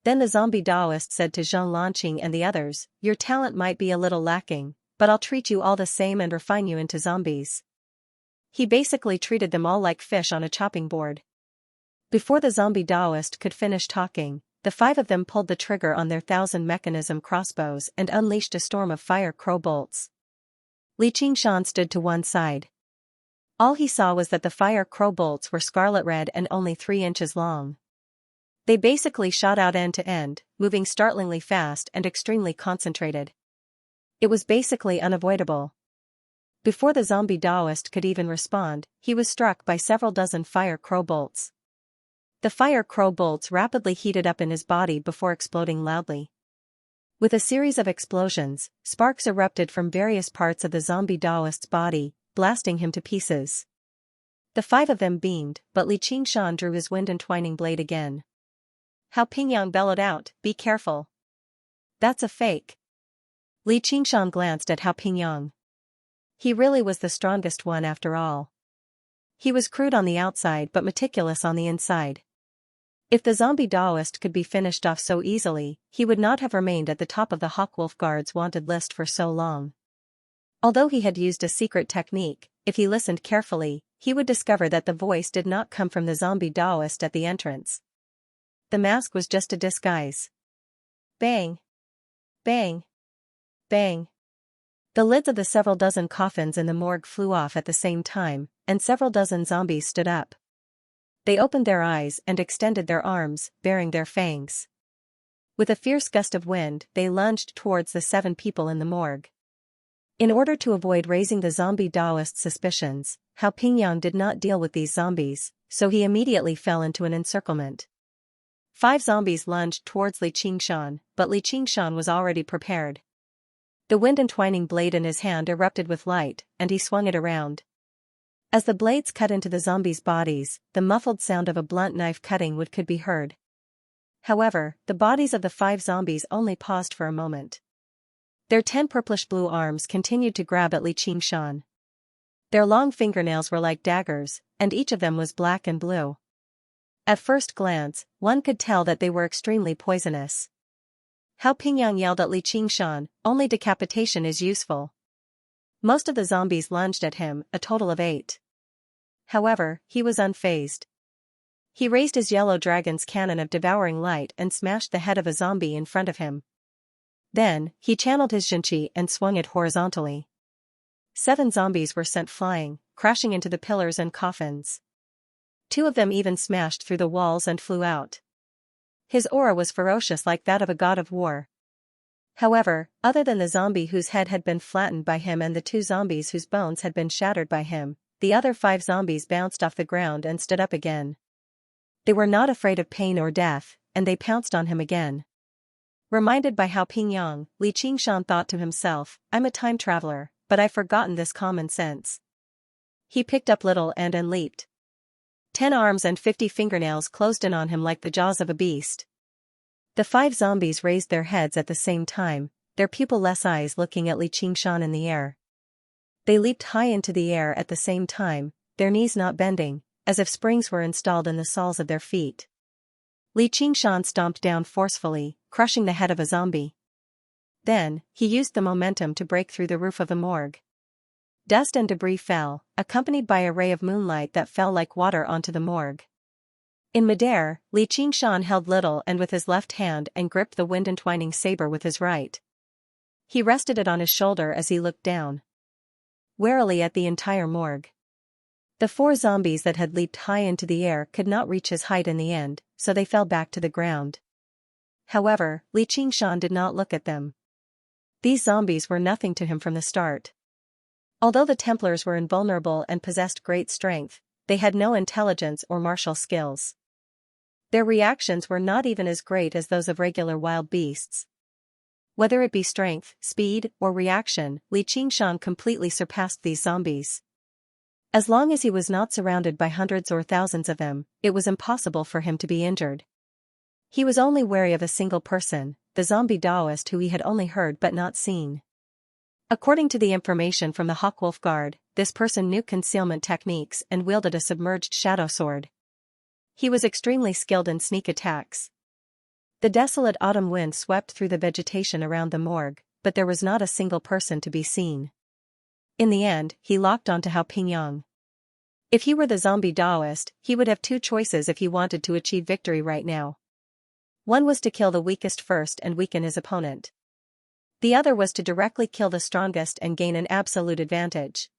Then the zombie Taoist said to Zhang Lanqing and the others, "Your talent might be a little lacking, but I'll treat you all the same and refine you into zombies." He basically treated them all like fish on a chopping board. Before the zombie Taoist could finish talking, the 5 of them pulled the trigger on their 1000 mechanism crossbows and unleashed a storm of fire crow bolts. Li Qingshan stood to one side. All he saw was that the fire crow bolts were scarlet red and only 3 inches long. They basically shot out end to end, moving startlingly fast and extremely concentrated. It was basically unavoidable. Before the zombie Taoist could even respond, he was struck by several dozen fire crow bolts. The fire crow bolts rapidly heated up in his body before exploding loudly. With a series of explosions, sparks erupted from various parts of the zombie Taoist's body, blasting him to pieces. The 5 of them beamed, but Li Qingshan drew his wind-entwining blade again. Hao Pingyang bellowed out, "Be careful. That's a fake." Li Qingshan glanced at Hao Pingyang. He really was the strongest one after all. He was crude on the outside but meticulous on the inside. If the zombie Taoist could be finished off so easily, he would not have remained at the top of the Hawkwolf Guard's wanted list for so long. Although he had used a secret technique, if he listened carefully, he would discover that the voice did not come from the zombie Taoist at the entrance. The mask was just a disguise. Bang! Bang! Bang! The lids of the several dozen coffins in the morgue flew off at the same time, and several dozen zombies stood up. They opened their eyes and extended their arms, baring their fangs. With a fierce gust of wind, they lunged towards the 7 people in the morgue. In order to avoid raising the zombie Taoist's suspicions, Hao Pingyang did not deal with these zombies, so he immediately fell into an encirclement. 5 zombies lunged towards Li Qingshan, but Li Qingshan was already prepared. The wind-entwining blade in his hand erupted with light, and he swung it around. As the blades cut into the zombies' bodies, the muffled sound of a blunt knife cutting could be heard. However, the bodies of the 5 zombies only paused for a moment. Their 10 purplish-blue arms continued to grab at Li Qingshan. Their long fingernails were like daggers, and each of them was black and blue. At first glance, one could tell that they were extremely poisonous. Hao Pingyang yelled at Li Qingshan, "Only decapitation is useful." Most of the zombies lunged at him, a total of 8. However, he was unfazed. He raised his yellow dragon's cannon of devouring light and smashed the head of a zombie in front of him. Then, he channeled his Xianxia and swung it horizontally. 7 zombies were sent flying, crashing into the pillars and coffins. 2 of them even smashed through the walls and flew out. His aura was ferocious like that of a god of war. However, other than the zombie whose head had been flattened by him and the 2 zombies whose bones had been shattered by him, the other 5 zombies bounced off the ground and stood up again. They were not afraid of pain or death, and they pounced on him again. Reminded by Hao Pingyang, Li Qingshan thought to himself, "I'm a time traveler, but I've forgotten this common sense. He picked up Little and leaped. 10 arms and 50 fingernails closed in on him like the jaws of a beast. The 5 zombies raised their heads at the same time, their pupil-less eyes looking at Li Qingshan in the air. They leaped high into the air at the same time, their knees not bending, as if springs were installed in the soles of their feet. Li Qingshan stomped down forcefully, crushing the head of a zombie. Then, he used the momentum to break through the roof of the morgue. Dust and debris fell, accompanied by a ray of moonlight that fell like water onto the morgue. In midair, Li Qingshan held Little and with his left hand and gripped the wind-entwining saber with his right. He rested it on his shoulder as he looked down warily at the entire morgue. The 4 zombies that had leaped high into the air could not reach his height in the end, so they fell back to the ground. However, Li Qingshan did not look at them. These zombies were nothing to him from the start. Although the Templars were invulnerable and possessed great strength, they had no intelligence or martial skills. Their reactions were not even as great as those of regular wild beasts. Whether it be strength, speed, or reaction, Li Qingshan completely surpassed these zombies. As long as he was not surrounded by hundreds or thousands of them, it was impossible for him to be injured. He was only wary of a single person, the zombie Taoist who he had only heard but not seen. According to the information from the Hawkwolf Guard, this person knew concealment techniques and wielded a submerged shadow sword. He was extremely skilled in sneak attacks. The desolate autumn wind swept through the vegetation around the morgue, but there was not a single person to be seen. In the end, he locked onto Hao Pingyang. If he were the zombie Taoist, he would have 2 choices if he wanted to achieve victory right now. One was to kill the weakest first and weaken his opponent. The other was to directly kill the strongest and gain an absolute advantage.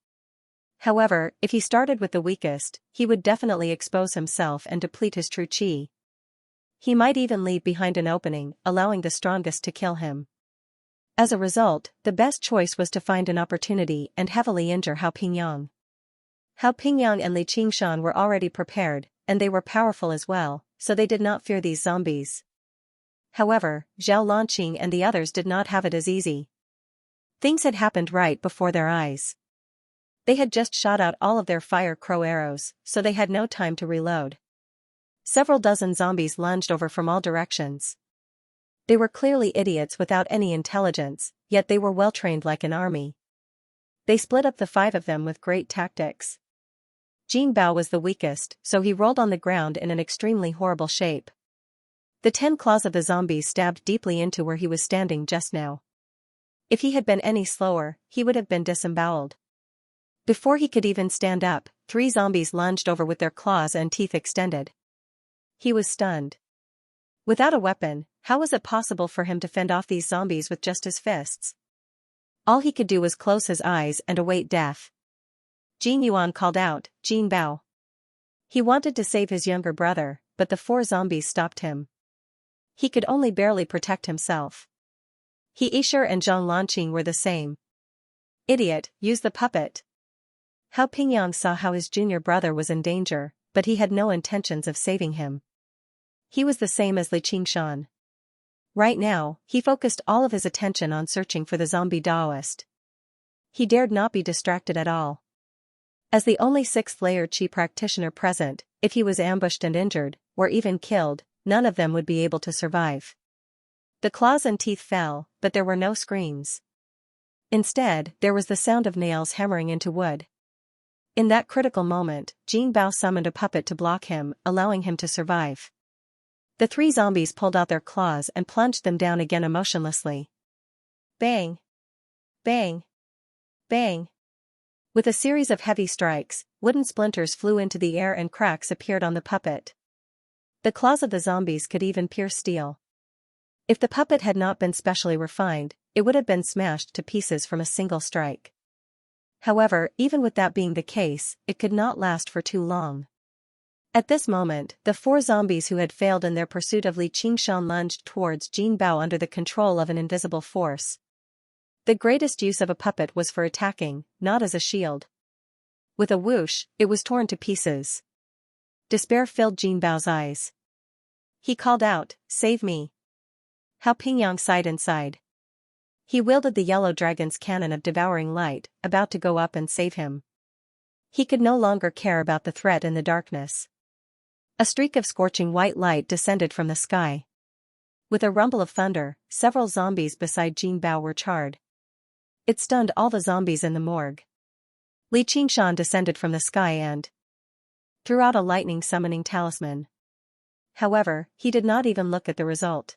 However, if he started with the weakest, he would definitely expose himself and deplete his true qi. He might even leave behind an opening, allowing the strongest to kill him. As a result, the best choice was to find an opportunity and heavily injure Hao Pingyang. Hao Pingyang and Li Qingshan were already prepared, and they were powerful as well, so they did not fear these zombies. However, Zhao Lanqing and the others did not have it as easy. Things had happened right before their eyes. They had just shot out all of their fire crow arrows, so they had no time to reload. Several dozen zombies lunged over from all directions. They were clearly idiots without any intelligence, yet they were well trained like an army. They split up the 5 of them with great tactics. Jin Bao was the weakest, so he rolled on the ground in an extremely horrible shape. The 10 claws of the zombies stabbed deeply into where he was standing just now. If he had been any slower, he would have been disemboweled. Before he could even stand up, 3 zombies lunged over with their claws and teeth extended. He was stunned. Without a weapon, how was it possible for him to fend off these zombies with just his fists? All he could do was close his eyes and await death. Jin Yuan called out, "Jin Bao." He wanted to save his younger brother, but the 4 zombies stopped him. He could only barely protect himself. He Yishur and Zhang Lanqing were the same. Idiot, use the puppet. Hao Pingyang saw how his junior brother was in danger, but he had no intentions of saving him. He was the same as Li Qingshan. Right now, he focused all of his attention on searching for the zombie Taoist. He dared not be distracted at all. As the only 6th-layer Qi practitioner present, if he was ambushed and injured, or even killed, none of them would be able to survive. The claws and teeth fell, but there were no screams. Instead, there was the sound of nails hammering into wood. In that critical moment, Jin Bao summoned a puppet to block him, allowing him to survive. The 3 zombies pulled out their claws and plunged them down again emotionlessly. Bang! Bang! Bang! With a series of heavy strikes, wooden splinters flew into the air and cracks appeared on the puppet. The claws of the zombies could even pierce steel. If the puppet had not been specially refined, it would have been smashed to pieces from a single strike. However, even with that being the case, it could not last for too long. At this moment, the 4 zombies who had failed in their pursuit of Li Qingshan lunged towards Jin Bao under the control of an invisible force. The greatest use of a puppet was for attacking, not as a shield. With a whoosh, it was torn to pieces. Despair filled Jin Bao's eyes. He called out, "Save me." Hao Pingyang sighed inside. He wielded the yellow dragon's cannon of devouring light, about to go up and save him. He could no longer care about the threat in the darkness. A streak of scorching white light descended from the sky. With a rumble of thunder, several zombies beside Jin Bao were charred. It stunned all the zombies in the morgue. Li Qingshan descended from the sky and threw out a lightning summoning talisman. However, he did not even look at the result.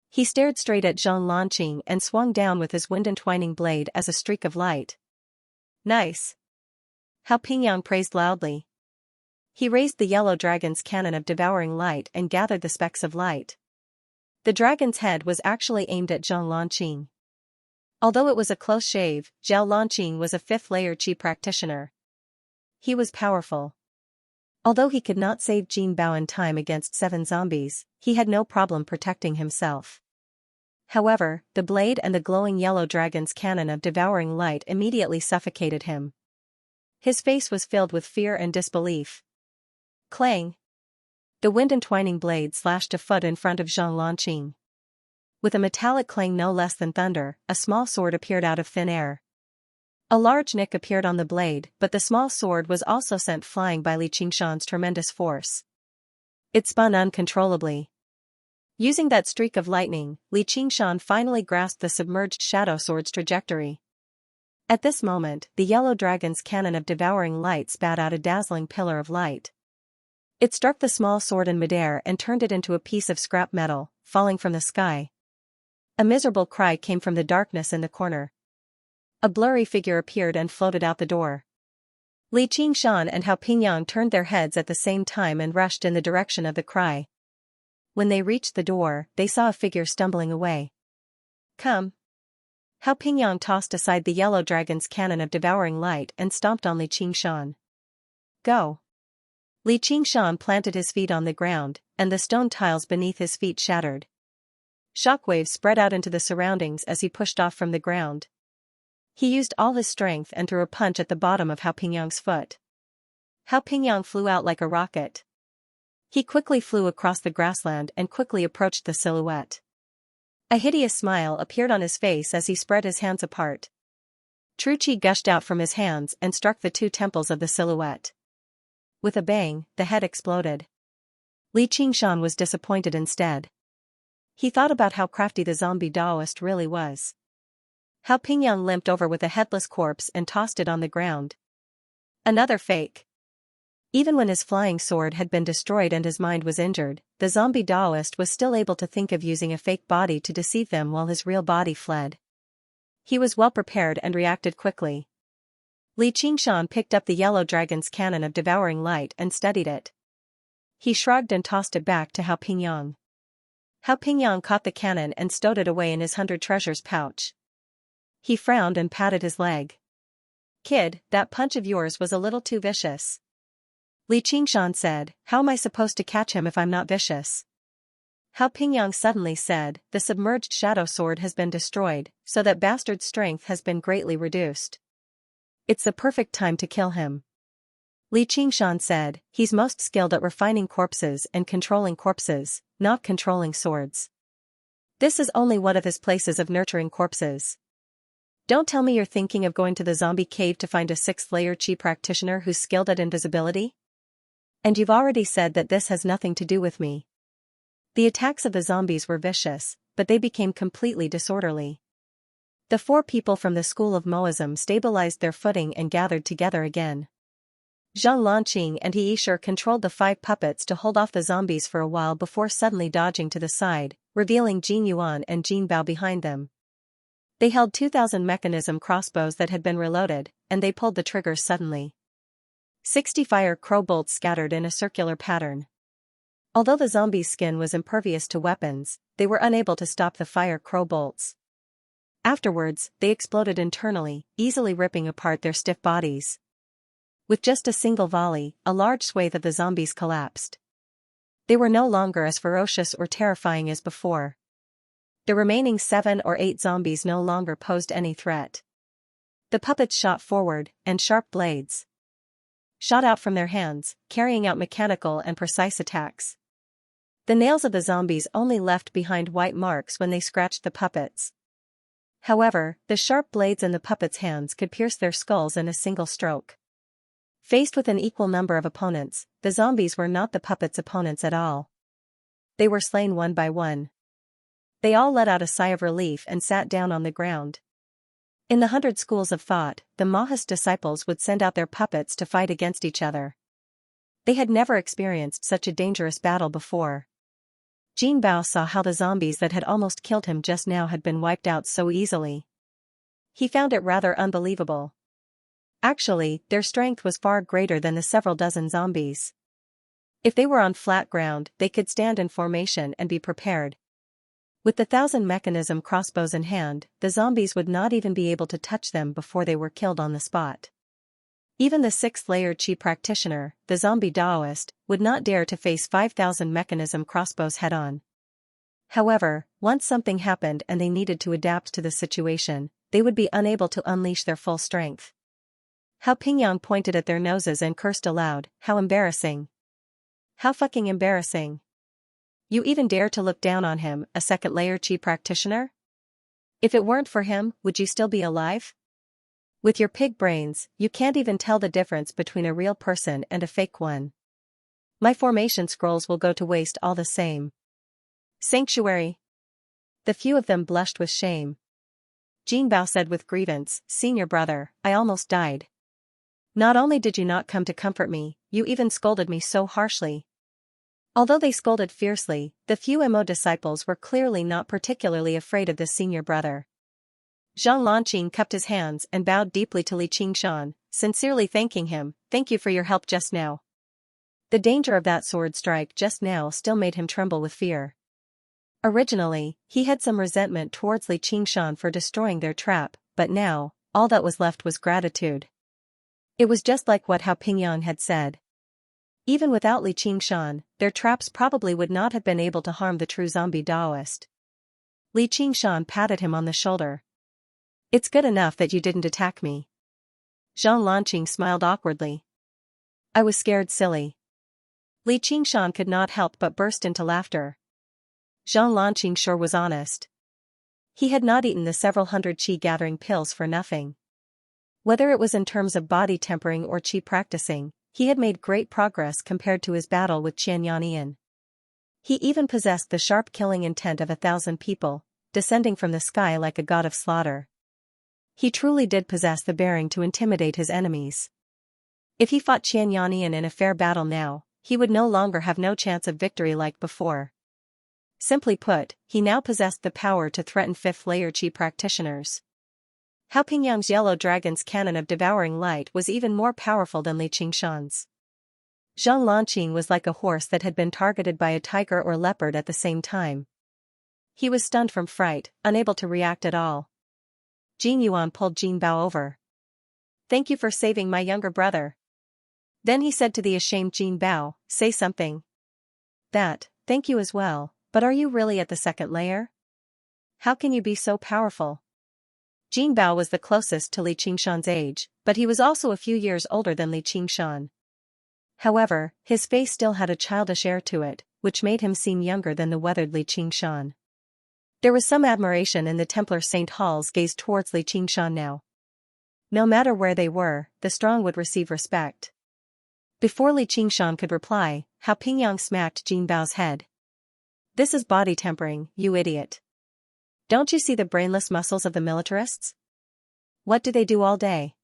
He stared straight at Zhang Lanqing and swung down with his wind-entwining blade as a streak of light. Nice! Hao Pingyang praised loudly. He raised the yellow dragon's cannon of devouring light and gathered the specks of light. The dragon's head was actually aimed at Zhang Lanqing. Although it was a close shave, Zhao Lanqing was a 5th-layer Qi practitioner. He was powerful. Although he could not save Jin Bao in time against 7 zombies, he had no problem protecting himself. However, the blade and the glowing yellow dragon's cannon of devouring light immediately suffocated him. His face was filled with fear and disbelief. Clang! The wind-entwining blade slashed a foot in front of Zhang Lanqing. With a metallic clang no less than thunder, a small sword appeared out of thin air. A large nick appeared on the blade, but the small sword was also sent flying by Li Qingshan's tremendous force. It spun uncontrollably. Using that streak of lightning, Li Qingshan finally grasped the submerged shadow sword's trajectory. At this moment, the yellow dragon's cannon of devouring light spat out a dazzling pillar of light. It struck the small sword in midair and turned it into a piece of scrap metal, falling from the sky. A miserable cry came from the darkness in the corner. A blurry figure appeared and floated out the door. Li Qingshan and Hao Pingyang turned their heads at the same time and rushed in the direction of the cry. When they reached the door, they saw a figure stumbling away. Come! Hao Pingyang tossed aside the yellow dragon's cannon of devouring light and stomped on Li Qingshan. Go! Li Qingshan planted his feet on the ground, and the stone tiles beneath his feet shattered. Shockwaves spread out into the surroundings as he pushed off from the ground. He used all his strength and threw a punch at the bottom of Hao Pingyang's foot. Hao Pingyang flew out like a rocket. He quickly flew across the grassland and quickly approached the silhouette. A hideous smile appeared on his face as he spread his hands apart. True Qi gushed out from his hands and struck the 2 temples of the silhouette. With a bang, the head exploded. Li Qingshan was disappointed instead. He thought about how crafty the zombie Daoist really was. Hao Pingyang limped over with a headless corpse and tossed it on the ground. Another fake. Even when his flying sword had been destroyed and his mind was injured, the zombie Daoist was still able to think of using a fake body to deceive them while his real body fled. He was well prepared and reacted quickly. Li Qingshan picked up the yellow dragon's cannon of devouring light and studied it. He shrugged and tossed it back to Hao Pingyang. Hao Pingyang caught the cannon and stowed it away in his 100 treasures pouch. He frowned and patted his leg. Kid, that punch of yours was a little too vicious. Li Qingshan said, how am I supposed to catch him if I'm not vicious? Hao Pingyang suddenly said, the submerged shadow sword has been destroyed, so that bastard's strength has been greatly reduced. It's the perfect time to kill him. Li Qingshan said, he's most skilled at refining corpses and controlling corpses, not controlling swords. This is only one of his places of nurturing corpses. Don't tell me you're thinking of going to the zombie cave to find a 6th-layer Qi practitioner who's skilled at invisibility? And you've already said that this has nothing to do with me. The attacks of the zombies were vicious, but they became completely disorderly. The 4 people from the school of Moism stabilized their footing and gathered together again. Zhang Lanqing and He Yishur controlled the 5 puppets to hold off the zombies for a while before suddenly dodging to the side, revealing Jin Yuan and Jin Bao behind them. They held 2,000 mechanism crossbows that had been reloaded, and they pulled the triggers suddenly. 60 fire crow bolts scattered in a circular pattern. Although the zombies' skin was impervious to weapons, they were unable to stop the fire crow bolts. Afterwards, they exploded internally, easily ripping apart their stiff bodies. With just a single volley, a large swathe of the zombies collapsed. They were no longer as ferocious or terrifying as before. The remaining 7 or 8 zombies no longer posed any threat. The puppets shot forward, and sharp blades shot out from their hands, carrying out mechanical and precise attacks. The nails of the zombies only left behind white marks when they scratched the puppets. However, the sharp blades in the puppets' hands could pierce their skulls in a single stroke. Faced with an equal number of opponents, the zombies were not the puppets' opponents at all. They were slain one by one. They all let out a sigh of relief and sat down on the ground. In the 100 schools of thought, the Maha's disciples would send out their puppets to fight against each other. They had never experienced such a dangerous battle before. Jin Bao saw how the zombies that had almost killed him just now had been wiped out so easily. He found it rather unbelievable. Actually, their strength was far greater than the several dozen zombies. If they were on flat ground, they could stand in formation and be prepared. With the 1,000 mechanism crossbows in hand, the zombies would not even be able to touch them before they were killed on the spot. Even the 6th-layered Qi practitioner, the zombie Daoist, would not dare to face 5,000 mechanism crossbows head-on. However, once something happened and they needed to adapt to the situation, they would be unable to unleash their full strength. Hao Pingyang pointed at their noses and cursed aloud, "How embarrassing. How fucking embarrassing. You even dare to look down on him, a 2nd-layer Qi practitioner? If it weren't for him, would you still be alive? With your pig brains, you can't even tell the difference between a real person and a fake one. My formation scrolls will go to waste all the same." Sanctuary. The few of them blushed with shame. Jin Bao said with grievance, "Senior brother, I almost died. Not only did you not come to comfort me, you even scolded me so harshly." Although they scolded fiercely, the few Mo disciples were clearly not particularly afraid of the senior brother. Zhang Lanqing cupped his hands and bowed deeply to Li Qingshan, sincerely thanking him, "Thank you for your help just now." The danger of that sword strike just now still made him tremble with fear. Originally, he had some resentment towards Li Qingshan for destroying their trap, but now, all that was left was gratitude. It was just like what Hao Pingyang had said. Even without Li Qingshan, their traps probably would not have been able to harm the true zombie Daoist. Li Qingshan patted him on the shoulder. "It's good enough that you didn't attack me." Zhang Lanqing smiled awkwardly. "I was scared silly." Li Qingshan could not help but burst into laughter. Zhang Lanqing sure was honest. He had not eaten the several hundred qi gathering pills for nothing. Whether it was in terms of body tempering or qi practicing, he had made great progress compared to his battle with Qianxia. He even possessed the sharp killing intent of 1,000 people, descending from the sky like a god of slaughter. He truly did possess the bearing to intimidate his enemies. If he fought Qianxia in a fair battle now, he would no longer have no chance of victory like before. Simply put, he now possessed the power to threaten 5th-layer Qi practitioners. Hao Pingyang's yellow dragon's cannon of devouring light was even more powerful than Li Qingshan's. Zhang Lanqing was like a horse that had been targeted by a tiger or leopard at the same time. He was stunned from fright, unable to react at all. Jin Yuan pulled Jin Bao over. "Thank you for saving my younger brother." Then he said to the ashamed Jin Bao, "Say something." Thank you as well, but are you really at the 2nd layer? How can you be so powerful?" Jin Bao was the closest to Li Qingshan's age, but he was also a few years older than Li Qingshan. However, his face still had a childish air to it, which made him seem younger than the weathered Li Qingshan. There was some admiration in the Templar Saint Hall's gaze towards Li Qingshan now. No matter where they were, the strong would receive respect. Before Li Qingshan could reply, Hao Pingyang smacked Jin Bao's head. "This is body tempering, you idiot. Don't you see the brainless muscles of the militarists? What do they do all day?"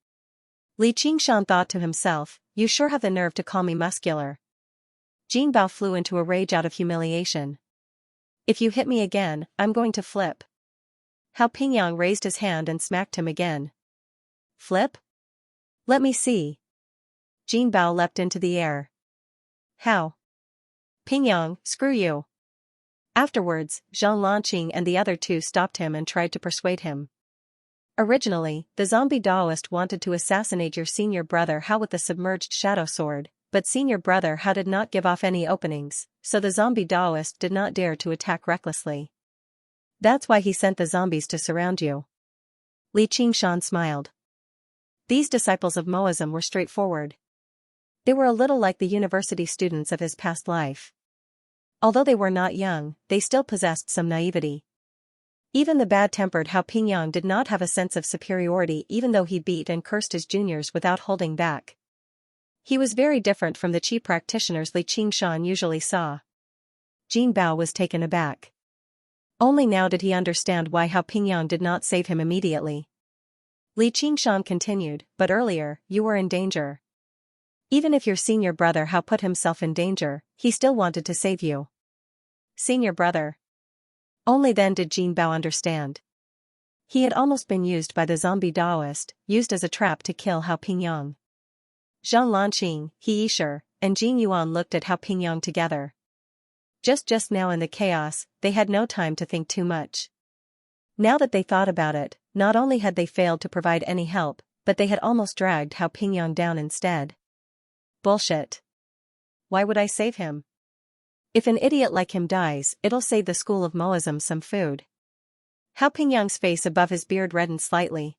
Li Qingshan thought to himself, "You sure have the nerve to call me muscular." Jin Bao flew into a rage out of humiliation. "If you hit me again, I'm going to flip." Hao Pingyang raised his hand and smacked him again. "Flip? Let me see." Jin Bao leapt into the air. "How? Pingyang, screw you." Afterwards, Zhang Lanqing and the other two stopped him and tried to persuade him. Originally, the zombie Daoist wanted to assassinate your senior brother Hao with the submerged shadow sword, but senior brother Hao did not give off any openings, so the zombie Daoist did not dare to attack recklessly. That's why he sent the zombies to surround you. Li Qingshan smiled. These disciples of Moism were straightforward. They were a little like the university students of his past life. Although they were not young, they still possessed some naivety. Even the bad-tempered Hao Pingyang did not have a sense of superiority even though he beat and cursed his juniors without holding back. He was very different from the chi practitioners Li Qingshan usually saw. Jin Bao was taken aback. Only now did he understand why Hao Pingyang did not save him immediately. Li Qingshan continued, but earlier, you were in danger. Even if your senior brother Hao put himself in danger, he still wanted to save you. Senior brother. Only then did Jin Bao understand. He had almost been used by the zombie Daoist, used as a trap to kill Hao Pingyang. Zhang Lanqing, He Yisher, and Jin Yuan looked at Hao Pingyang together. Just now in the chaos, they had no time to think too much. Now that they thought about it, not only had they failed to provide any help, but they had almost dragged Hao Pingyang down instead. Bullshit. Why would I save him? If an idiot like him dies, it'll save the school of Moism some food. Hao Pingyang's face above his beard reddened slightly.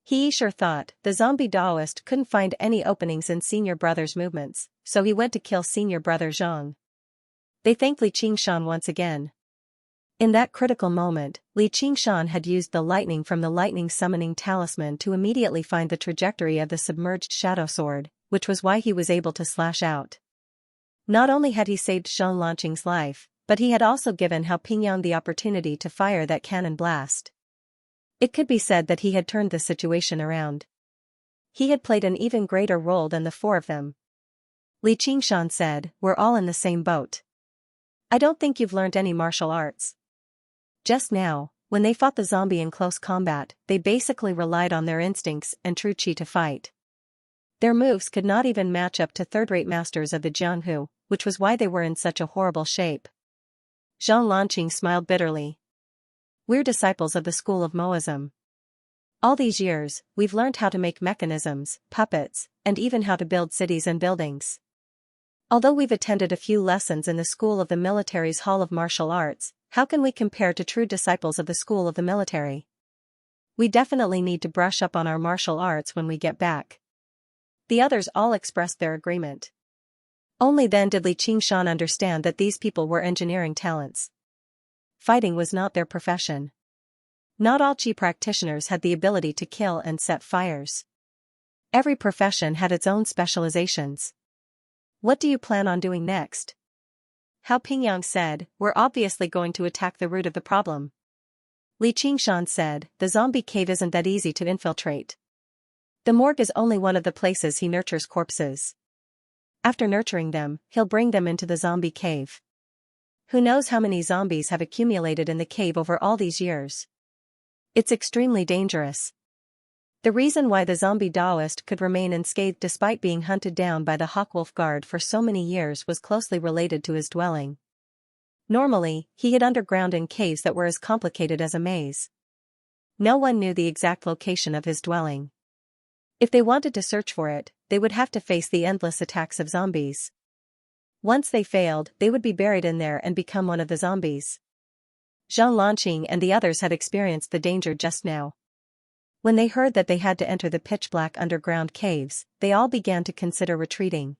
He sure thought the zombie Daoist couldn't find any openings in senior brother's movements, so he went to kill senior brother Zhang. They thanked Li Qingshan once again. In that critical moment, Li Qingshan had used the lightning from the lightning summoning talisman to immediately find the trajectory of the submerged shadow sword, which was why he was able to slash out. Not only had he saved Zhang Lanqing's life, but he had also given Hao Pingyang the opportunity to fire that cannon blast. It could be said that he had turned the situation around. He had played an even greater role than the four of them. Li Qingshan said, we're all in the same boat. I don't think you've learned any martial arts. Just now, when they fought the zombie in close combat, they basically relied on their instincts and true chi to fight. Their moves could not even match up to third-rate masters of the Jianhu, which was why they were in such a horrible shape. Zhang Lanqing smiled bitterly. We're disciples of the school of Moism. All these years, we've learned how to make mechanisms, puppets, and even how to build cities and buildings. Although we've attended a few lessons in the school of the military's Hall of Martial Arts, how can we compare to true disciples of the school of the military? We definitely need to brush up on our martial arts when we get back. The others all expressed their agreement. Only then did Li Qingshan understand that these people were engineering talents. Fighting was not their profession. Not all chi practitioners had the ability to kill and set fires. Every profession had its own specializations. What do you plan on doing next? Hao Pingyang said, we're obviously going to attack the root of the problem. Li Qingshan said, the zombie cave isn't that easy to infiltrate. The morgue is only one of the places he nurtures corpses. After nurturing them, he'll bring them into the zombie cave. Who knows how many zombies have accumulated in the cave over all these years? It's extremely dangerous. The reason why the zombie Daoist could remain unscathed despite being hunted down by the Hawkwolf Guard for so many years was closely related to his dwelling. Normally, he hid underground in caves that were as complicated as a maze. No one knew the exact location of his dwelling. If they wanted to search for it, they would have to face the endless attacks of zombies. Once they failed, they would be buried in there and become one of the zombies. Zhang Lanqing and the others had experienced the danger just now. When they heard that they had to enter the pitch-black underground caves, they all began to consider retreating.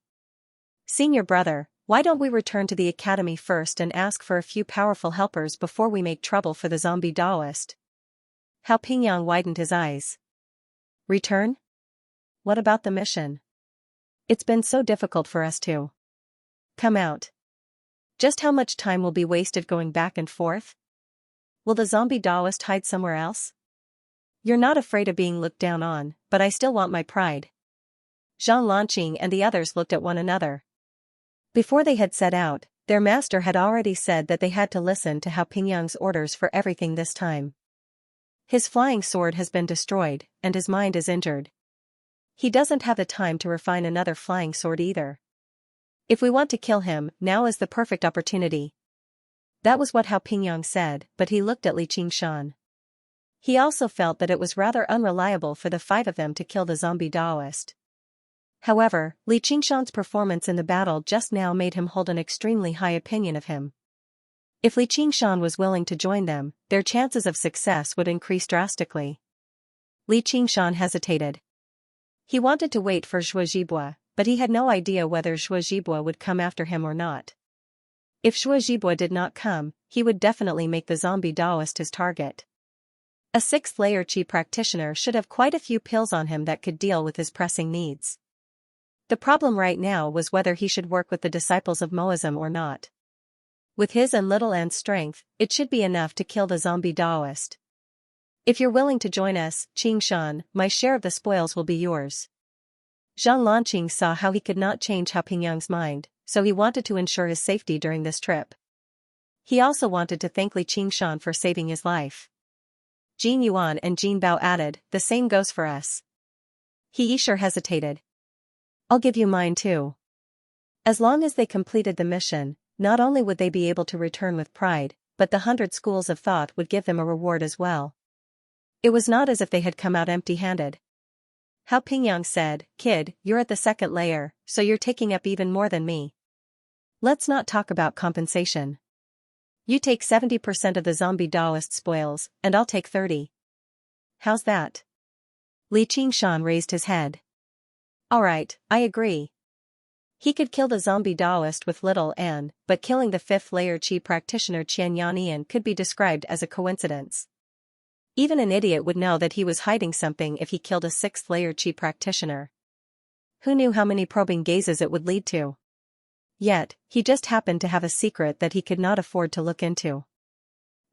Senior brother, why don't we return to the academy first and ask for a few powerful helpers before we make trouble for the zombie Daoist? Hao Pingyang widened his eyes. Return? What about the mission? It's been so difficult for us to come out. Just how much time will be wasted going back and forth? Will the zombie Daoist hide somewhere else? You're not afraid of being looked down on, but I still want my pride. Zhang Lanqing and the others looked at one another. Before they had set out, their master had already said that they had to listen to Hao Pingyang's orders for everything this time. His flying sword has been destroyed, and his mind is injured. He doesn't have the time to refine another flying sword either. If we want to kill him, now is the perfect opportunity. That was what Hao Pingyang said, but he looked at Li Qingshan. He also felt that it was rather unreliable for the five of them to kill the zombie Daoist. However, Li Qingshan's performance in the battle just now made him hold an extremely high opinion of him. If Li Qingshan was willing to join them, their chances of success would increase drastically. Li Qingshan hesitated. He wanted to wait for Zhuo Zhibua, but he had no idea whether Zhuo Zhibua would come after him or not. If Shuo Zhibo did not come, he would definitely make the zombie Daoist his target. A 6th layer Qi practitioner should have quite a few pills on him that could deal with his pressing needs. The problem right now was whether he should work with the disciples of Moism or not. With his and Little N's strength, it should be enough to kill the zombie Daoist. If you're willing to join us, Qingshan, my share of the spoils will be yours. Zhang Lanqing saw how he could not change Hao Pingyang's mind, so he wanted to ensure his safety during this trip. He also wanted to thank Li Qingshan for saving his life. Jin Yuan and Jin Bao added, the same goes for us. He Yishur hesitated. I'll give you mine too. As long as they completed the mission, not only would they be able to return with pride, but the 100 schools of thought would give them a reward as well. It was not as if they had come out empty-handed. Hao Pingyang said, kid, you're at the 2nd layer, so you're taking up even more than me. Let's not talk about compensation. You take 70% of the zombie Daoist spoils, and I'll take 30. How's that? Li Qingshan raised his head. Alright, I agree. He could kill the zombie Daoist with Little N, but killing the 5th layer Qi practitioner Qian Yanian could be described as a coincidence. Even an idiot would know that he was hiding something if he killed a 6th layer Qi practitioner. Who knew how many probing gazes it would lead to? Yet, he just happened to have a secret that he could not afford to look into.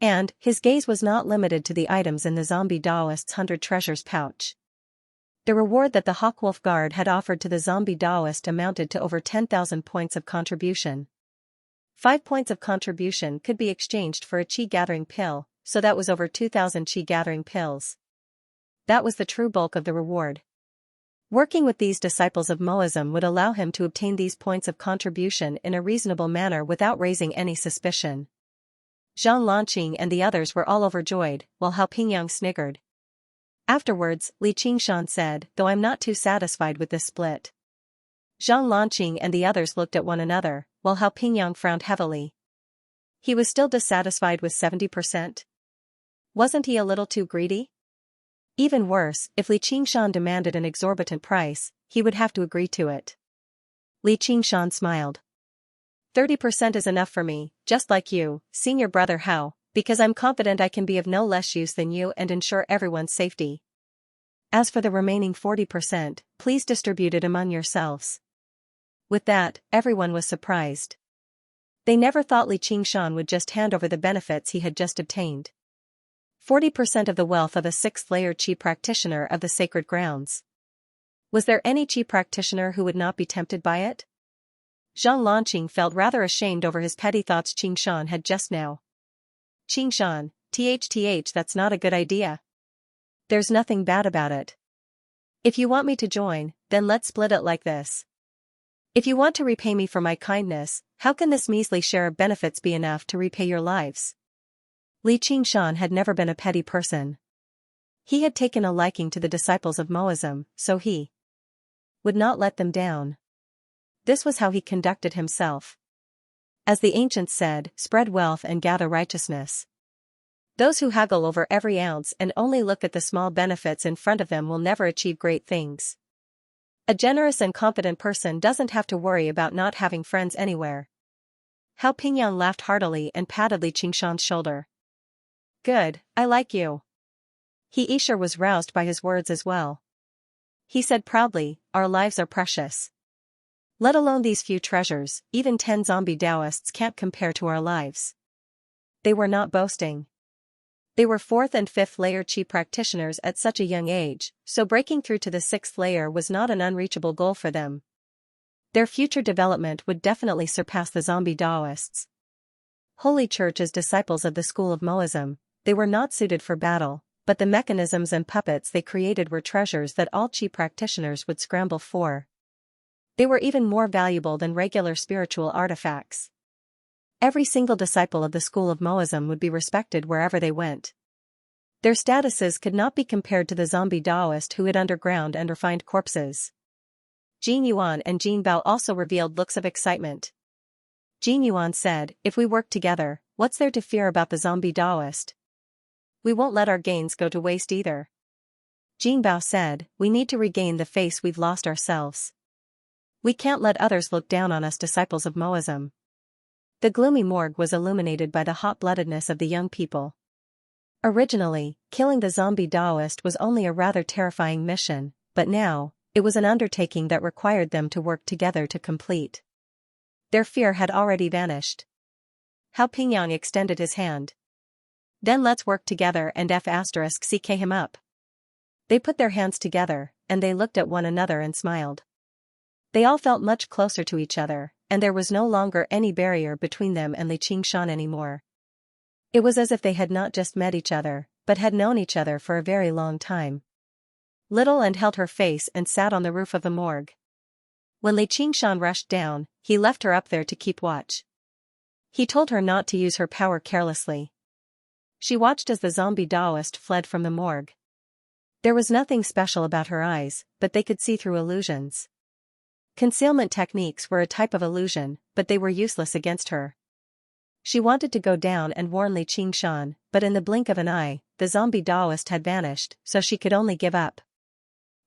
And, his gaze was not limited to the items in the zombie Daoist's 100 treasures pouch. The reward that the Hawkwolf Guard had offered to the zombie Daoist amounted to over 10,000 points of contribution. 5 points of contribution could be exchanged for a Qi gathering pill, so that was over 2,000 Qi gathering pills. That was the true bulk of the reward. Working with these disciples of Moism would allow him to obtain these points of contribution in a reasonable manner without raising any suspicion. Zhang Lanqing and the others were all overjoyed, while Hao Pingyang sniggered. Afterwards, Li Qingshan said, though I'm not too satisfied with this split. Zhang Lanqing and the others looked at one another, while Hao Pingyang frowned heavily. He was still dissatisfied with 70%. Wasn't he a little too greedy? Even worse, if Li Qingshan demanded an exorbitant price, he would have to agree to it. Li Qingshan smiled. 30% is enough for me, just like you, senior brother Hao, because I'm confident I can be of no less use than you and ensure everyone's safety. As for the remaining 40%, please distribute it among yourselves. With that, everyone was surprised. They never thought Li Qingshan would just hand over the benefits he had just obtained. 40% of the wealth of a 6th layer Qi practitioner of the sacred grounds. Was there any Qi practitioner who would not be tempted by it? Zhang Lanqing felt rather ashamed over his petty thoughts Qingshan had just now. Qingshan, that's not a good idea. There's nothing bad about it. If you want me to join, then let's split it like this. If you want to repay me for my kindness, how can this measly share of benefits be enough to repay your lives? Li Qingshan had never been a petty person. He had taken a liking to the disciples of Moism, so he would not let them down. This was how he conducted himself. As the ancients said, spread wealth and gather righteousness. Those who haggle over every ounce and only look at the small benefits in front of them will never achieve great things. A generous and confident person doesn't have to worry about not having friends anywhere. Hao Pingyang laughed heartily and patted Li Qingshan's shoulder. Good, I like you. He Yishur was roused by his words as well. He said proudly, our lives are precious. Let alone these few treasures, even 10 zombie Daoists can't compare to our lives. They were not boasting. They were 4th and 5th layer Qi practitioners at such a young age, so breaking through to the 6th layer was not an unreachable goal for them. Their future development would definitely surpass the zombie Daoists. Holy Church as disciples of the school of Moism, they were not suited for battle, but the mechanisms and puppets they created were treasures that all Qi practitioners would scramble for. They were even more valuable than regular spiritual artifacts. Every single disciple of the school of Moism would be respected wherever they went. Their statuses could not be compared to the zombie Daoist who hid underground and refined corpses. Jin Yuan and Jin Bao also revealed looks of excitement. Jin Yuan said, if we work together, what's there to fear about the zombie Daoist? We won't let our gains go to waste either. Jin Bao said, we need to regain the face we've lost ourselves. We can't let others look down on us disciples of Moism. The gloomy morgue was illuminated by the hot-bloodedness of the young people. Originally, killing the zombie Taoist was only a rather terrifying mission, but now, it was an undertaking that required them to work together to complete. Their fear had already vanished. Hao Pingyang extended his hand. Then let's work together and *CK him up. They put their hands together, and they looked at one another and smiled. They all felt much closer to each other, and there was no longer any barrier between them and Li Qingshan anymore. It was as if they had not just met each other, but had known each other for a very long time. Little and held her face and sat on the roof of the morgue. When Li Qingshan rushed down, he left her up there to keep watch. He told her not to use her power carelessly. She watched as the zombie Taoist fled from the morgue. There was nothing special about her eyes, but they could see through illusions. Concealment techniques were a type of illusion, but they were useless against her. She wanted to go down and warn Li Qingshan, but in the blink of an eye, the zombie Taoist had vanished, so she could only give up.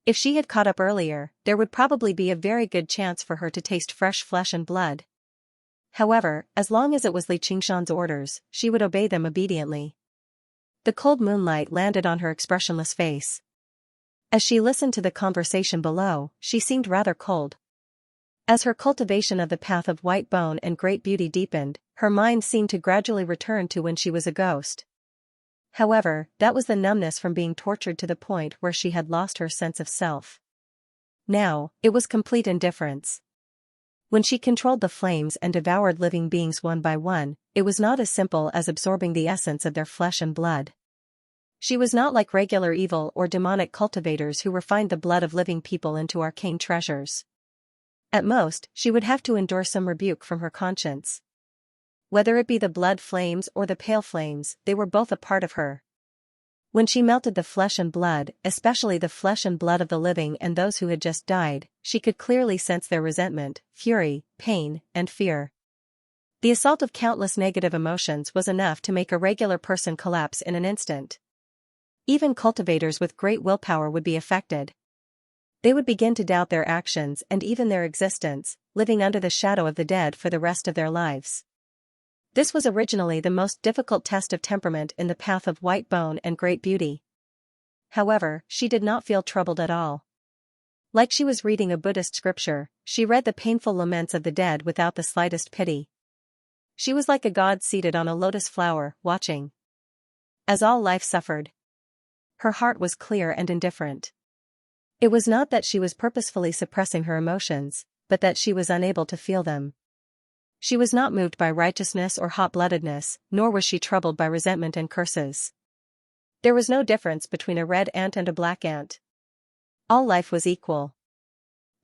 If she had caught up earlier, there would probably be a very good chance for her to taste fresh flesh and blood. However, as long as it was Li Qingshan's orders, she would obey them obediently. The cold moonlight landed on her expressionless face. As she listened to the conversation below, she seemed rather cold. As her cultivation of the path of white bone and great beauty deepened, her mind seemed to gradually return to when she was a ghost. However, that was the numbness from being tortured to the point where she had lost her sense of self. Now, it was complete indifference. When she controlled the flames and devoured living beings one by one, it was not as simple as absorbing the essence of their flesh and blood. She was not like regular evil or demonic cultivators who refined the blood of living people into arcane treasures. At most, she would have to endure some rebuke from her conscience. Whether it be the blood flames or the pale flames, they were both a part of her. When she melted the flesh and blood, especially the flesh and blood of the living and those who had just died, she could clearly sense their resentment, fury, pain, and fear. The assault of countless negative emotions was enough to make a regular person collapse in an instant. Even cultivators with great willpower would be affected. They would begin to doubt their actions and even their existence, living under the shadow of the dead for the rest of their lives. This was originally the most difficult test of temperament in the path of white bone and great beauty. However, she did not feel troubled at all. Like she was reading a Buddhist scripture, she read the painful laments of the dead without the slightest pity. She was like a god seated on a lotus flower, watching as all life suffered. Her heart was clear and indifferent. It was not that she was purposefully suppressing her emotions, but that she was unable to feel them. She was not moved by righteousness or hot-bloodedness, nor was she troubled by resentment and curses. There was no difference between a red ant and a black ant. All life was equal.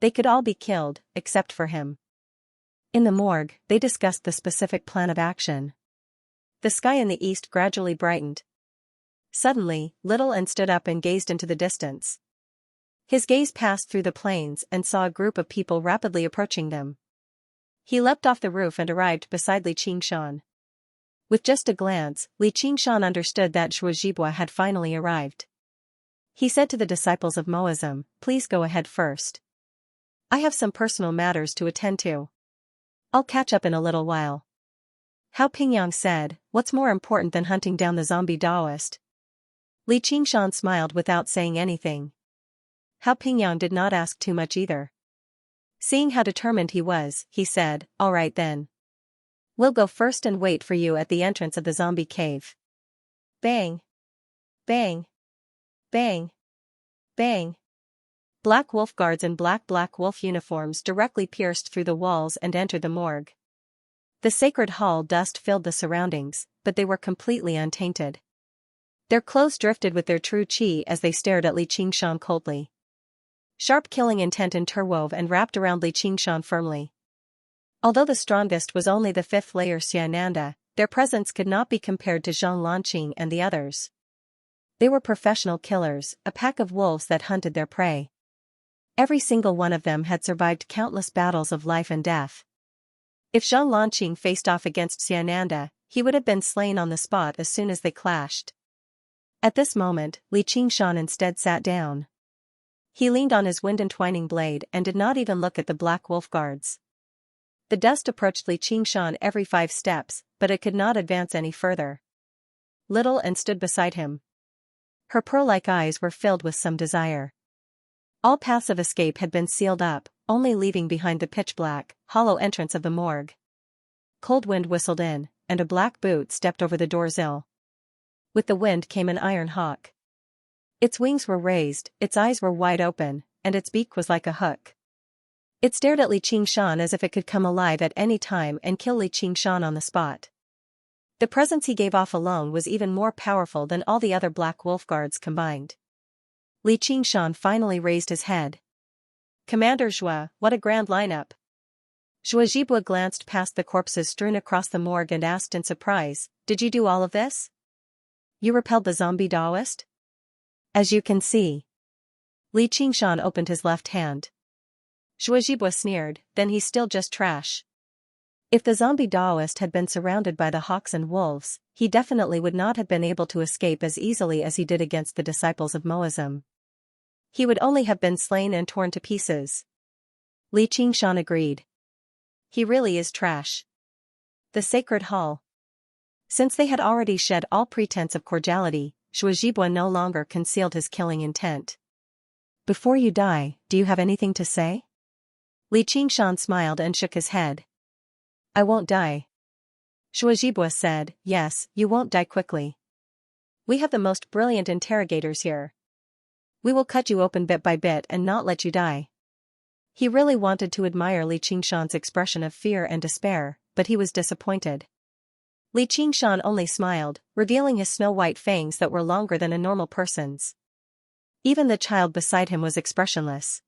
They could all be killed, except for him. In the morgue, they discussed the specific plan of action. The sky in the east gradually brightened. Suddenly, Little N stood up and gazed into the distance. His gaze passed through the plains and saw a group of people rapidly approaching them. He leapt off the roof and arrived beside Li Qingshan. With just a glance, Li Qingshan understood that Shuozhibua had finally arrived. He said to the disciples of Moism, "Please go ahead first. I have some personal matters to attend to. I'll catch up in a little while." Hao Pingyang said, "What's more important than hunting down the zombie Taoist?" Li Qingshan smiled without saying anything. Hao Pingyang did not ask too much either. Seeing how determined he was, he said, "All right then. We'll go first and wait for you at the entrance of the zombie cave." Bang! Bang! Bang! Bang! Black wolf guards in black wolf uniforms directly pierced through the walls and entered the morgue. The sacred hall dust filled the surroundings, but they were completely untainted. Their clothes drifted with their true qi as they stared at Li Qingshan coldly. Sharp killing intent interwove and wrapped around Li Qingshan firmly. Although the strongest was only the fifth layer Xianxia, their presence could not be compared to Zhang Lanqing and the others. They were professional killers, a pack of wolves that hunted their prey. Every single one of them had survived countless battles of life and death. If Zhang Lanqing faced off against Xianxia, he would have been slain on the spot as soon as they clashed. At this moment, Li Qingshan instead sat down. He leaned on his wind-entwining blade and did not even look at the black wolf guards. The dust approached Li Qingshan every 5 steps, but it could not advance any further. Little Anne stood beside him. Her pearl-like eyes were filled with some desire. All paths of escape had been sealed up, only leaving behind the pitch-black, hollow entrance of the morgue. Cold wind whistled in, and a black boot stepped over the doorsill. With the wind came an iron hawk. Its wings were raised, its eyes were wide open, and its beak was like a hook. It stared at Li Qingshan as if it could come alive at any time and kill Li Qingshan on the spot. The presence he gave off alone was even more powerful than all the other Black Wolf guards combined. Li Qingshan finally raised his head. "Commander Zhua, what a grand lineup." Zhua Zhibua glanced past the corpses strewn across the morgue and asked in surprise, "Did you do all of this? You repelled the zombie Daoist?" "As you can see." Li Qingshan opened his left hand. Zhua Zhibua sneered, "Then he's still just trash." If the zombie Daoist had been surrounded by the hawks and wolves, he definitely would not have been able to escape as easily as he did against the disciples of Moazim. He would only have been slain and torn to pieces. Li Qingshan agreed. He really is trash. The Sacred Hall. Since they had already shed all pretense of cordiality, Zhua Zhibua no longer concealed his killing intent. "Before you die, do you have anything to say?" Li Qingshan smiled and shook his head. "I won't die." Zhua Zhibua said, "Yes, you won't die quickly. We have the most brilliant interrogators here. We will cut you open bit by bit and not let you die." He really wanted to admire Li Qingshan's expression of fear and despair, but he was disappointed. Li Qingshan only smiled, revealing his snow-white fangs that were longer than a normal person's. Even the child beside him was expressionless.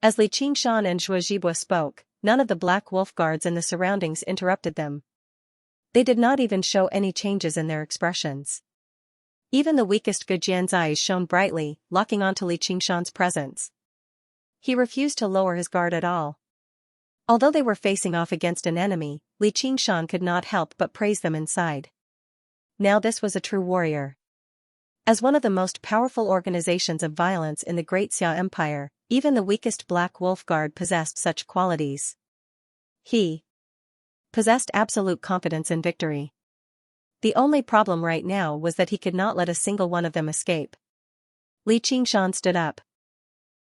As Li Qingshan and Zhua Zhibua spoke, none of the Black Wolf guards in the surroundings interrupted them. They did not even show any changes in their expressions. Even the weakest Gujian's eyes shone brightly, locking onto Li Qingshan's presence. He refused to lower his guard at all. Although they were facing off against an enemy, Li Qingshan could not help but praise them inside. Now this was a true warrior. As one of the most powerful organizations of violence in the Great Xia Empire, even the weakest Black Wolf Guard possessed such qualities. He possessed absolute confidence in victory. The only problem right now was that he could not let a single one of them escape. Li Qingshan stood up.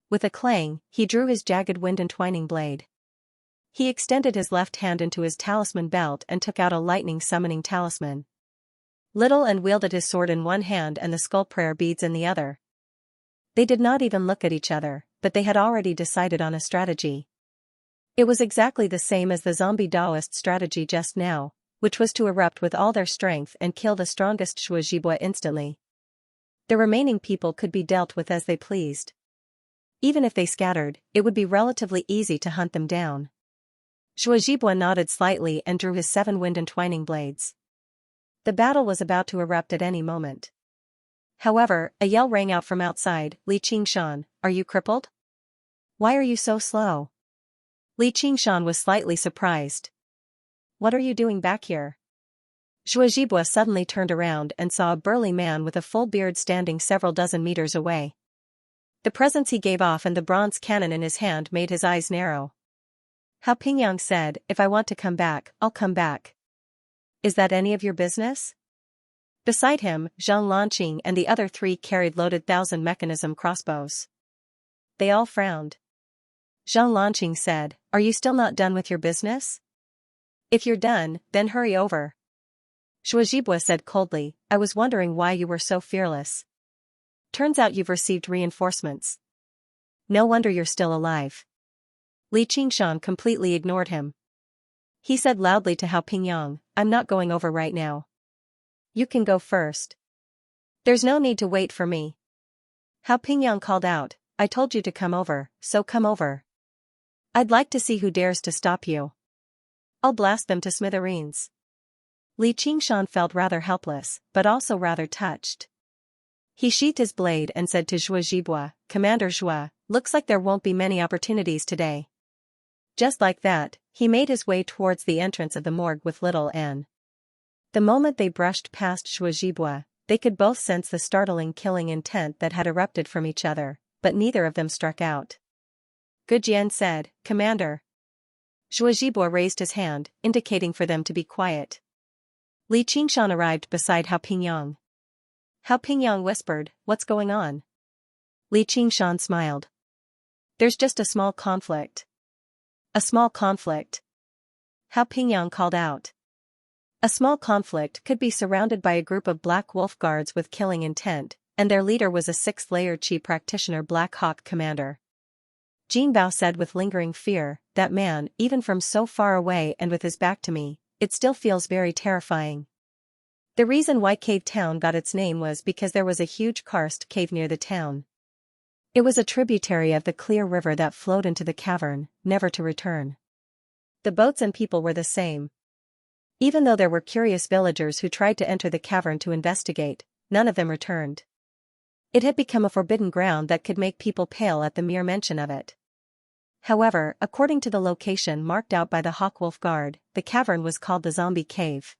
With a clang, he drew his jagged wind-entwining blade. He extended his left hand into his talisman belt and took out a lightning-summoning talisman. Little Anne wielded his sword in one hand and the skull prayer beads in the other. They did not even look at each other, but they had already decided on a strategy. It was exactly the same as the zombie Daoist strategy just now, which was to erupt with all their strength and kill the strongest Zhua Zhibua instantly. The remaining people could be dealt with as they pleased. Even if they scattered, it would be relatively easy to hunt them down. Zhua Zhibua nodded slightly and drew his 7 wind-entwining blades. The battle was about to erupt at any moment. However, a yell rang out from outside, "Li Qingshan, are you crippled? Why are you so slow?" Li Qingshan was slightly surprised. "What are you doing back here?" Zhua Zhibua suddenly turned around and saw a burly man with a full beard standing several dozen meters away. The presence he gave off and the bronze cannon in his hand made his eyes narrow. Hao Pingyang said, "If I want to come back, I'll come back. Is that any of your business?" Beside him, Zhang Lanqing and the other 3 carried loaded 1,000 mechanism crossbows. They all frowned. Zhang Lanqing said, "Are you still not done with your business? If you're done, then hurry over." Zhua Zhibua said coldly, "I was wondering why you were so fearless. Turns out you've received reinforcements. No wonder you're still alive." Li Qingshan completely ignored him. He said loudly to Hao Pingyang, "I'm not going over right now. You can go first. There's no need to wait for me." Hao Pingyang called out, "I told you to come over, so come over. I'd like to see who dares to stop you. I'll blast them to smithereens." Li Qingshan felt rather helpless, but also rather touched. He sheathed his blade and said to Zhua Zhibua, "Commander Zhua, looks like there won't be many opportunities today." Just like that, he made his way towards the entrance of the morgue with little Anne. The moment they brushed past Zhua Zhibua, they could both sense the startling killing intent that had erupted from each other, but neither of them struck out. Gujian said, "Commander." Zhuozhibua raised his hand, indicating for them to be quiet. Li Qingshan arrived beside Hao Pingyang. Hao Pingyang whispered, "What's going on?" Li Qingshan smiled. "There's just a small conflict." "A small conflict?" Hao Pingyang called out. A small conflict could be surrounded by a group of Black Wolf guards with killing intent, and their leader was a sixth-layer Qi practitioner Black Hawk commander. Jin Bao said with lingering fear, "That man, even from so far away and with his back to me, it still feels very terrifying." The reason why Cave Town got its name was because there was a huge karst cave near the town. It was a tributary of the clear river that flowed into the cavern, never to return. The boats and people were the same. Even though there were curious villagers who tried to enter the cavern to investigate, none of them returned. It had become a forbidden ground that could make people pale at the mere mention of it. However, according to the location marked out by the Hawkwolf Guard, the cavern was called the Zombie Cave.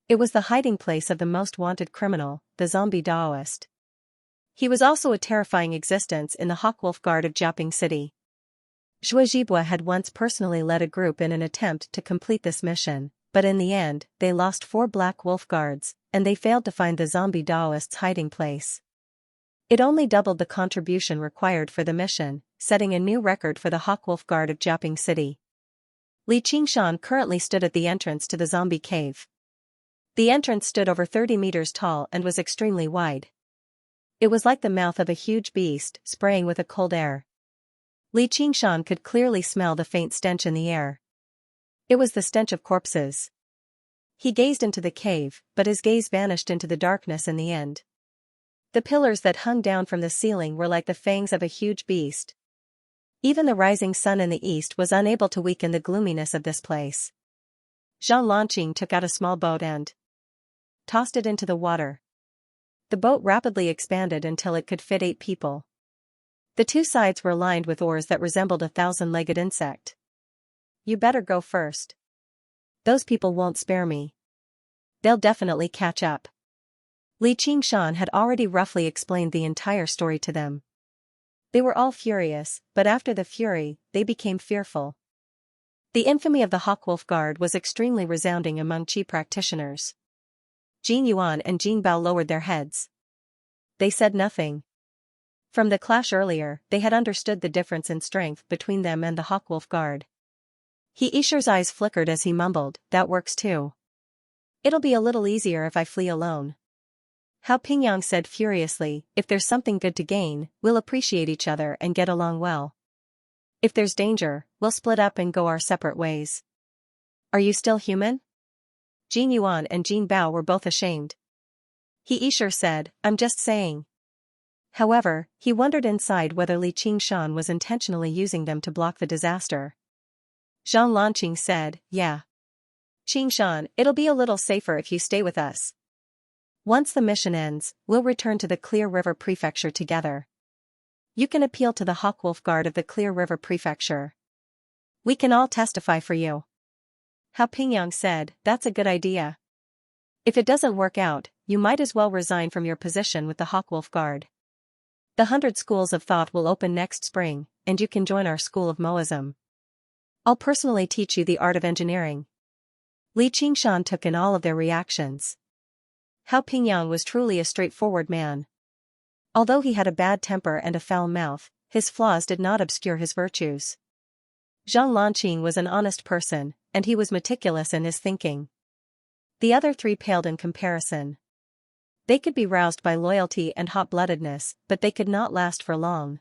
It was the hiding place of the most wanted criminal, the zombie Daoist. He was also a terrifying existence in the Hawkwolf Guard of Jiaping City. Zhuozhibua had once personally led a group in an attempt to complete this mission, but in the end, they lost 4 Black Wolf Guards, and they failed to find the zombie Daoist's hiding place. It only doubled the contribution required for the mission, setting a new record for the Hawkwolf Guard of Jiaping City. Li Qingshan currently stood at the entrance to the zombie cave. The entrance stood over 30 meters tall and was extremely wide. It was like the mouth of a huge beast, spraying with a cold air. Li Qingshan could clearly smell the faint stench in the air. It was the stench of corpses. He gazed into the cave, but his gaze vanished into the darkness in the end. The pillars that hung down from the ceiling were like the fangs of a huge beast. Even the rising sun in the east was unable to weaken the gloominess of this place. Zhang Lanqing took out a small boat and tossed it into the water. The boat rapidly expanded until it could fit 8 people. The 2 sides were lined with oars that resembled a 1,000-legged insect. "You better go first. Those people won't spare me. They'll definitely catch up." Li Qingshan had already roughly explained the entire story to them. They were all furious, but after the fury, they became fearful. The infamy of the Hawkwolf Guard was extremely resounding among Qi practitioners. Jin Yuan and Jin Bao lowered their heads. They said nothing. From the clash earlier, they had understood the difference in strength between them and the Hawkwolf Guard. He Isher's eyes flickered as he mumbled, "That works too. It'll be a little easier if I flee alone." Hao Pingyang said furiously, "If there's something good to gain, we'll appreciate each other and get along well. If there's danger, we'll split up and go our separate ways." "Are you still human?" Jin Yuan and Jin Bao were both ashamed. He Isher said, "I'm just saying." However, he wondered inside whether Li Qingshan was intentionally using them to block the disaster. Zhang Lanqing said, "Yeah. Qingshan, it'll be a little safer if you stay with us. Once the mission ends, we'll return to the Clear River Prefecture together. You can appeal to the Hawkwolf Guard of the Clear River Prefecture. We can all testify for you." Hao Pingyang said, "That's a good idea. If it doesn't work out, you might as well resign from your position with the Hawkwolf Guard. The 100 schools of thought will open next spring, and you can join our school of Moism. I'll personally teach you the art of engineering." Li Qingshan took in all of their reactions. Hao Pingyang was truly a straightforward man. Although he had a bad temper and a foul mouth, his flaws did not obscure his virtues. Zhang Lanqing was an honest person, and he was meticulous in his thinking. The other 3 paled in comparison. They could be roused by loyalty and hot-bloodedness, but they could not last for long.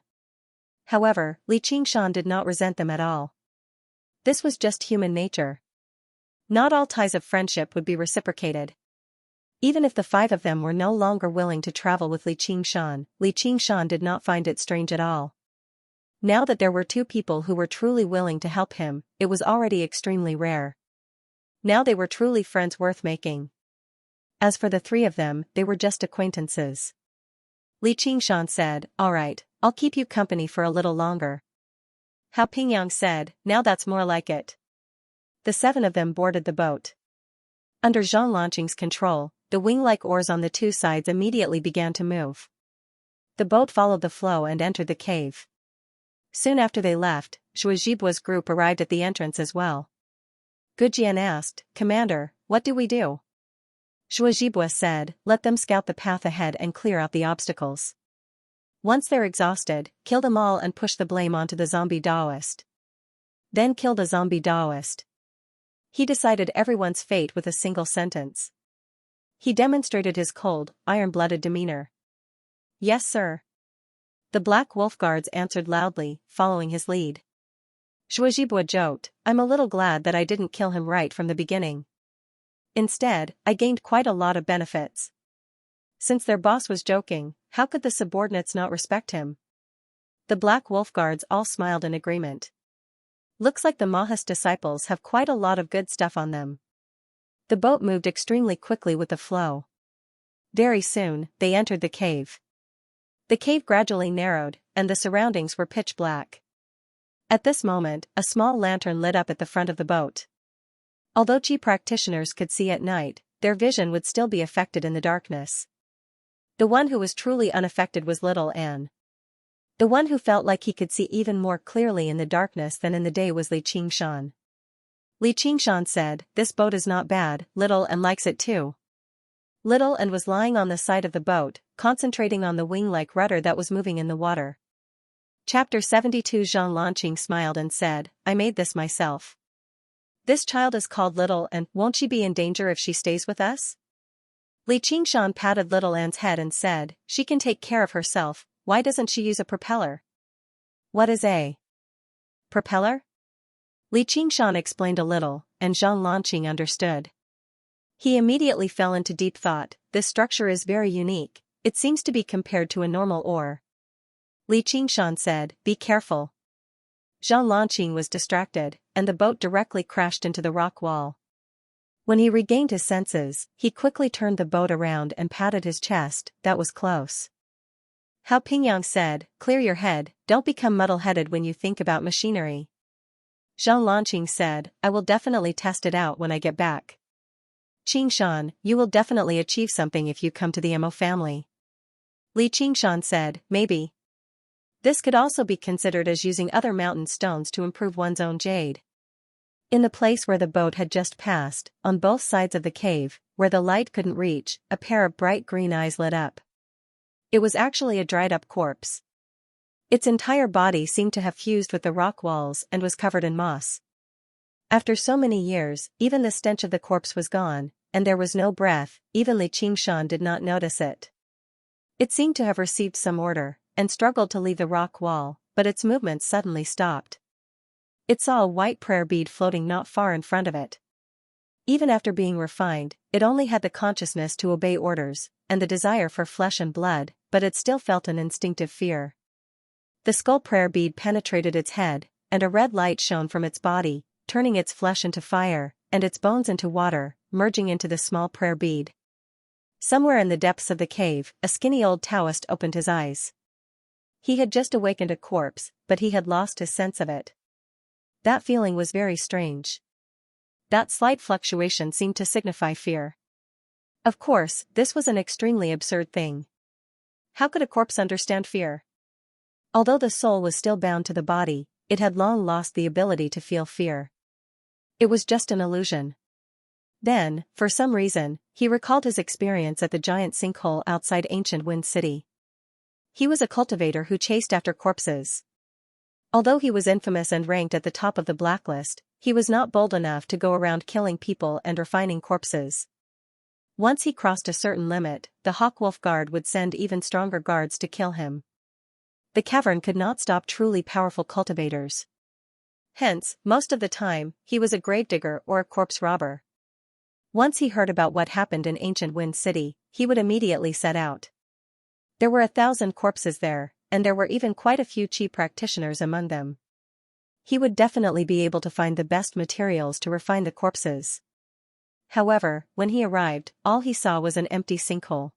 However, Li Qingshan did not resent them at all. This was just human nature. Not all ties of friendship would be reciprocated. Even if the 5 of them were no longer willing to travel with Li Qingshan did not find it strange at all. Now that there were 2 people who were truly willing to help him, it was already extremely rare. Now they were truly friends worth making. As for the 3 of them, they were just acquaintances. Li Qingshan said, "All right, I'll keep you company for a little longer." Hao Pingyang said, "Now that's more like it." The 7 of them boarded the boat. Under Zhang Lanqing's control, the wing-like oars on the 2 sides immediately began to move. The boat followed the flow and entered the cave. Soon after they left, Shuajibua's group arrived at the entrance as well. Gujian asked, "Commander, what do we do?" Shuajibua said, "Let them scout the path ahead and clear out the obstacles. Once they're exhausted, kill them all and push the blame onto the zombie Daoist." Then killed a zombie Daoist. He decided everyone's fate with a single sentence. He demonstrated his cold, iron-blooded demeanor. "Yes, sir." The Black Wolf guards answered loudly, following his lead. Shuajibua joked, "I'm a little glad that I didn't kill him right from the beginning. Instead, I gained quite a lot of benefits." Since their boss was joking, how could the subordinates not respect him? The Black Wolf guards all smiled in agreement. Looks like the Mahas disciples have quite a lot of good stuff on them. The boat moved extremely quickly with the flow. Very soon, they entered the cave. The cave gradually narrowed, and the surroundings were pitch black. At this moment, a small lantern lit up at the front of the boat. Although Qi practitioners could see at night, their vision would still be affected in the darkness. The one who was truly unaffected was little Anne. The one who felt like he could see even more clearly in the darkness than in the day was Li Qingshan. Li Qingshan said, "This boat is not bad, Little Anne likes it too." Little Anne was lying on the side of the boat, concentrating on the wing-like rudder that was moving in the water. Chapter 72. Zhang Lanqing smiled and said, "I made this myself. This child is called Little Anne. Won't she be in danger if she stays with us?" Li Qingshan patted Little Anne's head and said, "She can take care of herself. Why doesn't she use a propeller?" "What is a propeller?" Li Qingshan explained a little, and Zhang Lanqing understood. He immediately fell into deep thought. This structure is very unique. It seems to be compared to a normal oar. Li Qingshan said, "Be careful." Zhang Lanqing was distracted, and the boat directly crashed into the rock wall. When he regained his senses, he quickly turned the boat around and patted his chest. That was close. Hao Pingyang said, "Clear your head, don't become muddle-headed when you think about machinery." Zhang Lanqing said, "I will definitely test it out when I get back." "Qingshan, you will definitely achieve something if you come to the Mo family." Li Qingshan said, "Maybe. This could also be considered as using other mountain stones to improve one's own jade." In the place where the boat had just passed, on both sides of the cave, where the light couldn't reach, a pair of bright green eyes lit up. It was actually a dried-up corpse. Its entire body seemed to have fused with the rock walls and was covered in moss. After so many years, even the stench of the corpse was gone, and there was no breath. Even Li Qingshan did not notice it. It seemed to have received some order, and struggled to leave the rock wall, but its movements suddenly stopped. It saw a white prayer bead floating not far in front of it. Even after being refined, it only had the consciousness to obey orders, and the desire for flesh and blood, but it still felt an instinctive fear. The skull prayer bead penetrated its head, and a red light shone from its body, turning its flesh into fire, and its bones into water, merging into the small prayer bead. Somewhere in the depths of the cave, a skinny old Taoist opened his eyes. He had just awakened a corpse, but he had lost his sense of it. That feeling was very strange. That slight fluctuation seemed to signify fear. Of course, this was an extremely absurd thing. How could a corpse understand fear? Although the soul was still bound to the body, it had long lost the ability to feel fear. It was just an illusion. Then, for some reason, he recalled his experience at the giant sinkhole outside ancient Wind City. He was a cultivator who chased after corpses. Although he was infamous and ranked at the top of the blacklist, he was not bold enough to go around killing people and refining corpses. Once he crossed a certain limit, the Hawkwolf Guard would send even stronger guards to kill him. The cavern could not stop truly powerful cultivators. Hence, most of the time, he was a gravedigger or a corpse robber. Once he heard about what happened in ancient Wind City, he would immediately set out. There were 1,000 corpses there, and there were even quite a few Qi practitioners among them. He would definitely be able to find the best materials to refine the corpses. However, when he arrived, all he saw was an empty sinkhole.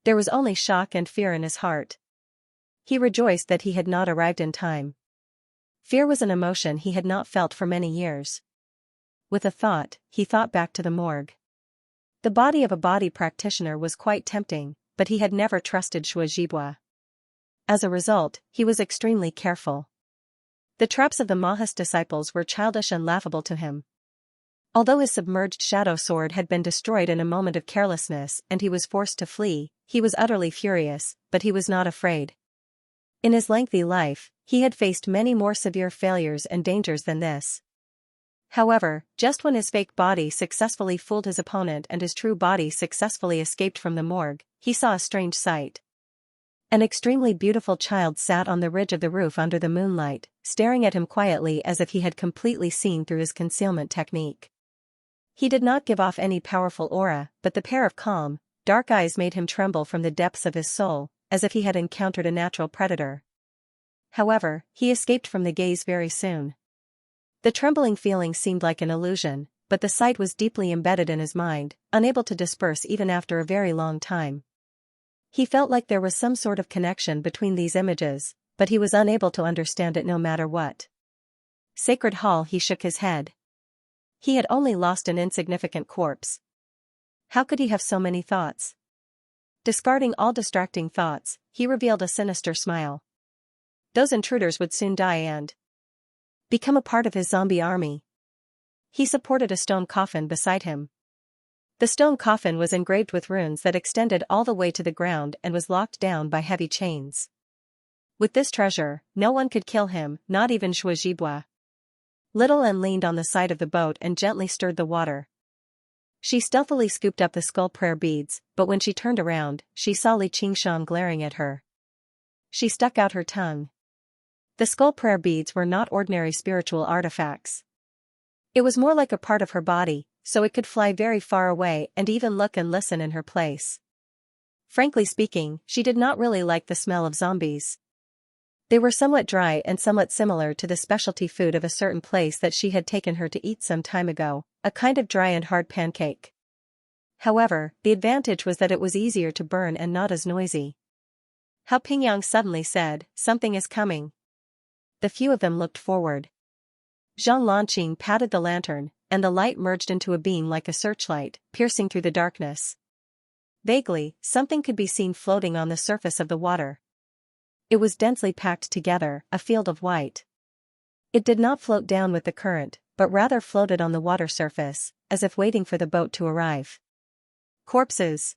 There was only shock and fear in his heart. He rejoiced that he had not arrived in time. Fear was an emotion he had not felt for many years. With a thought, he thought back to the morgue. The body of a body practitioner was quite tempting, but he had never trusted Shuajibua. As a result, he was extremely careful. The traps of the Maha's disciples were childish and laughable to him. Although his submerged shadow sword had been destroyed in a moment of carelessness and he was forced to flee, he was utterly furious, but he was not afraid. In his lengthy life, he had faced many more severe failures and dangers than this. However, just when his fake body successfully fooled his opponent and his true body successfully escaped from the morgue, he saw a strange sight. An extremely beautiful child sat on the ridge of the roof under the moonlight, staring at him quietly as if he had completely seen through his concealment technique. He did not give off any powerful aura, but the pair of calm, dark eyes made him tremble from the depths of his soul, as if he had encountered a natural predator. However, he escaped from the gaze very soon. The trembling feeling seemed like an illusion, but the sight was deeply embedded in his mind, unable to disperse even after a very long time. He felt like there was some sort of connection between these images, but he was unable to understand it no matter what. Sacred Hall, he shook his head. He had only lost an insignificant corpse. How could he have so many thoughts? Discarding all distracting thoughts, he revealed a sinister smile. Those intruders would soon die and become a part of his zombie army. He supported a stone coffin beside him. The stone coffin was engraved with runes that extended all the way to the ground and was locked down by heavy chains. With this treasure, no one could kill him, not even Shuajibwa. Little Anne leaned on the side of the boat and gently stirred the water. She stealthily scooped up the skull prayer beads, but when she turned around, she saw Li Qingshan glaring at her. She stuck out her tongue. The skull prayer beads were not ordinary spiritual artifacts. It was more like a part of her body, so it could fly very far away and even look and listen in her place. Frankly speaking, she did not really like the smell of zombies. They were somewhat dry and somewhat similar to the specialty food of a certain place that she had taken her to eat some time ago, a kind of dry and hard pancake. However, the advantage was that it was easier to burn and not as noisy. Hao Pingyang suddenly said, "Something is coming." The few of them looked forward. Zhang Lanqing patted the lantern, and the light merged into a beam like a searchlight, piercing through the darkness. Vaguely, something could be seen floating on the surface of the water. It was densely packed together, a field of white. It did not float down with the current, but rather floated on the water surface, as if waiting for the boat to arrive. Corpses!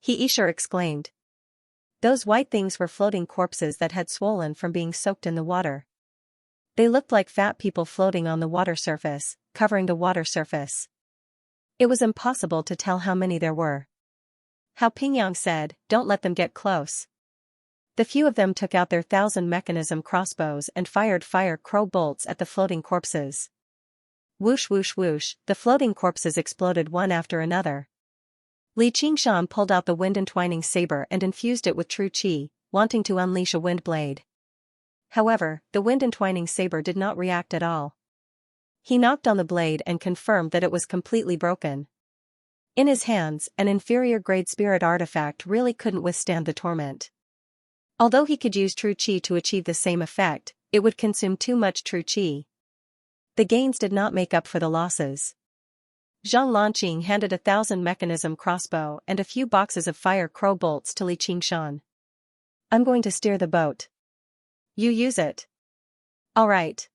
He Isher exclaimed. Those white things were floating corpses that had swollen from being soaked in the water. They looked like fat people floating on the water surface, covering the water surface. It was impossible to tell how many there were. Hao Pingyang said, "Don't let them get close." The few of them took out their 1,000-mechanism crossbows and fired fire crow bolts at the floating corpses. Whoosh whoosh whoosh, the floating corpses exploded one after another. Li Qingshan pulled out the wind-entwining saber and infused it with true qi, wanting to unleash a wind blade. However, the wind-entwining saber did not react at all. He knocked on the blade and confirmed that it was completely broken. In his hands, an inferior-grade spirit artifact really couldn't withstand the torment. Although he could use true qi to achieve the same effect, it would consume too much true qi. The gains did not make up for the losses. Zhang Lanqing handed 1,000-mechanism crossbow and a few boxes of fire crow bolts to Li Qingshan. "I'm going to steer the boat. You use it." "All right."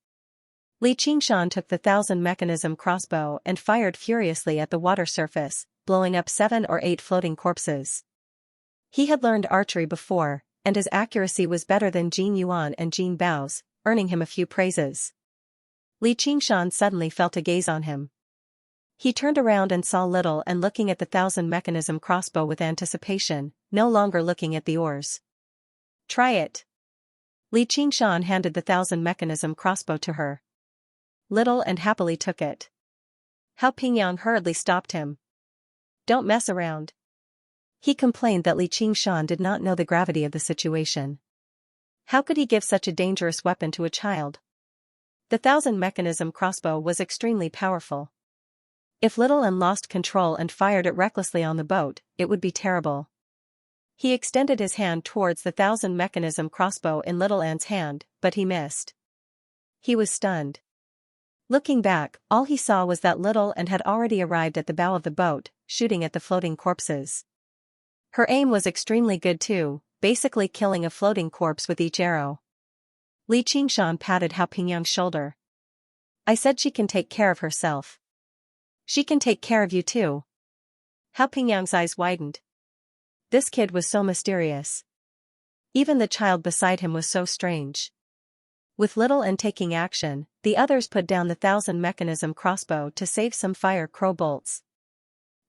Li Qingshan took the 1,000-mechanism crossbow and fired furiously at the water surface, blowing up 7 or 8 floating corpses. He had learned archery before, and his accuracy was better than Jin Yuan and Jin Bao's, earning him a few praises. Li Qingshan suddenly felt a gaze on him. He turned around and saw Little and looking at the 1,000-mechanism crossbow with anticipation, no longer looking at the oars. "Try it." Li Qingshan handed the 1,000-mechanism crossbow to her. Little and happily took it. Hao Pingyang hurriedly stopped him. "Don't mess around." He complained that Li Qingshan did not know the gravity of the situation. How could he give such a dangerous weapon to a child? The 1,000-mechanism crossbow was extremely powerful. If Little Anne lost control and fired it recklessly on the boat, it would be terrible. He extended his hand towards the 1,000-mechanism crossbow in Little Anne's hand, but he missed. He was stunned. Looking back, all he saw was that Little Anne had already arrived at the bow of the boat, shooting at the floating corpses. Her aim was extremely good too, basically killing a floating corpse with each arrow. Li Qingshan patted Hao Pingyang's shoulder. I said she can take care of herself. She can take care of you too. Hao Pingyang's eyes widened. This kid was so mysterious. Even the child beside him was so strange. With little and taking action, the others put down the 1,000-mechanism crossbow to save some fire crow bolts.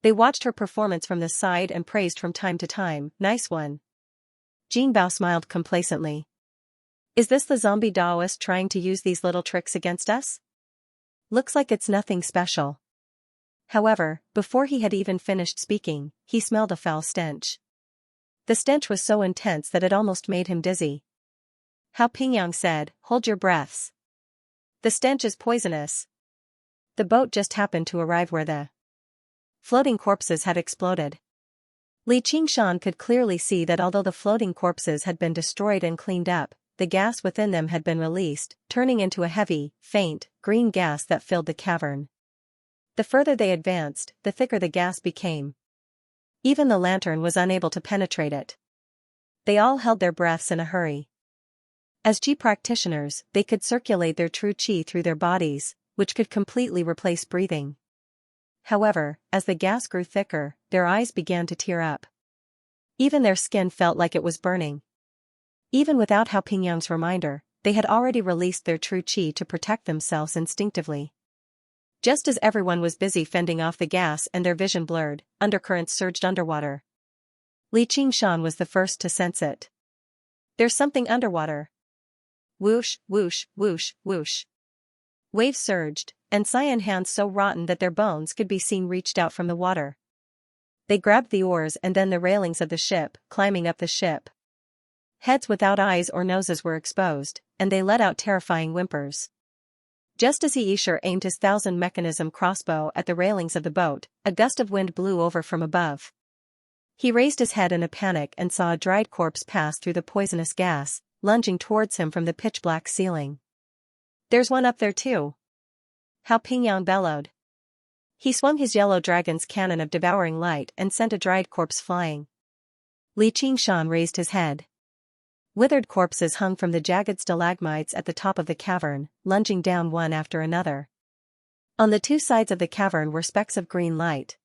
They watched her performance from the side and praised from time to time, nice one. Jin Bao smiled complacently. Is this the zombie Daoist trying to use these little tricks against us? Looks like it's nothing special. However, before he had even finished speaking, he smelled a foul stench. The stench was so intense that it almost made him dizzy. Hao Pingyang said, hold your breaths. The stench is poisonous. The boat just happened to arrive where the floating corpses had exploded. Li Qingshan could clearly see that although the floating corpses had been destroyed and cleaned up, the gas within them had been released, turning into a heavy, faint, green gas that filled the cavern. The further they advanced, the thicker the gas became. Even the lantern was unable to penetrate it. They all held their breaths in a hurry. As Qi practitioners, they could circulate their true Qi through their bodies, which could completely replace breathing. However, as the gas grew thicker, their eyes began to tear up. Even their skin felt like it was burning. Even without Hao Pingyang's reminder, they had already released their true Qi to protect themselves instinctively. Just as everyone was busy fending off the gas and their vision blurred, undercurrents surged underwater. Li Qingshan was the first to sense it. There's something underwater. Whoosh, whoosh, whoosh, whoosh. Waves surged, and cyan hands so rotten that their bones could be seen reached out from the water. They grabbed the oars and then the railings of the ship, climbing up the ship. Heads without eyes or noses were exposed, and they let out terrifying whimpers. Just as Yisher aimed his 1,000-mechanism crossbow at the railings of the boat, a gust of wind blew over from above. He raised his head in a panic and saw a dried corpse pass through the poisonous gas, lunging towards him from the pitch-black ceiling. There's one up there too. Hao Pingyang bellowed. He swung his yellow dragon's cannon of devouring light and sent a dried corpse flying. Li Qingshan raised his head. Withered corpses hung from the jagged stalagmites at the top of the cavern, lunging down one after another. On the two sides of the cavern were specks of green light.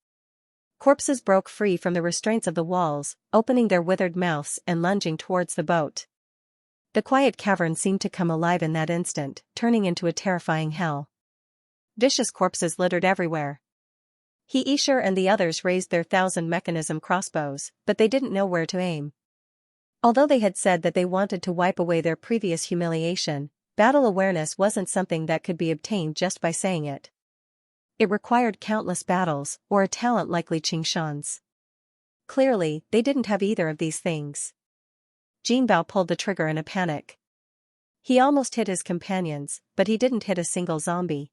Corpses broke free from the restraints of the walls, opening their withered mouths and lunging towards the boat. The quiet cavern seemed to come alive in that instant, turning into a terrifying hell. Vicious corpses littered everywhere. Yisher and the others raised their 1,000-mechanism crossbows, but they didn't know where to aim. Although they had said that they wanted to wipe away their previous humiliation, battle awareness wasn't something that could be obtained just by saying it. It required countless battles, or a talent like Li Qingshan's. Clearly, they didn't have either of these things. Jin Bao pulled the trigger in a panic. He almost hit his companions, but he didn't hit a single zombie.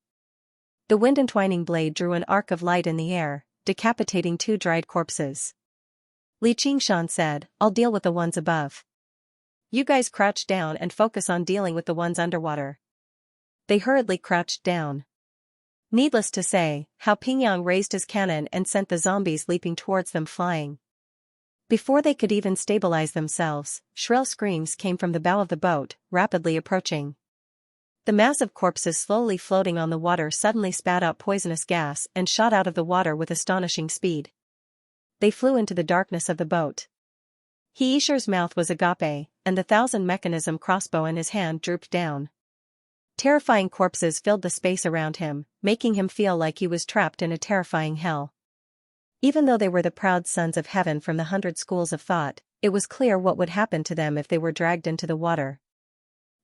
The wind-entwining blade drew an arc of light in the air, decapitating two dried corpses. Li Qingshan said, I'll deal with the ones above. You guys crouch down and focus on dealing with the ones underwater. They hurriedly crouched down. Needless to say, Hao Pingyang raised his cannon and sent the zombies leaping towards them flying. Before they could even stabilize themselves, shrill screams came from the bow of the boat, rapidly approaching. The mass of corpses slowly floating on the water suddenly spat out poisonous gas and shot out of the water with astonishing speed. They flew into the darkness of the boat. Yisher's mouth was agape, and the 1,000-mechanism crossbow in his hand drooped down. Terrifying corpses filled the space around him, making him feel like he was trapped in a terrifying hell. Even though they were the proud sons of heaven from the 100 schools of thought, it was clear what would happen to them if they were dragged into the water.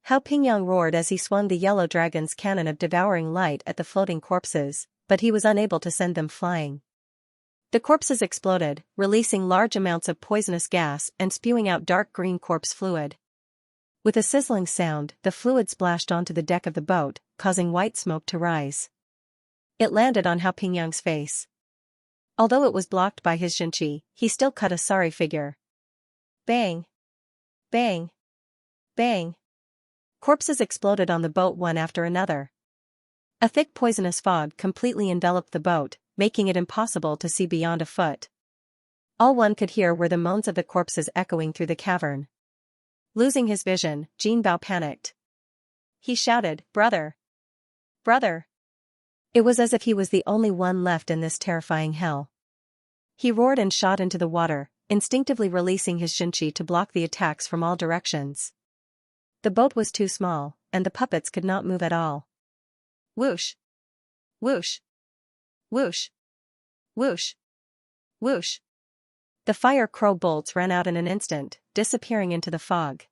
Hao Pingyang roared as he swung the yellow dragon's cannon of devouring light at the floating corpses, but he was unable to send them flying. The corpses exploded, releasing large amounts of poisonous gas and spewing out dark green corpse fluid. With a sizzling sound, the fluid splashed onto the deck of the boat, causing white smoke to rise. It landed on Hao Pingyang's face. Although it was blocked by his Xianxia, he still cut a sorry figure. Bang! Bang! Bang! Corpses exploded on the boat one after another. A thick poisonous fog completely enveloped the boat, making it impossible to see beyond a foot. All one could hear were the moans of the corpses echoing through the cavern. Losing his vision, Jin Bao panicked. He shouted, "Brother! Brother!" It was as if he was the only one left in this terrifying hell. He roared and shot into the water, instinctively releasing his Xianxia to block the attacks from all directions. The boat was too small, and the puppets could not move at all. Whoosh! Whoosh! Whoosh! Whoosh! Whoosh! The fire crow bolts ran out in an instant, disappearing into the fog.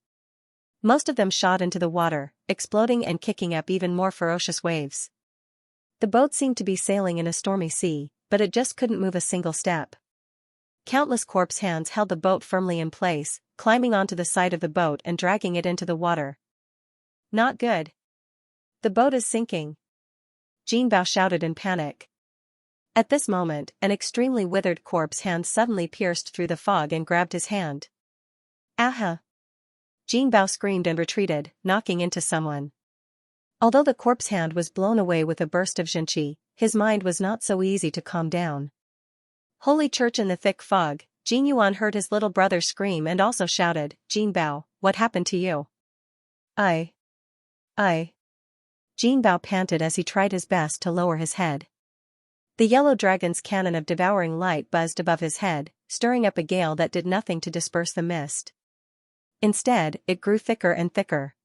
Most of them shot into the water, exploding and kicking up even more ferocious waves. The boat seemed to be sailing in a stormy sea, but it just couldn't move a single step. Countless corpse hands held the boat firmly in place, climbing onto the side of the boat and dragging it into the water. Not good. The boat is sinking. Jinbao shouted in panic. At this moment, an extremely withered corpse hand suddenly pierced through the fog and grabbed his hand. Aha! Jinbao screamed and retreated, knocking into someone. Although the corpse hand was blown away with a burst of Xianxia, his mind was not so easy to calm down. Holy Church in the thick fog, Jin Yuan heard his little brother scream and also shouted, "Jinbao, what happened to you?" I. Jinbao panted as he tried his best to lower his head. The yellow dragon's cannon of devouring light buzzed above his head, stirring up a gale that did nothing to disperse the mist. Instead, it grew thicker and thicker.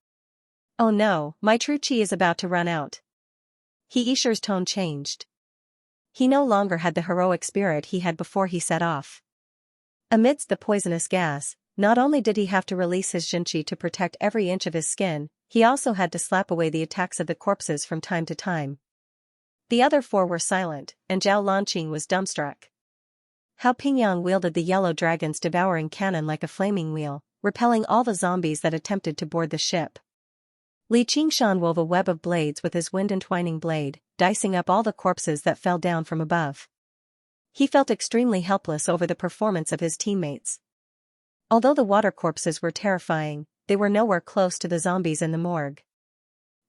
Oh no, my true chi is about to run out. Heisher's tone changed. He no longer had the heroic spirit he had before he set off. Amidst the poisonous gas, not only did he have to release his Xianxia to protect every inch of his skin, he also had to slap away the attacks of the corpses from time to time. The other four were silent, and Zhao Lanqing was dumbstruck. Hao Pingyang wielded the yellow dragon's devouring cannon like a flaming wheel, repelling all the zombies that attempted to board the ship. Li Qingshan wove a web of blades with his wind-entwining blade, dicing up all the corpses that fell down from above. He felt extremely helpless over the performance of his teammates. Although the water corpses were terrifying, they were nowhere close to the zombies in the morgue.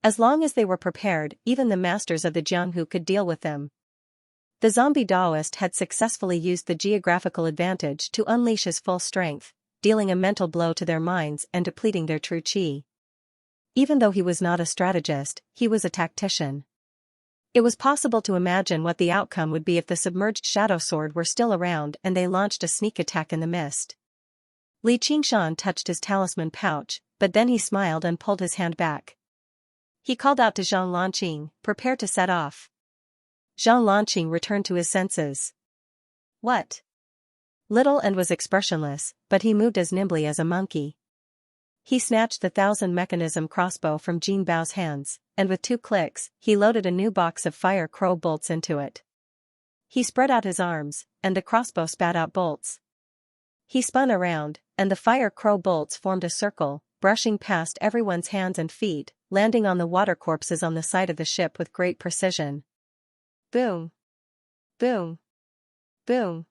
As long as they were prepared, even the masters of the Jianghu could deal with them. The zombie Daoist had successfully used the geographical advantage to unleash his full strength, dealing a mental blow to their minds and depleting their true chi. Even though he was not a strategist, he was a tactician. It was possible to imagine what the outcome would be if the submerged shadow sword were still around and they launched a sneak attack in the mist. Li Qingshan touched his talisman pouch, but then he smiled and pulled his hand back. He called out to Zhang Lanqing, "Prepare to set off." Zhang Lanqing returned to his senses. What? Little and was expressionless, but he moved as nimbly as a monkey. He snatched the 1,000-mechanism crossbow from Jin Bao's hands, and with 2 clicks, he loaded a new box of fire crow bolts into it. He spread out his arms, and the crossbow spat out bolts. He spun around, and the fire crow bolts formed a circle, brushing past everyone's hands and feet, landing on the water corpses on the side of the ship with great precision. Boom! Boom! Boom!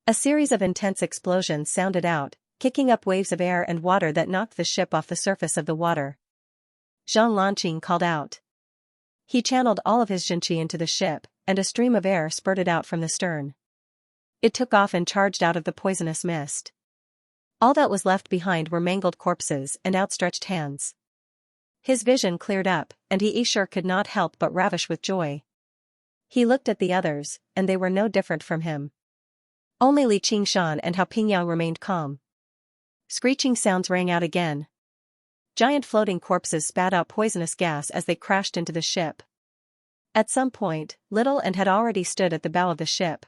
A series of intense explosions sounded out, kicking up waves of air and water that knocked the ship off the surface of the water. Zhang Lanqing called out. He channeled all of his Xianxia into the ship, and a stream of air spurted out from the stern. It took off and charged out of the poisonous mist. All that was left behind were mangled corpses and outstretched hands. His vision cleared up, and he sure could not help but ravish with joy. He looked at the others, and they were no different from him. Only Li Qingshan and Hao Pingyang remained calm. Screeching sounds rang out again. Giant floating corpses spat out poisonous gas as they crashed into the ship. At some point, Little and had already stood at the bow of the ship.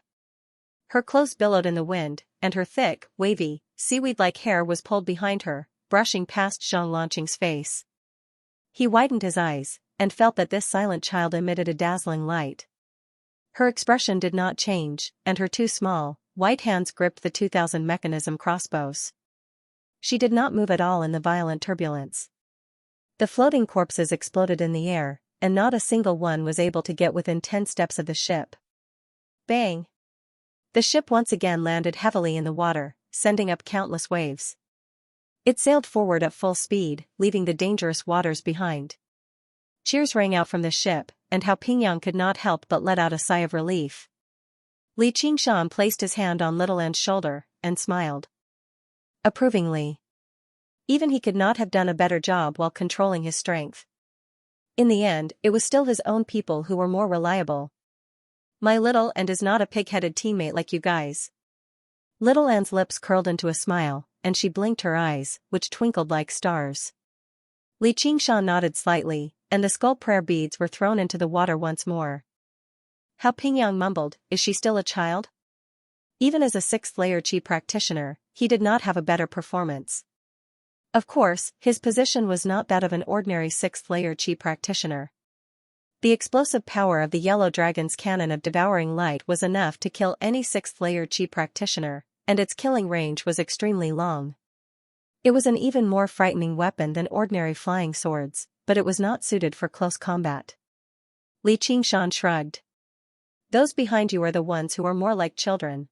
Her clothes billowed in the wind, and her thick, wavy, seaweed-like hair was pulled behind her, brushing past Zhang Lanqing's face. He widened his eyes, and felt that this silent child emitted a dazzling light. Her expression did not change, and her 2 small, white hands gripped the 2,000 mechanism crossbows. She did not move at all in the violent turbulence. The floating corpses exploded in the air, and not a single one was able to get within 10 steps of the ship. Bang! The ship once again landed heavily in the water, sending up countless waves. It sailed forward at full speed, leaving the dangerous waters behind. Cheers rang out from the ship, and Hao Pingyang could not help but let out a sigh of relief. Li Qingshan placed his hand on Little An's shoulder, and smiled approvingly. Even he could not have done a better job while controlling his strength. In the end, it was still his own people who were more reliable. My little and is not a pig-headed teammate like you guys. Little Anne's lips curled into a smile, and she blinked her eyes, which twinkled like stars. Li Qingshan nodded slightly, and the skull prayer beads were thrown into the water once more. Hao Pingyang mumbled, "Is she still a child?" Even as a sixth-layer Qi practitioner, he did not have a better performance. Of course, his position was not that of an ordinary sixth-layer Qi practitioner. The explosive power of the Yellow Dragon's cannon of devouring light was enough to kill any sixth-layer Qi practitioner, and its killing range was extremely long. It was an even more frightening weapon than ordinary flying swords, but it was not suited for close combat. Li Qingshan shrugged. Those behind you are the ones who are more like children.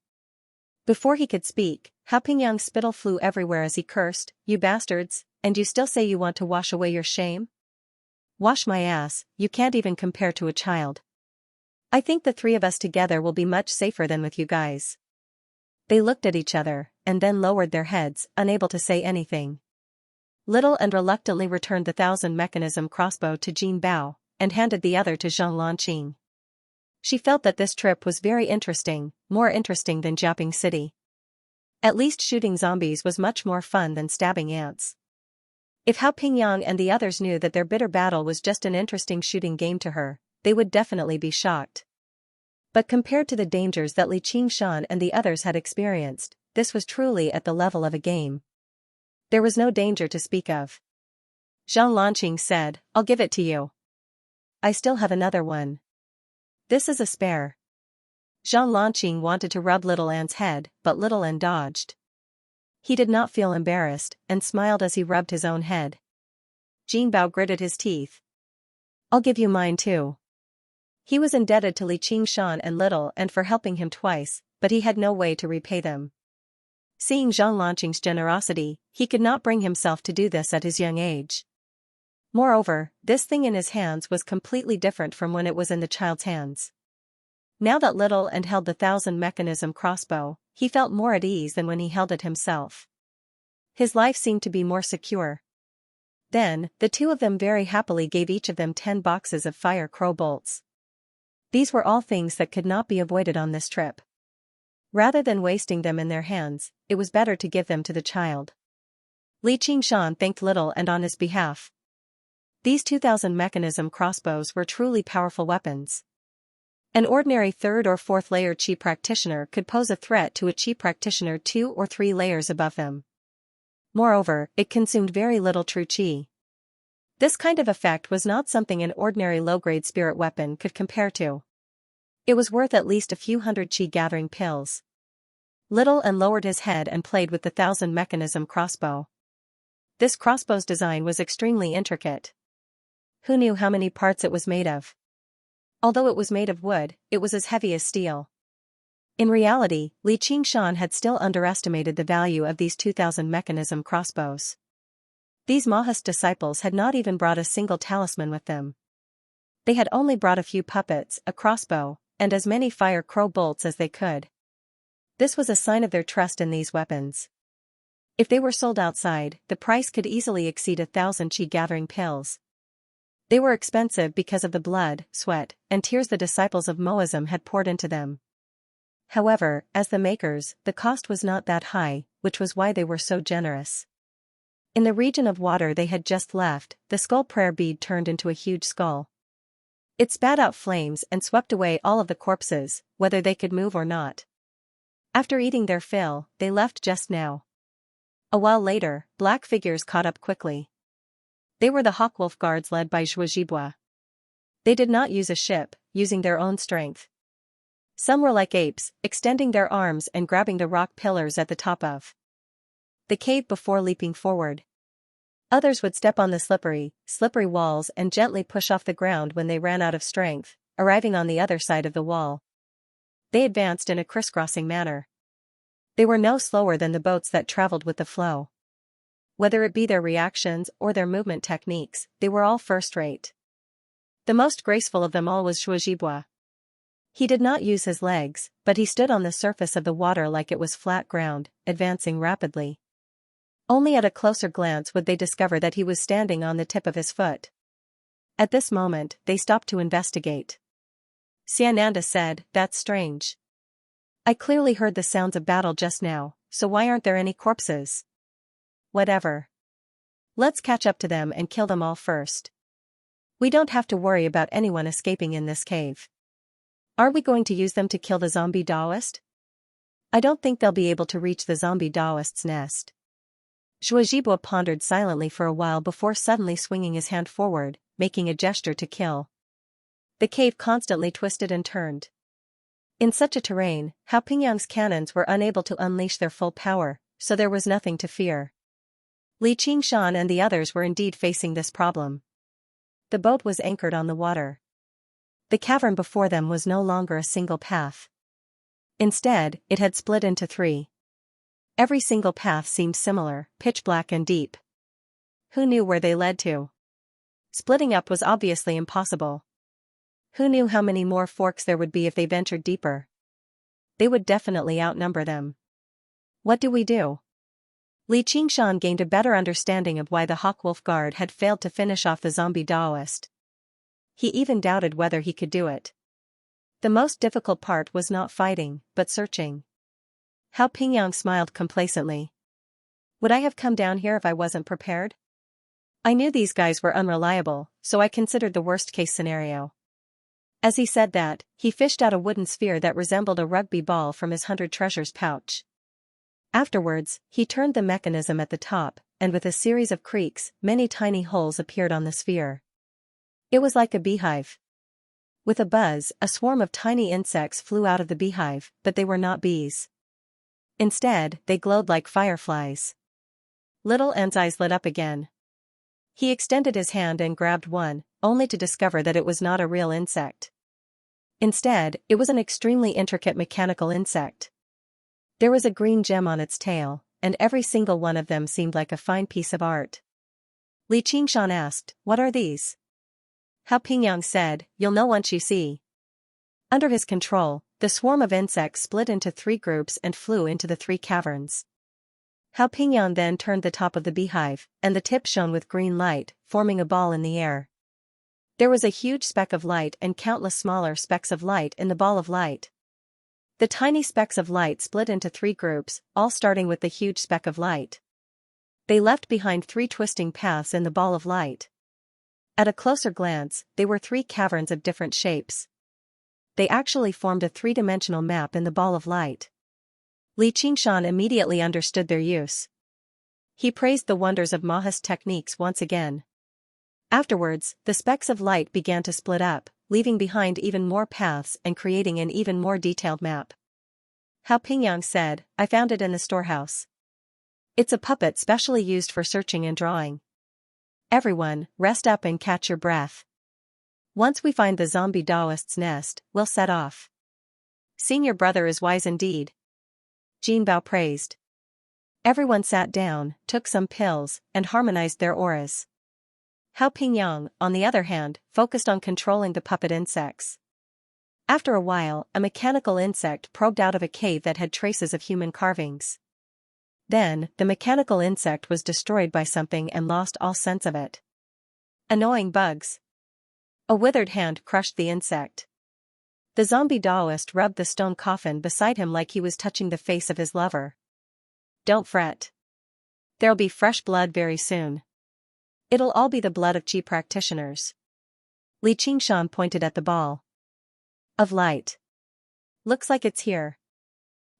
Before he could speak, Hao Pingyang's spittle flew everywhere as he cursed, "You bastards, and you still say you want to wash away your shame? Wash my ass, you can't even compare to a child. I think the three of us together will be much safer than with you guys." They looked at each other, and then lowered their heads, unable to say anything. Little and reluctantly returned the 1,000-mechanism crossbow to Jin Bao, and handed the other to Zhang Lanqing. She felt that this trip was very interesting, more interesting than Jiaping City. At least shooting zombies was much more fun than stabbing ants. If Hao Pingyang and the others knew that their bitter battle was just an interesting shooting game to her, they would definitely be shocked. But compared to the dangers that Li Qingshan and the others had experienced, this was truly at the level of a game. There was no danger to speak of. Zhang Lanqing said, "I'll give it to you. I still have another one. This is a spare." Zhang Lanqing wanted to rub Little Anne's head, but Little Anne dodged. He did not feel embarrassed, and smiled as he rubbed his own head. Jin Bao gritted his teeth. "I'll give you mine too." He was indebted to Li Qingshan and Little Anne for helping him twice, but he had no way to repay them. Seeing Zhang Lanqing's generosity, he could not bring himself to do this at his young age. Moreover, this thing in his hands was completely different from when it was in the child's hands. Now that Little Anne held the 1,000-mechanism crossbow, he felt more at ease than when he held it himself. His life seemed to be more secure. Then, the two of them very happily gave each of them 10 boxes of fire crow bolts. These were all things that could not be avoided on this trip. Rather than wasting them in their hands, it was better to give them to the child. Li Qingshan thanked Little Anne on his behalf. These 2,000 mechanism crossbows were truly powerful weapons. An ordinary 3rd or 4th layer Qi practitioner could pose a threat to a Qi practitioner 2 or 3 layers above them. Moreover, it consumed very little true Qi. This kind of effect was not something an ordinary low-grade spirit weapon could compare to. It was worth at least a few hundred Qi gathering pills. Little Anne lowered his head and played with the 1,000 mechanism crossbow. This crossbow's design was extremely intricate. Who knew how many parts it was made of? Although it was made of wood, it was as heavy as steel. In reality, Li Qingshan had still underestimated the value of these 2,000 mechanism crossbows. These Mahas disciples had not even brought a single talisman with them. They had only brought a few puppets, a crossbow, and as many fire crow bolts as they could. This was a sign of their trust in these weapons. If they were sold outside, the price could easily exceed 1,000 Qi gathering pills. They were expensive because of the blood, sweat, and tears the disciples of Moism had poured into them. However, as the makers, the cost was not that high, which was why they were so generous. In the region of water they had just left, the skull prayer bead turned into a huge skull. It spat out flames and swept away all of the corpses, whether they could move or not. After eating their fill, they left just now. A while later, black figures caught up quickly. They were the Hawkwolf guards led by Zhuozhibua. They did not use a ship, using their own strength. Some were like apes, extending their arms and grabbing the rock pillars at the top of the cave before leaping forward. Others would step on the slippery walls and gently push off the ground when they ran out of strength, arriving on the other side of the wall. They advanced in a crisscrossing manner. They were no slower than the boats that traveled with the flow. Whether it be their reactions or their movement techniques, they were all first-rate. The most graceful of them all was Zhuozhibua. He did not use his legs, but he stood on the surface of the water like it was flat ground, advancing rapidly. Only at a closer glance would they discover that he was standing on the tip of his foot. At this moment, they stopped to investigate. Xianxia said, "That's strange. I clearly heard the sounds of battle just now, so why aren't there any corpses?" "Whatever. Let's catch up to them and kill them all first. We don't have to worry about anyone escaping in this cave." "Are we going to use them to kill the zombie Taoist?" "I don't think they'll be able to reach the zombie Taoist's nest." Zhuozhibua pondered silently for a while before suddenly swinging his hand forward, making a gesture to kill. The cave constantly twisted and turned. In such a terrain, Hao Pingyang's cannons were unable to unleash their full power, so there was nothing to fear. Li Qingshan and the others were indeed facing this problem. The boat was anchored on the water. The cavern before them was no longer a single path. Instead, it had split into three. Every single path seemed similar, pitch black and deep. Who knew where they led to? Splitting up was obviously impossible. Who knew how many more forks there would be if they ventured deeper? They would definitely outnumber them. What do we do? Li Qingshan gained a better understanding of why the Hawkwolf Guard had failed to finish off the zombie Taoist. He even doubted whether he could do it. The most difficult part was not fighting, but searching. Hao Pingyang smiled complacently. "Would I have come down here if I wasn't prepared? I knew these guys were unreliable, so I considered the worst-case scenario." As he said that, he fished out a wooden sphere that resembled a rugby ball from his 100 treasures pouch. Afterwards, he turned the mechanism at the top, and with a series of creaks, many tiny holes appeared on the sphere. It was like a beehive. With a buzz, a swarm of tiny insects flew out of the beehive, but they were not bees. Instead, they glowed like fireflies. Little N's eyes lit up again. He extended his hand and grabbed one, only to discover that it was not a real insect. Instead, it was an extremely intricate mechanical insect. There was a green gem on its tail, and every single one of them seemed like a fine piece of art. Li Qingshan asked, "What are these?" Hao Pingyang said, "You'll know once you see." Under his control, the swarm of insects split into 3 groups and flew into the 3 caverns. Hao Pingyang then turned the top of the beehive, and the tip shone with green light, forming a ball in the air. There was a huge speck of light and countless smaller specks of light in the ball of light. The tiny specks of light split into 3 groups, all starting with the huge speck of light. They left behind 3 twisting paths in the ball of light. At a closer glance, they were 3 caverns of different shapes. They actually formed a 3-dimensional map in the ball of light. Li Qingshan immediately understood their use. He praised the wonders of Maha's techniques once again. Afterwards, the specks of light began to split up, leaving behind even more paths and creating an even more detailed map. Hao Pingyang said, "I found it in the storehouse. It's a puppet specially used for searching and drawing. Everyone, rest up and catch your breath. Once we find the zombie Taoist's nest, we'll set off." "Seeing your brother is wise indeed," Jin Bao praised. Everyone sat down, took some pills, and harmonized their auras. Hao Pingyang, on the other hand, focused on controlling the puppet insects. After a while, a mechanical insect probed out of a cave that had traces of human carvings. Then, the mechanical insect was destroyed by something and lost all sense of it. Annoying bugs. A withered hand crushed the insect. The zombie Taoist rubbed the stone coffin beside him like he was touching the face of his lover. "Don't fret. There'll be fresh blood very soon. It'll all be the blood of Qi practitioners." Li Qingshan pointed at the ball of light. "Looks like it's here."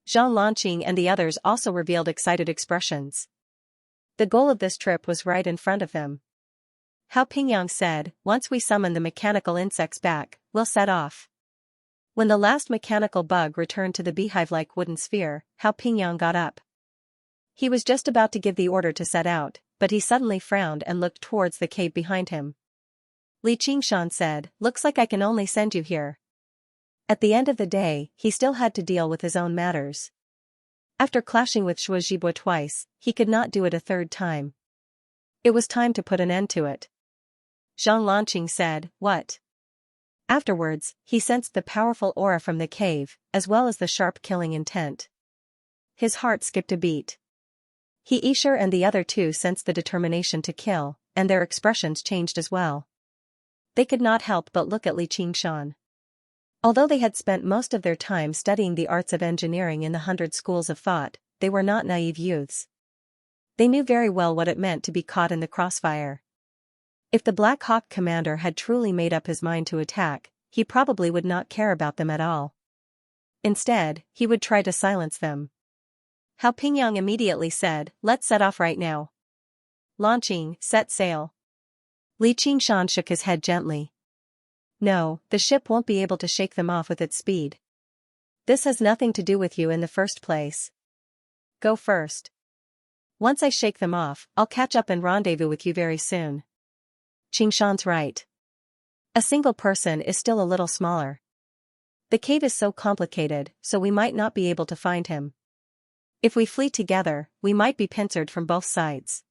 Zhang Lanqing and the others also revealed excited expressions. The goal of this trip was right in front of them. Hao Pingyang said, "Once we summon the mechanical insects back, we'll set off." When the last mechanical bug returned to the beehive-like wooden sphere, Hao Pingyang got up. He was just about to give the order to set out, but he suddenly frowned and looked towards the cave behind him. Li Qingshan said, "Looks like I can only send you here." At the end of the day, he still had to deal with his own matters. After clashing with Zhuozhibua twice, he could not do it a third time. It was time to put an end to it. Zhang Lanqing said, "What?" Afterwards, he sensed the powerful aura from the cave, as well as the sharp killing intent. His heart skipped a beat. He Isher and the other 2 sensed the determination to kill, and their expressions changed as well. They could not help but look at Li Qingshan. Although they had spent most of their time studying the arts of engineering in the 100 schools of thought, they were not naive youths. They knew very well what it meant to be caught in the crossfire. If the Black Hawk commander had truly made up his mind to attack, he probably would not care about them at all. Instead, he would try to silence them. Hao Pingyang immediately said, "Let's set off right now." Launching, set sail. Li Qingshan shook his head gently. "No, the ship won't be able to shake them off with its speed. This has nothing to do with you in the first place. Go first. Once I shake them off, I'll catch up and rendezvous with you very soon." Qingshan's right. A single person is still a little smaller. The cave is so complicated, so we might not be able to find him. If we flee together, we might be pincered from both sides.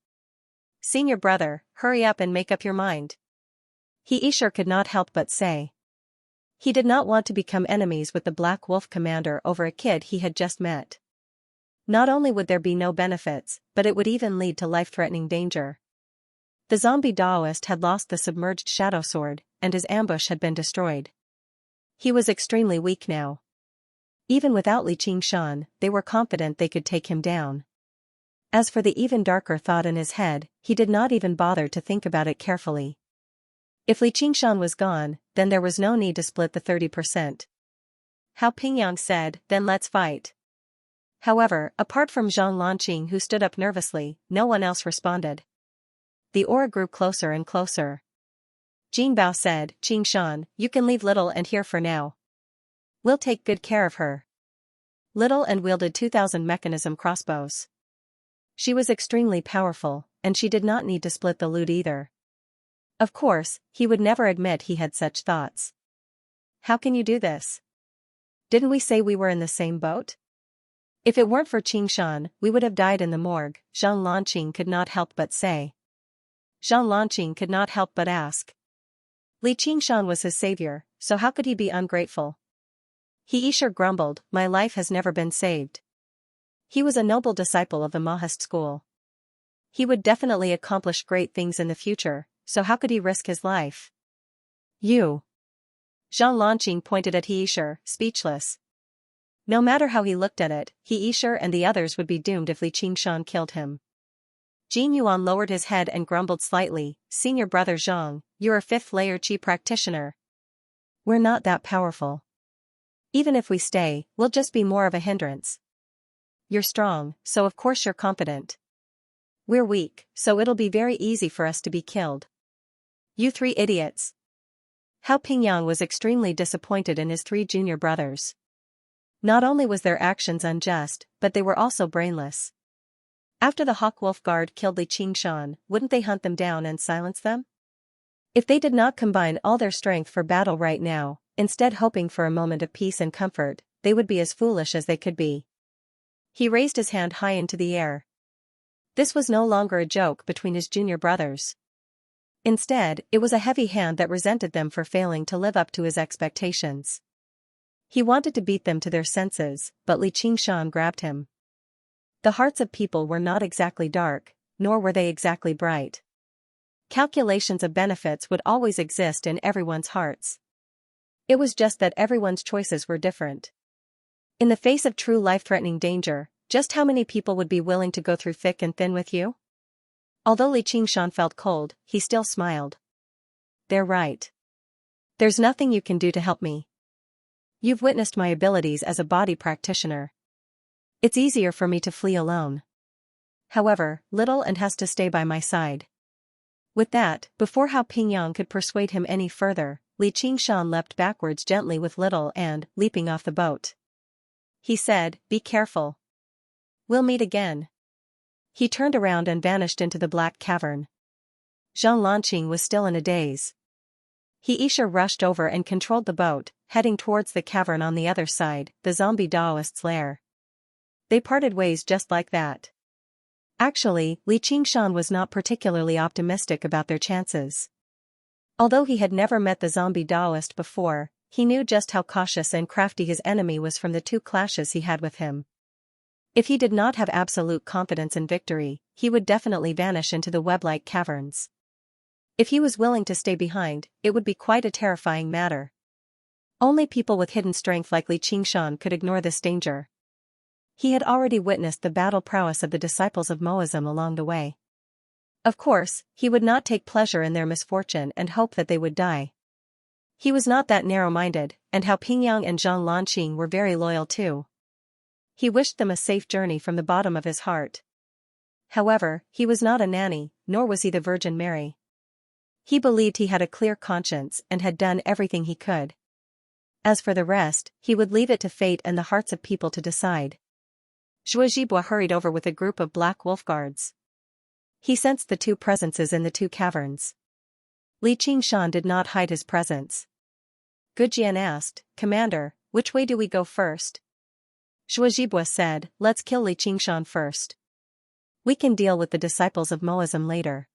Senior brother, hurry up and make up your mind. He Isher could not help but say. He did not want to become enemies with the Black Wolf commander over a kid he had just met. Not only would there be no benefits, but it would even lead to life-threatening danger. The zombie Daoist had lost the submerged shadow sword, and his ambush had been destroyed. He was extremely weak now. Even without Li Qingshan, they were confident they could take him down. As for the even darker thought in his head, he did not even bother to think about it carefully. If Li Qingshan was gone, then there was no need to split the 30%. Hao Pingyang said, "Then let's fight." However, apart from Zhang Lanqing, who stood up nervously, no one else responded. The aura grew closer and closer. Jin Bao said, "Qingshan, you can leave Little and here for now. We'll take good care of her." Little and wielded 2,000 mechanism crossbows. She was extremely powerful, and she did not need to split the loot either. Of course, he would never admit he had such thoughts. "How can you do this? Didn't we say we were in the same boat? If it weren't for Qingshan, we would have died in the morgue," Zhang Lanqing could not help but say. Zhang Lanqing could not help but ask. Li Qingshan was his savior, so how could he be ungrateful? He Isher grumbled, "My life has never been saved." He was a noble disciple of the Mahist school. He would definitely accomplish great things in the future, so how could he risk his life? "You." Zhang Lanqing pointed at He Isher, speechless. No matter how he looked at it, He Isher and the others would be doomed if Li Qingshan killed him. Jin Yuan lowered his head and grumbled slightly, "Senior brother Zhang, you're a 5th-layer Qi practitioner. We're not that powerful. Even if we stay, we'll just be more of a hindrance. You're strong, so of course you're confident. We're weak, so it'll be very easy for us to be killed. You 3 idiots." Hao Pingyang was extremely disappointed in his 3 junior brothers. Not only was their actions unjust, but they were also brainless. After the Hawk Wolf Guard killed Li Qingshan, wouldn't they hunt them down and silence them? If they did not combine all their strength for battle right now, instead hoping for a moment of peace and comfort, they would be as foolish as they could be. He raised his hand high into the air. This was no longer a joke between his junior brothers. Instead, it was a heavy hand that resented them for failing to live up to his expectations. He wanted to beat them to their senses, but Li Qingshan grabbed him. The hearts of people were not exactly dark, nor were they exactly bright. Calculations of benefits would always exist in everyone's hearts. It was just that everyone's choices were different. In the face of true life-threatening danger, just how many people would be willing to go through thick and thin with you? Although Li Qingshan felt cold, he still smiled. "They're right. There's nothing you can do to help me. You've witnessed my abilities as a body practitioner. It's easier for me to flee alone. However, Little and has to stay by my side." With that, before Hao Pingyang could persuade him any further, Li Qingshan leapt backwards gently with Little and, leaping off the boat, he said, "Be careful. We'll meet again." He turned around and vanished into the black cavern. Zhang Lanqing was still in a daze. He Isher rushed over and controlled the boat, heading towards the cavern on the other side, the zombie Daoist's lair. They parted ways just like that. Actually, Li Qingshan was not particularly optimistic about their chances. Although he had never met the zombie Daoist before, he knew just how cautious and crafty his enemy was from the 2 clashes he had with him. If he did not have absolute confidence in victory, he would definitely vanish into the web-like caverns. If he was willing to stay behind, it would be quite a terrifying matter. Only people with hidden strength like Li Qingshan could ignore this danger. He had already witnessed the battle prowess of the disciples of Moism along the way. Of course, he would not take pleasure in their misfortune and hope that they would die. He was not that narrow-minded, and Hao Pingyang and Zhang Lanqing were very loyal too. He wished them a safe journey from the bottom of his heart. However, he was not a nanny, nor was he the Virgin Mary. He believed he had a clear conscience and had done everything he could. As for the rest, he would leave it to fate and the hearts of people to decide. Zhuo Zhibua hurried over with a group of black wolf guards. He sensed the two presences in the two caverns. Li Qingshan did not hide his presence. Gujian asked, "Commander, which way do we go first?" Zhuo Zhibua said, "Let's kill Li Qingshan first. We can deal with the disciples of Moism later."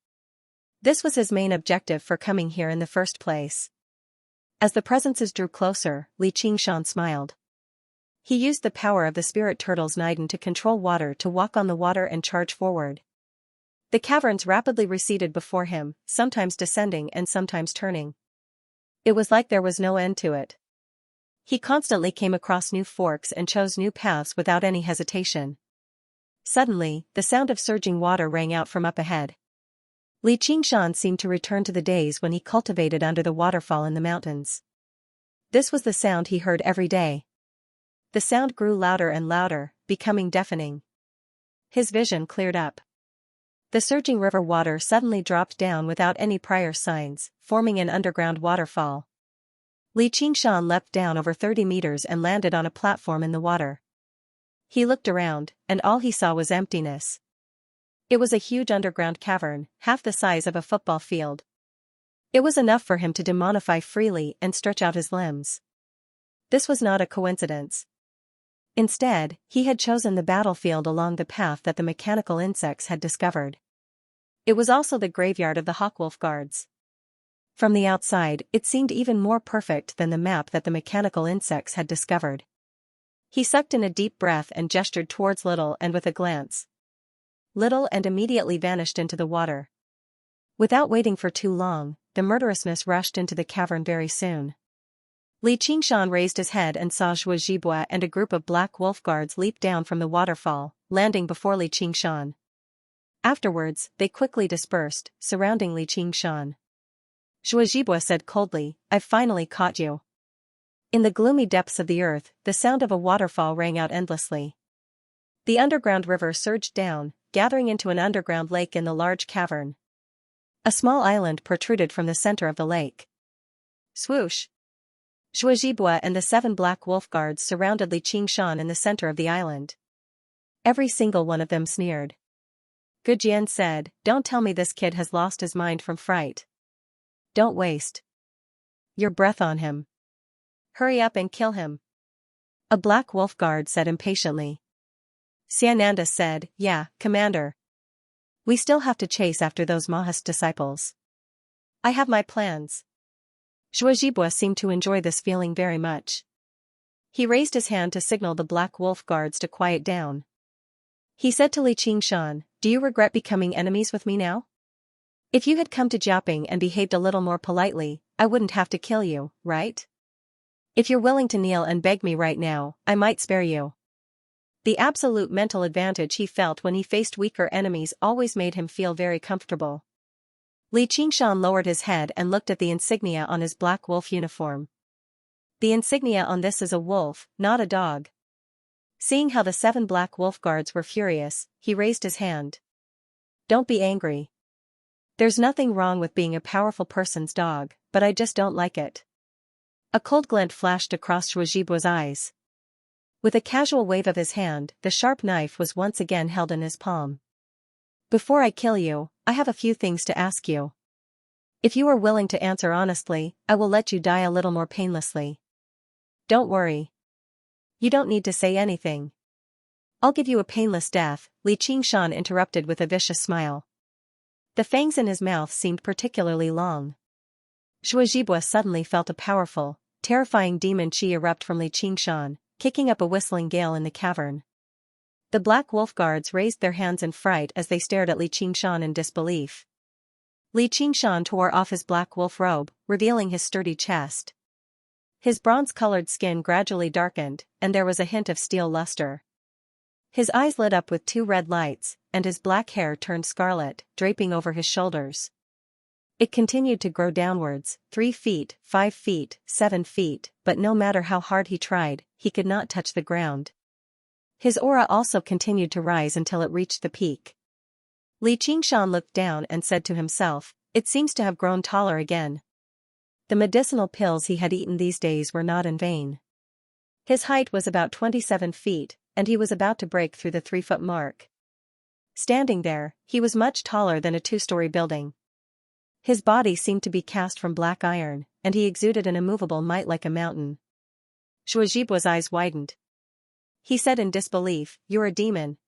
This was his main objective for coming here in the first place. As the presences drew closer, Li Qingshan smiled. He used the power of the spirit turtle's Niden to control water to walk on the water and charge forward. The caverns rapidly receded before him, sometimes descending and sometimes turning. It was like there was no end to it. He constantly came across new forks and chose new paths without any hesitation. Suddenly, the sound of surging water rang out from up ahead. Li Qingshan seemed to return to the days when he cultivated under the waterfall in the mountains. This was the sound he heard every day. The sound grew louder and louder, becoming deafening. His vision cleared up. The surging river water suddenly dropped down without any prior signs, forming an underground waterfall. Li Qingshan leapt down over 30 meters and landed on a platform in the water. He looked around, and all he saw was emptiness. It was a huge underground cavern, half the size of a football field. It was enough for him to demonify freely and stretch out his limbs. This was not a coincidence. Instead, he had chosen the battlefield along the path that the mechanical insects had discovered. It was also the graveyard of the Hawkwolf guards. From the outside, it seemed even more perfect than the map that the mechanical insects had discovered. He sucked in a deep breath and gestured towards Little and with a glance. Little and immediately vanished into the water. Without waiting for too long, the murderousness rushed into the cavern very soon. Li Qingshan raised his head and saw Zhuo Zhibua and a group of black wolf guards leap down from the waterfall, landing before Li Qingshan. Afterwards, they quickly dispersed, surrounding Li Qingshan. Zhuo Zhibua said coldly, "I've finally caught you." In the gloomy depths of the earth, the sound of a waterfall rang out endlessly. The underground river surged down, gathering into an underground lake in the large cavern. A small island protruded from the center of the lake. Swoosh! Zhuo Zhibua and the 7 black wolf guards surrounded Li Qingshan in the center of the island. Every single one of them sneered. Gujian said, "Don't tell me this kid has lost his mind from fright. Don't waste your breath on him. Hurry up and kill him." A black wolf guard said impatiently. Xianxia said, "Yeah, Commander. We still have to chase after those Mahas disciples. I have my plans." Zhuo Zhibua seemed to enjoy this feeling very much. He raised his hand to signal the black wolf guards to quiet down. He said to Li Qingshan, "Do you regret becoming enemies with me now? If you had come to Jiaping and behaved a little more politely, I wouldn't have to kill you, right? If you're willing to kneel and beg me right now, I might spare you." The absolute mental advantage he felt when he faced weaker enemies always made him feel very comfortable. Li Qingshan lowered his head and looked at the insignia on his black wolf uniform. The insignia on this is a wolf, not a dog. Seeing how the 7 black wolf guards were furious, he raised his hand. "Don't be angry. There's nothing wrong with being a powerful person's dog, but I just don't like it." A cold glint flashed across Zhuo Zhibua's eyes. With a casual wave of his hand, the sharp knife was once again held in his palm. "Before I kill you, I have a few things to ask you. If you are willing to answer honestly, I will let you die a little more painlessly. Don't worry. You don't need to say anything. I'll give you a painless death," Li Qingshan interrupted with a vicious smile. The fangs in his mouth seemed particularly long. Zhuo Zhibua suddenly felt a powerful, terrifying demon chi erupt from Li Qingshan, kicking up a whistling gale in the cavern. The black wolf guards raised their hands in fright as they stared at Li Qingshan in disbelief. Li Qingshan tore off his black wolf robe, revealing his sturdy chest. His bronze-colored skin gradually darkened, and there was a hint of steel luster. His eyes lit up with two red lights, and his black hair turned scarlet, draping over his shoulders. It continued to grow downwards, 3 feet, 5 feet, 7 feet, but no matter how hard he tried, he could not touch the ground. His aura also continued to rise until it reached the peak. Li Qingshan looked down and said to himself, "It seems to have grown taller again." The medicinal pills he had eaten these days were not in vain. His height was about 27 feet, and he was about to break through the 3-foot mark. Standing there, he was much taller than a 2-story building. His body seemed to be cast from black iron, and he exuded an immovable might like a mountain. Shuajibua's eyes widened. He said in disbelief, "You're a demon."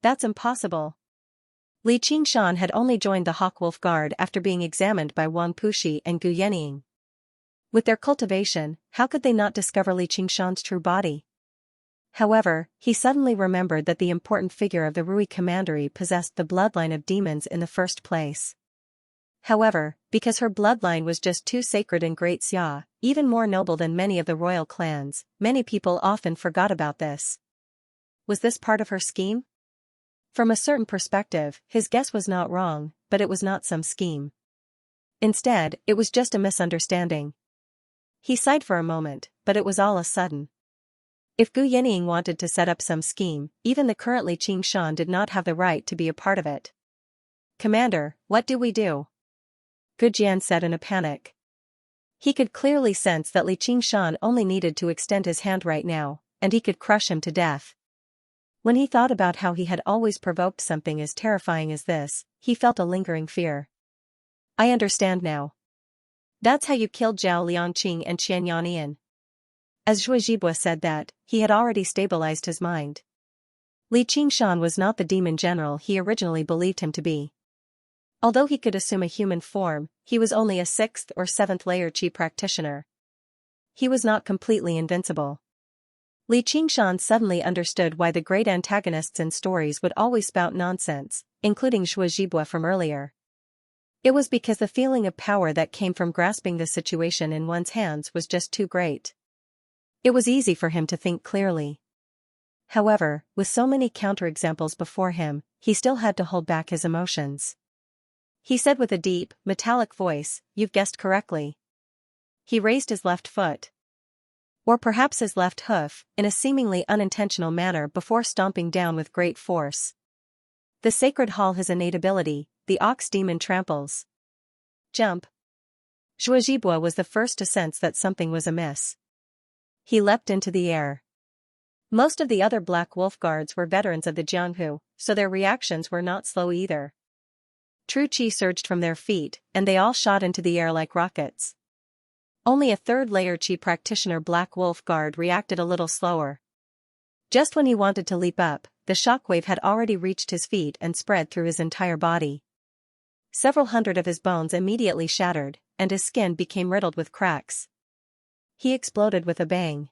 "That's impossible." Li Qingshan had only joined the Hawkwolf Guard after being examined by Wang Puxi and Gu Yenying. With their cultivation, how could they not discover Li Qingshan's true body? However, he suddenly remembered that the important figure of the Rui Commandery possessed the bloodline of demons in the first place. However, because her bloodline was just too sacred in Great Xia, even more noble than many of the royal clans, many people often forgot about this. Was this part of her scheme? From a certain perspective, his guess was not wrong, but it was not some scheme. Instead, it was just a misunderstanding. He sighed for a moment, but it was all a sudden. If Gu Yenying wanted to set up some scheme, even the current Li Qingshan did not have the right to be a part of it. "Commander, what do we do?" Gu Jian said in a panic. He could clearly sense that Li Qingshan only needed to extend his hand right now, and he could crush him to death. When he thought about how he had always provoked something as terrifying as this, he felt a lingering fear. "I understand now. That's how you killed Zhao Liangqing and Qian Yanyan." As Zhuo Zhibua said that, he had already stabilized his mind. Li Qingshan was not the demon general he originally believed him to be. Although he could assume a human form, he was only a 6th or 7th layer Qi practitioner. He was not completely invincible. Li Qingshan suddenly understood why the great antagonists in stories would always spout nonsense, including Zhuo Zhibua from earlier. It was because the feeling of power that came from grasping the situation in one's hands was just too great. It was easy for him to think clearly. However, with so many counterexamples before him, he still had to hold back his emotions. He said with a deep, metallic voice, "You've guessed correctly." He raised his left foot. Or perhaps his left hoof, in a seemingly unintentional manner before stomping down with great force. The sacred hall has innate ability, the ox demon tramples. Jump. Zhuo Zhibua was the first to sense that something was amiss. He leapt into the air. Most of the other Black Wolf guards were veterans of the Jianghu, so their reactions were not slow either. True Qi surged from their feet, and they all shot into the air like rockets. Only a 3rd layer Qi practitioner Black Wolf guard reacted a little slower. Just when he wanted to leap up, the shockwave had already reached his feet and spread through his entire body. Several hundred of his bones immediately shattered, and his skin became riddled with cracks. He exploded with a bang.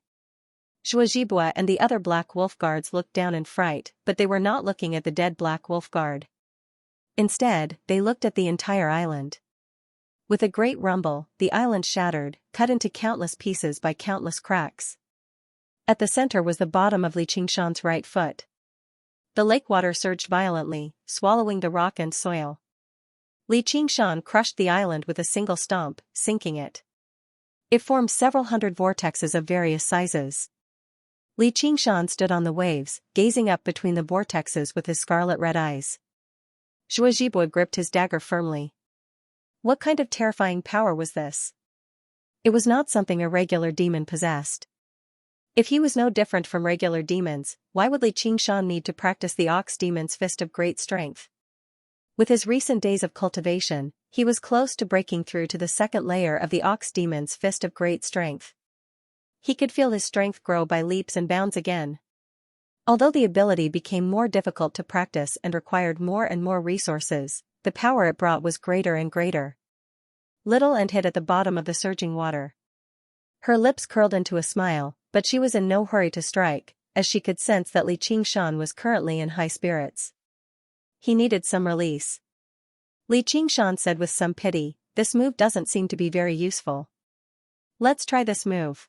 Zhuo Zhibua and the other Black Wolf guards looked down in fright, but they were not looking at the dead Black Wolf guard. Instead, they looked at the entire island. With a great rumble, the island shattered, cut into countless pieces by countless cracks. At the center was the bottom of Li Qingshan's right foot. The lake water surged violently, swallowing the rock and soil. Li Qingshan crushed the island with a single stomp, sinking it. It formed several hundred vortexes of various sizes. Li Qingshan stood on the waves, gazing up between the vortexes with his scarlet-red eyes. Zhuo Zhibua gripped his dagger firmly. What kind of terrifying power was this? It was not something a regular demon possessed. If he was no different from regular demons, why would Li Qingshan need to practice the ox demon's fist of great strength? With his recent days of cultivation, he was close to breaking through to the 2nd layer of the ox demon's fist of great strength. He could feel his strength grow by leaps and bounds again. Although the ability became more difficult to practice and required more and more resources, the power it brought was greater and greater. Little and hid at the bottom of the surging water. Her lips curled into a smile, but she was in no hurry to strike, as she could sense that Li Qingshan was currently in high spirits. He needed some release. Li Qingshan said with some pity, "This move doesn't seem to be very useful. Let's try this move."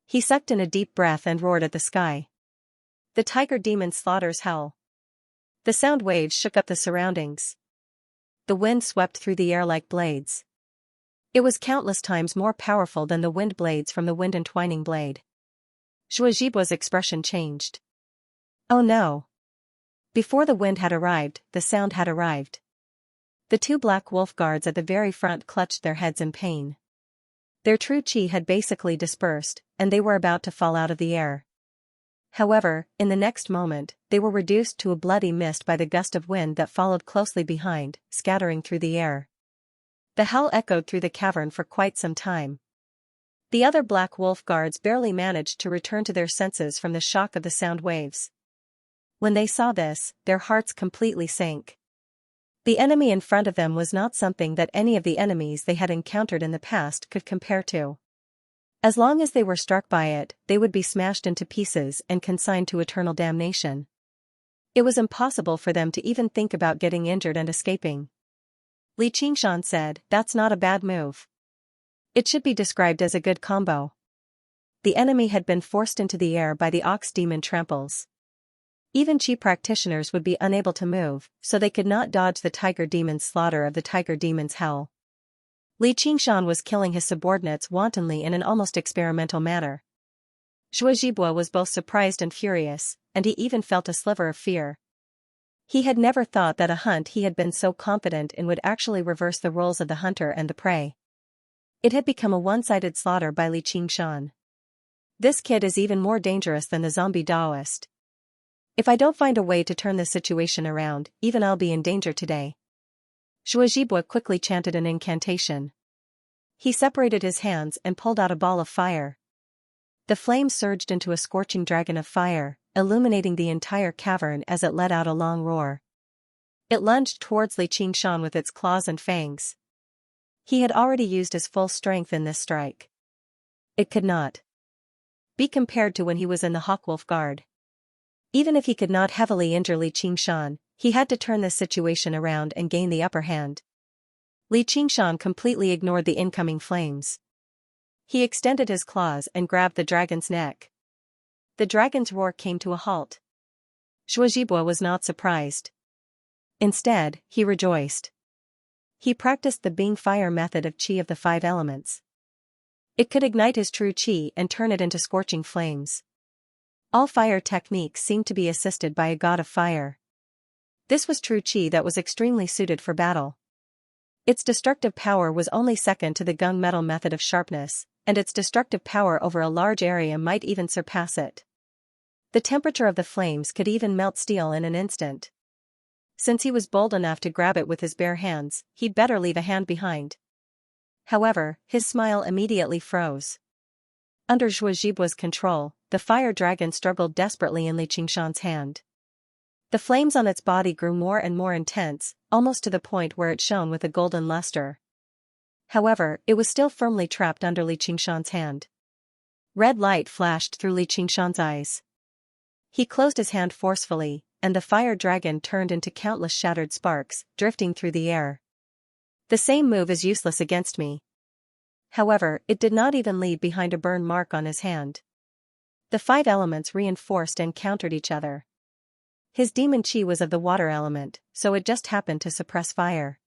He sucked in a deep breath and roared at the sky. The tiger demon slaughters howl. The sound waves shook up the surroundings. The wind swept through the air like blades. It was countless times more powerful than the wind blades from the wind entwining blade. Zhuojibuo's expression changed. Oh no! Before the wind had arrived, the sound had arrived. The two black wolf guards at the very front clutched their heads in pain. Their true chi had basically dispersed, and they were about to fall out of the air. However, in the next moment, they were reduced to a bloody mist by the gust of wind that followed closely behind, scattering through the air. The howl echoed through the cavern for quite some time. The other black wolf guards barely managed to return to their senses from the shock of the sound waves. When they saw this, their hearts completely sank. The enemy in front of them was not something that any of the enemies they had encountered in the past could compare to. As long as they were struck by it, they would be smashed into pieces and consigned to eternal damnation. It was impossible for them to even think about getting injured and escaping. Li Qingshan said, "That's not a bad move. It should be described as a good combo." The enemy had been forced into the air by the ox demon tramples. Even chi practitioners would be unable to move, so they could not dodge the tiger demon's slaughter of the tiger demon's howl. Li Qingshan was killing his subordinates wantonly in an almost experimental manner. Zhuojibuo was both surprised and furious, and he even felt a sliver of fear. He had never thought that a hunt he had been so confident in would actually reverse the roles of the hunter and the prey. It had become a one-sided slaughter by Li Qingshan. This kid is even more dangerous than the zombie Daoist. If I don't find a way to turn this situation around, even I'll be in danger today. Zhuojibuo quickly chanted an incantation. He separated his hands and pulled out a ball of fire. The flame surged into a scorching dragon of fire, illuminating the entire cavern as it let out a long roar. It lunged towards Li Qingshan with its claws and fangs. He had already used his full strength in this strike. It could not be compared to when he was in the Hawkwolf Guard. Even if he could not heavily injure Li Qingshan, he had to turn this situation around and gain the upper hand. Li Qingshan completely ignored the incoming flames. He extended his claws and grabbed the dragon's neck. The dragon's roar came to a halt. Zhuojibuo was not surprised. Instead, he rejoiced. He practiced the Bing fire method of chi of the 5 elements. It could ignite his true chi and turn it into scorching flames. All fire techniques seemed to be assisted by a god of fire. This was true chi that was extremely suited for battle. Its destructive power was only second to the gunmetal method of sharpness, and its destructive power over a large area might even surpass it. The temperature of the flames could even melt steel in an instant. Since he was bold enough to grab it with his bare hands, he'd better leave a hand behind. However, his smile immediately froze. Under Zhuojibuo's control, the fire dragon struggled desperately in Li Qingshan's hand. The flames on its body grew more and more intense, almost to the point where it shone with a golden luster. However, it was still firmly trapped under Li Qingshan's hand. Red light flashed through Li Qingshan's eyes. He closed his hand forcefully, and the fire dragon turned into countless shattered sparks, drifting through the air. The same move is useless against me. However, it did not even leave behind a burn mark on his hand. The 5 elements reinforced and countered each other. His demon chi was of the water element, so it just happened to suppress fire.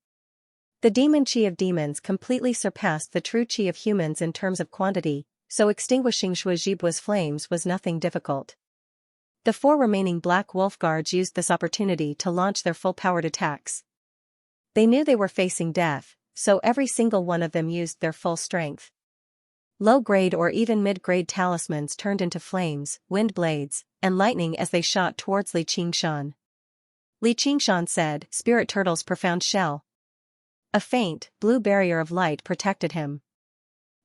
The demon chi of demons completely surpassed the true chi of humans in terms of quantity, so extinguishing Zhuojibuo's flames was nothing difficult. The 4 remaining black wolf guards used this opportunity to launch their full-powered attacks. They knew they were facing death, so every single one of them used their full strength. Low-grade or even mid-grade talismans turned into flames, wind blades, and lightning as they shot towards Li Qingshan. Li Qingshan said, "Spirit Turtle's profound shell." A faint, blue barrier of light protected him.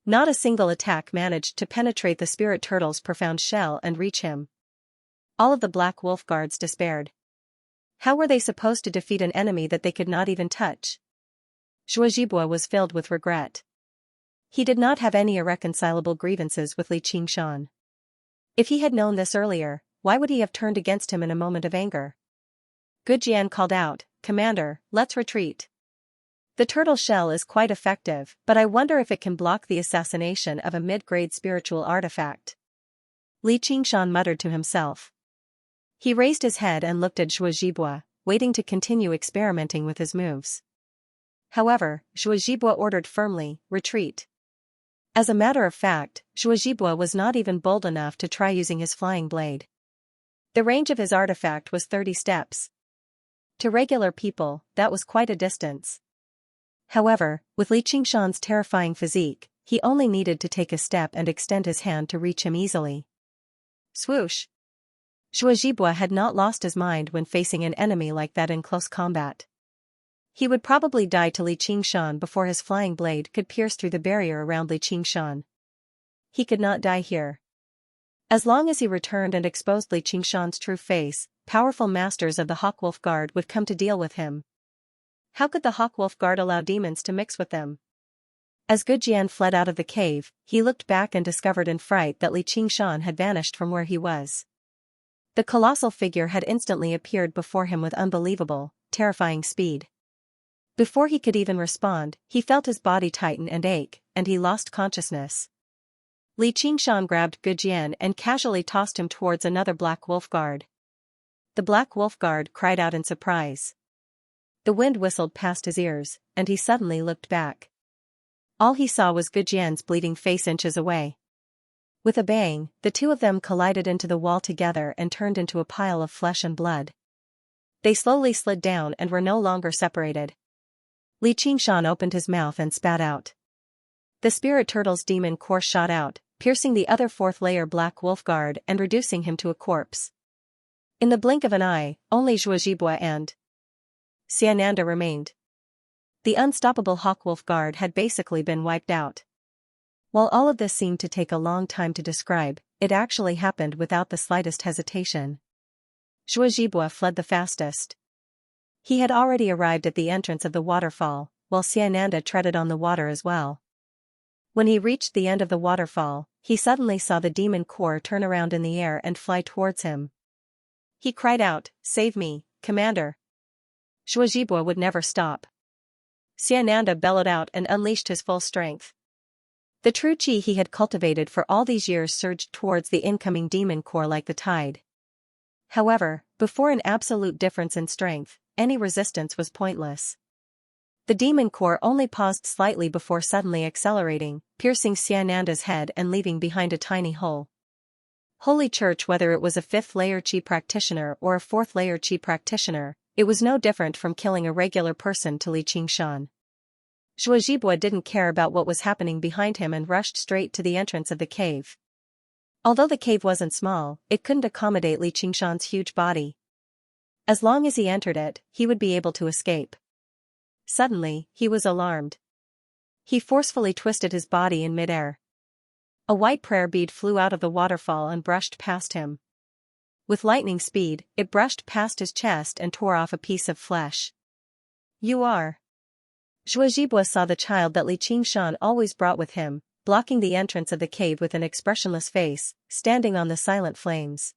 Not a single attack managed to penetrate the Spirit Turtle's profound shell and reach him. All of the black wolf guards despaired. How were they supposed to defeat an enemy that they could not even touch? Zhuojibuo was filled with regret. He did not have any irreconcilable grievances with Li Qingshan. If he had known this earlier, why would he have turned against him in a moment of anger? Gujian called out, "Commander, let's retreat." The turtle shell is quite effective, but I wonder if it can block the assassination of a mid-grade spiritual artifact. Li Qingshan muttered to himself. He raised his head and looked at Zhuozhibua, waiting to continue experimenting with his moves. However, Zhuozhibua ordered firmly, retreat. As a matter of fact, Zhuozhibua was not even bold enough to try using his flying blade. The range of his artifact was 30 steps. To regular people, that was quite a distance. However, with Li Qingshan's terrifying physique, he only needed to take a step and extend his hand to reach him easily. Swoosh! Zhuozhibua had not lost his mind when facing an enemy like that in close combat. He would probably die to Li Qingshan before his flying blade could pierce through the barrier around Li Qingshan. He could not die here. As long as he returned and exposed Li Qingshan's true face, powerful masters of the Hawkwolf Guard would come to deal with him. How could the Hawkwolf Guard allow demons to mix with them? As Gujian fled out of the cave, he looked back and discovered in fright that Li Qingshan had vanished from where he was. The colossal figure had instantly appeared before him with unbelievable, terrifying speed. Before he could even respond, he felt his body tighten and ache, and he lost consciousness. Li Qingshan grabbed Gujian and casually tossed him towards another Black Wolf Guard. The Black Wolf Guard cried out in surprise. The wind whistled past his ears, and he suddenly looked back. All he saw was Gujian's bleeding face inches away. With a bang, the two of them collided into the wall together and turned into a pile of flesh and blood. They slowly slid down and were no longer separated. Li Qingshan opened his mouth and spat out. The spirit turtle's demon core shot out, piercing the other fourth-layer Black Wolf Guard and reducing him to a corpse. In the blink of an eye, only Zhuozhibua and Xianxia remained. The unstoppable Hawkwolf Guard had basically been wiped out. While all of this seemed to take a long time to describe, it actually happened without the slightest hesitation. Zhuozhibua fled the fastest. He had already arrived at the entrance of the waterfall, while Xianxia treaded on the water as well. When he reached the end of the waterfall, he suddenly saw the demon core turn around in the air and fly towards him. He cried out, "Save me, Commander!" Zhuozhibua would never stop. Xianxia bellowed out and unleashed his full strength. The true qi he had cultivated for all these years surged towards the incoming demon core like the tide. However, before an absolute difference in strength, any resistance was pointless. The demon core only paused slightly before suddenly accelerating, piercing Xianxia's head and leaving behind a tiny hole. Holy Church, whether it was a 5th-layer qi practitioner or a 4th-layer qi practitioner, it was no different from killing a regular person to Li Qingshan. Zhuozhibua didn't care about what was happening behind him and rushed straight to the entrance of the cave. Although the cave wasn't small, it couldn't accommodate Li Qingshan's huge body. As long as he entered it, he would be able to escape. Suddenly, he was alarmed. He forcefully twisted his body in midair. A white prayer bead flew out of the waterfall and brushed past him. With lightning speed, it brushed past his chest and tore off a piece of flesh. "You are..." Zhuozhibua saw the child that Li Qingshan always brought with him, blocking the entrance of the cave with an expressionless face, standing on the silent flames.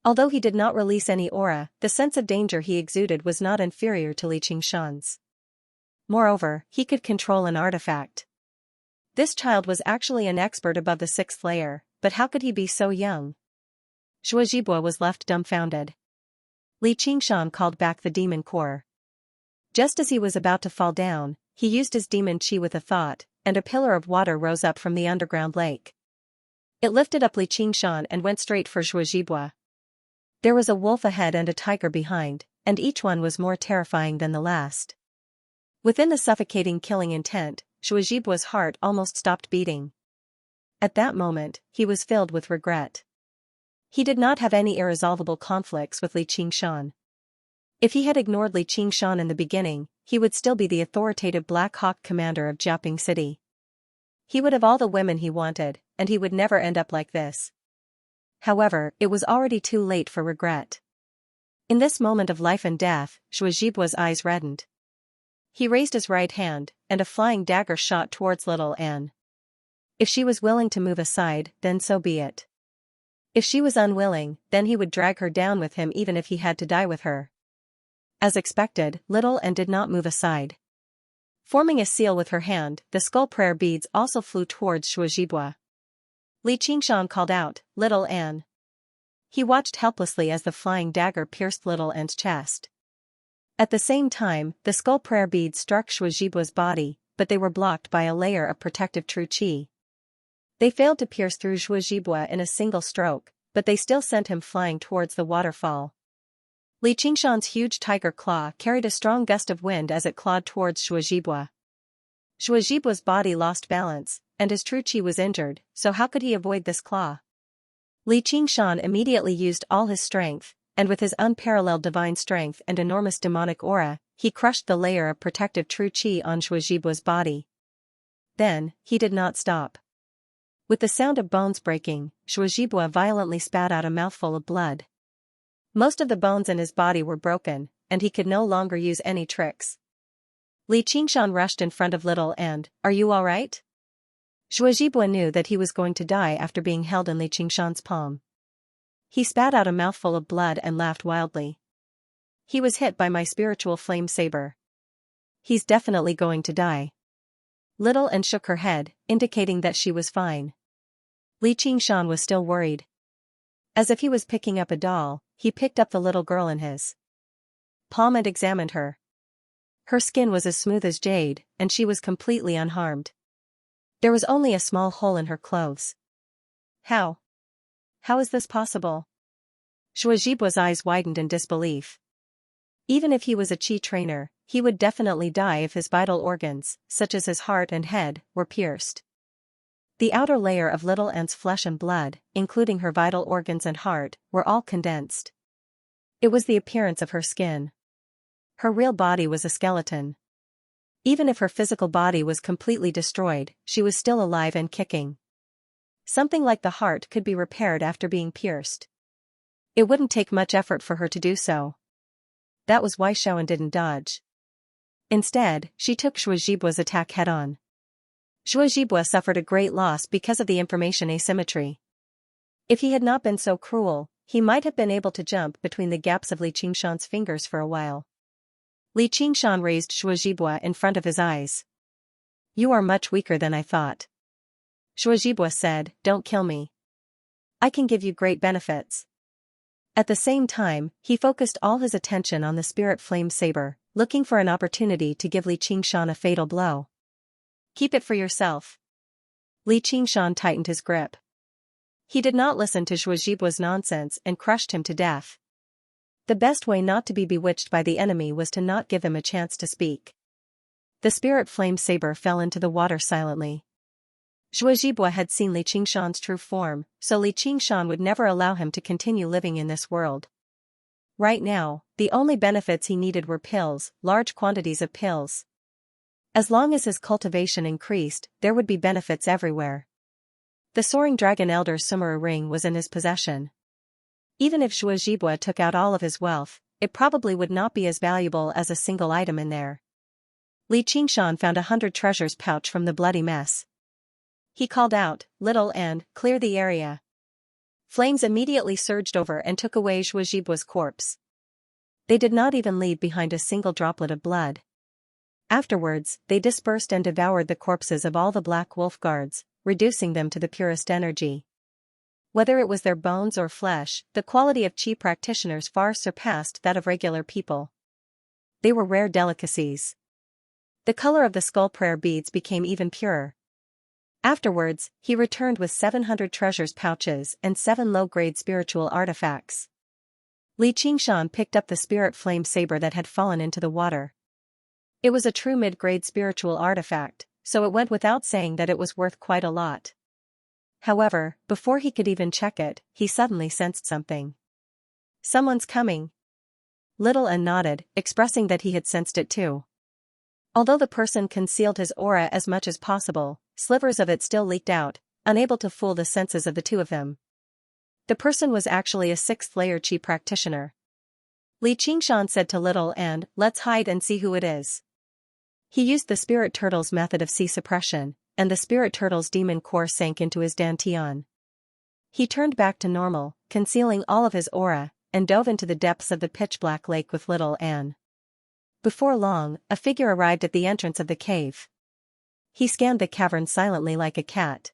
Although he did not release any aura, the sense of danger he exuded was not inferior to Li Qingshan's. Moreover, he could control an artifact. This child was actually an expert above the 6th layer, but how could he be so young? Zhuozhibua was left dumbfounded. Li Qingshan called back the demon core. Just as he was about to fall down, he used his demon qi with a thought, and a pillar of water rose up from the underground lake. It lifted up Li Qingshan and went straight for Zhuozhibua. There was a wolf ahead and a tiger behind, and each one was more terrifying than the last. Within the suffocating killing intent, Zhuozhibua's heart almost stopped beating. At that moment, he was filled with regret. He did not have any irresolvable conflicts with Li Qingshan. If he had ignored Li Qingshan in the beginning, he would still be the authoritative Black Hawk commander of Jiaping City. He would have all the women he wanted, and he would never end up like this. However, it was already too late for regret. In this moment of life and death, Zhuozhibua's eyes reddened. He raised his right hand, and a flying dagger shot towards little Anne. If she was willing to move aside, then so be it. If she was unwilling, then he would drag her down with him even if he had to die with her. As expected, little Anne did not move aside. Forming a seal with her hand, the skull prayer beads also flew towards Shuozhibua. Li Qingshan called out, "Little Anne." He watched helplessly as the flying dagger pierced Little Anne's chest. At the same time, the skull prayer beads struck Shuozhibua's body, but they were blocked by a layer of protective true qi. They failed to pierce through Shuozhibua in a single stroke, but they still sent him flying towards the waterfall. Li Qingshan's huge tiger claw carried a strong gust of wind as it clawed towards Shuozhibua. Shuozhibua's body lost balance, and his true qi was injured, so how could he avoid this claw? Li Qingshan immediately used all his strength, and with his unparalleled divine strength and enormous demonic aura, he crushed the layer of protective true qi on Shuozhibua's body. Then, he did not stop. With the sound of bones breaking, Shuozhibua violently spat out a mouthful of blood. Most of the bones in his body were broken, and he could no longer use any tricks. Li Qingshan rushed in front of Little and, "Are you alright?" Shuozhibua knew that he was going to die after being held in Li Qingshan's palm. He spat out a mouthful of blood and laughed wildly. "He was hit by my spiritual flame saber. He's definitely going to die." Little and shook her head, indicating that she was fine. Li Qingshan was still worried. As if he was picking up a doll, he picked up the little girl in his palm and examined her. Her skin was as smooth as jade, and she was completely unharmed. There was only a small hole in her clothes. How? How is this possible? Shuozhibua's eyes widened in disbelief. Even if he was a qi trainer, he would definitely die if his vital organs, such as his heart and head, were pierced. The outer layer of Little Anne's flesh and blood, including her vital organs and heart, were all condensed. It was the appearance of her skin. Her real body was a skeleton. Even if her physical body was completely destroyed, she was still alive and kicking. Something like the heart could be repaired after being pierced. It wouldn't take much effort for her to do so. That was why Xiaoan didn't dodge. Instead, she took Shuozhibua's attack head-on. Shuozhibua suffered a great loss because of the information asymmetry. If he had not been so cruel, he might have been able to jump between the gaps of Li Qingshan's fingers for a while. Li Qingshan raised Shuozhibua in front of his eyes. "You are much weaker than I thought." Shuozhibua said, "Don't kill me. I can give you great benefits." At the same time, he focused all his attention on the spirit flame saber, looking for an opportunity to give Li Qingshan a fatal blow. "Keep it for yourself." Li Qingshan tightened his grip. He did not listen to Shuozhibua's nonsense and crushed him to death. The best way not to be bewitched by the enemy was to not give him a chance to speak. The spirit flame saber fell into the water silently. Shuozhibua had seen Li Qingshan's true form, so Li Qingshan would never allow him to continue living in this world. Right now, the only benefits he needed were pills, large quantities of pills. As long as his cultivation increased, there would be benefits everywhere. The soaring dragon elder Sumera ring was in his possession. Even if Shuozhibua took out all of his wealth, it probably would not be as valuable as a single item in there. Li Qingshan found 100 treasures pouch from the bloody mess. He called out, "Little and, clear the area." Flames immediately surged over and took away Shuozhibua's corpse. They did not even leave behind a single droplet of blood. Afterwards, they dispersed and devoured the corpses of all the Black Wolf guards, reducing them to the purest energy. Whether it was their bones or flesh, the quality of qi practitioners far surpassed that of regular people. They were rare delicacies. The color of the skull prayer beads became even purer. Afterwards, he returned with 700 treasures pouches and 7 low-grade spiritual artifacts. Li Qingshan picked up the spirit flame saber that had fallen into the water. It was a true mid-grade spiritual artifact, so it went without saying that it was worth quite a lot. However, before he could even check it, he suddenly sensed something. "Someone's coming." Little and nodded, expressing that he had sensed it too. Although the person concealed his aura as much as possible, slivers of it still leaked out, unable to fool the senses of the two of them. The person was actually a 6th-layer qi practitioner. Li Qingshan said to Little and, "Let's hide and see who it is." He used the spirit turtle's method of qi suppression, and the spirit turtle's demon core sank into his dantian. He turned back to normal, concealing all of his aura, and dove into the depths of the pitch-black lake with Little Anne. Before long, a figure arrived at the entrance of the cave. He scanned the cavern silently like a cat.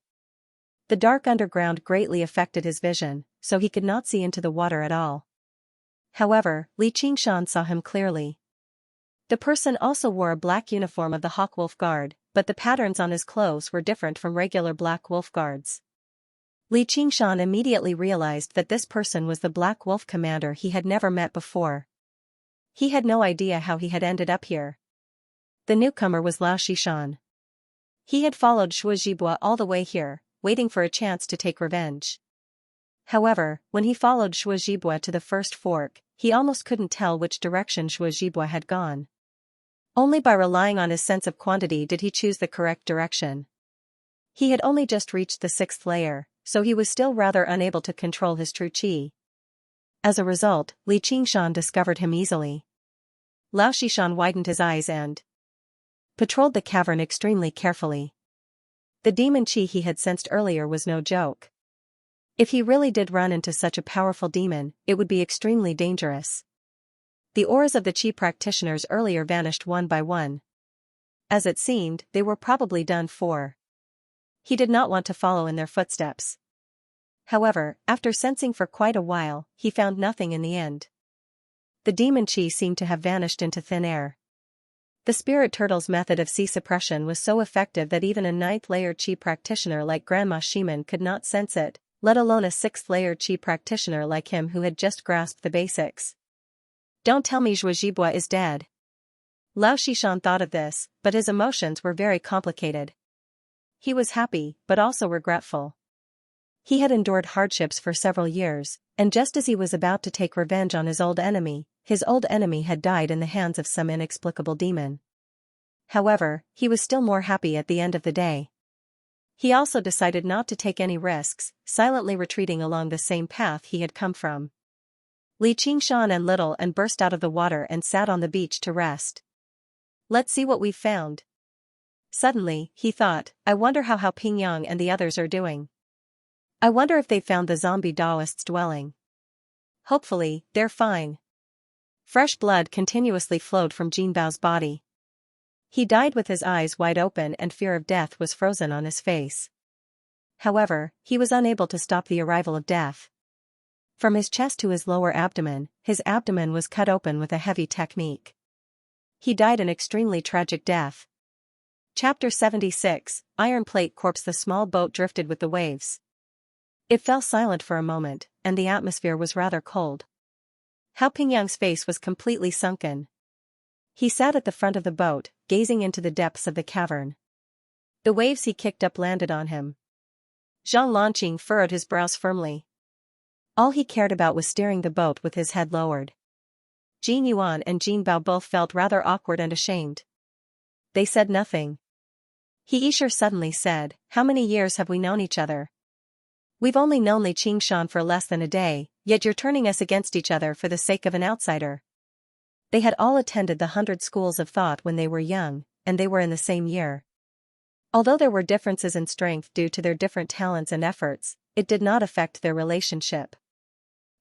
The dark underground greatly affected his vision, so he could not see into the water at all. However, Li Qingshan saw him clearly. The person also wore a black uniform of the Hawk Wolf Guard, but the patterns on his clothes were different from regular Black Wolf Guards. Li Qingshan immediately realized that this person was the Black Wolf commander he had never met before. He had no idea how he had ended up here. The newcomer was Lao Shishan. He had followed Shuozhibua all the way here, waiting for a chance to take revenge. However, when he followed Shuozhibua to the first fork, he almost couldn't tell which direction Shuozhibua had gone. Only by relying on his sense of quantity did he choose the correct direction. He had only just reached the 6th layer, so he was still rather unable to control his true qi. As a result, Li Qingshan discovered him easily. Lao Shishan widened his eyes and patrolled the cavern extremely carefully. The demon qi he had sensed earlier was no joke. If he really did run into such a powerful demon, it would be extremely dangerous. The auras of the qi practitioners earlier vanished one by one. As it seemed, they were probably done for. He did not want to follow in their footsteps. However, after sensing for quite a while, he found nothing in the end. The demon qi seemed to have vanished into thin air. The spirit turtle's method of qi suppression was so effective that even a 9th layer qi practitioner like Grandma Shiman could not sense it, let alone a 6th layer qi practitioner like him who had just grasped the basics. Don't tell me Zhuozhibua is dead. Lao Shishan thought of this, but his emotions were very complicated. He was happy, but also regretful. He had endured hardships for several years, and just as he was about to take revenge on his old enemy had died in the hands of some inexplicable demon. However, he was still more happy at the end of the day. He also decided not to take any risks, silently retreating along the same path he had come from. Li Qingshan and Little and burst out of the water and sat on the beach to rest. Let's see what we've found. Suddenly, he thought, I wonder how Pingyang and the others are doing. I wonder if they found the zombie Daoist's dwelling. Hopefully, they're fine. Fresh blood continuously flowed from Jin Bao's body. He died with his eyes wide open and fear of death was frozen on his face. However, he was unable to stop the arrival of death. From his chest to his lower abdomen, his abdomen was cut open with a heavy technique. He died an extremely tragic death. Chapter 76, Iron Plate Corpse. The small boat drifted with the waves. It fell silent for a moment, and the atmosphere was rather cold. Hao Pingyang's face was completely sunken. He sat at the front of the boat, gazing into the depths of the cavern. The waves he kicked up landed on him. Zhang Lanqing furrowed his brows firmly. All he cared about was steering the boat with his head lowered. Jin Yuan and Jin Bao both felt rather awkward and ashamed. They said nothing. He Yishur suddenly said, How many years have we known each other? We've only known Li Qingshan for less than a day, yet you're turning us against each other for the sake of an outsider. They had all attended the 100 schools of thought when they were young, and they were in the same year. Although there were differences in strength due to their different talents and efforts, it did not affect their relationship.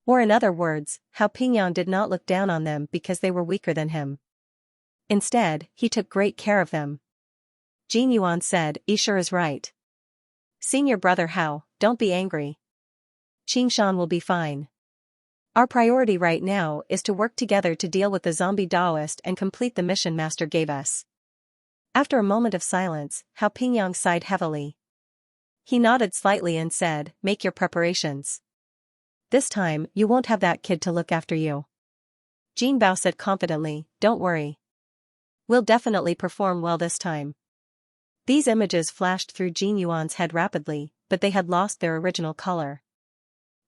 Or in other words, Hao Pingyang did not look down on them because they were weaker than him. Instead, he took great care of them. Jin Yuan said, Yishur is right. Senior brother Hao, don't be angry. Qingshan will be fine. Our priority right now is to work together to deal with the zombie Daoist and complete the mission Master gave us. After a moment of silence, Hao Pingyang sighed heavily. He nodded slightly and said, Make your preparations. This time, you won't have that kid to look after you. Jin Bao said confidently, Don't worry. We'll definitely perform well this time. These images flashed through Jin Yuan's head rapidly, but they had lost their original color.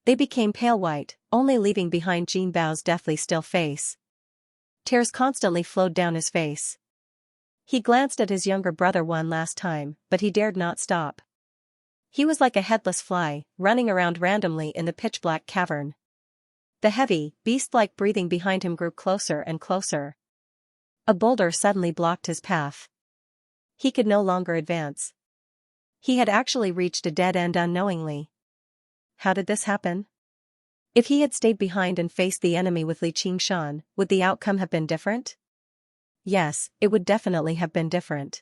They became pale white, only leaving behind Jin Bao's deathly still face. Tears constantly flowed down his face. He glanced at his younger brother one last time, but he dared not stop. He was like a headless fly, running around randomly in the pitch-black cavern. The heavy, beast-like breathing behind him grew closer and closer. A boulder suddenly blocked his path. He could no longer advance. He had actually reached a dead end unknowingly. How did this happen? If he had stayed behind and faced the enemy with Li Qingshan, would the outcome have been different? yes, it would definitely have been different.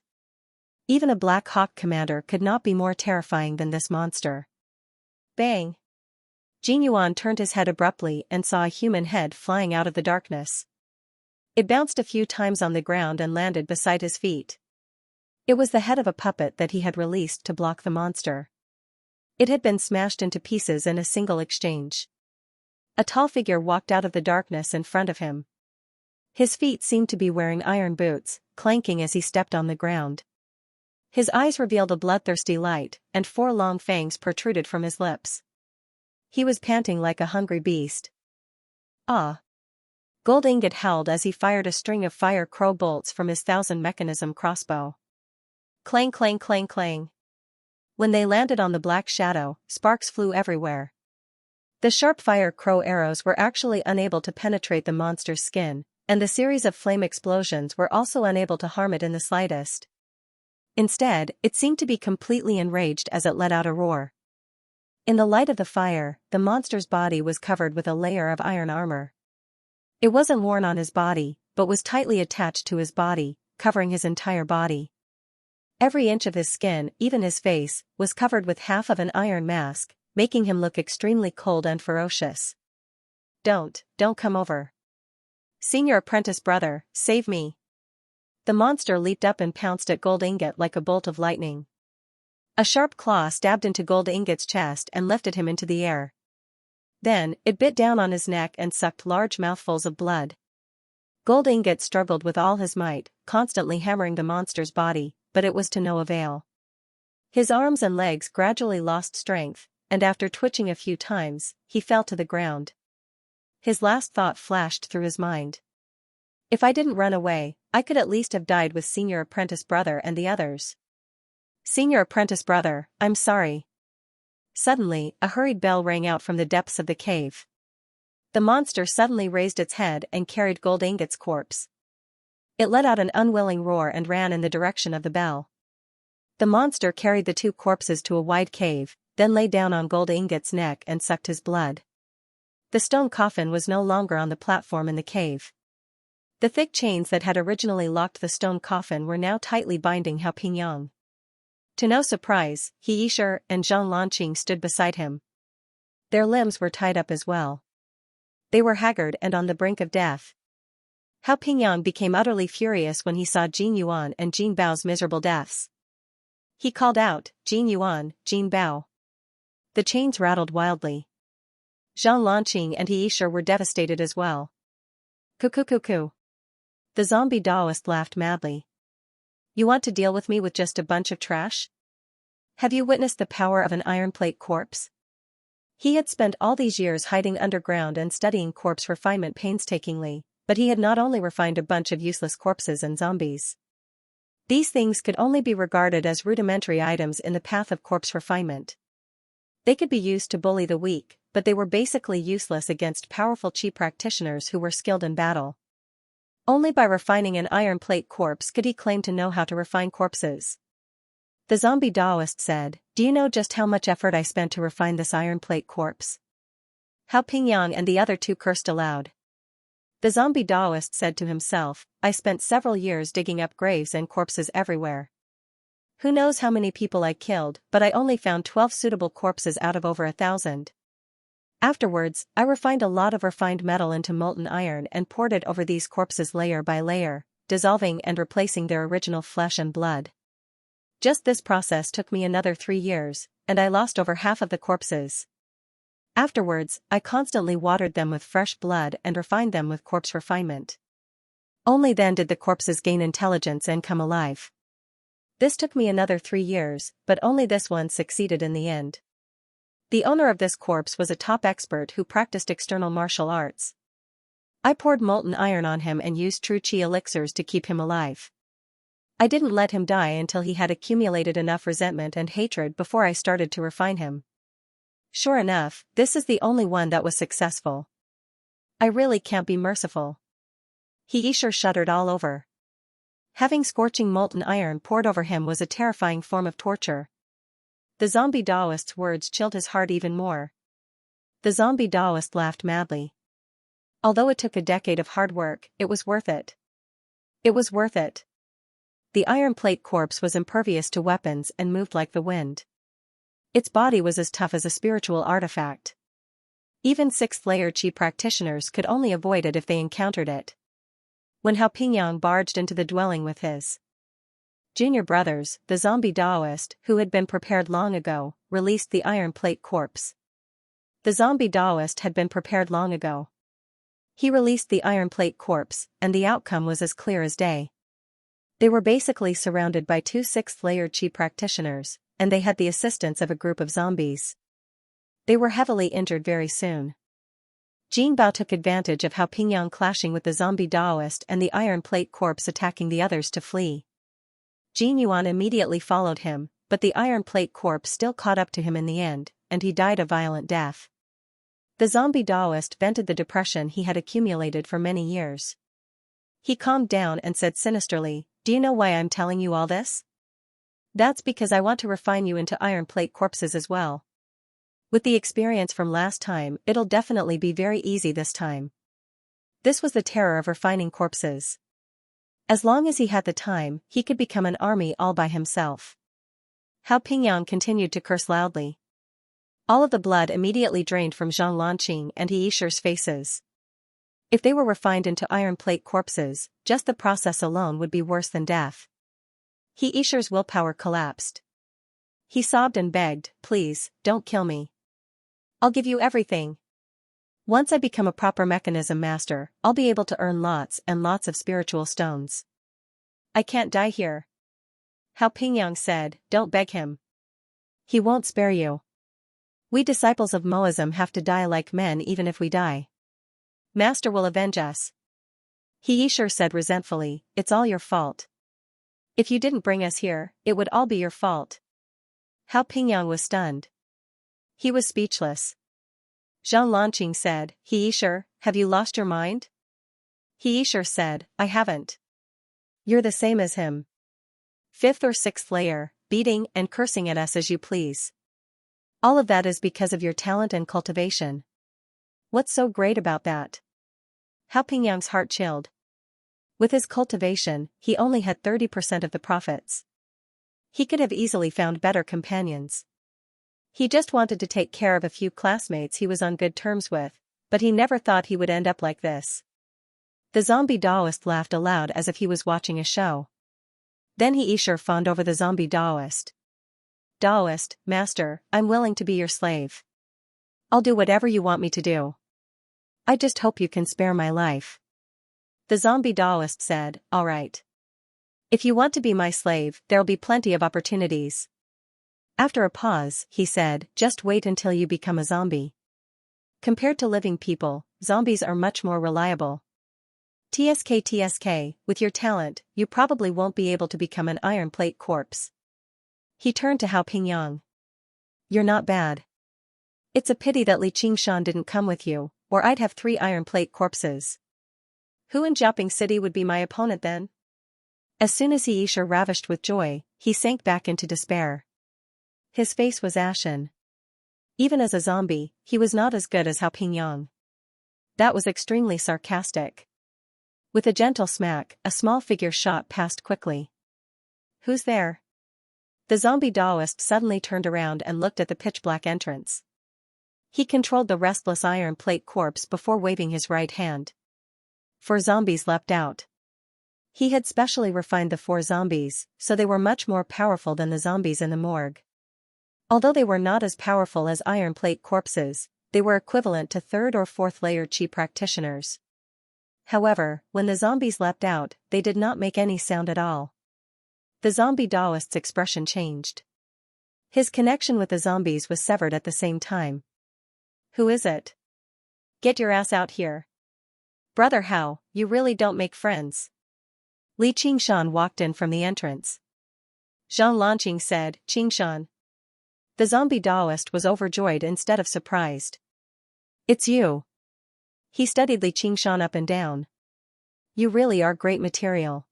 Even a Black Hawk commander could not be more terrifying than this monster. Bang! Jin Yuan turned his head abruptly and saw a human head flying out of the darkness. It bounced a few times on the ground and landed beside his feet. It was the head of a puppet that he had released to block the monster. It had been smashed into pieces in a single exchange. A tall figure walked out of the darkness in front of him. His feet seemed to be wearing iron boots, clanking as he stepped on the ground. His eyes revealed a bloodthirsty light, and 4 long fangs protruded from his lips. He was panting like a hungry beast. Ah! Gold Ingot howled as he fired a string of fire crow bolts from his 1,000-mechanism crossbow. Clang clang clang clang. When they landed on the black shadow, sparks flew everywhere. The sharp fire crow arrows were actually unable to penetrate the monster's skin, and the series of flame explosions were also unable to harm it in the slightest. Instead, it seemed to be completely enraged as it let out a roar. In the light of the fire, the monster's body was covered with a layer of iron armor. It wasn't worn on his body, but was tightly attached to his body, covering his entire body. Every inch of his skin, even his face, was covered with half of an iron mask, making him look extremely cold and ferocious. Don't come over. Senior apprentice brother, save me. The monster leaped up and pounced at Gold Ingot like a bolt of lightning. A sharp claw stabbed into Gold Ingot's chest and lifted him into the air. Then, it bit down on his neck and sucked large mouthfuls of blood. Gold Ingot struggled with all his might, constantly hammering the monster's body, but it was to no avail. His arms and legs gradually lost strength, and after twitching a few times, he fell to the ground. His last thought flashed through his mind. If I didn't run away, I could at least have died with Senior Apprentice Brother and the others. Senior Apprentice Brother, I'm sorry. Suddenly, a hurried bell rang out from the depths of the cave. The monster suddenly raised its head and carried Gold Ingot's corpse. It let out an unwilling roar and ran in the direction of the bell. The monster carried the 2 corpses to a wide cave, then lay down on Gold Ingot's neck and sucked his blood. The stone coffin was no longer on the platform in the cave. The thick chains that had originally locked the stone coffin were now tightly binding Hao Pingyang. To no surprise, He Yishur and Zhang Lanqing stood beside him. Their limbs were tied up as well. They were haggard and on the brink of death. Hao Pingyang became utterly furious when he saw Jin Yuan and Jin Bao's miserable deaths. He called out, Jin Yuan, Jin Bao. The chains rattled wildly. Zhang Lanqing and He Yishur were devastated as well. Cuckoo. The zombie Taoist laughed madly. You want to deal with me with just a bunch of trash? Have you witnessed the power of an iron plate corpse? He had spent all these years hiding underground and studying corpse refinement painstakingly, but he had not only refined a bunch of useless corpses and zombies. These things could only be regarded as rudimentary items in the path of corpse refinement. They could be used to bully the weak, but they were basically useless against powerful chi practitioners who were skilled in battle. Only by refining an iron plate corpse could he claim to know how to refine corpses. The zombie Taoist said, Do you know just how much effort I spent to refine this iron plate corpse? Hao Pingyang and the other 2 cursed aloud. The zombie Taoist said to himself, I spent several years digging up graves and corpses everywhere. Who knows how many people I killed, but I only found 12 suitable corpses out of over 1,000. Afterwards, I refined a lot of refined metal into molten iron and poured it over these corpses layer by layer, dissolving and replacing their original flesh and blood. Just this process took me another 3 years, and I lost over half of the corpses. Afterwards, I constantly watered them with fresh blood and refined them with corpse refinement. Only then did the corpses gain intelligence and come alive. This took me another 3 years, but only this one succeeded in the end. The owner of this corpse was a top expert who practiced external martial arts. I poured molten iron on him and used true chi elixirs to keep him alive. I didn't let him die until he had accumulated enough resentment and hatred before I started to refine him. Sure enough, this is the only one that was successful. I really can't be merciful. He Yishur shuddered all over. Having scorching molten iron poured over him was a terrifying form of torture. The zombie Taoist's words chilled his heart even more. The zombie Taoist laughed madly. Although it took a decade of hard work, it was worth it. It was worth it. The iron plate corpse was impervious to weapons and moved like the wind. Its body was as tough as a spiritual artifact. Even sixth-layer Qi practitioners could only avoid it if they encountered it. When Hao Pingyang barged into the dwelling with his junior brothers, the zombie Daoist, who had been prepared long ago, released the iron plate corpse. The zombie Daoist had been prepared long ago. He released the iron plate corpse, and the outcome was as clear as day. They were basically surrounded by two sixth-layer Qi practitioners, and they had the assistance of a group of zombies. They were heavily injured very soon. Jin Bao took advantage of Hao Pingyang clashing with the zombie Daoist and the iron plate corpse attacking the others to flee. Jin Yuan immediately followed him, but the iron plate corpse still caught up to him in the end, and he died a violent death. The zombie Daoist vented the depression he had accumulated for many years. He calmed down and said sinisterly, "Do you know why I'm telling you all this? That's because I want to refine you into iron plate corpses as well. With the experience from last time, it'll definitely be very easy this time." This was the terror of refining corpses. As long as he had the time, he could become an army all by himself. Hao Pingyang continued to curse loudly. All of the blood immediately drained from Zhang Lanqing and He Yishi's faces. If they were refined into iron plate corpses, just the process alone would be worse than death. He Yishi's willpower collapsed. He sobbed and begged, "Please, don't kill me. I'll give you everything. Once I become a proper mechanism master, I'll be able to earn lots and lots of spiritual stones. I can't die here." Hao Pingyang said, "Don't beg him. He won't spare you. We disciples of Moism have to die like men even if we die. Master will avenge us." He Yishi said resentfully, "It's all your fault. If you didn't bring us here, it would all be your fault." Hao Pingyang was stunned. He was speechless. Zhang Lanqing said, "He Yishi, have you lost your mind?" He Yishi said, "I haven't. You're the same as him. Fifth or sixth layer, beating and cursing at us as you please. All of that is because of your talent and cultivation. What's so great about that?" Hao Pingyang's heart chilled. With his cultivation, he only had 30% of the profits. He could have easily found better companions. He just wanted to take care of a few classmates he was on good terms with, but he never thought he would end up like this. The zombie Daoist laughed aloud as if he was watching a show. Then He Yishi fawned over the zombie Daoist. "Daoist, master, I'm willing to be your slave. I'll do whatever you want me to do. I just hope you can spare my life." The zombie Daoist said, "All right. If you want to be my slave, there'll be plenty of opportunities." After a pause, he said, "Just wait until you become a zombie. Compared to living people, zombies are much more reliable. TSK, with your talent, you probably won't be able to become an iron plate corpse." He turned to Hao Pingyang. "You're not bad. It's a pity that Li Qingshan didn't come with you, or I'd have 3 iron plate corpses. Who in Jiaoping City would be my opponent then?" As soon as He Yishi ravished with joy, he sank back into despair. His face was ashen. Even as a zombie, he was not as good as Hao Pingyang. That was extremely sarcastic. With a gentle smack, a small figure shot past quickly. "Who's there?" The zombie Daoist suddenly turned around and looked at the pitch-black entrance. He controlled the restless iron plate corpse before waving his right hand. 4 zombies leapt out. He had specially refined the 4 zombies, so they were much more powerful than the zombies in the morgue. Although they were not as powerful as iron plate corpses, they were equivalent to 3rd or 4th layer Qi practitioners. However, when the zombies leapt out, they did not make any sound at all. The zombie Daoist's expression changed. His connection with the zombies was severed at the same time. "Who is it? Get your ass out here. Brother Hao, you really don't make friends." Li Qingshan walked in from the entrance. Zhang Lanqing said, "Qingshan." The zombie Daoist was overjoyed instead of surprised. "It's you." He studied Li Qingshan up and down. "You really are great material.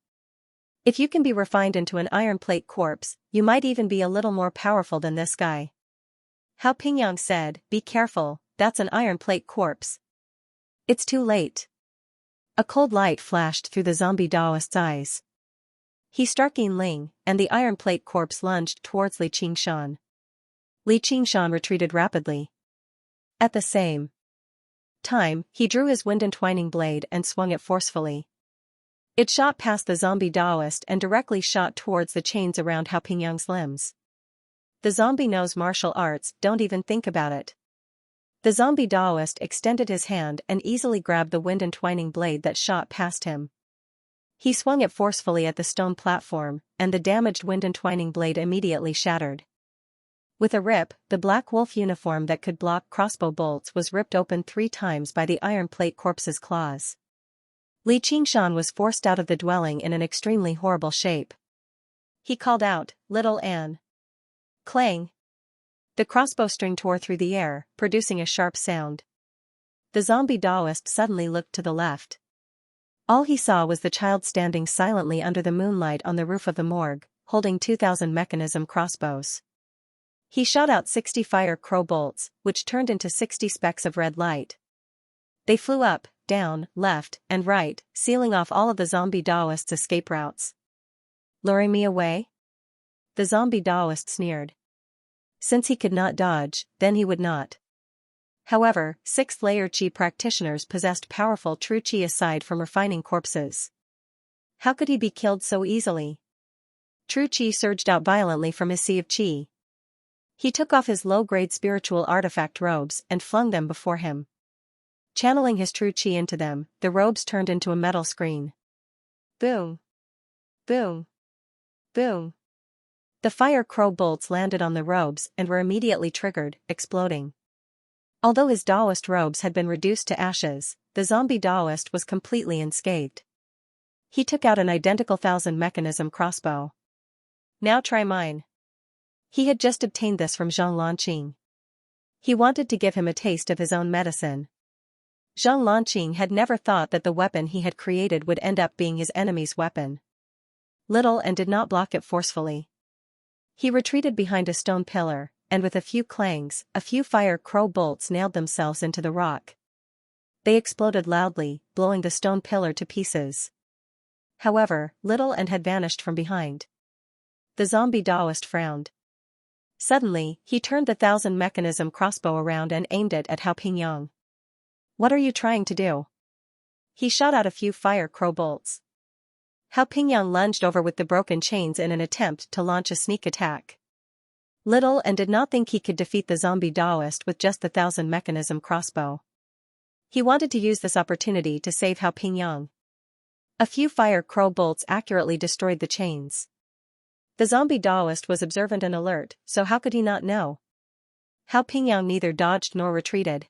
If you can be refined into an iron plate corpse, you might even be a little more powerful than this guy." Hao Pingyang said, "Be careful, that's an iron plate corpse. It's too late. A cold light flashed through the zombie Daoist's eyes. He struck Yin Ling, and the iron plate corpse lunged towards Li Qingshan. Li Qingshan retreated rapidly. At the same time, he drew his wind-entwining blade and swung it forcefully. It shot past the zombie Daoist and directly shot towards the chains around Hao Pingyang's limbs. The zombie knows martial arts, don't even think about it. The zombie Daoist extended his hand and easily grabbed the wind-entwining blade that shot past him. He swung it forcefully at the stone platform, and the damaged wind-entwining blade immediately shattered. With a rip, the black wolf uniform that could block crossbow bolts was ripped open 3 times by the iron plate corpse's claws. Li Qingshan was forced out of the dwelling in an extremely horrible shape. He called out, "Little Anne." Clang! The crossbow string tore through the air, producing a sharp sound. The zombie Daoist suddenly looked to the left. All he saw was the child standing silently under the moonlight on the roof of the morgue, holding 2,000 mechanism crossbows. He shot out 60 fire crow bolts, which turned into 60 specks of red light. They flew up, down, left, and right, sealing off all of the zombie Daoist's escape routes. "Luring me away?" The zombie Daoist sneered. Since he could not dodge, then he would not. However, 6th-layer Qi practitioners possessed powerful true Qi aside from refining corpses. How could he be killed so easily? True Qi surged out violently from his sea of Qi. He took off his low-grade spiritual artifact robes and flung them before him. Channeling his true Qi into them, the robes turned into a metal screen. Boom! Boom! Boom! The fire crow bolts landed on the robes and were immediately triggered, exploding. Although his Daoist robes had been reduced to ashes, the zombie Daoist was completely unscathed. He took out an identical 1,000 mechanism crossbow. "Now try mine." He had just obtained this from Zhang Lanqing. He wanted to give him a taste of his own medicine. Zhang Lanqing had never thought that the weapon he had created would end up being his enemy's weapon. Little and did not block it forcefully. He retreated behind a stone pillar, and with a few clangs, a few fire crow bolts nailed themselves into the rock. They exploded loudly, blowing the stone pillar to pieces. However, Little and had vanished from behind. The zombie Daoist frowned. Suddenly, he turned the 1,000 mechanism crossbow around and aimed it at Hao Pingyang. "What are you trying to do?" He shot out a few fire crow bolts. Hao Pingyang lunged over with the broken chains in an attempt to launch a sneak attack. Little and did not think he could defeat the zombie Daoist with just the 1,000 mechanism crossbow. He wanted to use this opportunity to save Hao Pingyang. A few fire crow bolts accurately destroyed the chains. The zombie Daoist was observant and alert, so how could he not know? Hao Pingyang neither dodged nor retreated.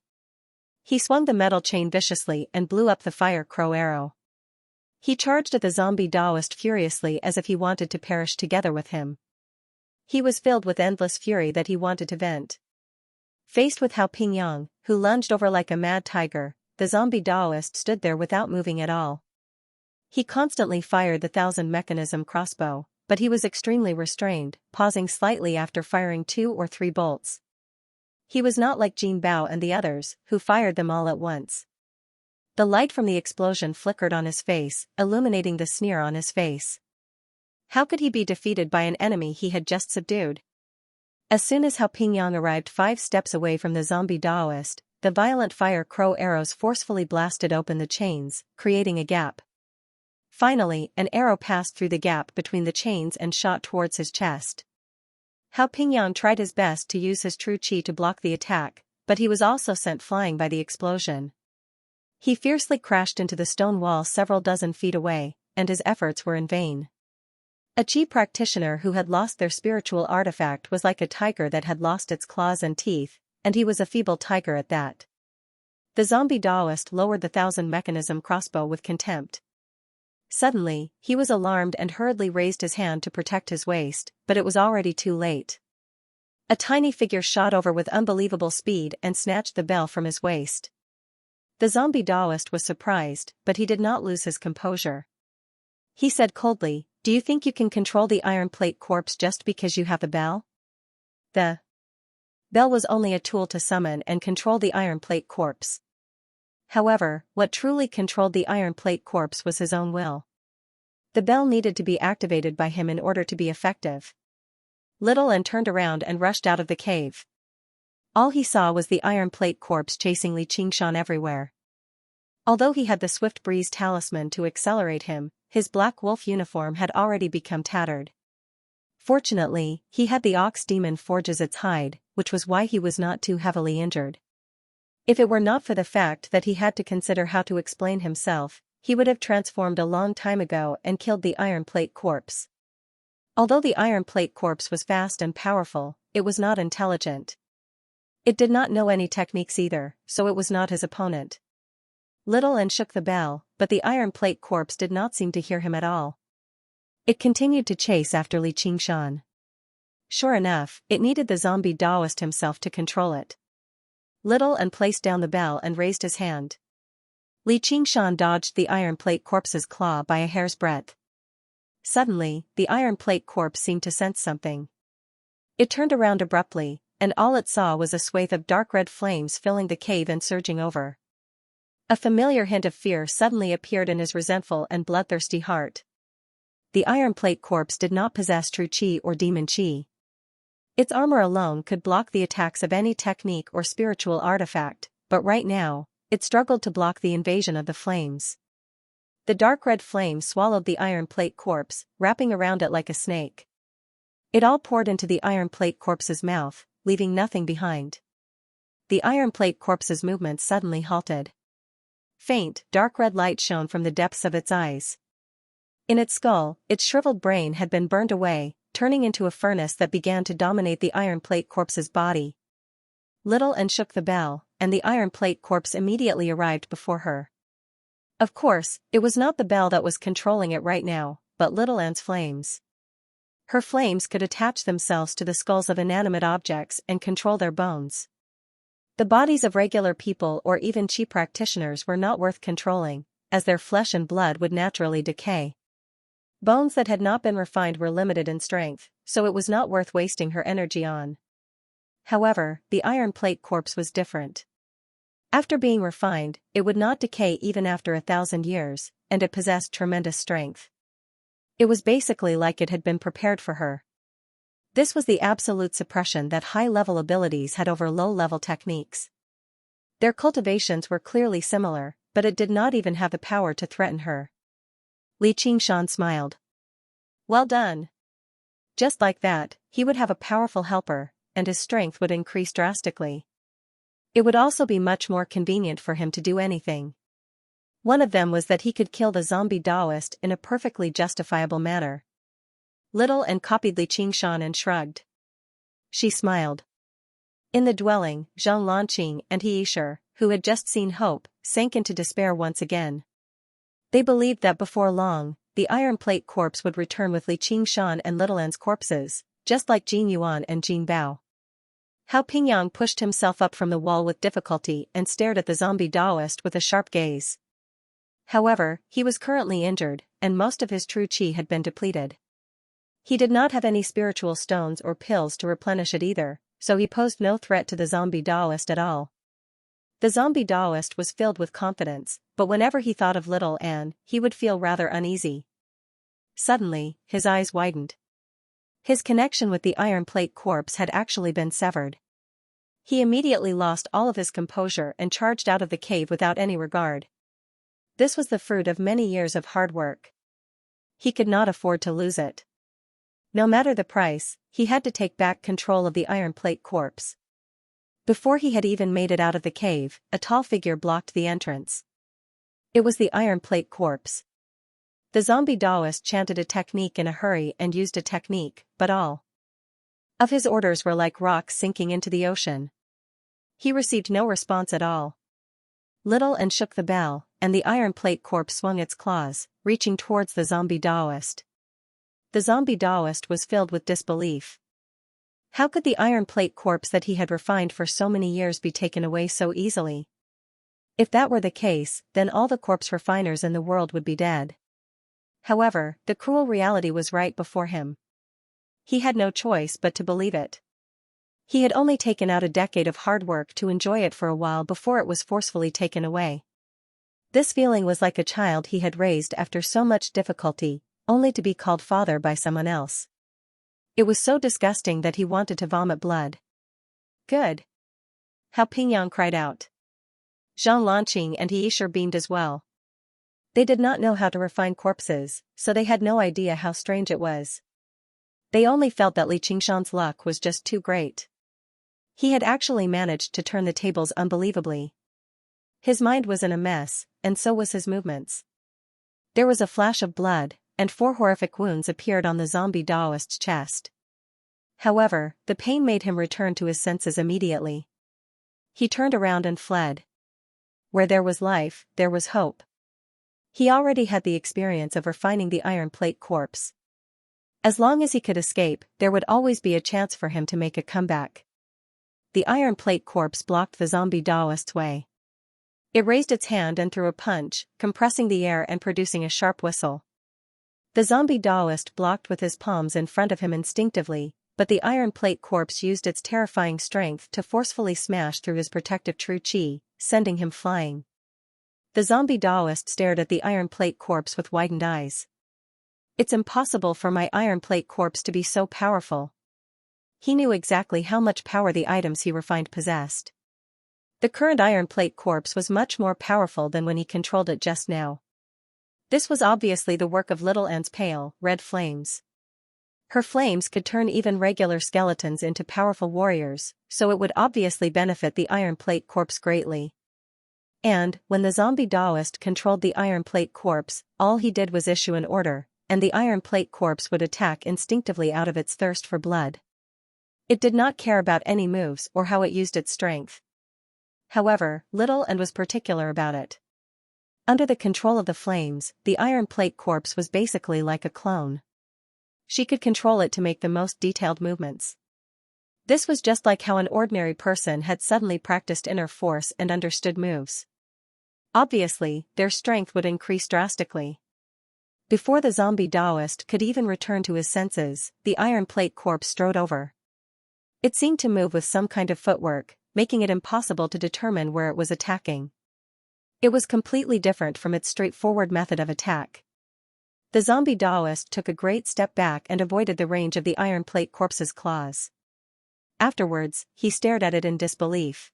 He swung the metal chain viciously and blew up the fire crow arrow. He charged at the zombie Daoist furiously as if he wanted to perish together with him. He was filled with endless fury that he wanted to vent. Faced with Hao Pingyang, who lunged over like a mad tiger, the zombie Daoist stood there without moving at all. He constantly fired the 1,000 mechanism crossbow, but he was extremely restrained, pausing slightly after firing 2 or 3 bolts. He was not like Jin Bao and the others, who fired them all at once. The light from the explosion flickered on his face, illuminating the sneer on his face. How could he be defeated by an enemy he had just subdued? As soon as Hao Pingyang arrived 5 steps away from the zombie Daoist, the violent fire crow arrows forcefully blasted open the chains, creating a gap. Finally, an arrow passed through the gap between the chains and shot towards his chest. Hao Pingyang tried his best to use his true Qi to block the attack, but he was also sent flying by the explosion. He fiercely crashed into the stone wall several dozen feet away, and his efforts were in vain. A Qi practitioner who had lost their spiritual artifact was like a tiger that had lost its claws and teeth, and he was a feeble tiger at that. The zombie Daoist lowered the 1,000 mechanism crossbow with contempt. Suddenly, he was alarmed and hurriedly raised his hand to protect his waist, but it was already too late. A tiny figure shot over with unbelievable speed and snatched the bell from his waist. The zombie Daoist was surprised, but he did not lose his composure. He said coldly, "Do you think you can control the iron plate corpse just because you have the bell?" The bell was only a tool to summon and control the iron plate corpse. However, what truly controlled the iron plate corpse was his own will. The bell needed to be activated by him in order to be effective. Little An turned around and rushed out of the cave. All he saw was the iron plate corpse chasing Li Qingshan everywhere. Although he had the swift breeze talisman to accelerate him, his black wolf uniform had already become tattered. Fortunately, he had the ox demon forge as its hide, which was why he was not too heavily injured. If it were not for the fact that he had to consider how to explain himself, he would have transformed a long time ago and killed the iron plate corpse. Although the iron plate corpse was fast and powerful, it was not intelligent. It did not know any techniques either, so it was not his opponent. Little An shook the bell, but the iron plate corpse did not seem to hear him at all. It continued to chase after Li Qingshan. Sure enough, it needed the zombie Taoist himself to control it. Little An placed down the bell and raised his hand. Li Qingshan dodged the iron plate corpse's claw by a hair's breadth. Suddenly, the iron plate corpse seemed to sense something. It turned around abruptly, and all it saw was a swathe of dark red flames filling the cave and surging over. A familiar hint of fear suddenly appeared in his resentful and bloodthirsty heart. The iron plate corpse did not possess true chi or demon chi. Its armor alone could block the attacks of any technique or spiritual artifact, but right now, it struggled to block the invasion of the flames. The dark red flame swallowed the iron plate corpse, wrapping around it like a snake. It all poured into the iron plate corpse's mouth, leaving nothing behind. The iron plate corpse's movements suddenly halted. Faint, dark red light shone from the depths of its eyes. In its skull, its shriveled brain had been burned away, turning into a furnace that began to dominate the iron plate corpse's body. Little An shook the bell, and the iron plate corpse immediately arrived before her. Of course, it was not the bell that was controlling it right now, but Little An's flames. Her flames could attach themselves to the skulls of inanimate objects and control their bones. The bodies of regular people or even chi practitioners were not worth controlling, as their flesh and blood would naturally decay. Bones that had not been refined were limited in strength, so it was not worth wasting her energy on. However, the iron plate corpse was different. After being refined, it would not decay even after 1,000 years, and it possessed tremendous strength. It was basically like it had been prepared for her. This was the absolute suppression that high-level abilities had over low-level techniques. Their cultivations were clearly similar, but it did not even have the power to threaten her. Li Qingshan smiled. Well done. Just like that, he would have a powerful helper, and his strength would increase drastically. It would also be much more convenient for him to do anything. One of them was that he could kill the zombie Taoist in a perfectly justifiable manner. Little An copied Li Qingshan and shrugged. She smiled. In the dwelling, Zhang Lanqing and He Yishe, who had just seen hope, sank into despair once again. They believed that before long, the iron plate corpse would return with Li Qingshan and Little An's corpses, just like Jin Yuan and Jin Bao. Hao Pingyang pushed himself up from the wall with difficulty and stared at the zombie Taoist with a sharp gaze. However, he was currently injured, and most of his true chi had been depleted. He did not have any spiritual stones or pills to replenish it either, so he posed no threat to the zombie Taoist at all. The zombie Taoist was filled with confidence, but whenever he thought of Little An, he would feel rather uneasy. Suddenly, his eyes widened. His connection with the iron plate corpse had actually been severed. He immediately lost all of his composure and charged out of the cave without any regard. This was the fruit of many years of hard work. He could not afford to lose it. No matter the price, he had to take back control of the iron plate corpse. Before he had even made it out of the cave, a tall figure blocked the entrance. It was the iron plate corpse. The zombie Taoist chanted a technique in a hurry and used a technique, but all of his orders were like rocks sinking into the ocean. He received no response at all. Little An shook the bell, and the iron plate corpse swung its claws, reaching towards the zombie Taoist. The zombie Taoist was filled with disbelief. How could the iron plate corpse that he had refined for so many years be taken away so easily? If that were the case, then all the corpse refiners in the world would be dead. However, the cruel reality was right before him. He had no choice but to believe it. He had only taken out a decade of hard work to enjoy it for a while before it was forcefully taken away. This feeling was like a child he had raised after so much difficulty, only to be called father by someone else. It was so disgusting that he wanted to vomit blood. Good. How Pingyang cried out. Zhang Lanqing and He sure beamed as well. They did not know how to refine corpses, so they had no idea how strange it was. They only felt that Li Qingshan's luck was just too great. He had actually managed to turn the tables unbelievably. His mind was in a mess, and so was his movements. There was a flash of blood, and 4 horrific wounds appeared on the zombie Daoist's chest. However, the pain made him return to his senses immediately. He turned around and fled. Where there was life, there was hope. He already had the experience of refining the iron plate corpse. As long as he could escape, there would always be a chance for him to make a comeback. The iron plate corpse blocked the zombie Daoist's way. It raised its hand and threw a punch, compressing the air and producing a sharp whistle. The zombie Daoist blocked with his palms in front of him instinctively, but the iron plate corpse used its terrifying strength to forcefully smash through his protective true qi, sending him flying. The zombie Daoist stared at the iron plate corpse with widened eyes. It's impossible for my iron plate corpse to be so powerful. He knew exactly how much power the items he refined possessed. The current iron plate corpse was much more powerful than when he controlled it just now. This was obviously the work of Little Ant's pale, red flames. Her flames could turn even regular skeletons into powerful warriors, so it would obviously benefit the iron plate corpse greatly. And, when the zombie Daoist controlled the iron plate corpse, all he did was issue an order, and the iron plate corpse would attack instinctively out of its thirst for blood. It did not care about any moves or how it used its strength. However, Little Ant was particular about it. Under the control of the flames, the iron plate corpse was basically like a clone. She could control it to make the most detailed movements. This was just like how an ordinary person had suddenly practiced inner force and understood moves. Obviously, their strength would increase drastically. Before the zombie Daoist could even return to his senses, the iron plate corpse strode over. It seemed to move with some kind of footwork, making it impossible to determine where it was attacking. It was completely different from its straightforward method of attack. The zombie Daoist took a great step back and avoided the range of the iron plate corpse's claws. Afterwards, he stared at it in disbelief.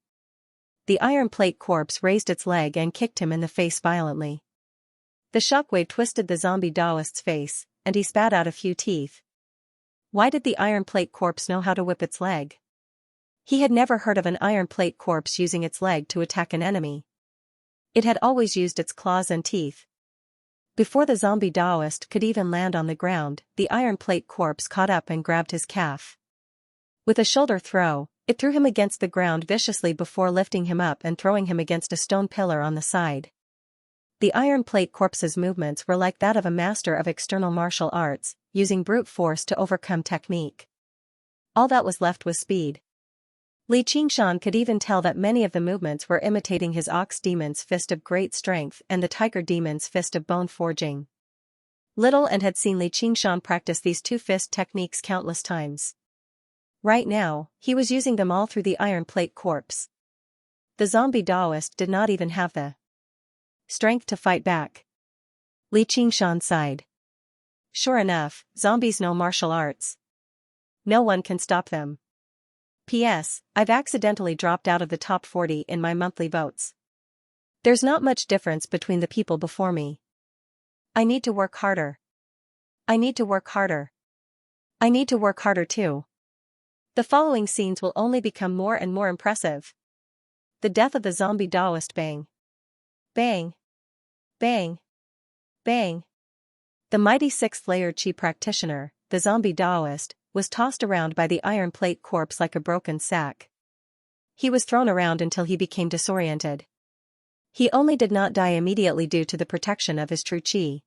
The iron plate corpse raised its leg and kicked him in the face violently. The shockwave twisted the zombie Daoist's face, and he spat out a few teeth. Why did the iron plate corpse know how to whip its leg? He had never heard of an iron plate corpse using its leg to attack an enemy. It had always used its claws and teeth. Before the zombie Daoist could even land on the ground, the iron plate corpse caught up and grabbed his calf. With a shoulder throw, it threw him against the ground viciously before lifting him up and throwing him against a stone pillar on the side. The iron plate corpse's movements were like that of a master of external martial arts, using brute force to overcome technique. All that was left was speed. Li Qingshan could even tell that many of the movements were imitating his ox demon's fist of great strength and the tiger demon's fist of bone forging. Little Ant had seen Li Qingshan practice these two fist techniques countless times. Right now, he was using them all through the iron plate corpse. The zombie Daoist did not even have the strength to fight back. Li Qingshan sighed. Sure enough, zombies know martial arts. No one can stop them. P.S. I've accidentally dropped out of the top 40 in my monthly votes. There's not much difference between the people before me. I need to work harder. I need to work harder. I need to work harder too. The following scenes will only become more and more impressive. The death of the zombie Daoist. Bang. Bang. Bang. Bang. The mighty sixth-layer Qi practitioner, the zombie Daoist, was tossed around by the iron plate corpse like a broken sack. He was thrown around until he became disoriented. He only did not die immediately due to the protection of his true qi.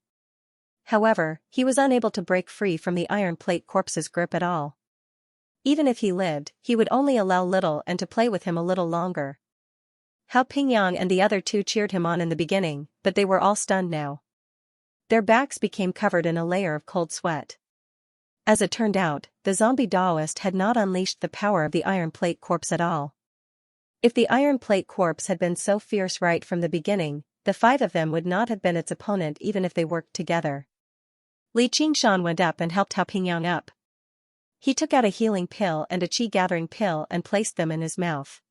However, he was unable to break free from the iron plate corpse's grip at all. Even if he lived, he would only allow Little Ant to play with him a little longer. Hao Pingyang and the other two cheered him on in the beginning, but they were all stunned now. Their backs became covered in a layer of cold sweat. As it turned out, the zombie Daoist had not unleashed the power of the iron plate corpse at all. If the iron plate corpse had been so fierce right from the beginning, the 5 of them would not have been its opponent even if they worked together. Li Qingshan went up and helped Hao Pingyang up. He took out a healing pill and a qi-gathering pill and placed them in his mouth.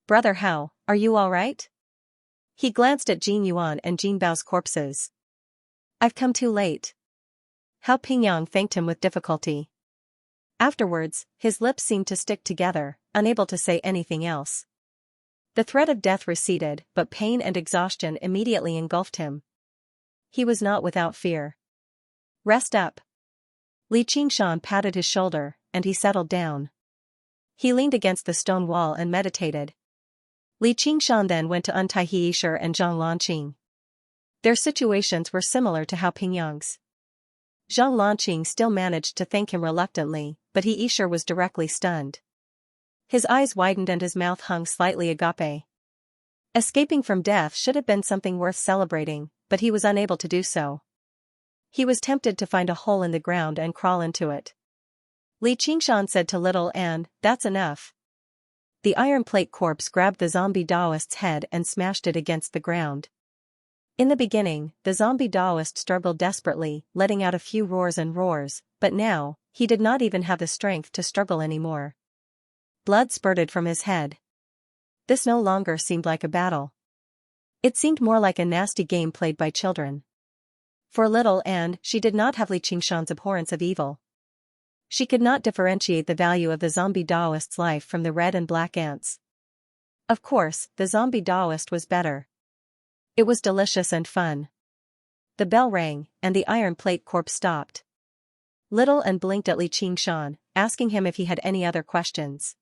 "Brother Hao, are you all right?" He glanced at Jin Yuan and Jin Bao's corpses. "I've come too late." Hao Pingyang thanked him with difficulty. Afterwards, his lips seemed to stick together, unable to say anything else. The threat of death receded, but pain and exhaustion immediately engulfed him. He was not without fear. "Rest up." Li Qingshan patted his shoulder, and he settled down. He leaned against the stone wall and meditated. Li Qingshan then went to untie He Yishir and Zhang Lanqing. Their situations were similar to Hao Pingyang's. Zhang Lanqing still managed to thank him reluctantly, but He Yishir was directly stunned. His eyes widened and his mouth hung slightly agape. Escaping from death should have been something worth celebrating, but he was unable to do so. He was tempted to find a hole in the ground and crawl into it. Li Qingshan said to Little An, "That's enough." The iron plate corpse grabbed the zombie Daoist's head and smashed it against the ground. In the beginning, the zombie Daoist struggled desperately, letting out a few roars and roars, but now, he did not even have the strength to struggle anymore. Blood spurted from his head. This no longer seemed like a battle. It seemed more like a nasty game played by children. For Little An, she did not have Li Qingshan's abhorrence of evil. She could not differentiate the value of the zombie Daoist's life from the red and black ants. Of course, the zombie Daoist was better. It was delicious and fun. The bell rang, and the iron plate corpse stopped. Little An blinked at Li Qingshan, asking him if he had any other questions.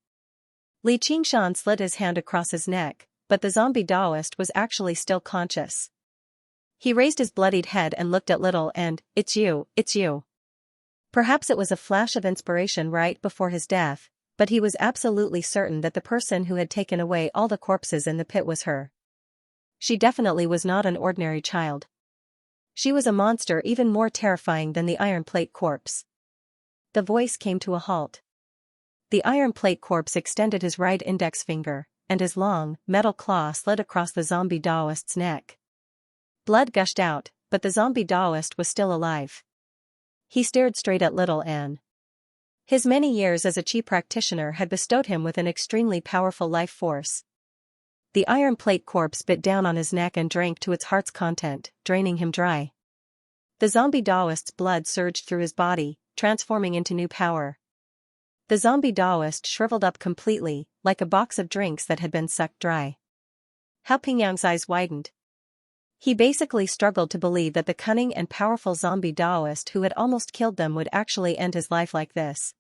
Li Qingshan slid his hand across his neck, but the zombie Daoist was actually still conscious. He raised his bloodied head and looked at Little An, "It's you, it's you." Perhaps it was a flash of inspiration right before his death, but he was absolutely certain that the person who had taken away all the corpses in the pit was her. She definitely was not an ordinary child. She was a monster even more terrifying than the iron plate corpse. The voice came to a halt. The iron plate corpse extended his right index finger, and his long, metal claw slid across the zombie Daoist's neck. Blood gushed out, but the zombie Daoist was still alive. He stared straight at Little An. His many years as a qi practitioner had bestowed him with an extremely powerful life force. The iron plate corpse bit down on his neck and drank to its heart's content, draining him dry. The zombie Daoist's blood surged through his body, transforming into new power. The zombie Daoist shriveled up completely, like a box of drinks that had been sucked dry. Hao Pingyang's eyes widened. He basically struggled to believe that the cunning and powerful zombie Daoist who had almost killed them would actually end his life like this.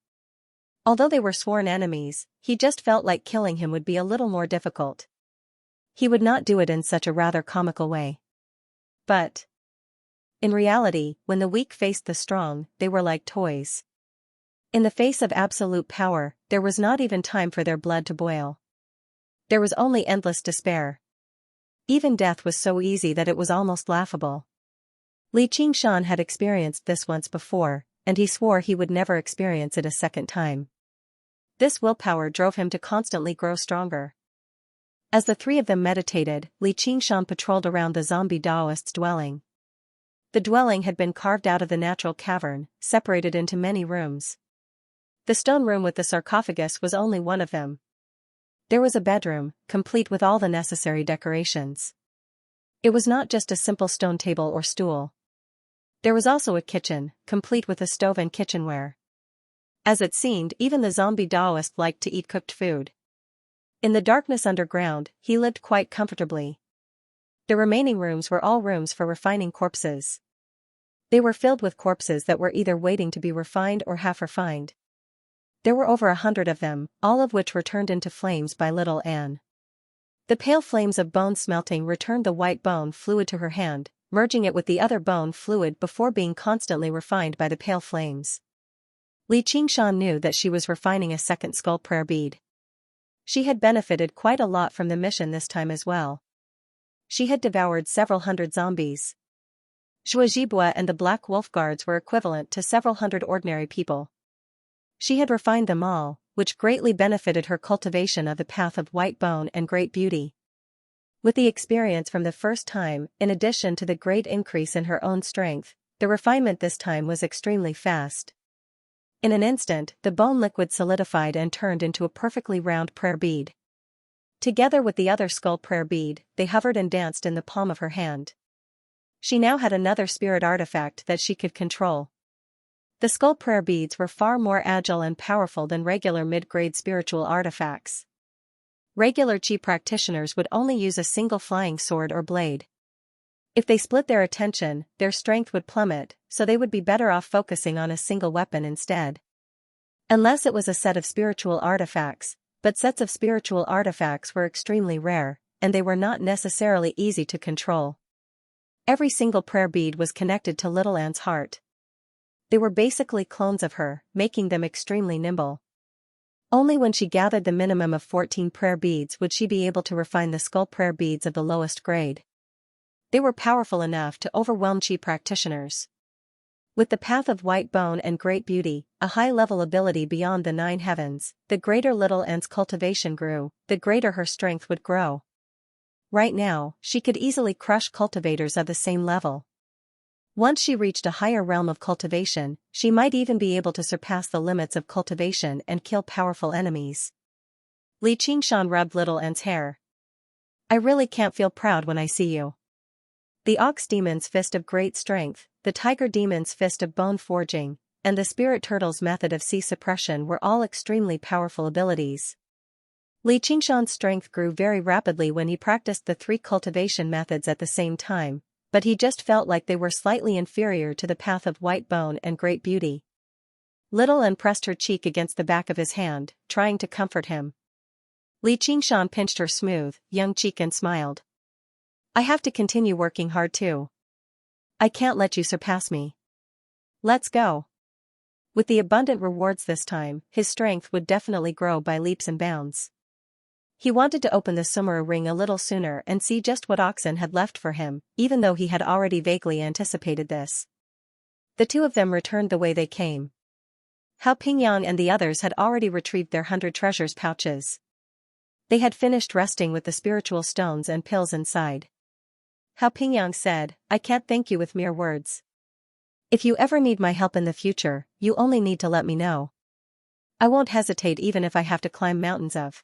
Although they were sworn enemies, he just felt like killing him would be a little more difficult. He would not do it in such a rather comical way. But in reality, when the weak faced the strong, they were like toys. In the face of absolute power, there was not even time for their blood to boil. There was only endless despair. Even death was so easy that it was almost laughable. Li Qingshan had experienced this once before, and he swore he would never experience it a second time. This willpower drove him to constantly grow stronger. As the 3 of them meditated, Li Qingshan patrolled around the zombie Daoist's dwelling. The dwelling had been carved out of the natural cavern, separated into many rooms. The stone room with the sarcophagus was only one of them. There was a bedroom, complete with all the necessary decorations. It was not just a simple stone table or stool. There was also a kitchen, complete with a stove and kitchenware. As it seemed, even the zombie Daoist liked to eat cooked food. In the darkness underground, he lived quite comfortably. The remaining rooms were all rooms for refining corpses. They were filled with corpses that were either waiting to be refined or half refined. There were over 100 of them, all of which were turned into flames by Little An. The pale flames of bone smelting returned the white bone fluid to her hand, merging it with the other bone fluid before being constantly refined by the pale flames. Li Qingshan knew that she was refining a second skull prayer bead. She had benefited quite a lot from the mission this time as well. She had devoured several hundred zombies. Zhuozhibua and the Black Wolf Guards were equivalent to several hundred ordinary people. She had refined them all, which greatly benefited her cultivation of the path of white bone and great beauty. With the experience from the first time, in addition to the great increase in her own strength, the refinement this time was extremely fast. In an instant, the bone liquid solidified and turned into a perfectly round prayer bead. Together with the other skull prayer bead, they hovered and danced in the palm of her hand. She now had another spirit artifact that she could control. The skull prayer beads were far more agile and powerful than regular mid-grade spiritual artifacts. Regular chi practitioners would only use a single flying sword or blade. If they split their attention, their strength would plummet, so they would be better off focusing on a single weapon instead. Unless it was a set of spiritual artifacts, but sets of spiritual artifacts were extremely rare, and they were not necessarily easy to control. Every single prayer bead was connected to Little Anne's heart. They were basically clones of her, making them extremely nimble. Only when she gathered the minimum of 14 prayer beads would she be able to refine the skull prayer beads of the lowest grade. They were powerful enough to overwhelm chi practitioners. With the path of white bone and great beauty, a high-level ability beyond the 9 heavens, the greater Little Anne's cultivation grew, the greater her strength would grow. Right now, she could easily crush cultivators of the same level. Once she reached a higher realm of cultivation, she might even be able to surpass the limits of cultivation and kill powerful enemies. Li Qingshan rubbed Little Anne's hair. I really can't feel proud when I see you. The ox demon's fist of great strength, the tiger demon's fist of bone forging, and the spirit turtle's method of sea suppression were all extremely powerful abilities. Li Qingshan's strength grew very rapidly when he practiced the 3 cultivation methods at the same time, but he just felt like they were slightly inferior to the path of white bone and great beauty. Little Anne pressed her cheek against the back of his hand, trying to comfort him. Li Qingshan pinched her smooth, young cheek and smiled. I have to continue working hard too. I can't let you surpass me. Let's go. With the abundant rewards this time, his strength would definitely grow by leaps and bounds. He wanted to open the Sumera ring a little sooner and see just what Oxen had left for him, even though he had already vaguely anticipated this. The two of them returned the way they came. Hao Pingyang and the others had already retrieved their 100 treasures pouches. They had finished resting with the spiritual stones and pills inside. Hao Pingyang said, I can't thank you with mere words. If you ever need my help in the future, you only need to let me know. I won't hesitate even if I have to climb mountains of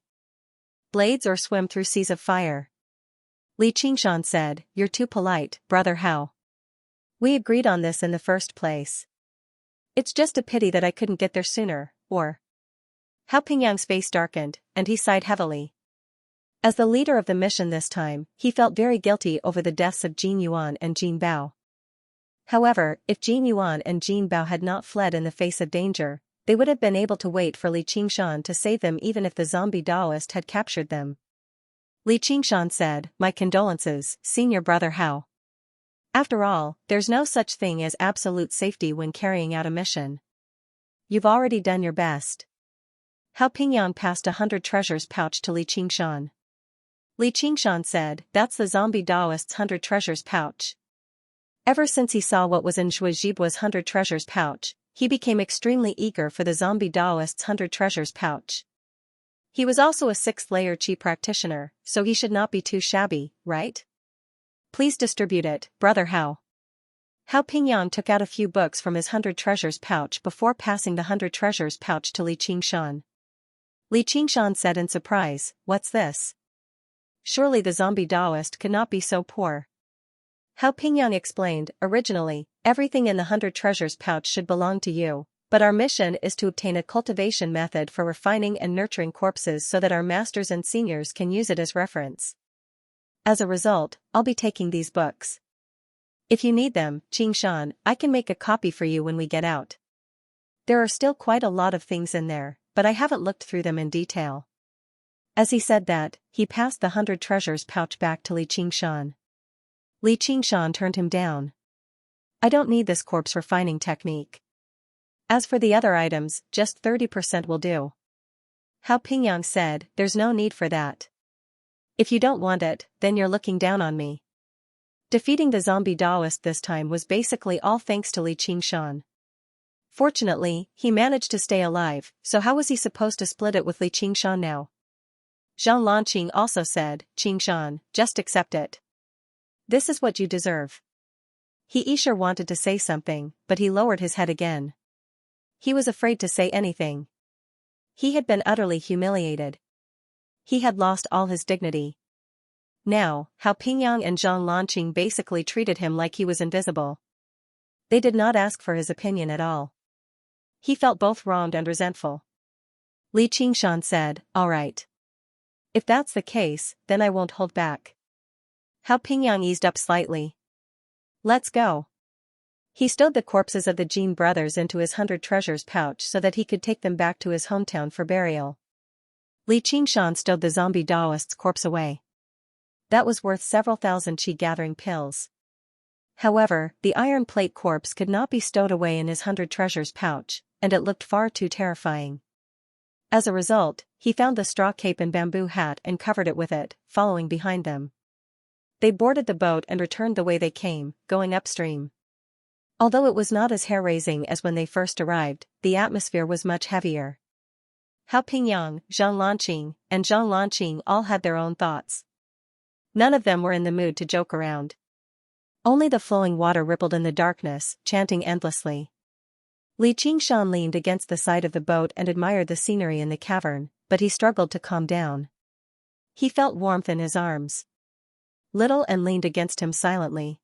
blades or swim through seas of fire. Li Qingshan said, You're too polite, brother Hao. We agreed on this in the first place. It's just a pity that I couldn't get there sooner, or... Hao Pingyang's face darkened, and he sighed heavily. As the leader of the mission this time, he felt very guilty over the deaths of Jin Yuan and Jin Bao. However, if Jin Yuan and Jin Bao had not fled in the face of danger, they would have been able to wait for Li Qingshan to save them even if the zombie Taoist had captured them. Li Qingshan said, My condolences, senior brother Hao. After all, there's no such thing as absolute safety when carrying out a mission. You've already done your best. Hao Pingyang passed 100 treasures pouch to Li Qingshan. Li Qingshan said, That's the zombie Taoist's 100 treasures pouch. Ever since he saw what was in Zhuo Zhibu's 100 treasures pouch, he became extremely eager for the zombie Taoist's 100 treasures pouch. He was also a 6th layer chi practitioner, so he should not be too shabby, right? Please distribute it, brother Hao. Hao Pingyang took out a few books from his 100 treasures pouch before passing the 100 treasures pouch to Li Qingshan. Li Qingshan said in surprise, What's this? Surely the zombie Taoist could not be so poor. Hao Pingyang explained, Originally, everything in the 100 treasures pouch should belong to you, but our mission is to obtain a cultivation method for refining and nurturing corpses so that our masters and seniors can use it as reference. As a result, I'll be taking these books. If you need them, Qingshan, I can make a copy for you when we get out. There are still quite a lot of things in there, but I haven't looked through them in detail. As he said that, he passed the 100 treasures pouch back to Li Qingshan. Li Qingshan turned him down. I don't need this corpse refining technique. As for the other items, just 30% will do. Hao Pingyang said, There's no need for that. If you don't want it, then you're looking down on me. Defeating the zombie Taoist this time was basically all thanks to Li Qingshan. Fortunately, he managed to stay alive, so how was he supposed to split it with Li Qingshan now? Zhang Lanqing also said, Qingshan, just accept it. This is what you deserve. He sure wanted to say something, but he lowered his head again. He was afraid to say anything. He had been utterly humiliated. He had lost all his dignity. Now, Hao Pingyang and Zhang Lanqing basically treated him like he was invisible. They did not ask for his opinion at all. He felt both wronged and resentful. Li Qingshan said, all right. If that's the case, then I won't hold back. Hao Pingyang eased up slightly. Let's go. He stowed the corpses of the Jin brothers into his 100 treasures pouch so that he could take them back to his hometown for burial. Li Qingshan stowed the zombie Daoist's corpse away. That was worth several thousand qi gathering pills. However, the iron plate corpse could not be stowed away in his 100 treasures pouch, and it looked far too terrifying. As a result, he found the straw cape and bamboo hat and covered it with it, following behind them. They boarded the boat and returned the way they came, going upstream. Although it was not as hair-raising as when they first arrived, the atmosphere was much heavier. Hao Pingyang, Zhang Lanqing, and Zhang Lanqing all had their own thoughts. None of them were in the mood to joke around. Only the flowing water rippled in the darkness, chanting endlessly. Li Qingshan leaned against the side of the boat and admired the scenery in the cavern, but he struggled to calm down. He felt warmth in his arms. Little and leaned against him silently.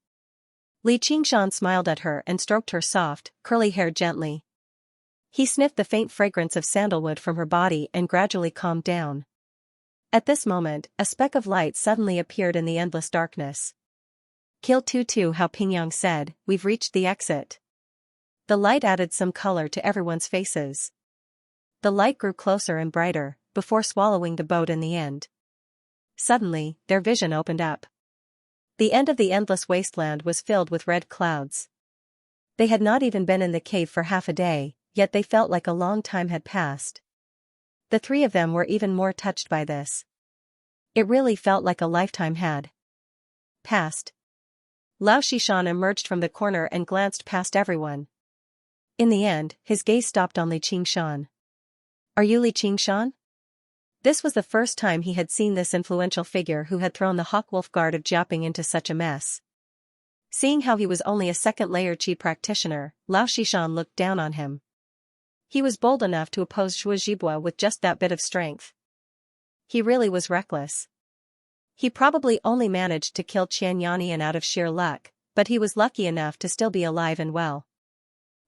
Li Qingshan smiled at her and stroked her soft, curly hair gently. He sniffed the faint fragrance of sandalwood from her body and gradually calmed down. At this moment, a speck of light suddenly appeared in the endless darkness. Kill Tutu, Hao Pingyang said, we've reached the exit. The light added some color to everyone's faces. The light grew closer and brighter, before swallowing the boat in the end. Suddenly, their vision opened up. The end of the endless wasteland was filled with red clouds. They had not even been in the cave for half a day, yet they felt like a long time had passed. The three of them were even more touched by this. It really felt like a lifetime had passed. Lao Shishan emerged from the corner and glanced past everyone. In the end, his gaze stopped on Li Qingshan. Are you Li Qingshan? This was the first time he had seen this influential figure who had thrown the Hawkwolf Guard of Jiaping into such a mess. Seeing how he was only a second-layer Qi practitioner, Lao Shishan looked down on him. He was bold enough to oppose Zhuo Zhibua with just that bit of strength. He really was reckless. He probably only managed to kill Qianyanian out of sheer luck, but he was lucky enough to still be alive and well.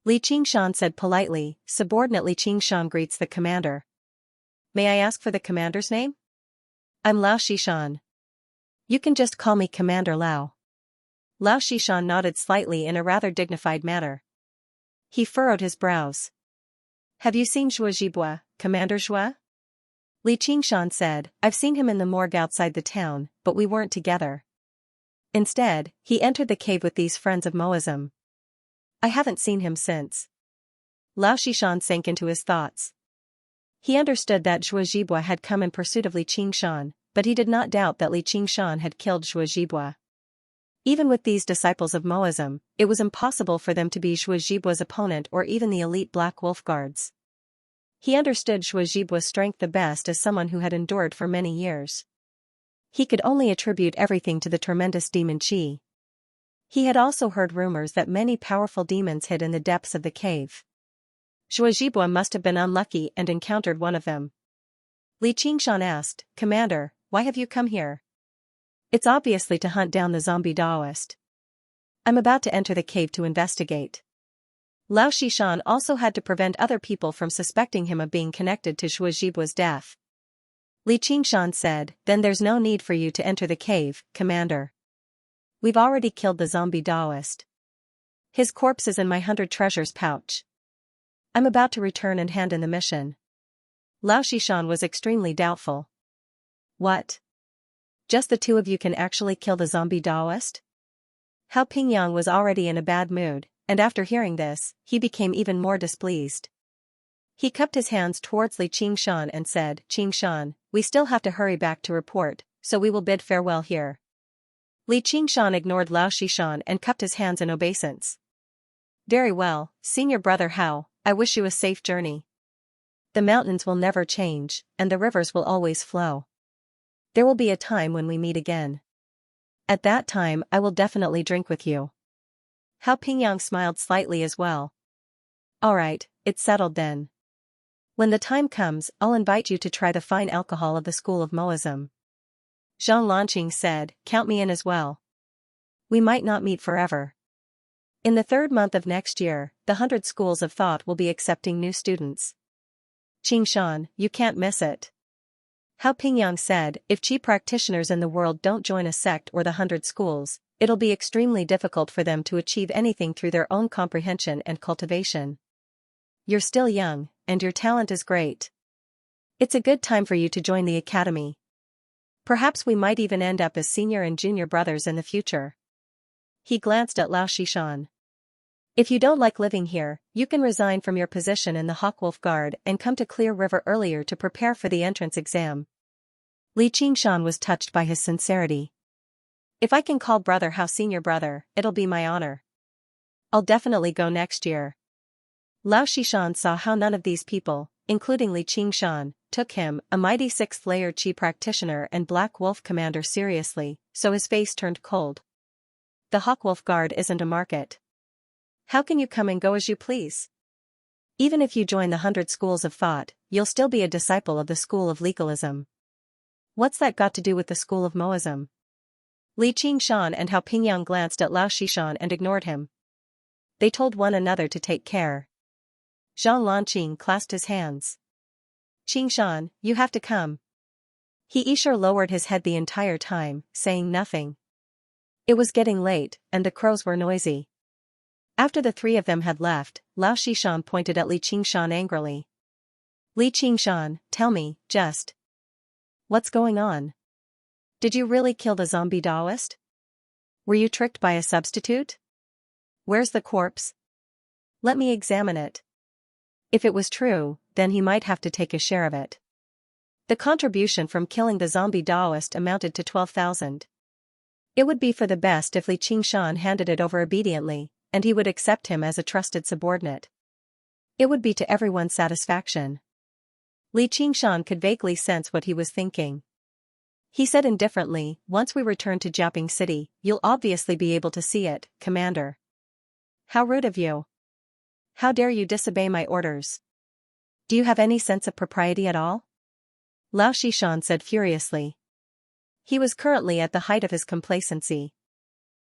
Li Qingshan said politely, subordinate Li Qingshan greets the commander. May I ask for the commander's name? I'm Lao Shishan. You can just call me Commander Lao. Lao Shishan nodded slightly in a rather dignified manner. He furrowed his brows. Have you seen Zhuo Zhibua, Commander Zhuo? Li Qingshan said, I've seen him in the morgue outside the town, but we weren't together. Instead, he entered the cave with these friends of Moism. I haven't seen him since. Lao Shishan sank into his thoughts. He understood that Zhuo Zhibua had come in pursuit of Li Qingshan, but he did not doubt that Li Qingshan had killed Zhuo Zhibua. Even with these disciples of Moism, it was impossible for them to be Zhuo Zhibua's opponent or even the elite Black Wolf Guards. He understood Zhuo Zhibua's strength the best as someone who had endured for many years. He could only attribute everything to the tremendous demon Qi. He had also heard rumors that many powerful demons hid in the depths of the cave. Zhuo Zhibua must have been unlucky and encountered one of them. Li Qingshan asked, Commander, why have you come here? It's obviously to hunt down the zombie Daoist. I'm about to enter the cave to investigate. Lao Shishan also had to prevent other people from suspecting him of being connected to Zhuo Zhibua's death. Li Qingshan said, then there's no need for you to enter the cave, Commander. We've already killed the zombie Daoist. His corpse is in my 100 treasures pouch. I'm about to return and hand in the mission. Lao Shishan was extremely doubtful. What? Just the two of you can actually kill the zombie Daoist? Hao Pingyang was already in a bad mood, and after hearing this, he became even more displeased. He cupped his hands towards Li Qingshan and said, Qingshan, we still have to hurry back to report, so we will bid farewell here. Li Qingshan ignored Lao Shishan and cupped his hands in obeisance. Very well, senior brother Hao, I wish you a safe journey. The mountains will never change, and the rivers will always flow. There will be a time when we meet again. At that time I will definitely drink with you. Hao Pingyang smiled slightly as well. Alright, it's settled then. When the time comes, I'll invite you to try the fine alcohol of the school of Moism. Zhang Lanqing said, count me in as well. We might not meet forever. In the 3rd month of next year, the 100 schools of thought will be accepting new students. Qingshan, you can't miss it. Hao Pingyang said, if Qi practitioners in the world don't join a sect or the 100 schools, it'll be extremely difficult for them to achieve anything through their own comprehension and cultivation. You're still young, and your talent is great. It's a good time for you to join the academy. Perhaps we might even end up as senior and junior brothers in the future. He glanced at Lao Shishan. If you don't like living here, you can resign from your position in the Hawkwolf Guard and come to Clear River earlier to prepare for the entrance exam. Li Qingshan was touched by his sincerity. If I can call brother Hao senior brother, it'll be my honor. I'll definitely go next year. Lao Shishan saw how none of these people, including Li Qingshan, took him, a mighty 6th-layer Qi practitioner and Black Wolf commander seriously, so his face turned cold. The Hawkwolf Guard isn't a market. How can you come and go as you please? Even if you join the 100 schools of thought, you'll still be a disciple of the school of legalism. What's that got to do with the school of Moism? Li Qingshan and Hao Pingyang glanced at Lao Shishan and ignored him. They told one another to take care. Zhang Lanqing clasped his hands. Qingshan, you have to come. He sure lowered his head the entire time, saying nothing. It was getting late, and the crows were noisy. After the 3 of them had left, Lao Shishan pointed at Li Qingshan angrily. Li Qingshan, tell me, just. What's going on? Did you really kill the zombie Taoist? Were you tricked by a substitute? Where's the corpse? Let me examine it. If it was true, then he might have to take a share of it. The contribution from killing the zombie Taoist amounted to 12,000. It would be for the best if Li Qingshan handed it over obediently, and he would accept him as a trusted subordinate. It would be to everyone's satisfaction. Li Qingshan could vaguely sense what he was thinking. He said indifferently, once we return to Jiaoping City, you'll obviously be able to see it, Commander. How rude of you. How dare you disobey my orders? Do you have any sense of propriety at all? Lao Shishan said furiously. He was currently at the height of his complacency.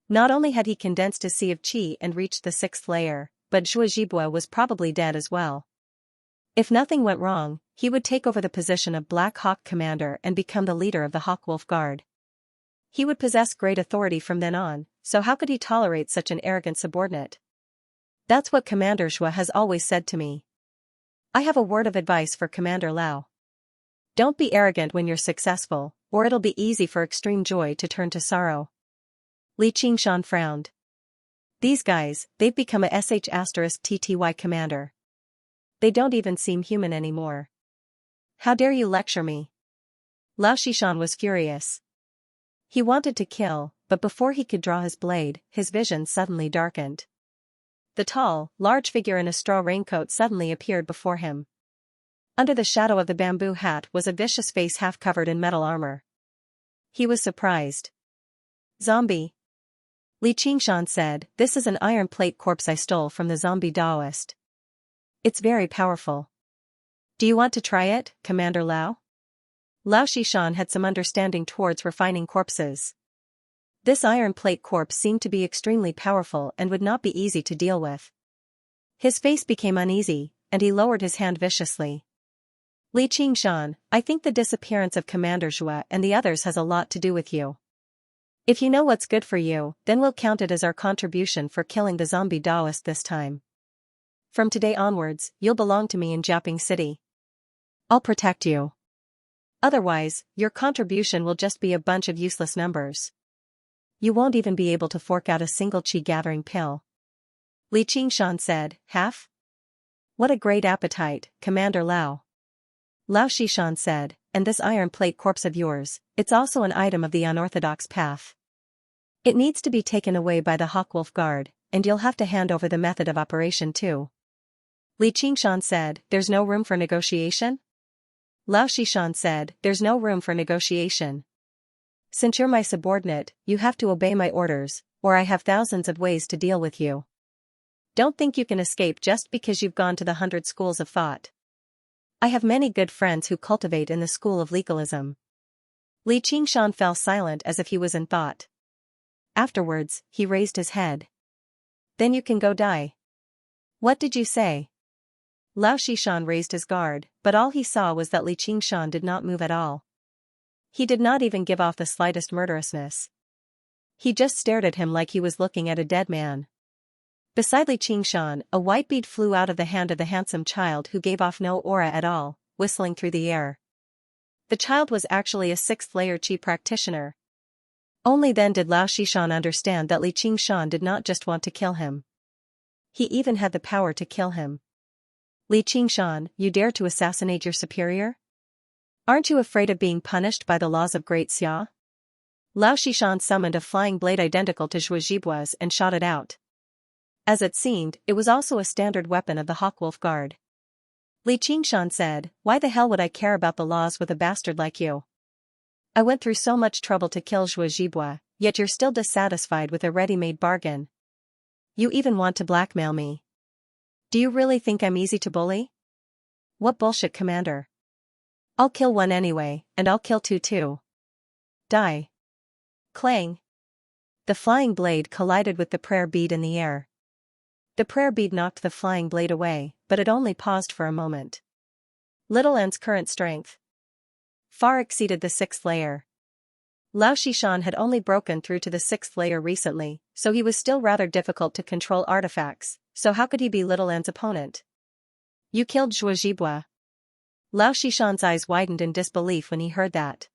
Not only had he condensed his sea of qi and reached the 6th layer, but Zhuo Zhibua was probably dead as well. If nothing went wrong, he would take over the position of Black Hawk Commander and become the leader of the Hawkwolf Guard. He would possess great authority from then on, so how could he tolerate such an arrogant subordinate? That's what Commander Zhuo has always said to me. I have a word of advice for Commander Lao. Don't be arrogant when you're successful, or it'll be easy for extreme joy to turn to sorrow. Li Qingshan frowned. These guys, they've become a sh*TTY commander. They don't even seem human anymore. How dare you lecture me? Lao Shishan was furious. He wanted to kill, but before he could draw his blade, his vision suddenly darkened. The tall, large figure in a straw raincoat suddenly appeared before him. Under the shadow of the bamboo hat was a vicious face half covered in metal armor. He was surprised. Zombie. Li Qingshan said, this is an iron plate corpse I stole from the zombie Taoist. It's very powerful. Do you want to try it, Commander Lao? Lao Shishan had some understanding towards refining corpses. This iron plate corpse seemed to be extremely powerful and would not be easy to deal with. His face became uneasy, and he lowered his hand viciously. Li Qingshan, I think the disappearance of Commander Zhuo and the others has a lot to do with you. If you know what's good for you, then we'll count it as our contribution for killing the zombie Taoist this time. From today onwards, you'll belong to me in Jiaoping City. I'll protect you. Otherwise, your contribution will just be a bunch of useless numbers. You won't even be able to fork out a single qi-gathering pill. Li Qingshan said, half? What a great appetite, Commander Lao. Lao Shishan said, and this iron plate corpse of yours, it's also an item of the unorthodox path. It needs to be taken away by the Hawkwolf Guard, and you'll have to hand over the method of operation too. Li Qingshan said, there's no room for negotiation? Lao Shishan said, there's no room for negotiation. Since you're my subordinate, you have to obey my orders, or I have thousands of ways to deal with you. Don't think you can escape just because you've gone to the 100 schools of thought. I have many good friends who cultivate in the school of legalism. Li Qingshan fell silent as if he was in thought. Afterwards, he raised his head. Then you can go die. What did you say? Lao Shishan raised his guard, but all he saw was that Li Qingshan did not move at all. He did not even give off the slightest murderousness. He just stared at him like he was looking at a dead man. Beside Li Qingshan, a white bead flew out of the hand of the handsome child who gave off no aura at all, whistling through the air. The child was actually a 6th-layer Qi practitioner. Only then did Lao Shishan understand that Li Qingshan did not just want to kill him. He even had the power to kill him. Li Qingshan, you dare to assassinate your superior? Aren't you afraid of being punished by the laws of Great Xia? Lao Shishan summoned a flying blade identical to Zhuojibua's and shot it out. As it seemed, it was also a standard weapon of the Hawkwolf Guard. Li Qingshan said, why the hell would I care about the laws with a bastard like you? I went through so much trouble to kill Zhuojibua, yet you're still dissatisfied with a ready-made bargain. You even want to blackmail me. Do you really think I'm easy to bully? What bullshit, Commander. I'll kill one anyway, and I'll kill two too. Die. Clang. The flying blade collided with the prayer bead in the air. The prayer bead knocked the flying blade away, but it only paused for a moment. Little N's current strength far exceeded the 6th layer. Lao Shishan had only broken through to the 6th layer recently, so he was still rather difficult to control artifacts, so how could he be Little N's opponent? You killed Zhuojibua. Lao Shishan's eyes widened in disbelief when he heard that.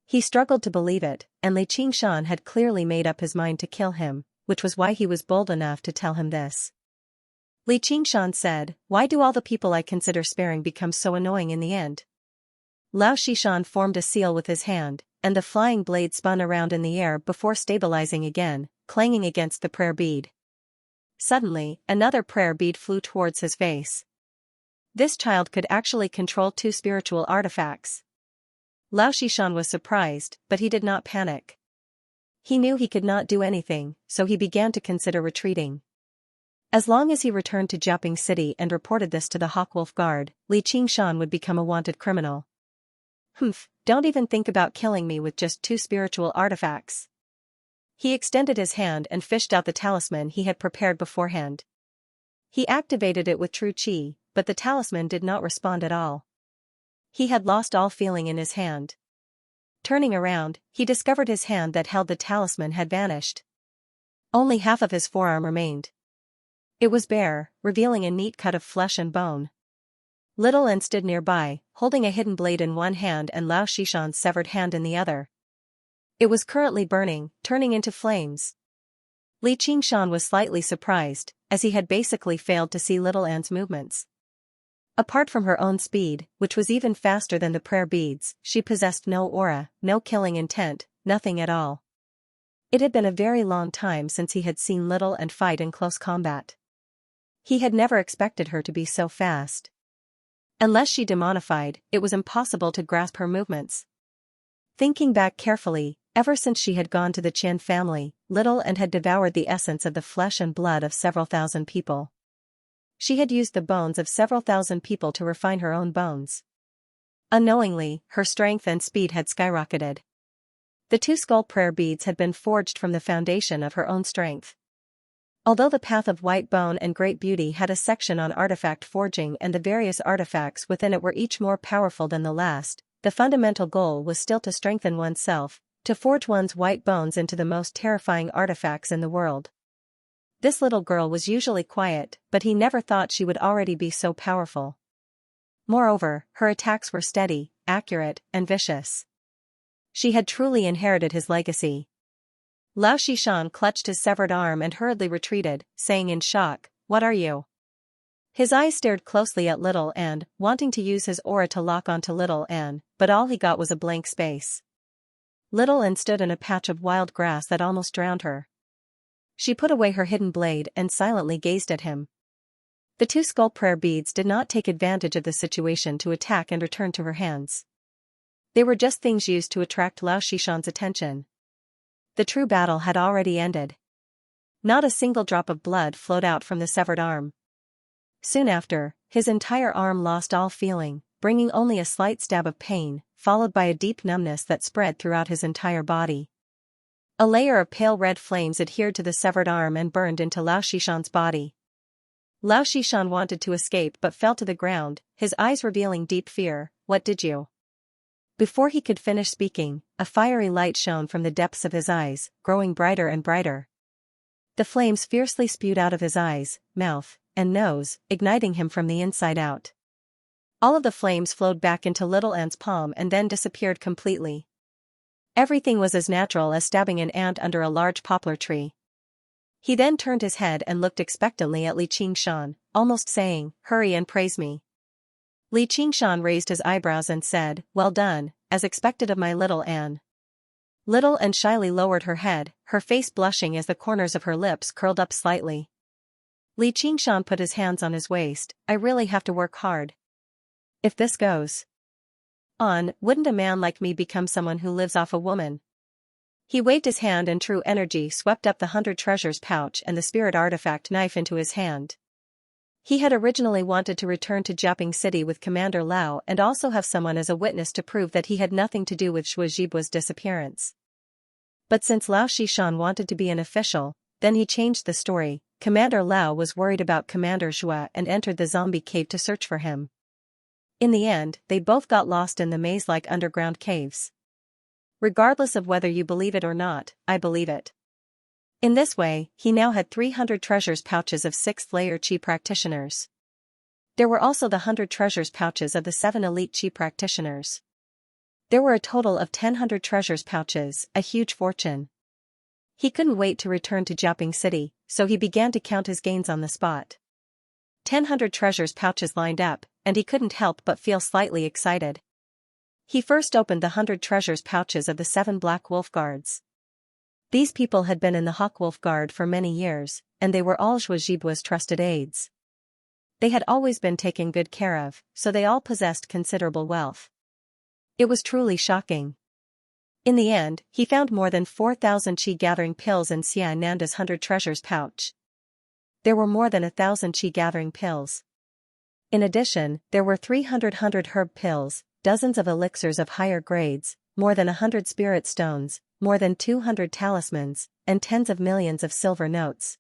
He struggled to believe it, and Li Qingshan had clearly made up his mind to kill him, which was why he was bold enough to tell him this. Li Qingshan said, why do all the people I consider sparing become so annoying in the end? Lao Shishan formed a seal with his hand, and the flying blade spun around in the air before stabilizing again, clanging against the prayer bead. Suddenly, another prayer bead flew towards his face. This child could actually control 2 spiritual artifacts. Lao Shishan was surprised, but he did not panic. He knew he could not do anything, so he began to consider retreating. As long as he returned to Jiaping City and reported this to the Hawkwolf Guard, Li Qingshan would become a wanted criminal. Humph, don't even think about killing me with just 2 spiritual artifacts. He extended his hand and fished out the talisman he had prepared beforehand. He activated it with true qi, but the talisman did not respond at all. He had lost all feeling in his hand. Turning around, he discovered his hand that held the talisman had vanished. Only half of his forearm remained. It was bare, revealing a neat cut of flesh and bone. Little N stood nearby, holding a hidden blade in one hand and Lao Shishan's severed hand in the other. It was currently burning, turning into flames. Li Qingshan was slightly surprised, as he had basically failed to see Little N's movements. Apart from her own speed, which was even faster than the prayer beads, she possessed no aura, no killing intent, nothing at all. It had been a very long time since he had seen Little N fight in close combat. He had never expected her to be so fast. Unless she demonified, it was impossible to grasp her movements. Thinking back carefully, ever since she had gone to the Qian family, Little N had devoured the essence of the flesh and blood of several thousand people. She had used the bones of several thousand people to refine her own bones. Unknowingly, her strength and speed had skyrocketed. The 2 skull prayer beads had been forged from the foundation of her own strength. Although the Path of White Bone and Great Beauty had a section on artifact forging and the various artifacts within it were each more powerful than the last, the fundamental goal was still to strengthen oneself, to forge one's white bones into the most terrifying artifacts in the world. This little girl was usually quiet, but he never thought she would already be so powerful. Moreover, her attacks were steady, accurate, and vicious. She had truly inherited his legacy. Lao Shishan clutched his severed arm and hurriedly retreated, saying in shock, "What are you?" His eyes stared closely at Little N, wanting to use his aura to lock onto Little N, but all he got was a blank space. Little N stood in a patch of wild grass that almost drowned her. She put away her hidden blade and silently gazed at him. The 2 skull prayer beads did not take advantage of the situation to attack and return to her hands. They were just things used to attract Lao Shishan's attention. The true battle had already ended. Not a single drop of blood flowed out from the severed arm. Soon after, his entire arm lost all feeling, bringing only a slight stab of pain, followed by a deep numbness that spread throughout his entire body. A layer of pale red flames adhered to the severed arm and burned into Lao Shishan's body. Lao Shishan wanted to escape but fell to the ground, his eyes revealing deep fear. "What did you?" Before he could finish speaking, a fiery light shone from the depths of his eyes, growing brighter and brighter. The flames fiercely spewed out of his eyes, mouth, and nose, igniting him from the inside out. All of the flames flowed back into Little Ant's palm and then disappeared completely. Everything was as natural as stabbing an ant under a large poplar tree. He then turned his head and looked expectantly at Li Qingshan, almost saying, "Hurry and praise me." Li Qingshan raised his eyebrows and said, "Well done, as expected of my little Anne." Little Anne shyly lowered her head, her face blushing as the corners of her lips curled up slightly. Li Qingshan put his hands on his waist. "I really have to work hard. If this goes on, wouldn't a man like me become someone who lives off a woman?" He waved his hand and true energy swept up the 100 treasures pouch and the spirit artifact knife into his hand. He had originally wanted to return to Jiaping City with Commander Lao and also have someone as a witness to prove that he had nothing to do with Shuo Jibua's disappearance. But since Lao Shishan wanted to be an official, then he changed the story. Commander Lao was worried about Commander Zhua and entered the zombie cave to search for him. In the end, they both got lost in the maze-like underground caves. Regardless of whether you believe it or not, I believe it. In this way, he now had 300 treasures pouches of 6th-layer Qi practitioners. There were also the 100 treasures pouches of the 7 elite Qi practitioners. There were a total of 1,000 treasures pouches, a huge fortune. He couldn't wait to return to Jiaping City, so he began to count his gains on the spot. 1,000 treasures pouches lined up, and he couldn't help but feel slightly excited. He first opened the 100 treasures pouches of the 7 Black Wolf Guards. These people had been in the Hawk Wolf Guard for many years, and they were all Shuo Jibua's trusted aides. They had always been taken good care of, so they all possessed considerable wealth. It was truly shocking. In the end, he found more than 4,000 Qi-gathering pills in Xianxia's 100 treasures pouch. There were more than 1,000 Qi-gathering pills. In addition, there were 300 herb pills, dozens of elixirs of higher grades, more than 100 spirit stones, more than 200 talismans, and tens of millions of silver notes.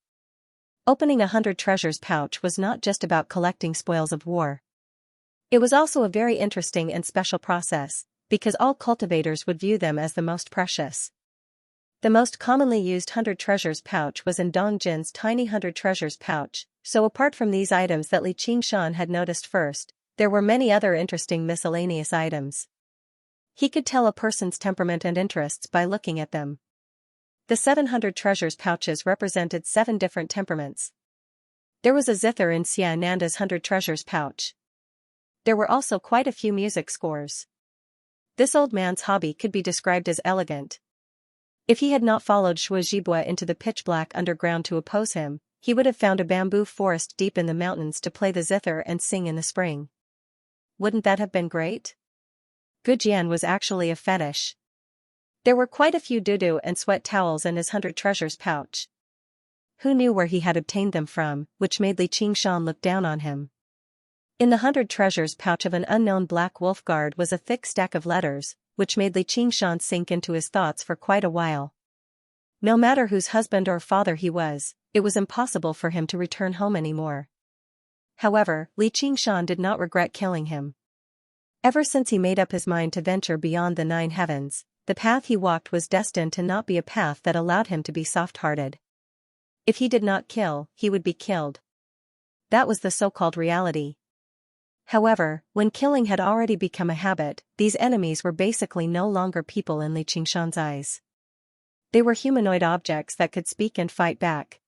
Opening a 100 treasures pouch was not just about collecting spoils of war. It was also a very interesting and special process, because all cultivators would view them as the most precious. The most commonly used 100 treasures pouch was in Dong Jin's tiny 100 treasures pouch, so apart from these items that Li Qingshan had noticed first, there were many other interesting miscellaneous items. He could tell a person's temperament and interests by looking at them. The 700 treasures pouches represented 7 different temperaments. There was a zither in Xianxia's 100 treasures pouch. There were also quite a few music scores. This old man's hobby could be described as elegant. If he had not followed Shuo Jibua into the pitch-black underground to oppose him, he would have found a bamboo forest deep in the mountains to play the zither and sing in the spring. Wouldn't that have been great? Gujian was actually a fetish. There were quite a few doo-doo and sweat towels in his 100 treasures pouch. Who knew where he had obtained them from, which made Li Qingshan look down on him. In the 100 treasures pouch of an unknown Black Wolf Guard was a thick stack of letters, which made Li Qingshan sink into his thoughts for quite a while. No matter whose husband or father he was, it was impossible for him to return home anymore. However, Li Qingshan did not regret killing him. Ever since he made up his mind to venture beyond the 9 heavens, the path he walked was destined to not be a path that allowed him to be soft-hearted. If he did not kill, he would be killed. That was the so-called reality. However, when killing had already become a habit, these enemies were basically no longer people in Li Qingshan's eyes. They were humanoid objects that could speak and fight back.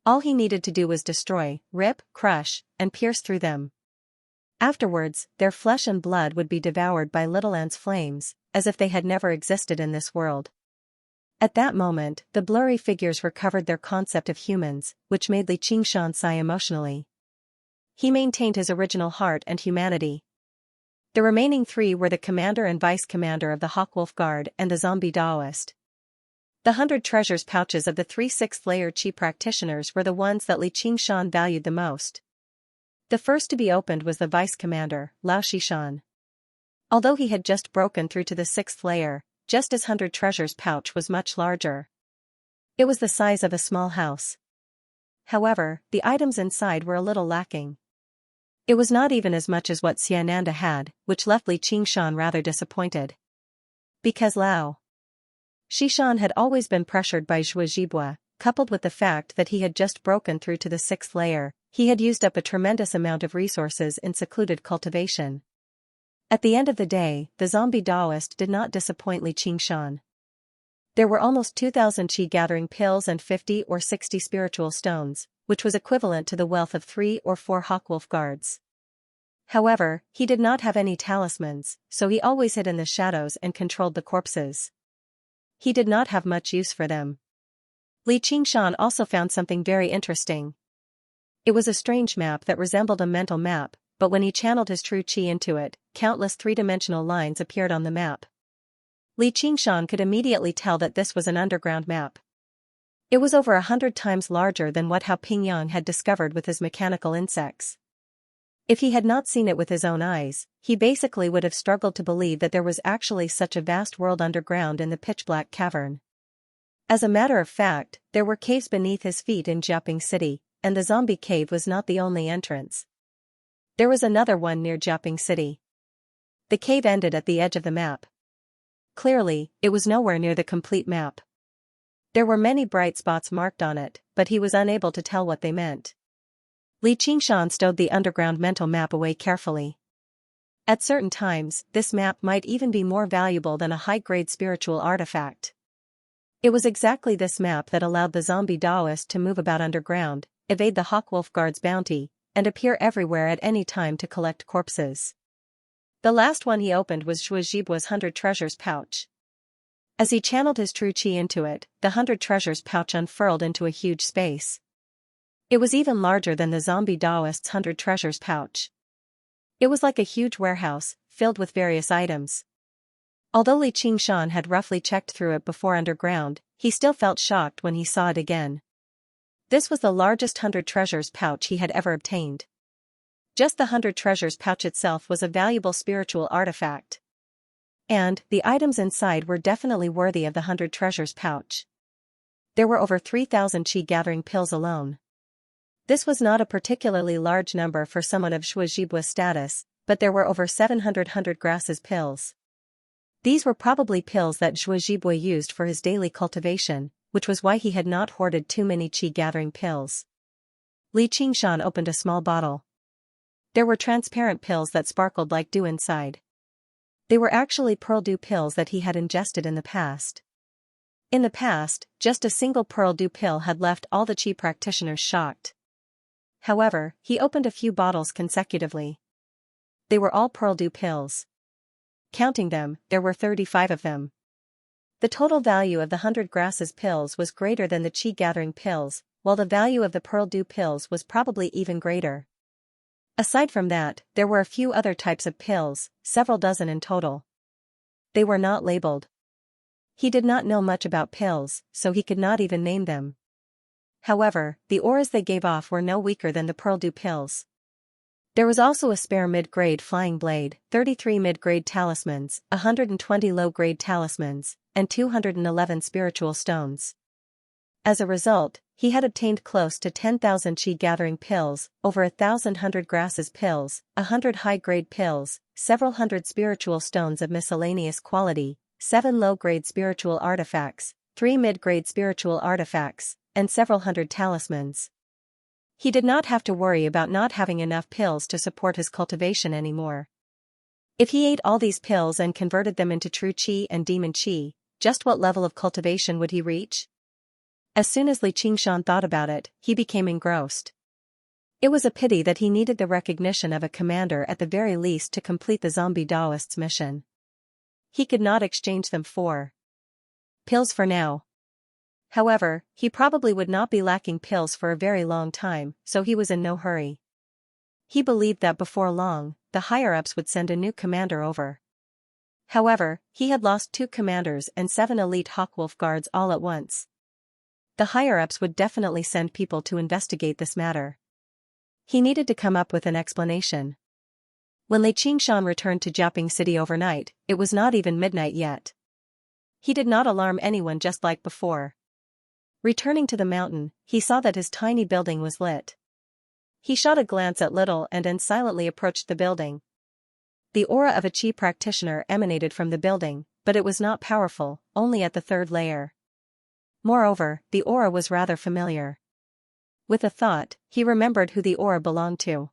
All he needed to do was destroy, rip, crush, and pierce through them. Afterwards, their flesh and blood would be devoured by Little Ant's flames, as if they had never existed in this world. At that moment, the blurry figures recovered their concept of humans, which made Li Qingshan sigh emotionally. He maintained his original heart and humanity. The remaining 3 were the commander and vice-commander of the Hawkwolf Guard and the zombie Daoist. The 100 treasures pouches of the 3 sixth-layer Qi practitioners were the ones that Li Qingshan valued the most. The first to be opened was the vice-commander, Lao Shishan. Although he had just broken through to the 6th layer, just his 100 treasures pouch was much larger. It was the size of a small house. However, the items inside were a little lacking. It was not even as much as what Xianxia had, which left Li Qingshan rather disappointed. Because Lao Shishan had always been pressured by Zhuozhibua, coupled with the fact that he had just broken through to the 6th layer, he had used up a tremendous amount of resources in secluded cultivation. At the end of the day, the zombie Daoist did not disappoint Li Qingshan. There were almost 2,000 Qi gathering pills and 50 or 60 spiritual stones, which was equivalent to the wealth of 3 or 4 Hawkwolf guards. However, he did not have any talismans, so he always hid in the shadows and controlled the corpses. He did not have much use for them. Li Qingshan also found something very interesting. It was a strange map that resembled a mental map, but when he channeled his true Qi into it, countless three-dimensional lines appeared on the map. Li Qingshan could immediately tell that this was an underground map. It was over 100 times larger than what Hao Pingyang had discovered with his mechanical insects. If he had not seen it with his own eyes, he basically would have struggled to believe that there was actually such a vast world underground in the pitch-black cavern. As a matter of fact, there were caves beneath his feet in Jiaping City, and the zombie cave was not the only entrance. There was another one near Jiaping City. The cave ended at the edge of the map. Clearly, it was nowhere near the complete map. There were many bright spots marked on it, but he was unable to tell what they meant. Li Qingshan stowed the underground mental map away carefully. At certain times, this map might even be more valuable than a high-grade spiritual artifact. It was exactly this map that allowed the zombie Daoist to move about underground, evade the Hawkwolf Guard's bounty, and appear everywhere at any time to collect corpses. The last one he opened was Zhuozhibua's 100 treasures pouch. As he channeled his true Qi into it, the 100 treasures pouch unfurled into a huge space. It was even larger than the zombie Daoist's 100 treasures pouch. It was like a huge warehouse, filled with various items. Although Li Qingshan had roughly checked through it before underground, he still felt shocked when he saw it again. This was the largest 100 treasures pouch he had ever obtained. Just the 100 treasures pouch itself was a valuable spiritual artifact. And the items inside were definitely worthy of the 100 treasures pouch. There were over 3,000 Qi gathering pills alone. This was not a particularly large number for someone of Zhuozhibua's status, but there were over 700 100 grasses pills. These were probably pills that Zhuozhibua used for his daily cultivation, which was why he had not hoarded too many Qi gathering pills. Li Qingshan opened a small bottle. There were transparent pills that sparkled like dew inside. They were actually pearl dew pills that he had ingested in the past. In the past, just a single pearl dew pill had left all the Qi practitioners shocked. However, he opened a few bottles consecutively. They were all pearl dew pills. Counting them, there were 35 of them. The total value of the 100 grasses pills was greater than the Qi gathering pills, while the value of the pearl dew pills was probably even greater. Aside from that, there were a few other types of pills, several dozen in total. They were not labeled. He did not know much about pills, so he could not even name them. However, the auras they gave off were no weaker than the pearl dew pills. There was also a spare mid-grade flying blade, 33 mid-grade talismans, 120 low-grade talismans, and 211 spiritual stones. As a result, he had obtained close to 10,000 Qi gathering pills, over 1,000 100 grasses pills, 100 high-grade pills, several hundred spiritual stones of miscellaneous quality, 7 low-grade spiritual artifacts, 3 mid-grade spiritual artifacts, and several hundred talismans. He did not have to worry about not having enough pills to support his cultivation anymore. If he ate all these pills and converted them into true Qi and demon Qi, just what level of cultivation would he reach? As soon as Li Qingshan thought about it, he became engrossed. It was a pity that he needed the recognition of a commander at the very least to complete the zombie Daoist's mission. He could not exchange them for pills for now. However, he probably would not be lacking pills for a very long time, so he was in no hurry. He believed that before long, the higher-ups would send a new commander over. However, he had lost 2 commanders and 7 elite Hawkwolf guards all at once. The higher-ups would definitely send people to investigate this matter. He needed to come up with an explanation. When Li Qingshan returned to Jiaping City overnight, it was not even midnight yet. He did not alarm anyone just like before. Returning to the mountain, he saw that his tiny building was lit. He shot a glance at Little and then silently approached the building. The aura of a Qi practitioner emanated from the building, but it was not powerful, only at the 3rd layer. Moreover, the aura was rather familiar. With a thought, he remembered who the aura belonged to.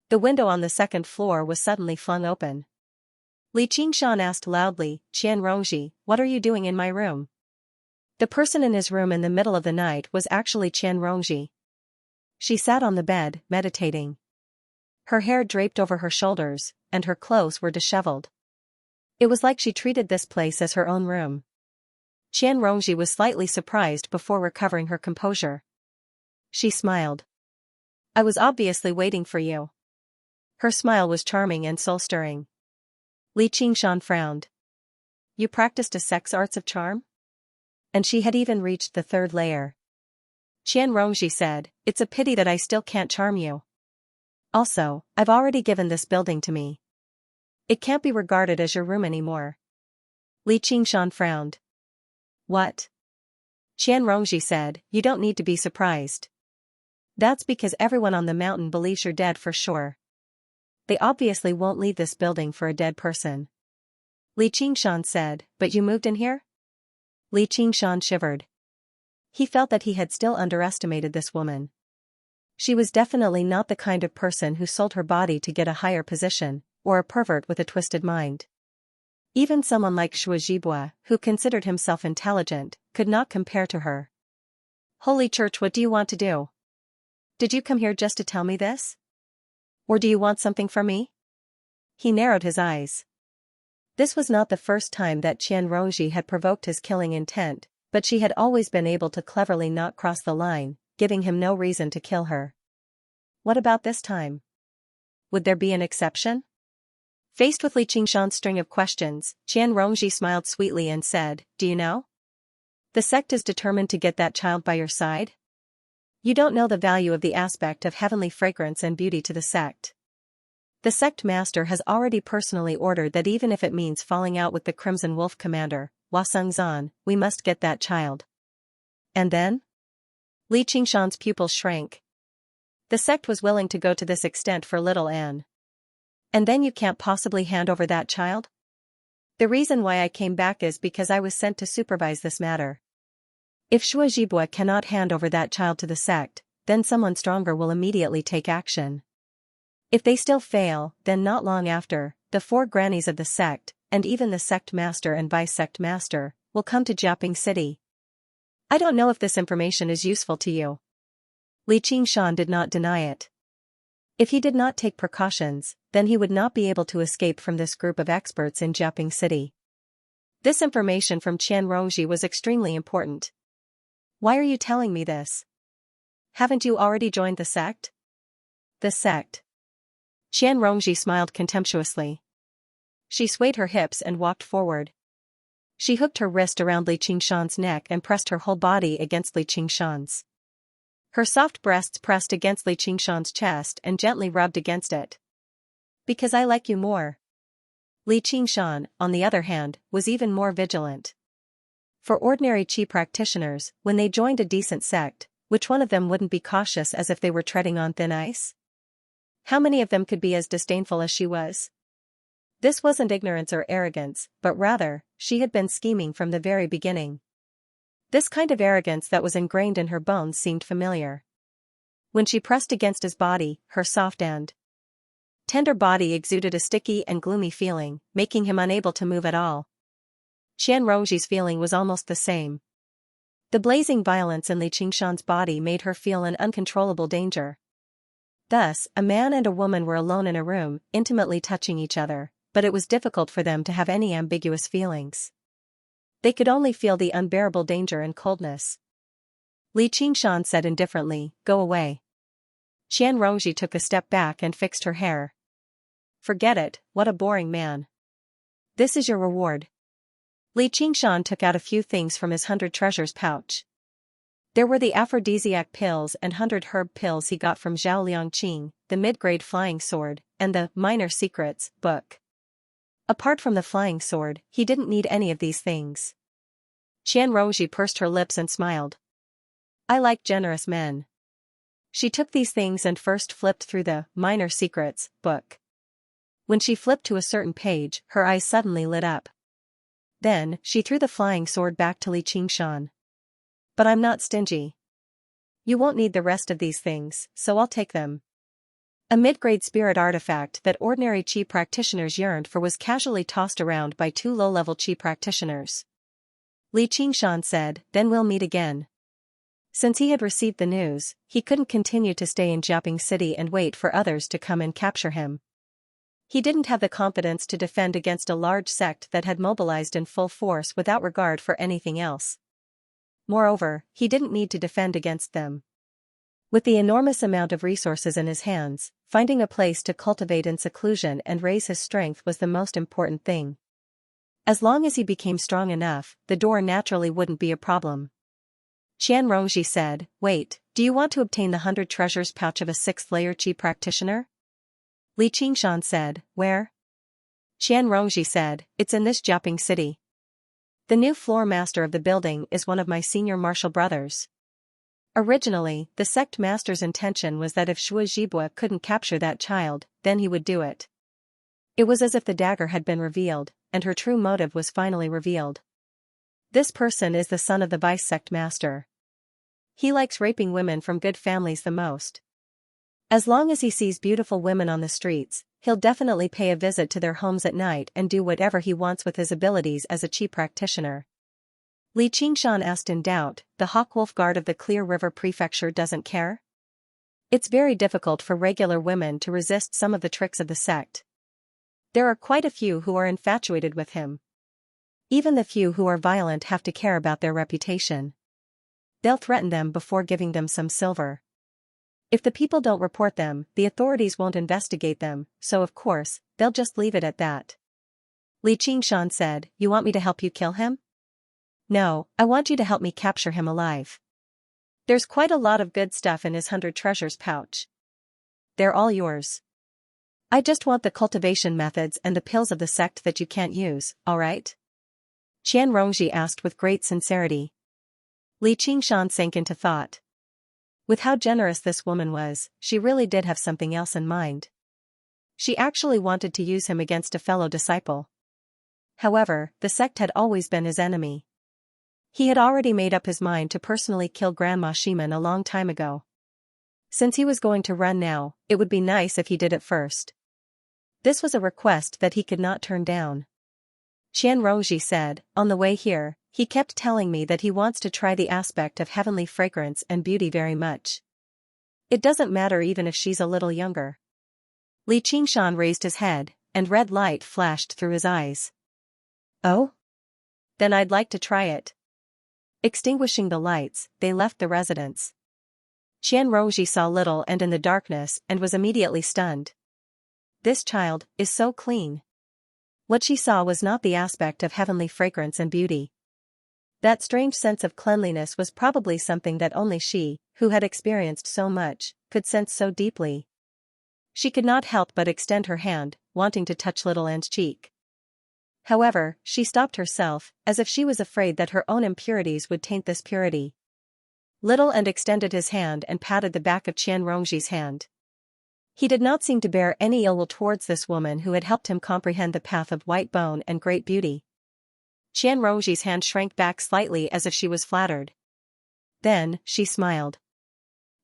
The window on the 2nd floor was suddenly flung open. Li Qingshan asked loudly, "Qian Rongji, what are you doing in my room?" The person in his room in the middle of the night was actually Qian Rongji. She sat on the bed, meditating. Her hair draped over her shoulders, and her clothes were disheveled. It was like she treated this place as her own room. Qian Rongji was slightly surprised before recovering her composure. She smiled. "I was obviously waiting for you." Her smile was charming and soul-stirring. Li Qingshan frowned. "You practiced a sex arts of charm?" And she had even reached the 3rd layer. Qian Rongji said, "It's a pity that I still can't charm you. Also, I've already given this building to me. It can't be regarded as your room anymore." Li Qingshan frowned. "What?" Qian Rongji said, "You don't need to be surprised. That's because everyone on the mountain believes you're dead for sure. They obviously won't leave this building for a dead person." Li Qingshan said, "But you moved in here?" Li Qingshan shivered. He felt that he had still underestimated this woman. She was definitely not the kind of person who sold her body to get a higher position, or a pervert with a twisted mind. Even someone like Shuo Zhibua, who considered himself intelligent, could not compare to her. "Holy Church, what do you want to do? Did you come here just to tell me this? Or do you want something from me?" He narrowed his eyes. This was not the first time that Qian Rongji had provoked his killing intent, but she had always been able to cleverly not cross the line, giving him no reason to kill her. What about this time? Would there be an exception? Faced with Li Qingshan's string of questions, Qian Rongji smiled sweetly and said, "Do you know? The sect is determined to get that child by your side? You don't know the value of the aspect of heavenly fragrance and beauty to the sect. The sect master has already personally ordered that even if it means falling out with the Crimson Wolf commander, Hua Sengzan, we must get that child." "And then?" Li Qingshan's pupils shrank. "The sect was willing to go to this extent for little Anne. And then you can't possibly hand over that child?" "The reason why I came back is because I was sent to supervise this matter. If Shuo Zhibua cannot hand over that child to the sect, then someone stronger will immediately take action. If they still fail, then not long after, the 4 grannies of the sect, and even the sect master and vice-sect master, will come to Jiaping City. I don't know if this information is useful to you." Li Qingshan did not deny it. If he did not take precautions, then he would not be able to escape from this group of experts in Jiaping City. This information from Qian Rongji was extremely important. "Why are you telling me this? Haven't you already joined the sect?" "The sect?" Qian Rongji smiled contemptuously. She swayed her hips and walked forward. She hooked her wrist around Li Qingshan's neck and pressed her whole body against Li Qingshan's. Her soft breasts pressed against Li Qingshan's chest and gently rubbed against it. "Because I like you more." Li Qingshan, on the other hand, was even more vigilant. For ordinary Qi practitioners, when they joined a decent sect, which one of them wouldn't be cautious as if they were treading on thin ice? How many of them could be as disdainful as she was? This wasn't ignorance or arrogance, but rather, she had been scheming from the very beginning. This kind of arrogance that was ingrained in her bones seemed familiar. When she pressed against his body, her soft and tender body exuded a sticky and gloomy feeling, making him unable to move at all. Qian Rongji's feeling was almost the same. The blazing violence in Li Qingshan's body made her feel an uncontrollable danger. Thus, a man and a woman were alone in a room, intimately touching each other, but it was difficult for them to have any ambiguous feelings. They could only feel the unbearable danger and coldness. Li Qingshan said indifferently, "Go away." Qian Rongji took a step back and fixed her hair. Forget it, what a boring man. This is your reward. Li Qingshan took out a few things from his 100 treasures pouch. There were the aphrodisiac pills and 100 herb pills he got from Zhao Liangqing, the mid-grade flying sword, and the Minor Secrets book. Apart from the flying sword, he didn't need any of these things. Qian Rongji pursed her lips and smiled. I like generous men. She took these things and first flipped through the Minor Secrets book. When she flipped to a certain page, her eyes suddenly lit up. Then, she threw the flying sword back to Li Qingshan. But I'm not stingy. You won't need the rest of these things, so I'll take them. A mid-grade spirit artifact that ordinary Qi practitioners yearned for was casually tossed around by 2 low-level Qi practitioners. Li Qingshan said, then we'll meet again. Since he had received the news, he couldn't continue to stay in Jiaping City and wait for others to come and capture him. He didn't have the confidence to defend against a large sect that had mobilized in full force without regard for anything else. Moreover, he didn't need to defend against them. With the enormous amount of resources in his hands, finding a place to cultivate in seclusion and raise his strength was the most important thing. As long as he became strong enough, the door naturally wouldn't be a problem. Qian Rongji said, wait, do you want to obtain the 100 treasures pouch of a 6th-layer Qi practitioner? Li Qingshan said, where? Qian Rongji said, it's in this Jiaping City. The new floor master of the building is one of my senior martial brothers. Originally, the sect master's intention was that if Shui Zhibue couldn't capture that child, then he would do it. It was as if the dagger had been revealed, and her true motive was finally revealed. This person is the son of the vice sect master. He likes raping women from good families the most. As long as he sees beautiful women on the streets, he'll definitely pay a visit to their homes at night and do whatever he wants with his abilities as a Qi practitioner. Li Qingshan asked in doubt, the Hawkwolf Guard of the Clear River Prefecture doesn't care? It's very difficult for regular women to resist some of the tricks of the sect. There are quite a few who are infatuated with him. Even the few who are violent have to care about their reputation. They'll threaten them before giving them some silver. If the people don't report them, the authorities won't investigate them, so of course, they'll just leave it at that. Li Qingshan said, you want me to help you kill him? No, I want you to help me capture him alive. There's quite a lot of good stuff in his 100 treasures pouch. They're all yours. I just want the cultivation methods and the pills of the sect that you can't use, alright? Qian Rongji asked with great sincerity. Li Qingshan sank into thought. With how generous this woman was, she really did have something else in mind. She actually wanted to use him against a fellow disciple. However, the sect had always been his enemy. He had already made up his mind to personally kill Grandma Shiman a long time ago. Since he was going to run now, it would be nice if he did it first. This was a request that he could not turn down. Qian Rongji said, on the way here, he kept telling me that he wants to try the aspect of heavenly fragrance and beauty very much. It doesn't matter even if she's a little younger. Li Qingshan raised his head, and red light flashed through his eyes. Oh? Then I'd like to try it. Extinguishing the lights, they left the residence. Qian Rongji saw little and in the darkness and was immediately stunned. This child is so clean. What she saw was not the aspect of heavenly fragrance and beauty. That strange sense of cleanliness was probably something that only she, who had experienced so much, could sense so deeply. She could not help but extend her hand, wanting to touch little Anne's cheek. However, she stopped herself, as if she was afraid that her own impurities would taint this purity. Little Anne extended his hand and patted the back of Qian Rongji's hand. He did not seem to bear any ill will towards this woman who had helped him comprehend the path of white bone and great beauty. Qian Rongji's hand shrank back slightly as if she was flattered. Then, she smiled.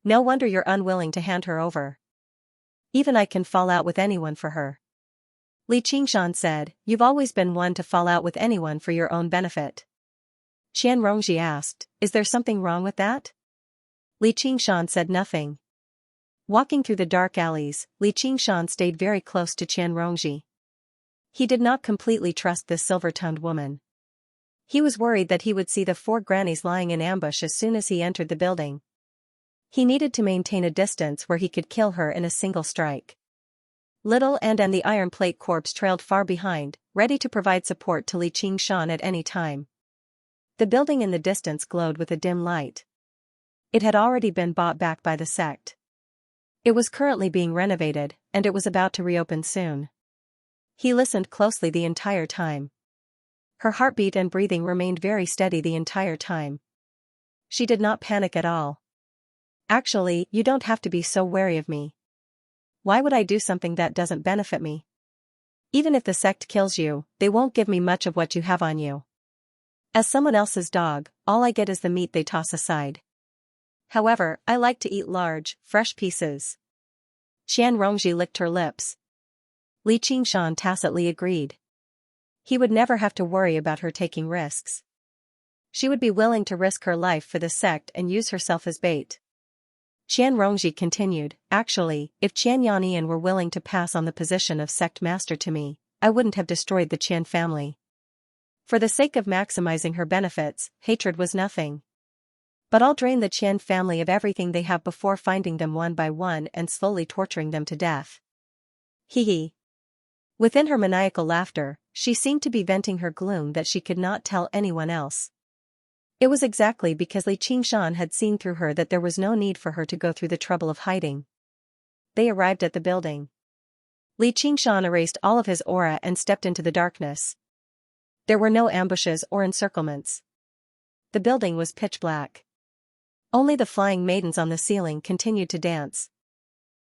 No wonder you're unwilling to hand her over. Even I can fall out with anyone for her. Li Qingshan said, you've always been one to fall out with anyone for your own benefit. Qian Rongji asked, is there something wrong with that? Li Qingshan said nothing. Walking through the dark alleys, Li Qingshan stayed very close to Qian Rongji. He did not completely trust this silver-tongued woman. He was worried that he would see the 4 grannies lying in ambush as soon as he entered the building. He needed to maintain a distance where he could kill her in a single strike. Little and the iron plate corpse trailed far behind, ready to provide support to Li Qingshan at any time. The building in the distance glowed with a dim light. It had already been bought back by the sect. It was currently being renovated, and it was about to reopen soon. He listened closely the entire time. Her heartbeat and breathing remained very steady the entire time. She did not panic at all. Actually, you don't have to be so wary of me. Why would I do something that doesn't benefit me? Even if the sect kills you, they won't give me much of what you have on you. As someone else's dog, all I get is the meat they toss aside. However, I like to eat large, fresh pieces. Qian Rongji licked her lips. Li Qingshan tacitly agreed. He would never have to worry about her taking risks. She would be willing to risk her life for the sect and use herself as bait. Qian Rongji continued, actually, if Qian Yannian were willing to pass on the position of sect master to me, I wouldn't have destroyed the Qian family. For the sake of maximizing her benefits, hatred was nothing. But I'll drain the Qian family of everything they have before finding them one by one and slowly torturing them to death. Hee. Within her maniacal laughter, she seemed to be venting her gloom that she could not tell anyone else. It was exactly because Li Qingshan had seen through her that there was no need for her to go through the trouble of hiding. They arrived at the building. Li Qingshan erased all of his aura and stepped into the darkness. There were no ambushes or encirclements. The building was pitch black. Only the flying maidens on the ceiling continued to dance.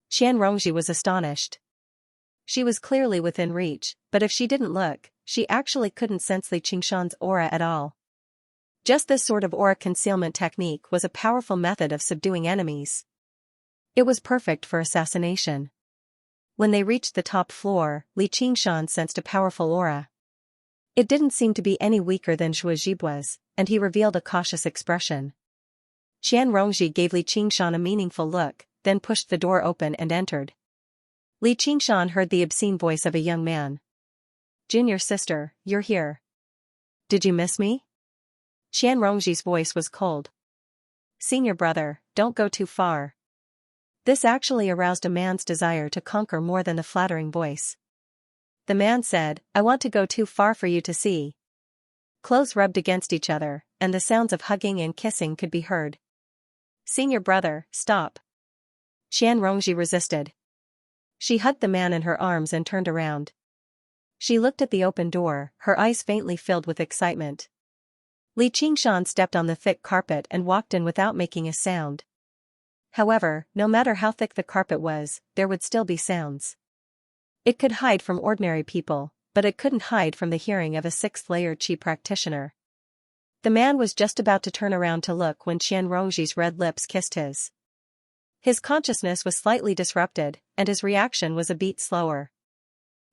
Qian Rongji was astonished. She was clearly within reach, but if she didn't look, she actually couldn't sense Li Qingshan's aura at all. Just this sort of aura concealment technique was a powerful method of subduing enemies. It was perfect for assassination. When they reached the top floor, Li Qingshan sensed a powerful aura. It didn't seem to be any weaker than Shuajibua's, and he revealed a cautious expression. Qian Rongji gave Li Qingshan a meaningful look, then pushed the door open and entered. Li Qingshan heard the obscene voice of a young man. "Junior sister, you're here. Did you miss me?" Qian Rongji's voice was cold. "Senior brother, don't go too far." This actually aroused a man's desire to conquer more than the flattering voice. The man said, "I want to go too far for you to see." Clothes rubbed against each other, and the sounds of hugging and kissing could be heard. "Senior brother, stop." Qian Rongji resisted. She hugged the man in her arms and turned around. She looked at the open door, her eyes faintly filled with excitement. Li Qingshan stepped on the thick carpet and walked in without making a sound. However, no matter how thick the carpet was, there would still be sounds. It could hide from ordinary people, but it couldn't hide from the hearing of a sixth-layer Qi practitioner. The man was just about to turn around to look when Qian Rongji's red lips kissed his. His consciousness was slightly disrupted, and his reaction was a beat slower.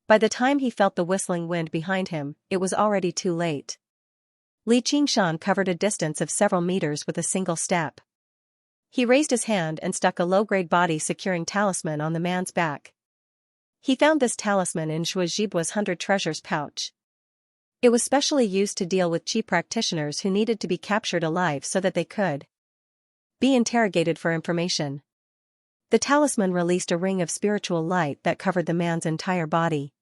By the time he felt the whistling wind behind him, it was already too late. Li Qingshan covered a distance of several meters with a single step. He raised his hand and stuck a low-grade body-securing talisman on the man's back. He found this talisman in Shuajibua's 100 treasures pouch. It was specially used to deal with Qi practitioners who needed to be captured alive so that they could be interrogated for information. The talisman released a ring of spiritual light that covered the man's entire body.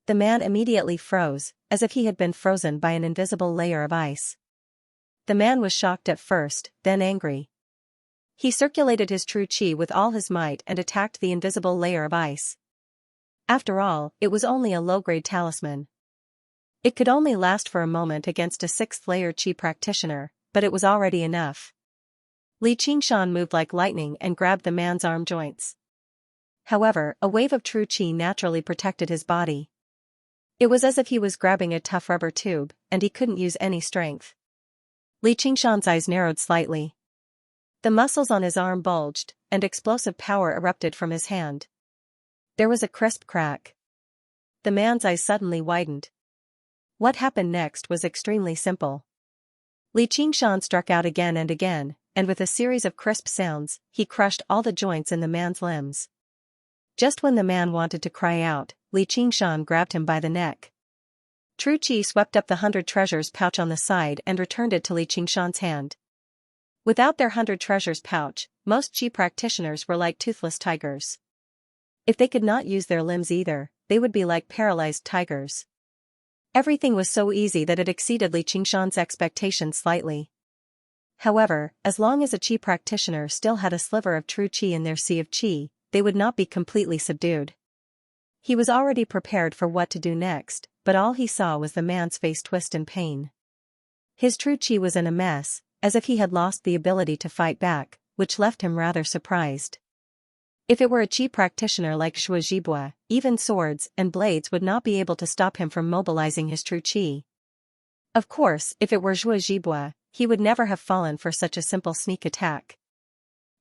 The man immediately froze, as if he had been frozen by an invisible layer of ice. The man was shocked at first, then angry. He circulated his true Qi with all his might and attacked the invisible layer of ice. After all, it was only a low-grade talisman. It could only last for a moment against a sixth-layer Qi practitioner, but it was already enough. Li Qingshan moved like lightning and grabbed the man's arm joints. However, a wave of true Qi naturally protected his body. It was as if he was grabbing a tough rubber tube, and he couldn't use any strength. Li Qingshan's eyes narrowed slightly. The muscles on his arm bulged, and explosive power erupted from his hand. There was a crisp crack. The man's eyes suddenly widened. What happened next was extremely simple. Li Qingshan struck out again, and with a series of crisp sounds, he crushed all the joints in the man's limbs. Just when the man wanted to cry out, Li Qingshan grabbed him by the neck. True Qi swept up the 100 treasures pouch on the side and returned it to Li Qingshan's hand. Without their 100 treasures pouch, most Qi practitioners were like toothless tigers. If they could not use their limbs either, they would be like paralyzed tigers. Everything was so easy that it exceeded Li Qingshan's expectations slightly. However, as long as a qi practitioner still had a sliver of true qi in their sea of qi, they would not be completely subdued. He was already prepared for what to do next, but all he saw was the man's face twist in pain. His true qi was in a mess, as if he had lost the ability to fight back, which left him rather surprised. If it were a qi practitioner like Shuo Zhibue, even swords and blades would not be able to stop him from mobilizing his true qi. Of course, if it were Shuo Zhibue, he would never have fallen for such a simple sneak attack.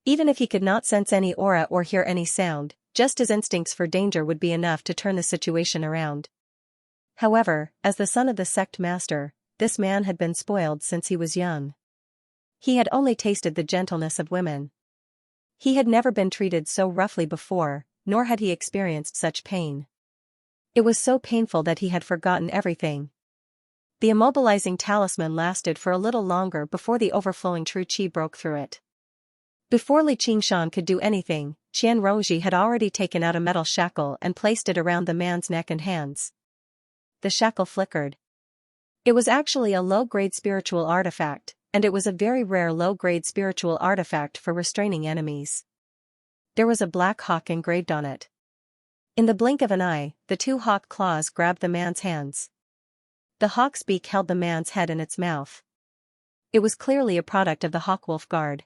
Even if he could not sense any aura or hear any sound, just his instincts for danger would be enough to turn the situation around. However, as the son of the sect master, this man had been spoiled since he was young. He had only tasted the gentleness of women. He had never been treated so roughly before, nor had he experienced such pain. It was so painful that he had forgotten everything. The immobilizing talisman lasted for a little longer before the overflowing true qi broke through it. Before Li Qingshan could do anything, Qian Rongji had already taken out a metal shackle and placed it around the man's neck and hands. The shackle flickered. It was actually a low-grade spiritual artifact, and it was a very rare low-grade spiritual artifact for restraining enemies. There was a black hawk engraved on it. In the blink of an eye, the two hawk claws grabbed the man's hands. The hawk's beak held the man's head in its mouth. It was clearly a product of the Hawkwolf Guard.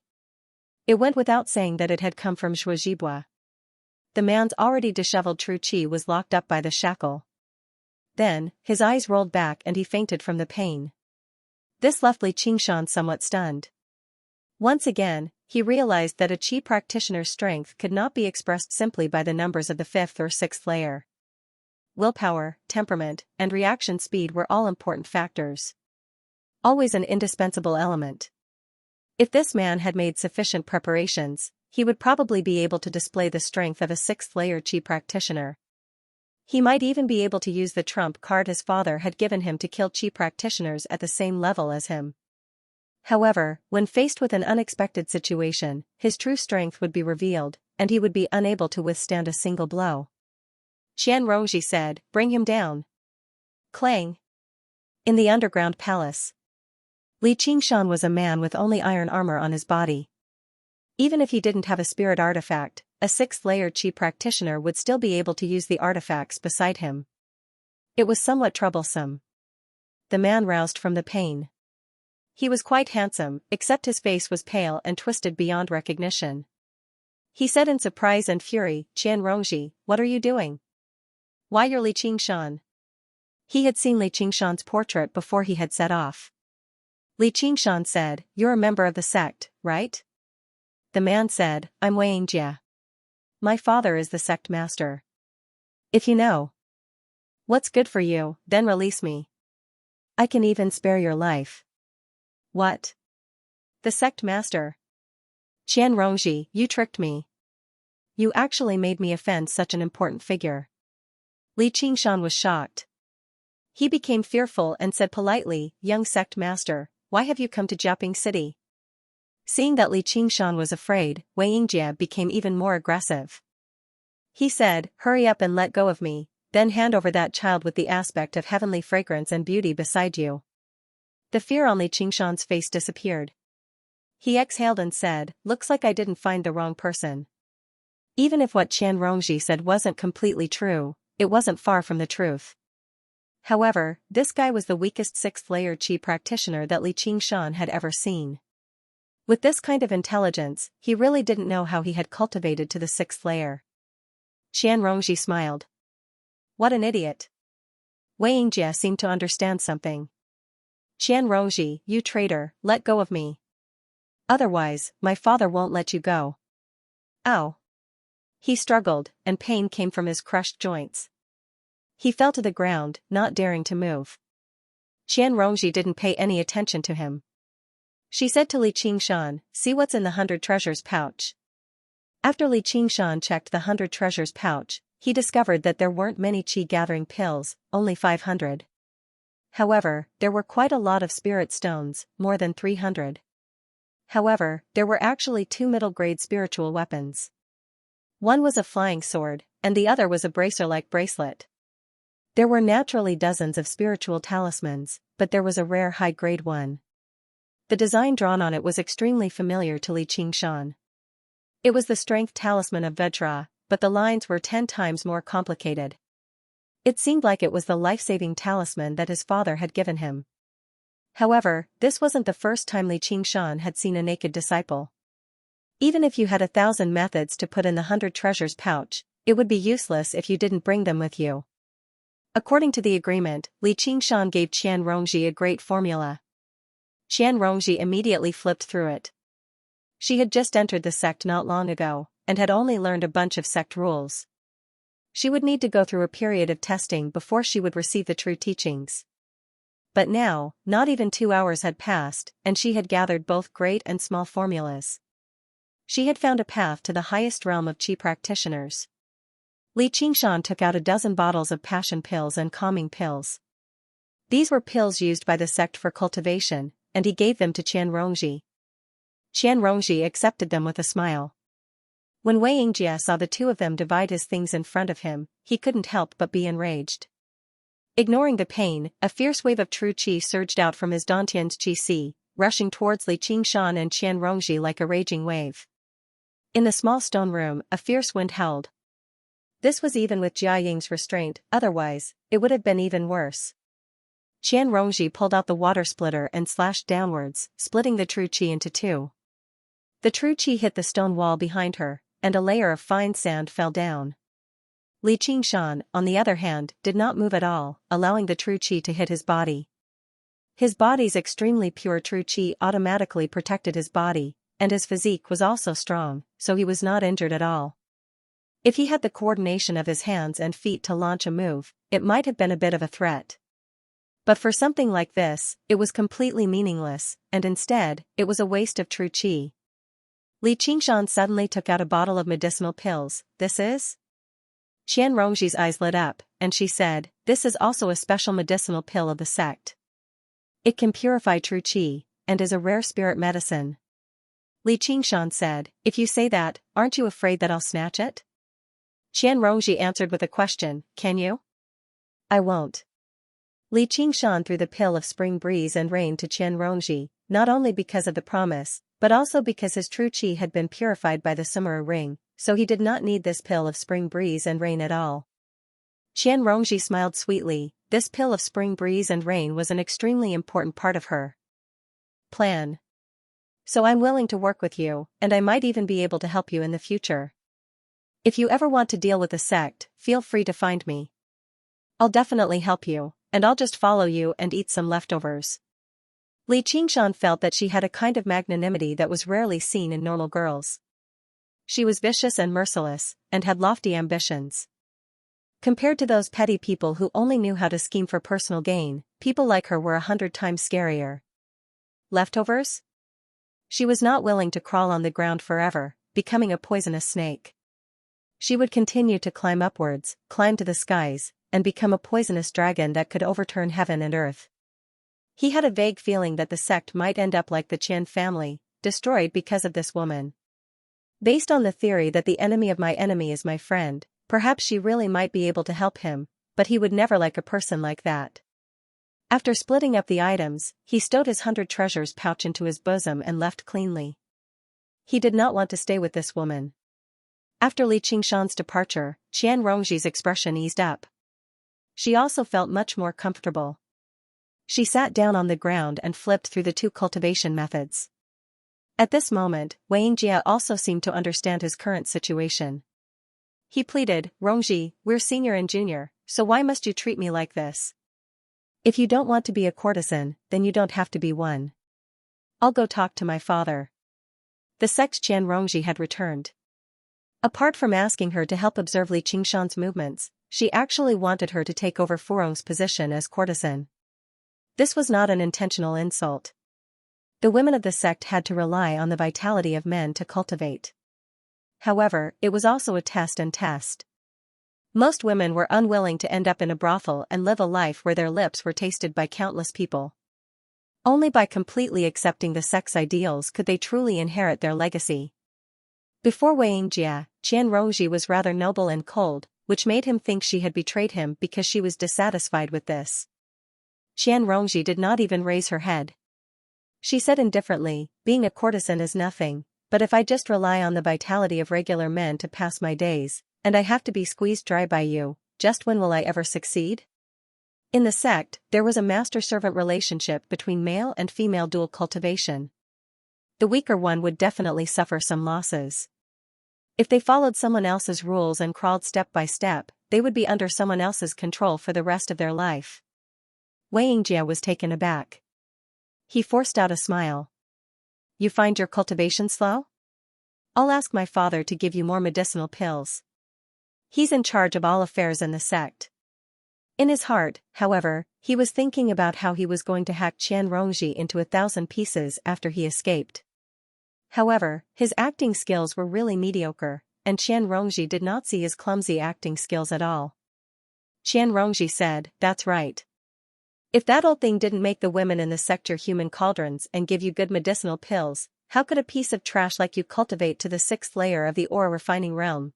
It went without saying that it had come from Shuo Zhibue. The man's already disheveled true qi was locked up by the shackle. Then, his eyes rolled back and he fainted from the pain. This left Li Qingshan somewhat stunned. Once again, he realized that a qi practitioner's strength could not be expressed simply by the numbers of the 5th or 6th layer. Willpower, temperament, and reaction speed were all important factors. Always an indispensable element. If this man had made sufficient preparations, he would probably be able to display the strength of a 6th layer qi practitioner. He might even be able to use the trump card his father had given him to kill qi practitioners at the same level as him. However, when faced with an unexpected situation, his true strength would be revealed, and he would be unable to withstand a single blow. Qian Rongji said, "Bring him down." Clang. In the underground palace. Li Qingshan was a man with only iron armor on his body. Even if he didn't have a spirit artifact, a 6th layer qi practitioner would still be able to use the artifacts beside him. It was somewhat troublesome. The man roused from the pain. He was quite handsome, except his face was pale and twisted beyond recognition. He said in surprise and fury, "Qian Rongji, what are you doing? Why, you're Li Qingshan." He had seen Li Qingshan's portrait before he had set off. Li Qingshan said, "You're a member of the sect, right?" The man said, "I'm Xianxia. My father is the sect master. If you know what's good for you, then release me. I can even spare your life." "What? The sect master? Qian Rongji, you tricked me. You actually made me offend such an important figure." Li Qingshan was shocked. He became fearful and said politely, "Young sect master, why have you come to Jiaping City?" Seeing that Li Qingshan was afraid, Xianxia became even more aggressive. He said, "Hurry up and let go of me, then hand over that child with the aspect of heavenly fragrance and beauty beside you." The fear on Li Qingshan's face disappeared. He exhaled and said, "Looks like I didn't find the wrong person." Even if what Qian Rongji said wasn't completely true, it wasn't far from the truth. However, this guy was the weakest 6th layer qi practitioner that Li Qingshan had ever seen. With this kind of intelligence, he really didn't know how he had cultivated to the 6th layer. Qian Rongji smiled. "What an idiot." Xianxia seemed to understand something. "Qian Rongji, you traitor, let go of me. Otherwise, my father won't let you go." "Ow." He struggled, and pain came from his crushed joints. He fell to the ground, not daring to move. Qian Rongji didn't pay any attention to him. She said to Li Qingshan, "See what's in the 100 treasures pouch." After Li Qingshan checked the 100 treasures pouch, he discovered that there weren't many qi gathering pills, only 500. However, there were quite a lot of spirit stones, more than 300. However, there were actually 2 middle-grade spiritual weapons. One was a flying sword, and the other was a bracer-like bracelet. There were naturally dozens of spiritual talismans, but there was a rare high-grade one. The design drawn on it was extremely familiar to Li Qingshan. It was the strength talisman of Vajra, but the lines were 10 times more complicated. It seemed like it was the life-saving talisman that his father had given him. However, this wasn't the first time Li Qingshan had seen a naked disciple. Even if you had 1,000 methods to put in the 100 treasures pouch, it would be useless if you didn't bring them with you. According to the agreement, Li Qingshan gave Qian Rongji a great formula. Qian Rongji immediately flipped through it. She had just entered the sect not long ago, and had only learned a bunch of sect rules. She would need to go through a period of testing before she would receive the true teachings. But now, not even 2 hours had passed, and she had gathered both great and small formulas. She had found a path to the highest realm of Qi practitioners. Li Qingshan took out a dozen bottles of passion pills and calming pills. These were pills used by the sect for cultivation, and he gave them to Qian Rongji. Qian Rongji accepted them with a smile. When Xianxia saw the two of them divide his things in front of him, he couldn't help but be enraged. Ignoring the pain, a fierce wave of true qi surged out from his Dantian's qi si, rushing towards Li Qingshan and Qian Rongji like a raging wave. In the small stone room, a fierce wind howled. This was even with Jia Ying's restraint, otherwise, it would have been even worse. Qian Rongji pulled out the water splitter and slashed downwards, splitting the true qi into 2. The true qi hit the stone wall behind her, and a layer of fine sand fell down. Li Qingshan, on the other hand, did not move at all, allowing the true qi to hit his body. His body's extremely pure true qi automatically protected his body, and his physique was also strong, so he was not injured at all. If he had the coordination of his hands and feet to launch a move, it might have been a bit of a threat. But for something like this, it was completely meaningless, and instead, it was a waste of true qi. Li Qingshan suddenly took out a bottle of medicinal pills. This is? Qian Rongji's eyes lit up, and she said, this is also a special medicinal pill of the sect. It can purify true qi, and is a rare spirit medicine. Li Qingshan said, if you say that, aren't you afraid that I'll snatch it? Qian Rongji answered with a question, can you? I won't. Li Qingshan threw the pill of spring breeze and rain to Qian Rongji, not only because of the promise, but also because his true qi had been purified by the Summer ring, so he did not need this pill of spring breeze and rain at all. Qian Rongji smiled sweetly. This pill of spring breeze and rain was an extremely important part of her plan. So I'm willing to work with you, and I might even be able to help you in the future. If you ever want to deal with the sect, feel free to find me. I'll definitely help you, and I'll just follow you and eat some leftovers. Li Qingshan felt that she had a kind of magnanimity that was rarely seen in normal girls. She was vicious and merciless, and had lofty ambitions. Compared to those petty people who only knew how to scheme for personal gain, people like her were 100 times scarier. Leftovers? She was not willing to crawl on the ground forever, becoming a poisonous snake. She would continue to climb upwards, climb to the skies, and become a poisonous dragon that could overturn heaven and earth. He had a vague feeling that the sect might end up like the Qian family, destroyed because of this woman. Based on the theory that the enemy of my enemy is my friend, perhaps she really might be able to help him, but he would never like a person like that. After splitting up the items, he stowed his 100 treasures pouch into his bosom and left cleanly. He did not want to stay with this woman. After Li Qingshan's departure, Qian Rongji's expression eased up. She also felt much more comfortable. She sat down on the ground and flipped through the 2 cultivation methods. At this moment, Xianxia also seemed to understand his current situation. He pleaded, Rongji, we're senior and junior, so why must you treat me like this? If you don't want to be a courtesan, then you don't have to be one. I'll go talk to my father. The sect Qian Rongji had returned. Apart from asking her to help observe Li Qingshan's movements, she actually wanted her to take over Furong's position as courtesan. This was not an intentional insult. The women of the sect had to rely on the vitality of men to cultivate. However, it was also a test. Most women were unwilling to end up in a brothel and live a life where their lips were tasted by countless people. Only by completely accepting the sect's ideals could they truly inherit their legacy. Before Xianxia, Qian Rongji was rather noble and cold, which made him think she had betrayed him because she was dissatisfied with this. Xianxia did not even raise her head. She said indifferently, being a courtesan is nothing, but if I just rely on the vitality of regular men to pass my days, and I have to be squeezed dry by you, just when will I ever succeed? In the sect, there was a master-servant relationship between male and female dual cultivation. The weaker one would definitely suffer some losses. If they followed someone else's rules and crawled step by step, they would be under someone else's control for the rest of their life. Xianxia was taken aback. He forced out a smile. You find your cultivation slow? I'll ask my father to give you more medicinal pills. He's in charge of all affairs in the sect. In his heart, however, he was thinking about how he was going to hack Xianxia into 1,000 pieces after he escaped. However, his acting skills were really mediocre, and Xianxia did not see his clumsy acting skills at all. Xianxia said, "That's right. If that old thing didn't make the women in the sector human cauldrons and give you good medicinal pills, how could a piece of trash like you cultivate to the 6th layer of the ore refining realm?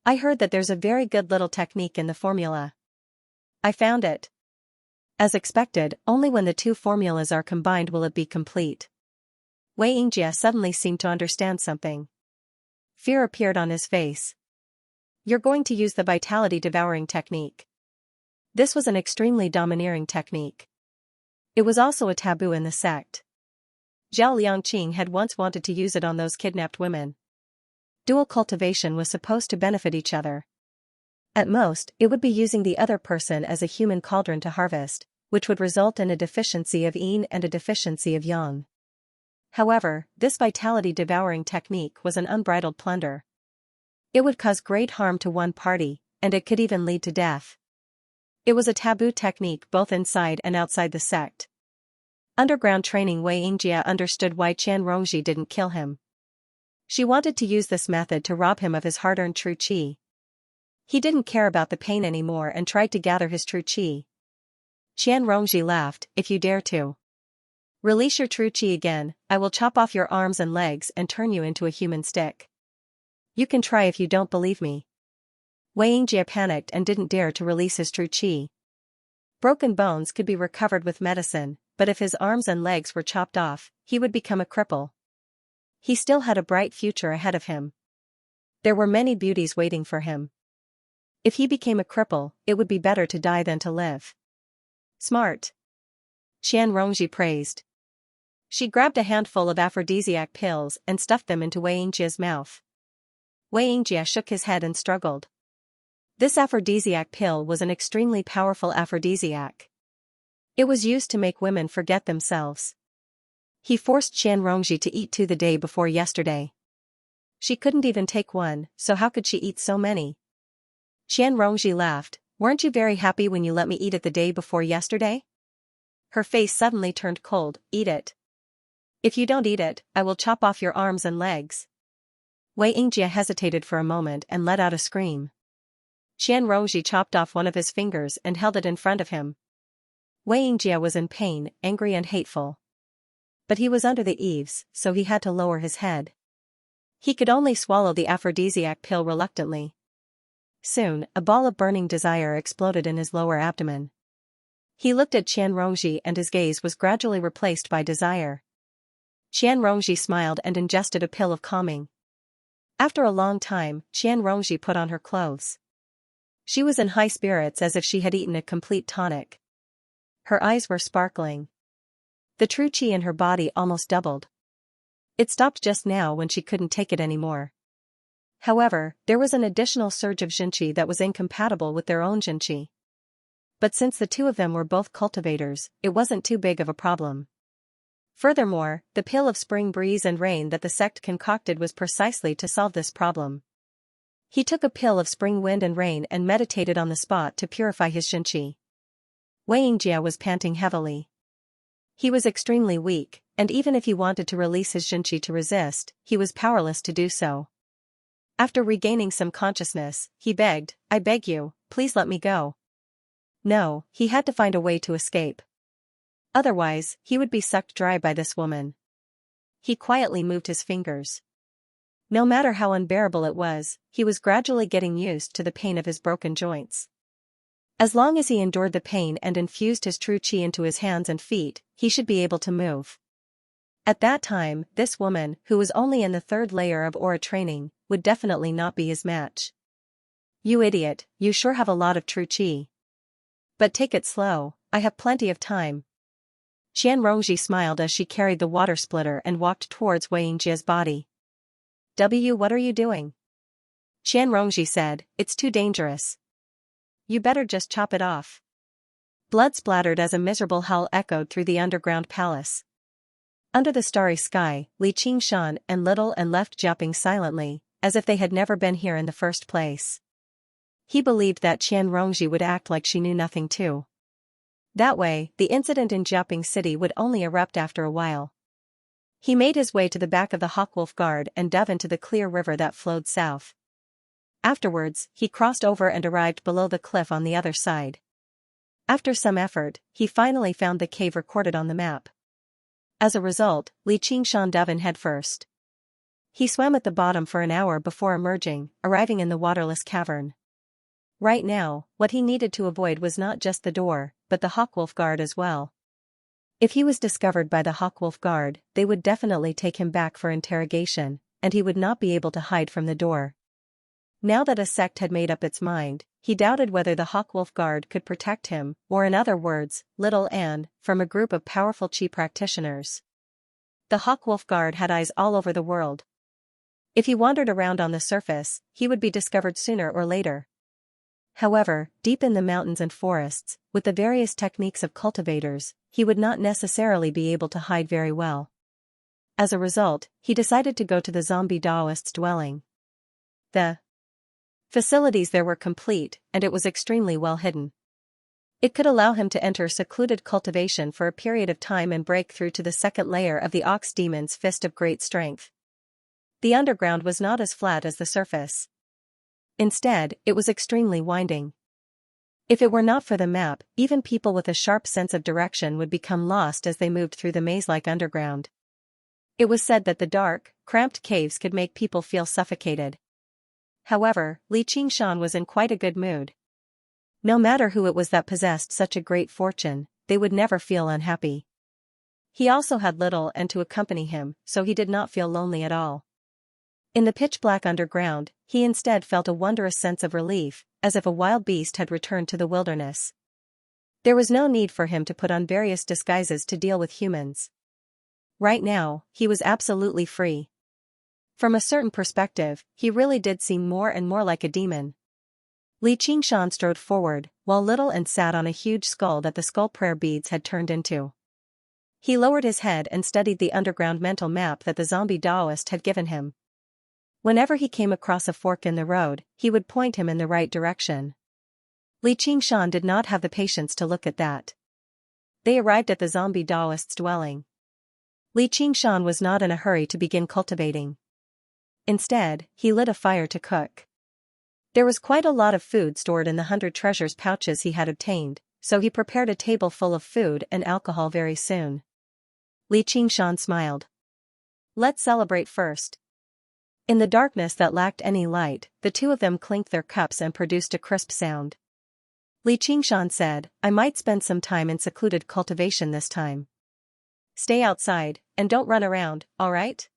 I heard that there's a very good little technique in the formula. I found it. As expected, only when the two formulas are combined will it be complete." Xianxia suddenly seemed to understand something. Fear appeared on his face. You're going to use the vitality devouring technique. This was an extremely domineering technique. It was also a taboo in the sect. Zhao Liangqing had once wanted to use it on those kidnapped women. Dual cultivation was supposed to benefit each other. At most, it would be using the other person as a human cauldron to harvest, which would result in a deficiency of yin and a deficiency of yang. However, this vitality-devouring technique was an unbridled plunder. It would cause great harm to one party, and it could even lead to death. It was a taboo technique both inside and outside the sect. Underground training Xianxia understood why Xianxia didn't kill him. She wanted to use this method to rob him of his hard-earned true qi. He didn't care about the pain anymore and tried to gather his true qi. Xianxia laughed, "If you dare to release your true qi again, I will chop off your arms and legs and turn you into a human stick. You can try if you don't believe me." Xianxia panicked and didn't dare to release his true qi. Broken bones could be recovered with medicine, but if his arms and legs were chopped off, he would become a cripple. He still had a bright future ahead of him. There were many beauties waiting for him. If he became a cripple, it would be better to die than to live. Smart. Xianxia praised. She grabbed a handful of aphrodisiac pills and stuffed them into Xianxia's mouth. Xianxia shook his head and struggled. This aphrodisiac pill was an extremely powerful aphrodisiac. It was used to make women forget themselves. He forced Xianxia to eat 2 the day before yesterday. She couldn't even take one, so how could she eat so many? Xianxia laughed, "Weren't you very happy when you let me eat it the day before yesterday?" Her face suddenly turned cold. "Eat it. If you don't eat it, I will chop off your arms and legs." Xianxia hesitated for a moment and let out a scream. Xianxia chopped off one of his fingers and held it in front of him. Xianxia was in pain, angry and hateful. But he was under the eaves, so he had to lower his head. He could only swallow the aphrodisiac pill reluctantly. Soon, a ball of burning desire exploded in his lower abdomen. He looked at Xianxia and his gaze was gradually replaced by desire. Xianxia smiled and ingested a pill of calming. After a long time, Xianxia put on her clothes. She was in high spirits as if she had eaten a complete tonic. Her eyes were sparkling. The true qi in her body almost doubled. It stopped just now when she couldn't take it anymore. However, there was an additional surge of Xianqi that was incompatible with their own Xianqi. But since the two of them were both cultivators, it wasn't too big of a problem. Furthermore, the pill of spring breeze and rain that the sect concocted was precisely to solve this problem. He took a pill of spring wind and rain and meditated on the spot to purify his Xianqi. Xianxia was panting heavily. He was extremely weak, and even if he wanted to release his Xianqi to resist, he was powerless to do so. After regaining some consciousness, he begged, "I beg you, please let me go." No, he had to find a way to escape. Otherwise, he would be sucked dry by this woman. He quietly moved his fingers. No matter how unbearable it was, he was gradually getting used to the pain of his broken joints. As long as he endured the pain and infused his true qi into his hands and feet, he should be able to move. At that time, this woman, who was only in the third layer of aura training, would definitely not be his match. You idiot, you sure have a lot of true qi. But take it slow, I have plenty of time. Xianxia smiled as she carried the water splitter and walked towards Xianxia's body. What are you doing? Xianxia said, it's too dangerous. You better just chop it off. Blood splattered as a miserable howl echoed through the underground palace. Under the starry sky, Li Qingshan and Little and left jumping silently, as if they had never been here in the first place. He believed that Xianxia would act like she knew nothing too. That way, the incident in Jiaoping City would only erupt after a while. He made his way to the back of the Hawkwolf Guard and dove into the clear river that flowed south. Afterwards, he crossed over and arrived below the cliff on the other side. After some effort, he finally found the cave recorded on the map. As a result, Li Qingshan dove in headfirst. He swam at the bottom for an hour before emerging, arriving in the waterless cavern. Right now, what he needed to avoid was not just the door, but the Hawkwolf Guard as well. If he was discovered by the Hawkwolf Guard, they would definitely take him back for interrogation, and he would not be able to hide from the door. Now that a sect had made up its mind, he doubted whether the Hawkwolf Guard could protect him, or in other words, Little Anne, from a group of powerful qi practitioners. The Hawkwolf Guard had eyes all over the world. If he wandered around on the surface, he would be discovered sooner or later. However, deep in the mountains and forests, with the various techniques of cultivators, he would not necessarily be able to hide very well. As a result, he decided to go to the zombie Daoist's dwelling. The facilities there were complete, and it was extremely well hidden. It could allow him to enter secluded cultivation for a period of time and break through to the second layer of the Ox Demon's fist of great strength. The underground was not as flat as the surface. Instead, it was extremely winding. If it were not for the map, even people with a sharp sense of direction would become lost as they moved through the maze-like underground. It was said that the dark, cramped caves could make people feel suffocated. However, Li Qingshan was in quite a good mood. No matter who it was that possessed such a great fortune, they would never feel unhappy. He also had Little and to accompany him, so he did not feel lonely at all. In the pitch-black underground, he instead felt a wondrous sense of relief, as if a wild beast had returned to the wilderness. There was no need for him to put on various disguises to deal with humans. Right now, he was absolutely free. From a certain perspective, he really did seem more and more like a demon. Li Qingshan strode forward, while Little and sat on a huge skull that the skull prayer beads had turned into. He lowered his head and studied the underground mental map that the zombie Daoist had given him. Whenever he came across a fork in the road, he would point him in the right direction. Li Qingshan did not have the patience to look at that. They arrived at the zombie Daoist's dwelling. Li Qingshan was not in a hurry to begin cultivating. Instead, he lit a fire to cook. There was quite a lot of food stored in the 100 treasures pouches he had obtained, so he prepared a table full of food and alcohol very soon. Li Qingshan smiled. Let's celebrate first. In the darkness that lacked any light, the two of them clinked their cups and produced a crisp sound. Li Qingshan said, I might spend some time in secluded cultivation this time. Stay outside, and don't run around, alright?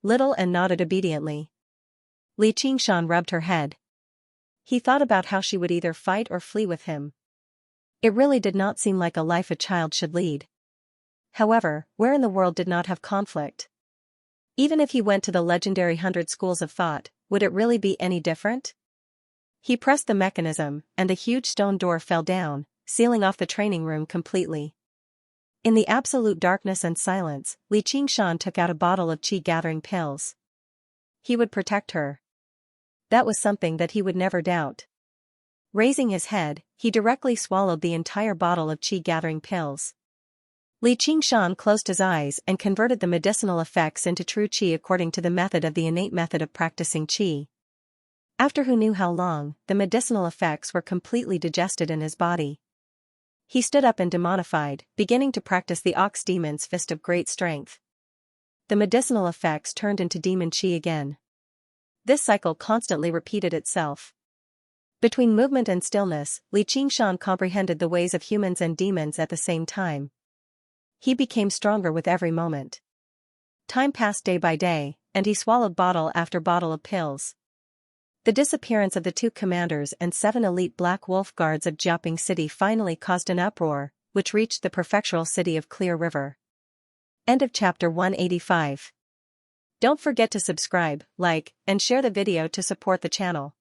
Little and nodded obediently. Li Qingshan rubbed her head. He thought about how she would either fight or flee with him. It really did not seem like a life a child should lead. However, where in the world did not have conflict? Even if he went to the legendary 100 schools of thought, would it really be any different? He pressed the mechanism, and the huge stone door fell down, sealing off the training room completely. In the absolute darkness and silence, Li Qingshan took out a bottle of qi-gathering pills. He would protect her. That was something that he would never doubt. Raising his head, he directly swallowed the entire bottle of qi-gathering pills. Li Qingshan closed his eyes and converted the medicinal effects into true qi according to the method of the innate method of practicing qi. After who knew how long, the medicinal effects were completely digested in his body. He stood up and demonified, beginning to practice the Ox Demon's fist of great strength. The medicinal effects turned into demon qi again. This cycle constantly repeated itself. Between movement and stillness, Li Qingshan comprehended the ways of humans and demons at the same time. He became stronger with every moment. Time passed day by day, and he swallowed bottle after bottle of pills. The disappearance of the 2 commanders and 7 elite Black Wolf guards of Jiaping City finally caused an uproar, which reached the prefectural city of Clear River. End of chapter 185. Don't forget to subscribe, like, and share the video to support the channel.